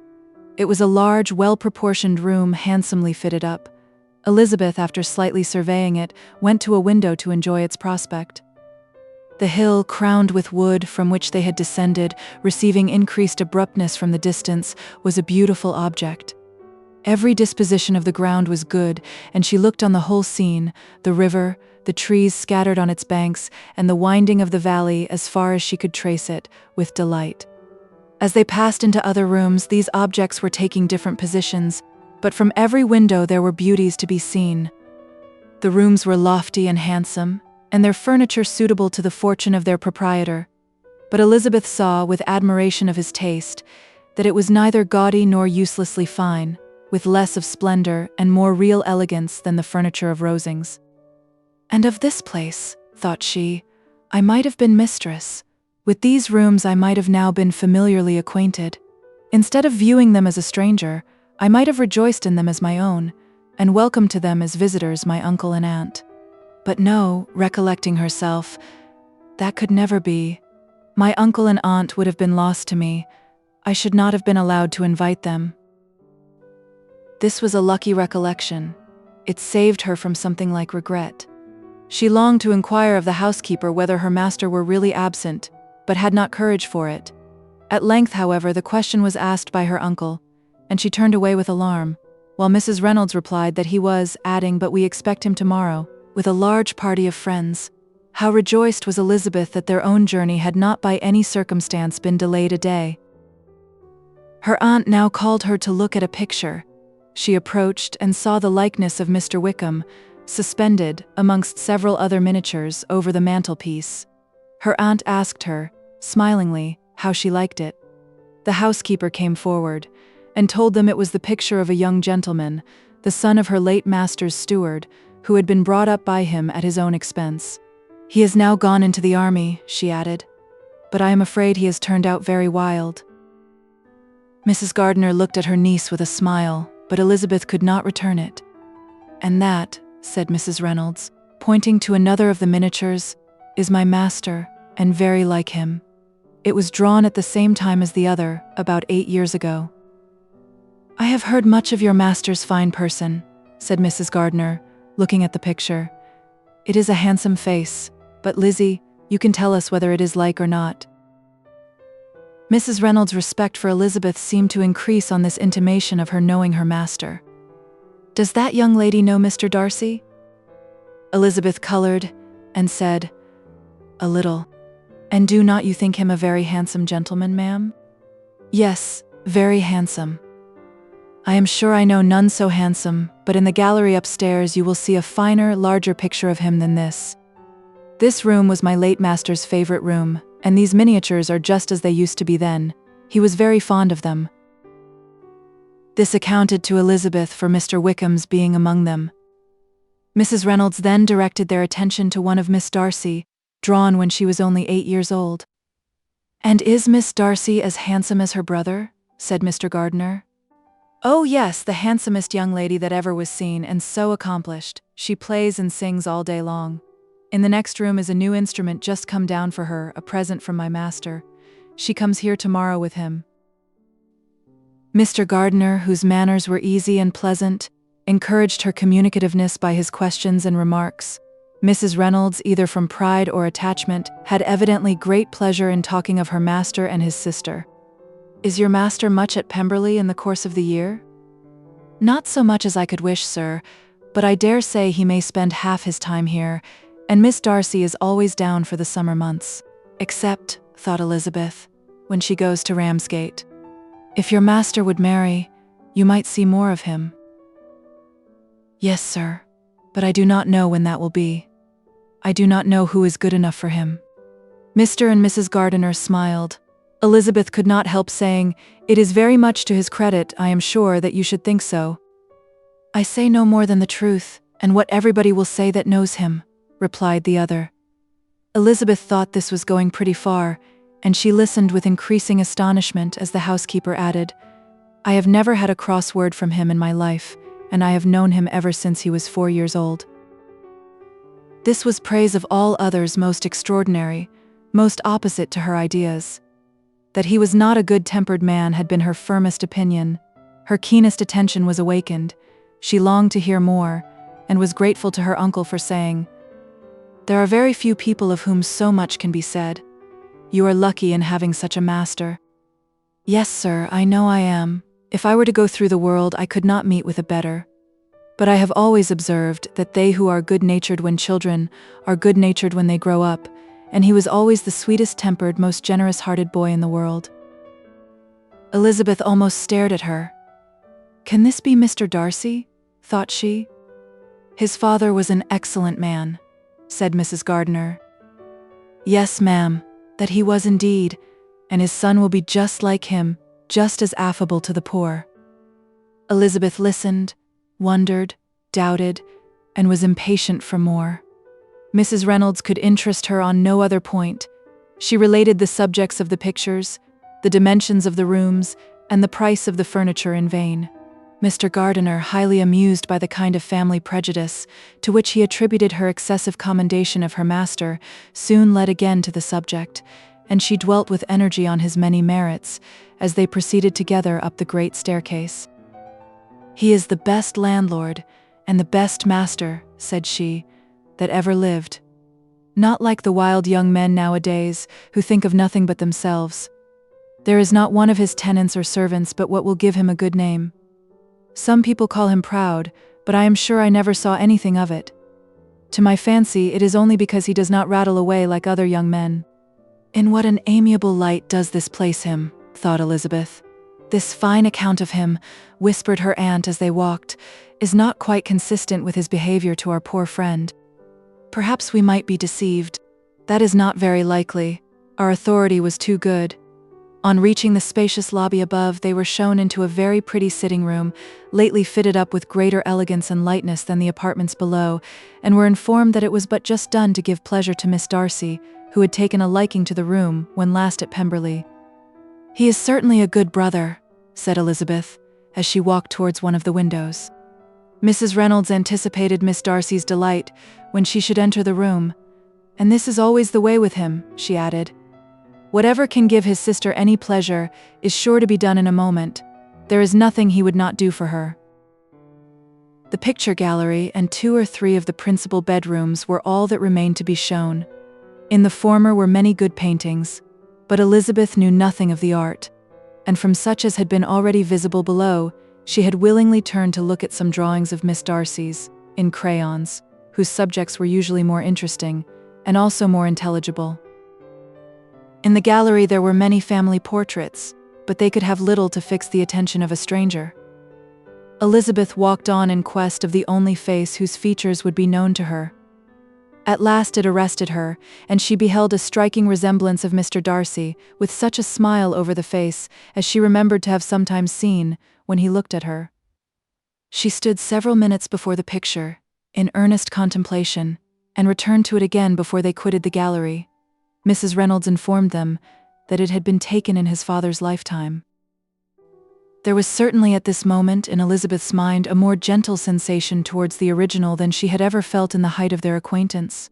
S2: It was a large, well-proportioned room handsomely fitted up. Elizabeth, after slightly surveying it, went to a window to enjoy its prospect. The hill, crowned with wood from which they had descended, receiving increased abruptness from the distance, was a beautiful object. Every disposition of the ground was good, and she looked on the whole scene, the river, the trees scattered on its banks, and the winding of the valley as far as she could trace it, with delight. As they passed into other rooms, these objects were taking different positions, but from every window there were beauties to be seen. The rooms were lofty and handsome, and their furniture suitable to the fortune of their proprietor. But Elizabeth saw, with admiration of his taste, that it was neither gaudy nor uselessly fine, with less of splendor and more real elegance than the furniture of Rosings. And of this place, thought she, I might have been mistress. With these rooms I might have now been familiarly acquainted. Instead of viewing them as a stranger, I might have rejoiced in them as my own, and welcomed to them as visitors my uncle and aunt. But no, recollecting herself, that could never be. My uncle and aunt would have been lost to me. I should not have been allowed to invite them. This was a lucky recollection. It saved her from something like regret. She longed to inquire of the housekeeper whether her master were really absent, but had not courage for it. At length, however, the question was asked by her uncle, and she turned away with alarm, while Mrs. Reynolds replied that he was, adding, "But we expect him tomorrow, with a large party of friends." How rejoiced was Elizabeth that their own journey had not by any circumstance been delayed a day. Her aunt now called her to look at a picture. She approached and saw the likeness of Mr. Wickham, suspended, amongst several other miniatures, over the mantelpiece. Her aunt asked her, smilingly, how she liked it. The housekeeper came forward, and told them it was the picture of a young gentleman, the son of her late master's steward, who had been brought up by him at his own expense. "He has now gone into the army," she added, "but I am afraid he has turned out very wild." Mrs. Gardiner looked at her niece with a smile, but Elizabeth could not return it. "And that," said Mrs. Reynolds, pointing to another of the miniatures, "is my master, and very like him. It was drawn at the same time as the other, about 8 years ago." "I have heard much of your master's fine person," said Mrs. Gardiner, looking at the picture. "It is a handsome face, but Lizzie, you can tell us whether it is like or not." Mrs. Reynolds' respect for Elizabeth seemed to increase on this intimation of her knowing her master. "Does that young lady know Mr. Darcy?" Elizabeth colored and said, "A little. And do not you think him a very handsome gentleman, ma'am?" "Yes, very handsome. I am sure I know none so handsome, but in the gallery upstairs you will see a finer, larger picture of him than this. This room was my late master's favorite room, and these miniatures are just as they used to be then. He was very fond of them." This accounted to Elizabeth for Mr. Wickham's being among them. Mrs. Reynolds then directed their attention to one of Miss Darcy, drawn when she was only 8 years old. "And is Miss Darcy as handsome as her brother?" said Mr. Gardiner. "Oh yes, the handsomest young lady that ever was seen, and so accomplished. She plays and sings all day long. In the next room is a new instrument just come down for her, a present from my master. She comes here tomorrow with him." Mr. Gardiner, whose manners were easy and pleasant, encouraged her communicativeness by his questions and remarks. Mrs. Reynolds, either from pride or attachment, had evidently great pleasure in talking of her master and his sister. "Is your master much at Pemberley in the course of the year?" "Not so much as I could wish, sir, but I dare say he may spend half his time here, and Miss Darcy is always down for the summer months. Except," thought Elizabeth, "when she goes to Ramsgate. If your master would marry, you might see more of him." "Yes, sir, but I do not know when that will be. I do not know who is good enough for him." Mr. and Mrs. Gardiner smiled. Elizabeth could not help saying, "It is very much to his credit, I am sure, that you should think so." "I say no more than the truth, and what everybody will say that knows him," replied the other. Elizabeth thought this was going pretty far, and she listened with increasing astonishment as the housekeeper added, "I have never had a cross word from him in my life, and I have known him ever since he was 4 years old." This was praise of all others most extraordinary, most opposite to her ideas. That he was not a good-tempered man had been her firmest opinion. Her keenest attention was awakened. She longed to hear more, and was grateful to her uncle for saying, "There are very few people of whom so much can be said. You are lucky in having such a master." "Yes, sir, I know I am. If I were to go through the world, I could not meet with a better. But I have always observed that they who are good-natured when children are good-natured when they grow up, and he was always the sweetest-tempered, most generous-hearted boy in the world." Elizabeth almost stared at her. "Can this be Mr. Darcy?" thought she. "His father was an excellent man," said Mrs. Gardiner. "Yes, ma'am, that he was indeed, and his son will be just like him, just as affable to the poor." Elizabeth listened, wondered, doubted, and was impatient for more. Mrs. Reynolds could interest her on no other point. She related the subjects of the pictures, the dimensions of the rooms, and the price of the furniture in vain. Mr. Gardiner, highly amused by the kind of family prejudice to which he attributed her excessive commendation of her master, soon led again to the subject, and she dwelt with energy on his many merits as they proceeded together up the great staircase. "He is the best landlord and the best master," said she, "that ever lived. Not like the wild young men nowadays, who think of nothing but themselves. There is not one of his tenants or servants but what will give him a good name. Some people call him proud, but I am sure I never saw anything of it. To my fancy, it is only because he does not rattle away like other young men." "In what an amiable light does this place him," thought Elizabeth. "This fine account of him," whispered her aunt as they walked, "is not quite consistent with his behavior to our poor friend. Perhaps we might be deceived. That is not very likely. Our authority was too good." On reaching the spacious lobby above, they were shown into a very pretty sitting room, lately fitted up with greater elegance and lightness than the apartments below, and were informed that it was but just done to give pleasure to Miss Darcy, who had taken a liking to the room when last at Pemberley. "He is certainly a good brother," said Elizabeth, as she walked towards one of the windows. Mrs. Reynolds anticipated Miss Darcy's delight when she should enter the room. "And this is always the way with him," she added. "Whatever can give his sister any pleasure is sure to be done in a moment. There is nothing he would not do for her." The picture gallery and 2 or 3 of the principal bedrooms were all that remained to be shown. In the former were many good paintings, but Elizabeth knew nothing of the art, and from such as had been already visible below, she had willingly turned to look at some drawings of Miss Darcy's, in crayons, whose subjects were usually more interesting, and also more intelligible. In the gallery there were many family portraits, but they could have little to fix the attention of a stranger. Elizabeth walked on in quest of the only face whose features would be known to her. At last it arrested her, and she beheld a striking resemblance of Mr. Darcy, with such a smile over the face as she remembered to have sometimes seen when he looked at her. She stood several minutes before the picture, in earnest contemplation, and returned to it again before they quitted the gallery. Mrs. Reynolds informed them that it had been taken in his father's lifetime. There was certainly at this moment in Elizabeth's mind a more gentle sensation towards the original than she had ever felt in the height of their acquaintance.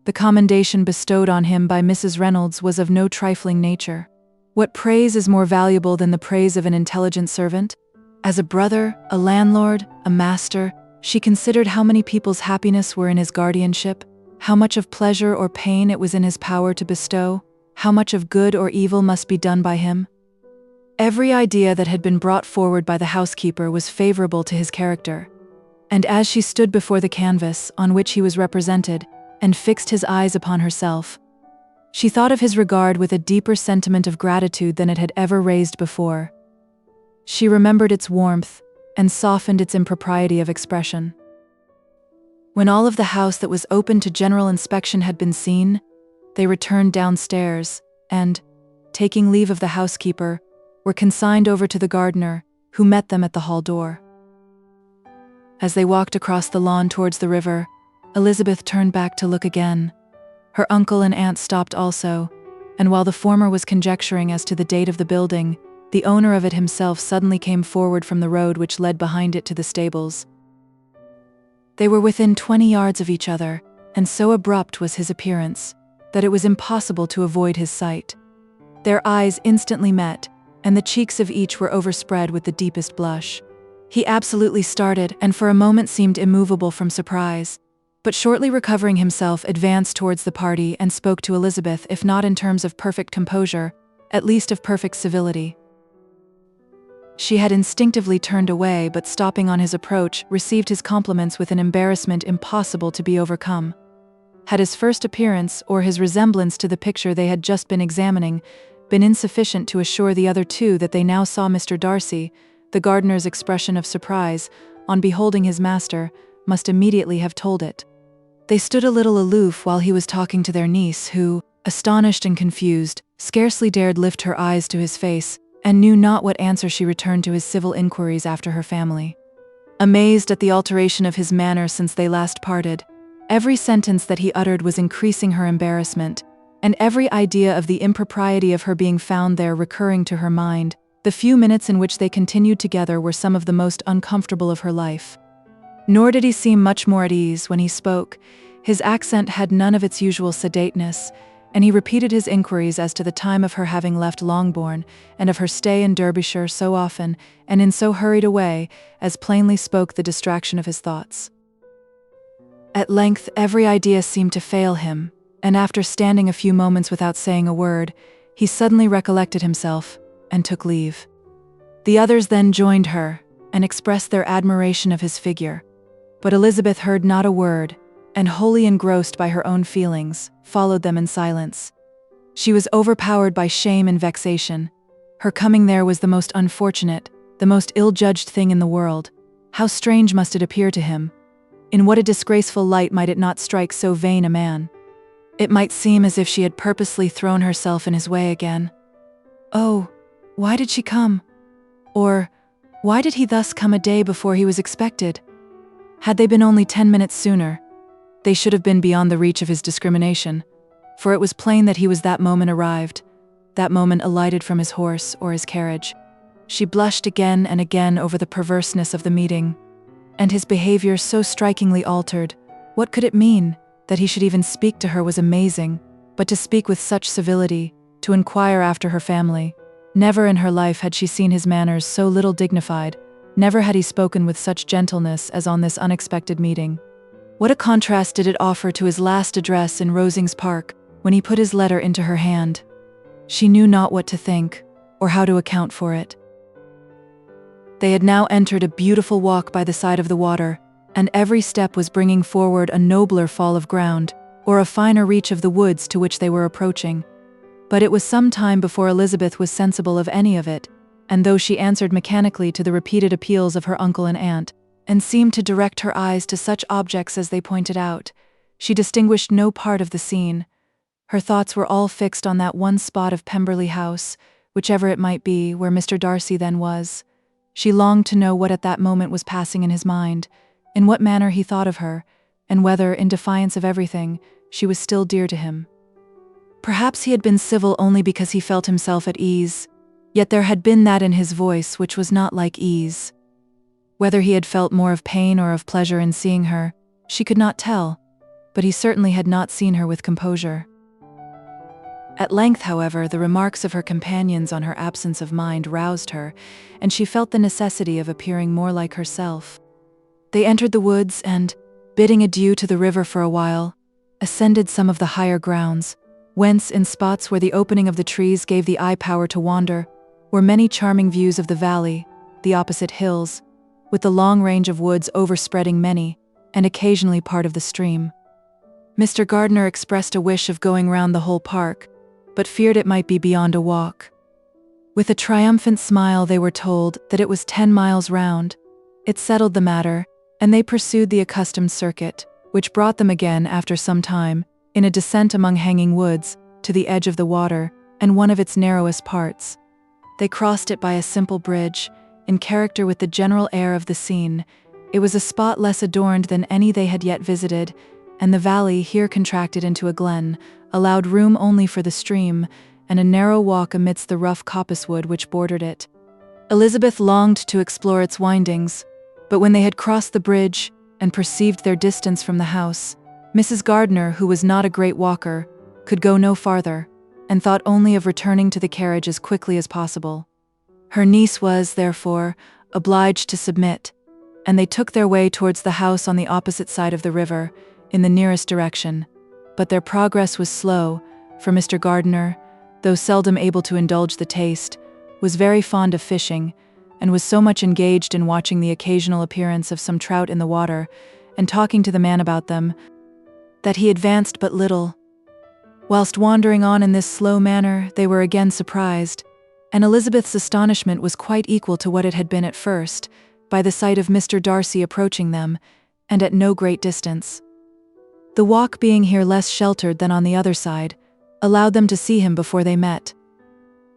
S2: The commendation bestowed on him by Mrs. Reynolds was of no trifling nature. What praise is more valuable than the praise of an intelligent servant? As a brother, a landlord, a master, she considered how many people's happiness were in his guardianship, how much of pleasure or pain it was in his power to bestow, how much of good or evil must be done by him. Every idea that had been brought forward by the housekeeper was favorable to his character, and as she stood before the canvas on which he was represented, and fixed his eyes upon herself, she thought of his regard with a deeper sentiment of gratitude than it had ever raised before. She remembered its warmth, and softened its impropriety of expression. When all of the house that was open to general inspection had been seen, they returned downstairs, and, taking leave of the housekeeper, were consigned over to the gardener, who met them at the hall door. As they walked across the lawn towards the river, Elizabeth turned back to look again. Her uncle and aunt stopped also, and while the former was conjecturing as to the date of the building, the owner of it himself suddenly came forward from the road which led behind it to the stables. They were within 20 yards of each other, and so abrupt was his appearance, that it was impossible to avoid his sight. Their eyes instantly met, and the cheeks of each were overspread with the deepest blush. He absolutely started, and for a moment seemed immovable from surprise, but shortly recovering himself advanced towards the party and spoke to Elizabeth, if not in terms of perfect composure, at least of perfect civility. She had instinctively turned away, but stopping on his approach, received his compliments with an embarrassment impossible to be overcome. Had his first appearance, or his resemblance to the picture they had just been examining, been insufficient to assure the other two that they now saw Mr. Darcy, the gardener's expression of surprise, on beholding his master, must immediately have told it. They stood a little aloof while he was talking to their niece, who, astonished and confused, scarcely dared lift her eyes to his face, and knew not what answer she returned to his civil inquiries after her family. Amazed at the alteration of his manner since they last parted, every sentence that he uttered was increasing her embarrassment, and every idea of the impropriety of her being found there recurring to her mind, the few minutes in which they continued together were some of the most uncomfortable of her life. Nor did he seem much more at ease when he spoke. His accent had none of its usual sedateness, and he repeated his inquiries as to the time of her having left Longbourn, and of her stay in Derbyshire so often, and in so hurried a way, as plainly spoke the distraction of his thoughts. At length every idea seemed to fail him, and after standing a few moments without saying a word, he suddenly recollected himself, and took leave. The others then joined her, and expressed their admiration of his figure, but Elizabeth heard not a word, and wholly engrossed by her own feelings, followed them in silence. She was overpowered by shame and vexation. Her coming there was the most unfortunate, the most ill-judged thing in the world. How strange must it appear to him! In what a disgraceful light might it not strike so vain a man! It might seem as if she had purposely thrown herself in his way again. Oh, why did she come? Or, why did he thus come a day before he was expected? Had they been only 10 minutes sooner, they should have been beyond the reach of his discrimination, for it was plain that he was that moment arrived, that moment alighted from his horse or his carriage. She blushed again and again over the perverseness of the meeting, and his behavior so strikingly altered. What could it mean? That he should even speak to her was amazing, but to speak with such civility, to inquire after her family. Never in her life had she seen his manners so little dignified, never had he spoken with such gentleness as on this unexpected meeting. What a contrast did it offer to his last address in Rosings Park, when he put his letter into her hand. She knew not what to think, or how to account for it. They had now entered a beautiful walk by the side of the water, and every step was bringing forward a nobler fall of ground, or a finer reach of the woods to which they were approaching. But it was some time before Elizabeth was sensible of any of it, and though she answered mechanically to the repeated appeals of her uncle and aunt, and seemed to direct her eyes to such objects as they pointed out, she distinguished no part of the scene. Her thoughts were all fixed on that one spot of Pemberley House, whichever it might be, where Mr. Darcy then was. She longed to know what at that moment was passing in his mind, in what manner he thought of her, and whether, in defiance of everything, she was still dear to him. Perhaps he had been civil only because he felt himself at ease, yet there had been that in his voice which was not like ease. Whether he had felt more of pain or of pleasure in seeing her, she could not tell, but he certainly had not seen her with composure. At length, however, the remarks of her companions on her absence of mind roused her, and she felt the necessity of appearing more like herself. They entered the woods and, bidding adieu to the river for a while, ascended some of the higher grounds, whence, in spots where the opening of the trees gave the eye power to wander, were many charming views of the valley, the opposite hills, with the long range of woods overspreading many, and occasionally part of the stream. Mr. Gardiner expressed a wish of going round the whole park, but feared it might be beyond a walk. With a triumphant smile they were told that it was 10 miles round. It settled the matter, and they pursued the accustomed circuit, which brought them again, after some time, in a descent among hanging woods, to the edge of the water, and one of its narrowest parts. They crossed it by a simple bridge, in character with the general air of the scene. It was a spot less adorned than any they had yet visited, and the valley, here contracted into a glen, allowed room only for the stream, and a narrow walk amidst the rough coppicewood which bordered it. Elizabeth longed to explore its windings, but when they had crossed the bridge, and perceived their distance from the house, Mrs. Gardiner, who was not a great walker, could go no farther, and thought only of returning to the carriage as quickly as possible. Her niece was, therefore, obliged to submit, and they took their way towards the house on the opposite side of the river, in the nearest direction. But their progress was slow, for Mr. Gardiner, though seldom able to indulge the taste, was very fond of fishing, and was so much engaged in watching the occasional appearance of some trout in the water, and talking to the man about them, that he advanced but little. Whilst wandering on in this slow manner, they were again surprised, and Elizabeth's astonishment was quite equal to what it had been at first, by the sight of Mr. Darcy approaching them, and at no great distance. The walk being here less sheltered than on the other side, allowed them to see him before they met.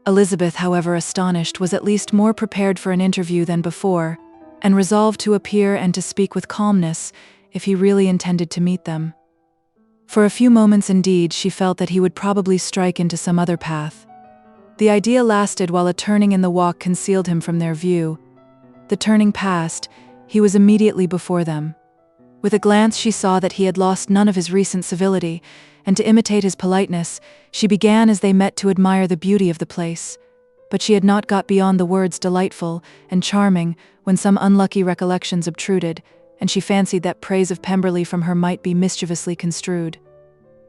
S2: Elizabeth, however astonished, was at least more prepared for an interview than before, and resolved to appear and to speak with calmness if he really intended to meet them. For a few moments indeed she felt that he would probably strike into some other path. The idea lasted while a turning in the walk concealed him from their view. The turning past, he was immediately before them. With a glance she saw that he had lost none of his recent civility, and to imitate his politeness, she began as they met to admire the beauty of the place. But she had not got beyond the words delightful and charming when some unlucky recollections obtruded, and she fancied that praise of Pemberley from her might be mischievously construed.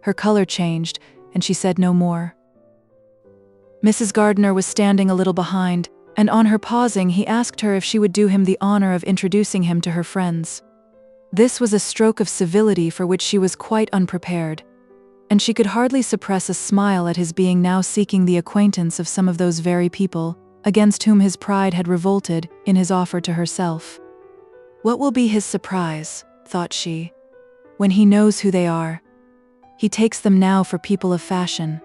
S2: Her color changed, and she said no more. Mrs. Gardiner was standing a little behind, and on her pausing he asked her if she would do him the honor of introducing him to her friends. This was a stroke of civility for which she was quite unprepared, and she could hardly suppress a smile at his being now seeking the acquaintance of some of those very people against whom his pride had revolted in his offer to herself. What will be his surprise, thought she, when he knows who they are? He takes them now for people of fashion.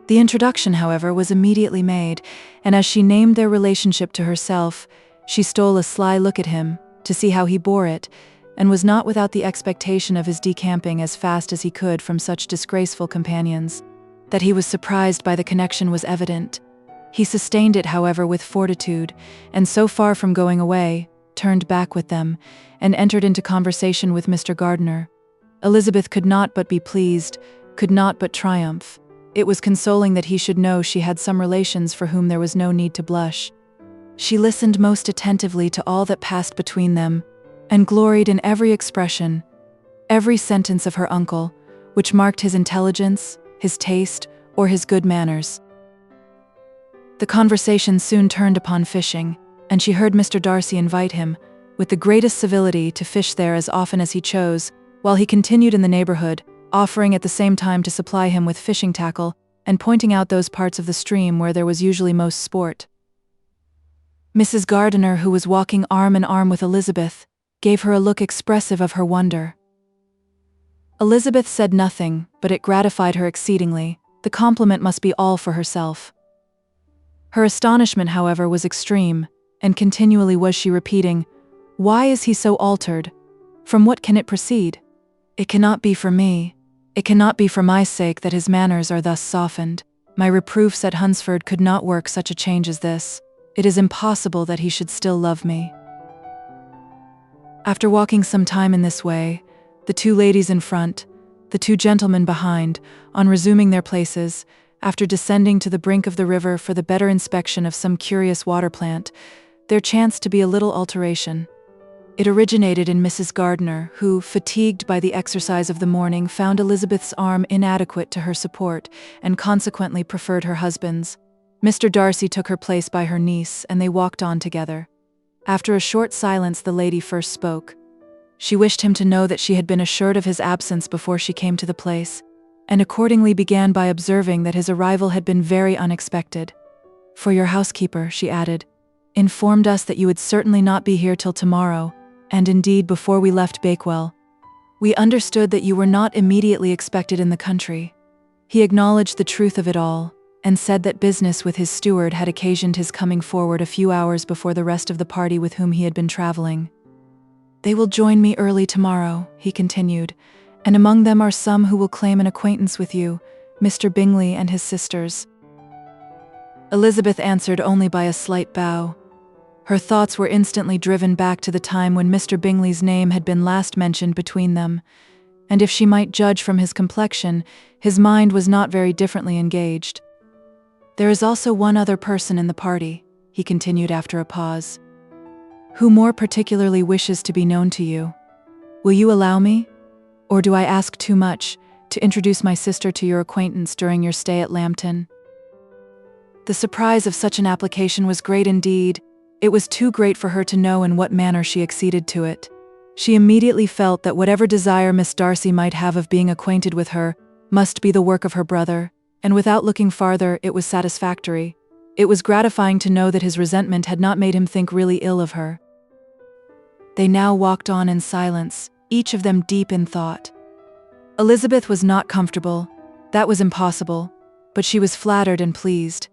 S2: The introduction, however, was immediately made, and as she named their relationship to herself, she stole a sly look at him, to see how he bore it, and was not without the expectation of his decamping as fast as he could from such disgraceful companions. That he was surprised by the connection was evident. He sustained it, however, with fortitude, and so far from going away, turned back with them and entered into conversation with Mr. Gardiner. Elizabeth could not but be pleased, could not but triumph. It was consoling that he should know she had some relations for whom there was no need to blush. She listened most attentively to all that passed between them, and gloried in every expression, every sentence of her uncle, which marked his intelligence, his taste, or his good manners. The conversation soon turned upon fishing, and she heard Mr. Darcy invite him, with the greatest civility, to fish there as often as he chose, while he continued in the neighborhood, offering at the same time to supply him with fishing tackle and pointing out those parts of the stream where there was usually most sport. Mrs. Gardiner, who was walking arm in arm with Elizabeth, gave her a look expressive of her wonder. Elizabeth said nothing, but it gratified her exceedingly. The compliment must be all for herself. Her astonishment, however, was extreme, and continually was she repeating, "Why is he so altered? From what can it proceed? It cannot be for me. It cannot be for my sake that his manners are thus softened. My reproofs at Hunsford could not work such a change as this. It is impossible that he should still love me." After walking some time in this way, the two ladies in front, the two gentlemen behind, on resuming their places, after descending to the brink of the river for the better inspection of some curious water plant, there chanced to be a little alteration. It originated in Mrs. Gardiner, who, fatigued by the exercise of the morning, found Elizabeth's arm inadequate to her support, and consequently preferred her husband's. Mr. Darcy took her place by her niece, and they walked on together. After a short silence, the lady first spoke. She wished him to know that she had been assured of his absence before she came to the place, and accordingly began by observing that his arrival had been very unexpected. "For your housekeeper," she added, "informed us that you would certainly not be here till tomorrow, and indeed before we left Bakewell. We understood that you were not immediately expected in the country." He acknowledged the truth of it all, and said that business with his steward had occasioned his coming forward a few hours before the rest of the party with whom he had been traveling. "They will join me early tomorrow," he continued, "and among them are some who will claim an acquaintance with you, Mr. Bingley and his sisters." Elizabeth answered only by a slight bow. Her thoughts were instantly driven back to the time when Mr. Bingley's name had been last mentioned between them, and if she might judge from his complexion, his mind was not very differently engaged. "There is also one other person in the party," he continued after a pause, "who more particularly wishes to be known to you. Will you allow me, or do I ask too much, to introduce my sister to your acquaintance during your stay at Lambton?" The surprise of such an application was great indeed. It was too great for her to know in what manner she acceded to it. She immediately felt that whatever desire Miss Darcy might have of being acquainted with her must be the work of her brother, and without looking farther, it was satisfactory. It was gratifying to know that his resentment had not made him think really ill of her. They now walked on in silence, each of them deep in thought. Elizabeth was not comfortable. That was impossible, but she was flattered and pleased.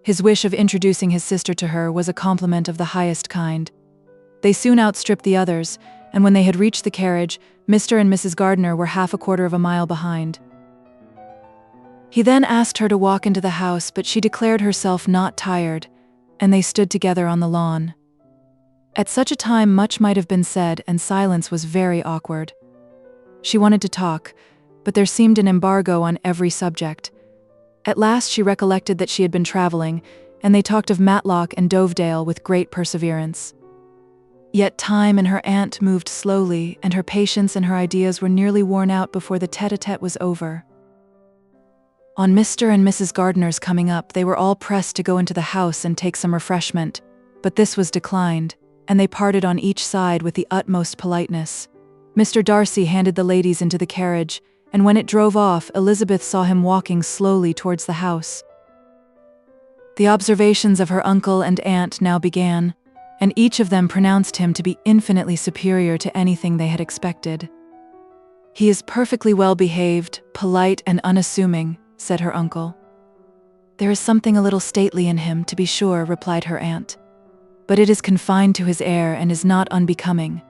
S2: His wish of introducing his sister to her was a compliment of the highest kind. They soon outstripped the others, and when they had reached the carriage, Mr. and Mrs. Gardiner were half a quarter of a mile behind. He then asked her to walk into the house, but she declared herself not tired, and they stood together on the lawn. At such a time much might have been said, and silence was very awkward. She wanted to talk, but there seemed an embargo on every subject. At last she recollected that she had been traveling, and they talked of Matlock and Dovedale with great perseverance. Yet time and her aunt moved slowly, and her patience and her ideas were nearly worn out before the tete-a-tete was over. On Mr. and Mrs. Gardiner's coming up, they were all pressed to go into the house and take some refreshment, but this was declined, and they parted on each side with the utmost politeness. Mr. Darcy handed the ladies into the carriage, and when it drove off, Elizabeth saw him walking slowly towards the house. The observations of her uncle and aunt now began, and each of them pronounced him to be infinitely superior to anything they had expected. "He is perfectly well behaved, polite and unassuming," said her uncle. "There is something a little stately in him, to be sure," replied her aunt. "But it is confined to his air and is not unbecoming.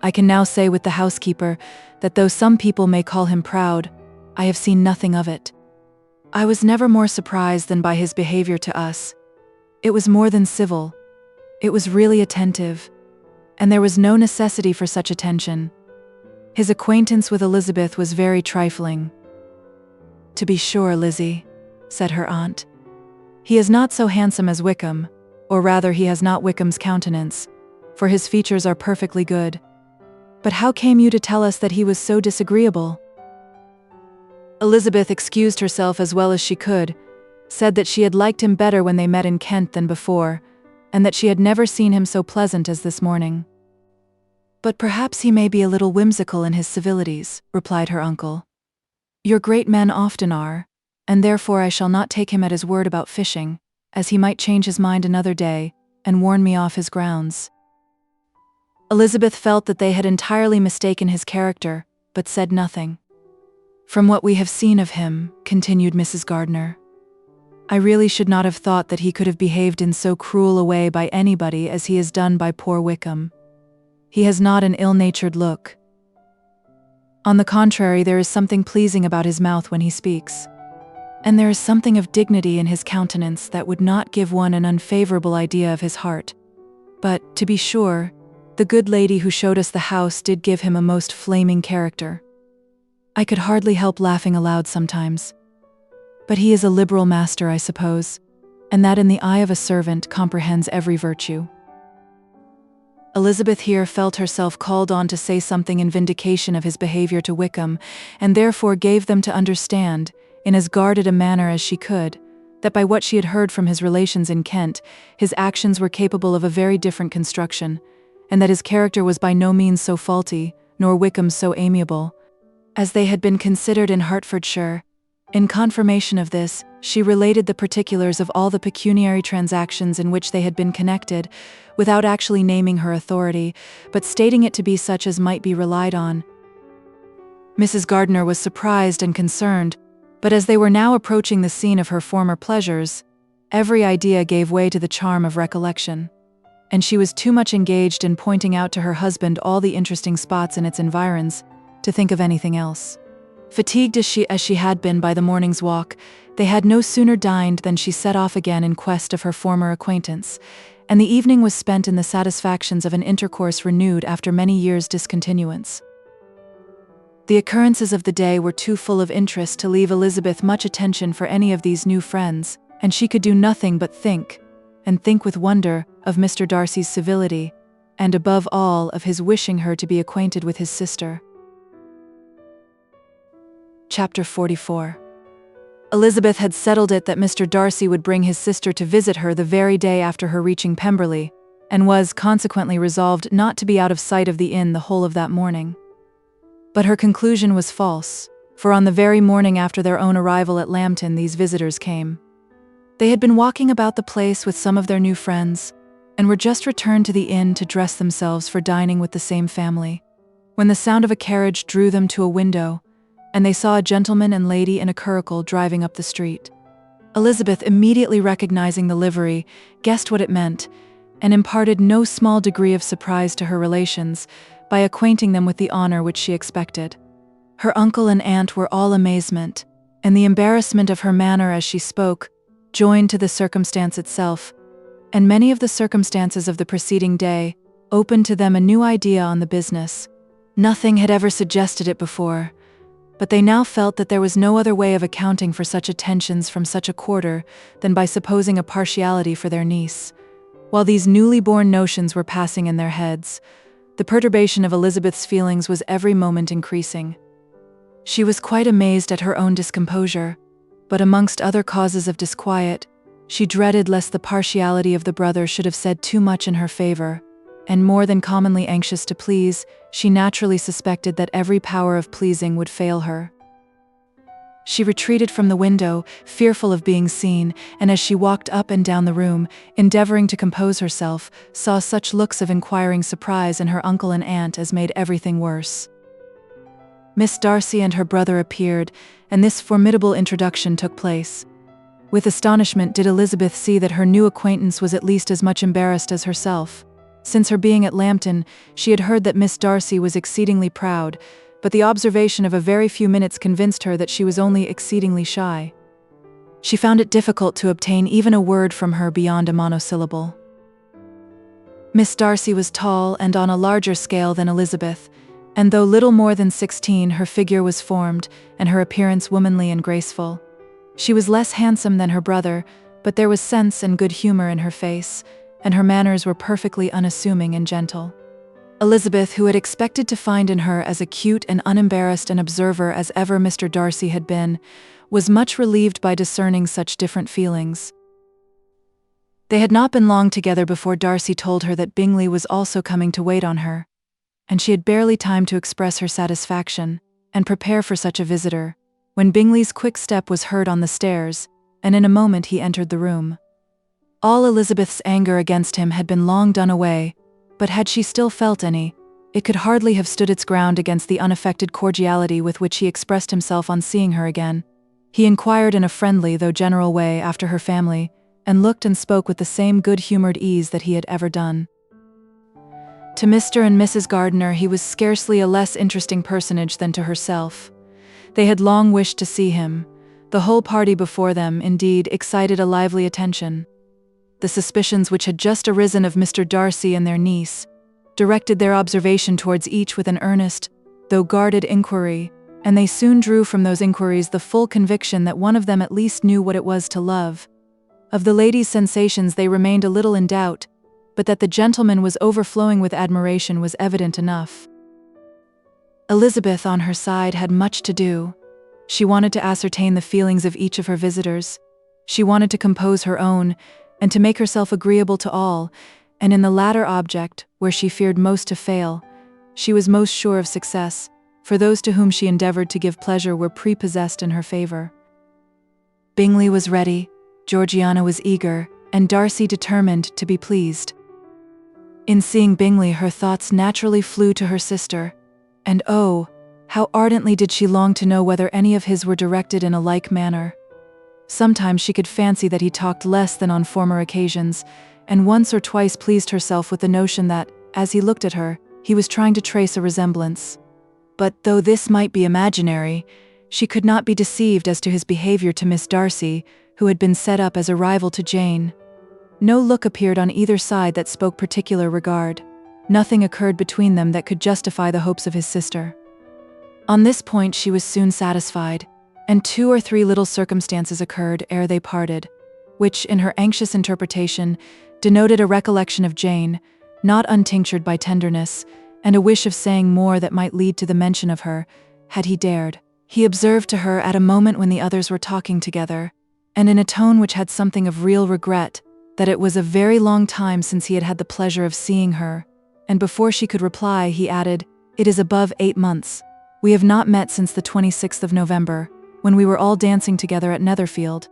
S2: I can now say with the housekeeper that though some people may call him proud, I have seen nothing of it. I was never more surprised than by his behavior to us. It was more than civil. It was really attentive. and there was no necessity for such attention. His acquaintance with Elizabeth was very trifling. "To be sure, Lizzie," said her aunt. "He is not so handsome as Wickham, or rather he has not Wickham's countenance, for his features are perfectly good. But how came you to tell us that he was so disagreeable?" Elizabeth excused herself as well as she could, said that she had liked him better when they met in Kent than before, and that she had never seen him so pleasant as this morning. "But perhaps he may be a little whimsical in his civilities," replied her uncle. "Your great men often are, and therefore I shall not take him at his word about fishing, as he might change his mind another day, and warn me off his grounds." Elizabeth felt that they had entirely mistaken his character, but said nothing. "From what we have seen of him," continued Mrs. Gardiner, "I really should not have thought that he could have behaved in so cruel a way by anybody as he has done by poor Wickham. He has not an ill-natured look. On the contrary, there is something pleasing about his mouth when he speaks, and there is something of dignity in his countenance that would not give one an unfavorable idea of his heart. But, to be sure, the good lady who showed us the house did give him a most flaming character. I could hardly help laughing aloud sometimes. But he is a liberal master, I suppose, and that in the eye of a servant comprehends every virtue." Elizabeth here felt herself called on to say something in vindication of his behavior to Wickham, and therefore gave them to understand, in as guarded a manner as she could, that by what she had heard from his relations in Kent, his actions were capable of a very different construction, and that his character was by no means so faulty, nor Wickham so amiable, as they had been considered in Hertfordshire. In confirmation of this, she related the particulars of all the pecuniary transactions in which they had been connected, without actually naming her authority, but stating it to be such as might be relied on. Mrs. Gardiner was surprised and concerned, but as they were now approaching the scene of her former pleasures, every idea gave way to the charm of recollection, and she was too much engaged in pointing out to her husband all the interesting spots in its environs to think of anything else. Fatigued as she had been by the morning's walk, they had no sooner dined than she set off again in quest of her former acquaintance, and the evening was spent in the satisfactions of an intercourse renewed after many years' discontinuance. The occurrences of the day were too full of interest to leave Elizabeth much attention for any of these new friends, and she could do nothing but think, and think with wonder, of Mr. Darcy's civility, and above all of his wishing her to be acquainted with his sister. Chapter 44. Elizabeth had settled it that Mr. Darcy would bring his sister to visit her the very day after her reaching Pemberley, and was consequently resolved not to be out of sight of the inn the whole of that morning. But her conclusion was false, for on the very morning after their own arrival at Lambton these visitors came. They had been walking about the place with some of their new friends, and were just returned to the inn to dress themselves for dining with the same family, when the sound of a carriage drew them to a window, and they saw a gentleman and lady in a curricle driving up the street. Elizabeth, immediately recognizing the livery, guessed what it meant, and imparted no small degree of surprise to her relations by acquainting them with the honor which she expected. Her uncle and aunt were all amazement, and the embarrassment of her manner as she spoke, joined to the circumstance itself, and many of the circumstances of the preceding day, opened to them a new idea on the business. Nothing had ever suggested it before, but they now felt that there was no other way of accounting for such attentions from such a quarter than by supposing a partiality for their niece. While these newly born notions were passing in their heads, the perturbation of Elizabeth's feelings was every moment increasing. She was quite amazed at her own discomposure, but amongst other causes of disquiet, she dreaded lest the partiality of the brother should have said too much in her favor, and more than commonly anxious to please, she naturally suspected that every power of pleasing would fail her. She retreated from the window, fearful of being seen, and as she walked up and down the room, endeavoring to compose herself, saw such looks of inquiring surprise in her uncle and aunt as made everything worse. Miss Darcy and her brother appeared, and this formidable introduction took place. With astonishment did Elizabeth see that her new acquaintance was at least as much embarrassed as herself. Since her being at Lambton, she had heard that Miss Darcy was exceedingly proud, but the observation of a very few minutes convinced her that she was only exceedingly shy. She found it difficult to obtain even a word from her beyond a monosyllable. Miss Darcy was tall and on a larger scale than Elizabeth, and though little more than 16, her figure was formed, and her appearance womanly and graceful. She was less handsome than her brother, but there was sense and good humor in her face, and her manners were perfectly unassuming and gentle. Elizabeth, who had expected to find in her as acute and unembarrassed an observer as ever Mr. Darcy had been, was much relieved by discerning such different feelings. They had not been long together before Darcy told her that Bingley was also coming to wait on her, and she had barely time to express her satisfaction and prepare for such a visitor, when Bingley's quick step was heard on the stairs, and in a moment he entered the room. All Elizabeth's anger against him had been long done away, but had she still felt any, it could hardly have stood its ground against the unaffected cordiality with which he expressed himself on seeing her again. He inquired in a friendly though general way after her family, and looked and spoke with the same good-humored ease that he had ever done. To Mr. and Mrs. Gardiner he was scarcely a less interesting personage than to herself. They had long wished to see him. The whole party before them, indeed, excited a lively attention. The suspicions which had just arisen of Mr. Darcy and their niece directed their observation towards each with an earnest, though guarded inquiry, and they soon drew from those inquiries the full conviction that one of them at least knew what it was to love. Of the lady's sensations they remained a little in doubt, but that the gentleman was overflowing with admiration was evident enough. Elizabeth, on her side, had much to do. She wanted to ascertain the feelings of each of her visitors. She wanted to compose her own, and to make herself agreeable to all, and in the latter object, where she feared most to fail, she was most sure of success, for those to whom she endeavored to give pleasure were prepossessed in her favor. Bingley was ready, Georgiana was eager, and Darcy determined to be pleased. In seeing Bingley, her thoughts naturally flew to her sister, and oh, how ardently did she long to know whether any of his were directed in a like manner. Sometimes she could fancy that he talked less than on former occasions, and once or twice pleased herself with the notion that, as he looked at her, he was trying to trace a resemblance. But though this might be imaginary, she could not be deceived as to his behavior to Miss Darcy, who had been set up as a rival to Jane. No look appeared on either side that spoke particular regard. Nothing occurred between them that could justify the hopes of his sister. On this point she was soon satisfied, and 2 or 3 little circumstances occurred ere they parted, which, in her anxious interpretation, denoted a recollection of Jane, not untinctured by tenderness, and a wish of saying more that might lead to the mention of her, had he dared. He observed to her at a moment when the others were talking together, and in a tone which had something of real regret, that it was a very long time since he had had the pleasure of seeing her, and before she could reply, he added, "It is above 8 months. We have not met since the 26th of November, when we were all dancing together at Netherfield."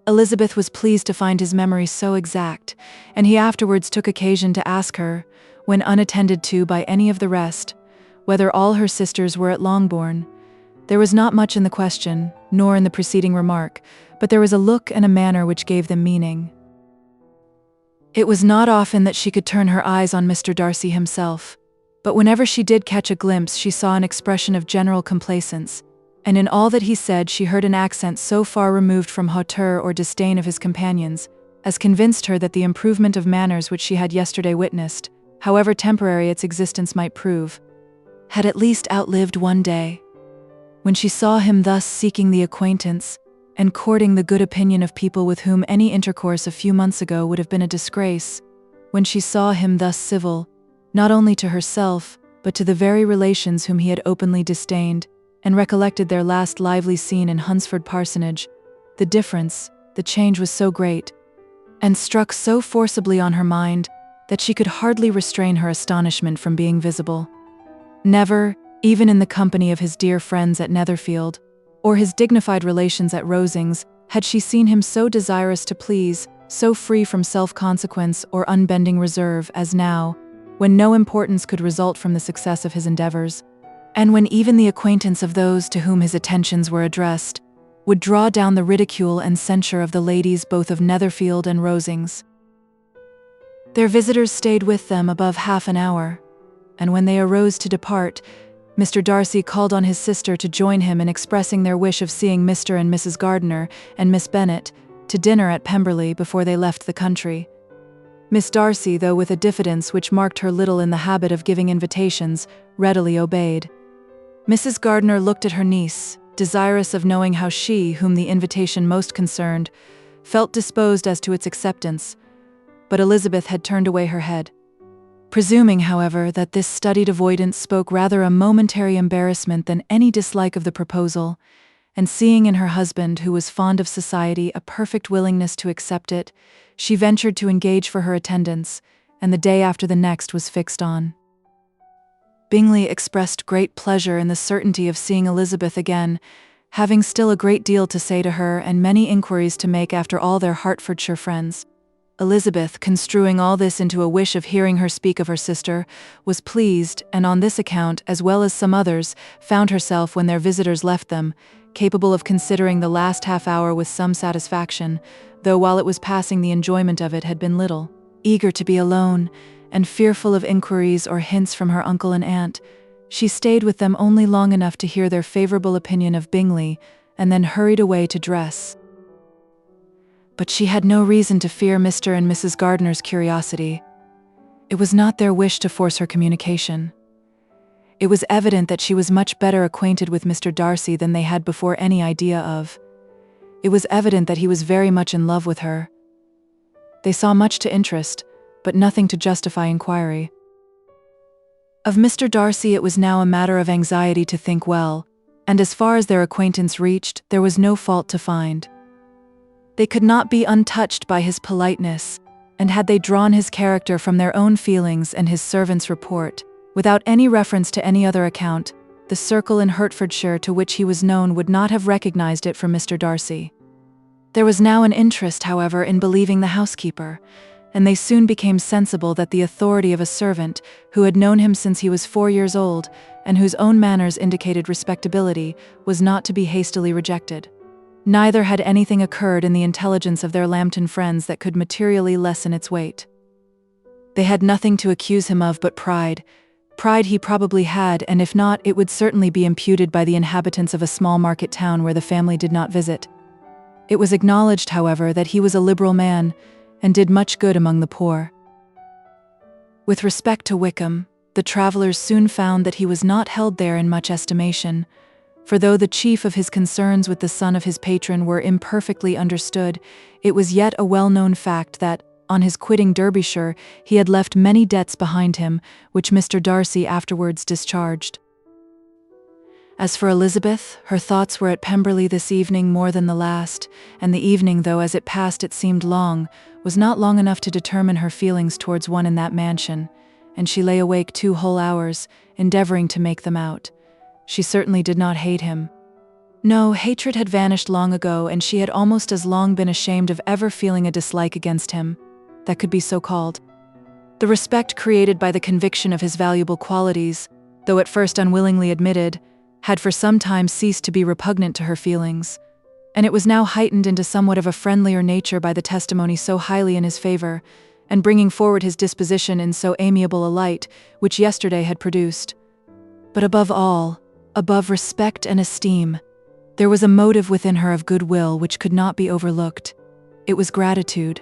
S2: Elizabeth was pleased to find his memory so exact, and he afterwards took occasion to ask her, when unattended to by any of the rest, whether all her sisters were at Longbourn. There was not much in the question, nor in the preceding remark, but there was a look and a manner which gave them meaning. It was not often that she could turn her eyes on Mr. Darcy himself, but whenever she did catch a glimpse she saw an expression of general complacence, and in all that he said she heard an accent so far removed from hauteur or disdain of his companions, as convinced her that the improvement of manners which she had yesterday witnessed, however temporary its existence might prove, had at least outlived one day. When she saw him thus seeking the acquaintance, and courting the good opinion of people with whom any intercourse a few months ago would have been a disgrace, when she saw him thus civil, not only to herself, but to the very relations whom he had openly disdained, and recollected their last lively scene in Hunsford Parsonage, the difference, the change was so great, and struck so forcibly on her mind, that she could hardly restrain her astonishment from being visible. Never, even in the company of his dear friends at Netherfield, or his dignified relations at Rosings, had she seen him so desirous to please, so free from self-consequence or unbending reserve as now, when no importance could result from the success of his endeavors, and when even the acquaintance of those to whom his attentions were addressed would draw down the ridicule and censure of the ladies both of Netherfield and Rosings. Their visitors stayed with them above half an hour, and when they arose to depart, Mr. Darcy called on his sister to join him in expressing their wish of seeing Mr. and Mrs. Gardiner and Miss Bennet to dinner at Pemberley before they left the country. Miss Darcy, though with a diffidence which marked her little in the habit of giving invitations, readily obeyed. Mrs. Gardiner looked at her niece, desirous of knowing how she, whom the invitation most concerned, felt disposed as to its acceptance, but Elizabeth had turned away her head. Presuming, however, that this studied avoidance spoke rather a momentary embarrassment than any dislike of the proposal, and seeing in her husband, who was fond of society, a perfect willingness to accept it, she ventured to engage for her attendance, and the day after the next was fixed on. Bingley expressed great pleasure in the certainty of seeing Elizabeth again, having still a great deal to say to her and many inquiries to make after all their Hertfordshire friends. Elizabeth, construing all this into a wish of hearing her speak of her sister, was pleased, and on this account, as well as some others, found herself, when their visitors left them, capable of considering the last half-hour with some satisfaction, though while it was passing the enjoyment of it had been little. Eager to be alone, and fearful of inquiries or hints from her uncle and aunt, she stayed with them only long enough to hear their favourable opinion of Bingley, and then hurried away to dress. But she had no reason to fear Mr. and Mrs. Gardiner's curiosity. It was not their wish to force her communication. It was evident that she was much better acquainted with Mr. Darcy than they had before any idea of. It was evident that he was very much in love with her. They saw much to interest, but nothing to justify inquiry. Of Mr. Darcy it was now a matter of anxiety to think well, and as far as their acquaintance reached, there was no fault to find. They could not be untouched by his politeness, and had they drawn his character from their own feelings and his servant's report, without any reference to any other account, the circle in Hertfordshire to which he was known would not have recognized it from Mr. Darcy. There was now an interest, however, in believing the housekeeper, and they soon became sensible that the authority of a servant, who had known him since he was 4 years old, and whose own manners indicated respectability, was not to be hastily rejected. Neither had anything occurred in the intelligence of their Lambton friends that could materially lessen its weight. They had nothing to accuse him of but pride. Pride he probably had, and if not, it would certainly be imputed by the inhabitants of a small market town where the family did not visit. It was acknowledged, however, that he was a liberal man, and did much good among the poor. With respect to Wickham, the travellers soon found that he was not held there in much estimation, for though the chief of his concerns with the son of his patron were imperfectly understood, it was yet a well-known fact that, on his quitting Derbyshire, he had left many debts behind him, which Mr. Darcy afterwards discharged. As for Elizabeth, her thoughts were at Pemberley this evening more than the last, and the evening, though as it passed it seemed long, was not long enough to determine her feelings towards one in that mansion, and she lay awake 2 whole hours, endeavouring to make them out. She certainly did not hate him. No, hatred had vanished long ago, and she had almost as long been ashamed of ever feeling a dislike against him, that could be so called. The respect created by the conviction of his valuable qualities, though at first unwillingly admitted, had for some time ceased to be repugnant to her feelings, and it was now heightened into somewhat of a friendlier nature by the testimony so highly in his favour, and bringing forward his disposition in so amiable a light, which yesterday had produced. But above all, above respect and esteem, there was a motive within her of goodwill which could not be overlooked. It was gratitude.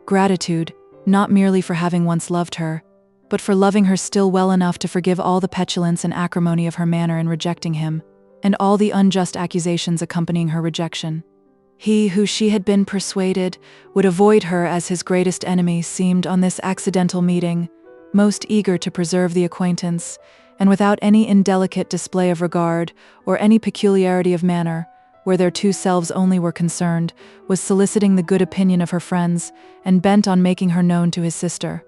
S2: Gratitude, not merely for having once loved her, but for loving her still well enough to forgive all the petulance and acrimony of her manner in rejecting him, and all the unjust accusations accompanying her rejection. He who she had been persuaded would avoid her as his greatest enemy seemed on this accidental meeting, most eager to preserve the acquaintance, and without any indelicate display of regard or any peculiarity of manner, where their 2 selves only were concerned, was soliciting the good opinion of her friends, and bent on making her known to his sister.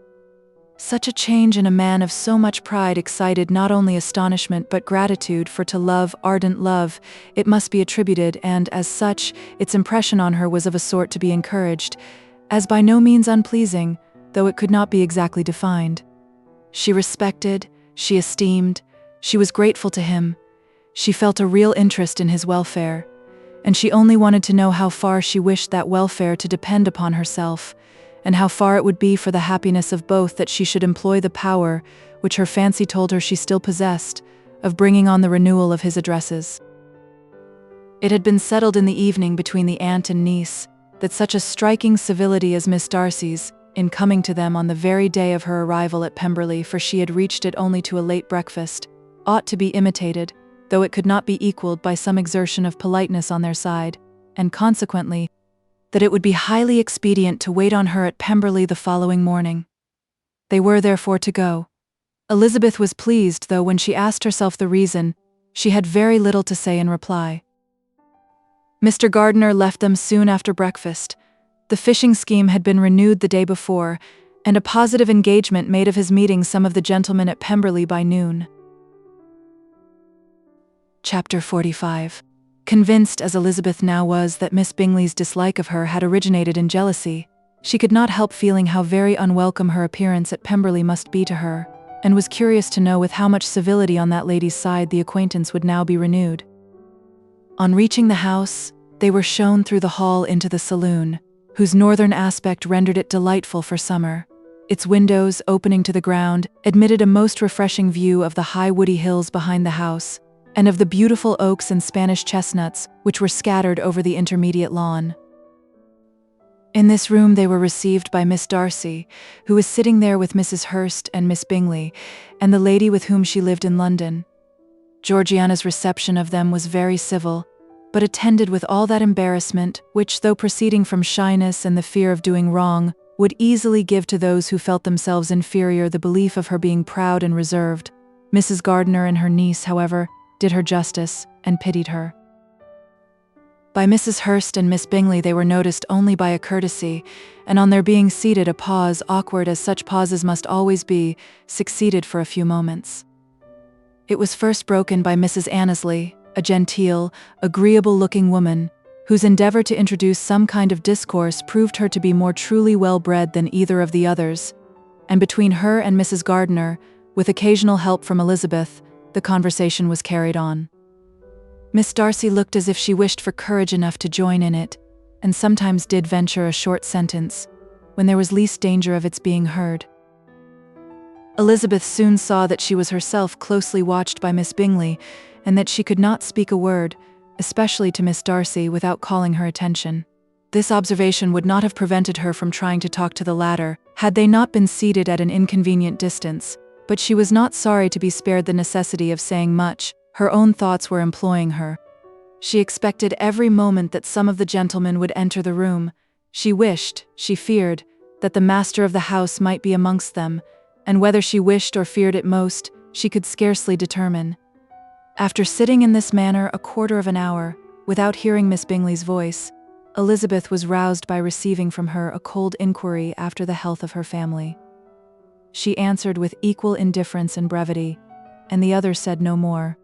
S2: Such a change in a man of so much pride excited not only astonishment but gratitude, for to love, ardent love, it must be attributed, and, as such, its impression on her was of a sort to be encouraged, as by no means unpleasing, though it could not be exactly defined. She respected, she esteemed, she was grateful to him, she felt a real interest in his welfare, and she only wanted to know how far she wished that welfare to depend upon herself, and how far it would be for the happiness of both that she should employ the power, which her fancy told her she still possessed, of bringing on the renewal of his addresses. It had been settled in the evening between the aunt and niece that such a striking civility as Miss Darcy's, in coming to them on the very day of her arrival at Pemberley, for she had reached it only to a late breakfast, ought to be imitated, though it could not be equaled by some exertion of politeness on their side, and consequently, that it would be highly expedient to wait on her at Pemberley the following morning. They were therefore to go. Elizabeth was pleased, though when she asked herself the reason, she had very little to say in reply. Mr. Gardiner left them soon after breakfast. The fishing scheme had been renewed the day before, and a positive engagement made of his meeting some of the gentlemen at Pemberley by noon. Chapter 45. Convinced as Elizabeth now was that Miss Bingley's dislike of her had originated in jealousy, she could not help feeling how very unwelcome her appearance at Pemberley must be to her, and was curious to know with how much civility on that lady's side the acquaintance would now be renewed. On reaching the house, they were shown through the hall into the saloon, whose northern aspect rendered it delightful for summer. Its windows, opening to the ground, admitted a most refreshing view of the high woody hills behind the house, and of the beautiful oaks and Spanish chestnuts which were scattered over the intermediate lawn. In this room they were received by Miss Darcy, who was sitting there with Mrs. Hurst and Miss Bingley, and the lady with whom she lived in London. Georgiana's reception of them was very civil, but attended with all that embarrassment which, though proceeding from shyness and the fear of doing wrong, would easily give to those who felt themselves inferior the belief of her being proud and reserved. Mrs. Gardiner and her niece, however, did her justice and pitied her. By Mrs. Hurst and Miss Bingley they were noticed only by a courtesy, and on their being seated a pause, awkward as such pauses must always be, succeeded for a few moments. It was first broken by Mrs. Annesley, a genteel, agreeable-looking woman, whose endeavor to introduce some kind of discourse proved her to be more truly well-bred than either of the others, and between her and Mrs. Gardiner, with occasional help from Elizabeth, the conversation was carried on. Miss Darcy looked as if she wished for courage enough to join in it, and sometimes did venture a short sentence, when there was least danger of its being heard. Elizabeth soon saw that she was herself closely watched by Miss Bingley, and that she could not speak a word, especially to Miss Darcy, without calling her attention. This observation would not have prevented her from trying to talk to the latter, had they not been seated at an inconvenient distance, but she was not sorry to be spared the necessity of saying much. Her own thoughts were employing her. She expected every moment that some of the gentlemen would enter the room. She wished, she feared, that the master of the house might be amongst them, and whether she wished or feared it most, she could scarcely determine. After sitting in this manner a quarter of an hour, without hearing Miss Bingley's voice, Elizabeth was roused by receiving from her a cold inquiry after the health of her family. She answered with equal indifference and brevity, and the others said no more.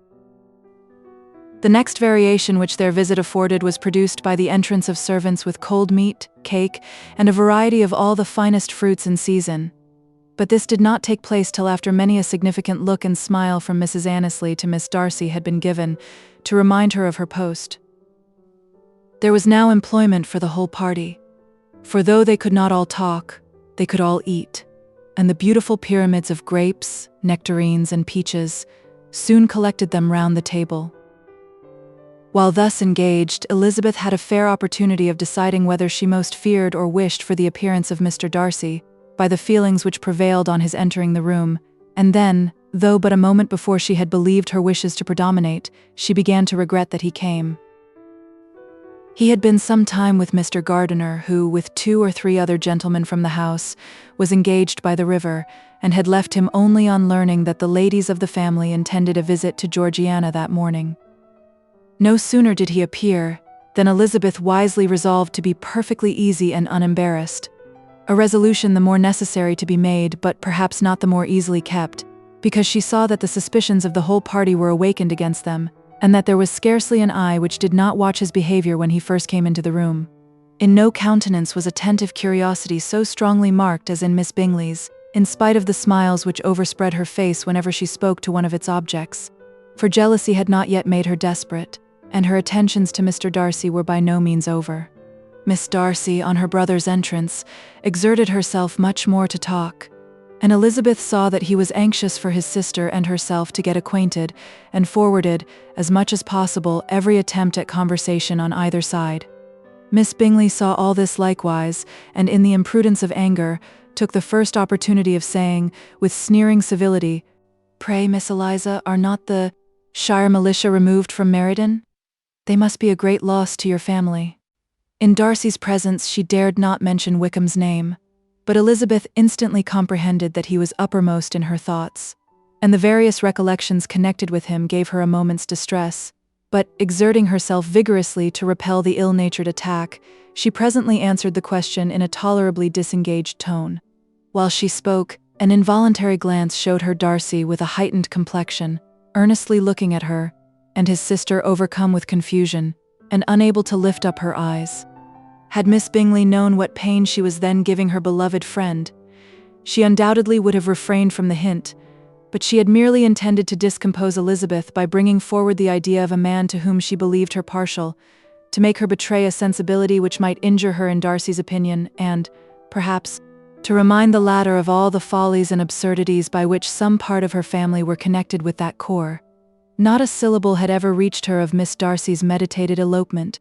S2: The next variation which their visit afforded was produced by the entrance of servants with cold meat, cake, and a variety of all the finest fruits in season. But this did not take place till after many a significant look and smile from Mrs. Annesley to Miss Darcy had been given, to remind her of her post. There was now employment for the whole party, for though they could not all talk, they could all eat, and the beautiful pyramids of grapes, nectarines, and peaches soon collected them round the table. While thus engaged, Elizabeth had a fair opportunity of deciding whether she most feared or wished for the appearance of Mr. Darcy, by the feelings which prevailed on his entering the room, and then, though but a moment before she had believed her wishes to predominate, she began to regret that he came. He had been some time with Mr. Gardiner, who, with 2 or 3 other gentlemen from the house, was engaged by the river, and had left him only on learning that the ladies of the family intended a visit to Georgiana that morning. No sooner did he appear, than Elizabeth wisely resolved to be perfectly easy and unembarrassed, a resolution the more necessary to be made, but perhaps not the more easily kept, because she saw that the suspicions of the whole party were awakened against them, and that there was scarcely an eye which did not watch his behavior when he first came into the room. In no countenance was attentive curiosity so strongly marked as in Miss Bingley's, in spite of the smiles which overspread her face whenever she spoke to one of its objects, for jealousy had not yet made her desperate, and her attentions to Mr. Darcy were by no means over. Miss Darcy, on her brother's entrance, exerted herself much more to talk, and Elizabeth saw that he was anxious for his sister and herself to get acquainted, and forwarded, as much as possible, every attempt at conversation on either side. Miss Bingley saw all this likewise, and in the imprudence of anger, took the first opportunity of saying, with sneering civility, "Pray, Miss Eliza, are not the Shire militia removed from Meriden? They must be a great loss to your family." In Darcy's presence she dared not mention Wickham's name, but Elizabeth instantly comprehended that he was uppermost in her thoughts, and the various recollections connected with him gave her a moment's distress. But, exerting herself vigorously to repel the ill-natured attack, she presently answered the question in a tolerably disengaged tone. While she spoke, an involuntary glance showed her Darcy with a heightened complexion, earnestly looking at her, and his sister overcome with confusion, and unable to lift up her eyes. Had Miss Bingley known what pain she was then giving her beloved friend, she undoubtedly would have refrained from the hint, but she had merely intended to discompose Elizabeth by bringing forward the idea of a man to whom she believed her partial, to make her betray a sensibility which might injure her in Darcy's opinion, and, perhaps, to remind the latter of all the follies and absurdities by which some part of her family were connected with that corps. Not a syllable had ever reached her of Miss Darcy's meditated elopement.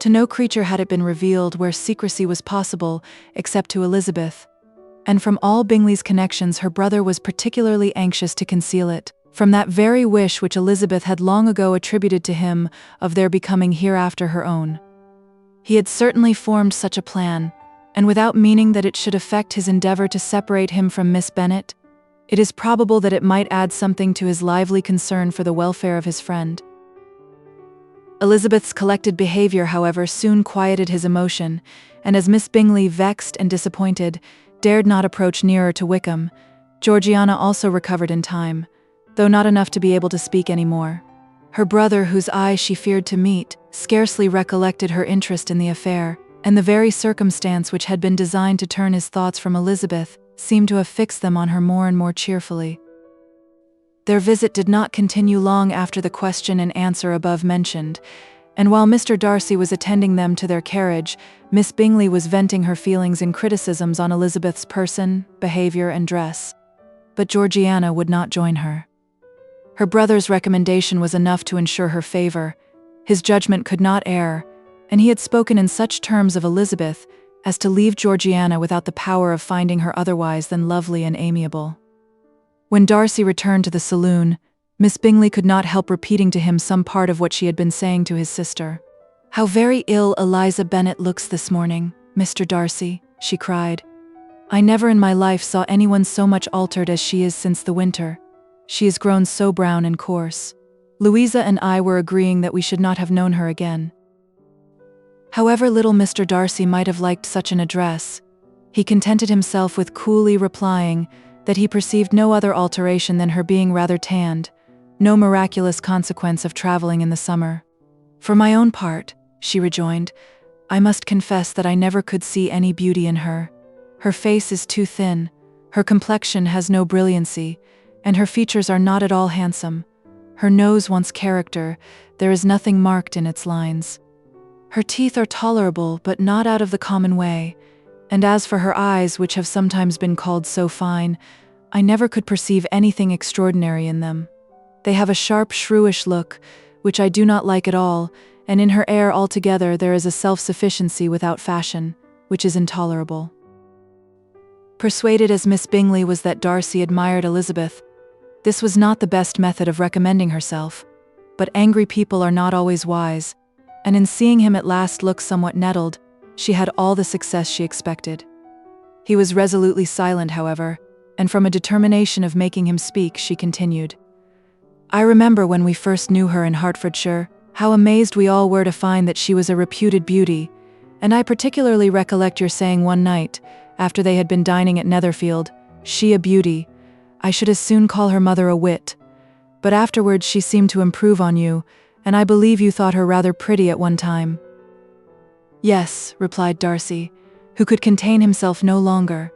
S2: To no creature had it been revealed where secrecy was possible, except to Elizabeth. And from all Bingley's connections her brother was particularly anxious to conceal it, from that very wish which Elizabeth had long ago attributed to him of their becoming hereafter her own. He had certainly formed such a plan, and without meaning that it should affect his endeavour to separate him from Miss Bennet, it is probable that it might add something to his lively concern for the welfare of his friend. Elizabeth's collected behaviour, however, soon quieted his emotion, and as Miss Bingley, vexed and disappointed, dared not approach nearer to Wickham, Georgiana also recovered in time, though not enough to be able to speak any more. Her brother, whose eyes she feared to meet, scarcely recollected her interest in the affair, and the very circumstance which had been designed to turn his thoughts from Elizabeth seemed to have fixed them on her more and more cheerfully. Their visit did not continue long after the question and answer above mentioned, and while Mr. Darcy was attending them to their carriage, Miss Bingley was venting her feelings in criticisms on Elizabeth's person, behaviour, and dress. But Georgiana would not join her. Her brother's recommendation was enough to ensure her favour. His judgment could not err, and he had spoken in such terms of Elizabeth as to leave Georgiana without the power of finding her otherwise than lovely and amiable. When Darcy returned to the saloon, Miss Bingley could not help repeating to him some part of what she had been saying to his sister. "How very ill Eliza Bennet looks this morning, Mr. Darcy," she cried. "I never in my life saw anyone so much altered as she is since the winter. She has grown so brown and coarse. Louisa and I were agreeing that we should not have known her again." However little Mr. Darcy might have liked such an address, he contented himself with coolly replying that he perceived no other alteration than her being rather tanned, no miraculous consequence of travelling in the summer. "For my own part," she rejoined, "I must confess that I never could see any beauty in her. Her face is too thin, her complexion has no brilliancy, and her features are not at all handsome. Her nose wants character, there is nothing marked in its lines. Her teeth are tolerable, but not out of the common way, and as for her eyes, which have sometimes been called so fine, I never could perceive anything extraordinary in them. They have a sharp, shrewish look, which I do not like at all, and in her air altogether there is a self-sufficiency without fashion, which is intolerable." Persuaded as Miss Bingley was that Darcy admired Elizabeth, this was not the best method of recommending herself, but angry people are not always wise, and in seeing him at last look somewhat nettled, she had all the success she expected. He was resolutely silent, however, and from a determination of making him speak, she continued, "I remember when we first knew her in Hertfordshire, how amazed we all were to find that she was a reputed beauty, and I particularly recollect your saying one night, after they had been dining at Netherfield, 'She a beauty, I should as soon call her mother a wit,' but afterwards she seemed to improve on you, and I believe you thought her rather pretty at one time." "Yes," replied Darcy, who could contain himself no longer,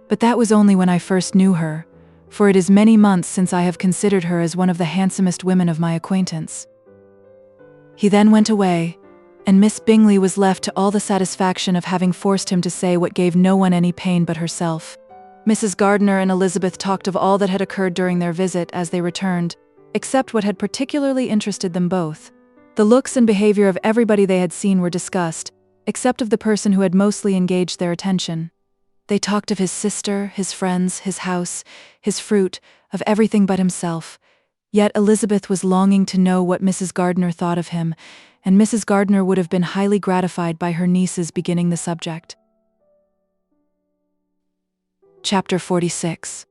S2: "but that was only when I first knew her, for it is many months since I have considered her as one of the handsomest women of my acquaintance." He then went away, and Miss Bingley was left to all the satisfaction of having forced him to say what gave no one any pain but herself. Mrs. Gardiner and Elizabeth talked of all that had occurred during their visit as they returned, except what had particularly interested them both. The looks and behaviour of everybody they had seen were discussed, except of the person who had mostly engaged their attention. They talked of his sister, his friends, his house, his fruit, of everything but himself. Yet Elizabeth was longing to know what Mrs. Gardiner thought of him, and Mrs. Gardiner would have been highly gratified by her niece's beginning the subject. Chapter 46.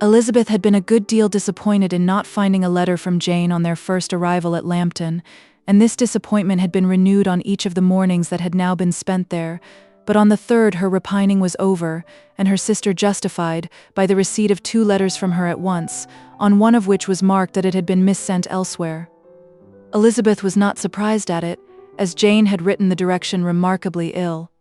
S2: Elizabeth had been a good deal disappointed in not finding a letter from Jane on their first arrival at Lambton, and this disappointment had been renewed on each of the mornings that had now been spent there, but on the third her repining was over, and her sister justified by the receipt of 2 letters from her at once, on one of which was marked that it had been missent elsewhere. Elizabeth was not surprised at it, as Jane had written the direction remarkably ill.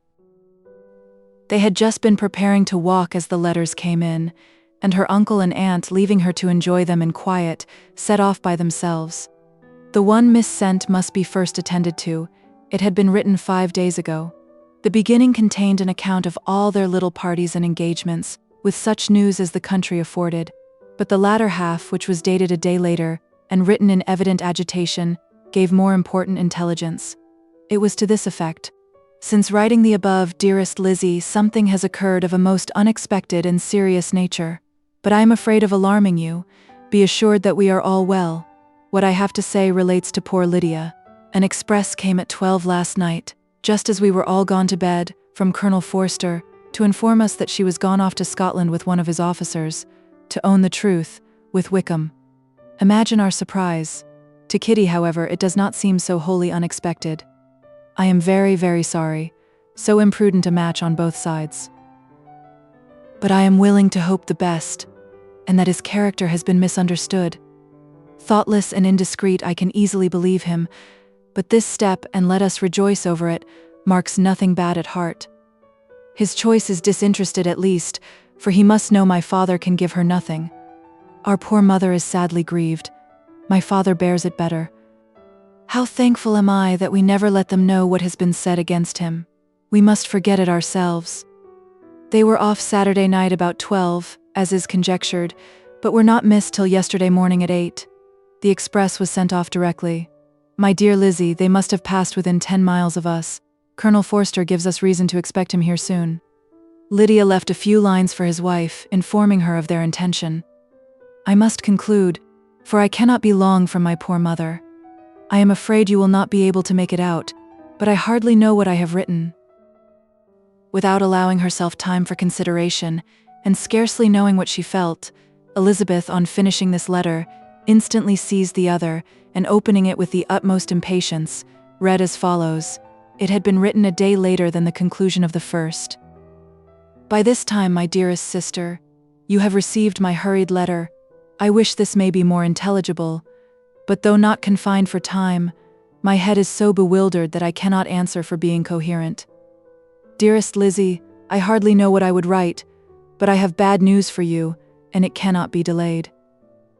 S2: They had just been preparing to walk as the letters came in, and her uncle and aunt, leaving her to enjoy them in quiet, set off by themselves. The one missent must be first attended to. It had been written 5 days ago. The beginning contained an account of all their little parties and engagements, with such news as the country afforded, but the latter half, which was dated a day later, and written in evident agitation, gave more important intelligence. It was to this effect: "Since writing the above, dearest Lizzie, something has occurred of a most unexpected and serious nature. But I am afraid of alarming you. Be assured that we are all well. What I have to say relates to poor Lydia. An express came at 12 last night, just as we were all gone to bed, from Colonel Forster, to inform us that she was gone off to Scotland with one of his officers, to own the truth, with Wickham. Imagine our surprise. To Kitty, however, it does not seem so wholly unexpected. I am very, very sorry. So imprudent a match on both sides. But I am willing to hope the best, and that his character has been misunderstood. Thoughtless and indiscreet, I can easily believe him, but this step, and let us rejoice over it, marks nothing bad at heart. His choice is disinterested at least, for he must know my father can give her nothing. Our poor mother is sadly grieved. My father bears it better. How thankful am I that we never let them know what has been said against him. We must forget it ourselves. They were off Saturday night about 12, as is conjectured, but were not missed till yesterday morning at 8. The express was sent off directly. My dear Lizzie, they must have passed within 10 miles of us. Colonel Forster gives us reason to expect him here soon." Lydia left a few lines for his wife, informing her of their intention. "I must conclude, for I cannot be long from my poor mother. I am afraid you will not be able to make it out, but I hardly know what I have written." Without allowing herself time for consideration, and scarcely knowing what she felt, Elizabeth, on finishing this letter, instantly seized the other, and opening it with the utmost impatience, read as follows. It had been written a day later than the conclusion of the first. "By this time, my dearest sister, you have received my hurried letter. I wish this may be more intelligible, but though not confined for time, my head is so bewildered that I cannot answer for being coherent. Dearest Lizzie, I hardly know what I would write, but I have bad news for you, and it cannot be delayed.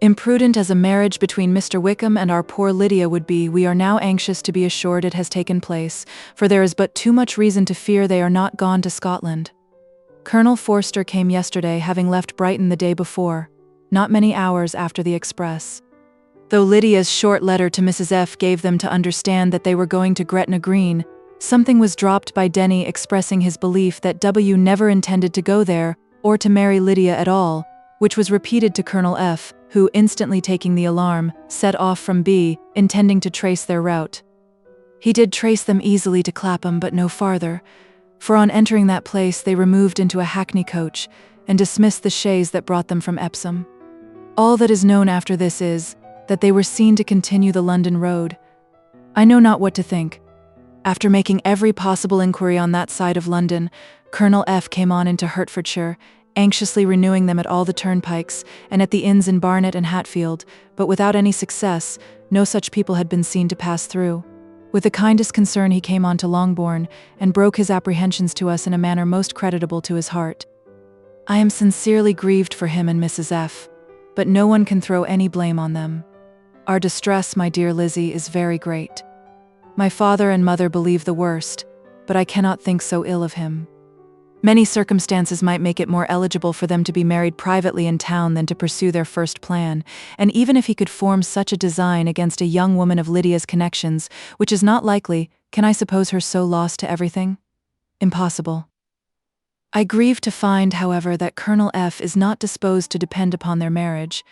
S2: Imprudent as a marriage between Mr. Wickham and our poor Lydia would be, we are now anxious to be assured it has taken place, for there is but too much reason to fear they are not gone to Scotland. Colonel Forster came yesterday, having left Brighton the day before, not many hours after the express. Though Lydia's short letter to Mrs. F. gave them to understand that they were going to Gretna Green, something was dropped by Denny expressing his belief that W. never intended to go there, or to marry Lydia at all, which was repeated to Colonel F., who, instantly taking the alarm, set off from B., intending to trace their route. He did trace them easily to Clapham, but no farther, for on entering that place they removed into a hackney coach, and dismissed the chaise that brought them from Epsom. All that is known after this is, that they were seen to continue the London road. I know not what to think. After making every possible inquiry on that side of London, Colonel F. came on into Hertfordshire, anxiously renewing them at all the turnpikes, and at the inns in Barnet and Hatfield, but without any success. No such people had been seen to pass through. With the kindest concern he came on to Longbourn, and broke his apprehensions to us in a manner most creditable to his heart. I am sincerely grieved for him and Mrs. F., but no one can throw any blame on them. Our distress, my dear Lizzie, is very great. My father and mother believe the worst, but I cannot think so ill of him. Many circumstances might make it more eligible for them to be married privately in town than to pursue their first plan, and even if he could form such a design against a young woman of Lydia's connections, which is not likely, Can I suppose her so lost to everything? Impossible. I grieve to find, however, that Colonel F. is not disposed to depend upon their marriage.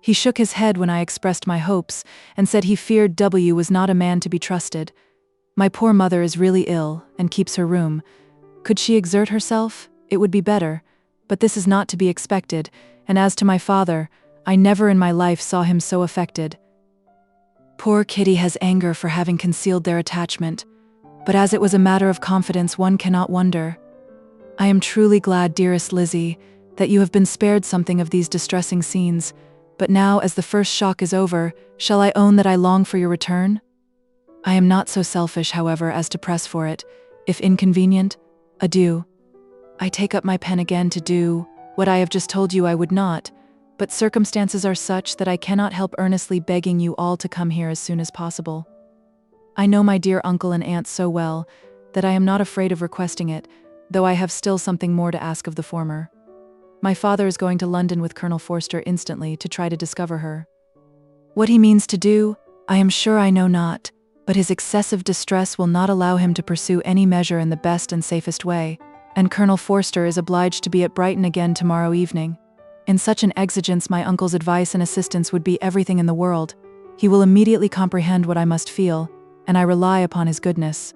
S2: He shook his head when I expressed my hopes, and said he feared W. was not a man to be trusted. My poor mother is really ill, and keeps her room. Could she exert herself? It would be better, but this is not to be expected, and as to my father, I never in my life saw him so affected. Poor Kitty has anger for having concealed their attachment, but as it was a matter of confidence, one cannot wonder. I am truly glad, dearest Lizzie, that you have been spared something of these distressing scenes, but now, as the first shock is over, shall I own that I long for your return? I am not so selfish, however, as to press for it. If inconvenient, adieu. I take up my pen again to do what I have just told you I would not, but circumstances are such that I cannot help earnestly begging you all to come here as soon as possible. I know my dear uncle and aunt so well that I am not afraid of requesting it, though I have still something more to ask of the former. My father is going to London with Colonel Forster instantly to try to discover her. What he means to do, I am sure I know not, but his excessive distress will not allow him to pursue any measure in the best and safest way, and Colonel Forster is obliged to be at Brighton again tomorrow evening. In such an exigence, my uncle's advice and assistance would be everything in the world. He will immediately comprehend what I must feel, and I rely upon his goodness.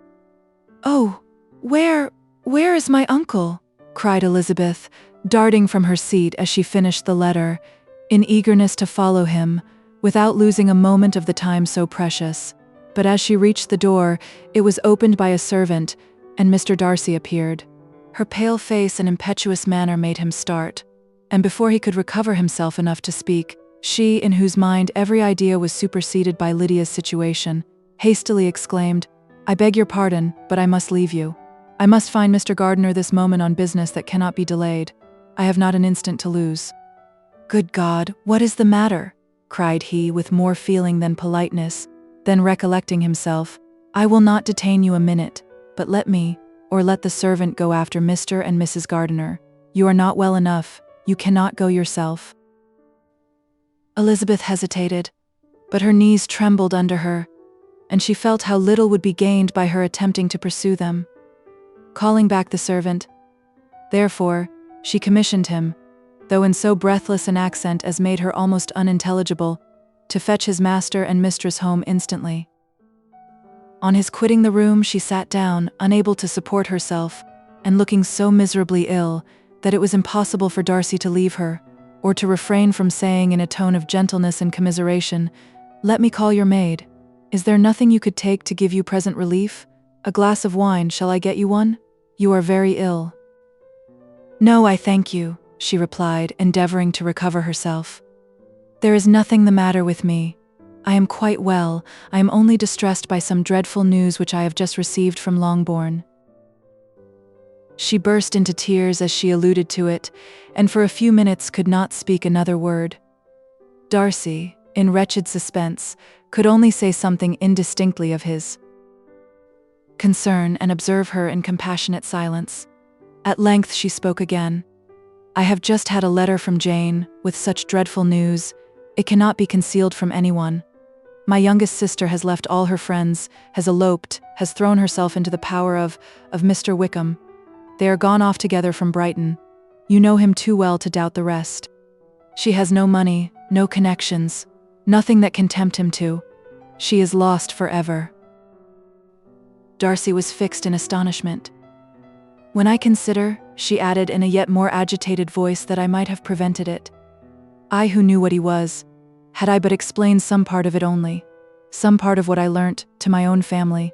S2: Oh, where is my uncle? Cried Elizabeth, darting from her seat as she finished the letter, in eagerness to follow him, without losing a moment of the time so precious. But as she reached the door, it was opened by a servant, and Mr. Darcy appeared. Her pale face and impetuous manner made him start, and before he could recover himself enough to speak, she, in whose mind every idea was superseded by Lydia's situation, hastily exclaimed, "I beg your pardon, but I must leave you. I must find Mr. Gardiner this moment on business that cannot be delayed. I have not an instant to lose." "Good God, what is the matter?" cried he with more feeling than politeness. Then recollecting himself, "I will not detain you a minute, but let me, or let the servant go after Mr. and Mrs. Gardiner. You are not well enough. You cannot go yourself." Elizabeth hesitated, but her knees trembled under her, and she felt how little would be gained by her attempting to pursue them. Calling back the servant, therefore, she commissioned him, though in so breathless an accent as made her almost unintelligible, to fetch his master and mistress home instantly. On his quitting the room, she sat down, unable to support herself, and looking so miserably ill that it was impossible for Darcy to leave her, or to refrain from saying in a tone of gentleness and commiseration, "Let me call your maid. Is there nothing you could take to give you present relief? A glass of wine, shall I get you one? You are very ill." "No, I thank you," she replied, endeavoring to recover herself. "There is nothing the matter with me. I am quite well. I am only distressed by some dreadful news which I have just received from Longbourn." She burst into tears as she alluded to it, and for a few minutes could not speak another word. Darcy, in wretched suspense, could only say something indistinctly of his concern and observe her in compassionate silence. At length she spoke again. "I have just had a letter from Jane, with such dreadful news. It cannot be concealed from anyone. My youngest sister has left all her friends, has eloped, has thrown herself into the power of Mr. Wickham. They are gone off together from Brighton. You know him too well to doubt the rest. She has no money, no connections, nothing that can tempt him to. She is lost forever." Darcy was fixed in astonishment. "When I consider," she added in a yet more agitated voice, "that I might have prevented it. I who knew what he was, had I but explained some part of it only, some part of what I learnt, to my own family.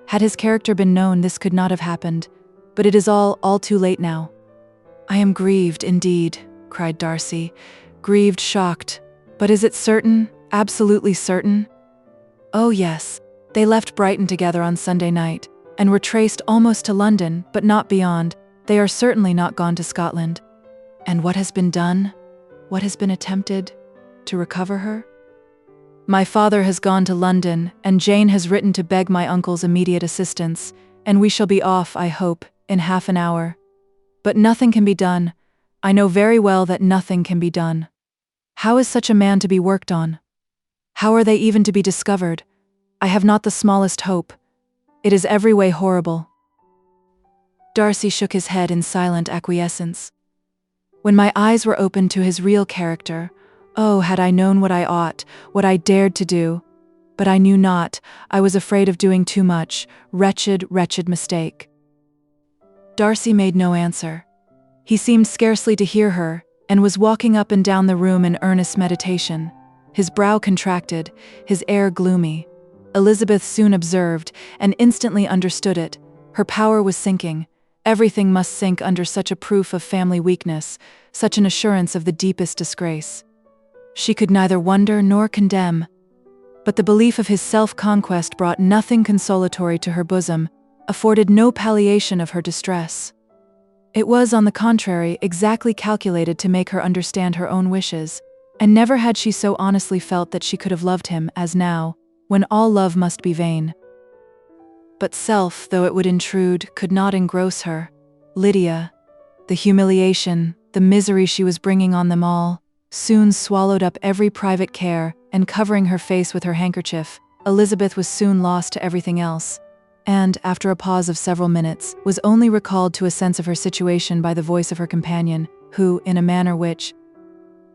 S2: Had his character been known, this could not have happened, but it is all too late now." "I am grieved, indeed," cried Darcy, "grieved, shocked. But is it certain, absolutely certain?" "Oh yes, they left Brighton together on Sunday night, and were traced almost to London, but not beyond. They are certainly not gone to Scotland." "And what has been done? What has been attempted to recover her?" "My father has gone to London, and Jane has written to beg my uncle's immediate assistance, and we shall be off, I hope, in half an hour. But nothing can be done. I know very well that nothing can be done. How is such a man to be worked on? How are they even to be discovered? I have not the smallest hope. It is every way horrible." Darcy shook his head in silent acquiescence. "When my eyes were opened to his real character, oh, had I known what I ought, what I dared to do. But I knew not, I was afraid of doing too much. Wretched, wretched mistake." Darcy made no answer. He seemed scarcely to hear her, and was walking up and down the room in earnest meditation. His brow contracted, his air gloomy. Elizabeth soon observed, and instantly understood it. Her power was sinking. Everything must sink under such a proof of family weakness, such an assurance of the deepest disgrace. She could neither wonder nor condemn. But the belief of his self-conquest brought nothing consolatory to her bosom, afforded no palliation of her distress. It was, on the contrary, exactly calculated to make her understand her own wishes, and never had she so honestly felt that she could have loved him as now, when all love must be vain. But self, though it would intrude, could not engross her. Lydia, the humiliation, the misery she was bringing on them all, soon swallowed up every private care, and covering her face with her handkerchief, Elizabeth was soon lost to everything else, and, after a pause of several minutes, was only recalled to a sense of her situation by the voice of her companion, who, in a manner which,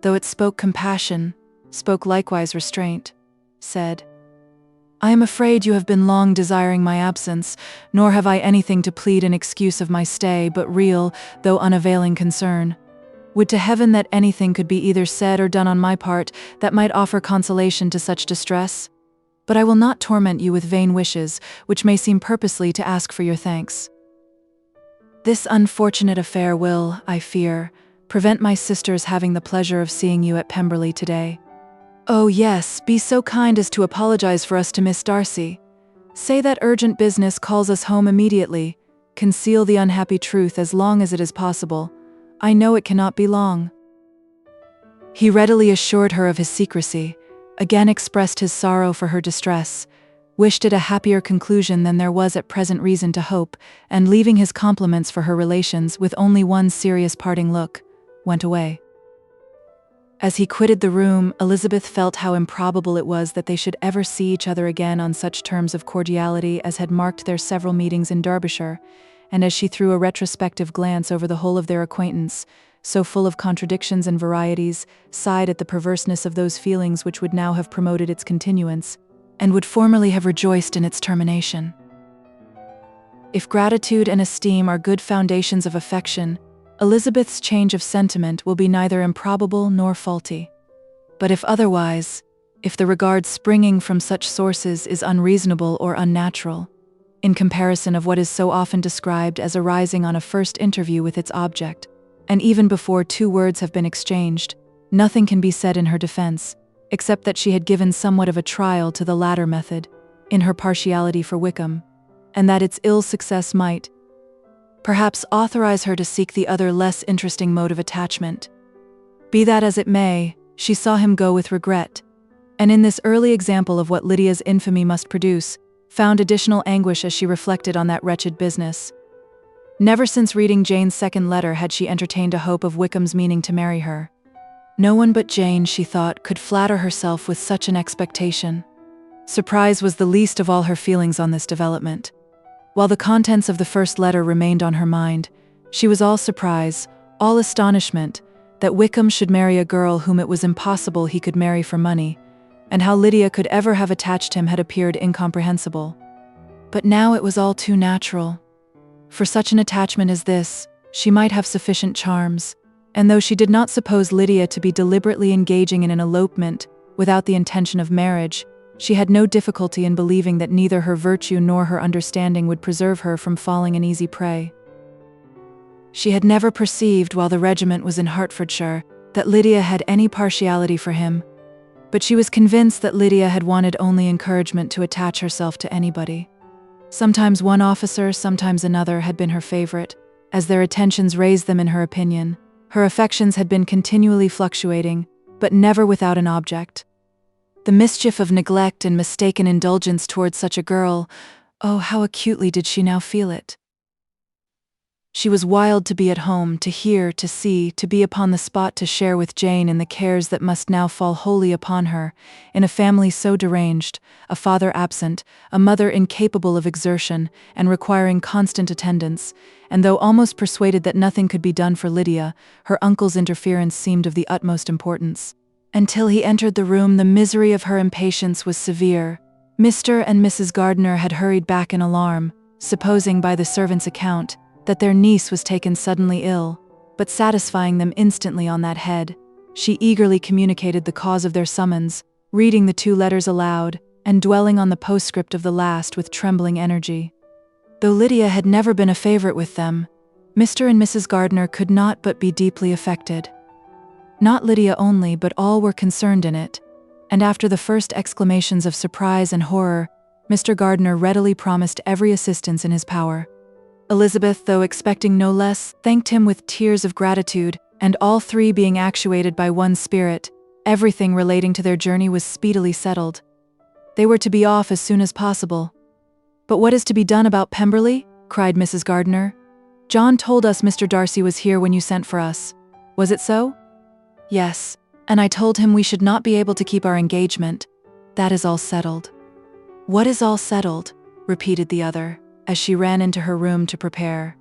S2: though it spoke compassion, spoke likewise restraint, said, "I am afraid you have been long desiring my absence, nor have I anything to plead in excuse of my stay but real, though unavailing concern. Would to heaven that anything could be either said or done on my part that might offer consolation to such distress. But I will not torment you with vain wishes, which may seem purposely to ask for your thanks. This unfortunate affair will, I fear, prevent my sister's having the pleasure of seeing you at Pemberley today. Oh yes, be so kind as to apologize for us to Miss Darcy. Say that urgent business calls us home immediately. Conceal the unhappy truth as long as it is possible. I know it cannot be long." He readily assured her of his secrecy, again expressed his sorrow for her distress, wished it a happier conclusion than there was at present reason to hope, and leaving his compliments for her relations with only one serious parting look, went away. As he quitted the room, Elizabeth felt how improbable it was that they should ever see each other again on such terms of cordiality as had marked their several meetings in Derbyshire, and as she threw a retrospective glance over the whole of their acquaintance, so full of contradictions and varieties, sighed at the perverseness of those feelings which would now have promoted its continuance, and would formerly have rejoiced in its termination. If gratitude and esteem are good foundations of affection, Elizabeth's change of sentiment will be neither improbable nor faulty. But if otherwise, if the regard springing from such sources is unreasonable or unnatural, in comparison of what is so often described as arising on a first interview with its object, and even before 2 words have been exchanged, nothing can be said in her defense, except that she had given somewhat of a trial to the latter method, in her partiality for Wickham, and that its ill success might, perhaps, authorize her to seek the other less interesting mode of attachment. Be that as it may, she saw him go with regret, and in this early example of what Lydia's infamy must produce, found additional anguish as she reflected on that wretched business. Never since reading Jane's second letter had she entertained a hope of Wickham's meaning to marry her. No one but Jane, she thought, could flatter herself with such an expectation. Surprise was the least of all her feelings on this development. While the contents of the first letter remained on her mind, she was all surprise, all astonishment, that Wickham should marry a girl whom it was impossible he could marry for money, and how Lydia could ever have attached him had appeared incomprehensible. But now it was all too natural. For such an attachment as this, she might have sufficient charms, and though she did not suppose Lydia to be deliberately engaging in an elopement without the intention of marriage, she had no difficulty in believing that neither her virtue nor her understanding would preserve her from falling an easy prey. She had never perceived, while the regiment was in Hertfordshire, that Lydia had any partiality for him, but she was convinced that Lydia had wanted only encouragement to attach herself to anybody. Sometimes one officer, sometimes another had been her favorite. As their attentions raised them in her opinion, her affections had been continually fluctuating, but never without an object. The mischief of neglect and mistaken indulgence towards such a girl, oh, how acutely did she now feel it! She was wild to be at home, to hear, to see, to be upon the spot to share with Jane in the cares that must now fall wholly upon her, in a family so deranged, a father absent, a mother incapable of exertion, and requiring constant attendance, and though almost persuaded that nothing could be done for Lydia, her uncle's interference seemed of the utmost importance. Until he entered the room, the misery of her impatience was severe. Mr. and Mrs. Gardiner had hurried back in alarm, supposing by the servant's account that their niece was taken suddenly ill, but satisfying them instantly on that head, she eagerly communicated the cause of their summons, reading the 2 letters aloud, and dwelling on the postscript of the last with trembling energy. Though Lydia had never been a favorite with them, Mr. and Mrs. Gardiner could not but be deeply affected. Not Lydia only, but all were concerned in it, and after the first exclamations of surprise and horror, Mr. Gardiner readily promised every assistance in his power. Elizabeth, though expecting no less, thanked him with tears of gratitude, and all 3 being actuated by one spirit, everything relating to their journey was speedily settled. They were to be off as soon as possible. "But what is to be done about Pemberley?" cried Mrs. Gardiner. "John told us Mr. Darcy was here when you sent for us. Was it so?" "Yes, and I told him we should not be able to keep our engagement. That is all settled." "What is all settled?" repeated the other, as she ran into her room to prepare.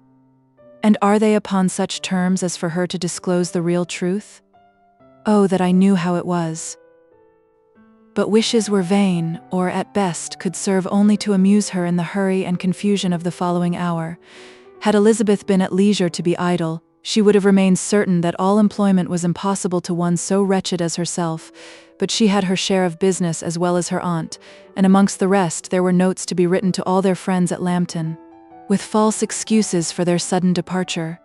S2: "And are they upon such terms as for her to disclose the real truth? Oh, that I knew how it was." But wishes were vain, or at best could serve only to amuse her in the hurry and confusion of the following hour. Had Elizabeth been at leisure to be idle, she would have remained certain that all employment was impossible to one so wretched as herself, but she had her share of business as well as her aunt, and amongst the rest there were notes to be written to all their friends at Lambton, with false excuses for their sudden departure.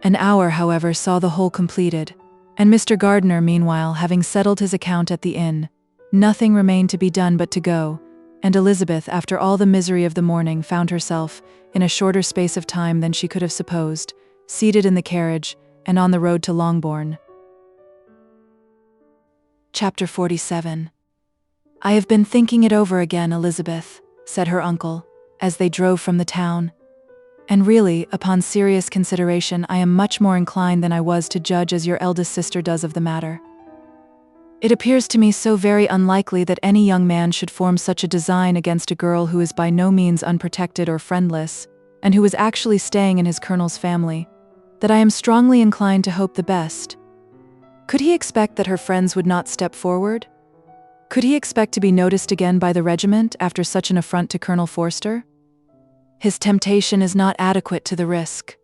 S2: An hour, however, saw the whole completed, and Mr. Gardiner, meanwhile, having settled his account at the inn, nothing remained to be done but to go, and Elizabeth, after all the misery of the morning, found herself, in a shorter space of time than she could have supposed, seated in the carriage, and on the road to Longbourn. Chapter 47. "I have been thinking it over again, Elizabeth," said her uncle, as they drove from the town. "And really, upon serious consideration, I am much more inclined than I was to judge as your eldest sister does of the matter. It appears to me so very unlikely that any young man should form such a design against a girl who is by no means unprotected or friendless, and who is actually staying in his colonel's family, that I am strongly inclined to hope the best. Could he expect that her friends would not step forward? Could he expect to be noticed again by the regiment after such an affront to Colonel Forster? His temptation is not adequate to the risk."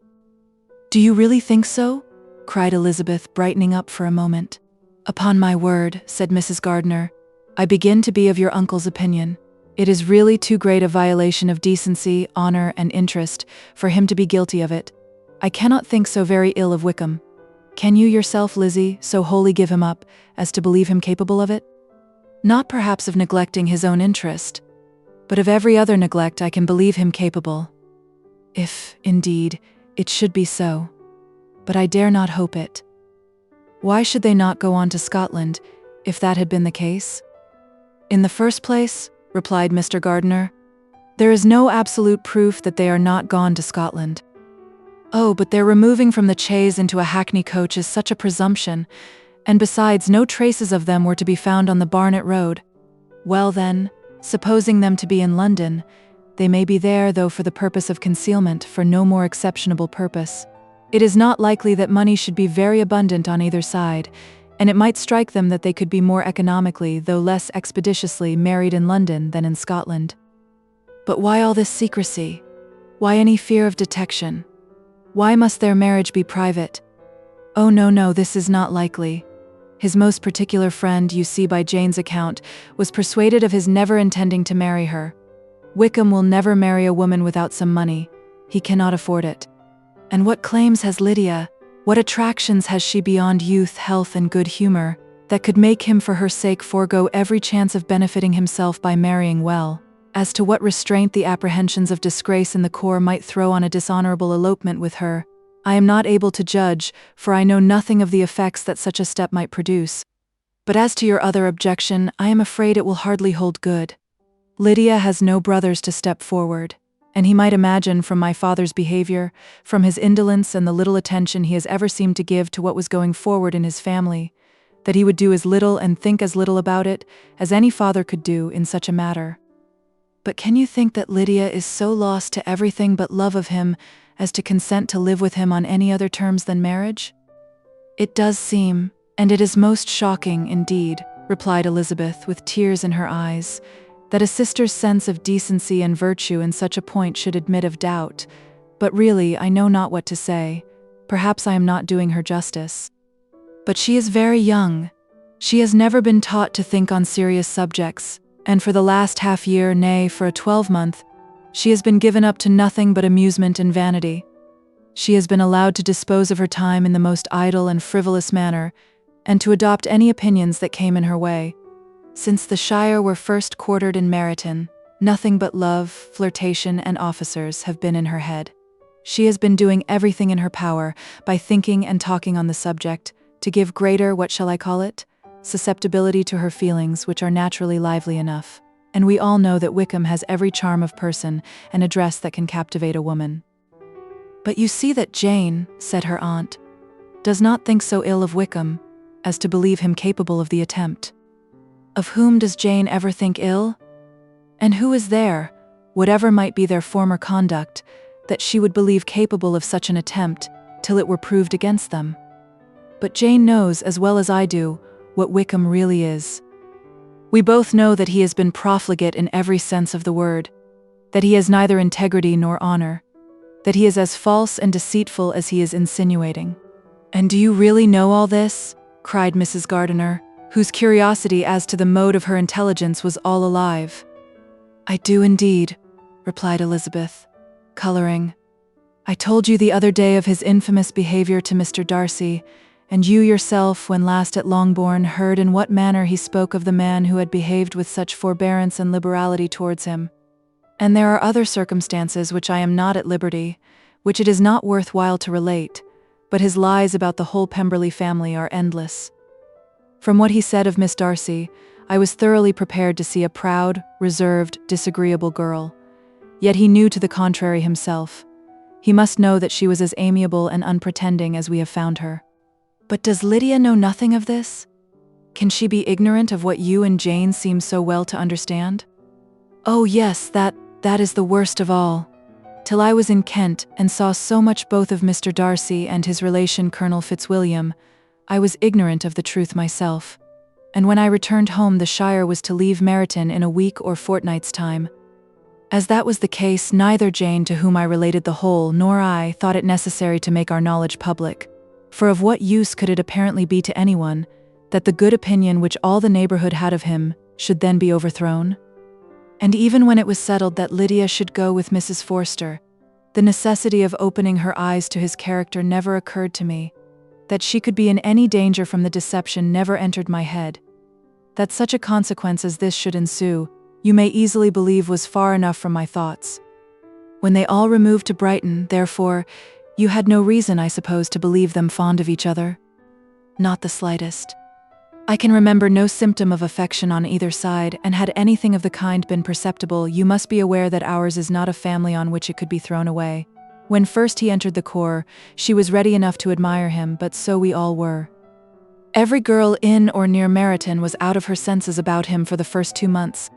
S2: "Do you really think so?" cried Elizabeth, brightening up for a moment. "Upon my word," said Mrs. Gardiner, "I begin to be of your uncle's opinion. It is really too great a violation of decency, honor, and interest for him to be guilty of it. I cannot think so very ill of Wickham. Can you yourself, Lizzie, so wholly give him up as to believe him capable of it? Not perhaps of neglecting his own interest, but of every other neglect I can believe him capable. If, indeed, it should be so. But I dare not hope it. Why should they not go on to Scotland, if that had been the case?" "In the first place," replied Mr. Gardiner, "there is no absolute proof that they are not gone to Scotland. Oh, but their removing from the chaise into a hackney coach is such a presumption, and besides, no traces of them were to be found on the Barnet road. Well then, supposing them to be in London, they may be there, though for the purpose of concealment, for no more exceptionable purpose. It is not likely that money should be very abundant on either side, and it might strike them that they could be more economically, though less expeditiously, married in London than in Scotland. But why all this secrecy? Why any fear of detection? Why must their marriage be private? Oh no, this is not likely. His most particular friend, you see by Jane's account, was persuaded of his never intending to marry her. Wickham will never marry a woman without some money. He cannot afford it. And what claims has Lydia, what attractions has she beyond youth, health, and good humor, that could make him for her sake forego every chance of benefiting himself by marrying well? As to what restraint the apprehensions of disgrace in the corps might throw on a dishonorable elopement with her, I am not able to judge, for I know nothing of the effects that such a step might produce. But as to your other objection, I am afraid it will hardly hold good. Lydia has no brothers to step forward. and he might imagine from my father's behavior, from his indolence and the little attention he has ever seemed to give to what was going forward in his family, that he would do as little and think as little about it as any father could do in such a matter. But can you think that Lydia is so lost to everything but love of him as to consent to live with him on any other terms than marriage? It does seem, and it is most shocking indeed, replied Elizabeth with tears in her eyes, that a sister's sense of decency and virtue in such a point should admit of doubt, but really I know not what to say. Perhaps I am not doing her justice. But she is very young. She has never been taught to think on serious subjects, and for the last half year, nay, for a 12-month, she has been given up to nothing but amusement and vanity. She has been allowed to dispose of her time in the most idle and frivolous manner, and to adopt any opinions that came in her way. Since the Shire were first quartered in Meryton, nothing but love, flirtation, and officers have been in her head. She has been doing everything in her power, by thinking and talking on the subject, to give greater, what shall I call it, susceptibility to her feelings, which are naturally lively enough. And we all know that Wickham has every charm of person and address that can captivate a woman. But you see that Jane, said her aunt, does not think so ill of Wickham as to believe him capable of the attempt. Of whom does Jane ever think ill? And who is there, whatever might be their former conduct, that she would believe capable of such an attempt till it were proved against them? But Jane knows as well as I do what Wickham really is. We both know that he has been profligate in every sense of the word, that he has neither integrity nor honor, that he is as false and deceitful as he is insinuating. And do you really know all this? Cried Mrs. Gardiner, whose curiosity as to the mode of her intelligence was all alive. I do indeed, replied Elizabeth, coloring. I told you the other day of his infamous behavior to Mr. Darcy, and you yourself, when last at Longbourn, heard in what manner he spoke of the man who had behaved with such forbearance and liberality towards him. And there are other circumstances which I am not at liberty, which it is not worth while to relate, but his lies about the whole Pemberley family are endless. From what he said of Miss Darcy, I was thoroughly prepared to see a proud, reserved, disagreeable girl. Yet he knew to the contrary himself. He must know that she was as amiable and unpretending as we have found her. But does Lydia know nothing of this? Can she be ignorant of what you and Jane seem so well to understand? Oh yes, that is the worst of all. Till I was in Kent and saw so much both of Mr. Darcy and his relation Colonel Fitzwilliam, I was ignorant of the truth myself. And when I returned home, the Shire was to leave Meryton in a week or fortnight's time. As that was the case, neither Jane, to whom I related the whole, nor I thought it necessary to make our knowledge public. For of what use could it apparently be to anyone, that the good opinion which all the neighborhood had of him should then be overthrown? And even when it was settled that Lydia should go with Mrs. Forster, the necessity of opening her eyes to his character never occurred to me. That she could be in any danger from the deception never entered my head. That such a consequence as this should ensue, you may easily believe was far enough from my thoughts. When they all removed to Brighton, therefore, you had no reason, I suppose, to believe them fond of each other? Not the slightest. I can remember no symptom of affection on either side, and had anything of the kind been perceptible, you must be aware that ours is not a family on which it could be thrown away. When first he entered the corps, she was ready enough to admire him, but so we all were. Every girl in or near Meryton was out of her senses about him for the first 2 months,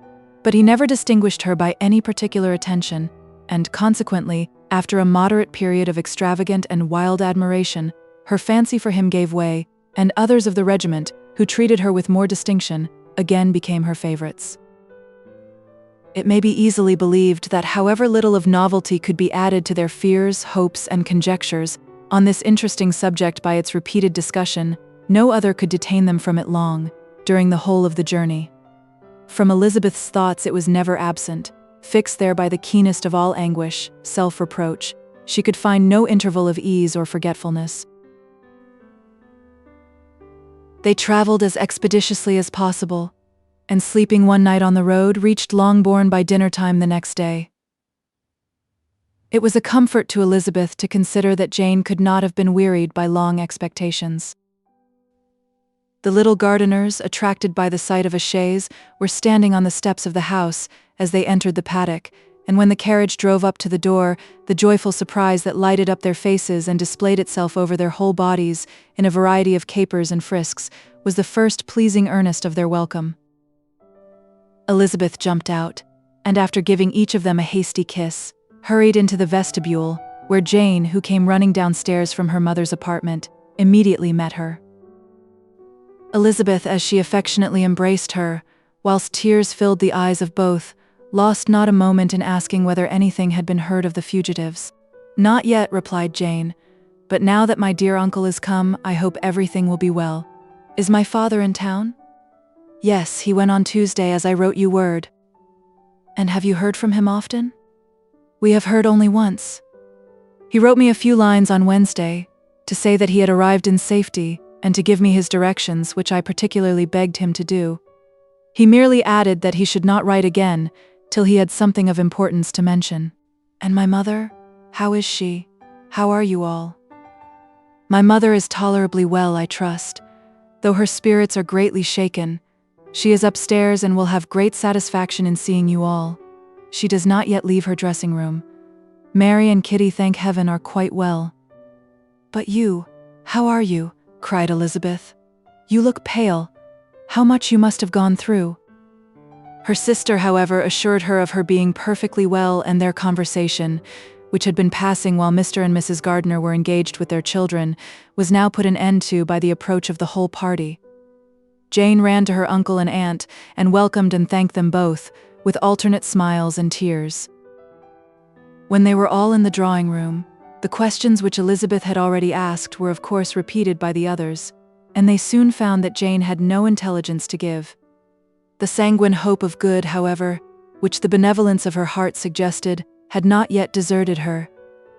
S2: but he never distinguished her by any particular attention, and consequently, after a moderate period of extravagant and wild admiration, her fancy for him gave way, and others of the regiment, who treated her with more distinction, again became her favorites. It may be easily believed that however little of novelty could be added to their fears, hopes, and conjectures on this interesting subject by its repeated discussion, no other could detain them from it long, during the whole of the journey. From Elizabeth's thoughts it was never absent, fixed there by the keenest of all anguish, self-reproach. She could find no interval of ease or forgetfulness. They traveled as expeditiously as possible, and sleeping one night on the road, reached Longbourn by dinner-time the next day. It was a comfort to Elizabeth to consider that Jane could not have been wearied by long expectations. The little Gardiners, attracted by the sight of a chaise, were standing on the steps of the house as they entered the paddock, and when the carriage drove up to the door, the joyful surprise that lighted up their faces and displayed itself over their whole bodies in a variety of capers and frisks was the first pleasing earnest of their welcome. Elizabeth jumped out, and after giving each of them a hasty kiss, hurried into the vestibule, where Jane, who came running downstairs from her mother's apartment, immediately met her. Elizabeth, as she affectionately embraced her, whilst tears filled the eyes of both, lost not a moment in asking whether anything had been heard of the fugitives. "Not yet," replied Jane, "but now that my dear uncle is come, I hope everything will be well. Is my father in town?" "Yes, he went on Tuesday, as I wrote you word." "And have you heard from him often?" "We have heard only once. He wrote me a few lines on Wednesday, to say that he had arrived in safety, and to give me his directions, which I particularly begged him to do. He merely added that he should not write again, till he had something of importance to mention." "And my mother? How is she? How are you all?" "My mother is tolerably well, I trust, though her spirits are greatly shaken. She is upstairs and will have great satisfaction in seeing you all. She does not yet leave her dressing room. Mary and Kitty, thank heaven, are quite well." "But you, how are you?" cried Elizabeth. "You look pale. How much you must have gone through." Her sister, however, assured her of her being perfectly well, and their conversation, which had been passing while Mr. and Mrs. Gardiner were engaged with their children, was now put an end to by the approach of the whole party. Jane ran to her uncle and aunt, and welcomed and thanked them both, with alternate smiles and tears. When they were all in the drawing room, the questions which Elizabeth had already asked were of course repeated by the others, and they soon found that Jane had no intelligence to give. The sanguine hope of good, however, which the benevolence of her heart suggested, had not yet deserted her.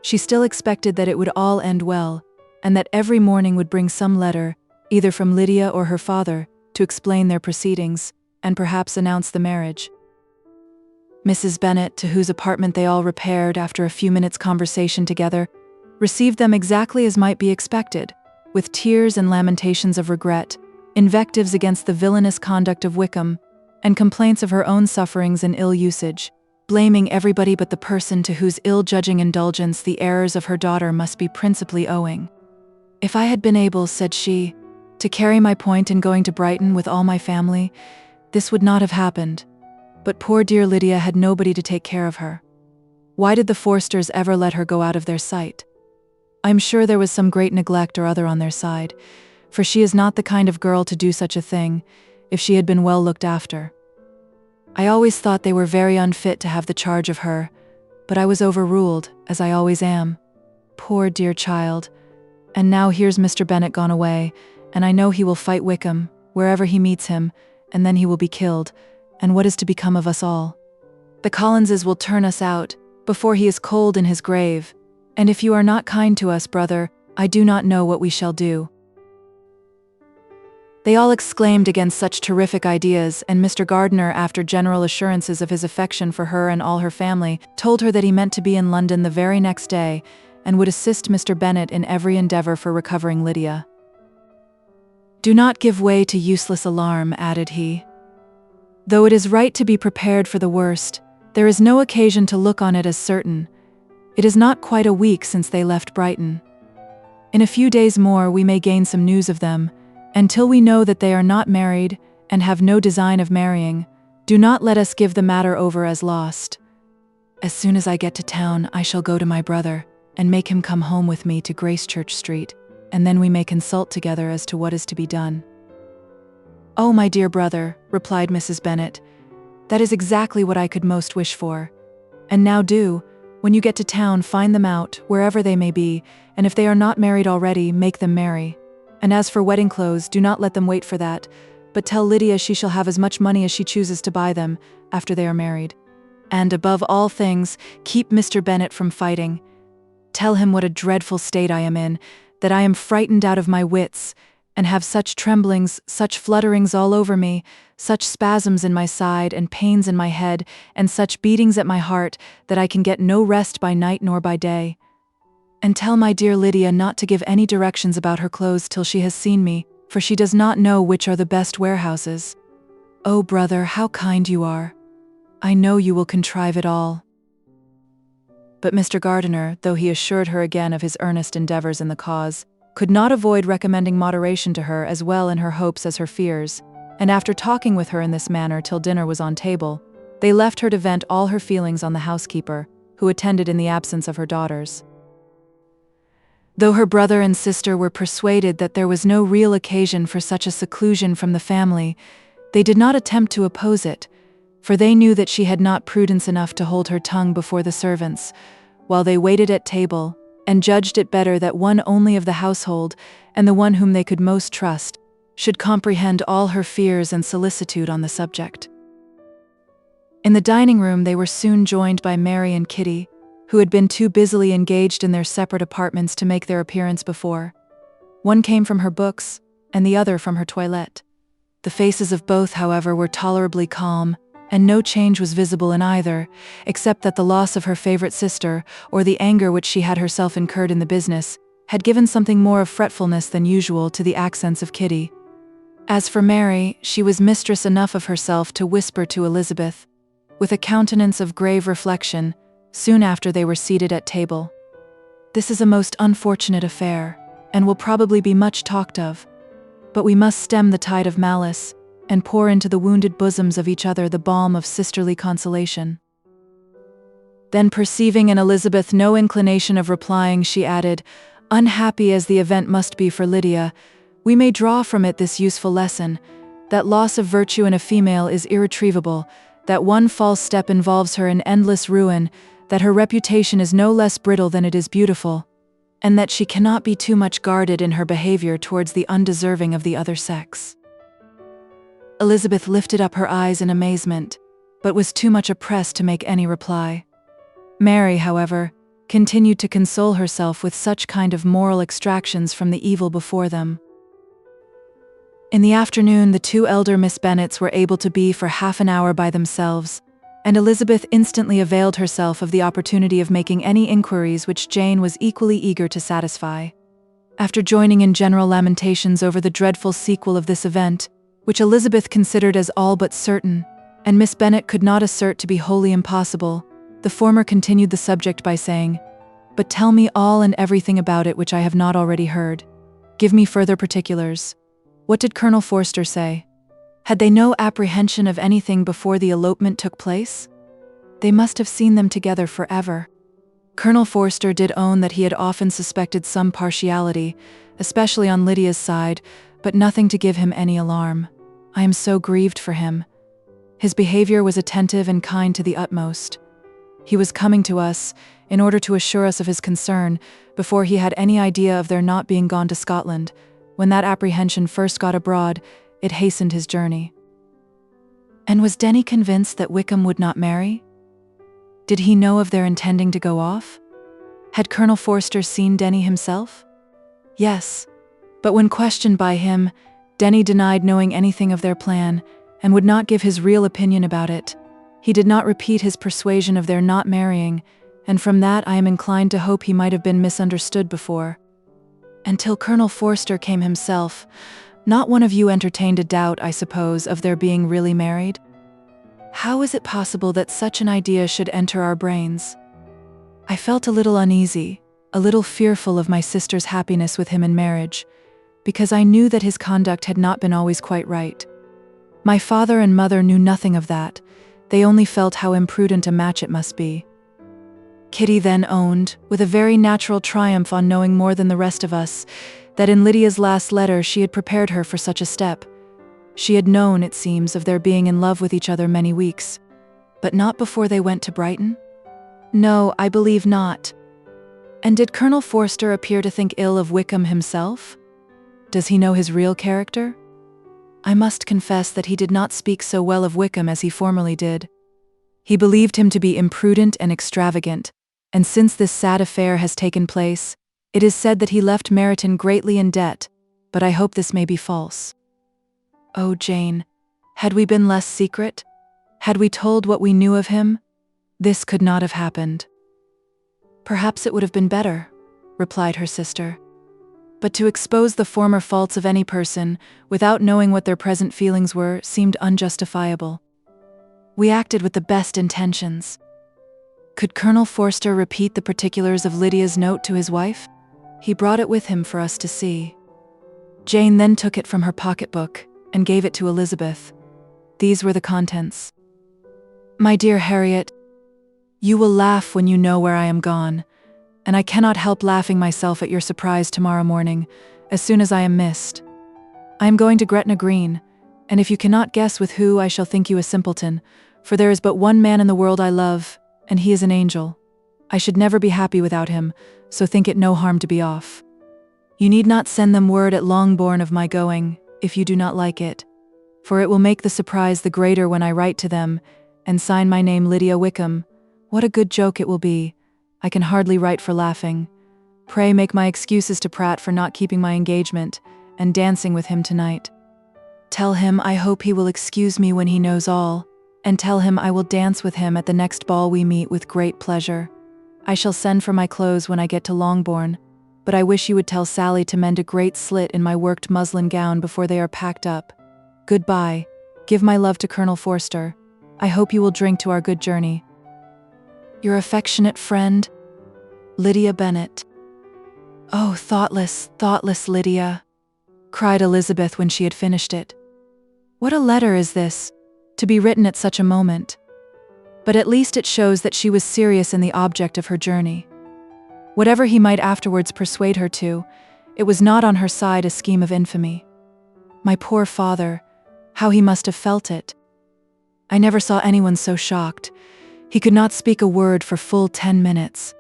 S2: She still expected that it would all end well, and that every morning would bring some letter, either from Lydia or her father, to explain their proceedings, and perhaps announce the marriage. Mrs. Bennet, to whose apartment they all repaired after a few minutes' conversation together, received them exactly as might be expected, with tears and lamentations of regret, invectives against the villainous conduct of Wickham, and complaints of her own sufferings and ill usage, blaming everybody but the person to whose ill-judging indulgence the errors of her daughter must be principally owing. "If I had been able," said she, "to carry my point in going to Brighton with all my family, this would not have happened. But poor dear Lydia had nobody to take care of her. Why did the Forsters ever let her go out of their sight? I'm sure there was some great neglect or other on their side, for she is not the kind of girl to do such a thing, if she had been well looked after. I always thought they were very unfit to have the charge of her, but I was overruled, as I always am. Poor dear child. And now here's Mr. Bennet gone away, and I know he will fight Wickham, wherever he meets him, and then he will be killed, and what is to become of us all? The Collinses will turn us out, before he is cold in his grave, and if you are not kind to us, brother, I do not know what we shall do." They all exclaimed against such terrific ideas, and Mr. Gardiner, after general assurances of his affection for her and all her family, told her that he meant to be in London the very next day, and would assist Mr. Bennet in every endeavour for recovering Lydia. "Do not give way to useless alarm," added he. "Though it is right to be prepared for the worst, there is no occasion to look on it as certain. It is not quite a week since they left Brighton. In a few days more we may gain some news of them, and till we know that they are not married, and have no design of marrying, do not let us give the matter over as lost. As soon as I get to town, I shall go to my brother, and make him come home with me to Gracechurch Street, and then we may consult together as to what is to be done." "Oh, my dear brother," replied Mrs. Bennet, "that is exactly what I could most wish for. And now do, when you get to town, find them out, wherever they may be, and if they are not married already, make them marry. And as for wedding clothes, do not let them wait for that, but tell Lydia she shall have as much money as she chooses to buy them, after they are married. And above all things, keep Mr. Bennet from fighting. Tell him what a dreadful state I am in, that I am frightened out of my wits, and have such tremblings, such flutterings all over me, such spasms in my side, and pains in my head, and such beatings at my heart, that I can get no rest by night nor by day. And tell my dear Lydia not to give any directions about her clothes till she has seen me, for she does not know which are the best warehouses. Oh, brother, how kind you are! I know you will contrive it all." But Mr. Gardiner, though he assured her again of his earnest endeavors in the cause, could not avoid recommending moderation to her as well in her hopes as her fears, and after talking with her in this manner till dinner was on table, they left her to vent all her feelings on the housekeeper, who attended in the absence of her daughters. Though her brother and sister were persuaded that there was no real occasion for such a seclusion from the family, they did not attempt to oppose it, for they knew that she had not prudence enough to hold her tongue before the servants, while they waited at table, and judged it better that one only of the household, and the one whom they could most trust, should comprehend all her fears and solicitude on the subject. In the dining room they were soon joined by Mary and Kitty, who had been too busily engaged in their separate apartments to make their appearance before. One came from her books, and the other from her toilette. The faces of both, however, were tolerably calm, and no change was visible in either, except that the loss of her favorite sister, or the anger which she had herself incurred in the business, had given something more of fretfulness than usual to the accents of Kitty. As for Mary, she was mistress enough of herself to whisper to Elizabeth, with a countenance of grave reflection, soon after they were seated at table, "This is a most unfortunate affair, and will probably be much talked of, but we must stem the tide of malice, and pour into the wounded bosoms of each other the balm of sisterly consolation." Then, perceiving in Elizabeth no inclination of replying, she added, "Unhappy as the event must be for Lydia, we may draw from it this useful lesson, that loss of virtue in a female is irretrievable, that one false step involves her in endless ruin, that her reputation is no less brittle than it is beautiful, and that she cannot be too much guarded in her behavior towards the undeserving of the other sex." Elizabeth lifted up her eyes in amazement, but was too much oppressed to make any reply. Mary, however, continued to console herself with such kind of moral extractions from the evil before them. In the afternoon, the two elder Miss Bennets were able to be for half an hour by themselves, and Elizabeth instantly availed herself of the opportunity of making any inquiries which Jane was equally eager to satisfy. After joining in general lamentations over the dreadful sequel of this event, which Elizabeth considered as all but certain, and Miss Bennet could not assert to be wholly impossible, the former continued the subject by saying, "But tell me all and everything about it which I have not already heard. Give me further particulars. What did Colonel Forster say? Had they no apprehension of anything before the elopement took place? They must have seen them together forever." Colonel Forster did own that he had often suspected some partiality, especially on Lydia's side, but nothing to give him any alarm. "I am so grieved for him. His behavior was attentive and kind to the utmost. He was coming to us, in order to assure us of his concern, before he had any idea of their not being gone to Scotland. When that apprehension first got abroad, it hastened his journey." And was Denny convinced that Wickham would not marry? Did he know of their intending to go off? Had Colonel Forster seen Denny himself? Yes, but when questioned by him, Denny denied knowing anything of their plan, and would not give his real opinion about it. He did not repeat his persuasion of their not marrying, and from that I am inclined to hope he might have been misunderstood before. Until Colonel Forster came himself, not one of you entertained a doubt, I suppose, of their being really married? How is it possible that such an idea should enter our brains? I felt a little uneasy, a little fearful of my sister's happiness with him in marriage, because I knew that his conduct had not been always quite right. My father and mother knew nothing of that. They only felt how imprudent a match it must be. Kitty then owned, with a very natural triumph on knowing more than the rest of us, that in Lydia's last letter she had prepared her for such a step. She had known, it seems, of their being in love with each other many weeks. But not before they went to Brighton? No, I believe not. And did Colonel Forster appear to think ill of Wickham himself? Does he know his real character? I must confess that he did not speak so well of Wickham as he formerly did. He believed him to be imprudent and extravagant, and since this sad affair has taken place, it is said that he left Meryton greatly in debt, but I hope this may be false. Oh, Jane, had we been less secret? Had we told what we knew of him? This could not have happened. Perhaps it would have been better, replied her sister. But to expose the former faults of any person, without knowing what their present feelings were, seemed unjustifiable. We acted with the best intentions. Could Colonel Forster repeat the particulars of Lydia's note to his wife? He brought it with him for us to see. Jane then took it from her pocketbook and gave it to Elizabeth. These were the contents. My dear Harriet, you will laugh when you know where I am gone, and I cannot help laughing myself at your surprise tomorrow morning, as soon as I am missed. I am going to Gretna Green, and if you cannot guess with who, I shall think you a simpleton, for there is but one man in the world I love, and he is an angel. I should never be happy without him, so think it no harm to be off. You need not send them word at Longbourn of my going, if you do not like it, for it will make the surprise the greater when I write to them, and sign my name Lydia Wickham. What a good joke it will be. I can hardly write for laughing. Pray make my excuses to Pratt for not keeping my engagement, and dancing with him tonight. Tell him I hope he will excuse me when he knows all, and tell him I will dance with him at the next ball we meet with great pleasure. I shall send for my clothes when I get to Longbourn, but I wish you would tell Sally to mend a great slit in my worked muslin gown before they are packed up. Goodbye. Give my love to Colonel Forster. I hope you will drink to our good journey. Your affectionate friend, Lydia Bennet. Oh, thoughtless, thoughtless Lydia, cried Elizabeth when she had finished it. What a letter is this, to be written at such a moment. But at least it shows that she was serious in the object of her journey. Whatever he might afterwards persuade her to, it was not on her side a scheme of infamy. My poor father, how he must have felt it. I never saw anyone so shocked. He could not speak a word for full 10 minutes.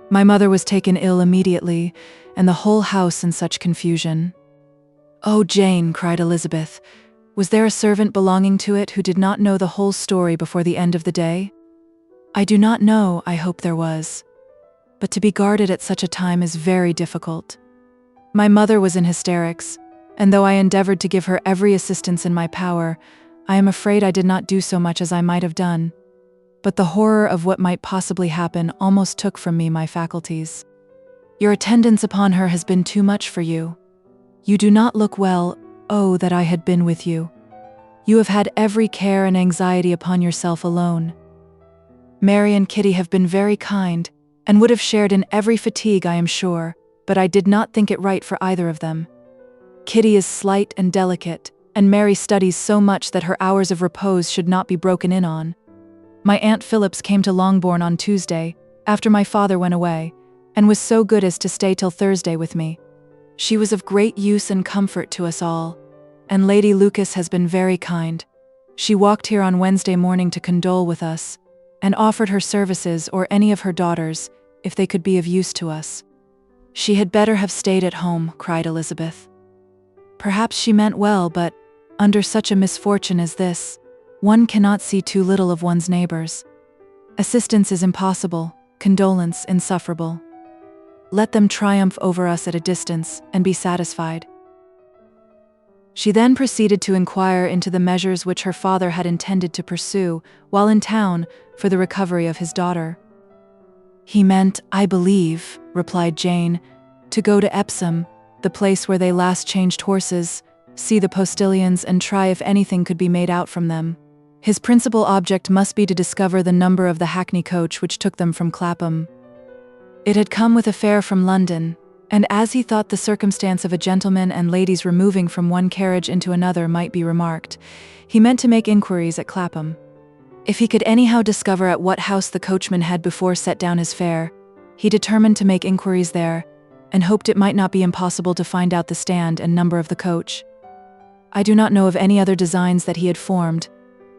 S2: My mother was taken ill immediately, and the whole house in such confusion. Oh, Jane, cried Elizabeth, was there a servant belonging to it who did not know the whole story before the end of the day? I do not know, I hope there was. But to be guarded at such a time is very difficult. My mother was in hysterics, and though I endeavored to give her every assistance in my power, I am afraid I did not do so much as I might have done. But the horror of what might possibly happen almost took from me my faculties. Your attendance upon her has been too much for you. You do not look well. Oh, that I had been with you. You have had every care and anxiety upon yourself alone. Mary and Kitty have been very kind, and would have shared in every fatigue, I am sure, but I did not think it right for either of them. Kitty is slight and delicate, and Mary studies so much that her hours of repose should not be broken in on. My Aunt Phillips came to Longbourn on Tuesday, after my father went away, and was so good as to stay till Thursday with me. She was of great use and comfort to us all, and Lady Lucas has been very kind. She walked here on Wednesday morning to condole with us, and offered her services or any of her daughters, if they could be of use to us. She had better have stayed at home, cried Elizabeth. Perhaps she meant well, but, under such a misfortune as this, one cannot see too little of one's neighbors. Assistance is impossible, condolence insufferable. Let them triumph over us at a distance, and be satisfied. She then proceeded to inquire into the measures which her father had intended to pursue, while in town, for the recovery of his daughter. He meant, I believe, replied Jane, to go to Epsom, the place where they last changed horses, see the postilions and try if anything could be made out from them. His principal object must be to discover the number of the hackney coach which took them from Clapham. It had come with a fare from London, and as he thought the circumstance of a gentleman and ladies removing from one carriage into another might be remarked, he meant to make inquiries at Clapham. If he could anyhow discover at what house the coachman had before set down his fare, he determined to make inquiries there, and hoped it might not be impossible to find out the stand and number of the coach. I do not know of any other designs that he had formed,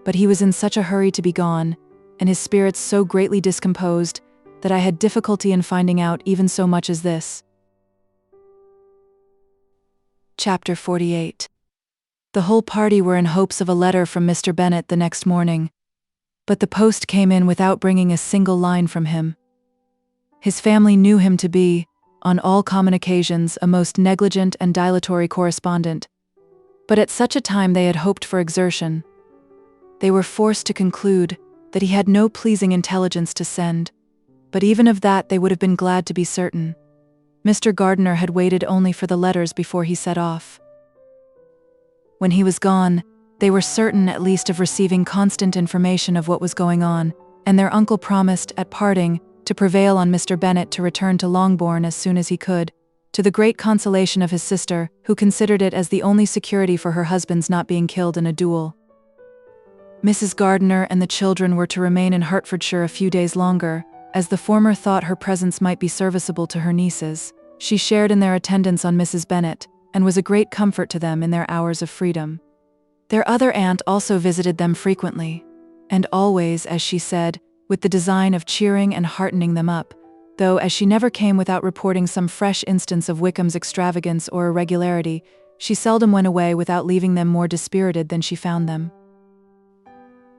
S2: but he was in such a hurry to be gone, and his spirits so greatly discomposed, that I had difficulty in finding out even so much as this. Chapter 48. The whole party were in hopes of a letter from Mr. Bennet the next morning, but the post came in without bringing a single line from him. His family knew him to be, on all common occasions, a most negligent and dilatory correspondent, but at such a time they had hoped for exertion. They were forced to conclude that he had no pleasing intelligence to send, but even of that they would have been glad to be certain. Mr. Gardiner had waited only for the letters before he set off. When he was gone, they were certain at least of receiving constant information of what was going on, and their uncle promised, at parting, to prevail on Mr. Bennet to return to Longbourn as soon as he could, to the great consolation of his sister, who considered it as the only security for her husband's not being killed in a duel. Mrs. Gardiner and the children were to remain in Hertfordshire a few days longer, as the former thought her presence might be serviceable to her nieces. She shared in their attendance on Mrs. Bennet, and was a great comfort to them in their hours of freedom. Their other aunt also visited them frequently, and always, as she said, with the design of cheering and heartening them up, though as she never came without reporting some fresh instance of Wickham's extravagance or irregularity, she seldom went away without leaving them more dispirited than she found them.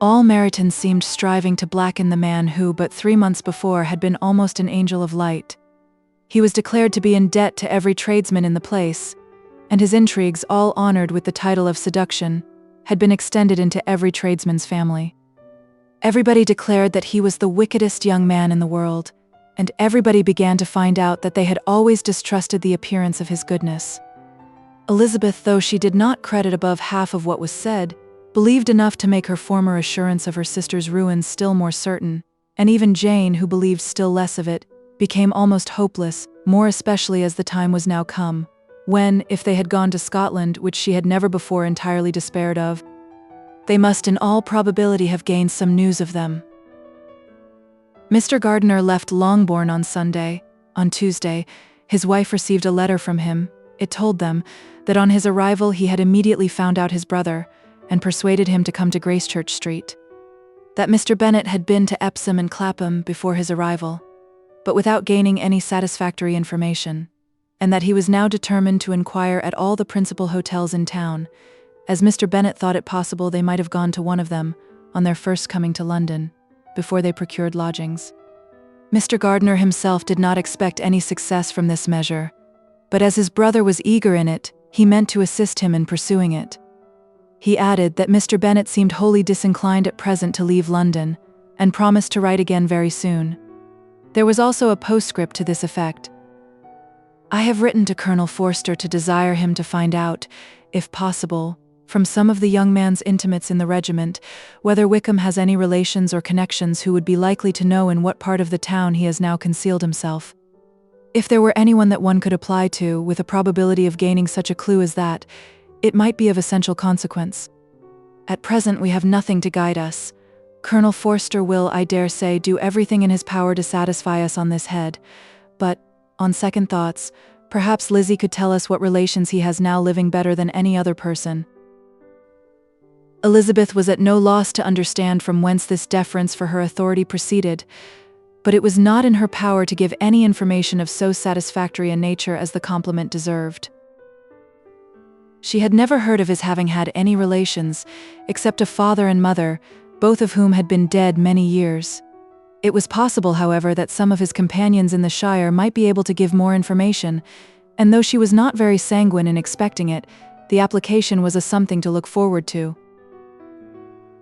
S2: All Meryton seemed striving to blacken the man who, but 3 months before, had been almost an angel of light. He was declared to be in debt to every tradesman in the place, and his intrigues, all honored with the title of seduction, had been extended into every tradesman's family. Everybody declared that he was the wickedest young man in the world, and everybody began to find out that they had always distrusted the appearance of his goodness. Elizabeth, though she did not credit above half of what was said, believed enough to make her former assurance of her sister's ruin still more certain, and even Jane, who believed still less of it, became almost hopeless, more especially as the time was now come, when, if they had gone to Scotland, which she had never before entirely despaired of, they must in all probability have gained some news of them. Mr. Gardiner left Longbourn on Sunday. On Tuesday, his wife received a letter from him. It told them that on his arrival he had immediately found out his brother, and persuaded him to come to Gracechurch Street. That Mr. Bennet had been to Epsom and Clapham before his arrival, but without gaining any satisfactory information, and that he was now determined to inquire at all the principal hotels in town, as Mr. Bennet thought it possible they might have gone to one of them, on their first coming to London, before they procured lodgings. Mr. Gardiner himself did not expect any success from this measure, but as his brother was eager in it, he meant to assist him in pursuing it. He added that Mr. Bennet seemed wholly disinclined at present to leave London, and promised to write again very soon. There was also a postscript to this effect. "I have written to Colonel Forster to desire him to find out, if possible, from some of the young man's intimates in the regiment, whether Wickham has any relations or connections who would be likely to know in what part of the town he has now concealed himself. If there were anyone that one could apply to, with a probability of gaining such a clue as that, it might be of essential consequence. At present we have nothing to guide us. Colonel Forster will, I dare say, do everything in his power to satisfy us on this head, but, on second thoughts, perhaps Lizzie could tell us what relations he has now living better than any other person." Elizabeth was at no loss to understand from whence this deference for her authority proceeded, but it was not in her power to give any information of so satisfactory a nature as the compliment deserved. She had never heard of his having had any relations, except a father and mother, both of whom had been dead many years. It was possible, however, that some of his companions in the shire might be able to give more information, and though she was not very sanguine in expecting it, the application was a something to look forward to.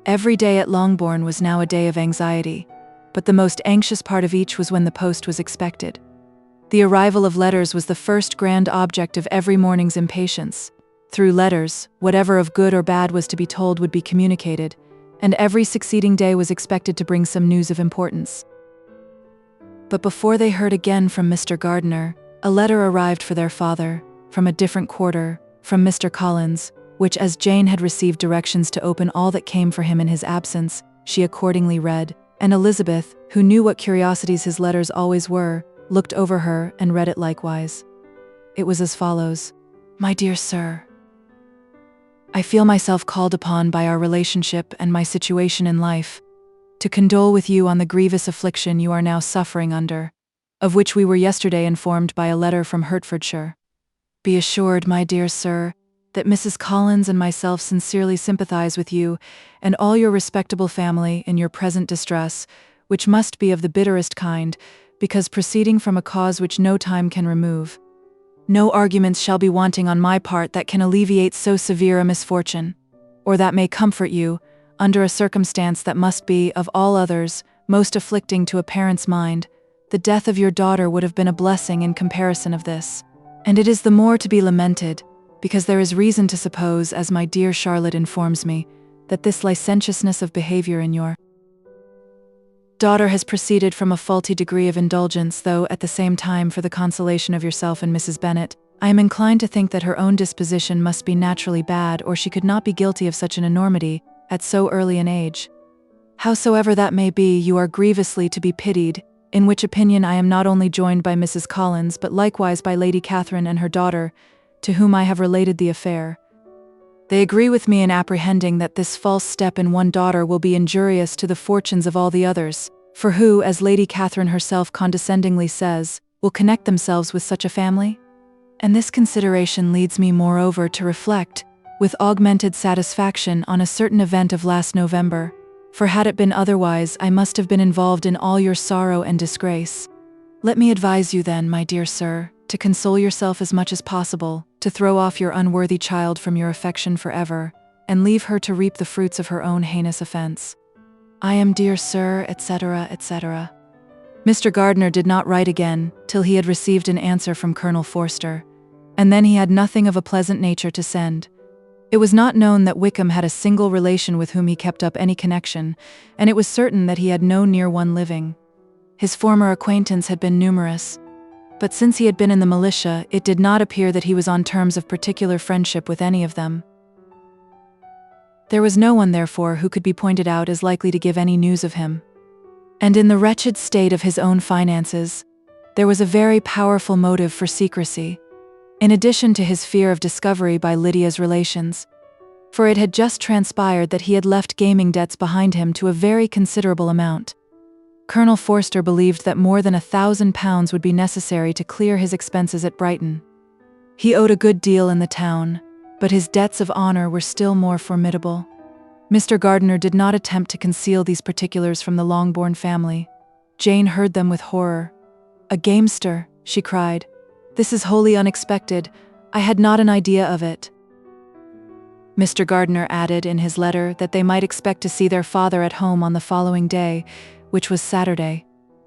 S2: Every day at Longbourn was now a day of anxiety, but the most anxious part of each was when the post was expected. The arrival of letters was the first grand object of every morning's impatience. Through letters, whatever of good or bad was to be told would be communicated, and every succeeding day was expected to bring some news of importance. But before they heard again from Mr. Gardiner, a letter arrived for their father, from a different quarter, from Mr. Collins, which, as Jane had received directions to open all that came for him in his absence, she accordingly read, and Elizabeth, who knew what curiosities his letters always were, looked over her and read it likewise. It was as follows: "My dear Sir, I feel myself called upon by our relationship and my situation in life to condole with you on the grievous affliction you are now suffering under, of which we were yesterday informed by a letter from Hertfordshire. Be assured, my dear Sir, that Mrs. Collins and myself sincerely sympathize with you and all your respectable family in your present distress, which must be of the bitterest kind, because proceeding from a cause which no time can remove. No arguments shall be wanting on my part that can alleviate so severe a misfortune, or that may comfort you, under a circumstance that must be, of all others, most afflicting to a parent's mind. The death of your daughter would have been a blessing in comparison of this, and it is the more to be lamented, because there is reason to suppose, as my dear Charlotte informs me, that this licentiousness of behavior in your daughter has proceeded from a faulty degree of indulgence, though at the same time, for the consolation of yourself and Mrs. Bennet, I am inclined to think that her own disposition must be naturally bad, or she could not be guilty of such an enormity at so early an age. Howsoever that may be, you are grievously to be pitied, in which opinion I am not only joined by Mrs. Collins, but likewise by Lady Catherine and her daughter, to whom I have related the affair. They agree with me in apprehending that this false step in one daughter will be injurious to the fortunes of all the others, for who, as Lady Catherine herself condescendingly says, will connect themselves with such a family? And this consideration leads me moreover to reflect, with augmented satisfaction, on a certain event of last November, for had it been otherwise, I must have been involved in all your sorrow and disgrace. Let me advise you then, my dear sir, to console yourself as much as possible, to throw off your unworthy child from your affection forever, and leave her to reap the fruits of her own heinous offense. I am, dear sir, etc., etc. Mr. Gardiner did not write again, till he had received an answer from Colonel Forster, and then he had nothing of a pleasant nature to send. It was not known that Wickham had a single relation with whom he kept up any connection, and it was certain that he had no near one living. His former acquaintance had been numerous, but since he had been in the militia, it did not appear that he was on terms of particular friendship with any of them. There was no one, therefore, who could be pointed out as likely to give any news of him. And in the wretched state of his own finances, there was a very powerful motive for secrecy, in addition to his fear of discovery by Lydia's relations, for it had just transpired that he had left gaming debts behind him to a very considerable amount. Colonel Forster believed that more than £1,000 would be necessary to clear his expenses at Brighton. He owed a good deal in the town, but his debts of honour were still more formidable. Mr. Gardiner did not attempt to conceal these particulars from the Longbourn family. Jane heard them with horror. "A gamester," she cried. "This is wholly unexpected. I had not an idea of it." Mr. Gardiner added in his letter that they might expect to see their father at home on the following day, which was Saturday.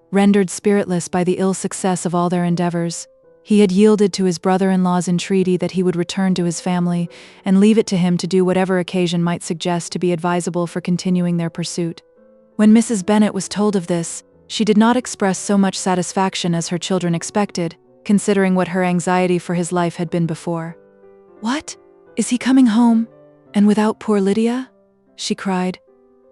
S2: Rendered spiritless by the ill success of all their endeavours, he had yielded to his brother-in-law's entreaty that he would return to his family and leave it to him to do whatever occasion might suggest to be advisable for continuing their pursuit. When Mrs. Bennet was told of this, she did not express so much satisfaction as her children expected, considering what her anxiety for his life had been before. "What? Is he coming home? And without poor Lydia?" she cried.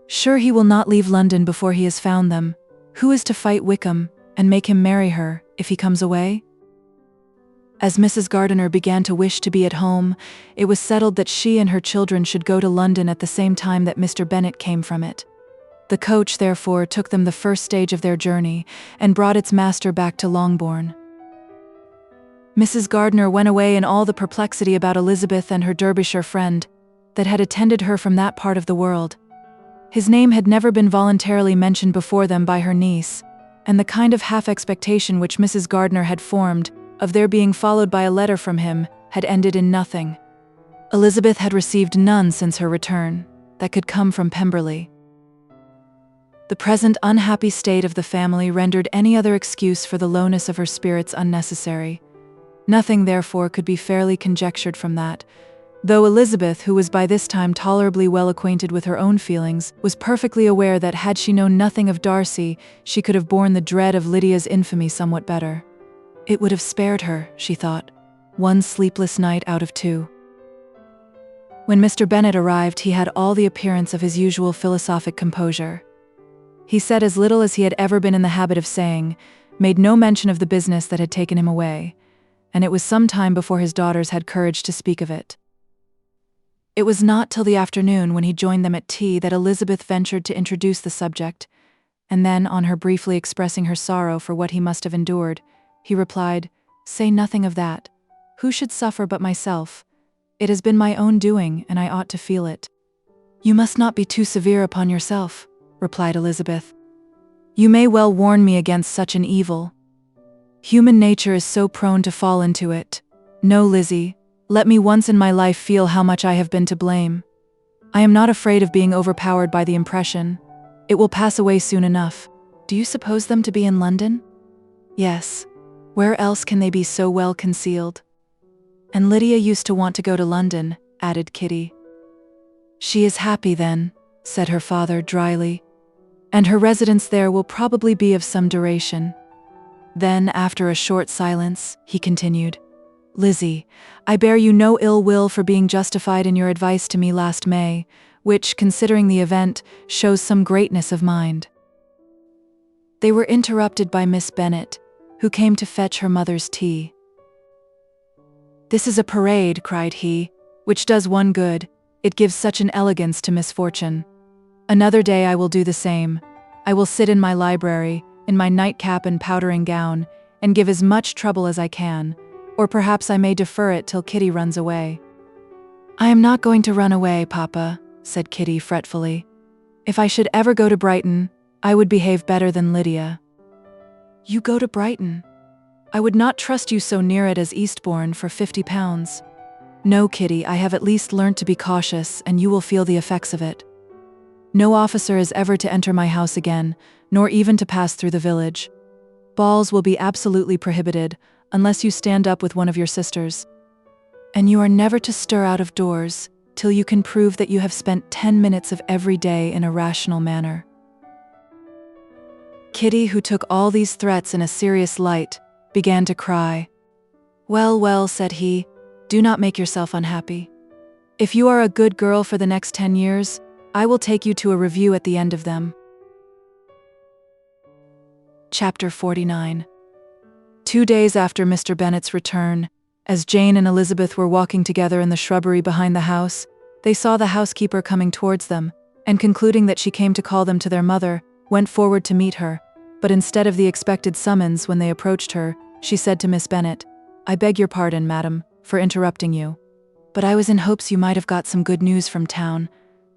S2: "Sure he will not leave London before he has found them. Who is to fight Wickham, and make him marry her, if he comes away?" As Mrs. Gardiner began to wish to be at home, it was settled that she and her children should go to London at the same time that Mr. Bennet came from it. The coach, therefore, took them the first stage of their journey, and brought its master back to Longbourn. Mrs. Gardiner went away in all the perplexity about Elizabeth and her Derbyshire friend, that had attended her from that part of the world. His name had never been voluntarily mentioned before them by her niece, and the kind of half-expectation which Mrs. Gardiner had formed, of their being followed by a letter from him, had ended in nothing. Elizabeth had received none since her return, that could come from Pemberley. The present unhappy state of the family rendered any other excuse for the lowness of her spirits unnecessary. Nothing, therefore, could be fairly conjectured from that, though Elizabeth, who was by this time tolerably well acquainted with her own feelings, was perfectly aware that had she known nothing of Darcy, she could have borne the dread of Lydia's infamy somewhat better. It would have spared her, she thought, one sleepless night out of 2. When Mr. Bennet arrived, he had all the appearance of his usual philosophic composure. He said as little as he had ever been in the habit of saying, made no mention of the business that had taken him away, and it was some time before his daughters had courage to speak of it. It was not till the afternoon, when he joined them at tea, that Elizabeth ventured to introduce the subject, and then, on her briefly expressing her sorrow for what he must have endured, he replied, "Say nothing of that. Who should suffer but myself? It has been my own doing, and I ought to feel it." "You must not be too severe upon yourself," replied Elizabeth. "You may well warn me against such an evil. Human nature is so prone to fall into it. No, Lizzie, let me once in my life feel how much I have been to blame. I am not afraid of being overpowered by the impression. It will pass away soon enough. Do you suppose them to be in London?" "Yes. Where else can they be so well concealed?" "And Lydia used to want to go to London," added Kitty. "She is happy then," said her father dryly. and her residence there will probably be of some duration." Then, after a short silence, he continued, "Lizzie, I bear you no ill will for being justified in your advice to me last May, which, considering the event, shows some greatness of mind." They were interrupted by Miss Bennet, who came to fetch her mother's tea. "This is a parade," cried he, "which does one good. It gives such an elegance to misfortune. Another day I will do the same. I will sit in my library, in my nightcap and powdering gown, and give as much trouble as I can, or perhaps I may defer it till Kitty runs away." "I am not going to run away, Papa," said Kitty fretfully. "If I should ever go to Brighton, I would behave better than Lydia." "You go to Brighton? I would not trust you so near it as Eastbourne for £50. No, Kitty, I have at least learnt to be cautious, and you will feel the effects of it. No officer is ever to enter my house again, nor even to pass through the village. Balls will be absolutely prohibited, unless you stand up with one of your sisters. And you are never to stir out of doors, till you can prove that you have spent 10 minutes of every day in a rational manner." Kitty, who took all these threats in a serious light, began to cry. "Well, well," said he, "do not make yourself unhappy. If you are a good girl for the next 10 years, I will take you to a review at the end of them." Chapter 49. 2 days after Mr. Bennet's return, as Jane and Elizabeth were walking together in the shrubbery behind the house, they saw the housekeeper coming towards them, and concluding that she came to call them to their mother, went forward to meet her, but instead of the expected summons when they approached her, she said to Miss Bennet, "I beg your pardon, madam, for interrupting you, but I was in hopes you might have got some good news from town,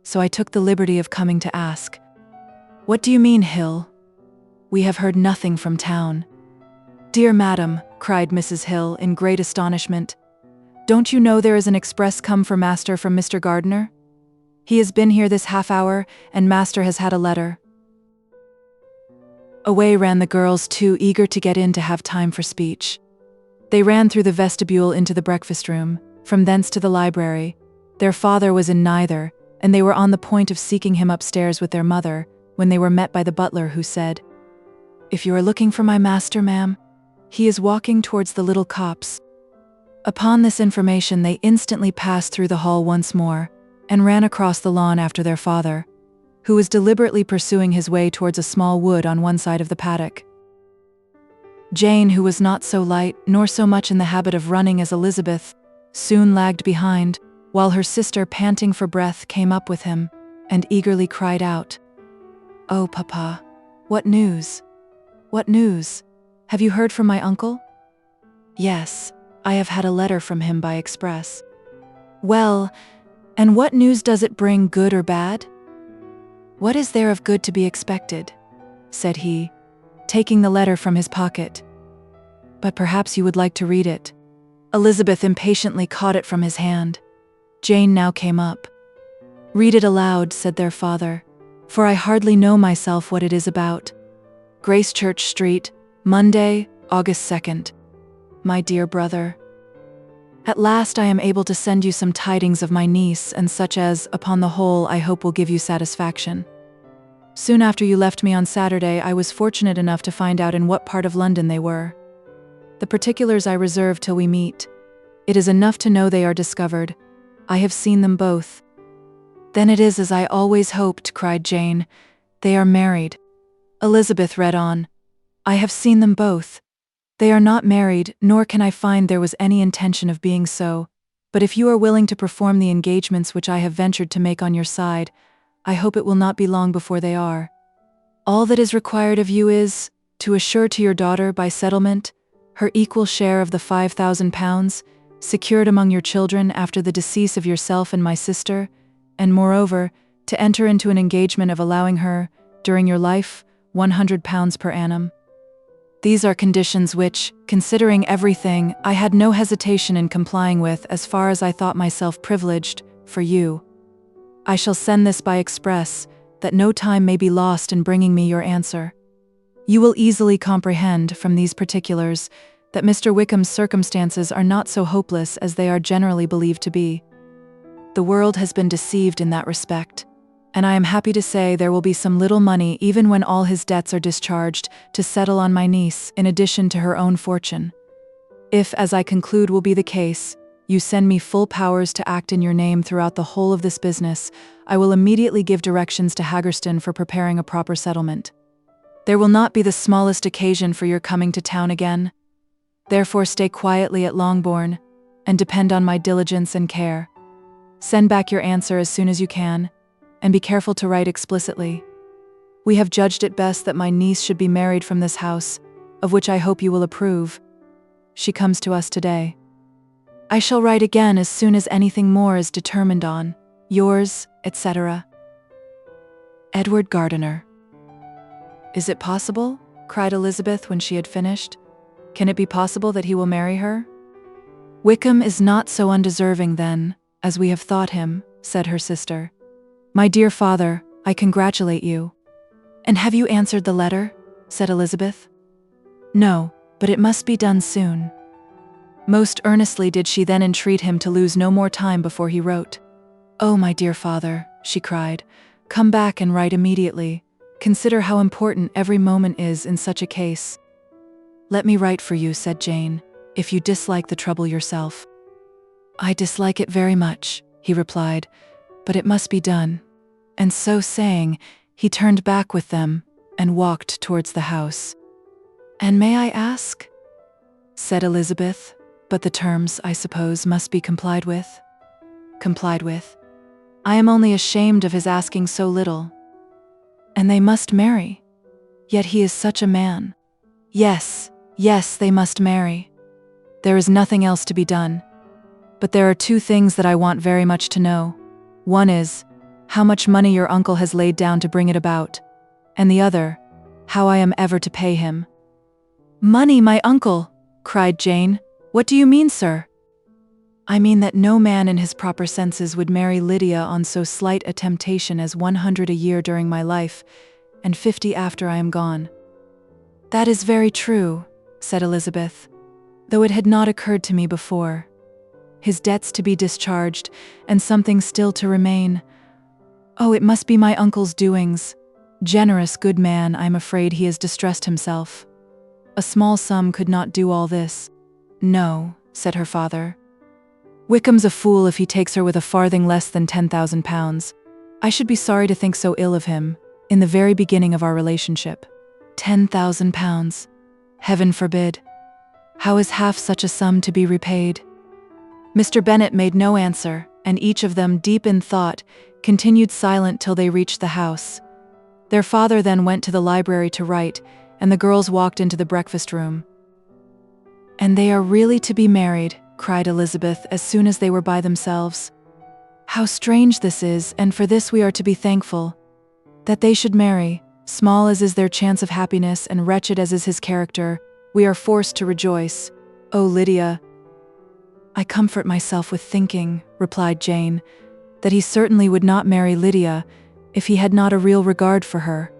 S2: so I took the liberty of coming to ask." "What do you mean, Hill? We have heard nothing from town." "Dear madam," cried Mrs. Hill in great astonishment, "don't you know there is an express come for master from Mr. Gardiner? He has been here this half hour, and master has had a letter." Away ran the girls, too eager to get in to have time for speech. They ran through the vestibule into the breakfast room, from thence to the library. Their father was in neither, and they were on the point of seeking him upstairs with their mother, when they were met by the butler, who said, "If you are looking for my master, ma'am, he is walking towards the little copse." Upon this information they instantly passed through the hall once more, and ran across the lawn after their father, who was deliberately pursuing his way towards a small wood on one side of the paddock. Jane, who was not so light, nor so much in the habit of running as Elizabeth, soon lagged behind, while her sister, panting for breath, came up with him, and eagerly cried out, "Oh, Papa, what news? What news? Have you heard from my uncle?" "Yes, I have had a letter from him by express." "Well, and what news does it bring, good or bad?" "What is there of good to be expected?" said he, taking the letter from his pocket. "But perhaps you would like to read it." Elizabeth impatiently caught it from his hand. Jane now came up. "Read it aloud," said their father, "for I hardly know myself what it is about. Gracechurch Street, Monday, August 2nd. My dear brother, at last I am able to send you some tidings of my niece, and such as, upon the whole, I hope will give you satisfaction. Soon after you left me on Saturday, I was fortunate enough to find out in what part of London they were. The particulars I reserve till we meet. It is enough to know they are discovered. I have seen them both." "Then it is as I always hoped," cried Jane. "They are married." Elizabeth read on, "I have seen them both. They are not married, nor can I find there was any intention of being so, but if you are willing to perform the engagements which I have ventured to make on your side, I hope it will not be long before they are. All that is required of you is, to assure to your daughter, by settlement, her equal share of the £5,000, secured among your children after the decease of yourself and my sister, and moreover, to enter into an engagement of allowing her, during your life, £100 per annum. These are conditions which, considering everything, I had no hesitation in complying with as far as I thought myself privileged, for you. I shall send this by express, that no time may be lost in bringing me your answer. You will easily comprehend, from these particulars, that Mr. Wickham's circumstances are not so hopeless as they are generally believed to be. The world has been deceived in that respect. and I am happy to say there will be some little money even when all his debts are discharged to settle on my niece in addition to her own fortune. If, as I conclude will be the case, you send me full powers to act in your name throughout the whole of this business, I will immediately give directions to Haggerston for preparing a proper settlement. There will not be the smallest occasion for your coming to town again. Therefore stay quietly at Longbourn, and depend on my diligence and care. Send back your answer as soon as you can, and be careful to write explicitly. We have judged it best that my niece should be married from this house, of which I hope you will approve. She comes to us today. I shall write again as soon as anything more is determined on. Yours, etc. Edward Gardiner. Is it possible? Cried Elizabeth when she had finished. Can it be possible that he will marry her? Wickham is not so undeserving, then, as we have thought him, said her sister. My dear father, I congratulate you. And have you answered the letter? Said Elizabeth. No, but it must be done soon. Most earnestly did she then entreat him to lose no more time before he wrote. Oh, my dear father, she cried, come back and write immediately. Consider how important every moment is in such a case. Let me write for you, said Jane, if you dislike the trouble yourself. I dislike it very much, he replied, but it must be done. And so saying, he turned back with them and walked towards the house. And may I ask? Said Elizabeth, but the terms, I suppose, must be complied with. Complied with. I am only ashamed of his asking so little. And they must marry. Yet he is such a man. Yes, yes, they must marry. There is nothing else to be done. But there are two things that I want very much to know. One is, how much money your uncle has laid down to bring it about, and the other, how I am ever to pay him. Money, my uncle, cried Jane. What do you mean, sir? I mean that no man in his proper senses would marry Lydia on so slight a temptation as 100 a year during my life, and 50 after I am gone. That is very true, said Elizabeth, though it had not occurred to me before. His debts to be discharged, and something still to remain. Oh, it must be my uncle's doings. Generous, good man, I am afraid he has distressed himself. A small sum could not do all this. No, said her father. Wickham's a fool if he takes her with a farthing less than £10,000. I should be sorry to think so ill of him, in the very beginning of our relationship. £10,000. Heaven forbid. How is half such a sum to be repaid? Mr. Bennet made no answer, and each of them, deep in thought, continued silent till they reached the house. Their father then went to the library to write, and the girls walked into the breakfast room. And they are really to be married, cried Elizabeth as soon as they were by themselves. How strange this is, and for this we are to be thankful. That they should marry, small as is their chance of happiness and wretched as is his character, we are forced to rejoice. Oh, Lydia! I comfort myself with thinking, replied Jane, that he certainly would not marry Lydia if he had not a real regard for her.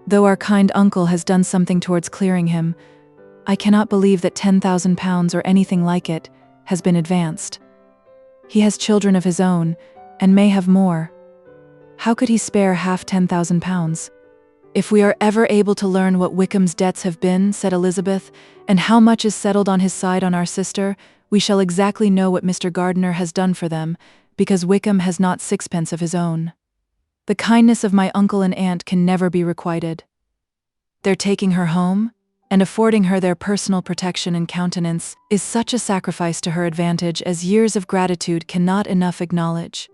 S2: Though our kind uncle has done something towards clearing him, I cannot believe that £10,000 or anything like it has been advanced. He has children of his own, and may have more. How could he spare half £10,000? If we are ever able to learn what Wickham's debts have been, said Elizabeth, and how much is settled on his side on our sister, we shall exactly know what Mr. Gardiner has done for them, because Wickham has not sixpence of his own. The kindness of my uncle and aunt can never be requited. Their taking her home, and affording her their personal protection and countenance, is such a sacrifice to her advantage as years of gratitude cannot enough acknowledge.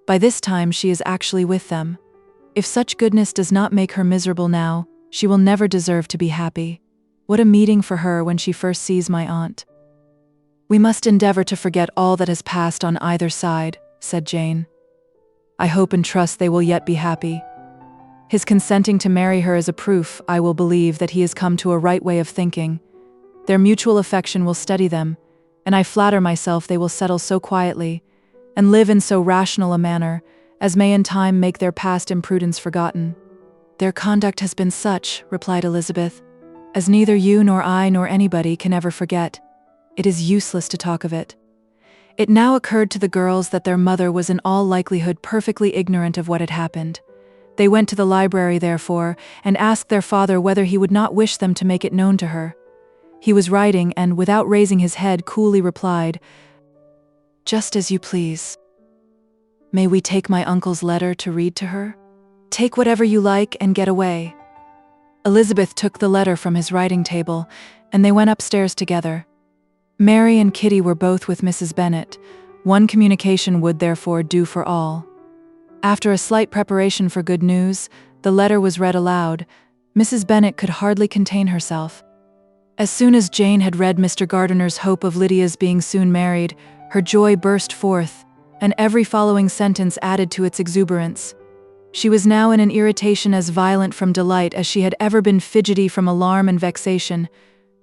S2: By this time she is actually with them. If such goodness does not make her miserable now, she will never deserve to be happy. What a meeting for her when she first sees my aunt. We must endeavor to forget all that has passed on either side, said Jane. I hope and trust they will yet be happy. His consenting to marry her is a proof, I will believe, that he has come to a right way of thinking. Their mutual affection will steady them, and I flatter myself they will settle so quietly, and live in so rational a manner, as may in time make their past imprudence forgotten. Their conduct has been such, replied Elizabeth, as neither you nor I nor anybody can ever forget. It is useless to talk of it. It now occurred to the girls that their mother was in all likelihood perfectly ignorant of what had happened. They went to the library, therefore, and asked their father whether he would not wish them to make it known to her. He was writing and, without raising his head, coolly replied, "Just as you please. May we take my uncle's letter to read to her? Take whatever you like and get away." Elizabeth took the letter from his writing table, and they went upstairs together. Mary and Kitty were both with Mrs. Bennet. One communication would therefore do for all. After a slight preparation for good news, the letter was read aloud. Mrs. Bennet could hardly contain herself. As soon as Jane had read Mr. Gardiner's hope of Lydia's being soon married, her joy burst forth, and every following sentence added to its exuberance. She was now in an irritation as violent from delight as she had ever been fidgety from alarm and vexation.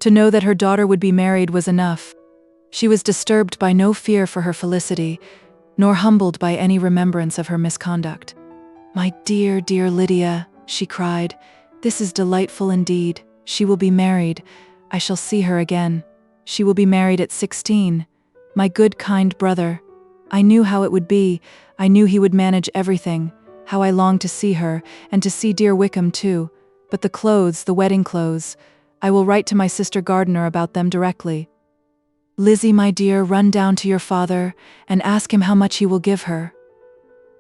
S2: To know that her daughter would be married was enough. She was disturbed by no fear for her felicity, nor humbled by any remembrance of her misconduct. "My dear, dear Lydia," she cried, "this is delightful indeed. She will be married. I shall see her again. She will be married at 16. My good, kind brother. I knew how it would be. I knew he would manage everything. How I longed to see her, and to see dear Wickham too. But the clothes, the wedding clothes. I will write to my sister Gardiner about them directly. Lizzie, my dear, run down to your father, and ask him how much he will give her.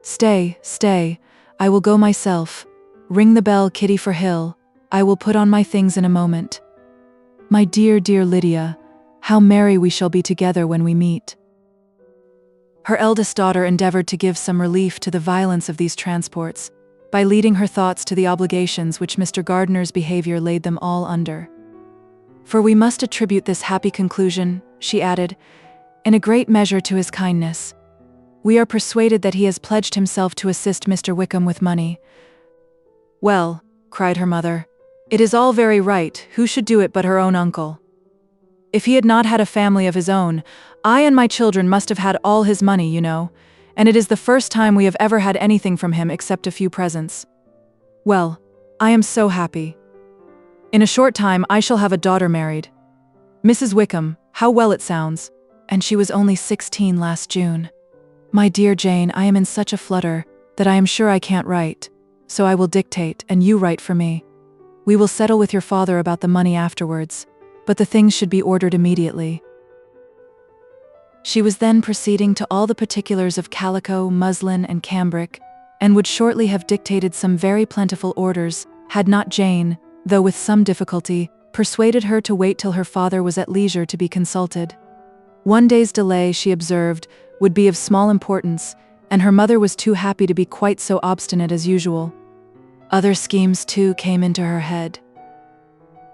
S2: Stay, stay, I will go myself. Ring the bell, Kitty, for Hill. I will put on my things in a moment. My dear, dear Lydia, how merry we shall be together when we meet." Her eldest daughter endeavored to give some relief to the violence of these transports, by leading her thoughts to the obligations which Mr. Gardiner's behavior laid them all under. "For we must attribute this happy conclusion," she added, "in a great measure to his kindness. We are persuaded that he has pledged himself to assist Mr. Wickham with money." "Well," cried her mother, "it is all very right. Who should do it but her own uncle? If he had not had a family of his own, I and my children must have had all his money, you know, and it is the first time we have ever had anything from him except a few presents. Well, I am so happy. In a short time I shall have a daughter married. Mrs. Wickham, how well it sounds. And she was only 16 last June. My dear Jane, I am in such a flutter that I am sure I can't write, so I will dictate and you write for me. We will settle with your father about the money afterwards, but the things should be ordered immediately." She was then proceeding to all the particulars of calico, muslin, and cambric, and would shortly have dictated some very plentiful orders, had not Jane, though with some difficulty, persuaded her to wait till her father was at leisure to be consulted. One day's delay, she observed, would be of small importance, and her mother was too happy to be quite so obstinate as usual. Other schemes, too, came into her head.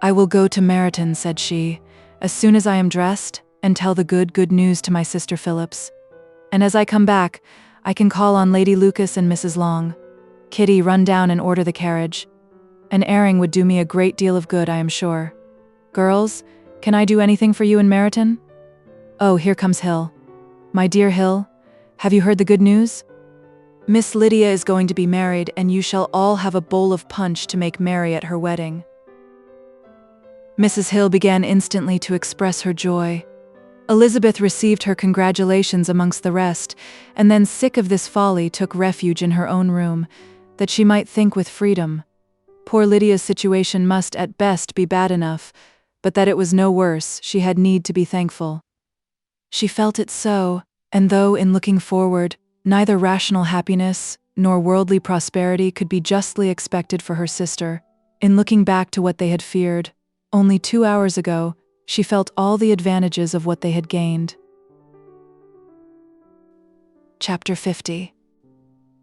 S2: "I will go to Meryton," said she, "as soon as I am dressed, and tell the good news to my sister Phillips. And as I come back, I can call on Lady Lucas and Mrs. Long. Kitty, run down and order the carriage. An airing would do me a great deal of good, I am sure. Girls, can I do anything for you in Meryton? Oh, here comes Hill. My dear Hill, have you heard the good news? Miss Lydia is going to be married, and you shall all have a bowl of punch to make merry at her wedding." Mrs. Hill began instantly to express her joy. Elizabeth received her congratulations amongst the rest, and then, sick of this folly, took refuge in her own room, that she might think with freedom. Poor Lydia's situation must at best be bad enough, but that it was no worse, she had need to be thankful. She felt it so, and though, in looking forward, neither rational happiness nor worldly prosperity could be justly expected for her sister, in looking back to what they had feared, only 2 hours ago, she felt all the advantages of what they had gained. Chapter 50.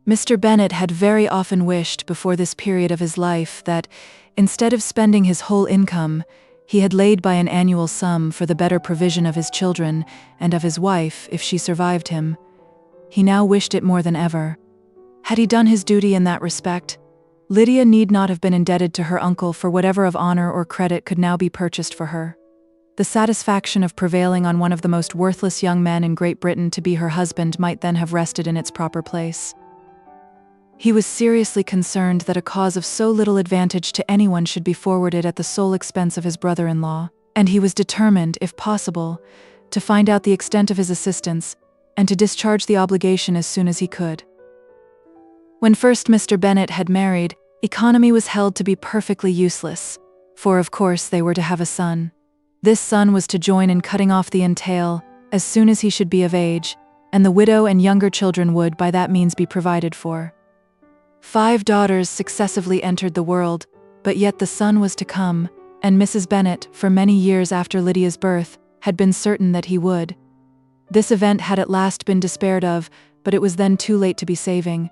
S2: Mr. Bennet had very often wished, before this period of his life, that, instead of spending his whole income, he had laid by an annual sum for the better provision of his children and of his wife, if she survived him. He now wished it more than ever. Had he done his duty in that respect, Lydia need not have been indebted to her uncle for whatever of honor or credit could now be purchased for her. The satisfaction of prevailing on one of the most worthless young men in Great Britain to be her husband might then have rested in its proper place. He was seriously concerned that a cause of so little advantage to anyone should be forwarded at the sole expense of his brother-in-law, and he was determined, if possible, to find out the extent of his assistance, and to discharge the obligation as soon as he could. When first Mr. Bennet had married, economy was held to be perfectly useless, for of course they were to have a son. This son was to join in cutting off the entail as soon as he should be of age, and the widow and younger children would by that means be provided for. 5 daughters successively entered the world, but yet the son was to come, and Mrs. Bennet, for many years after Lydia's birth, had been certain that he would. This event had at last been despaired of, but it was then too late to be saving.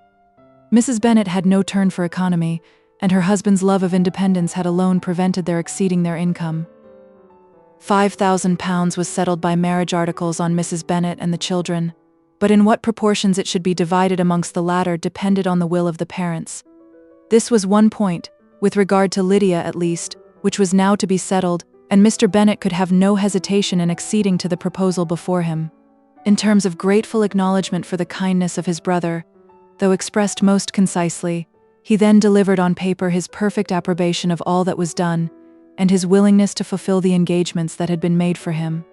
S2: Mrs. Bennet had no turn for economy, and her husband's love of independence had alone prevented their exceeding their income. £5,000 was settled by marriage articles on Mrs. Bennet and the children, but in what proportions it should be divided amongst the latter depended on the will of the parents. This was one point, with regard to Lydia at least, which was now to be settled, and Mr. Bennet could have no hesitation in acceding to the proposal before him. In terms of grateful acknowledgment for the kindness of his brother, though expressed most concisely, he then delivered on paper his perfect approbation of all that was done, and his willingness to fulfill the engagements that had been made for him.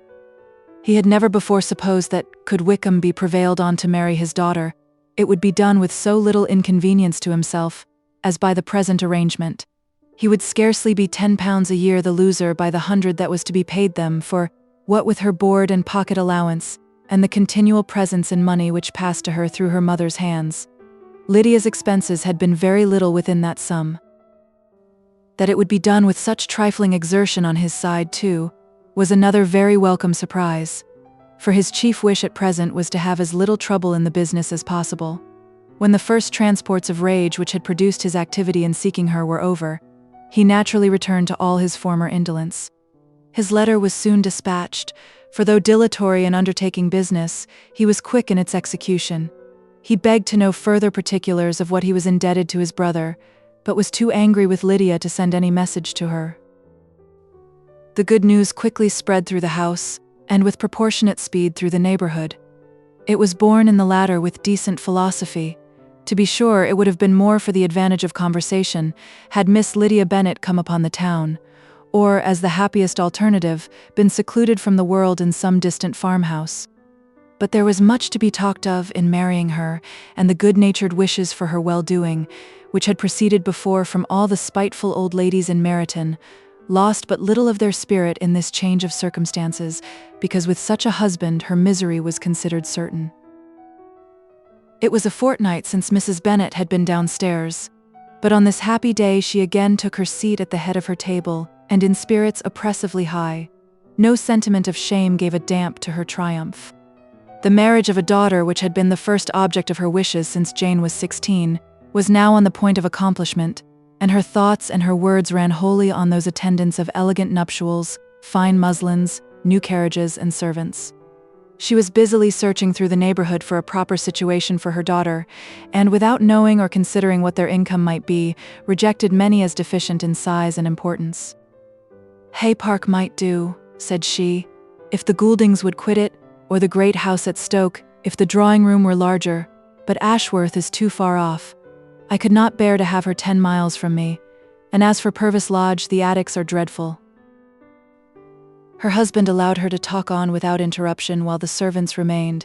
S2: He had never before supposed that, could Wickham be prevailed on to marry his daughter, it would be done with so little inconvenience to himself, as by the present arrangement. He would scarcely be £10 a year the loser by the 100 that was to be paid them, for, what with her board and pocket allowance, and the continual presents in money which passed to her through her mother's hands, Lydia's expenses had been very little within that sum. That it would be done with such trifling exertion on his side, too, was another very welcome surprise, for his chief wish at present was to have as little trouble in the business as possible. When the first transports of rage which had produced his activity in seeking her were over, he naturally returned to all his former indolence. His letter was soon dispatched, for though dilatory in undertaking business, he was quick in its execution. He begged to know further particulars of what he was indebted to his brother, but was too angry with Lydia to send any message to her. The good news quickly spread through the house, and with proportionate speed through the neighborhood. It was borne in the latter with decent philosophy. To be sure, it would have been more for the advantage of conversation, had Miss Lydia Bennet come upon the town, or, as the happiest alternative, been secluded from the world in some distant farmhouse. But there was much to be talked of in marrying her, and the good-natured wishes for her well-doing, which had proceeded before from all the spiteful old ladies in Meryton, lost but little of their spirit in this change of circumstances, because with such a husband her misery was considered certain. It was a fortnight since Mrs. Bennet had been downstairs, but on this happy day she again took her seat at the head of her table, and in spirits oppressively high. No sentiment of shame gave a damp to her triumph. The marriage of a daughter, which had been the first object of her wishes since Jane was 16, was now on the point of accomplishment, and her thoughts and her words ran wholly on those attendants of elegant nuptials, fine muslins, new carriages, and servants. She was busily searching through the neighborhood for a proper situation for her daughter, and without knowing or considering what their income might be, rejected many as deficient in size and importance. Hay Park might do, said she, if the Gouldings would quit it, or the great house at Stoke, if the drawing-room were larger, but Ashworth is too far off. I could not bear to have her 10 miles from me, and as for Purvis Lodge, the attics are dreadful. Her husband allowed her to talk on without interruption while the servants remained,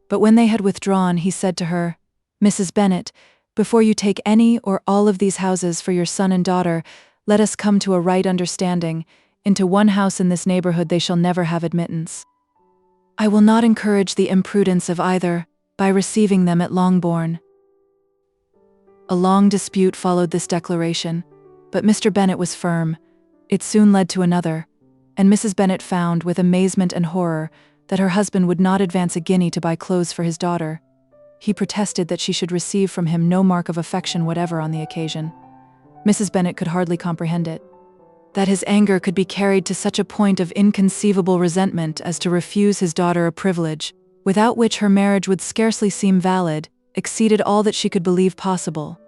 S2: but when they had withdrawn, he said to her, "Mrs. Bennet, before you take any or all of these houses for your son and daughter, let us come to a right understanding. Into one house in this neighborhood they shall never have admittance. I will not encourage the imprudence of either, by receiving them at Longbourn." A long dispute followed this declaration, but Mr. Bennet was firm. It soon led to another, and Mrs. Bennet found, with amazement and horror, that her husband would not advance a guinea to buy clothes for his daughter. He protested that she should receive from him no mark of affection whatever on the occasion. Mrs. Bennet could hardly comprehend it. That his anger could be carried to such a point of inconceivable resentment as to refuse his daughter a privilege, without which her marriage would scarcely seem valid, exceeded all that she could believe possible.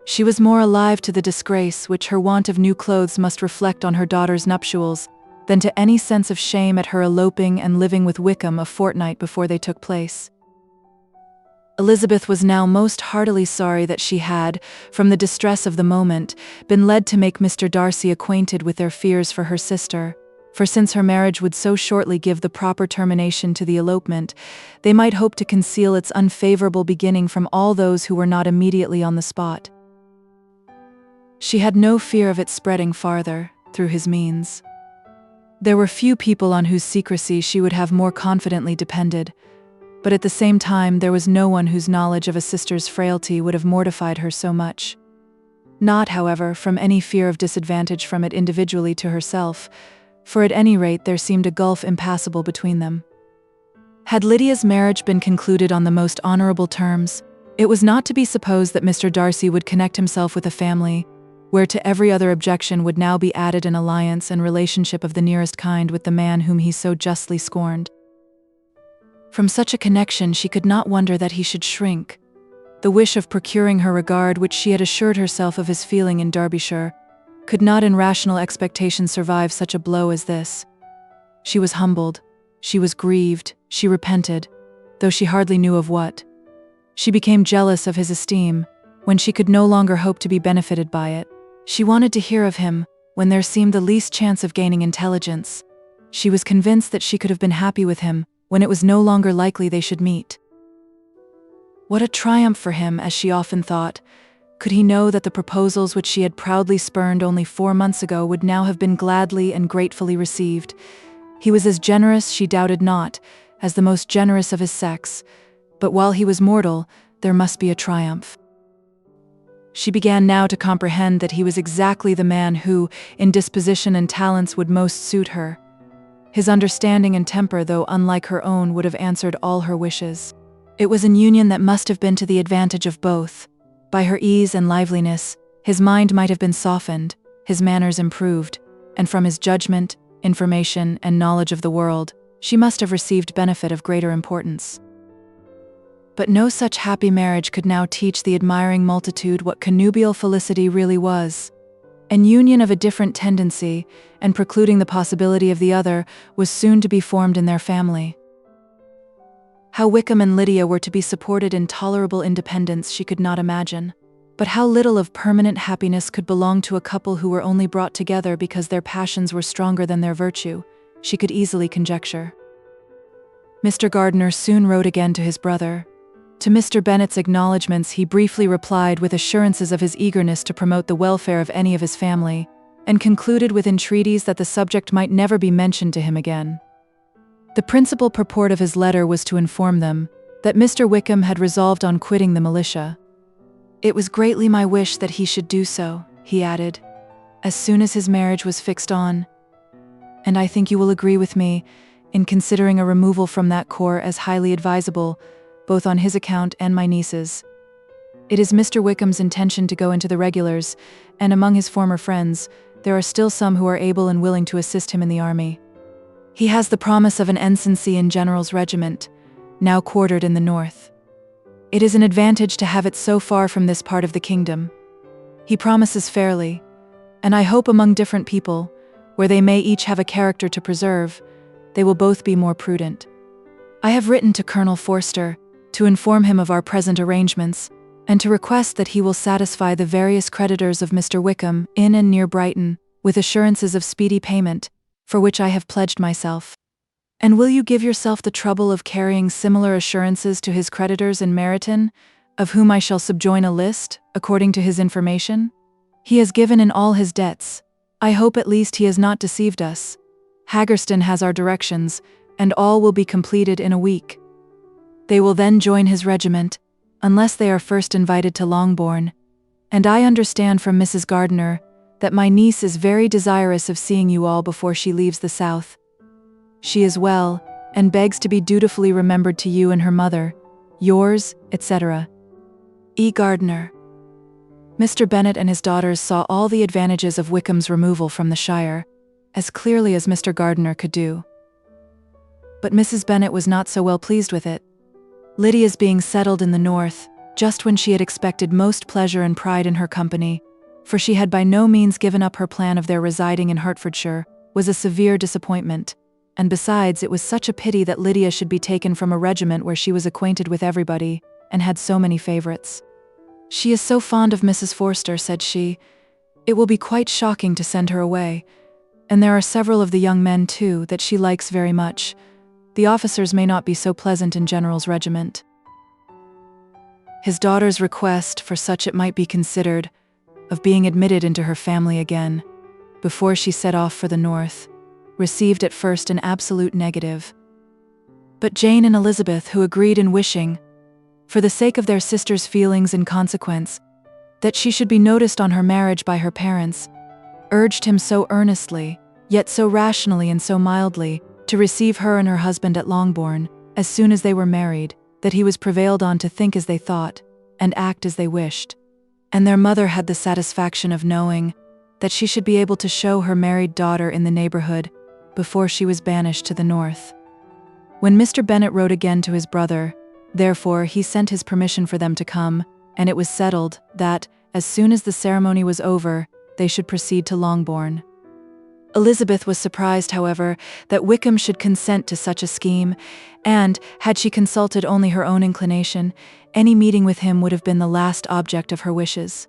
S2: She was more alive to the disgrace which her want of new clothes must reflect on her daughter's nuptials, than to any sense of shame at her eloping and living with Wickham a fortnight before they took place. Elizabeth was now most heartily sorry that she had, from the distress of the moment, been led to make Mr. Darcy acquainted with their fears for her sister, for since her marriage would so shortly give the proper termination to the elopement, they might hope to conceal its unfavorable beginning from all those who were not immediately on the spot. She had no fear of it spreading farther, through his means. There were few people on whose secrecy she would have more confidently depended, but at the same time there was no one whose knowledge of a sister's frailty would have mortified her so much. Not, however, from any fear of disadvantage from it individually to herself, for at any rate there seemed a gulf impassable between them. Had Lydia's marriage been concluded on the most honorable terms, it was not to be supposed that Mr. Darcy would connect himself with a family, where to every other objection would now be added an alliance and relationship of the nearest kind with the man whom he so justly scorned. From such a connection she could not wonder that he should shrink. The wish of procuring her regard which she had assured herself of his feeling in Derbyshire could not in rational expectation survive such a blow as this. She was humbled, she was grieved, she repented, though she hardly knew of what. She became jealous of his esteem, when she could no longer hope to be benefited by it. She wanted to hear of him, when there seemed the least chance of gaining intelligence. She was convinced that she could have been happy with him, when it was no longer likely they should meet. What a triumph for him, as she often thought, could he know that the proposals which she had proudly spurned only 4 months ago would now have been gladly and gratefully received. He was as generous, she doubted not, as the most generous of his sex, but while he was mortal, there must be a triumph. She began now to comprehend that he was exactly the man who, in disposition and talents, would most suit her. His understanding and temper, though unlike her own, would have answered all her wishes. It was an union that must have been to the advantage of both. By her ease and liveliness, his mind might have been softened, his manners improved, and from his judgment, information, and knowledge of the world, she must have received benefit of greater importance. But no such happy marriage could now teach the admiring multitude what connubial felicity really was. An union of a different tendency, and precluding the possibility of the other, was soon to be formed in their family. How Wickham and Lydia were to be supported in tolerable independence she could not imagine. But how little of permanent happiness could belong to a couple who were only brought together because their passions were stronger than their virtue, she could easily conjecture. Mr. Gardiner soon wrote again to his brother. To Mr. Bennet's acknowledgments he briefly replied with assurances of his eagerness to promote the welfare of any of his family, and concluded with entreaties that the subject might never be mentioned to him again. The principal purport of his letter was to inform them that Mr. Wickham had resolved on quitting the militia. It was greatly my wish that he should do so, he added, as soon as his marriage was fixed on, and I think you will agree with me in considering a removal from that corps as highly advisable, both on his account and my niece's. It is Mr. Wickham's intention to go into the regulars, and among his former friends, there are still some who are able and willing to assist him in the army. He has the promise of an ensigncy in General's regiment, now quartered in the north. It is an advantage to have it so far from this part of the kingdom. He promises fairly, and I hope among different people, where they may each have a character to preserve, they will both be more prudent. I have written to Colonel Forster to inform him of our present arrangements, and to request that he will satisfy the various creditors of Mr. Wickham in and near Brighton with assurances of speedy payment, for which I have pledged myself. And will you give yourself the trouble of carrying similar assurances to his creditors in Meryton, of whom I shall subjoin a list, according to his information? He has given in all his debts. I hope at least he has not deceived us. Haggerston has our directions, and all will be completed in a week. They will then join his regiment, unless they are first invited to Longbourn, and I understand from Mrs. Gardiner that my niece is very desirous of seeing you all before she leaves the south. She is well, and begs to be dutifully remembered to you and her mother. Yours, etc. E. Gardiner. Mr. Bennet and his daughters saw all the advantages of Wickham's removal from the shire, as clearly as Mr. Gardiner could do. But Mrs. Bennet was not so well pleased with it. Lydia's being settled in the north, just when she had expected most pleasure and pride in her company, for she had by no means given up her plan of their residing in Hertfordshire, was a severe disappointment, and besides it was such a pity that Lydia should be taken from a regiment where she was acquainted with everybody, and had so many favourites. She is so fond of Mrs. Forster, said she, it will be quite shocking to send her away, And there are several of the young men, too, that she likes very much. The officers may not be so pleasant in General's regiment. His daughter's request, for such it might be considered, of being admitted into her family again, before she set off for the north, received at first an absolute negative. But Jane and Elizabeth, who agreed in wishing, for the sake of their sister's feelings and consequence, that she should be noticed on her marriage by her parents, urged him so earnestly, yet so rationally and so mildly, to receive her and her husband at Longbourn, as soon as they were married, that he was prevailed on to think as they thought, and act as they wished. And their mother had the satisfaction of knowing that she should be able to show her married daughter in the neighborhood before she was banished to the north. When Mr. Bennet wrote again to his brother, therefore, he sent his permission for them to come, and it was settled that, as soon as the ceremony was over, they should proceed to Longbourn. Elizabeth was surprised, however, that Wickham should consent to such a scheme, and, had she consulted only her own inclination, any meeting with him would have been the last object of her wishes.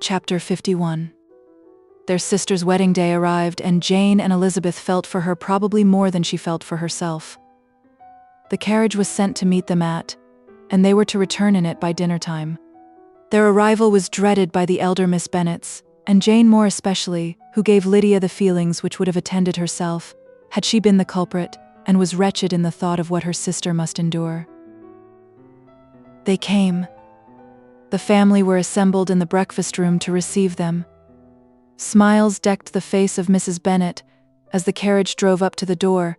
S2: Chapter 51. Their sister's wedding day arrived, and Jane and Elizabeth felt for her probably more than she felt for herself. The carriage was sent to meet them and they were to return in it by dinner time. Their arrival was dreaded by the elder Miss Bennets, and Jane more especially, who gave Lydia the feelings which would have attended herself, had she been the culprit, and was wretched in the thought of what her sister must endure. They came. The family were assembled in the breakfast room to receive them. Smiles decked the face of Mrs. Bennet as the carriage drove up to the door.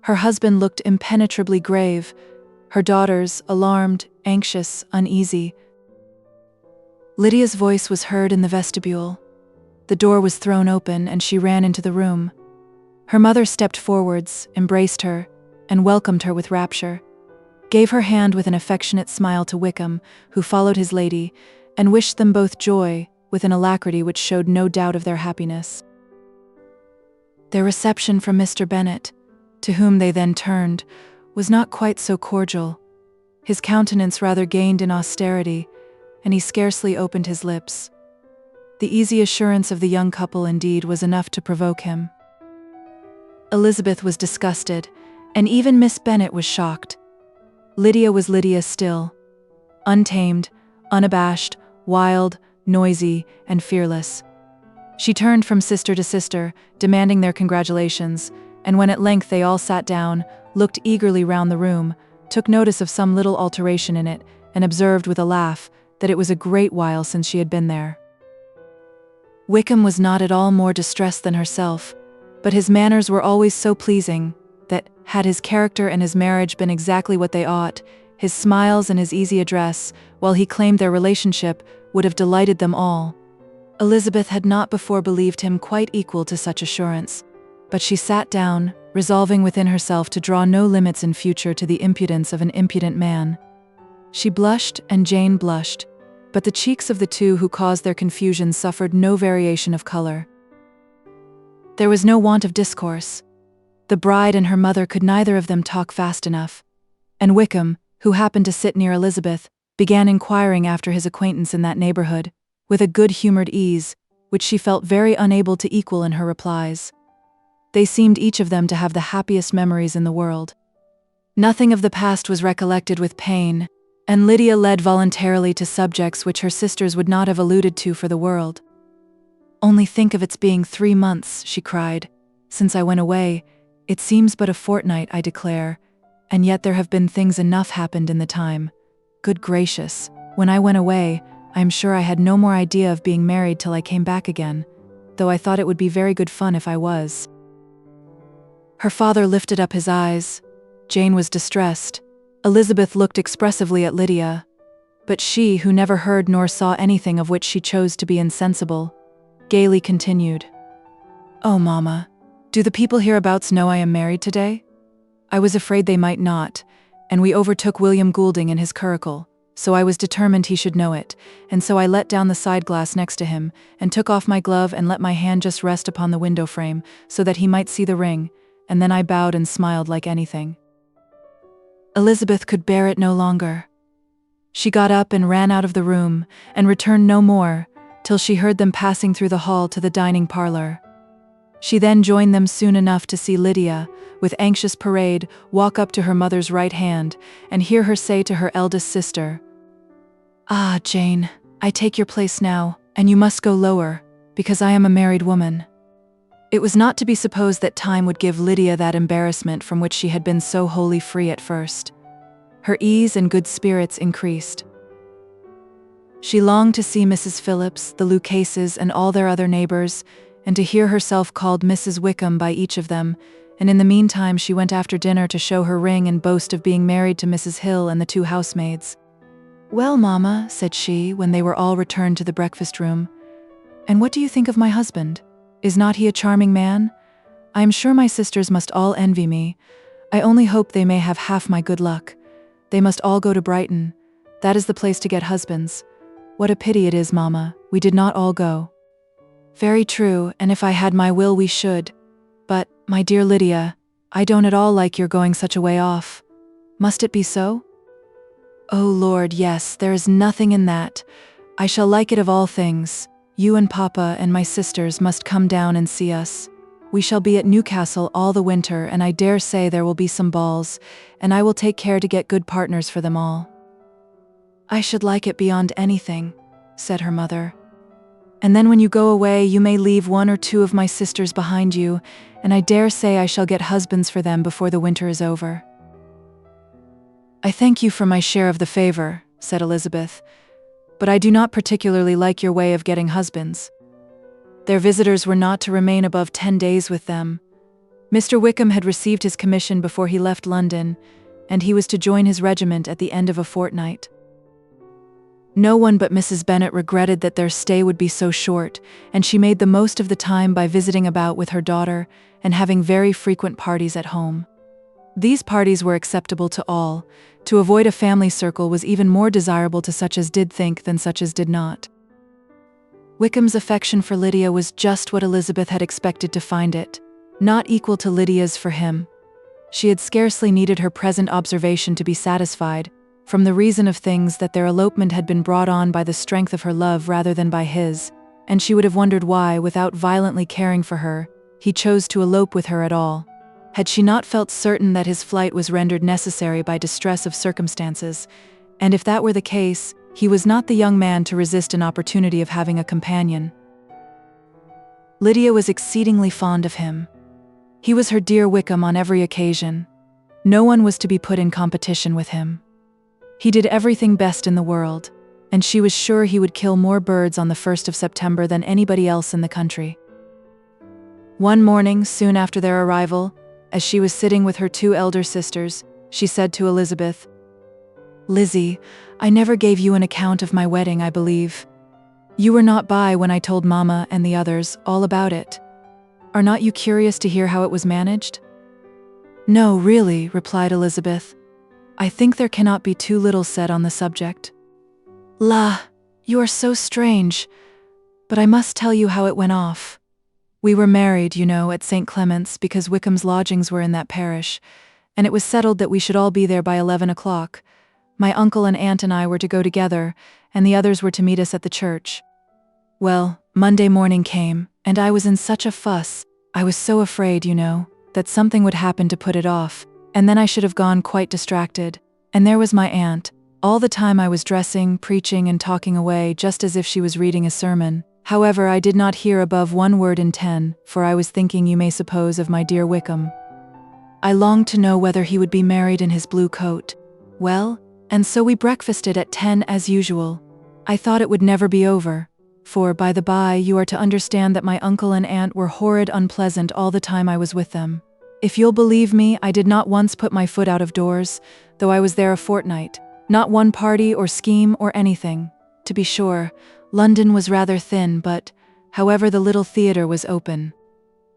S2: Her husband looked impenetrably grave, her daughters alarmed, anxious, uneasy. Lydia's voice was heard in the vestibule. The door was thrown open, and she ran into the room. Her mother stepped forwards, embraced her, and welcomed her with rapture, gave her hand with an affectionate smile to Wickham, who followed his lady, and wished them both joy, with an alacrity which showed no doubt of their happiness. Their reception from Mr. Bennet, to whom they then turned, was not quite so cordial. His countenance rather gained in austerity, and he scarcely opened his lips. The easy assurance of the young couple, indeed, was enough to provoke him. Elizabeth was disgusted, and even Miss Bennet was shocked. Lydia was Lydia still, untamed, unabashed, wild, noisy, and fearless. She turned from sister to sister, demanding their congratulations, and when at length they all sat down, looked eagerly round the room, took notice of some little alteration in it, and observed with a laugh that it was a great while since she had been there. Wickham was not at all more distressed than herself, but his manners were always so pleasing that, had his character and his marriage been exactly what they ought, his smiles and his easy address, while he claimed their relationship, would have delighted them all. Elizabeth had not before believed him quite equal to such assurance, but she sat down, resolving within herself to draw no limits in future to the impudence of an impudent man. She blushed, and Jane blushed, but the cheeks of the two who caused their confusion suffered no variation of color. There was no want of discourse. The bride and her mother could neither of them talk fast enough, and Wickham, who happened to sit near Elizabeth, began inquiring after his acquaintance in that neighborhood, with a good-humored ease, which she felt very unable to equal in her replies. They seemed each of them to have the happiest memories in the world. Nothing of the past was recollected with pain, and Lydia led voluntarily to subjects which her sisters would not have alluded to for the world. "Only think of its being 3 months," she cried, "since I went away. It seems but a fortnight, I declare, and yet there have been things enough happened in the time. Good gracious, when I went away, I am sure I had no more idea of being married till I came back again, though I thought it would be very good fun if I was." Her father lifted up his eyes. Jane was distressed. Elizabeth looked expressively at Lydia, but she, who never heard nor saw anything of which she chose to be insensible, gaily continued, "Oh, Mamma, do the people hereabouts know I am married today? I was afraid they might not, and we overtook William Goulding in his curricle, so I was determined he should know it, and so I let down the side glass next to him, and took off my glove and let my hand just rest upon the window frame, so that he might see the ring, and then I bowed and smiled like anything." Elizabeth could bear it no longer. She got up and ran out of the room, and returned no more, till she heard them passing through the hall to the dining parlor. She then joined them soon enough to see Lydia, with anxious parade, walk up to her mother's right hand, and hear her say to her eldest sister, "Ah, Jane, I take your place now, and you must go lower, because I am a married woman." It was not to be supposed that time would give Lydia that embarrassment from which she had been so wholly free at first. Her ease and good spirits increased. She longed to see Mrs. Phillips, the Lucases, and all their other neighbors, and to hear herself called Mrs. Wickham by each of them, and in the meantime she went after dinner to show her ring and boast of being married to Mrs. Hill and the 2 housemaids. "Well, Mamma," said she, when they were all returned to the breakfast room, "and what do you think of my husband? Is not he a charming man? I am sure my sisters must all envy me. I only hope they may have half my good luck. They must all go to Brighton. That is the place to get husbands. What a pity it is, Mamma, we did not all go." "Very true, and if I had my will we should. But, my dear Lydia, I don't at all like your going such a way off. Must it be so?" "Oh Lord, yes, there is nothing in that. I shall like it of all things. You and Papa and my sisters must come down and see us. We shall be at Newcastle all the winter, and I dare say there will be some balls, and I will take care to get good partners for them all." "I should like it beyond anything," said her mother. "And then when you go away you may leave 1 or 2 of my sisters behind you, and I dare say I shall get husbands for them before the winter is over." "I thank you for my share of the favor," said Elizabeth, "but I do not particularly like your way of getting husbands." Their visitors were not to remain above 10 days with them. Mr. Wickham had received his commission before he left London, and he was to join his regiment at the end of a fortnight. No one but Mrs. Bennet regretted that their stay would be so short, and she made the most of the time by visiting about with her daughter and having very frequent parties at home. These parties were acceptable to all. To avoid a family circle was even more desirable to such as did think than such as did not. Wickham's affection for Lydia was just what Elizabeth had expected to find it, not equal to Lydia's for him. She had scarcely needed her present observation to be satisfied, from the reason of things that their elopement had been brought on by the strength of her love rather than by his, and she would have wondered why, without violently caring for her, he chose to elope with her at all, had she not felt certain that his flight was rendered necessary by distress of circumstances, and if that were the case, he was not the young man to resist an opportunity of having a companion. Lydia was exceedingly fond of him. He was her dear Wickham on every occasion. No one was to be put in competition with him. He did everything best in the world, and she was sure he would kill more birds on the 1st of September than anybody else in the country. One morning, soon after their arrival, as she was sitting with her 2 elder sisters, she said to Elizabeth, "Lizzie, I never gave you an account of my wedding, I believe. You were not by when I told Mamma and the others all about it. Are not you curious to hear how it was managed?" "No, really," replied Elizabeth. "I think there cannot be too little said on the subject." "La, you are so strange. But I must tell you how it went off. We were married, you know, at St. Clement's because Wickham's lodgings were in that parish, and it was settled that we should all be there by 11 o'clock. My uncle and aunt and I were to go together, and the others were to meet us at the church. Well, Monday morning came, and I was in such a fuss, I was so afraid, you know, that something would happen to put it off, and then I should have gone quite distracted, and there was my aunt. All the time I was dressing, preaching, and talking away just as if she was reading a sermon. However, I did not hear above 1 word in 10, for I was thinking, you may suppose, of my dear Wickham. I longed to know whether he would be married in his blue coat. Well, and so we breakfasted at 10 as usual. I thought it would never be over, for, by the by, you are to understand that my uncle and aunt were horrid unpleasant all the time I was with them. If you'll believe me, I did not once put my foot out of doors, though I was there a fortnight. Not one party or scheme or anything. To be sure, London was rather thin, but, however, the little theatre was open.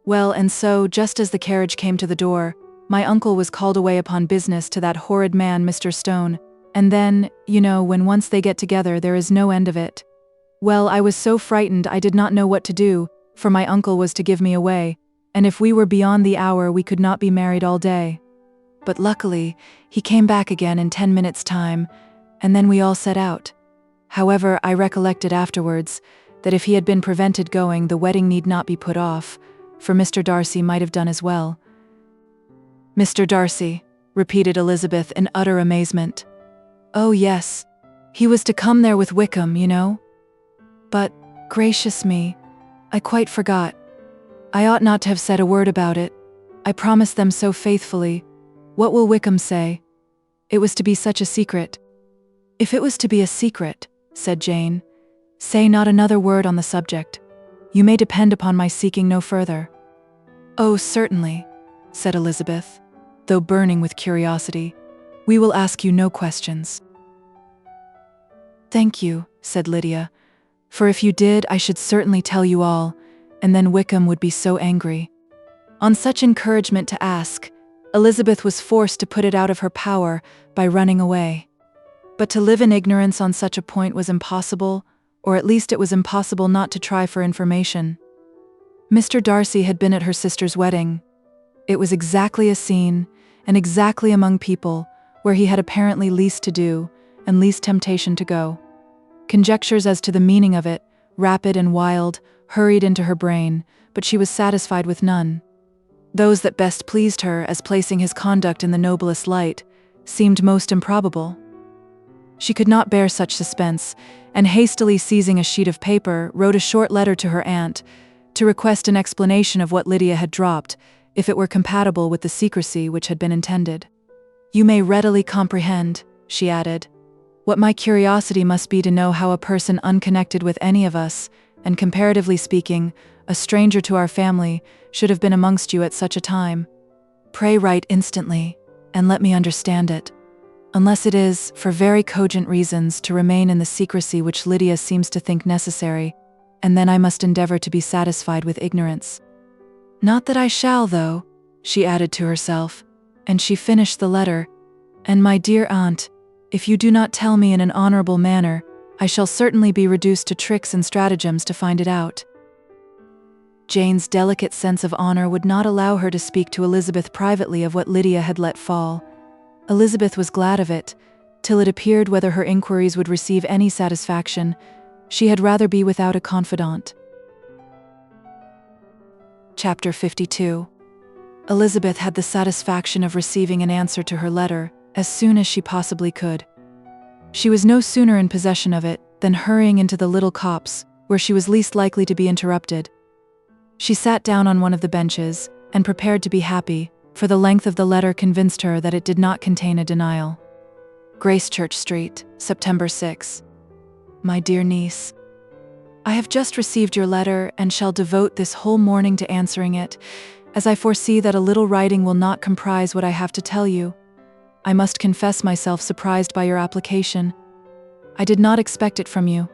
S2: Well, and so, just as the carriage came to the door, my uncle was called away upon business to that horrid man, Mr. Stone, and then, you know, when once they get together, there is no end of it. Well, I was so frightened I did not know what to do, for my uncle was to give me away, and if we were beyond the hour we could not be married all day. But luckily, he came back again in 10 minutes' time, and then we all set out. However, I recollected afterwards that if he had been prevented going, the wedding need not be put off, for Mr. Darcy might have done as well. "Mr. Darcy," repeated Elizabeth in utter amazement. "Oh yes, he was to come there with Wickham, you know. But, gracious me, I quite forgot. I ought not to have said a word about it. I promised them so faithfully. What will Wickham say? It was to be such a secret." "If it was to be a secret," said Jane, "say not another word on the subject. You may depend upon my seeking no further." "Oh, certainly," said Elizabeth, though burning with curiosity. "We will ask you no questions." "Thank you," said Lydia, "for if you did, I should certainly tell you all, and then Wickham would be so angry." On such encouragement to ask, Elizabeth was forced to put it out of her power by running away. But to live in ignorance on such a point was impossible, or at least it was impossible not to try for information. Mr. Darcy had been at her sister's wedding. It was exactly a scene, and exactly among people, where he had apparently least to do, and least temptation to go. Conjectures as to the meaning of it, rapid and wild, hurried into her brain, but she was satisfied with none. Those that best pleased her, as placing his conduct in the noblest light, seemed most improbable. She could not bear such suspense, and hastily seizing a sheet of paper, wrote a short letter to her aunt, to request an explanation of what Lydia had dropped, if it were compatible with the secrecy which had been intended. "You may readily comprehend," she added, "what my curiosity must be to know how a person unconnected with any of us, and comparatively speaking, a stranger to our family, should have been amongst you at such a time. Pray write instantly, and let me understand it, unless it is, for very cogent reasons, to remain in the secrecy which Lydia seems to think necessary, and then I must endeavor to be satisfied with ignorance. Not that I shall, though," she added to herself, and she finished the letter, "and my dear aunt, if you do not tell me in an honorable manner, I shall certainly be reduced to tricks and stratagems to find it out." Jane's delicate sense of honor would not allow her to speak to Elizabeth privately of what Lydia had let fall. Elizabeth was glad of it, till it appeared whether her inquiries would receive any satisfaction. She had rather be without a confidant. Chapter 52. Elizabeth had the satisfaction of receiving an answer to her letter, as soon as she possibly could. She was no sooner in possession of it, than hurrying into the little copse, where she was least likely to be interrupted. She sat down on one of the benches, and prepared to be happy, for the length of the letter convinced her that it did not contain a denial. Gracechurch Street, September 6. My dear niece, I have just received your letter, and shall devote this whole morning to answering it, as I foresee that a little writing will not comprise what I have to tell you. I must confess myself surprised by your application. I did not expect it from you.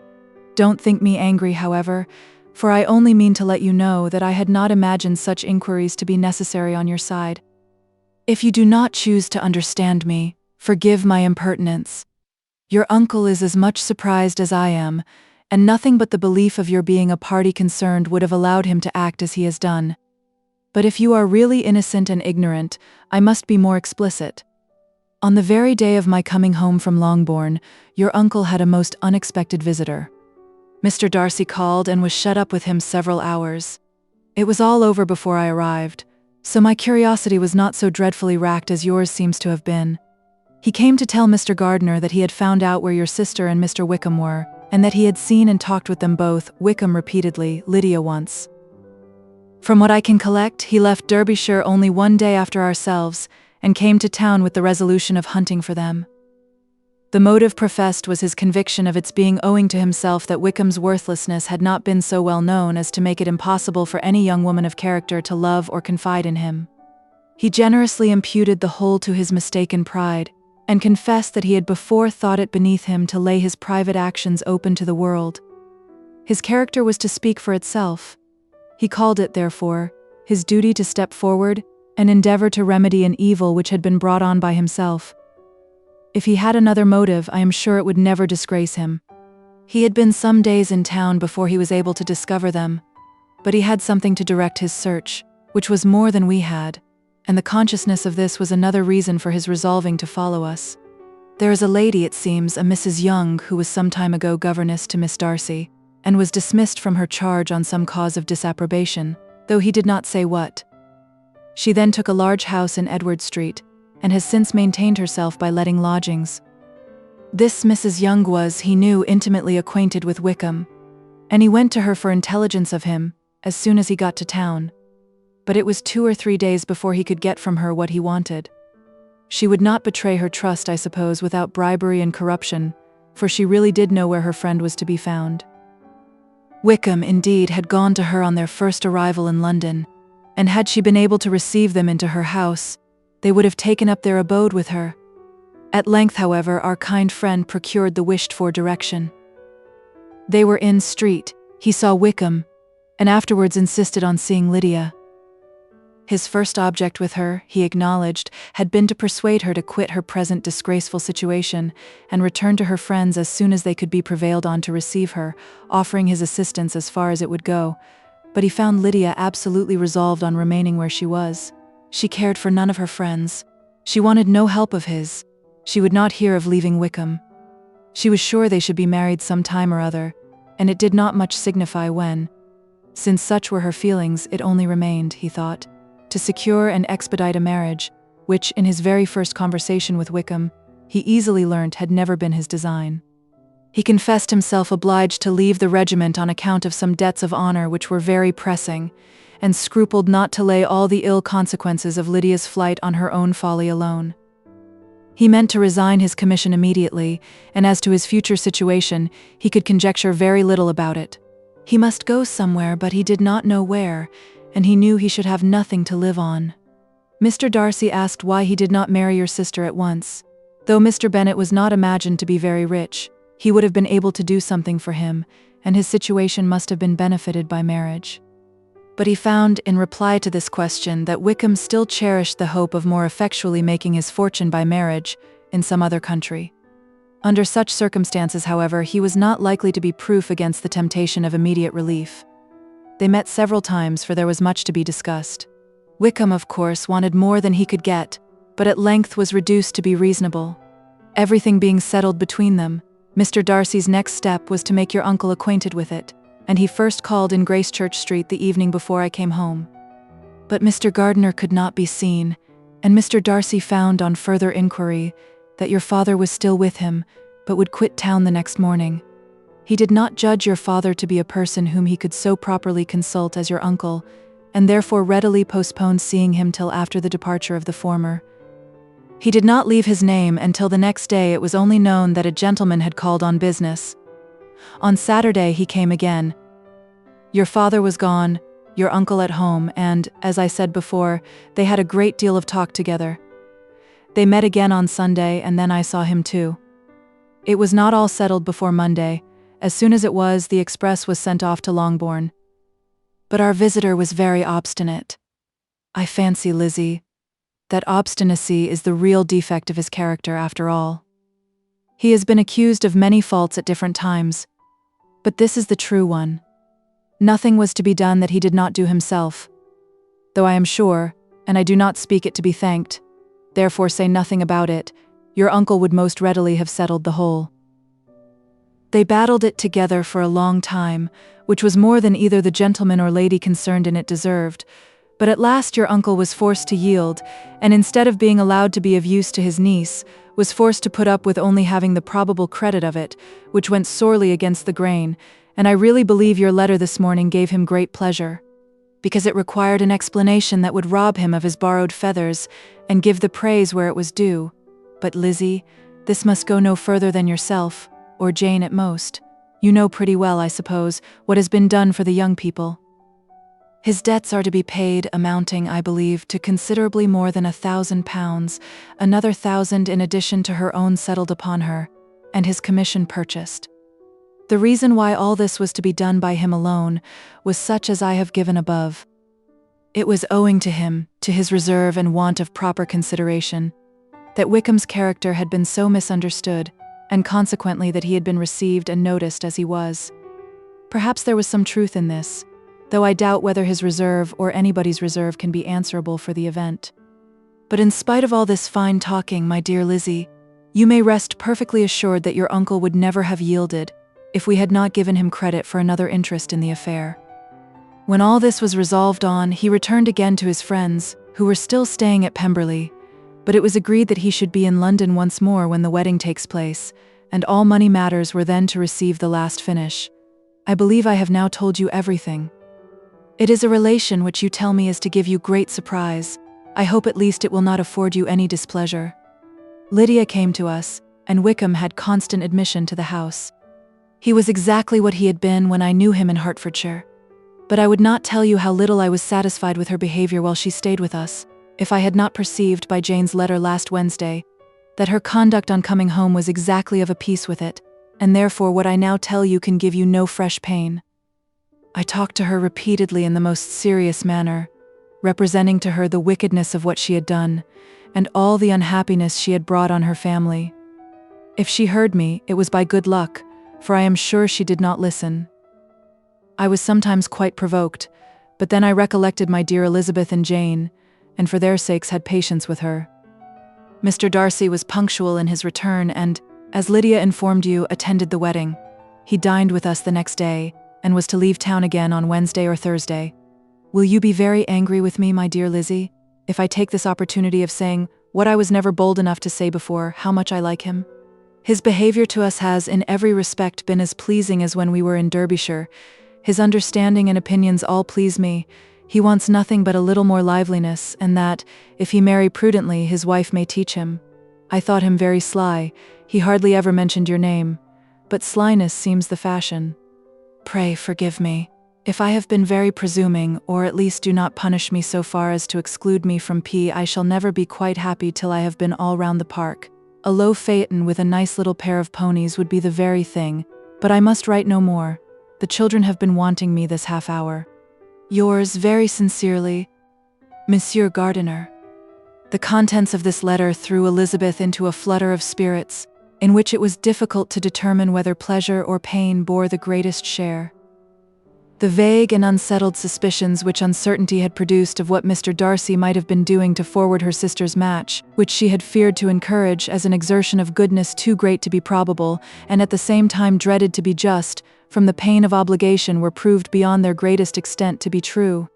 S2: Don't think me angry, however, for I only mean to let you know that I had not imagined such inquiries to be necessary on your side. If you do not choose to understand me, forgive my impertinence. Your uncle is as much surprised as I am, and nothing but the belief of your being a party concerned would have allowed him to act as he has done. But if you are really innocent and ignorant, I must be more explicit. On the very day of my coming home from Longbourn, your uncle had a most unexpected visitor. Mr. Darcy called and was shut up with him several hours. It was all over before I arrived, so my curiosity was not so dreadfully racked as yours seems to have been. He came to tell Mr. Gardiner that he had found out where your sister and Mr. Wickham were, and that he had seen and talked with them both, Wickham repeatedly, Lydia once. From what I can collect, he left Derbyshire only one day after ourselves, and came to town with the resolution of hunting for them. The motive professed was his conviction of its being owing to himself that Wickham's worthlessness had not been so well known as to make it impossible for any young woman of character to love or confide in him. He generously imputed the whole to his mistaken pride, and confessed that he had before thought it beneath him to lay his private actions open to the world. His character was to speak for itself. He called it, therefore, his duty to step forward and endeavor to remedy an evil which had been brought on by himself. If he had another motive, I am sure it would never disgrace him. He had been some days in town before he was able to discover them, but he had something to direct his search, which was more than we had, and the consciousness of this was another reason for his resolving to follow us. There is a lady, it seems, a Mrs. Young, who was some time ago governess to Miss Darcy, and was dismissed from her charge on some cause of disapprobation, though he did not say what. She then took a large house in Edward Street, and has since maintained herself by letting lodgings. This Mrs. Young was, he knew, intimately acquainted with Wickham, and he went to her for intelligence of him as soon as he got to town. But it was 2 or 3 days before he could get from her what he wanted. She would not betray her trust, I suppose, without bribery and corruption, for she really did know where her friend was to be found. Wickham, indeed, had gone to her on their first arrival in London, and had she been able to receive them into her house, they would have taken up their abode with her. At length, however, our kind friend procured the wished-for direction. They were in street, he saw Wickham, and afterwards insisted on seeing Lydia. His first object with her, he acknowledged, had been to persuade her to quit her present disgraceful situation and return to her friends as soon as they could be prevailed on to receive her, offering his assistance as far as it would go. But he found Lydia absolutely resolved on remaining where she was. She cared for none of her friends. She wanted no help of his. She would not hear of leaving Wickham. She was sure they should be married some time or other, and it did not much signify when. Since such were her feelings, it only remained, he thought, to secure and expedite a marriage, which, in his very first conversation with Wickham, he easily learnt had never been his design. He confessed himself obliged to leave the regiment on account of some debts of honor which were very pressing, and scrupled not to lay all the ill consequences of Lydia's flight on her own folly alone. He meant to resign his commission immediately, and as to his future situation, he could conjecture very little about it. He must go somewhere, but he did not know where, and he knew he should have nothing to live on. Mr. Darcy asked why he did not marry your sister at once. Though Mr. Bennet was not imagined to be very rich, he would have been able to do something for him, and his situation must have been benefited by marriage. But he found, in reply to this question, that Wickham still cherished the hope of more effectually making his fortune by marriage in some other country. Under such circumstances, however, he was not likely to be proof against the temptation of immediate relief. They met several times, for there was much to be discussed. Wickham, of course, wanted more than he could get, but at length was reduced to be reasonable. Everything being settled between them, Mr. Darcy's next step was to make your uncle acquainted with it, and he first called in Gracechurch Street the evening before I came home. But Mr. Gardiner could not be seen, and Mr. Darcy found on further inquiry that your father was still with him, but would quit town the next morning. He did not judge your father to be a person whom he could so properly consult as your uncle, and therefore readily postponed seeing him till after the departure of the former. He did not leave his name, and till the next day it was only known that a gentleman had called on business. On Saturday he came again. Your father was gone, your uncle at home, and, as I said before, they had a great deal of talk together. They met again on Sunday, and then I saw him too. It was not all settled before Monday. As soon as it was, the express was sent off to Longbourn. But our visitor was very obstinate. I fancy, Lizzie, that obstinacy is the real defect of his character after all. He has been accused of many faults at different times, but this is the true one. Nothing was to be done that he did not do himself, though I am sure, and I do not speak it to be thanked, therefore say nothing about it, your uncle would most readily have settled the whole. They battled it together for a long time, which was more than either the gentleman or lady concerned in it deserved, but at last your uncle was forced to yield, and instead of being allowed to be of use to his niece, was forced to put up with only having the probable credit of it, which went sorely against the grain, and I really believe your letter this morning gave him great pleasure, because it required an explanation that would rob him of his borrowed feathers, and give the praise where it was due. But Lizzie, this must go no further than yourself, or Jane at most. You know pretty well, I suppose, what has been done for the young people. His debts are to be paid, amounting, I believe, to considerably more than £1,000, another 1,000 in addition to her own settled upon her, and his commission purchased. The reason why all this was to be done by him alone was such as I have given above. It was owing to him, to his reserve and want of proper consideration, that Wickham's character had been so misunderstood, and consequently that he had been received and noticed as he was. Perhaps there was some truth in this, though I doubt whether his reserve or anybody's reserve can be answerable for the event. But in spite of all this fine talking, my dear Lizzie, you may rest perfectly assured that your uncle would never have yielded, if we had not given him credit for another interest in the affair. When all this was resolved on, he returned again to his friends, who were still staying at Pemberley, but it was agreed that he should be in London once more when the wedding takes place, and all money matters were then to receive the last finish. I believe I have now told you everything. It is a relation which you tell me is to give you great surprise. I hope at least it will not afford you any displeasure. Lydia came to us, and Wickham had constant admission to the house. He was exactly what he had been when I knew him in Hertfordshire. But I would not tell you how little I was satisfied with her behavior while she stayed with us, if I had not perceived by Jane's letter last Wednesday that her conduct on coming home was exactly of a piece with it, and therefore what I now tell you can give you no fresh pain. I talked to her repeatedly in the most serious manner, representing to her the wickedness of what she had done, and all the unhappiness she had brought on her family. If she heard me, it was by good luck, for I am sure she did not listen. I was sometimes quite provoked, but then I recollected my dear Elizabeth and Jane, and for their sakes had patience with her. Mr. Darcy was punctual in his return and, as Lydia informed you, attended the wedding. He dined with us the next day, and was to leave town again on Wednesday or Thursday. Will you be very angry with me, my dear Lizzie, if I take this opportunity of saying what I was never bold enough to say before, how much I like him? His behavior to us has in every respect been as pleasing as when we were in Derbyshire. His understanding and opinions all please me. He wants nothing but a little more liveliness, and that, if he marry prudently, his wife may teach him. I thought him very sly. He hardly ever mentioned your name, but slyness seems the fashion. Pray forgive me, if I have been very presuming, or at least do not punish me so far as to exclude me from P. I shall never be quite happy till I have been all round the park. A low phaeton with a nice little pair of ponies would be the very thing, but I must write no more. The children have been wanting me this half hour. Yours very sincerely, Monsieur Gardiner. The contents of this letter threw Elizabeth into a flutter of spirits, in which it was difficult to determine whether pleasure or pain bore the greatest share. The vague and unsettled suspicions which uncertainty had produced of what Mr. Darcy might have been doing to forward her sister's match, which she had feared to encourage as an exertion of goodness too great to be probable, and at the same time dreaded to be just, from the pain of obligation, were proved beyond their greatest extent to be true.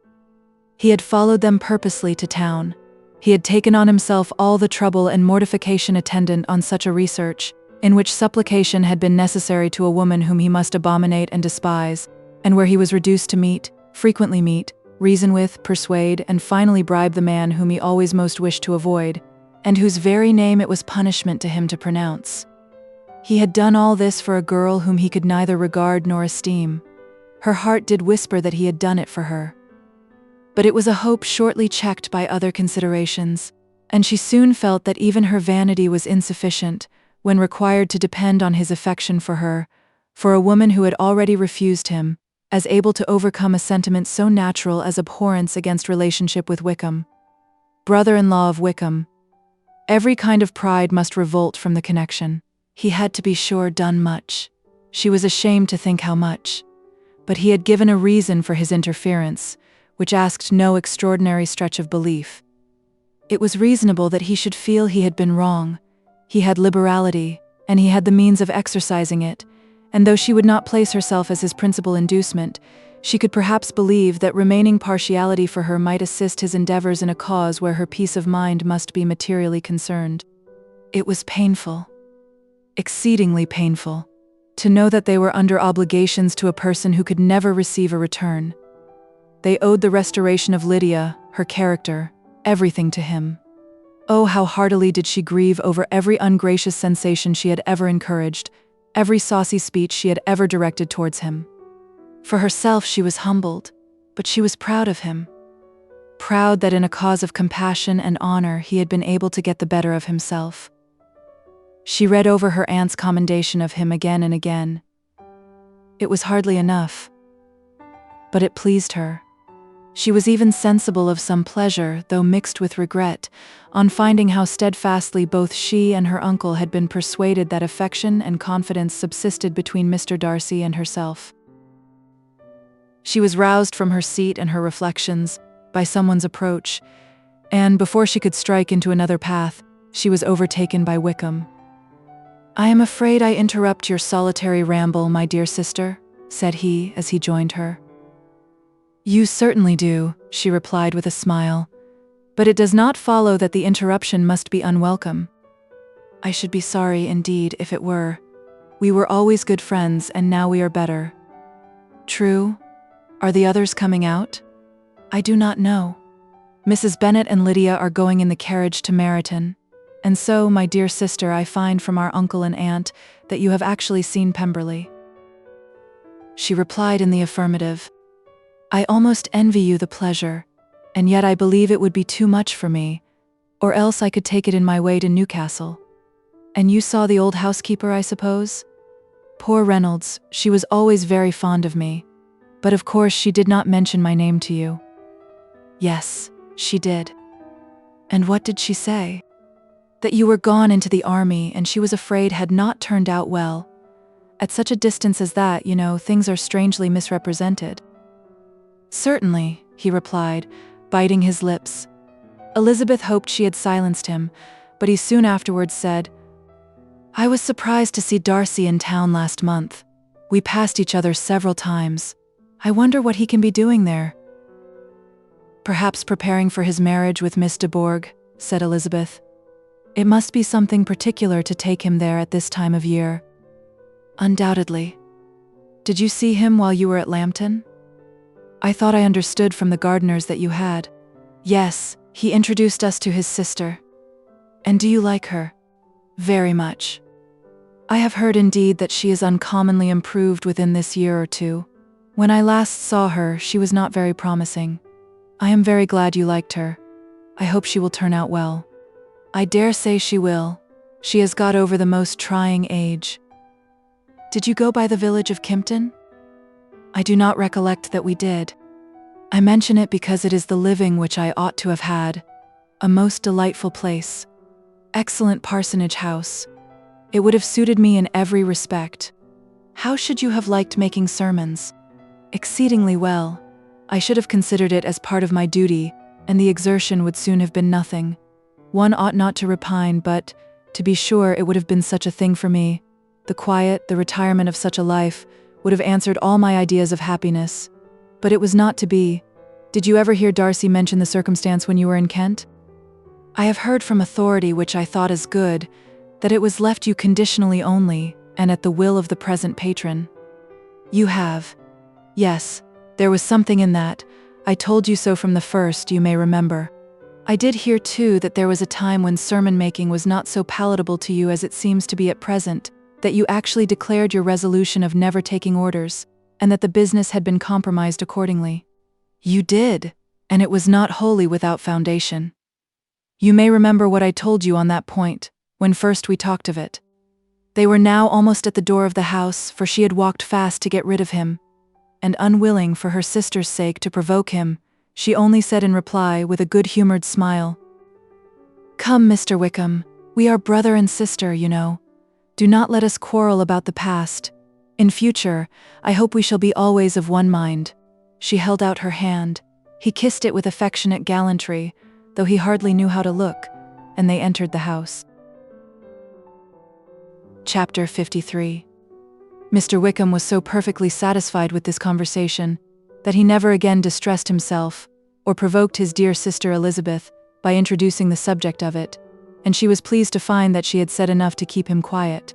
S2: He had followed them purposely to town. He had taken on himself all the trouble and mortification attendant on such a research, in which supplication had been necessary to a woman whom he must abominate and despise, and where he was reduced to meet, frequently meet, reason with, persuade, and finally bribe the man whom he always most wished to avoid, and whose very name it was punishment to him to pronounce. He had done all this for a girl whom he could neither regard nor esteem. Her heart did whisper that he had done it for her. But it was a hope shortly checked by other considerations, and she soon felt that even her vanity was insufficient, when required to depend on his affection for her, for a woman who had already refused him, as able to overcome a sentiment so natural as abhorrence against relationship with Wickham. Brother-in-law of Wickham. Every kind of pride must revolt from the connection. He had, to be sure, done much. She was ashamed to think how much. But he had given a reason for his interference, which asked no extraordinary stretch of belief. It was reasonable that he should feel he had been wrong. He had liberality, and he had the means of exercising it, and though she would not place herself as his principal inducement, she could perhaps believe that remaining partiality for her might assist his endeavors in a cause where her peace of mind must be materially concerned. It was painful, exceedingly painful, to know that they were under obligations to a person who could never receive a return. They owed the restoration of Lydia, her character, everything to him. Oh, how heartily did she grieve over every ungracious sensation she had ever encouraged, every saucy speech she had ever directed towards him. For herself she was humbled, but she was proud of him. Proud that in a cause of compassion and honor he had been able to get the better of himself. She read over her aunt's commendation of him again and again. It was hardly enough, but it pleased her. She was even sensible of some pleasure, though mixed with regret, on finding how steadfastly both she and her uncle had been persuaded that affection and confidence subsisted between Mr. Darcy and herself. She was roused from her seat and her reflections by someone's approach, and before she could strike into another path, she was overtaken by Wickham. "I am afraid I interrupt your solitary ramble, my dear sister," said he as he joined her. "You certainly do," she replied with a smile, "but it does not follow that the interruption must be unwelcome. I should be sorry indeed if it were. We were always good friends, and now we are better." "True. Are the others coming out?" "I do not know. Mrs. Bennet and Lydia are going in the carriage to Meryton. And so, my dear sister, I find from our uncle and aunt that you have actually seen Pemberley." She replied in the affirmative. "I almost envy you the pleasure, and yet I believe it would be too much for me, or else I could take it in my way to Newcastle. And you saw the old housekeeper, I suppose? Poor Reynolds, she was always very fond of me, but of course she did not mention my name to you." "Yes, she did." "And what did she say?" "That you were gone into the army, and she was afraid had not turned out well. At such a distance as that, you know, things are strangely misrepresented." "Certainly," he replied, biting his lips. Elizabeth hoped she had silenced him, but he soon afterwards said, "I was surprised to see Darcy in town last month. We passed each other several times. I wonder what he can be doing there." "Perhaps preparing for his marriage with Miss de Bourgh," said Elizabeth. "It must be something particular to take him there at this time of year." "Undoubtedly. Did you see him while you were at Lambton?" "I thought I understood from the gardeners that you had." "Yes, he introduced us to his sister." "And do you like her?" "Very much. I have heard indeed that she is uncommonly improved within this year or two. When I last saw her, she was not very promising. I am very glad you liked her. I hope she will turn out well." "I dare say she will. She has got over the most trying age." "Did you go by the village of Kympton?" "I do not recollect that we did. I mention it because it is the living which I ought to have had. A most delightful place. Excellent parsonage house. It would have suited me in every respect." "How should you have liked making sermons?" "Exceedingly well. I should have considered it as part of my duty, and the exertion would soon have been nothing. One ought not to repine, but, to be sure, it would have been such a thing for me. The quiet, the retirement of such a life, would have answered all my ideas of happiness. But it was not to be. Did you ever hear Darcy mention the circumstance when you were in Kent?" "I have heard from authority, which I thought as good, that it was left you conditionally only, and at the will of the present patron." "You have. Yes, there was something in that. I told you so from the first, you may remember. I did hear, too, that there was a time when sermon-making was not so palatable to you as it seems to be at present, that you actually declared your resolution of never taking orders, and that the business had been compromised accordingly." "You did, and it was not wholly without foundation. You may remember what I told you on that point, when first we talked of it." They were now almost at the door of the house, for she had walked fast to get rid of him, and unwilling, for her sister's sake, to provoke him, she only said in reply, with a good-humored smile, "Come, Mr. Wickham, we are brother and sister, you know. Do not let us quarrel about the past. In future, I hope we shall be always of one mind." She held out her hand. He kissed it with affectionate gallantry, though he hardly knew how to look, and they entered the house. Chapter 53. Mr. Wickham was so perfectly satisfied with this conversation that he never again distressed himself or provoked his dear sister Elizabeth by introducing the subject of it, and she was pleased to find that she had said enough to keep him quiet.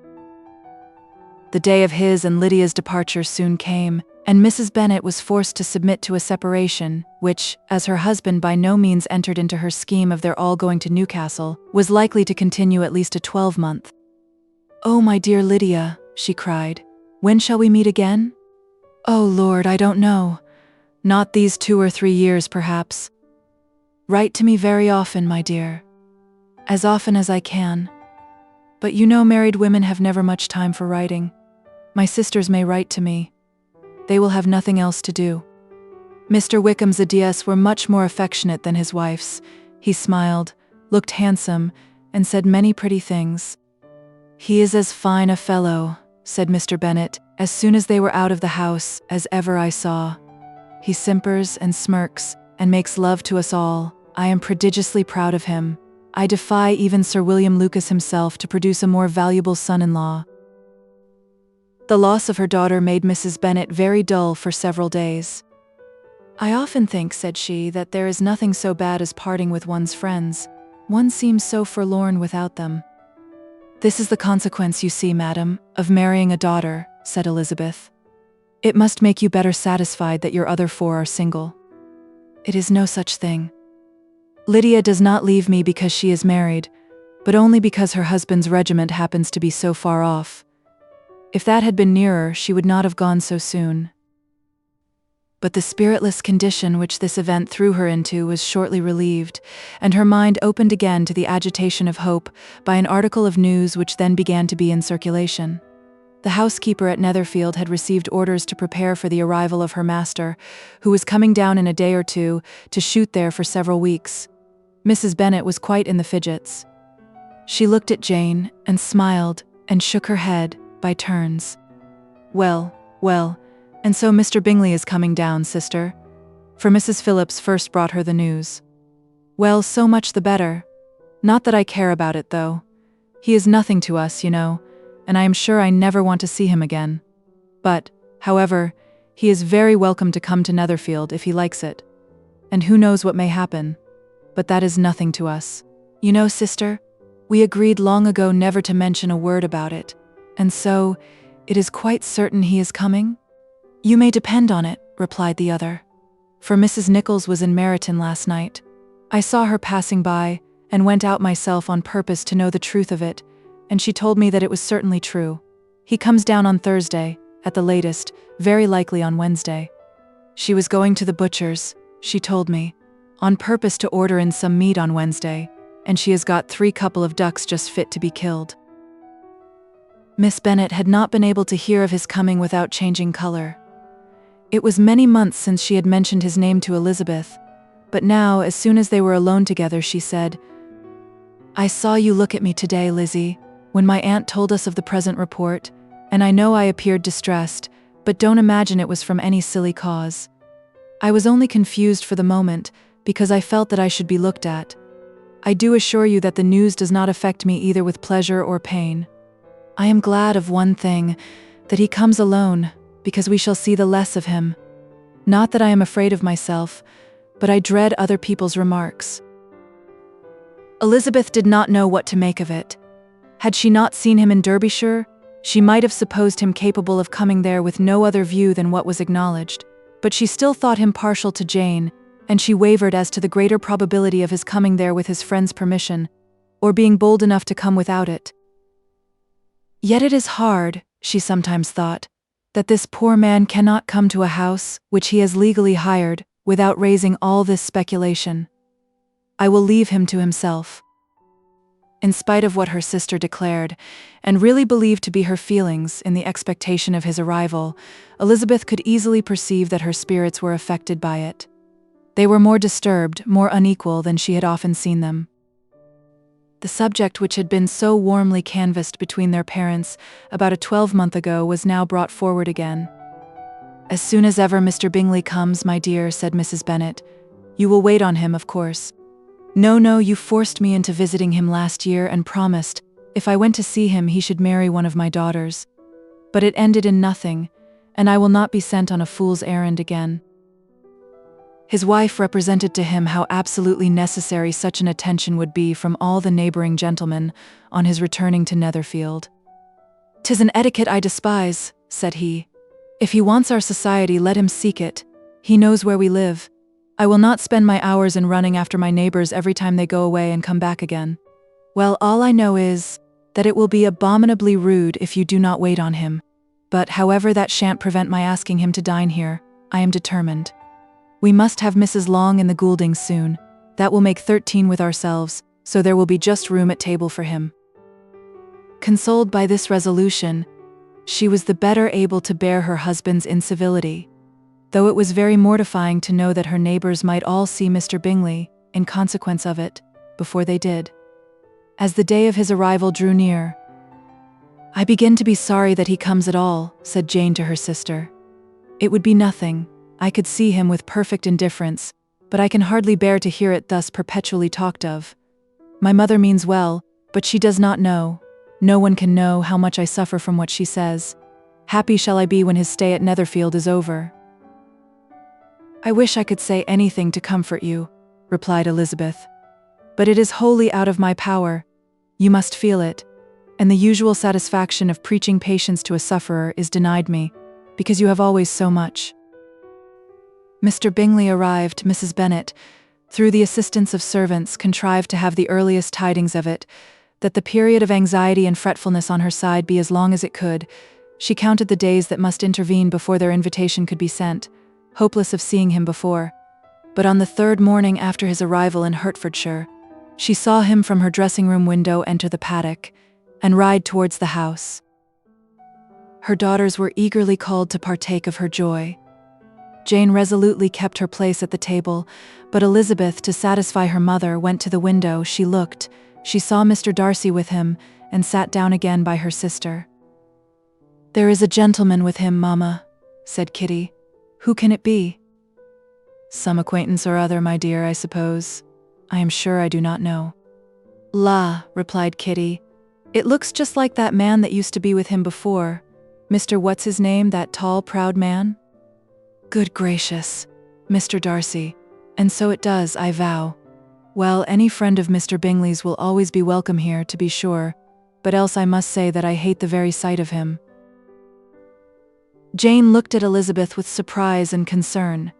S2: The day of his and Lydia's departure soon came, and Mrs. Bennet was forced to submit to a separation, which, as her husband by no means entered into her scheme of their all going to Newcastle, was likely to continue at least a 12-month. "Oh, my dear Lydia," she cried, "when shall we meet again?" "Oh, Lord, I don't know. Not these 2 or 3 years, perhaps." "Write to me very often, my dear." "As often as I can. But you know married women have never much time for writing. My sisters may write to me. They will have nothing else to do." Mr. Wickham's adieus were much more affectionate than his wife's. He smiled, looked handsome, and said many pretty things. "He is as fine a fellow," said Mr. Bennet, as soon as they were out of the house, "as ever I saw. He simpers and smirks, and makes love to us all. I am prodigiously proud of him. I defy even Sir William Lucas himself to produce a more valuable son-in-law." The loss of her daughter made Mrs. Bennet very dull for several days. "I often think," said she, "that there is nothing so bad as parting with one's friends. One seems so forlorn without them." "This is the consequence, you see, madam, of marrying a daughter," said Elizabeth. "It must make you better satisfied that your other 4 are single." "It is no such thing. Lydia does not leave me because she is married, but only because her husband's regiment happens to be so far off. If that had been nearer, she would not have gone so soon." But the spiritless condition which this event threw her into was shortly relieved, and her mind opened again to the agitation of hope by an article of news which then began to be in circulation. The housekeeper at Netherfield had received orders to prepare for the arrival of her master, who was coming down in a day or two to shoot there for several weeks. Mrs. Bennet was quite in the fidgets. She looked at Jane, and smiled, and shook her head, by turns. "Well, well, and so Mr. Bingley is coming down, sister?" For Mrs. Phillips first brought her the news. "Well, so much the better. Not that I care about it, though. He is nothing to us, you know, and I am sure I never want to see him again. But, however, he is very welcome to come to Netherfield if he likes it. And who knows what may happen? But that is nothing to us. You know, sister, we agreed long ago never to mention a word about it, and so, it is quite certain he is coming?" "You may depend on it," replied the other. "For Mrs. Nichols was in Meryton last night. I saw her passing by, and went out myself on purpose to know the truth of it, and she told me that it was certainly true. He comes down on Thursday, at the latest, very likely on Wednesday. She was going to the butcher's, she told me, on purpose to order in some meat on Wednesday, and she has got 3 couple of ducks just fit to be killed." Miss Bennet had not been able to hear of his coming without changing color. It was many months since she had mentioned his name to Elizabeth, but now, as soon as they were alone together, she said, "I saw you look at me today, Lizzie, when my aunt told us of the present report, and I know I appeared distressed, but don't imagine it was from any silly cause. I was only confused for the moment, because I felt that I should be looked at. I do assure you that the news does not affect me either with pleasure or pain. I am glad of one thing, that he comes alone, because we shall see the less of him. Not that I am afraid of myself, but I dread other people's remarks." Elizabeth did not know what to make of it. Had she not seen him in Derbyshire, she might have supposed him capable of coming there with no other view than what was acknowledged, but she still thought him partial to Jane, and she wavered as to the greater probability of his coming there with his friend's permission, or being bold enough to come without it. Yet it is hard, she sometimes thought, that this poor man cannot come to a house which he has legally hired without raising all this speculation. I will leave him to himself. In spite of what her sister declared, and really believed to be her feelings in the expectation of his arrival, Elizabeth could easily perceive that her spirits were affected by it. They were more disturbed, more unequal than she had often seen them. The subject which had been so warmly canvassed between their parents about a 12-month ago was now brought forward again. "As soon as ever Mr. Bingley comes, my dear," said Mrs. Bennet. "You will wait on him, of course." No, you forced me into visiting him last year and promised, if I went to see him, he should marry one of my daughters. But it ended in nothing, and I will not be sent on a fool's errand again." His wife represented to him how absolutely necessary such an attention would be from all the neighbouring gentlemen on his returning to Netherfield. "'Tis an etiquette I despise," said he. "If he wants our society, let him seek it. He knows where we live. I will not spend my hours in running after my neighbours every time they go away and come back again. Well, all I know is that it will be abominably rude if you do not wait on him. But however, that shan't prevent my asking him to dine here. I am determined. We must have Mrs. Long in the Gouldings soon. That will make 13 with ourselves, so there will be just room at table for him." Consoled by this resolution, she was the better able to bear her husband's incivility, though it was very mortifying to know that her neighbours might all see Mr. Bingley, in consequence of it, before they did. As the day of his arrival drew near, "I begin to be sorry that he comes at all," said Jane to her sister. "It would be nothing. I could see him with perfect indifference, but I can hardly bear to hear it thus perpetually talked of. My mother means well, but she does not know. No one can know how much I suffer from what she says. Happy shall I be when his stay at Netherfield is over." "I wish I could say anything to comfort you," replied Elizabeth. "But it is wholly out of my power. You must feel it, and the usual satisfaction of preaching patience to a sufferer is denied me, because you have always so much." Mr. Bingley arrived. Mrs. Bennet, through the assistance of servants, contrived to have the earliest tidings of it, that the period of anxiety and fretfulness on her side be as long as it could. She counted the days that must intervene before their invitation could be sent, hopeless of seeing him before. But on the third morning after his arrival in Hertfordshire, she saw him from her dressing-room window enter the paddock and ride towards the house. Her daughters were eagerly called to partake of her joy. Jane resolutely kept her place at the table, but Elizabeth, to satisfy her mother, went to the window. She looked. She saw Mr. Darcy with him, and sat down again by her sister. "There is a gentleman with him, Mamma," said Kitty. "Who can it be?" "Some acquaintance or other, my dear, I suppose. I am sure I do not know." "La," replied Kitty. "It looks just like that man that used to be with him before. Mr. What's his name, that tall, proud man?" "Good gracious, Mr. Darcy. And so it does, I vow. Well, any friend of Mr. Bingley's will always be welcome here, to be sure, but else I must say that I hate the very sight of him." Jane looked at Elizabeth with surprise and concern.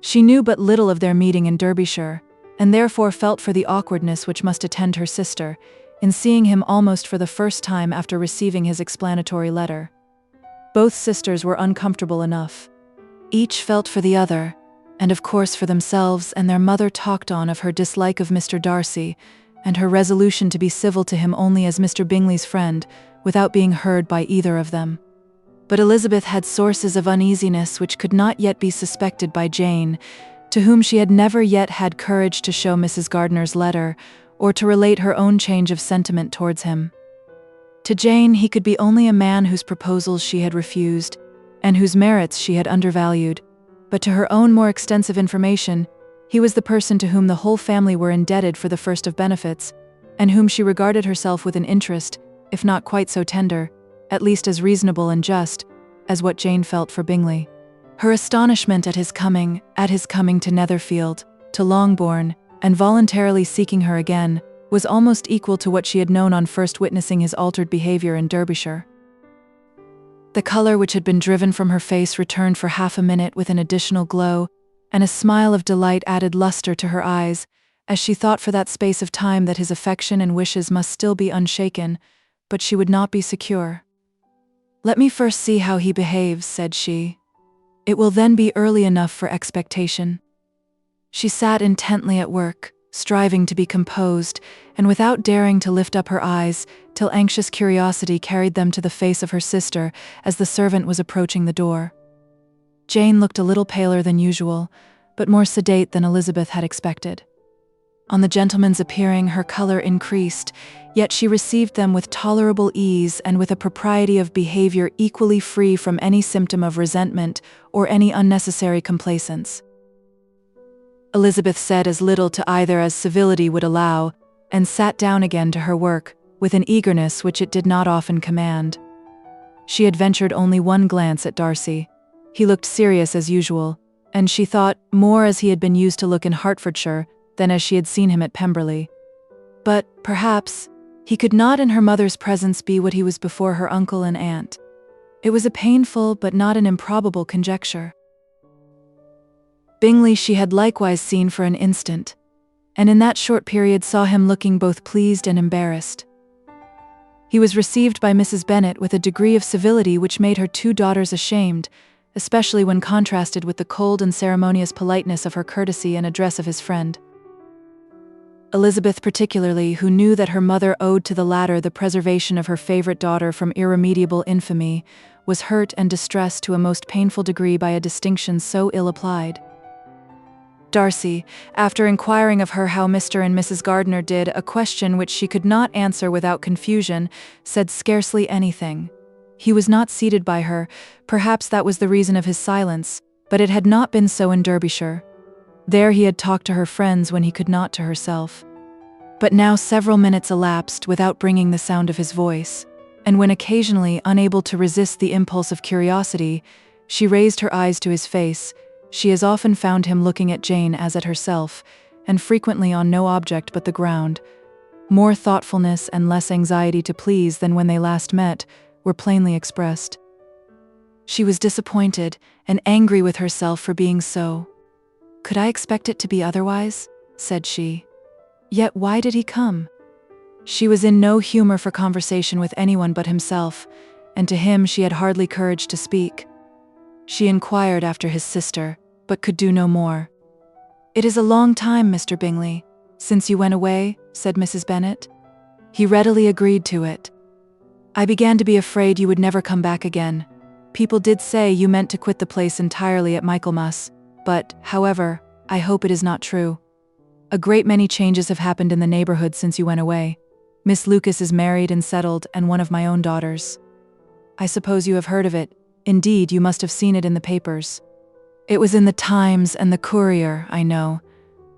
S2: She knew but little of their meeting in Derbyshire, and therefore felt for the awkwardness which must attend her sister, in seeing him almost for the first time after receiving his explanatory letter. Both sisters were uncomfortable enough. Each felt for the other, and of course for themselves, and their mother talked on of her dislike of Mr. Darcy, and her resolution to be civil to him only as Mr. Bingley's friend, without being heard by either of them. But Elizabeth had sources of uneasiness which could not yet be suspected by Jane, to whom she had never yet had courage to show Mrs. Gardiner's letter, or to relate her own change of sentiment towards him. To Jane he could be only a man whose proposals she had refused, and whose merits she had undervalued, but to her own more extensive information, he was the person to whom the whole family were indebted for the first of benefits, and whom she regarded herself with an interest, if not quite so tender, at least as reasonable and just, as what Jane felt for Bingley. Her astonishment at his coming to Netherfield, to Longbourn, and voluntarily seeking her again, was almost equal to what she had known on first witnessing his altered behaviour in Derbyshire. The colour which had been driven from her face returned for half a minute with an additional glow, and a smile of delight added lustre to her eyes, as she thought for that space of time that his affection and wishes must still be unshaken, but she would not be secure. "Let me first see how he behaves," said she. "It will then be early enough for expectation." She sat intently at work, striving to be composed, and without daring to lift up her eyes, till anxious curiosity carried them to the face of her sister as the servant was approaching the door. Jane looked a little paler than usual, but more sedate than Elizabeth had expected. On the gentleman's appearing, her colour increased, yet she received them with tolerable ease and with a propriety of behaviour equally free from any symptom of resentment or any unnecessary complaisance. Elizabeth said as little to either as civility would allow, and sat down again to her work, with an eagerness which it did not often command. She had ventured only one glance at Darcy. He looked serious as usual, and she thought more as he had been used to look in Hertfordshire than as she had seen him at Pemberley. But, perhaps, he could not in her mother's presence be what he was before her uncle and aunt. It was a painful but not an improbable conjecture. Bingley she had likewise seen for an instant, and in that short period saw him looking both pleased and embarrassed. He was received by Mrs. Bennet with a degree of civility which made her two daughters ashamed, especially when contrasted with the cold and ceremonious politeness of her courtesy and address of his friend. Elizabeth particularly, who knew that her mother owed to the latter the preservation of her favourite daughter from irremediable infamy, was hurt and distressed to a most painful degree by a distinction so ill applied. Darcy, after inquiring of her how Mr. and Mrs. Gardiner did, a question which she could not answer without confusion, said scarcely anything. He was not seated by her, perhaps that was the reason of his silence, but it had not been so in Derbyshire. There he had talked to her friends when he could not to herself. But now several minutes elapsed without bringing the sound of his voice, and when occasionally unable to resist the impulse of curiosity, she raised her eyes to his face, she as often found him looking at Jane as at herself, and frequently on no object but the ground. More thoughtfulness and less anxiety to please than when they last met were plainly expressed. She was disappointed and angry with herself for being so. "Could I expect it to be otherwise?" said she. "Yet why did he come?" She was in no humor for conversation with anyone but himself, and to him she had hardly courage to speak. She inquired after his sister, but could do no more. "It is a long time, Mr. Bingley, since you went away," said Mrs. Bennet. He readily agreed to it. "I began to be afraid you would never come back again. People did say you meant to quit the place entirely at Michaelmas, but, however, I hope it is not true. A great many changes have happened in the neighborhood since you went away. Miss Lucas is married and settled, and one of my own daughters. I suppose you have heard of it. Indeed, you must have seen it in the papers. It was in the Times and the Courier, I know,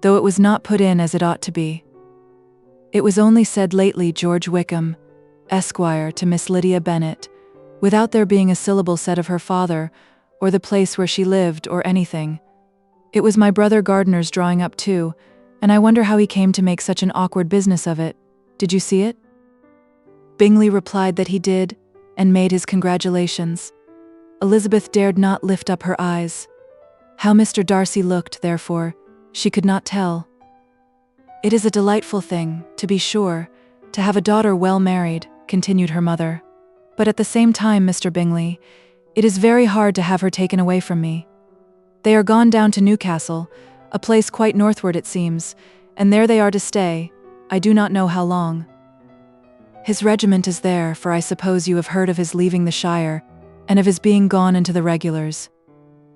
S2: though it was not put in as it ought to be. It was only said lately, George Wickham, Esquire, to Miss Lydia Bennet, without there being a syllable said of her father, or the place where she lived, or anything. It was my brother Gardiner's drawing up too, and I wonder how he came to make such an awkward business of it. Did you see it?" Bingley replied that he did, and made his congratulations. Elizabeth dared not lift up her eyes. How Mr. Darcy looked, therefore, she could not tell. "It is a delightful thing, to be sure, to have a daughter well married," continued her mother. "But at the same time, Mr. Bingley, it is very hard to have her taken away from me. They are gone down to Newcastle, a place quite northward it seems, and there they are to stay, I do not know how long. His regiment is there, for I suppose you have heard of his leaving the shire, and of his being gone into the regulars.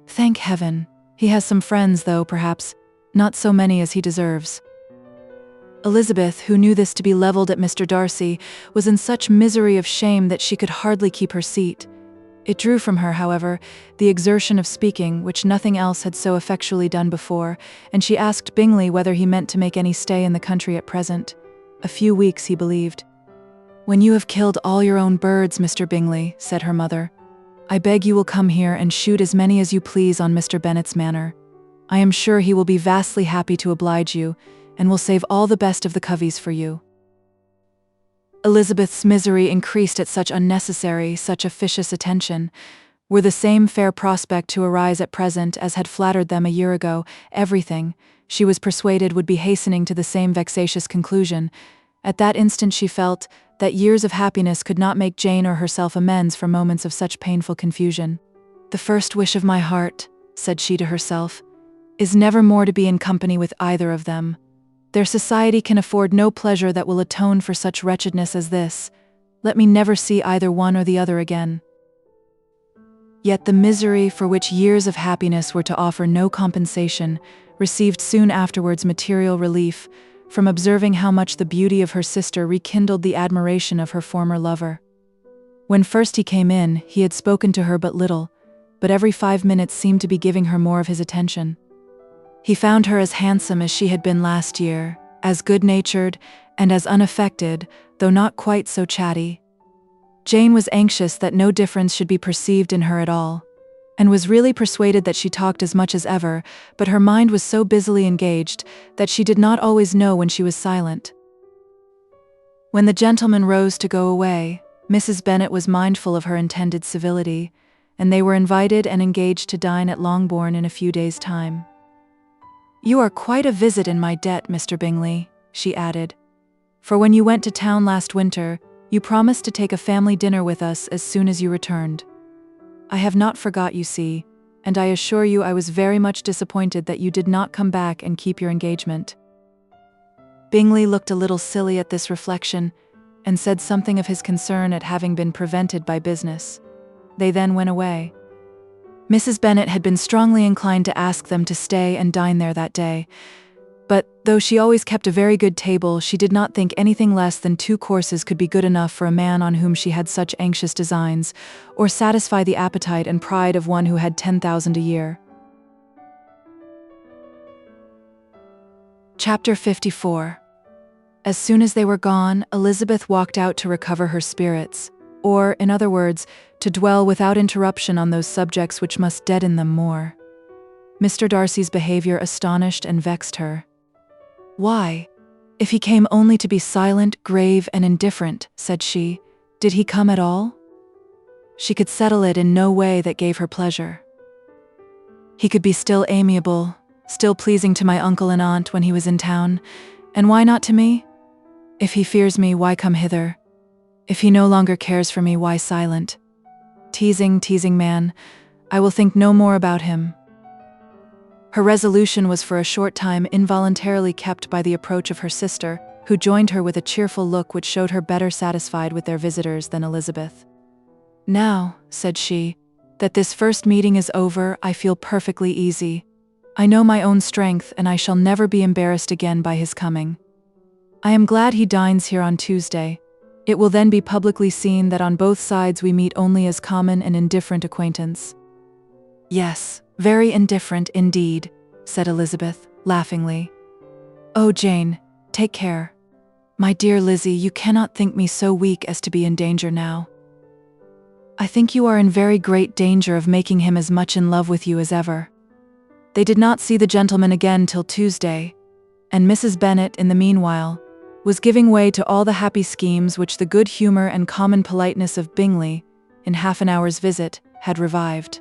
S2: Thank heaven, he has some friends though, perhaps, not so many as he deserves." Elizabeth, who knew this to be levelled at Mr. Darcy, was in such misery of shame that she could hardly keep her seat. It drew from her, however, the exertion of speaking, which nothing else had so effectually done before, and she asked Bingley whether he meant to make any stay in the country at present. A few weeks, he believed. "When you have killed all your own birds, Mr. Bingley," said her mother, "I beg you will come here and shoot as many as you please on Mr. Bennet's manor. I am sure he will be vastly happy to oblige you, and will save all the best of the coveys for you." Elizabeth's misery increased at such unnecessary, such officious attention. Were the same fair prospect to arise at present as had flattered them a year ago, everything, she was persuaded, would be hastening to the same vexatious conclusion. At that instant she felt that years of happiness could not make Jane or herself amends for moments of such painful confusion. "The first wish of my heart," said she to herself, "is never more to be in company with either of them. Their society can afford no pleasure that will atone for such wretchedness as this. Let me never see either one or the other again." Yet the misery for which years of happiness were to offer no compensation received soon afterwards material relief from observing how much the beauty of her sister rekindled the admiration of her former lover. When first he came in, he had spoken to her but little, but every 5 minutes seemed to be giving her more of his attention. He found her as handsome as she had been last year, as good-natured, and as unaffected, though not quite so chatty. Jane was anxious that no difference should be perceived in her at all, and was really persuaded that she talked as much as ever, but her mind was so busily engaged that she did not always know when she was silent. When the gentlemen rose to go away, Mrs. Bennet was mindful of her intended civility, and they were invited and engaged to dine at Longbourn in a few days' time. "You are quite a visit in my debt, Mr. Bingley," she added, "for when you went to town last winter, you promised to take a family dinner with us as soon as you returned. I have not forgot, you see, and I assure you I was very much disappointed that you did not come back and keep your engagement." Bingley looked a little silly at this reflection, and said something of his concern at having been prevented by business. They then went away. Mrs. Bennet had been strongly inclined to ask them to stay and dine there that day, but though she always kept a very good table, she did not think anything less than 2 courses could be good enough for a man on whom she had such anxious designs, or satisfy the appetite and pride of one who had 10,000 a year. Chapter 54. As soon as they were gone, Elizabeth walked out to recover her spirits, or, in other words, to dwell without interruption on those subjects which must deaden them more. Mr. Darcy's behavior astonished and vexed her. "Why? If he came only to be silent, grave, and indifferent," said she, "did he come at all?" She could settle it in no way that gave her pleasure. "He could be still amiable, still pleasing to my uncle and aunt when he was in town, and why not to me? If he fears me, why come hither? If he no longer cares for me, why silent? Teasing man, I will think no more about him." Her resolution was for a short time involuntarily kept by the approach of her sister, who joined her with a cheerful look which showed her better satisfied with their visitors than Elizabeth. "Now," said she, "that this first meeting is over, I feel perfectly easy. I know my own strength, and I shall never be embarrassed again by his coming. I am glad he dines here on Tuesday. It will then be publicly seen that on both sides we meet only as common and indifferent acquaintance." "Yes, very indifferent indeed," said Elizabeth, laughingly. "Oh, Jane, take care. My dear Lizzie, you cannot think me so weak as to be in danger now. I think you are in very great danger of making him as much in love with you as ever." They did not see the gentleman again till Tuesday, and Mrs. Bennet, in the meanwhile, was giving way to all the happy schemes which the good humour and common politeness of Bingley, in half an hour's visit, had revived.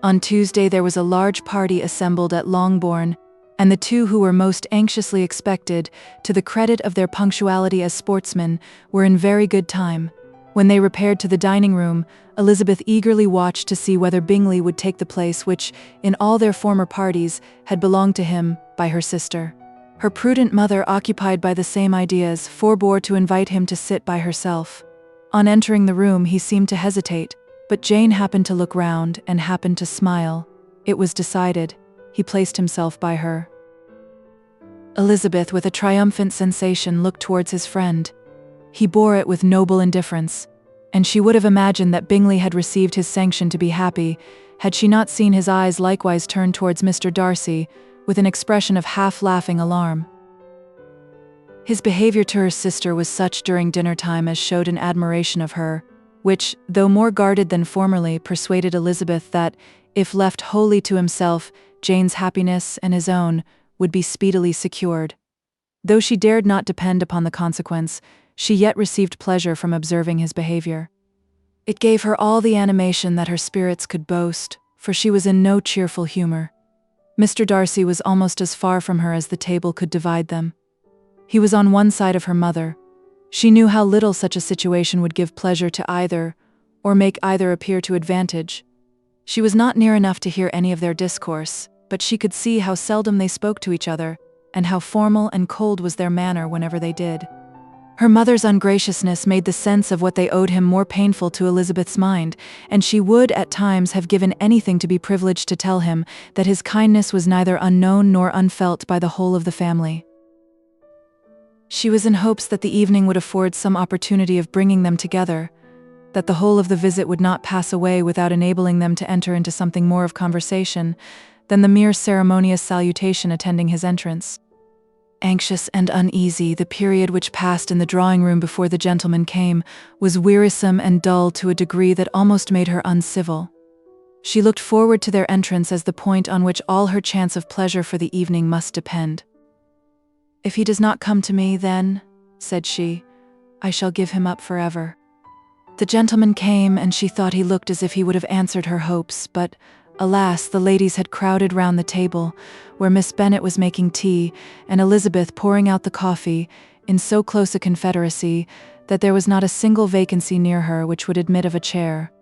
S2: On Tuesday there was a large party assembled at Longbourn, and the two who were most anxiously expected, to the credit of their punctuality as sportsmen, were in very good time. When they repaired to the dining-room, Elizabeth eagerly watched to see whether Bingley would take the place which, in all their former parties, had belonged to him by her sister. Her prudent mother, occupied by the same ideas, forbore to invite him to sit by herself. On entering the room he seemed to hesitate, but Jane happened to look round, and happened to smile. It was decided. He placed himself by her. Elizabeth, with a triumphant sensation, looked towards his friend. He bore it with noble indifference, and she would have imagined that Bingley had received his sanction to be happy, had she not seen his eyes likewise turn towards Mr. Darcy, with an expression of half-laughing alarm. His behaviour to her sister was such during dinner-time as showed an admiration of her, which, though more guarded than formerly, persuaded Elizabeth that, if left wholly to himself, Jane's happiness and his own would be speedily secured. Though she dared not depend upon the consequence, she yet received pleasure from observing his behaviour. It gave her all the animation that her spirits could boast, for she was in no cheerful humour. Mr. Darcy was almost as far from her as the table could divide them. He was on one side of her mother. She knew how little such a situation would give pleasure to either, or make either appear to advantage. She was not near enough to hear any of their discourse, but she could see how seldom they spoke to each other, and how formal and cold was their manner whenever they did. Her mother's ungraciousness made the sense of what they owed him more painful to Elizabeth's mind, and she would at times have given anything to be privileged to tell him that his kindness was neither unknown nor unfelt by the whole of the family. She was in hopes that the evening would afford some opportunity of bringing them together, that the whole of the visit would not pass away without enabling them to enter into something more of conversation than the mere ceremonious salutation attending his entrance. Anxious and uneasy, the period which passed in the drawing-room before the gentleman came was wearisome and dull to a degree that almost made her uncivil. She looked forward to their entrance as the point on which all her chance of pleasure for the evening must depend. "If he does not come to me, then," said she, "I shall give him up forever." The gentleman came, and she thought he looked as if he would have answered her hopes, but, alas, the ladies had crowded round the table, where Miss Bennet was making tea, and Elizabeth pouring out the coffee, in so close a confederacy that there was not a single vacancy near her which would admit of a chair.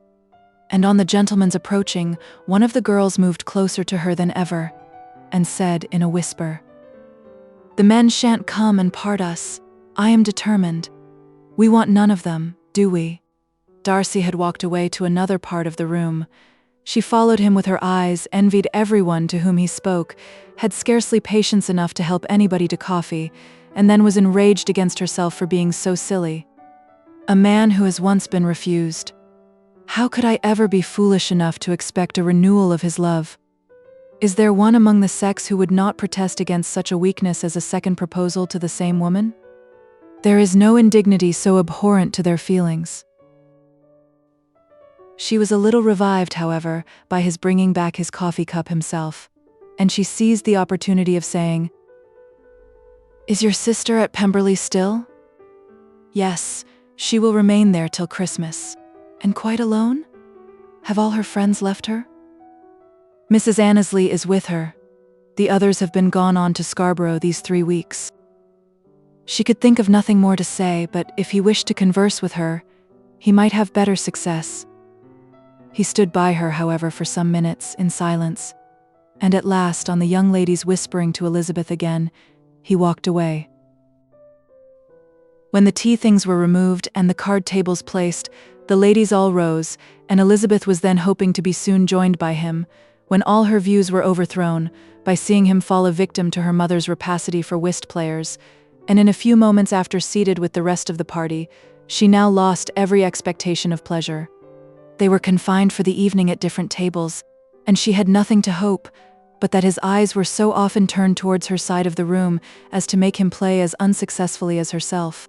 S2: And on the gentleman's approaching, one of the girls moved closer to her than ever, and said in a whisper, "The men shan't come and part us. I am determined. We want none of them, do we?" Darcy had walked away to another part of the room. She followed him with her eyes, envied everyone to whom he spoke, had scarcely patience enough to help anybody to coffee, and then was enraged against herself for being so silly. A man who has once been refused. How could I ever be foolish enough to expect a renewal of his love? Is there one among the sex who would not protest against such a weakness as a second proposal to the same woman? There is no indignity so abhorrent to their feelings. She was a little revived, however, by his bringing back his coffee cup himself, and she seized the opportunity of saying, "Is your sister at Pemberley still?" "Yes, she will remain there till Christmas." "And quite alone? Have all her friends left her?" "Mrs. Annesley is with her. The others have been gone on to Scarborough these 3 weeks." She could think of nothing more to say, but if he wished to converse with her, he might have better success. He stood by her, however, for some minutes, in silence, and at last, on the young lady's whispering to Elizabeth again, he walked away. When the tea things were removed and the card tables placed, the ladies all rose, and Elizabeth was then hoping to be soon joined by him, when all her views were overthrown by seeing him fall a victim to her mother's rapacity for whist players, and in a few moments after seated with the rest of the party, she now lost every expectation of pleasure. They were confined for the evening at different tables, and she had nothing to hope, but that his eyes were so often turned towards her side of the room as to make him play as unsuccessfully as herself.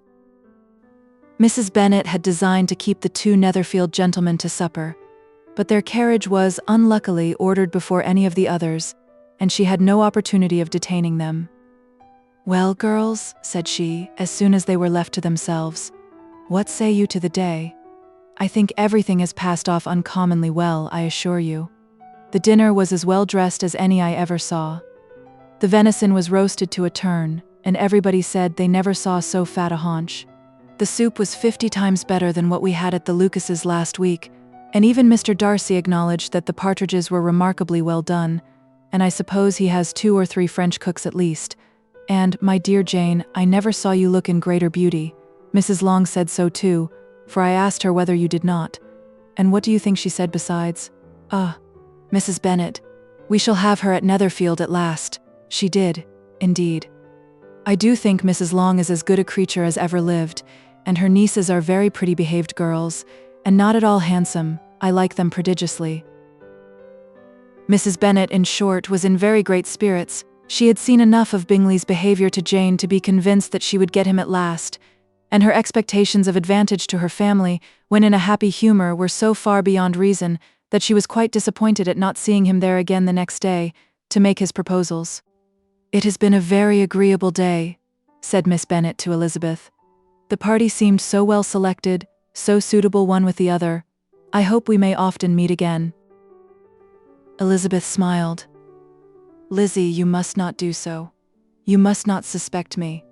S2: Mrs. Bennet had designed to keep the 2 Netherfield gentlemen to supper, but their carriage was, unluckily, ordered before any of the others, and she had no opportunity of detaining them. "Well, girls," said she, as soon as they were left to themselves, "what say you to the day? I think everything has passed off uncommonly well, I assure you. The dinner was as well dressed as any I ever saw. The venison was roasted to a turn, and everybody said they never saw so fat a haunch. The soup was 50 times better than what we had at the Lucases last week, and even Mr. Darcy acknowledged that the partridges were remarkably well done, and I suppose he has 2 or 3 French cooks at least. And, my dear Jane, I never saw you look in greater beauty. Mrs. Long said so too, for I asked her whether you did not. And what do you think she said besides? Ah, Mrs. Bennet, we shall have her at Netherfield at last. She did, indeed. I do think Mrs. Long is as good a creature as ever lived, and her nieces are very pretty behaved girls, and not at all handsome. I like them prodigiously." Mrs. Bennet, in short, was in very great spirits. She had seen enough of Bingley's behavior to Jane to be convinced that she would get him at last, and her expectations of advantage to her family, when in a happy humor, were so far beyond reason that she was quite disappointed at not seeing him there again the next day, to make his proposals. "It has been a very agreeable day," said Miss Bennet to Elizabeth. "The party seemed so well selected, so suitable one with the other. I hope we may often meet again." Elizabeth smiled. "Lizzie, you must not do so. You must not suspect me.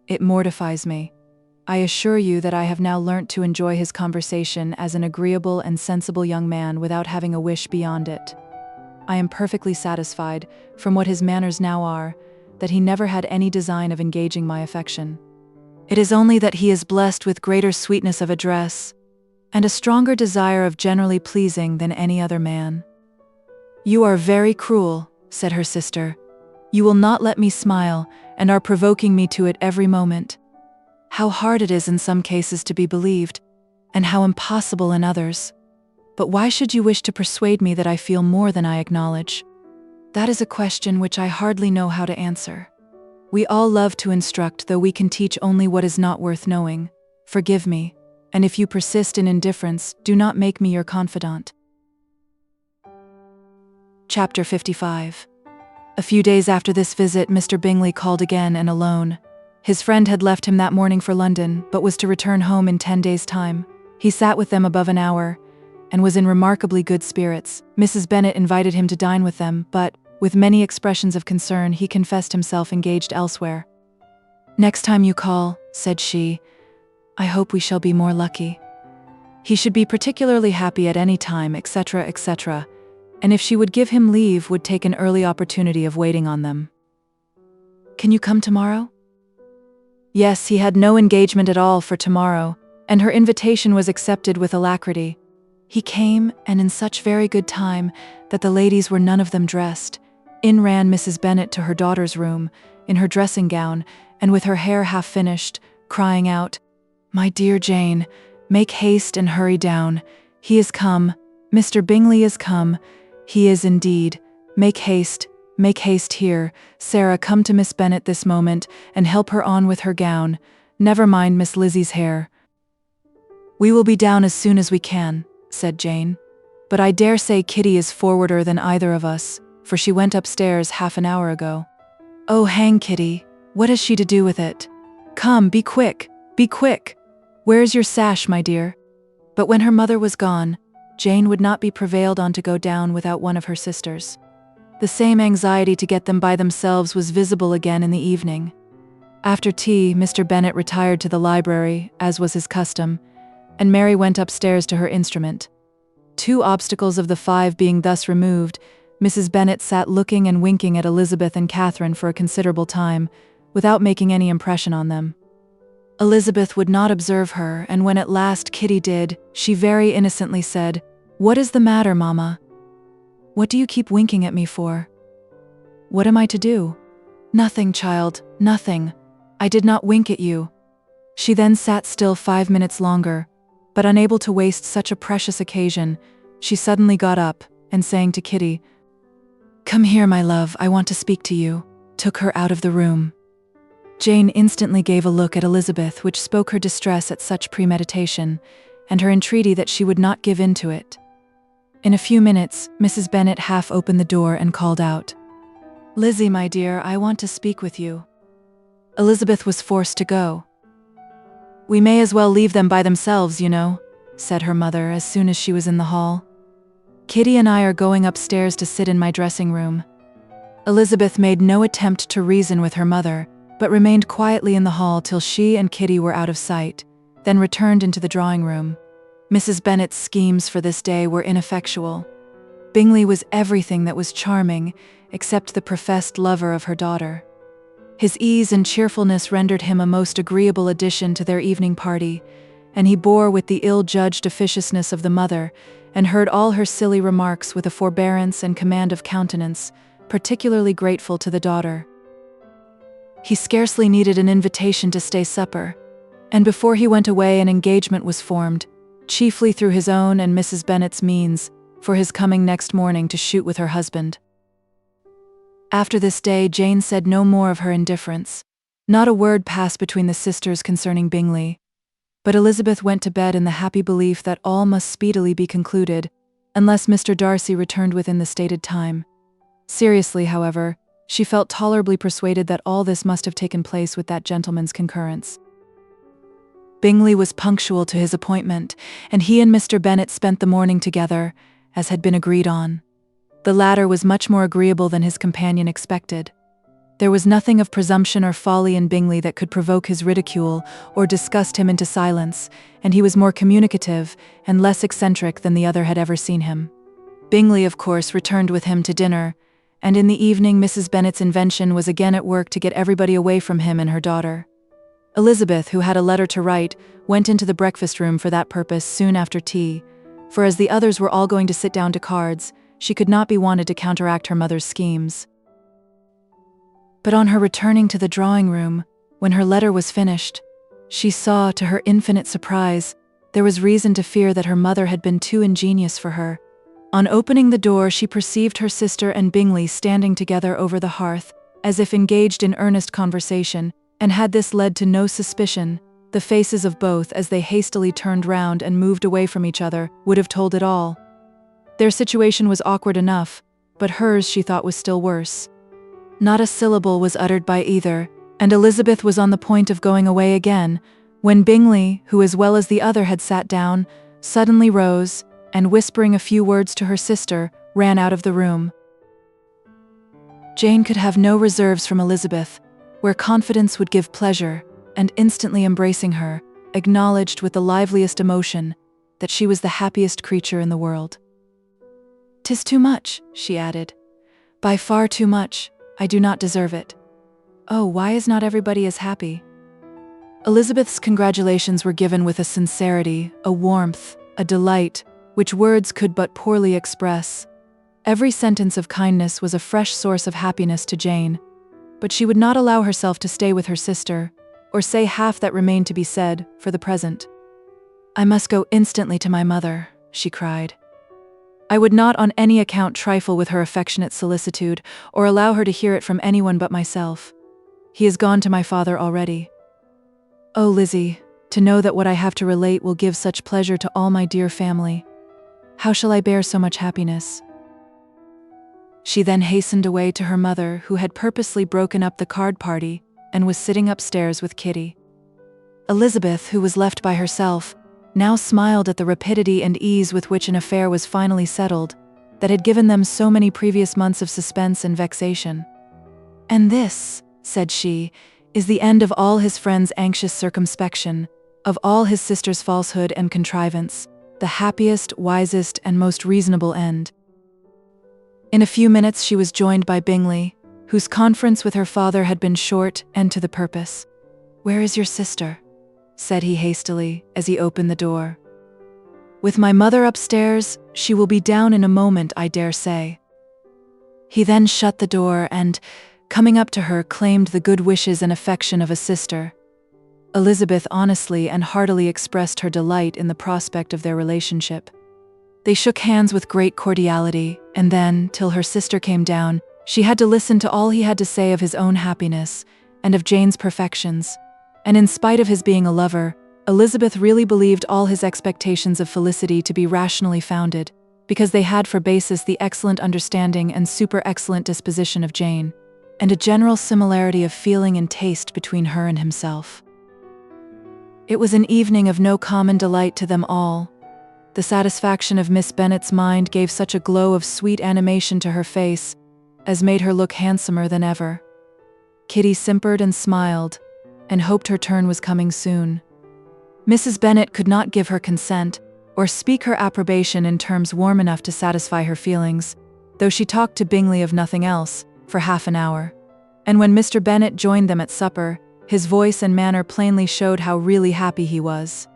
S2: It mortifies me. I assure you that I have now learnt to enjoy his conversation as an agreeable and sensible young man without having a wish beyond it. I am perfectly satisfied, from what his manners now are, that he never had any design of engaging my affection. It is only that he is blessed with greater sweetness of address, and a stronger desire of generally pleasing than any other man." "You are very cruel," said her sister. "You will not let me smile, and are provoking me to it every moment. How hard it is in some cases to be believed, and how impossible in others. But why should you wish to persuade me that I feel more than I acknowledge? That is a question which I hardly know how to answer. We all love to instruct, though we can teach only what is not worth knowing. Forgive me, and if you persist in indifference, do not make me your confidant." Chapter 55. A few days after this visit, Mr. Bingley called again and alone. His friend had left him that morning for London, but was to return home in 10 days' time. He sat with them above an hour, and was in remarkably good spirits. Mrs. Bennet invited him to dine with them, but, with many expressions of concern, he confessed himself engaged elsewhere. "Next time you call," said she, "I hope we shall be more lucky. He should be particularly happy at any time, etc., etc., and if she would give him leave, would take an early opportunity of waiting on them." "Can you come tomorrow?" Yes, he had no engagement at all for tomorrow, and her invitation was accepted with alacrity. He came, and in such very good time that the ladies were none of them dressed. In ran Mrs. Bennet to her daughter's room, in her dressing gown, and with her hair half finished, crying out, "My dear Jane, make haste and hurry down. He is come. Mr. Bingley is come. He is indeed. Make haste, Make haste here. Sarah, come to Miss Bennet this moment, and help her on with her gown. Never mind Miss Lizzie's hair." "We will be down as soon as we can," said Jane. "But I dare say Kitty is forwarder than either of us, for she went upstairs half an hour ago." "Oh, hang Kitty. What has she to do with it? Come, be quick, be quick. Where's your sash, my dear?" But when her mother was gone, Jane would not be prevailed on to go down without one of her sisters. The same anxiety to get them by themselves was visible again in the evening. After tea, Mr. Bennet retired to the library, as was his custom, and Mary went upstairs to her instrument. Two obstacles of the five being thus removed, Mrs. Bennet sat looking and winking at Elizabeth and Catherine for a considerable time, without making any impression on them. Elizabeth would not observe her, and when at last Kitty did, she very innocently said, "What is the matter, Mamma? What do you keep winking at me for?" "What am I to do?" "Nothing, child, nothing. I did not wink at you." She then sat still 5 minutes longer, but unable to waste such a precious occasion, she suddenly got up, and saying to Kitty, "Come here, my love, I want to speak to you," took her out of the room. Jane instantly gave a look at Elizabeth which spoke her distress at such premeditation, and her entreaty that she would not give in to it. In a few minutes, Mrs. Bennet half opened the door and called out, "Lizzie, my dear, I want to speak with you." Elizabeth was forced to go. "We may as well leave them by themselves, you know," said her mother as soon as she was in the hall. "Kitty and I are going upstairs to sit in my dressing room." Elizabeth made no attempt to reason with her mother, but remained quietly in the hall till she and Kitty were out of sight, then returned into the drawing room. Mrs. Bennet's schemes for this day were ineffectual. Bingley was everything that was charming, except the professed lover of her daughter. His ease and cheerfulness rendered him a most agreeable addition to their evening party, and he bore with the ill-judged officiousness of the mother, and heard all her silly remarks with a forbearance and command of countenance, particularly grateful to the daughter. He scarcely needed an invitation to stay supper, and before he went away an engagement was formed, chiefly through his own and Mrs. Bennet's means, for his coming next morning to shoot with her husband. After this day Jane said no more of her indifference. Not a word passed between the sisters concerning Bingley, but Elizabeth went to bed in the happy belief that all must speedily be concluded, unless Mr. Darcy returned within the stated time. Seriously, however, she felt tolerably persuaded that all this must have taken place with that gentleman's concurrence. Bingley was punctual to his appointment, and he and Mr. Bennet spent the morning together, as had been agreed on. The latter was much more agreeable than his companion expected. There was nothing of presumption or folly in Bingley that could provoke his ridicule or disgust him into silence, and he was more communicative and less eccentric than the other had ever seen him. Bingley, of course, returned with him to dinner, and in the evening Mrs. Bennet's invention was again at work to get everybody away from him and her daughter. Elizabeth, who had a letter to write, went into the breakfast room for that purpose soon after tea, for as the others were all going to sit down to cards, she could not be wanted to counteract her mother's schemes. But on her returning to the drawing room, when her letter was finished, she saw, to her infinite surprise, there was reason to fear that her mother had been too ingenious for her. On opening the door, she perceived her sister and Bingley standing together over the hearth, as if engaged in earnest conversation, and had this led to no suspicion, the faces of both as they hastily turned round and moved away from each other would have told it all. Their situation was awkward enough, but hers she thought was still worse. Not a syllable was uttered by either, and Elizabeth was on the point of going away again, when Bingley, who as well as the other had sat down, suddenly rose, and whispering a few words to her sister, ran out of the room. Jane could have no reserves from Elizabeth, where confidence would give pleasure, and instantly embracing her, acknowledged with the liveliest emotion that she was the happiest creature in the world. "'Tis too much," she added. "By far too much. I do not deserve it. Oh, why is not everybody as happy?" Elizabeth's congratulations were given with a sincerity, a warmth, a delight, which words could but poorly express. Every sentence of kindness was a fresh source of happiness to Jane, but she would not allow herself to stay with her sister, or say half that remained to be said, for the present. "I must go instantly to my mother," she cried. I would not on any account trifle with her affectionate solicitude, or allow her to hear it from anyone but myself. He is gone to my father already. Oh, Lizzie, to know that what I have to relate will give such pleasure to all my dear family. How shall I bear so much happiness?" She then hastened away to her mother, who had purposely broken up the card party and was sitting upstairs with Kitty. Elizabeth, who was left by herself, now smiled at the rapidity and ease with which an affair was finally settled that had given them so many previous months of suspense and vexation. "And this," said she, "is the end of all his friend's anxious circumspection, of all his sister's falsehood and contrivance, the happiest, wisest, and most reasonable end." In a few minutes she was joined by Bingley, whose conference with her father had been short and to the purpose. "Where is your sister?" said he hastily, as he opened the door. "With my mother upstairs. She will be down in a moment, I dare say." He then shut the door and, coming up to her, claimed the good wishes and affection of a sister. Elizabeth honestly and heartily expressed her delight in the prospect of their relationship. They shook hands with great cordiality, and then, till her sister came down, she had to listen to all he had to say of his own happiness, and of Jane's perfections. And in spite of his being a lover, Elizabeth really believed all his expectations of felicity to be rationally founded, because they had for basis the excellent understanding and super-excellent disposition of Jane, and a general similarity of feeling and taste between her and himself. It was an evening of no common delight to them all. The satisfaction of Miss Bennet's mind gave such a glow of sweet animation to her face as made her look handsomer than ever. Kitty simpered and smiled, and hoped her turn was coming soon. Mrs. Bennet could not give her consent, or speak her approbation in terms warm enough to satisfy her feelings, though she talked to Bingley of nothing else, for half an hour. And when Mr. Bennet joined them at supper, his voice and manner plainly showed how really happy he was.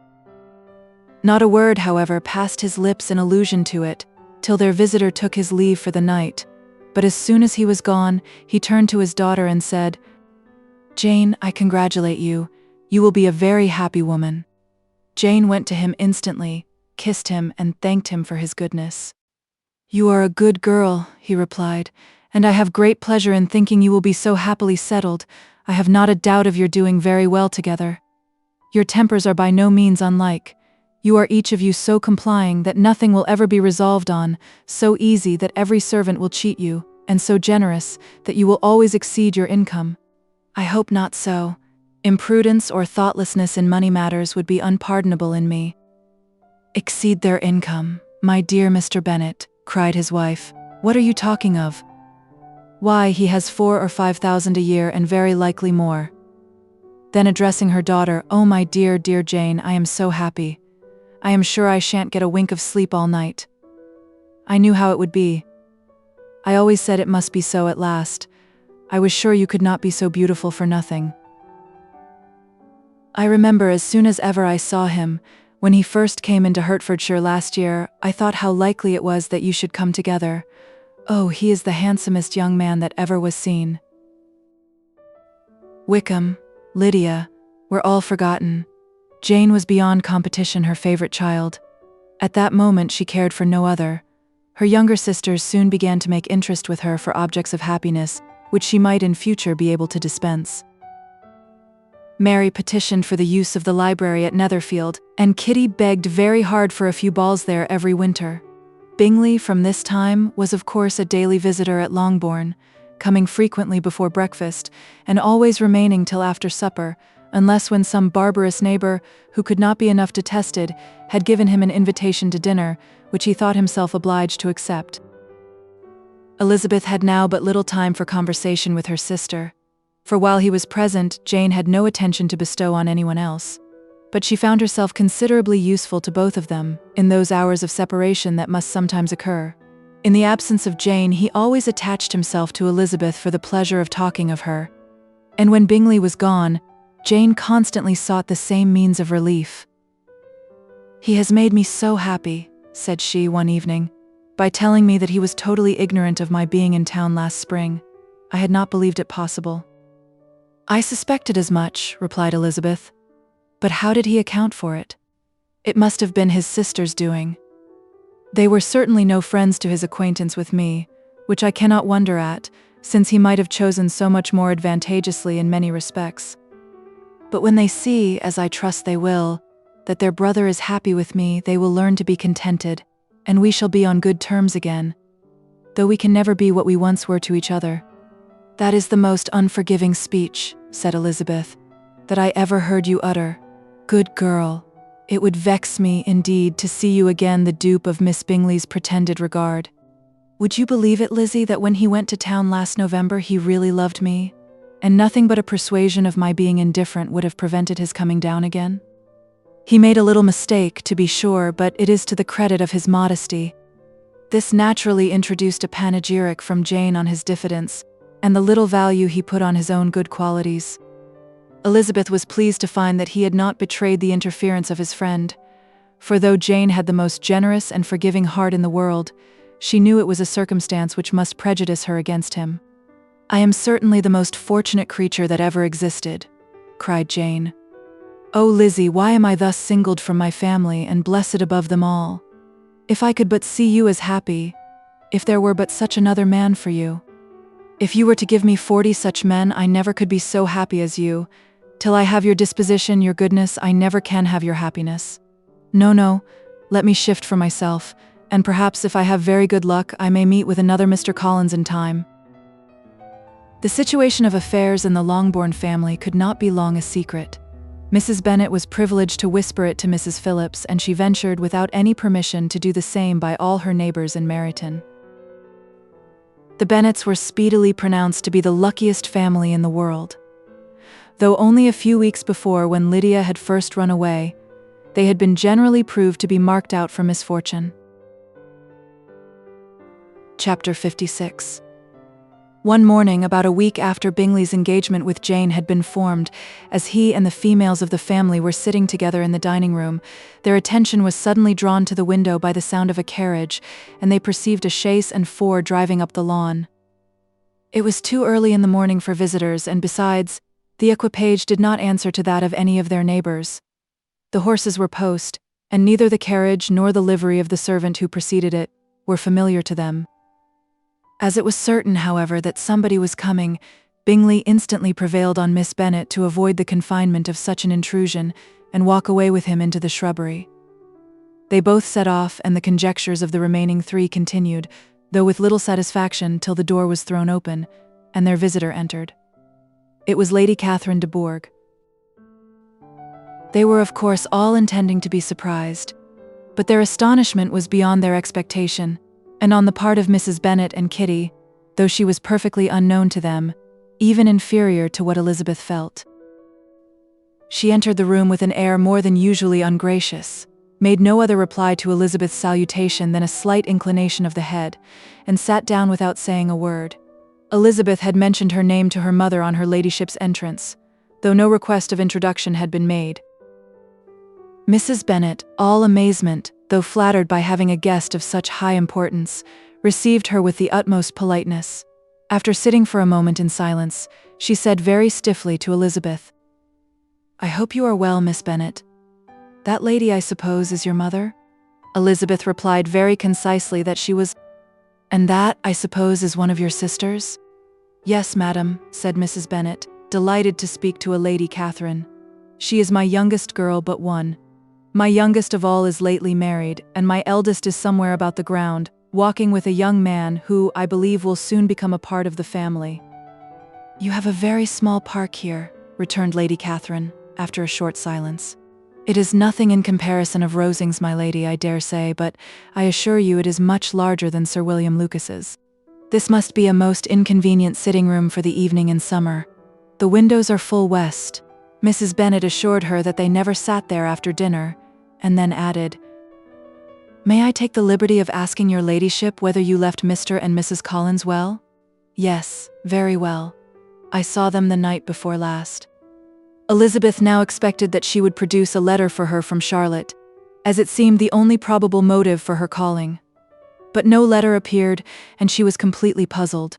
S2: Not a word, however, passed his lips in allusion to it, till their visitor took his leave for the night. But as soon as he was gone, he turned to his daughter and said, "Jane, I congratulate you. You will be a very happy woman." Jane went to him instantly, kissed him, and thanked him for his goodness. "You are a good girl," he replied, "and I have great pleasure in thinking you will be so happily settled. I have not a doubt of your doing very well together. Your tempers are by no means unlike. You are each of you so complying that nothing will ever be resolved on, so easy that every servant will cheat you, and so generous that you will always exceed your income. I hope not so. Imprudence or thoughtlessness in money matters would be unpardonable in me." "Exceed their income, my dear Mr. Bennet," cried his wife. "What are you talking of?" "Why, he has 4,000 or 5,000 a year, and very likely more." Then addressing her daughter, "Oh, my dear, dear Jane, I am so happy. I am sure I shan't get a wink of sleep all night. I knew how it would be. I always said it must be so at last. I was sure you could not be so beautiful for nothing. I remember as soon as ever I saw him, when he first came into Hertfordshire last year, I thought how likely it was that you should come together. Oh, he is the handsomest young man that ever was seen." Wickham, Lydia, were all forgotten. Jane was beyond competition her favorite child. At that moment she cared for no other. Her younger sisters soon began to make interest with her for objects of happiness, which she might in future be able to dispense. Mary petitioned for the use of the library at Netherfield, and Kitty begged very hard for a few balls there every winter. Bingley, from this time, was of course a daily visitor at Longbourn, coming frequently before breakfast, and always remaining till after supper, unless when some barbarous neighbour, who could not be enough detested, had given him an invitation to dinner, which he thought himself obliged to accept. Elizabeth had now but little time for conversation with her sister, for while he was present, Jane had no attention to bestow on anyone else. But she found herself considerably useful to both of them, in those hours of separation that must sometimes occur. In the absence of Jane, he always attached himself to Elizabeth for the pleasure of talking of her. And when Bingley was gone, Jane constantly sought the same means of relief. "He has made me so happy," said she one evening, "by telling me that he was totally ignorant of my being in town last spring. I had not believed it possible." "I suspected as much," replied Elizabeth. "But how did he account for it? It must have been his sister's doing." They were certainly no friends to his acquaintance with me, which I cannot wonder at, since he might have chosen so much more advantageously in many respects. But when they see, as I trust they will, that their brother is happy with me, they will learn to be contented, and we shall be on good terms again, though we can never be what we once were to each other." "That is the most unforgiving speech," said Elizabeth, "that I ever heard you utter. Good girl, it would vex me, indeed, to see you again the dupe of Miss Bingley's pretended regard. Would you believe it, Lizzie, that when he went to town last November he really loved me, and nothing but a persuasion of my being indifferent would have prevented his coming down again? He made a little mistake, to be sure, but it is to the credit of his modesty." This naturally introduced a panegyric from Jane on his diffidence, and the little value he put on his own good qualities. Elizabeth was pleased to find that he had not betrayed the interference of his friend, for though Jane had the most generous and forgiving heart in the world, she knew it was a circumstance which must prejudice her against him. "I am certainly the most fortunate creature that ever existed," cried Jane. "Oh, Lizzie, why am I thus singled from my family and blessed above them all? If I could but see you as happy, if there were but such another man for you. If you were to give me 40 such men, I never could be so happy as you. Till I have your disposition, your goodness, I never can have your happiness. No, let me shift for myself, and perhaps if I have very good luck, I may meet with another Mr. Collins in time." The situation of affairs in the Longbourn family could not be long a secret. Mrs. Bennet was privileged to whisper it to Mrs. Phillips, and she ventured without any permission to do the same by all her neighbours in Meryton. The Bennets were speedily pronounced to be the luckiest family in the world. Though only a few weeks before, when Lydia had first run away, they had been generally proved to be marked out for misfortune. Chapter 56. One morning, about a week after Bingley's engagement with Jane had been formed, as he and the females of the family were sitting together in the dining room, their attention was suddenly drawn to the window by the sound of a carriage, and they perceived a chaise and four driving up the lawn. It was too early in the morning for visitors, and besides, the equipage did not answer to that of any of their neighbours. The horses were post, and neither the carriage nor the livery of the servant who preceded it were familiar to them. As it was certain, however, that somebody was coming, Bingley instantly prevailed on Miss Bennet to avoid the confinement of such an intrusion and walk away with him into the shrubbery. They both set off, and the conjectures of the remaining three continued, though with little satisfaction, till the door was thrown open, and their visitor entered. It was Lady Catherine de Bourgh. They were, of course, all intending to be surprised, but their astonishment was beyond their expectation, and on the part of Mrs. Bennet and Kitty, though she was perfectly unknown to them, even inferior to what Elizabeth felt. She entered the room with an air more than usually ungracious, made no other reply to Elizabeth's salutation than a slight inclination of the head, and sat down without saying a word. Elizabeth had mentioned her name to her mother on her ladyship's entrance, though no request of introduction had been made. Mrs. Bennet, all amazement, though flattered by having a guest of such high importance, received her with the utmost politeness. After sitting for a moment in silence, she said very stiffly to Elizabeth, "I hope you are well, Miss Bennet. That lady, I suppose, is your mother?" Elizabeth replied very concisely that she was. "And that, I suppose, is one of your sisters?" "Yes, madam," said Mrs. Bennet, delighted to speak to a Lady Catherine. "She is my youngest girl but one. My youngest of all is lately married, and my eldest is somewhere about the ground, walking with a young man who, I believe, will soon become a part of the family." "You have a very small park here," returned Lady Catherine, after a short silence. "It is nothing in comparison of Rosings, my lady, I dare say, but I assure you it is much larger than Sir William Lucas's. This must be a most inconvenient sitting room for the evening in summer. The windows are full west." Mrs. Bennet assured her that they never sat there after dinner, and then added, "May I take the liberty of asking your ladyship whether you left Mr. and Mrs. Collins well?" "Yes, very well. I saw them the night before last." Elizabeth now expected that she would produce a letter for her from Charlotte, as it seemed the only probable motive for her calling. But no letter appeared, and she was completely puzzled.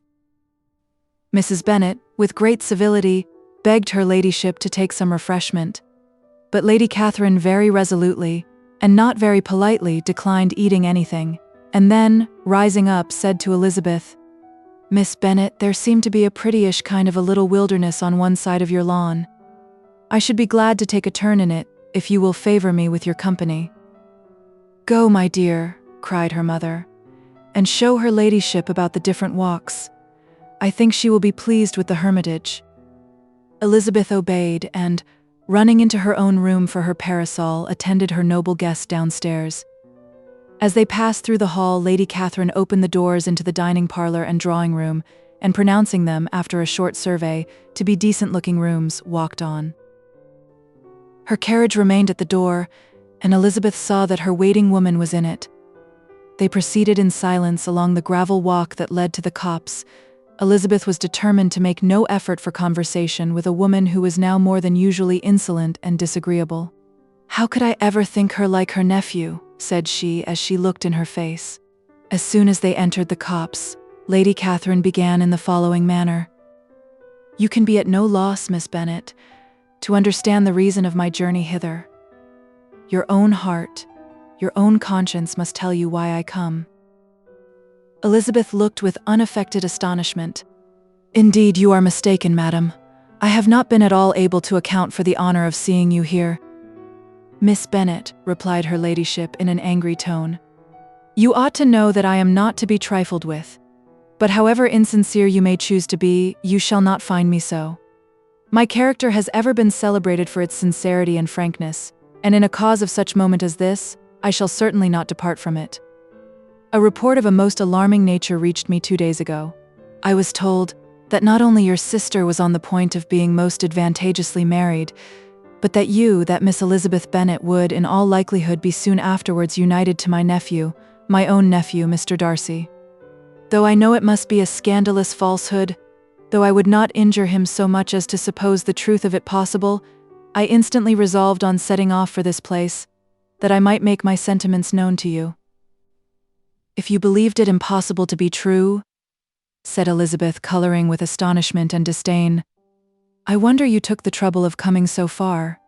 S2: Mrs. Bennet, with great civility, begged her ladyship to take some refreshment, but Lady Catherine very resolutely, and not very politely declined eating anything, and then, rising up, said to Elizabeth, "Miss Bennet, there seemed to be a prettyish kind of a little wilderness on one side of your lawn. I should be glad to take a turn in it, if you will favor me with your company." "Go, my dear," cried her mother, "and show her ladyship about the different walks. I think she will be pleased with the hermitage." Elizabeth obeyed and, running into her own room for her parasol, attended her noble guest downstairs. As they passed through the hall, Lady Catherine opened the doors into the dining parlor and drawing room, and pronouncing them, after a short survey, to be decent-looking rooms, walked on. Her carriage remained at the door, and Elizabeth saw that her waiting woman was in it. They proceeded in silence along the gravel walk that led to the copse. Elizabeth was determined to make no effort for conversation with a woman who was now more than usually insolent and disagreeable. "How could I ever think her like her nephew?" said she as she looked in her face. As soon as they entered the copse, Lady Catherine began in the following manner. "You can be at no loss, Miss Bennet, to understand the reason of my journey hither. Your own heart, your own conscience must tell you why I come." Elizabeth looked with unaffected astonishment. "Indeed, you are mistaken, madam. I have not been at all able to account for the honor of seeing you here." "Miss Bennet," replied her ladyship in an angry tone, "you ought to know that I am not to be trifled with. But however insincere you may choose to be, you shall not find me so. My character has ever been celebrated for its sincerity and frankness, and in a cause of such moment as this, I shall certainly not depart from it. A report of a most alarming nature reached me 2 days ago. I was told that not only your sister was on the point of being most advantageously married, but that you, that Miss Elizabeth Bennet, would in all likelihood be soon afterwards united to my nephew, my own nephew, Mr. Darcy. Though I know it must be a scandalous falsehood, though I would not injure him so much as to suppose the truth of it possible, I instantly resolved on setting off for this place, that I might make my sentiments known to you." "If you believed it impossible to be true," said Elizabeth, coloring with astonishment and disdain, "I wonder you took the trouble of coming so far.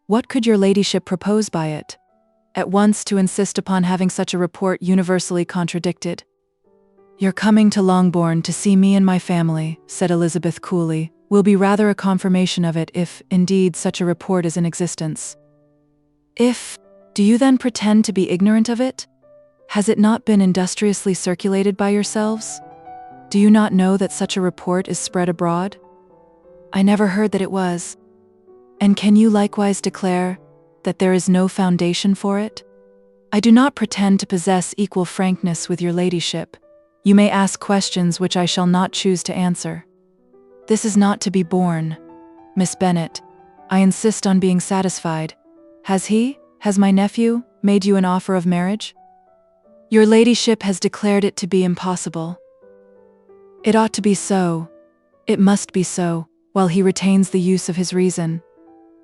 S2: What could your ladyship propose by it? At once to insist upon having such a report universally contradicted." "Your coming to Longbourn to see me and my family," said Elizabeth coolly, "will be rather a confirmation of it if, indeed, such a report is in existence." "If, do you then pretend to be ignorant of it? Has it not been industriously circulated by yourselves? Do you not know that such a report is spread abroad?" "I never heard that it was. And can you likewise declare that there is no foundation for it? I do not pretend to possess equal frankness with your ladyship. You may ask questions which I shall not choose to answer. This is not to be borne. Miss Bennet, I insist on being satisfied. Has my nephew, made you an offer of marriage?" "Your ladyship has declared it to be impossible." "It ought to be so. It must be so, while he retains the use of his reason.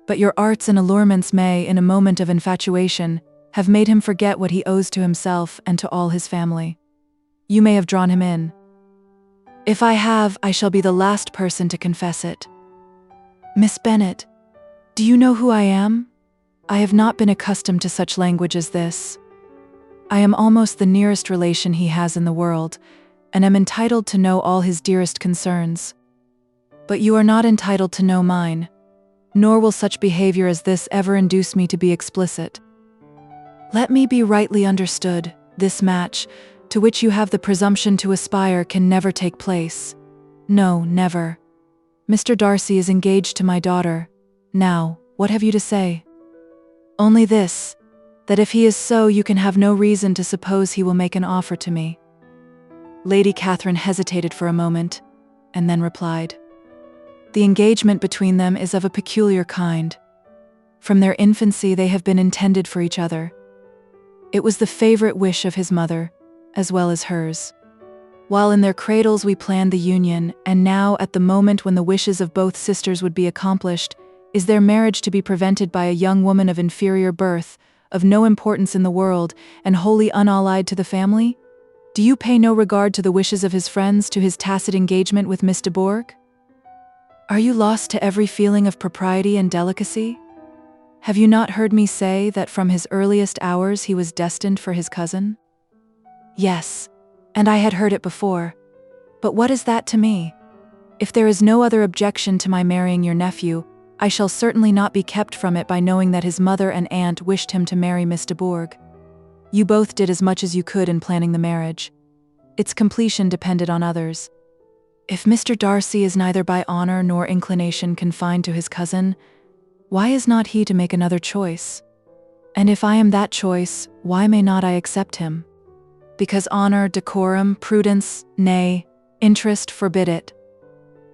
S2: But your arts and allurements may, in a moment of infatuation, have made him forget what he owes to himself and to all his family. You may have drawn him in. If I have, I shall be the last person to confess it. Miss Bennet, do you know who I am? I have not been accustomed to such language as this. I am almost the nearest relation he has in the world, and am entitled to know all his dearest concerns. But you are not entitled to know mine, nor will such behavior as this ever induce me to be explicit. Let me be rightly understood, this match, to which you have the presumption to aspire, can never take place. No, never. Mr. Darcy is engaged to my daughter. Now, what have you to say? Only this, that if he is so, you can have no reason to suppose he will make an offer to me." Lady Catherine hesitated for a moment, and then replied, "The engagement between them is of a peculiar kind. From their infancy they have been intended for each other. It was the favorite wish of his mother, as well as hers. While in their cradles we planned the union, and now, at the moment when the wishes of both sisters would be accomplished, is their marriage to be prevented by a young woman of inferior birth, of no importance in the world, and wholly unallied to the family? Do you pay no regard to the wishes of his friends, to his tacit engagement with Miss de Bourgh? Are you lost to every feeling of propriety and delicacy? Have you not heard me say that from his earliest hours he was destined for his cousin? Yes, and I had heard it before. But what is that to me? If there is no other objection to my marrying your nephew, I shall certainly not be kept from it by knowing that his mother and aunt wished him to marry Miss de Bourgh. You both did as much as you could in planning the marriage. Its completion depended on others. If Mr. Darcy is neither by honor nor inclination confined to his cousin, why is not he to make another choice? And if I am that choice, why may not I accept him? Because honor, decorum, prudence, nay, interest forbid it.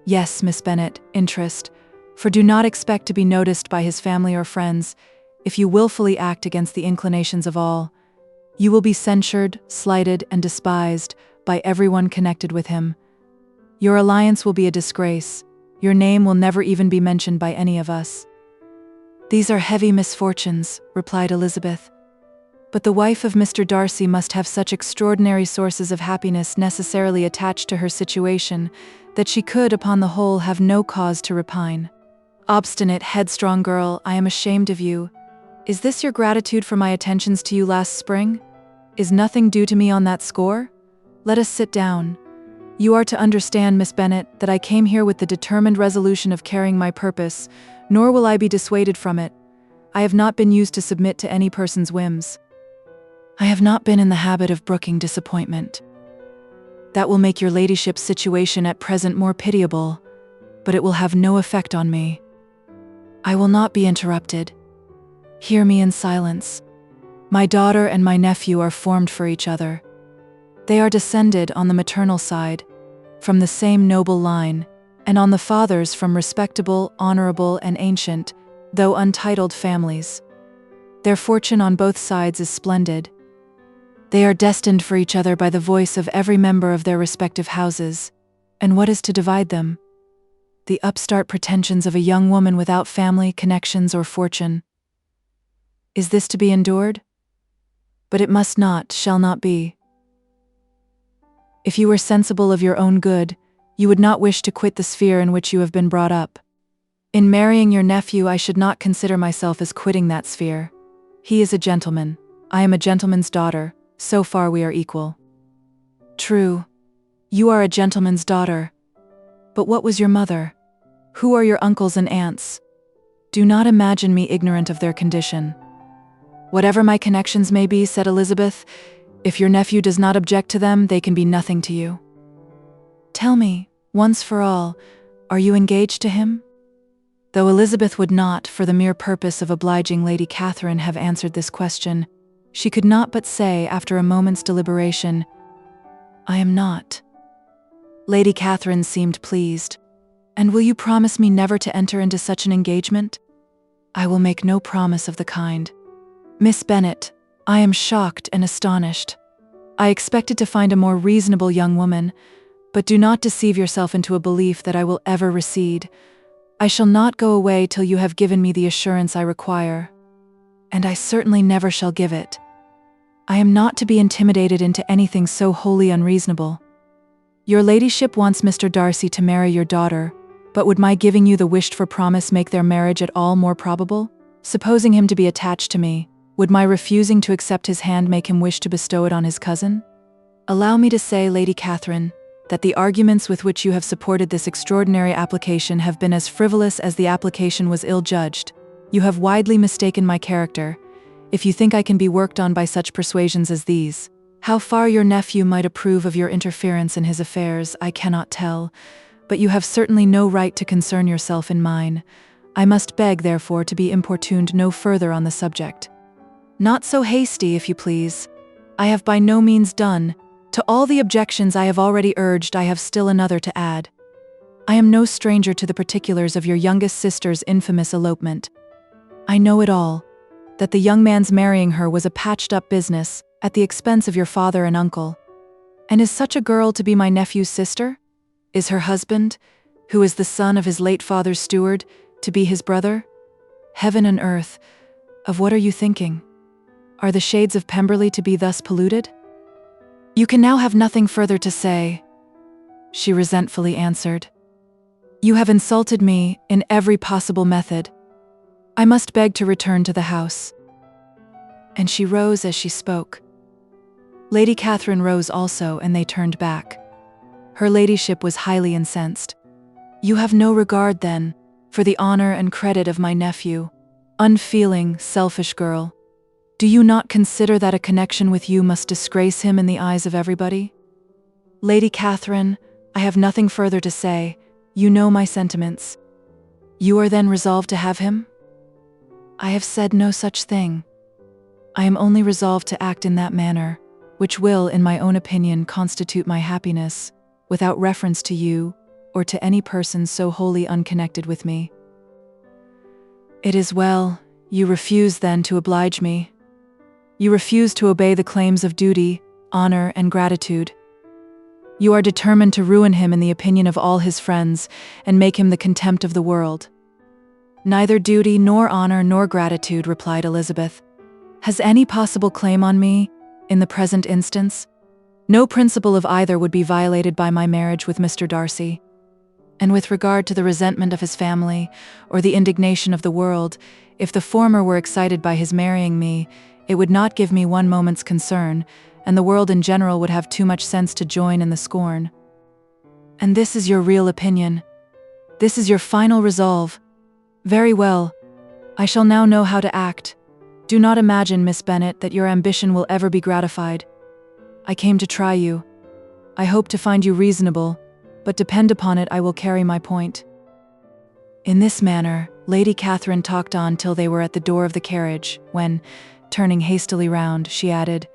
S2: Yes, Miss Bennet, interest, for do not expect to be noticed by his family or friends. If you willfully act against the inclinations of all, you will be censured, slighted, and despised by everyone connected with him. Your alliance will be a disgrace. Your name will never even be mentioned by any of us. These are heavy misfortunes, replied Elizabeth. But the wife of Mr. Darcy must have such extraordinary sources of happiness necessarily attached to her situation that she could, upon the whole, have no cause to repine. Obstinate, headstrong girl, I am ashamed of you. Is this your gratitude for my attentions to you last spring? Is nothing due to me on that score? Let us sit down. You are to understand, Miss Bennet, that I came here with the determined resolution of carrying my purpose, nor will I be dissuaded from it. I have not been used to submit to any person's whims. I have not been in the habit of brooking disappointment. That will make your ladyship's situation at present more pitiable, but it will have no effect on me. I will not be interrupted. Hear me in silence. My daughter and my nephew are formed for each other. They are descended, on the maternal side, from the same noble line, and on the father's from respectable, honorable, and ancient, though untitled families. Their fortune on both sides is splendid. They are destined for each other by the voice of every member of their respective houses. And what is to divide them? The upstart pretensions of a young woman without family, connections, or fortune. Is this to be endured? But it must not, shall not be. If you were sensible of your own good, you would not wish to quit the sphere in which you have been brought up. In marrying your nephew, I should not consider myself as quitting that sphere. He is a gentleman. I am a gentleman's daughter. So far we are equal. True. You are a gentleman's daughter. But what was your mother? Who are your uncles and aunts? Do not imagine me ignorant of their condition. Whatever my connections may be, said Elizabeth, if your nephew does not object to them, they can be nothing to you. Tell me, once for all, are you engaged to him? Though Elizabeth would not, for the mere purpose of obliging Lady Catherine, have answered this question, she could not but say, after a moment's deliberation, I am not. Lady Catherine seemed pleased. And will you promise me never to enter into such an engagement? I will make no promise of the kind. Miss Bennet, I am shocked and astonished. I expected to find a more reasonable young woman, but do not deceive yourself into a belief that I will ever recede. I shall not go away till you have given me the assurance I require. And I certainly never shall give it. I am not to be intimidated into anything so wholly unreasonable. Your ladyship wants Mr. Darcy to marry your daughter, but would my giving you the wished-for promise make their marriage at all more probable? Supposing him to be attached to me, would my refusing to accept his hand make him wish to bestow it on his cousin? Allow me to say, Lady Catherine, that the arguments with which you have supported this extraordinary application have been as frivolous as the application was ill-judged. You have widely mistaken my character, if you think I can be worked on by such persuasions as these. How far your nephew might approve of your interference in his affairs, I cannot tell, but you have certainly no right to concern yourself in mine. I must beg, therefore, to be importuned no further on the subject. Not so hasty, if you please. I have by no means done. To all the objections I have already urged, I have still another to add. I am no stranger to the particulars of your youngest sister's infamous elopement. I know it all, that the young man's marrying her was a patched-up business, at the expense of your father and uncle. And is such a girl to be my nephew's sister? Is her husband, who is the son of his late father's steward, to be his brother? Heaven and earth, of what are you thinking? Are the shades of Pemberley to be thus polluted? You can now have nothing further to say, she resentfully answered. You have insulted me in every possible method. I must beg to return to the house." And she rose as she spoke. Lady Catherine rose also, and they turned back. Her ladyship was highly incensed. "You have no regard, then, for the honor and credit of my nephew. Unfeeling, selfish girl. Do you not consider that a connection with you must disgrace him in the eyes of everybody?" "Lady Catherine, I have nothing further to say. You know my sentiments. You are then resolved to have him?" "I have said no such thing. I am only resolved to act in that manner, which will, in my own opinion, constitute my happiness, without reference to you, or to any person so wholly unconnected with me." "It is well. You refuse, then, to oblige me. You refuse to obey the claims of duty, honor, and gratitude. You are determined to ruin him in the opinion of all his friends, and make him the contempt of the world." "Neither duty, nor honor, nor gratitude," replied Elizabeth, "has any possible claim on me, in the present instance. No principle of either would be violated by my marriage with Mr. Darcy. And with regard to the resentment of his family, or the indignation of the world, if the former were excited by his marrying me, it would not give me one moment's concern, and the world in general would have too much sense to join in the scorn. And this is your real opinion. This is your final resolve. Very well. I shall now know how to act. Do not imagine, Miss Bennet, that your ambition will ever be gratified. I came to try you. I hope to find you reasonable, but depend upon it I will carry my point." In this manner, Lady Catherine talked on till they were at the door of the carriage, when, turning hastily round, she added,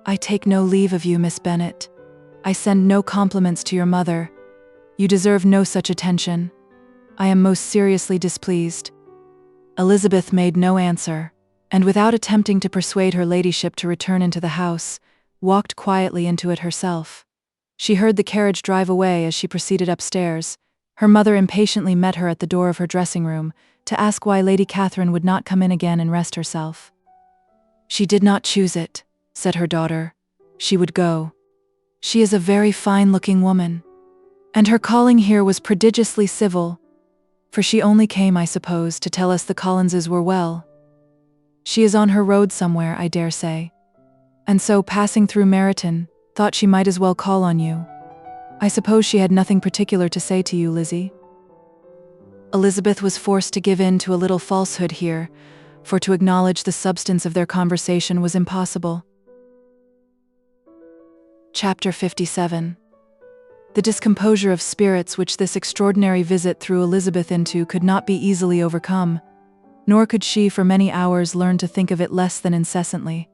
S2: "I take no leave of you, Miss Bennet. I send no compliments to your mother. You deserve no such attention. I am most seriously displeased." Elizabeth made no answer, and without attempting to persuade her ladyship to return into the house, walked quietly into it herself. She heard the carriage drive away as she proceeded upstairs. Her mother impatiently met her at the door of her dressing-room, to ask why Lady Catherine would not come in again and rest herself. "She did not choose it," said her daughter. "She would go. She is a very fine-looking woman. And her calling here was prodigiously civil, for she only came, I suppose, to tell us the Collinses were well. She is on her road somewhere, I dare say. And so, passing through Meryton, thought she might as well call on you. I suppose she had nothing particular to say to you, Lizzie?" Elizabeth was forced to give in to a little falsehood here, for to acknowledge the substance of their conversation was impossible. Chapter 57. The discomposure of spirits which this extraordinary visit threw Elizabeth into could not be easily overcome, nor could she for many hours learn to think of it less than incessantly.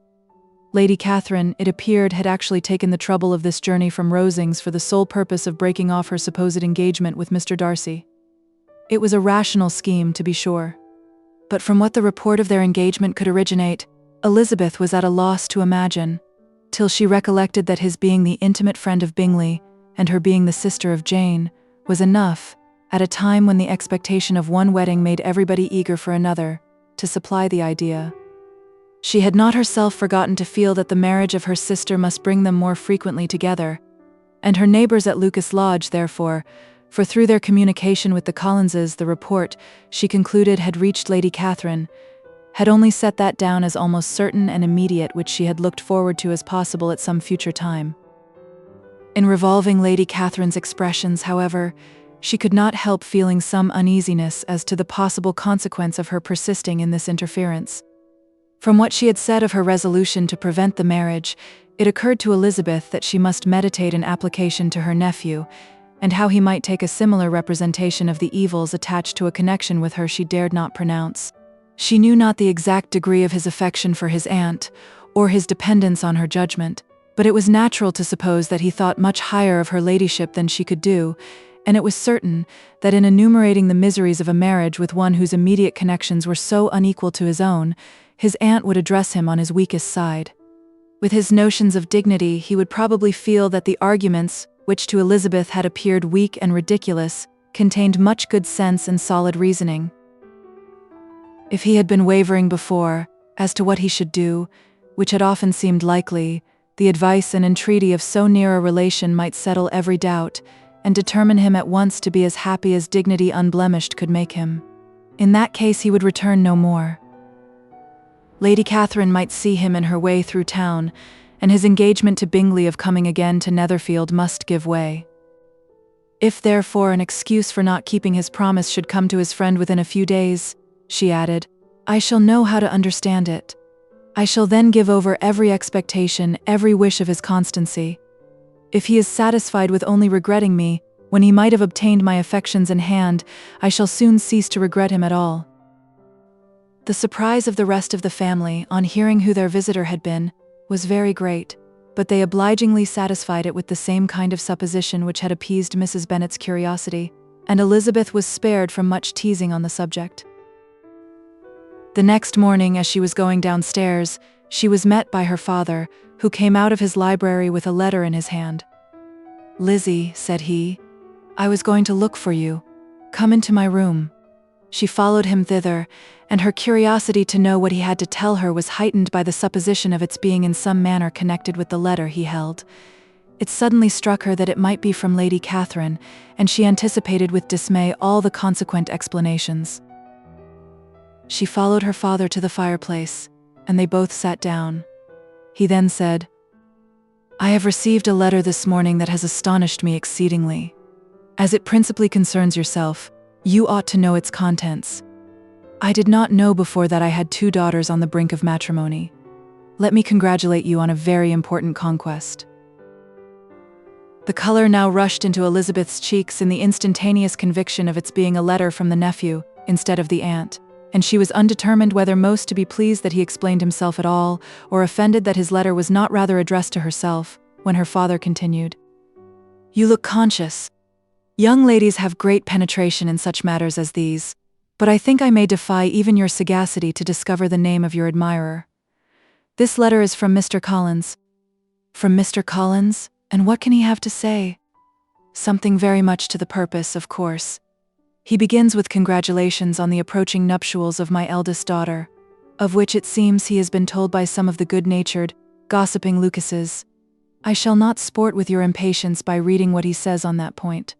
S2: Lady Catherine, it appeared, had actually taken the trouble of this journey from Rosings for the sole purpose of breaking off her supposed engagement with Mr. Darcy. It was a rational scheme, to be sure. But from what the report of their engagement could originate, Elizabeth was at a loss to imagine, till she recollected that his being the intimate friend of Bingley, and her being the sister of Jane, was enough, at a time when the expectation of one wedding made everybody eager for another, to supply the idea. She had not herself forgotten to feel that the marriage of her sister must bring them more frequently together, and her neighbours at Lucas Lodge, therefore, for through their communication with the Collinses the report, she concluded, had reached Lady Catherine, had only set that down as almost certain and immediate which she had looked forward to as possible at some future time. In revolving Lady Catherine's expressions, however, she could not help feeling some uneasiness as to the possible consequence of her persisting in this interference. From what she had said of her resolution to prevent the marriage, it occurred to Elizabeth that she must meditate an application to her nephew, and how he might take a similar representation of the evils attached to a connection with her she dared not pronounce. She knew not the exact degree of his affection for his aunt, or his dependence on her judgment, but it was natural to suppose that he thought much higher of her ladyship than she could do, and it was certain that in enumerating the miseries of a marriage with one whose immediate connections were so unequal to his own, his aunt would address him on his weakest side. With his notions of dignity, he would probably feel that the arguments, which to Elizabeth had appeared weak and ridiculous, contained much good sense and solid reasoning. If he had been wavering before, as to what he should do, which had often seemed likely, the advice and entreaty of so near a relation might settle every doubt, and determine him at once to be as happy as dignity unblemished could make him. In that case he would return no more. Lady Catherine might see him in her way through town, and his engagement to Bingley of coming again to Netherfield must give way. If therefore an excuse for not keeping his promise should come to his friend within a few days, she added, I shall know how to understand it. I shall then give over every expectation, every wish of his constancy. If he is satisfied with only regretting me, when he might have obtained my affections in hand, I shall soon cease to regret him at all. The surprise of the rest of the family, on hearing who their visitor had been, was very great, but they obligingly satisfied it with the same kind of supposition which had appeased Mrs. Bennet's curiosity, and Elizabeth was spared from much teasing on the subject. The next morning, as she was going downstairs, she was met by her father, who came out of his library with a letter in his hand. "Lizzie," said he, "I was going to look for you. Come into my room." She followed him thither, and her curiosity to know what he had to tell her was heightened by the supposition of its being in some manner connected with the letter he held. It suddenly struck her that it might be from Lady Catherine, and she anticipated with dismay all the consequent explanations. She followed her father to the fireplace, and they both sat down. He then said, "I have received a letter this morning that has astonished me exceedingly. As it principally concerns yourself, you ought to know its contents. I did not know before that I had 2 daughters on the brink of matrimony. Let me congratulate you on a very important conquest." The color now rushed into Elizabeth's cheeks in the instantaneous conviction of its being a letter from the nephew, instead of the aunt, and she was undetermined whether most to be pleased that he explained himself at all, or offended that his letter was not rather addressed to herself, when her father continued, "You look conscious. Young ladies have great penetration in such matters as these, but I think I may defy even your sagacity to discover the name of your admirer. This letter is from Mr. Collins." "From Mr. Collins? And what can he have to say?" "Something very much to the purpose, of course. He begins with congratulations on the approaching nuptials of my eldest daughter, of which it seems he has been told by some of the good-natured, gossiping Lucases. I shall not sport with your impatience by reading what he says on that point.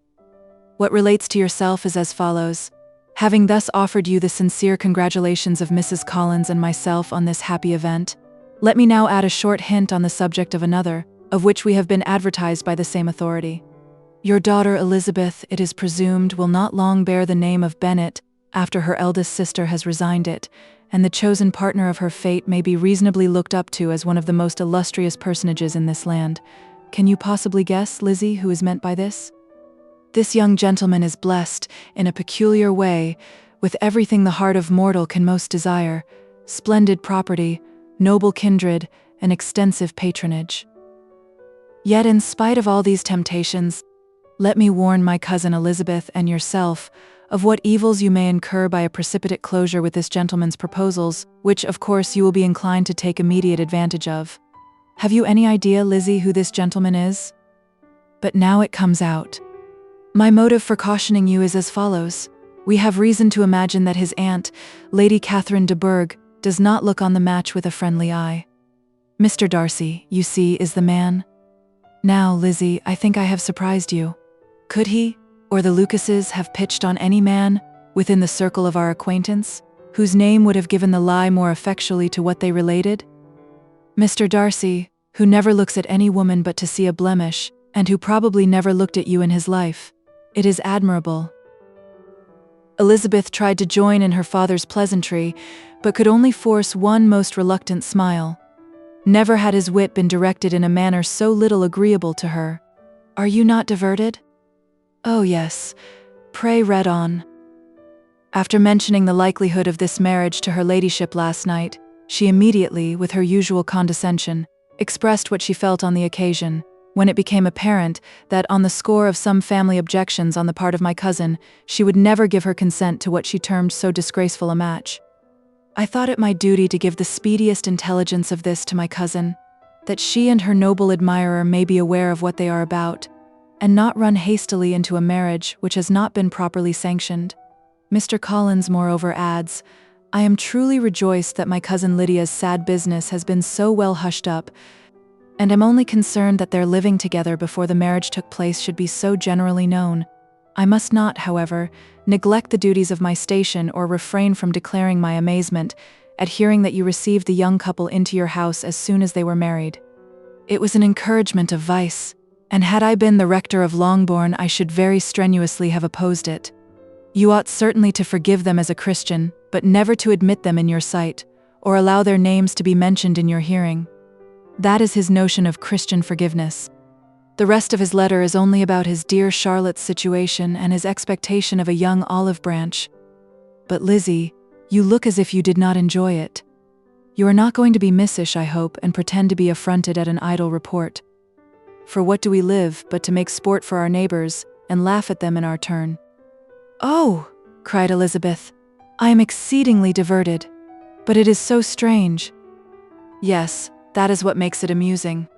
S2: What relates to yourself is as follows. Having thus offered you the sincere congratulations of Mrs. Collins and myself on this happy event, let me now add a short hint on the subject of another, of which we have been advertised by the same authority. Your daughter Elizabeth, it is presumed, will not long bear the name of Bennet, after her eldest sister has resigned it, and the chosen partner of her fate may be reasonably looked up to as one of the most illustrious personages in this land. Can you possibly guess, Lizzie, who is meant by this? This young gentleman is blessed, in a peculiar way, with everything the heart of mortal can most desire: splendid property, noble kindred, and extensive patronage. Yet in spite of all these temptations, let me warn my cousin Elizabeth and yourself of what evils you may incur by a precipitate closure with this gentleman's proposals, which of course you will be inclined to take immediate advantage of. Have you any idea, Lizzie, who this gentleman is? But now it comes out. My motive for cautioning you is as follows. We have reason to imagine that his aunt, Lady Catherine de Bourgh, does not look on the match with a friendly eye. Mr. Darcy, you see, is the man. Now, Lizzie, I think I have surprised you. Could he, or the Lucases, have pitched on any man, within the circle of our acquaintance, whose name would have given the lie more effectually to what they related? Mr. Darcy, who never looks at any woman but to see a blemish, and who probably never looked at you in his life. It is admirable." Elizabeth tried to join in her father's pleasantry, but could only force one most reluctant smile. Never had his wit been directed in a manner so little agreeable to her. "Are you not diverted?" "Oh yes. Pray read on." After mentioning the likelihood of this marriage to her ladyship last night, she immediately, with her usual condescension, expressed what she felt on the occasion, when it became apparent that, on the score of some family objections on the part of my cousin, she would never give her consent to what she termed so disgraceful a match. I thought it my duty to give the speediest intelligence of this to my cousin, that she and her noble admirer may be aware of what they are about, and not run hastily into a marriage which has not been properly sanctioned. Mr. Collins, moreover, adds, "I am truly rejoiced that my cousin Lydia's sad business has been so well hushed up, and am only concerned that their living together before the marriage took place should be so generally known. I must not, however, neglect the duties of my station or refrain from declaring my amazement at hearing that you received the young couple into your house as soon as they were married. It was an encouragement of vice, and had I been the rector of Longbourn, I should very strenuously have opposed it. You ought certainly to forgive them as a Christian, but never to admit them in your sight, or allow their names to be mentioned in your hearing. That is his notion of Christian forgiveness. The rest of his letter is only about his dear Charlotte's situation and his expectation of a young olive branch. But Lizzie, you look as if you did not enjoy it. You are not going to be missish, I hope, and pretend to be affronted at an idle report. For what do we live but to make sport for our neighbors and laugh at them in our turn? Oh, cried Elizabeth, I am exceedingly diverted. But it is so strange. Yes, that is what makes it amusing.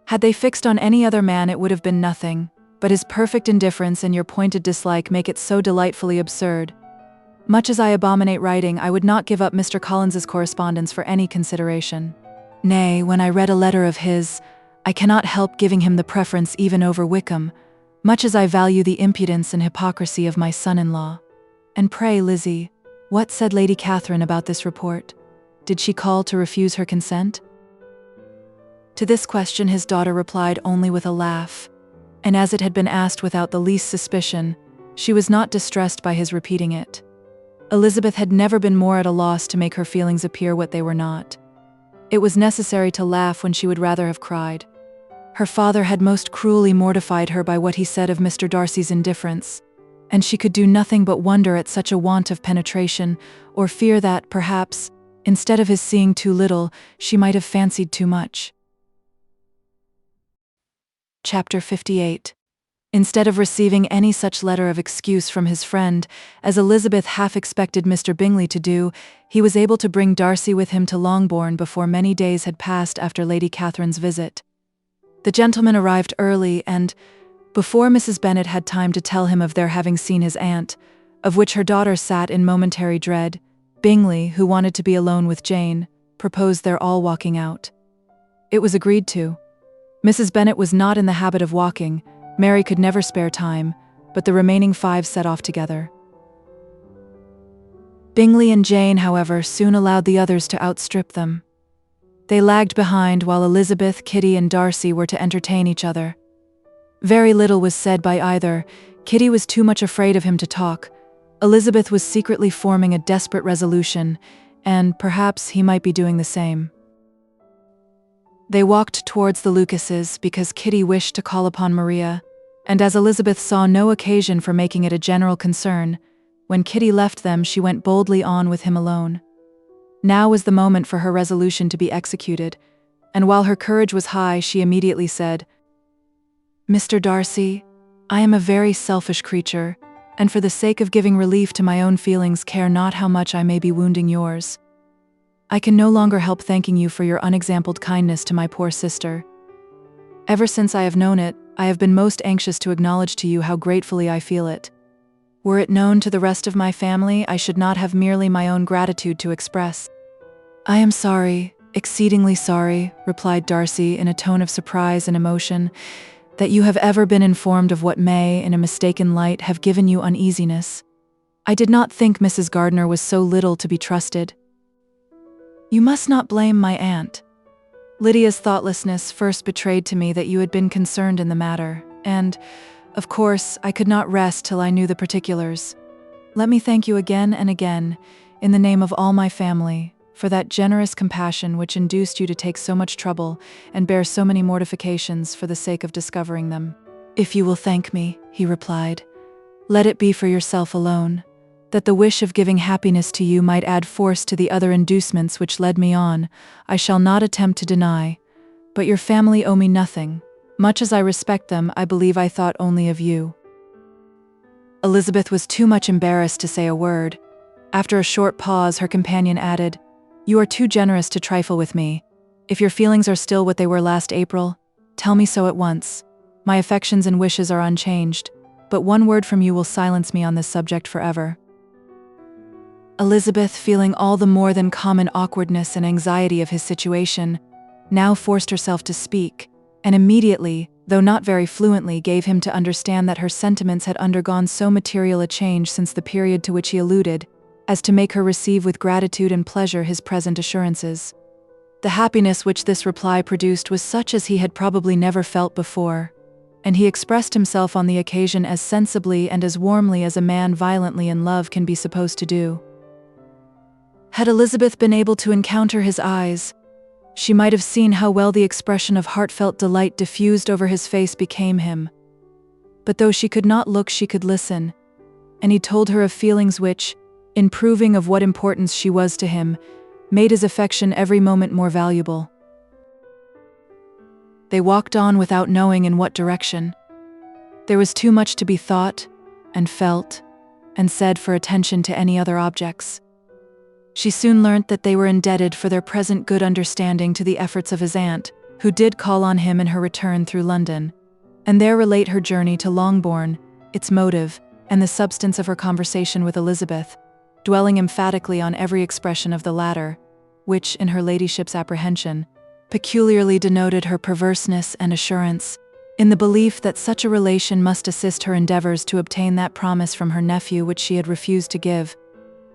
S2: Had they fixed on any other man it would have been nothing, but his perfect indifference and your pointed dislike make it so delightfully absurd. Much as I abominate writing, I would not give up Mr. Collins's correspondence for any consideration. Nay, when I read a letter of his, I cannot help giving him the preference even over Wickham, much as I value the impudence and hypocrisy of my son-in-law. And pray, Lizzie, what said Lady Catherine about this report? Did she call to refuse her consent? To this question his daughter replied only with a laugh, and as it had been asked without the least suspicion, she was not distressed by his repeating it. Elizabeth had never been more at a loss to make her feelings appear what they were not. It was necessary to laugh when she would rather have cried. Her father had most cruelly mortified her by what he said of Mr. Darcy's indifference, and she could do nothing but wonder at such a want of penetration, or fear that, perhaps, instead of his seeing too little, she might have fancied too much. Chapter 58. Instead of receiving any such letter of excuse from his friend, as Elizabeth half expected Mr. Bingley to do, he was able to bring Darcy with him to Longbourn before many days had passed after Lady Catherine's visit. The gentleman arrived early and, before Mrs. Bennet had time to tell him of their having seen his aunt, of which her daughter sat in momentary dread, Bingley, who wanted to be alone with Jane, proposed their all walking out. It was agreed to. Mrs. Bennet was not in the habit of walking, Mary could never spare time, but the remaining 5 set off together. Bingley and Jane, however, soon allowed the others to outstrip them. They lagged behind while Elizabeth, Kitty, and Darcy were to entertain each other. Very little was said by either. Kitty was too much afraid of him to talk. Elizabeth was secretly forming a desperate resolution, and perhaps he might be doing the same. They walked towards the Lucases because Kitty wished to call upon Maria, and as Elizabeth saw no occasion for making it a general concern, when Kitty left them she went boldly on with him alone. Now was the moment for her resolution to be executed, and while her courage was high she immediately said, Mr. Darcy, I am a very selfish creature, and for the sake of giving relief to my own feelings care not how much I may be wounding yours. I can no longer help thanking you for your unexampled kindness to my poor sister. Ever since I have known it, I have been most anxious to acknowledge to you how gratefully I feel it. Were it known to the rest of my family, I should not have merely my own gratitude to express. I am sorry, exceedingly sorry, replied Darcy in a tone of surprise and emotion, that you have ever been informed of what may, in a mistaken light, have given you uneasiness. I did not think Mrs. Gardiner was so little to be trusted. You must not blame my aunt. Lydia's thoughtlessness first betrayed to me that you had been concerned in the matter, and, of course, I could not rest till I knew the particulars. Let me thank you again and again, in the name of all my family, for that generous compassion which induced you to take so much trouble and bear so many mortifications for the sake of discovering them. If you will thank me, he replied, let it be for yourself alone, that the wish of giving happiness to you might add force to the other inducements which led me on, I shall not attempt to deny, but your family owe me nothing. Much as I respect them, I believe I thought only of you. Elizabeth was too much embarrassed to say a word. After a short pause, her companion added, You are too generous to trifle with me. If your feelings are still what they were last April, tell me so at once. My affections and wishes are unchanged, but one word from you will silence me on this subject forever. Elizabeth, feeling all the more than common awkwardness and anxiety of his situation, now forced herself to speak, and immediately, though not very fluently, gave him to understand that her sentiments had undergone so material a change since the period to which he alluded, as to make her receive with gratitude and pleasure his present assurances. The happiness which this reply produced was such as he had probably never felt before, and he expressed himself on the occasion as sensibly and as warmly as a man violently in love can be supposed to do. Had Elizabeth been able to encounter his eyes, she might have seen how well the expression of heartfelt delight diffused over his face became him. But though she could not look, she could listen, and he told her of feelings which, in proving of what importance she was to him, made his affection every moment more valuable. They walked on without knowing in what direction. There was too much to be thought, and felt, and said for attention to any other objects. She soon learnt that they were indebted for their present good understanding to the efforts of his aunt, who did call on him in her return through London, and there relate her journey to Longbourn, its motive, and the substance of her conversation with Elizabeth, dwelling emphatically on every expression of the latter, which, in her ladyship's apprehension, peculiarly denoted her perverseness and assurance, in the belief that such a relation must assist her endeavours to obtain that promise from her nephew which she had refused to give.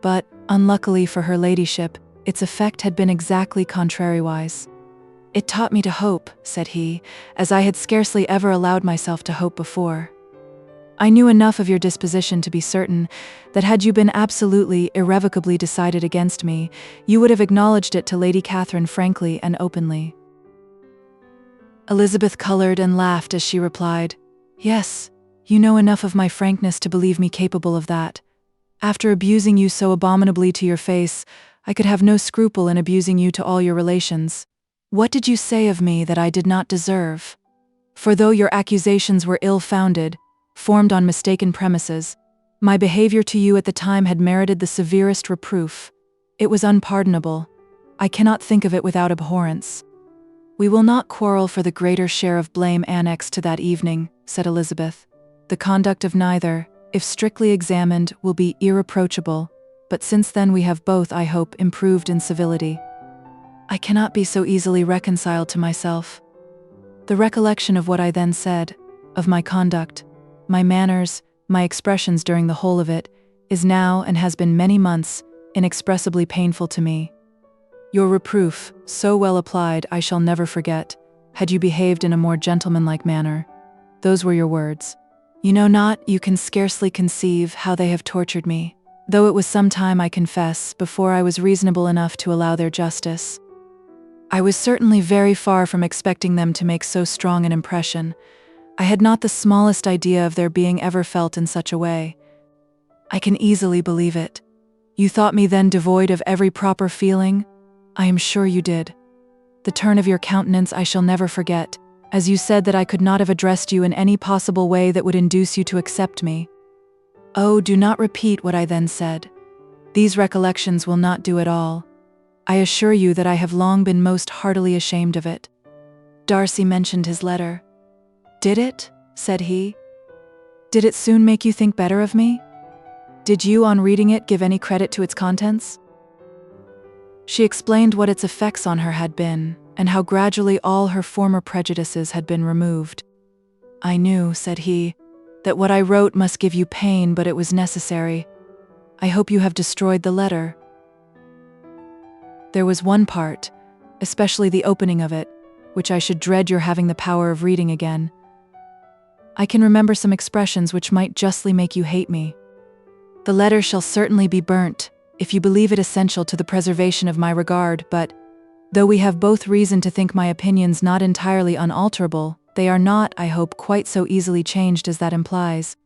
S2: But, unluckily for her ladyship, its effect had been exactly contrariwise. "It taught me to hope," said he, "as I had scarcely ever allowed myself to hope before. I knew enough of your disposition to be certain that had you been absolutely, irrevocably decided against me, you would have acknowledged it to Lady Catherine frankly and openly." Elizabeth coloured and laughed as she replied, "Yes, you know enough of my frankness to believe me capable of that. After abusing you so abominably to your face, I could have no scruple in abusing you to all your relations. What did you say of me that I did not deserve? For though your accusations were ill-founded, formed on mistaken premises, my behavior to you at the time had merited the severest reproof. It was unpardonable. I cannot think of it without abhorrence." "We will not quarrel for the greater share of blame annexed to that evening," said Elizabeth. "The conduct of neither, if strictly examined, will be irreproachable, but since then we have both, I hope, improved in civility. I cannot be so easily reconciled to myself. The recollection of what I then said, of my conduct, my manners, my expressions during the whole of it, is now, and has been many months, inexpressibly painful to me. Your reproof, so well applied, I shall never forget, had you behaved in a more gentlemanlike manner. Those were your words. You know not, you can scarcely conceive how they have tortured me, though it was some time, I confess, before I was reasonable enough to allow their justice. I was certainly very far from expecting them to make so strong an impression. I had not the smallest idea of their being ever felt in such a way. I can easily believe it. You thought me then devoid of every proper feeling? I am sure you did. The turn of your countenance I shall never forget, as you said that I could not have addressed you in any possible way that would induce you to accept me. Oh, do not repeat what I then said. These recollections will not do at all. I assure you that I have long been most heartily ashamed of it." Darcy mentioned his letter. "Did it?" said he. "Did it soon make you think better of me? Did you, on reading it, give any credit to its contents?" She explained what its effects on her had been, and how gradually all her former prejudices had been removed. "I knew," said he, "that what I wrote must give you pain, but it was necessary. I hope you have destroyed the letter." "There was one part, especially the opening of it, which I should dread your having the power of reading again. I can remember some expressions which might justly make you hate me. The letter shall certainly be burnt, if you believe it essential to the preservation of my regard, but, though we have both reason to think my opinions not entirely unalterable, they are not, I hope, quite so easily changed as that implies."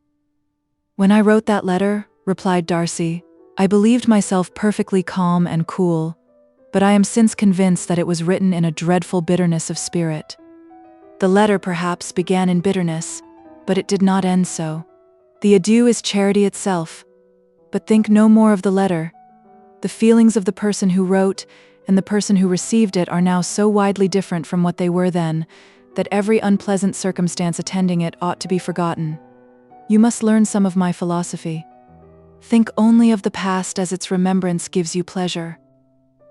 S2: "When I wrote that letter," replied Darcy, "I believed myself perfectly calm and cool, but I am since convinced that it was written in a dreadful bitterness of spirit. The letter, perhaps, began in bitterness, but it did not end so. The adieu is charity itself. But think no more of the letter. The feelings of the person who wrote and the person who received it are now so widely different from what they were then, that every unpleasant circumstance attending it ought to be forgotten. You must learn some of my philosophy. Think only of the past as its remembrance gives you pleasure.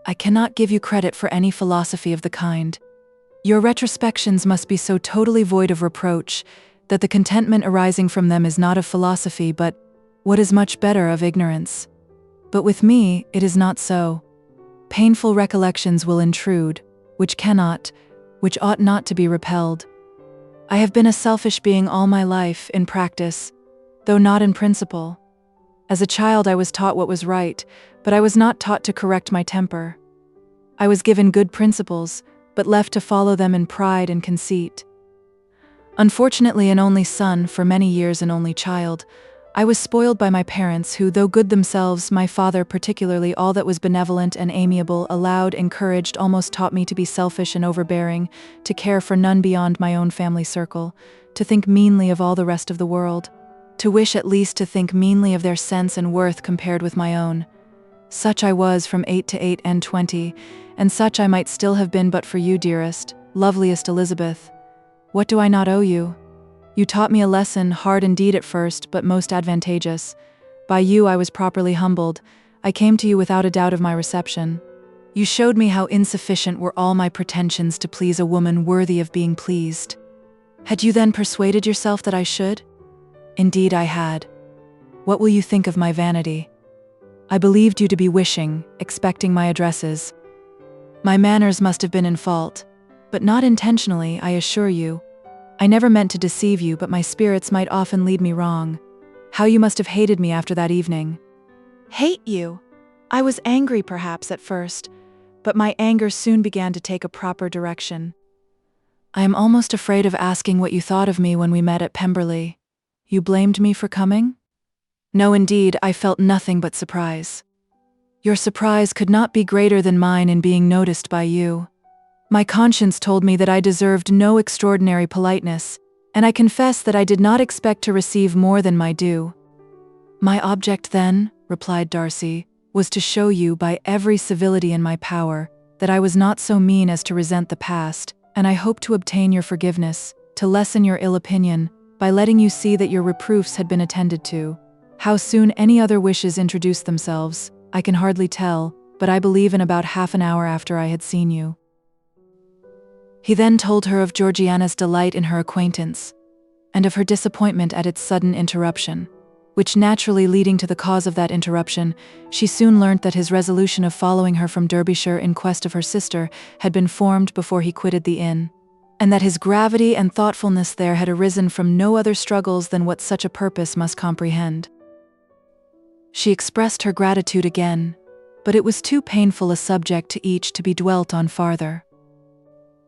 S2: I cannot give you credit for any philosophy of the kind. Your retrospections must be so totally void of reproach that the contentment arising from them is not of philosophy but, what is much better, of ignorance. But with me, it is not so. Painful recollections will intrude, which ought not to be repelled. I have been a selfish being all my life, in practice, though not in principle. As a child I was taught what was right, but I was not taught to correct my temper. I was given good principles, but left to follow them in pride and conceit. Unfortunately an only son, for many years an only child, I was spoiled by my parents who, though good themselves, my father particularly, all that was benevolent and amiable, allowed, encouraged, almost taught me to be selfish and overbearing, to care for none beyond my own family circle, to think meanly of all the rest of the world, to wish at least to think meanly of their sense and worth compared with my own. Such I was from 8 to 8 and 20, and such I might still have been but for you, dearest, loveliest Elizabeth. What do I not owe you? You taught me a lesson, hard indeed at first, but most advantageous. By you I was properly humbled. I came to you without a doubt of my reception. You showed me how insufficient were all my pretensions to please a woman worthy of being pleased. Had you then persuaded yourself that I should? Indeed I had. What will you think of my vanity? I believed you to be wishing, expecting my addresses. My manners must have been in fault, but not intentionally, I assure you. I never meant to deceive you, but my spirits might often lead me wrong. How you must have hated me after that evening. Hate you? I was angry perhaps at first, but my anger soon began to take a proper direction. I am almost afraid of asking what you thought of me when we met at Pemberley. You blamed me for coming? No, indeed, I felt nothing but surprise. Your surprise could not be greater than mine in being noticed by you. My conscience told me that I deserved no extraordinary politeness, and I confess that I did not expect to receive more than my due. My object then, replied Darcy, was to show you by every civility in my power that I was not so mean as to resent the past, and I hope to obtain your forgiveness, to lessen your ill opinion, by letting you see that your reproofs had been attended to. How soon any other wishes introduced themselves, I can hardly tell, but I believe in about half an hour after I had seen you. He then told her of Georgiana's delight in her acquaintance, and of her disappointment at its sudden interruption, which naturally leading to the cause of that interruption, she soon learnt that his resolution of following her from Derbyshire in quest of her sister had been formed before he quitted the inn, and that his gravity and thoughtfulness there had arisen from no other struggles than what such a purpose must comprehend. She expressed her gratitude again, but it was too painful a subject to each to be dwelt on farther.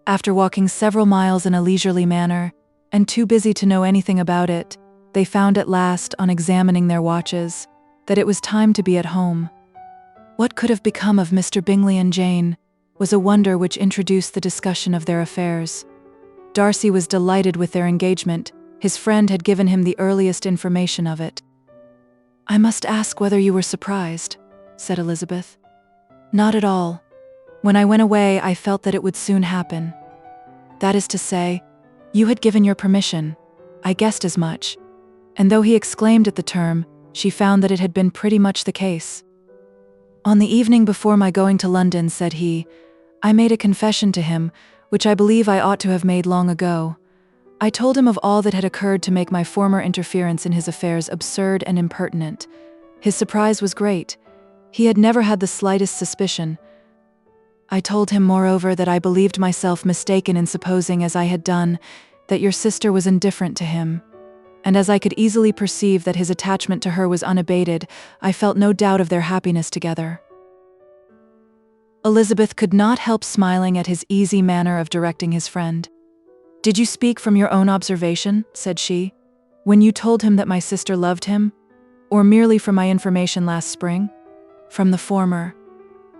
S2: After walking several miles in a leisurely manner, and too busy to know anything about it, they found at last, on examining their watches, that it was time to be at home. What could have become of Mr. Bingley and Jane was a wonder which introduced the discussion of their affairs. Darcy was delighted with their engagement. His friend had given him the earliest information of it. I must ask whether you were surprised, said Elizabeth. Not at all. When I went away, I felt that it would soon happen. That is to say, you had given your permission. I guessed as much. And though he exclaimed at the term, she found that it had been pretty much the case. On the evening before my going to London, said he, I made a confession to him, which I believe I ought to have made long ago. I told him of all that had occurred to make my former interference in his affairs absurd and impertinent. His surprise was great. He had never had the slightest suspicion. I told him, moreover, that I believed myself mistaken in supposing, as I had done, that your sister was indifferent to him. And as I could easily perceive that his attachment to her was unabated, I felt no doubt of their happiness together. Elizabeth could not help smiling at his easy manner of directing his friend. Did you speak from your own observation, said she, when you told him that my sister loved him, or merely from my information last spring? From the former.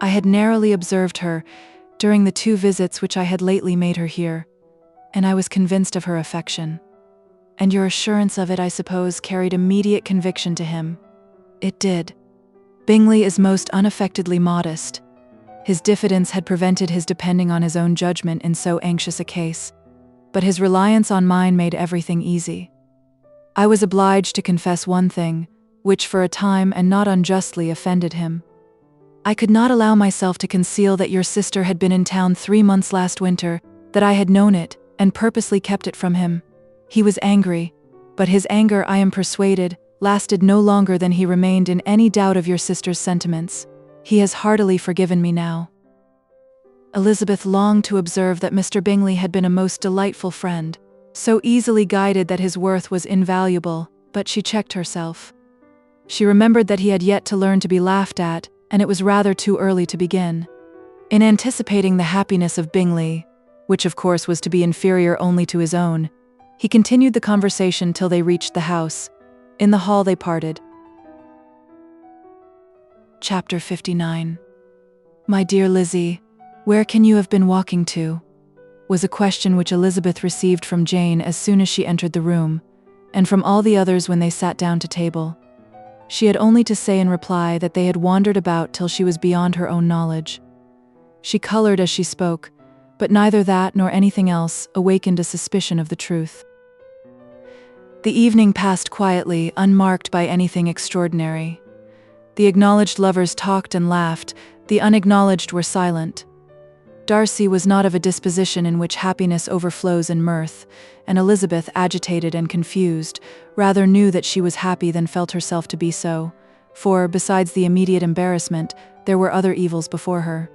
S2: I had narrowly observed her during the 2 visits which I had lately made her here, and I was convinced of her affection. And your assurance of it, I suppose, carried immediate conviction to him. It did. Bingley is most unaffectedly modest. His diffidence had prevented his depending on his own judgment in so anxious a case, but his reliance on mine made everything easy. I was obliged to confess one thing, which for a time and not unjustly offended him. I could not allow myself to conceal that your sister had been in town 3 months last winter, that I had known it, and purposely kept it from him. He was angry, but his anger, I am persuaded, lasted no longer than he remained in any doubt of your sister's sentiments. He has heartily forgiven me now." Elizabeth longed to observe that Mr. Bingley had been a most delightful friend, so easily guided that his worth was invaluable, but she checked herself. She remembered that he had yet to learn to be laughed at, and it was rather too early to begin. In anticipating the happiness of Bingley, which of course was to be inferior only to his own, he continued the conversation till they reached the house. In the hall they parted. Chapter 59. "My dear Lizzie, where can you have been walking to?" was a question which Elizabeth received from Jane as soon as she entered the room, and from all the others when they sat down to table. She had only to say in reply that they had wandered about till she was beyond her own knowledge. She colored as she spoke, but neither that nor anything else awakened a suspicion of the truth. The evening passed quietly, unmarked by anything extraordinary. The acknowledged lovers talked and laughed, the unacknowledged were silent. Darcy was not of a disposition in which happiness overflows in mirth, and Elizabeth, agitated and confused, rather knew that she was happy than felt herself to be so, for, besides the immediate embarrassment, there were other evils before her.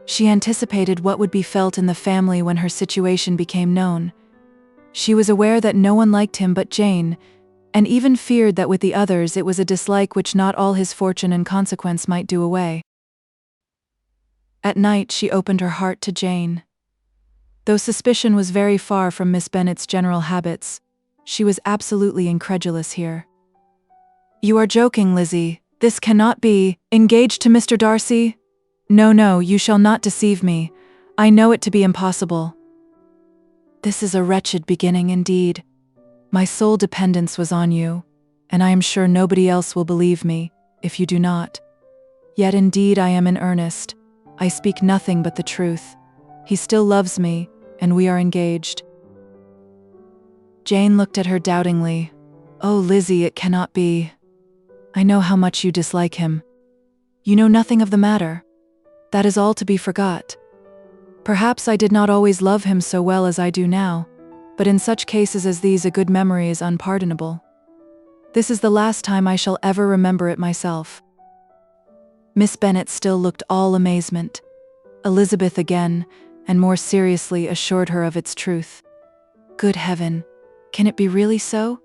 S2: She anticipated what would be felt in the family when her situation became known. She was aware that no one liked him but Jane, and even feared that with the others it was a dislike which not all his fortune and consequence might do away. At night she opened her heart to Jane. Though suspicion was very far from Miss Bennet's general habits, she was absolutely incredulous here. "You are joking, Lizzie. This cannot be. Engaged to Mr. Darcy? No, no, you shall not deceive me. I know it to be impossible." "This is a wretched beginning indeed. My sole dependence was on you, and I am sure nobody else will believe me, if you do not. Yet indeed I am in earnest. I speak nothing but the truth. He still loves me, and we are engaged." Jane looked at her doubtingly. "Oh, Lizzie, it cannot be. I know how much you dislike him. You know nothing of the matter. That is all to be forgot. Perhaps I did not always love him so well as I do now, but in such cases as these a good memory is unpardonable. This is the last time I shall ever remember it myself." Miss Bennet still looked all amazement. Elizabeth again, and more seriously, assured her of its truth. "Good heaven, can it be really so?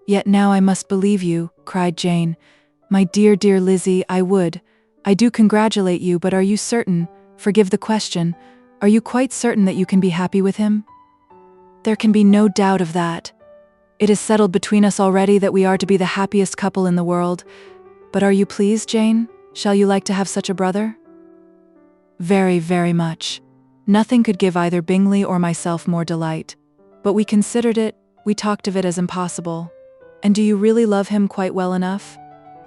S2: Yet now I must believe you," cried Jane. "My dear, dear Lizzie, I do congratulate you, but are you certain, forgive the question, are you quite certain that you can be happy with him?" "There can be no doubt of that. It is settled between us already that we are to be the happiest couple in the world. But are you pleased, Jane? Shall you like to have such a brother?" "Very, very much. Nothing could give either Bingley or myself more delight. But we considered it, we talked of it as impossible. And do you really love him quite well enough?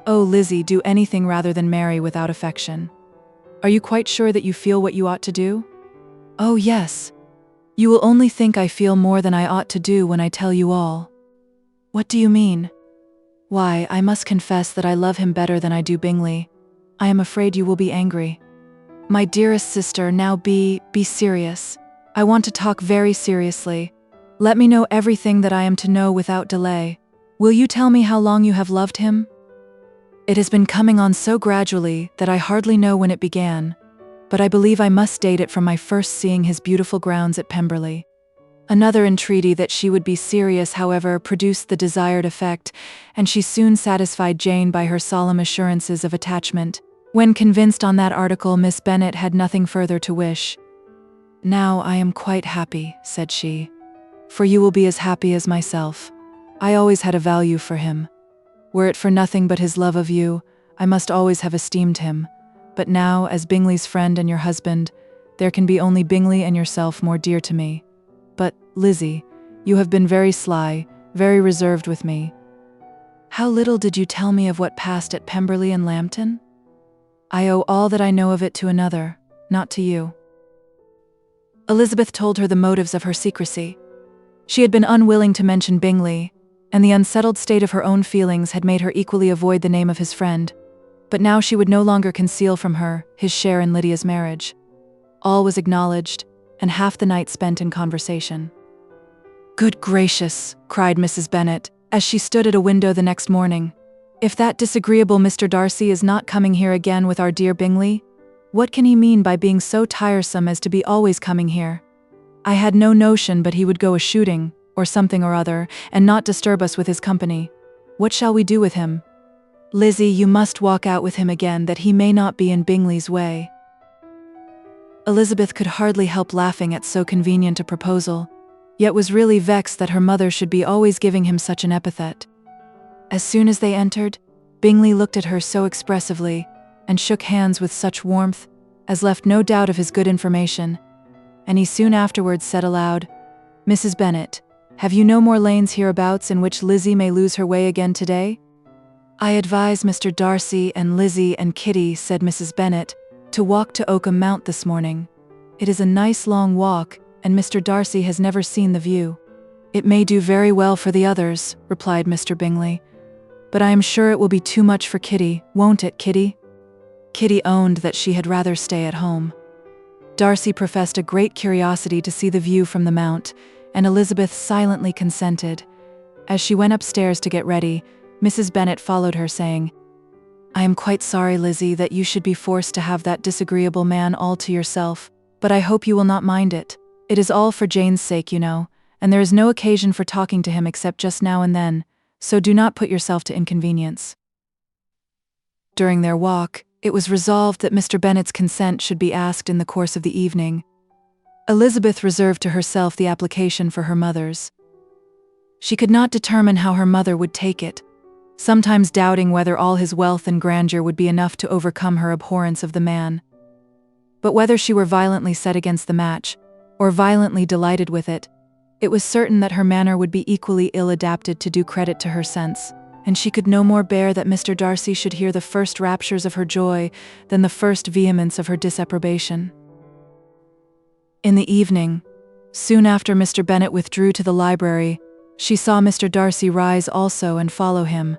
S2: Oh, Lizzie, do anything rather than marry without affection. Are you quite sure that you feel what you ought to do?" "Oh, yes. You will only think I feel more than I ought to do when I tell you all." "What do you mean?" "Why, I must confess that I love him better than I do Bingley. I am afraid you will be angry." "My dearest sister, now be serious. I want to talk very seriously. Let me know everything that I am to know without delay. Will you tell me how long you have loved him?" "It has been coming on so gradually that I hardly know when it began, but I believe I must date it from my first seeing his beautiful grounds at Pemberley." Another entreaty that she would be serious, however, produced the desired effect, and she soon satisfied Jane by her solemn assurances of attachment. When convinced on that article, Miss Bennet had nothing further to wish. "Now I am quite happy," said she, "for you will be as happy as myself. I always had a value for him. Were it for nothing but his love of you, I must always have esteemed him. But now, as Bingley's friend and your husband, there can be only Bingley and yourself more dear to me. But, Lizzie, you have been very sly, very reserved with me. How little did you tell me of what passed at Pemberley and Lambton? I owe all that I know of it to another, not to you." Elizabeth told her the motives of her secrecy. She had been unwilling to mention Bingley, and the unsettled state of her own feelings had made her equally avoid the name of his friend. But now she would no longer conceal from her his share in Lydia's marriage. All was acknowledged, and half the night spent in conversation. "Good gracious," cried Mrs. Bennet, as she stood at a window the next morning. "If that disagreeable Mr. Darcy is not coming here again with our dear Bingley, what can he mean by being so tiresome as to be always coming here? I had no notion but he would go a-shooting, or something or other, and not disturb us with his company. What shall we do with him? Lizzie, you must walk out with him again, that he may not be in Bingley's way." Elizabeth could hardly help laughing at so convenient a proposal, yet was really vexed that her mother should be always giving him such an epithet. As soon as they entered, Bingley looked at her so expressively, and shook hands with such warmth, as left no doubt of his good information, and he soon afterwards said aloud, "Mrs. Bennet, have you no more lanes hereabouts in which Lizzie may lose her way again today?" "I advise Mr. Darcy and Lizzie and Kitty," said Mrs. Bennet, "to walk to Oakham Mount this morning. It is a nice long walk, and Mr. Darcy has never seen the view." "It may do very well for the others," replied Mr. Bingley, "but I am sure it will be too much for Kitty, won't it, Kitty?" Kitty owned that she had rather stay at home. Darcy professed a great curiosity to see the view from the Mount, and Elizabeth silently consented. As she went upstairs to get ready, Mrs. Bennet followed her, saying, "I am quite sorry, Lizzie, that you should be forced to have that disagreeable man all to yourself, but I hope you will not mind it. It is all for Jane's sake, you know, and there is no occasion for talking to him except just now and then, so do not put yourself to inconvenience." During their walk, it was resolved that Mr. Bennet's consent should be asked in the course of the evening. Elizabeth reserved to herself the application for her mother's. She could not determine how her mother would take it, sometimes doubting whether all his wealth and grandeur would be enough to overcome her abhorrence of the man. But whether she were violently set against the match, or violently delighted with it, it was certain that her manner would be equally ill adapted to do credit to her sense, and she could no more bear that Mr. Darcy should hear the first raptures of her joy than the first vehemence of her disapprobation. In the evening, soon after Mr. Bennet withdrew to the library, she saw Mr. Darcy rise also and follow him,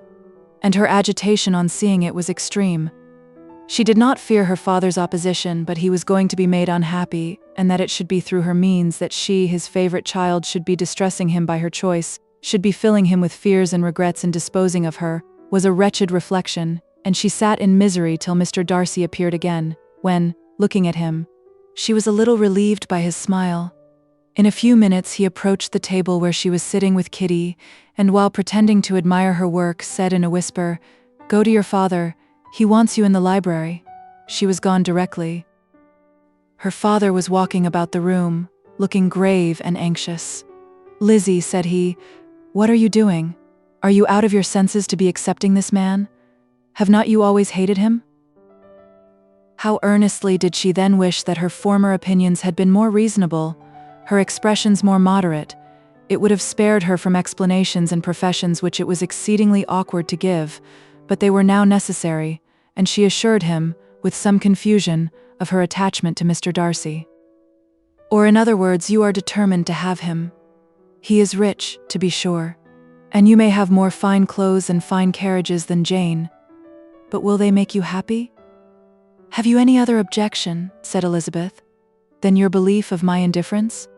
S2: and her agitation on seeing it was extreme. She did not fear her father's opposition, but he was going to be made unhappy, and that it should be through her means that she, his favourite child, should be distressing him by her choice, should be filling him with fears and regrets and disposing of her, was a wretched reflection, and she sat in misery till Mr. Darcy appeared again, when, looking at him, she was a little relieved by his smile. In a few minutes he approached the table where she was sitting with Kitty, and while pretending to admire her work, said in a whisper, "Go to your father, he wants you in the library." She was gone directly. Her father was walking about the room, looking grave and anxious. "Lizzie," said he, "what are you doing? Are you out of your senses to be accepting this man? Have not you always hated him?" How earnestly did she then wish that her former opinions had been more reasonable, her expressions more moderate. It would have spared her from explanations and professions which it was exceedingly awkward to give, but they were now necessary, and she assured him, with some confusion, of her attachment to Mr. Darcy. "Or in other words, you are determined to have him. He is rich, to be sure, and you may have more fine clothes and fine carriages than Jane, but will they make you happy?" "Have you any other objection," said Elizabeth, "than your belief of my indifference?"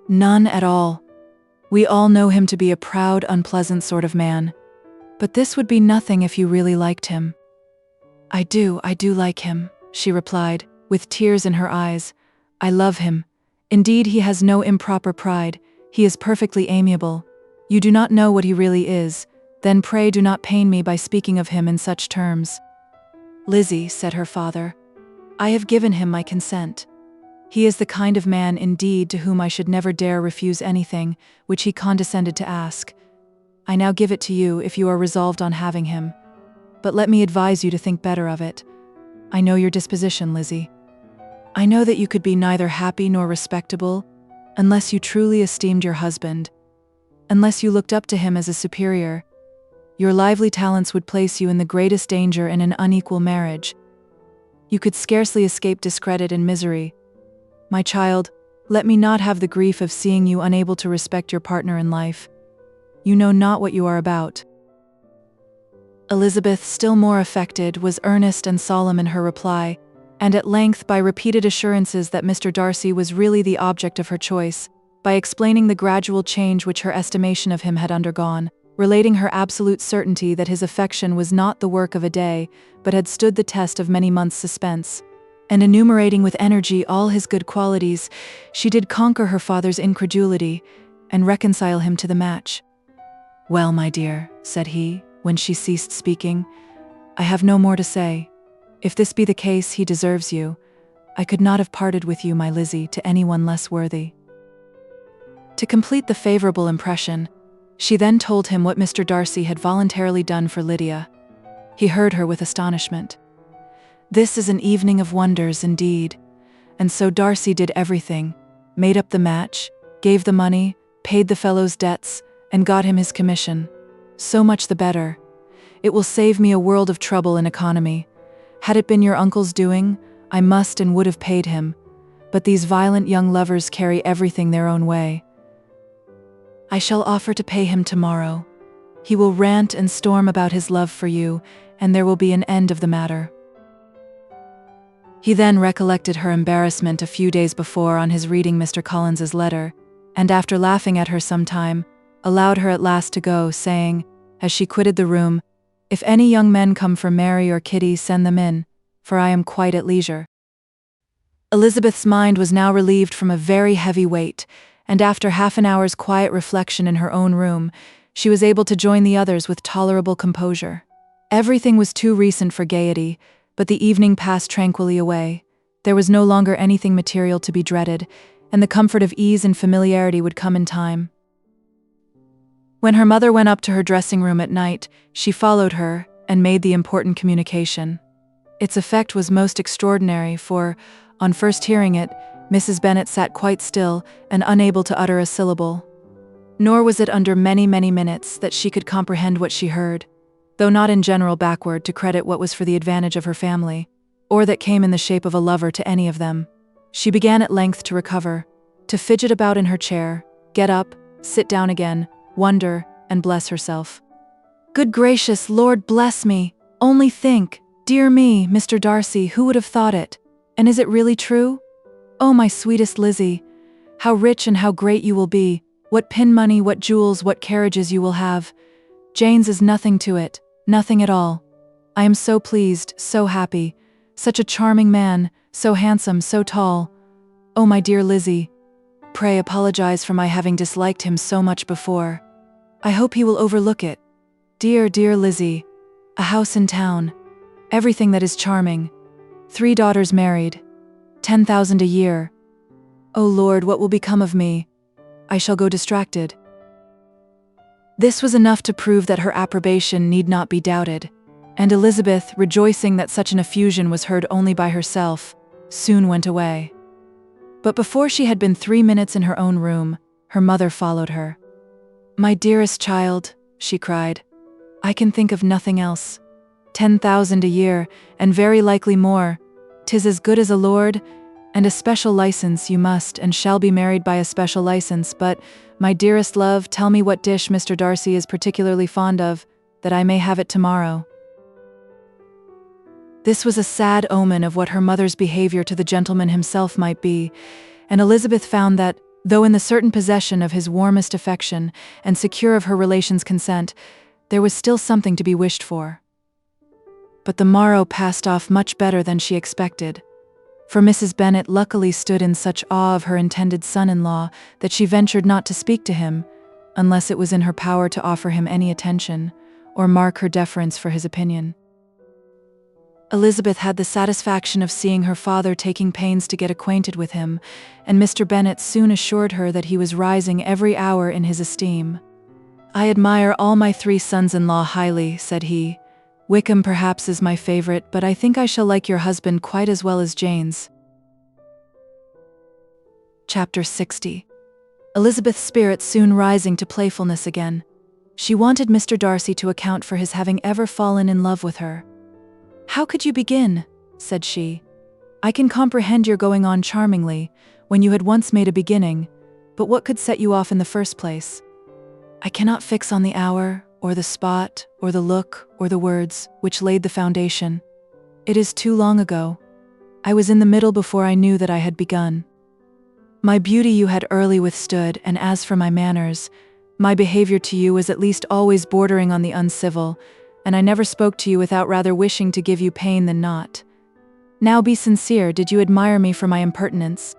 S2: "None at all. We all know him to be a proud, unpleasant sort of man, but this would be nothing if you really liked him." I do like him," she replied, with tears in her eyes. "I love him. Indeed, he has no improper pride. He is perfectly amiable. You do not know what he really is, then pray do not pain me by speaking of him in such terms." "Lizzie," said her father, "I have given him my consent. He is the kind of man indeed to whom I should never dare refuse anything which he condescended to ask. I now give it to you if you are resolved on having him. But let me advise you to think better of it. I know your disposition, Lizzie. I know that you could be neither happy nor respectable unless you truly esteemed your husband, unless you looked up to him as a superior. Your lively talents would place you in the greatest danger in an unequal marriage. You could scarcely escape discredit and misery. My child, let me not have the grief of seeing you unable to respect your partner in life. You know not what you are about." Elizabeth, still more affected, was earnest and solemn in her reply, and at length by repeated assurances that Mr. Darcy was really the object of her choice, by explaining the gradual change which her estimation of him had undergone, relating her absolute certainty that his affection was not the work of a day, but had stood the test of many months' suspense, and enumerating with energy all his good qualities, she did conquer her father's incredulity and reconcile him to the match. "Well, my dear," said he, when she ceased speaking, "I have no more to say. If this be the case, he deserves you. I could not have parted with you, my Lizzie, to anyone less worthy." To complete the favorable impression, she then told him what Mr. Darcy had voluntarily done for Lydia. He heard her with astonishment. This is an evening of wonders indeed. And so Darcy did everything, made up the match, gave the money, paid the fellow's debts, and got him his commission. So much the better. It will save me a world of trouble and economy. Had it been your uncle's doing, I must and would have paid him, but these violent young lovers carry everything their own way. I shall offer to pay him tomorrow. He will rant and storm about his love for you, and there will be an end of the matter. He then recollected her embarrassment a few days before on his reading Mr. Collins's letter, and after laughing at her some time, allowed her at last to go, saying, as she quitted the room, "If any young men come for Mary or Kitty, send them in, for I am quite at leisure." Elizabeth's mind was now relieved from a very heavy weight, and after half an hour's quiet reflection in her own room, she was able to join the others with tolerable composure. Everything was too recent for gaiety, but the evening passed tranquilly away. There was no longer anything material to be dreaded, and the comfort of ease and familiarity would come in time. When her mother went up to her dressing room at night, she followed her and made the important communication. Its effect was most extraordinary, for, on first hearing it, Mrs. Bennet sat quite still and unable to utter a syllable. Nor was it under many, many minutes that she could comprehend what she heard, though not in general backward to credit what was for the advantage of her family, or that came in the shape of a lover to any of them. She began at length to recover, to fidget about in her chair, get up, sit down again, wonder, and bless herself. "Good gracious, Lord bless me! Only think! Dear me, Mr. Darcy, who would have thought it? And is it really true? Oh, my sweetest Lizzie, how rich and how great you will be, what pin money, what jewels, what carriages you will have. Jane's is nothing to it, nothing at all. I am so pleased, so happy, such a charming man, so handsome, so tall. Oh, my dear Lizzie, pray apologize for my having disliked him so much before. I hope he will overlook it. Dear, dear Lizzie, a house in town, everything that is charming, 3 daughters married, 10,000 a year. Oh Lord, what will become of me? I shall go distracted." This was enough to prove that her approbation need not be doubted, and Elizabeth, rejoicing that such an effusion was heard only by herself, soon went away. But before she had been 3 minutes in her own room, her mother followed her. "My dearest child," she cried, "I can think of nothing else. 10,000 a year, and very likely more. 'Tis as good as a lord, and a special license. You must and shall be married by a special license. But, my dearest love, tell me what dish Mr. Darcy is particularly fond of, that I may have it tomorrow." This was a sad omen of what her mother's behavior to the gentleman himself might be, and Elizabeth found that, though in the certain possession of his warmest affection and secure of her relations' consent, there was still something to be wished for. But the morrow passed off much better than she expected, for Mrs. Bennet luckily stood in such awe of her intended son-in-law that she ventured not to speak to him, unless it was in her power to offer him any attention, or mark her deference for his opinion. Elizabeth had the satisfaction of seeing her father taking pains to get acquainted with him, and Mr. Bennet soon assured her that he was rising every hour in his esteem. "I admire all my 3 sons-in-law highly," said he. "Wickham perhaps is my favorite, but I think I shall like your husband quite as well as Jane's." Chapter 60. Elizabeth's spirits soon rising to playfulness again. She wanted Mr. Darcy to account for his having ever fallen in love with her. "How could you begin?" said she. "I can comprehend your going on charmingly, when you had once made a beginning, but what could set you off in the first place? I cannot fix on the hour, or the spot, or the look, or the words, which laid the foundation. It is too long ago. I was in the middle before I knew that I had begun. My beauty you had early withstood, and as for my manners, my behavior to you was at least always bordering on the uncivil, and I never spoke to you without rather wishing to give you pain than not. Now be sincere, did you admire me for my impertinence?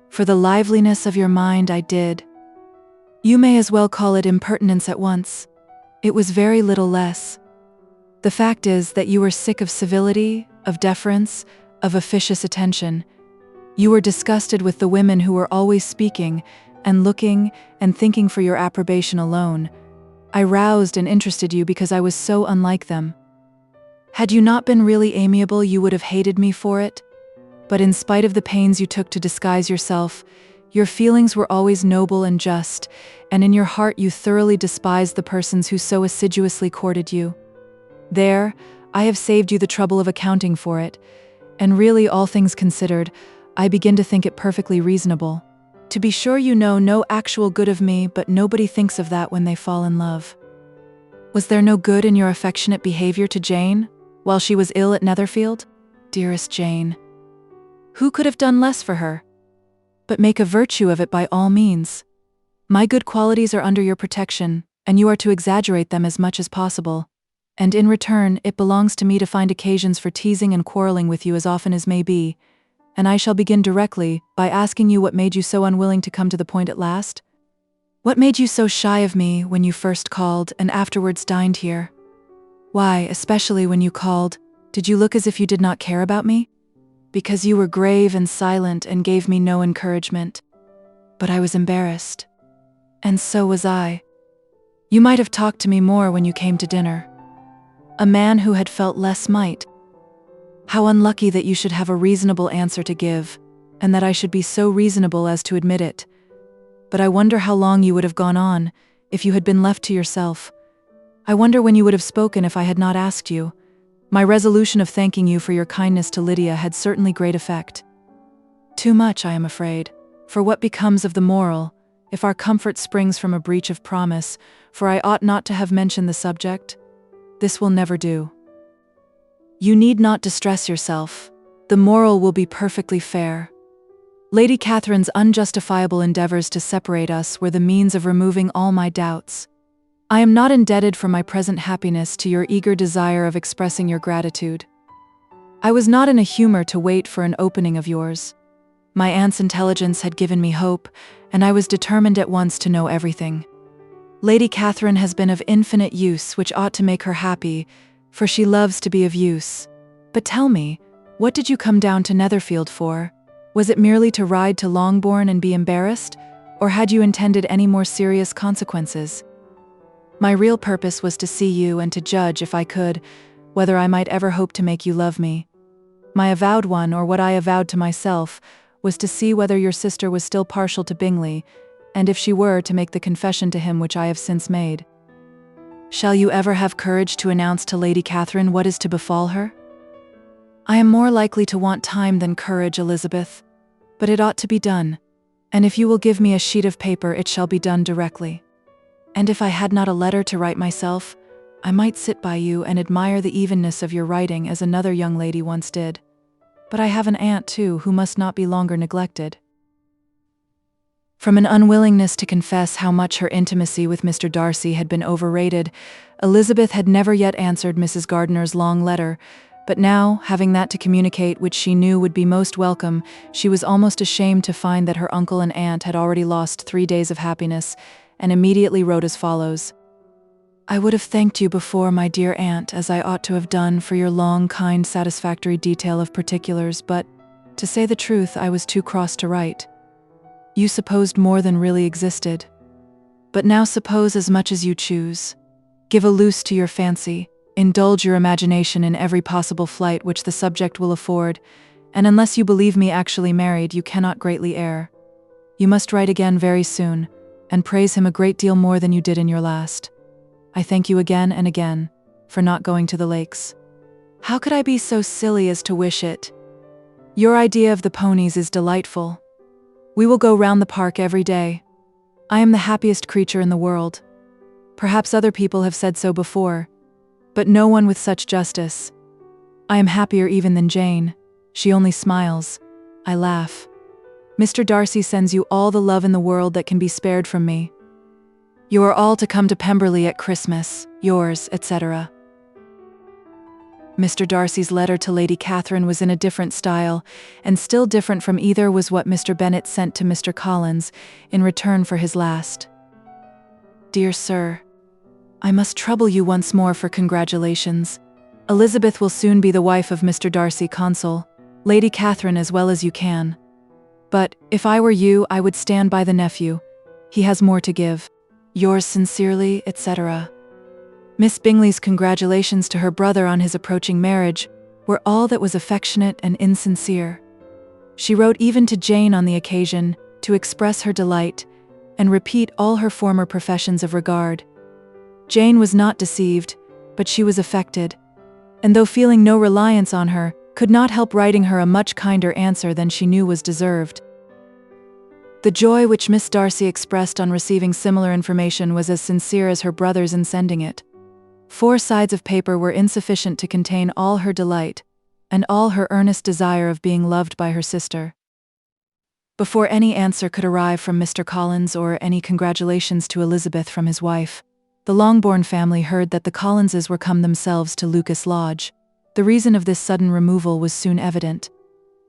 S2: For the liveliness of your mind I did. You may as well call it impertinence at once. It was very little less. The fact is that you were sick of civility, of deference, of officious attention. You were disgusted with the women who were always speaking and looking and thinking for your approbation alone. I roused and interested you because I was so unlike them. Had you not been really amiable, you would have hated me for it. But in spite of the pains you took to disguise yourself, your feelings were always noble and just, and in your heart you thoroughly despised the persons who so assiduously courted you. There, I have saved you the trouble of accounting for it, and really, all things considered, I begin to think it perfectly reasonable. To be sure, you know no actual good of me, but nobody thinks of that when they fall in love. Was there no good in your affectionate behavior to Jane, while she was ill at Netherfield? Dearest Jane, who could have done less for her? But make a virtue of it by all means. My good qualities are under your protection, and you are to exaggerate them as much as possible. And in return, it belongs to me to find occasions for teasing and quarreling with you as often as may be, and I shall begin directly by asking you what made you so unwilling to come to the point at last? What made you so shy of me when you first called and afterwards dined here? Why, especially when you called, did you look as if you did not care about me? Because you were grave and silent and gave me no encouragement. But I was embarrassed. And so was I. You might have talked to me more when you came to dinner. A man who had felt less might. How unlucky that you should have a reasonable answer to give, and that I should be so reasonable as to admit it. But I wonder how long you would have gone on, if you had been left to yourself. I wonder when you would have spoken if I had not asked you. My resolution of thanking you for your kindness to Lydia had certainly great effect. Too much, I am afraid. For what becomes of the moral, if our comfort springs from a breach of promise, for I ought not to have mentioned the subject? This will never do. You need not distress yourself. The moral will be perfectly fair. Lady Catherine's unjustifiable endeavors to separate us were the means of removing all my doubts. I am not indebted for my present happiness to your eager desire of expressing your gratitude. I was not in a humor to wait for an opening of yours. My aunt's intelligence had given me hope, and I was determined at once to know everything. Lady Catherine has been of infinite use, which ought to make her happy, for she loves to be of use. But tell me, what did you come down to Netherfield for? Was it merely to ride to Longbourn and be embarrassed, or had you intended any more serious consequences? My real purpose was to see you and to judge, if I could, whether I might ever hope to make you love me. My avowed one, or what I avowed to myself, was to see whether your sister was still partial to Bingley, and if she were, to make the confession to him which I have since made. Shall you ever have courage to announce to Lady Catherine what is to befall her? I am more likely to want time than courage, Elizabeth, but it ought to be done, and if you will give me a sheet of paper, it shall be done directly. And if I had not a letter to write myself, I might sit by you and admire the evenness of your writing as another young lady once did. But I have an aunt, too, who must not be longer neglected. From an unwillingness to confess how much her intimacy with Mr. Darcy had been overrated, Elizabeth had never yet answered Mrs. Gardiner's long letter, but now, having that to communicate which she knew would be most welcome, she was almost ashamed to find that her uncle and aunt had already lost 3 days of happiness, and immediately wrote as follows. I would have thanked you before, my dear aunt, as I ought to have done, for your long, kind, satisfactory detail of particulars, but, to say the truth, I was too cross to write. You supposed more than really existed. But now suppose as much as you choose. Give a loose to your fancy, indulge your imagination in every possible flight which the subject will afford, and unless you believe me actually married, you cannot greatly err. You must write again very soon, and praise him a great deal more than you did in your last. I thank you again and again for not going to the lakes. How could I be so silly as to wish it? Your idea of the ponies is delightful. We will go round the park every day. I am the happiest creature in the world. Perhaps other people have said so before, but no one with such justice. I am happier even than Jane. She only smiles. I laugh. Mr. Darcy sends you all the love in the world that can be spared from me. You are all to come to Pemberley at Christmas, yours, etc. Mr. Darcy's letter to Lady Catherine was in a different style, and still different from either was what Mr. Bennet sent to Mr. Collins in return for his last. Dear Sir, I must trouble you once more for congratulations. Elizabeth will soon be the wife of Mr. Darcy, Consul, Lady Catherine as well as you can. But, if I were you, I would stand by the nephew. He has more to give. Yours sincerely, etc. Miss Bingley's congratulations to her brother on his approaching marriage were all that was affectionate and insincere. She wrote even to Jane on the occasion to express her delight and repeat all her former professions of regard. Jane was not deceived, but she was affected, and though feeling no reliance on her, could not help writing her a much kinder answer than she knew was deserved. The joy which Miss Darcy expressed on receiving similar information was as sincere as her brother's in sending it. 4 sides of paper were insufficient to contain all her delight, and all her earnest desire of being loved by her sister. Before any answer could arrive from Mr. Collins or any congratulations to Elizabeth from his wife, the Longbourn family heard that the Collinses were come themselves to Lucas Lodge. The reason of this sudden removal was soon evident.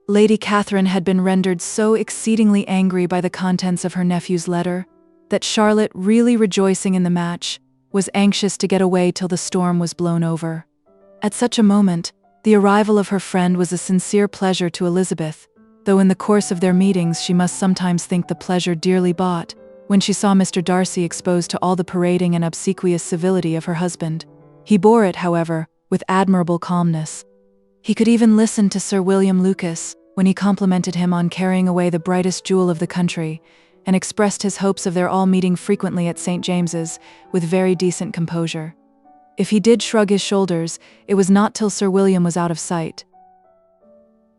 S2: Lady Catherine had been rendered so exceedingly angry by the contents of her nephew's letter, that Charlotte, really rejoicing in the match, was anxious to get away till the storm was blown over. At such a moment, the arrival of her friend was a sincere pleasure to Elizabeth, though in the course of their meetings she must sometimes think the pleasure dearly bought, when she saw Mr. Darcy exposed to all the parading and obsequious civility of her husband. He bore it, however, with admirable calmness. He could even listen to Sir William Lucas, when he complimented him on carrying away the brightest jewel of the country, and expressed his hopes of their all meeting frequently at St. James's, with very decent composure. If he did shrug his shoulders, it was not till Sir William was out of sight.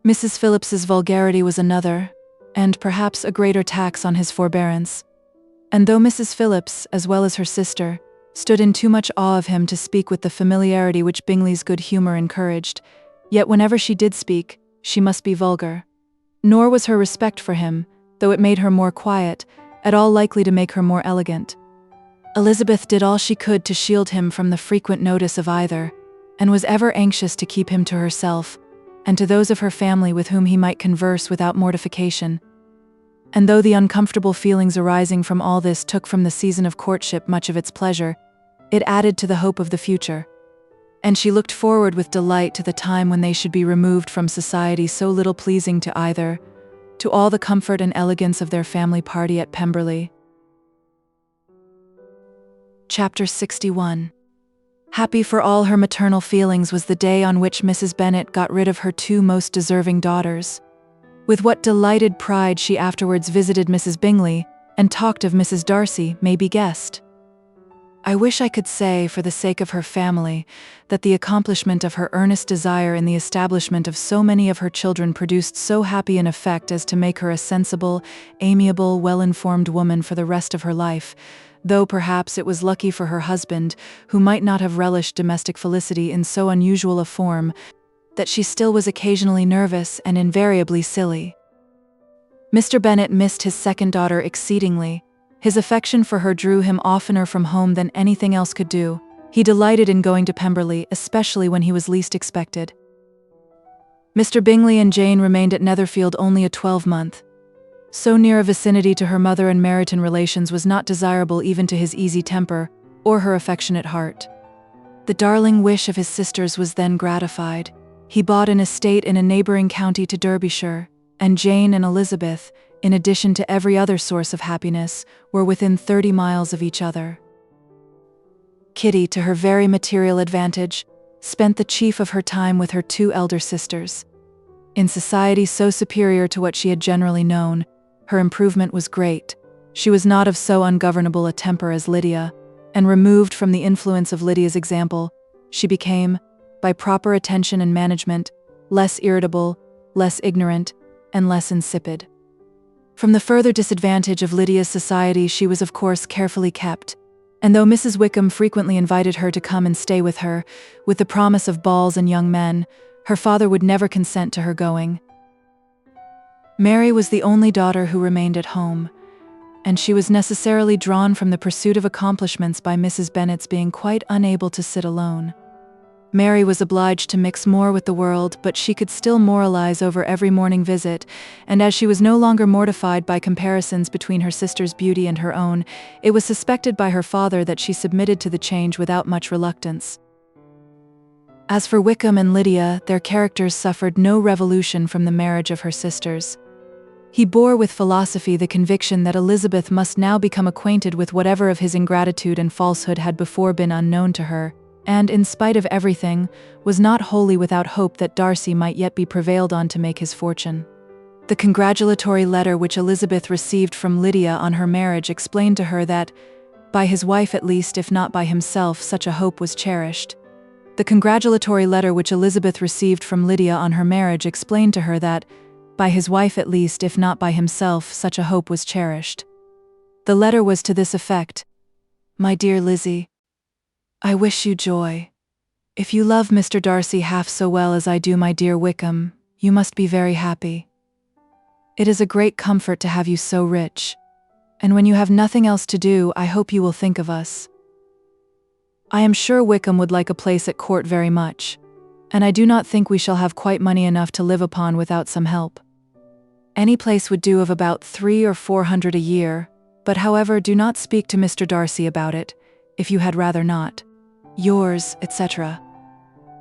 S2: Mrs. Phillips's vulgarity was another, and perhaps a greater tax on his forbearance. And though Mrs. Phillips, as well as her sister, stood in too much awe of him to speak with the familiarity which Bingley's good humour encouraged, yet whenever she did speak, she must be vulgar. Nor was her respect for him, though it made her more quiet, at all likely to make her more elegant. Elizabeth did all she could to shield him from the frequent notice of either, and was ever anxious to keep him to herself, and to those of her family with whom he might converse without mortification. And though the uncomfortable feelings arising from all this took from the season of courtship much of its pleasure, it added to the hope of the future, and she looked forward with delight to the time when they should be removed from society so little pleasing to either, to all the comfort and elegance of their family party at Pemberley. Chapter 61. Happy for all her maternal feelings was the day on which Mrs. Bennet got rid of her 2 most deserving daughters. With what delighted pride she afterwards visited Mrs. Bingley, and talked of Mrs. Darcy may be guessed. I wish I could say, for the sake of her family, that the accomplishment of her earnest desire in the establishment of so many of her children produced so happy an effect as to make her a sensible, amiable, well-informed woman for the rest of her life, though perhaps it was lucky for her husband, who might not have relished domestic felicity in so unusual a form, that she still was occasionally nervous and invariably silly. Mr. Bennet missed his second daughter exceedingly. His affection for her drew him oftener from home than anything else could do. He delighted in going to Pemberley, especially when he was least expected. Mr. Bingley and Jane remained at Netherfield only a 12-month. So near a vicinity to her mother and Meryton relations was not desirable even to his easy temper or her affectionate heart. The darling wish of his sisters was then gratified. He bought an estate in a neighbouring county to Derbyshire, and Jane and Elizabeth, in addition to every other source of happiness, were within 30 miles of each other. Kitty, to her very material advantage, spent the chief of her time with her 2 elder sisters. In society so superior to what she had generally known, her improvement was great. She was not of so ungovernable a temper as Lydia, and removed from the influence of Lydia's example, she became, by proper attention and management, less irritable, less ignorant, and less insipid. From the further disadvantage of Lydia's society she was of course carefully kept, and though Mrs. Wickham frequently invited her to come and stay with her, with the promise of balls and young men, Her father would never consent to her going. Mary was the only daughter who remained at home, and she was necessarily drawn from the pursuit of accomplishments by Mrs. Bennet's being quite unable to sit alone. Mary was obliged to mix more with the world, but she could still moralize over every morning visit, and as she was no longer mortified by comparisons between her sister's beauty and her own, it was suspected by her father that she submitted to the change without much reluctance. As for Wickham and Lydia, their characters suffered no revolution from the marriage of her sisters. He bore with philosophy the conviction that Elizabeth must now become acquainted with whatever of his ingratitude and falsehood had before been unknown to her, and, in spite of everything, was not wholly without hope that Darcy might yet be prevailed on to make his fortune. The congratulatory letter which Elizabeth received from Lydia on her marriage explained to her that, by his wife at least if not by himself, such a hope was cherished. The congratulatory letter which Elizabeth received from Lydia on her marriage explained to her that, by his wife at least if not by himself, such a hope was cherished. The letter was to this effect: "My dear Lizzie, I wish you joy. If you love Mr. Darcy half so well as I do my dear Wickham, you must be very happy. It is a great comfort to have you so rich, and when you have nothing else to do, I hope you will think of us. I am sure Wickham would like a place at court very much, and I do not think we shall have quite money enough to live upon without some help. Any place would do of about 300 or 400 a year, but however, do not speak to Mr. Darcy about it, if you had rather not. Yours, etc."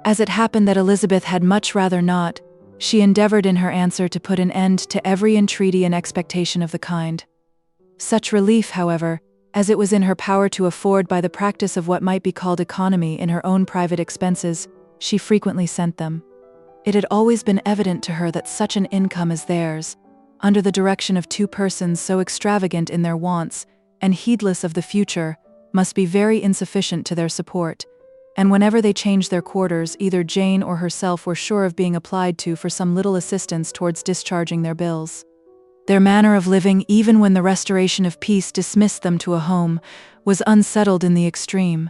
S2: As it happened that Elizabeth had much rather not, she endeavored in her answer to put an end to every entreaty and expectation of the kind. Such relief, however, as it was in her power to afford by the practice of what might be called economy in her own private expenses, she frequently sent them. It had always been evident to her that such an income as theirs, under the direction of two persons so extravagant in their wants and heedless of the future, must be very insufficient to their support, and whenever they changed their quarters, either Jane or herself were sure of being applied to for some little assistance towards discharging their bills. Their manner of living, even when the restoration of peace dismissed them to a home, was unsettled in the extreme.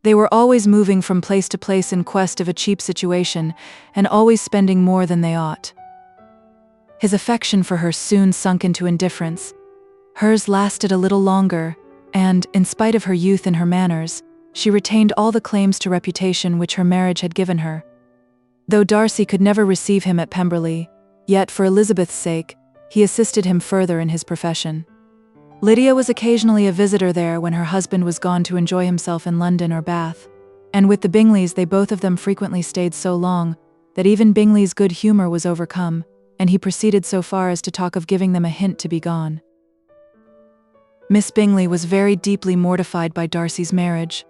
S2: They were always moving from place to place in quest of a cheap situation, and always spending more than they ought. His affection for her soon sunk into indifference. Hers lasted a little longer, and, in spite of her youth and her manners, she retained all the claims to reputation which her marriage had given her. Though Darcy could never receive him at Pemberley, yet, for Elizabeth's sake, he assisted him further in his profession. Lydia was occasionally a visitor there when her husband was gone to enjoy himself in London or Bath, and with the Bingleys they both of them frequently stayed so long that even Bingley's good humour was overcome, and he proceeded so far as to talk of giving them a hint to be gone. Miss Bingley was very deeply mortified by Darcy's marriage,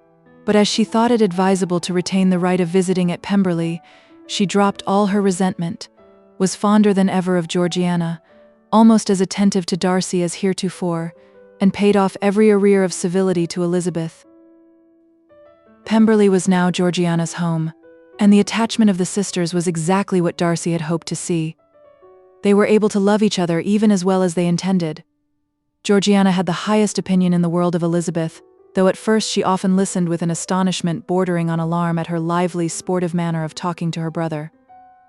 S2: but as she thought it advisable to retain the right of visiting at Pemberley, she dropped all her resentment, was fonder than ever of Georgiana, almost as attentive to Darcy as heretofore, and paid off every arrear of civility to Elizabeth. Pemberley was now Georgiana's home, and the attachment of the sisters was exactly what Darcy had hoped to see. They were able to love each other even as well as they intended. Georgiana had the highest opinion in the world of Elizabeth, though at first she often listened with an astonishment bordering on alarm at her lively, sportive manner of talking to her brother.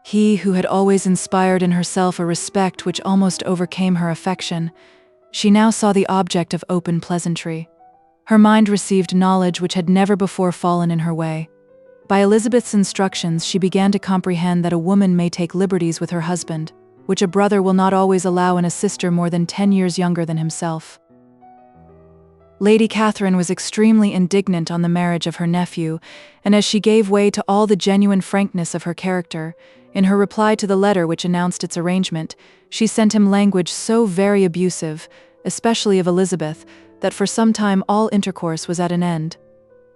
S2: He, who had always inspired in herself a respect which almost overcame her affection, she now saw the object of open pleasantry. Her mind received knowledge which had never before fallen in her way. By Elizabeth's instructions, she began to comprehend that a woman may take liberties with her husband, which a brother will not always allow in a sister more than 10 years younger than himself. Lady Catherine was extremely indignant on the marriage of her nephew, and as she gave way to all the genuine frankness of her character, in her reply to the letter which announced its arrangement, she sent him language so very abusive, especially of Elizabeth, that for some time all intercourse was at an end.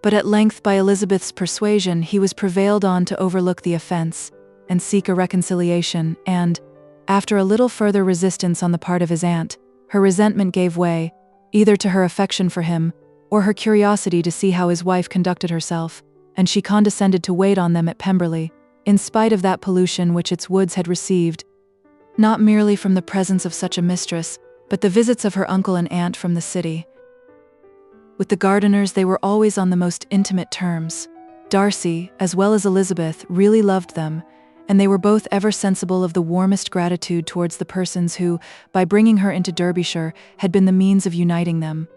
S2: But at length, by Elizabeth's persuasion, he was prevailed on to overlook the offense, and seek a reconciliation, and, after a little further resistance on the part of his aunt, her resentment gave way, either to her affection for him, or her curiosity to see how his wife conducted herself, and she condescended to wait on them at Pemberley, in spite of that pollution which its woods had received, not merely from the presence of such a mistress, but the visits of her uncle and aunt from the city. With the Gardiners they were always on the most intimate terms. Darcy, as well as Elizabeth, really loved them, and they were both ever sensible of the warmest gratitude towards the persons who, by bringing her into Derbyshire, had been the means of uniting them.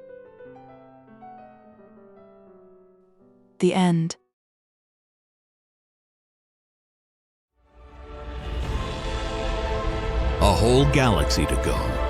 S2: The end.
S3: A whole galaxy to go.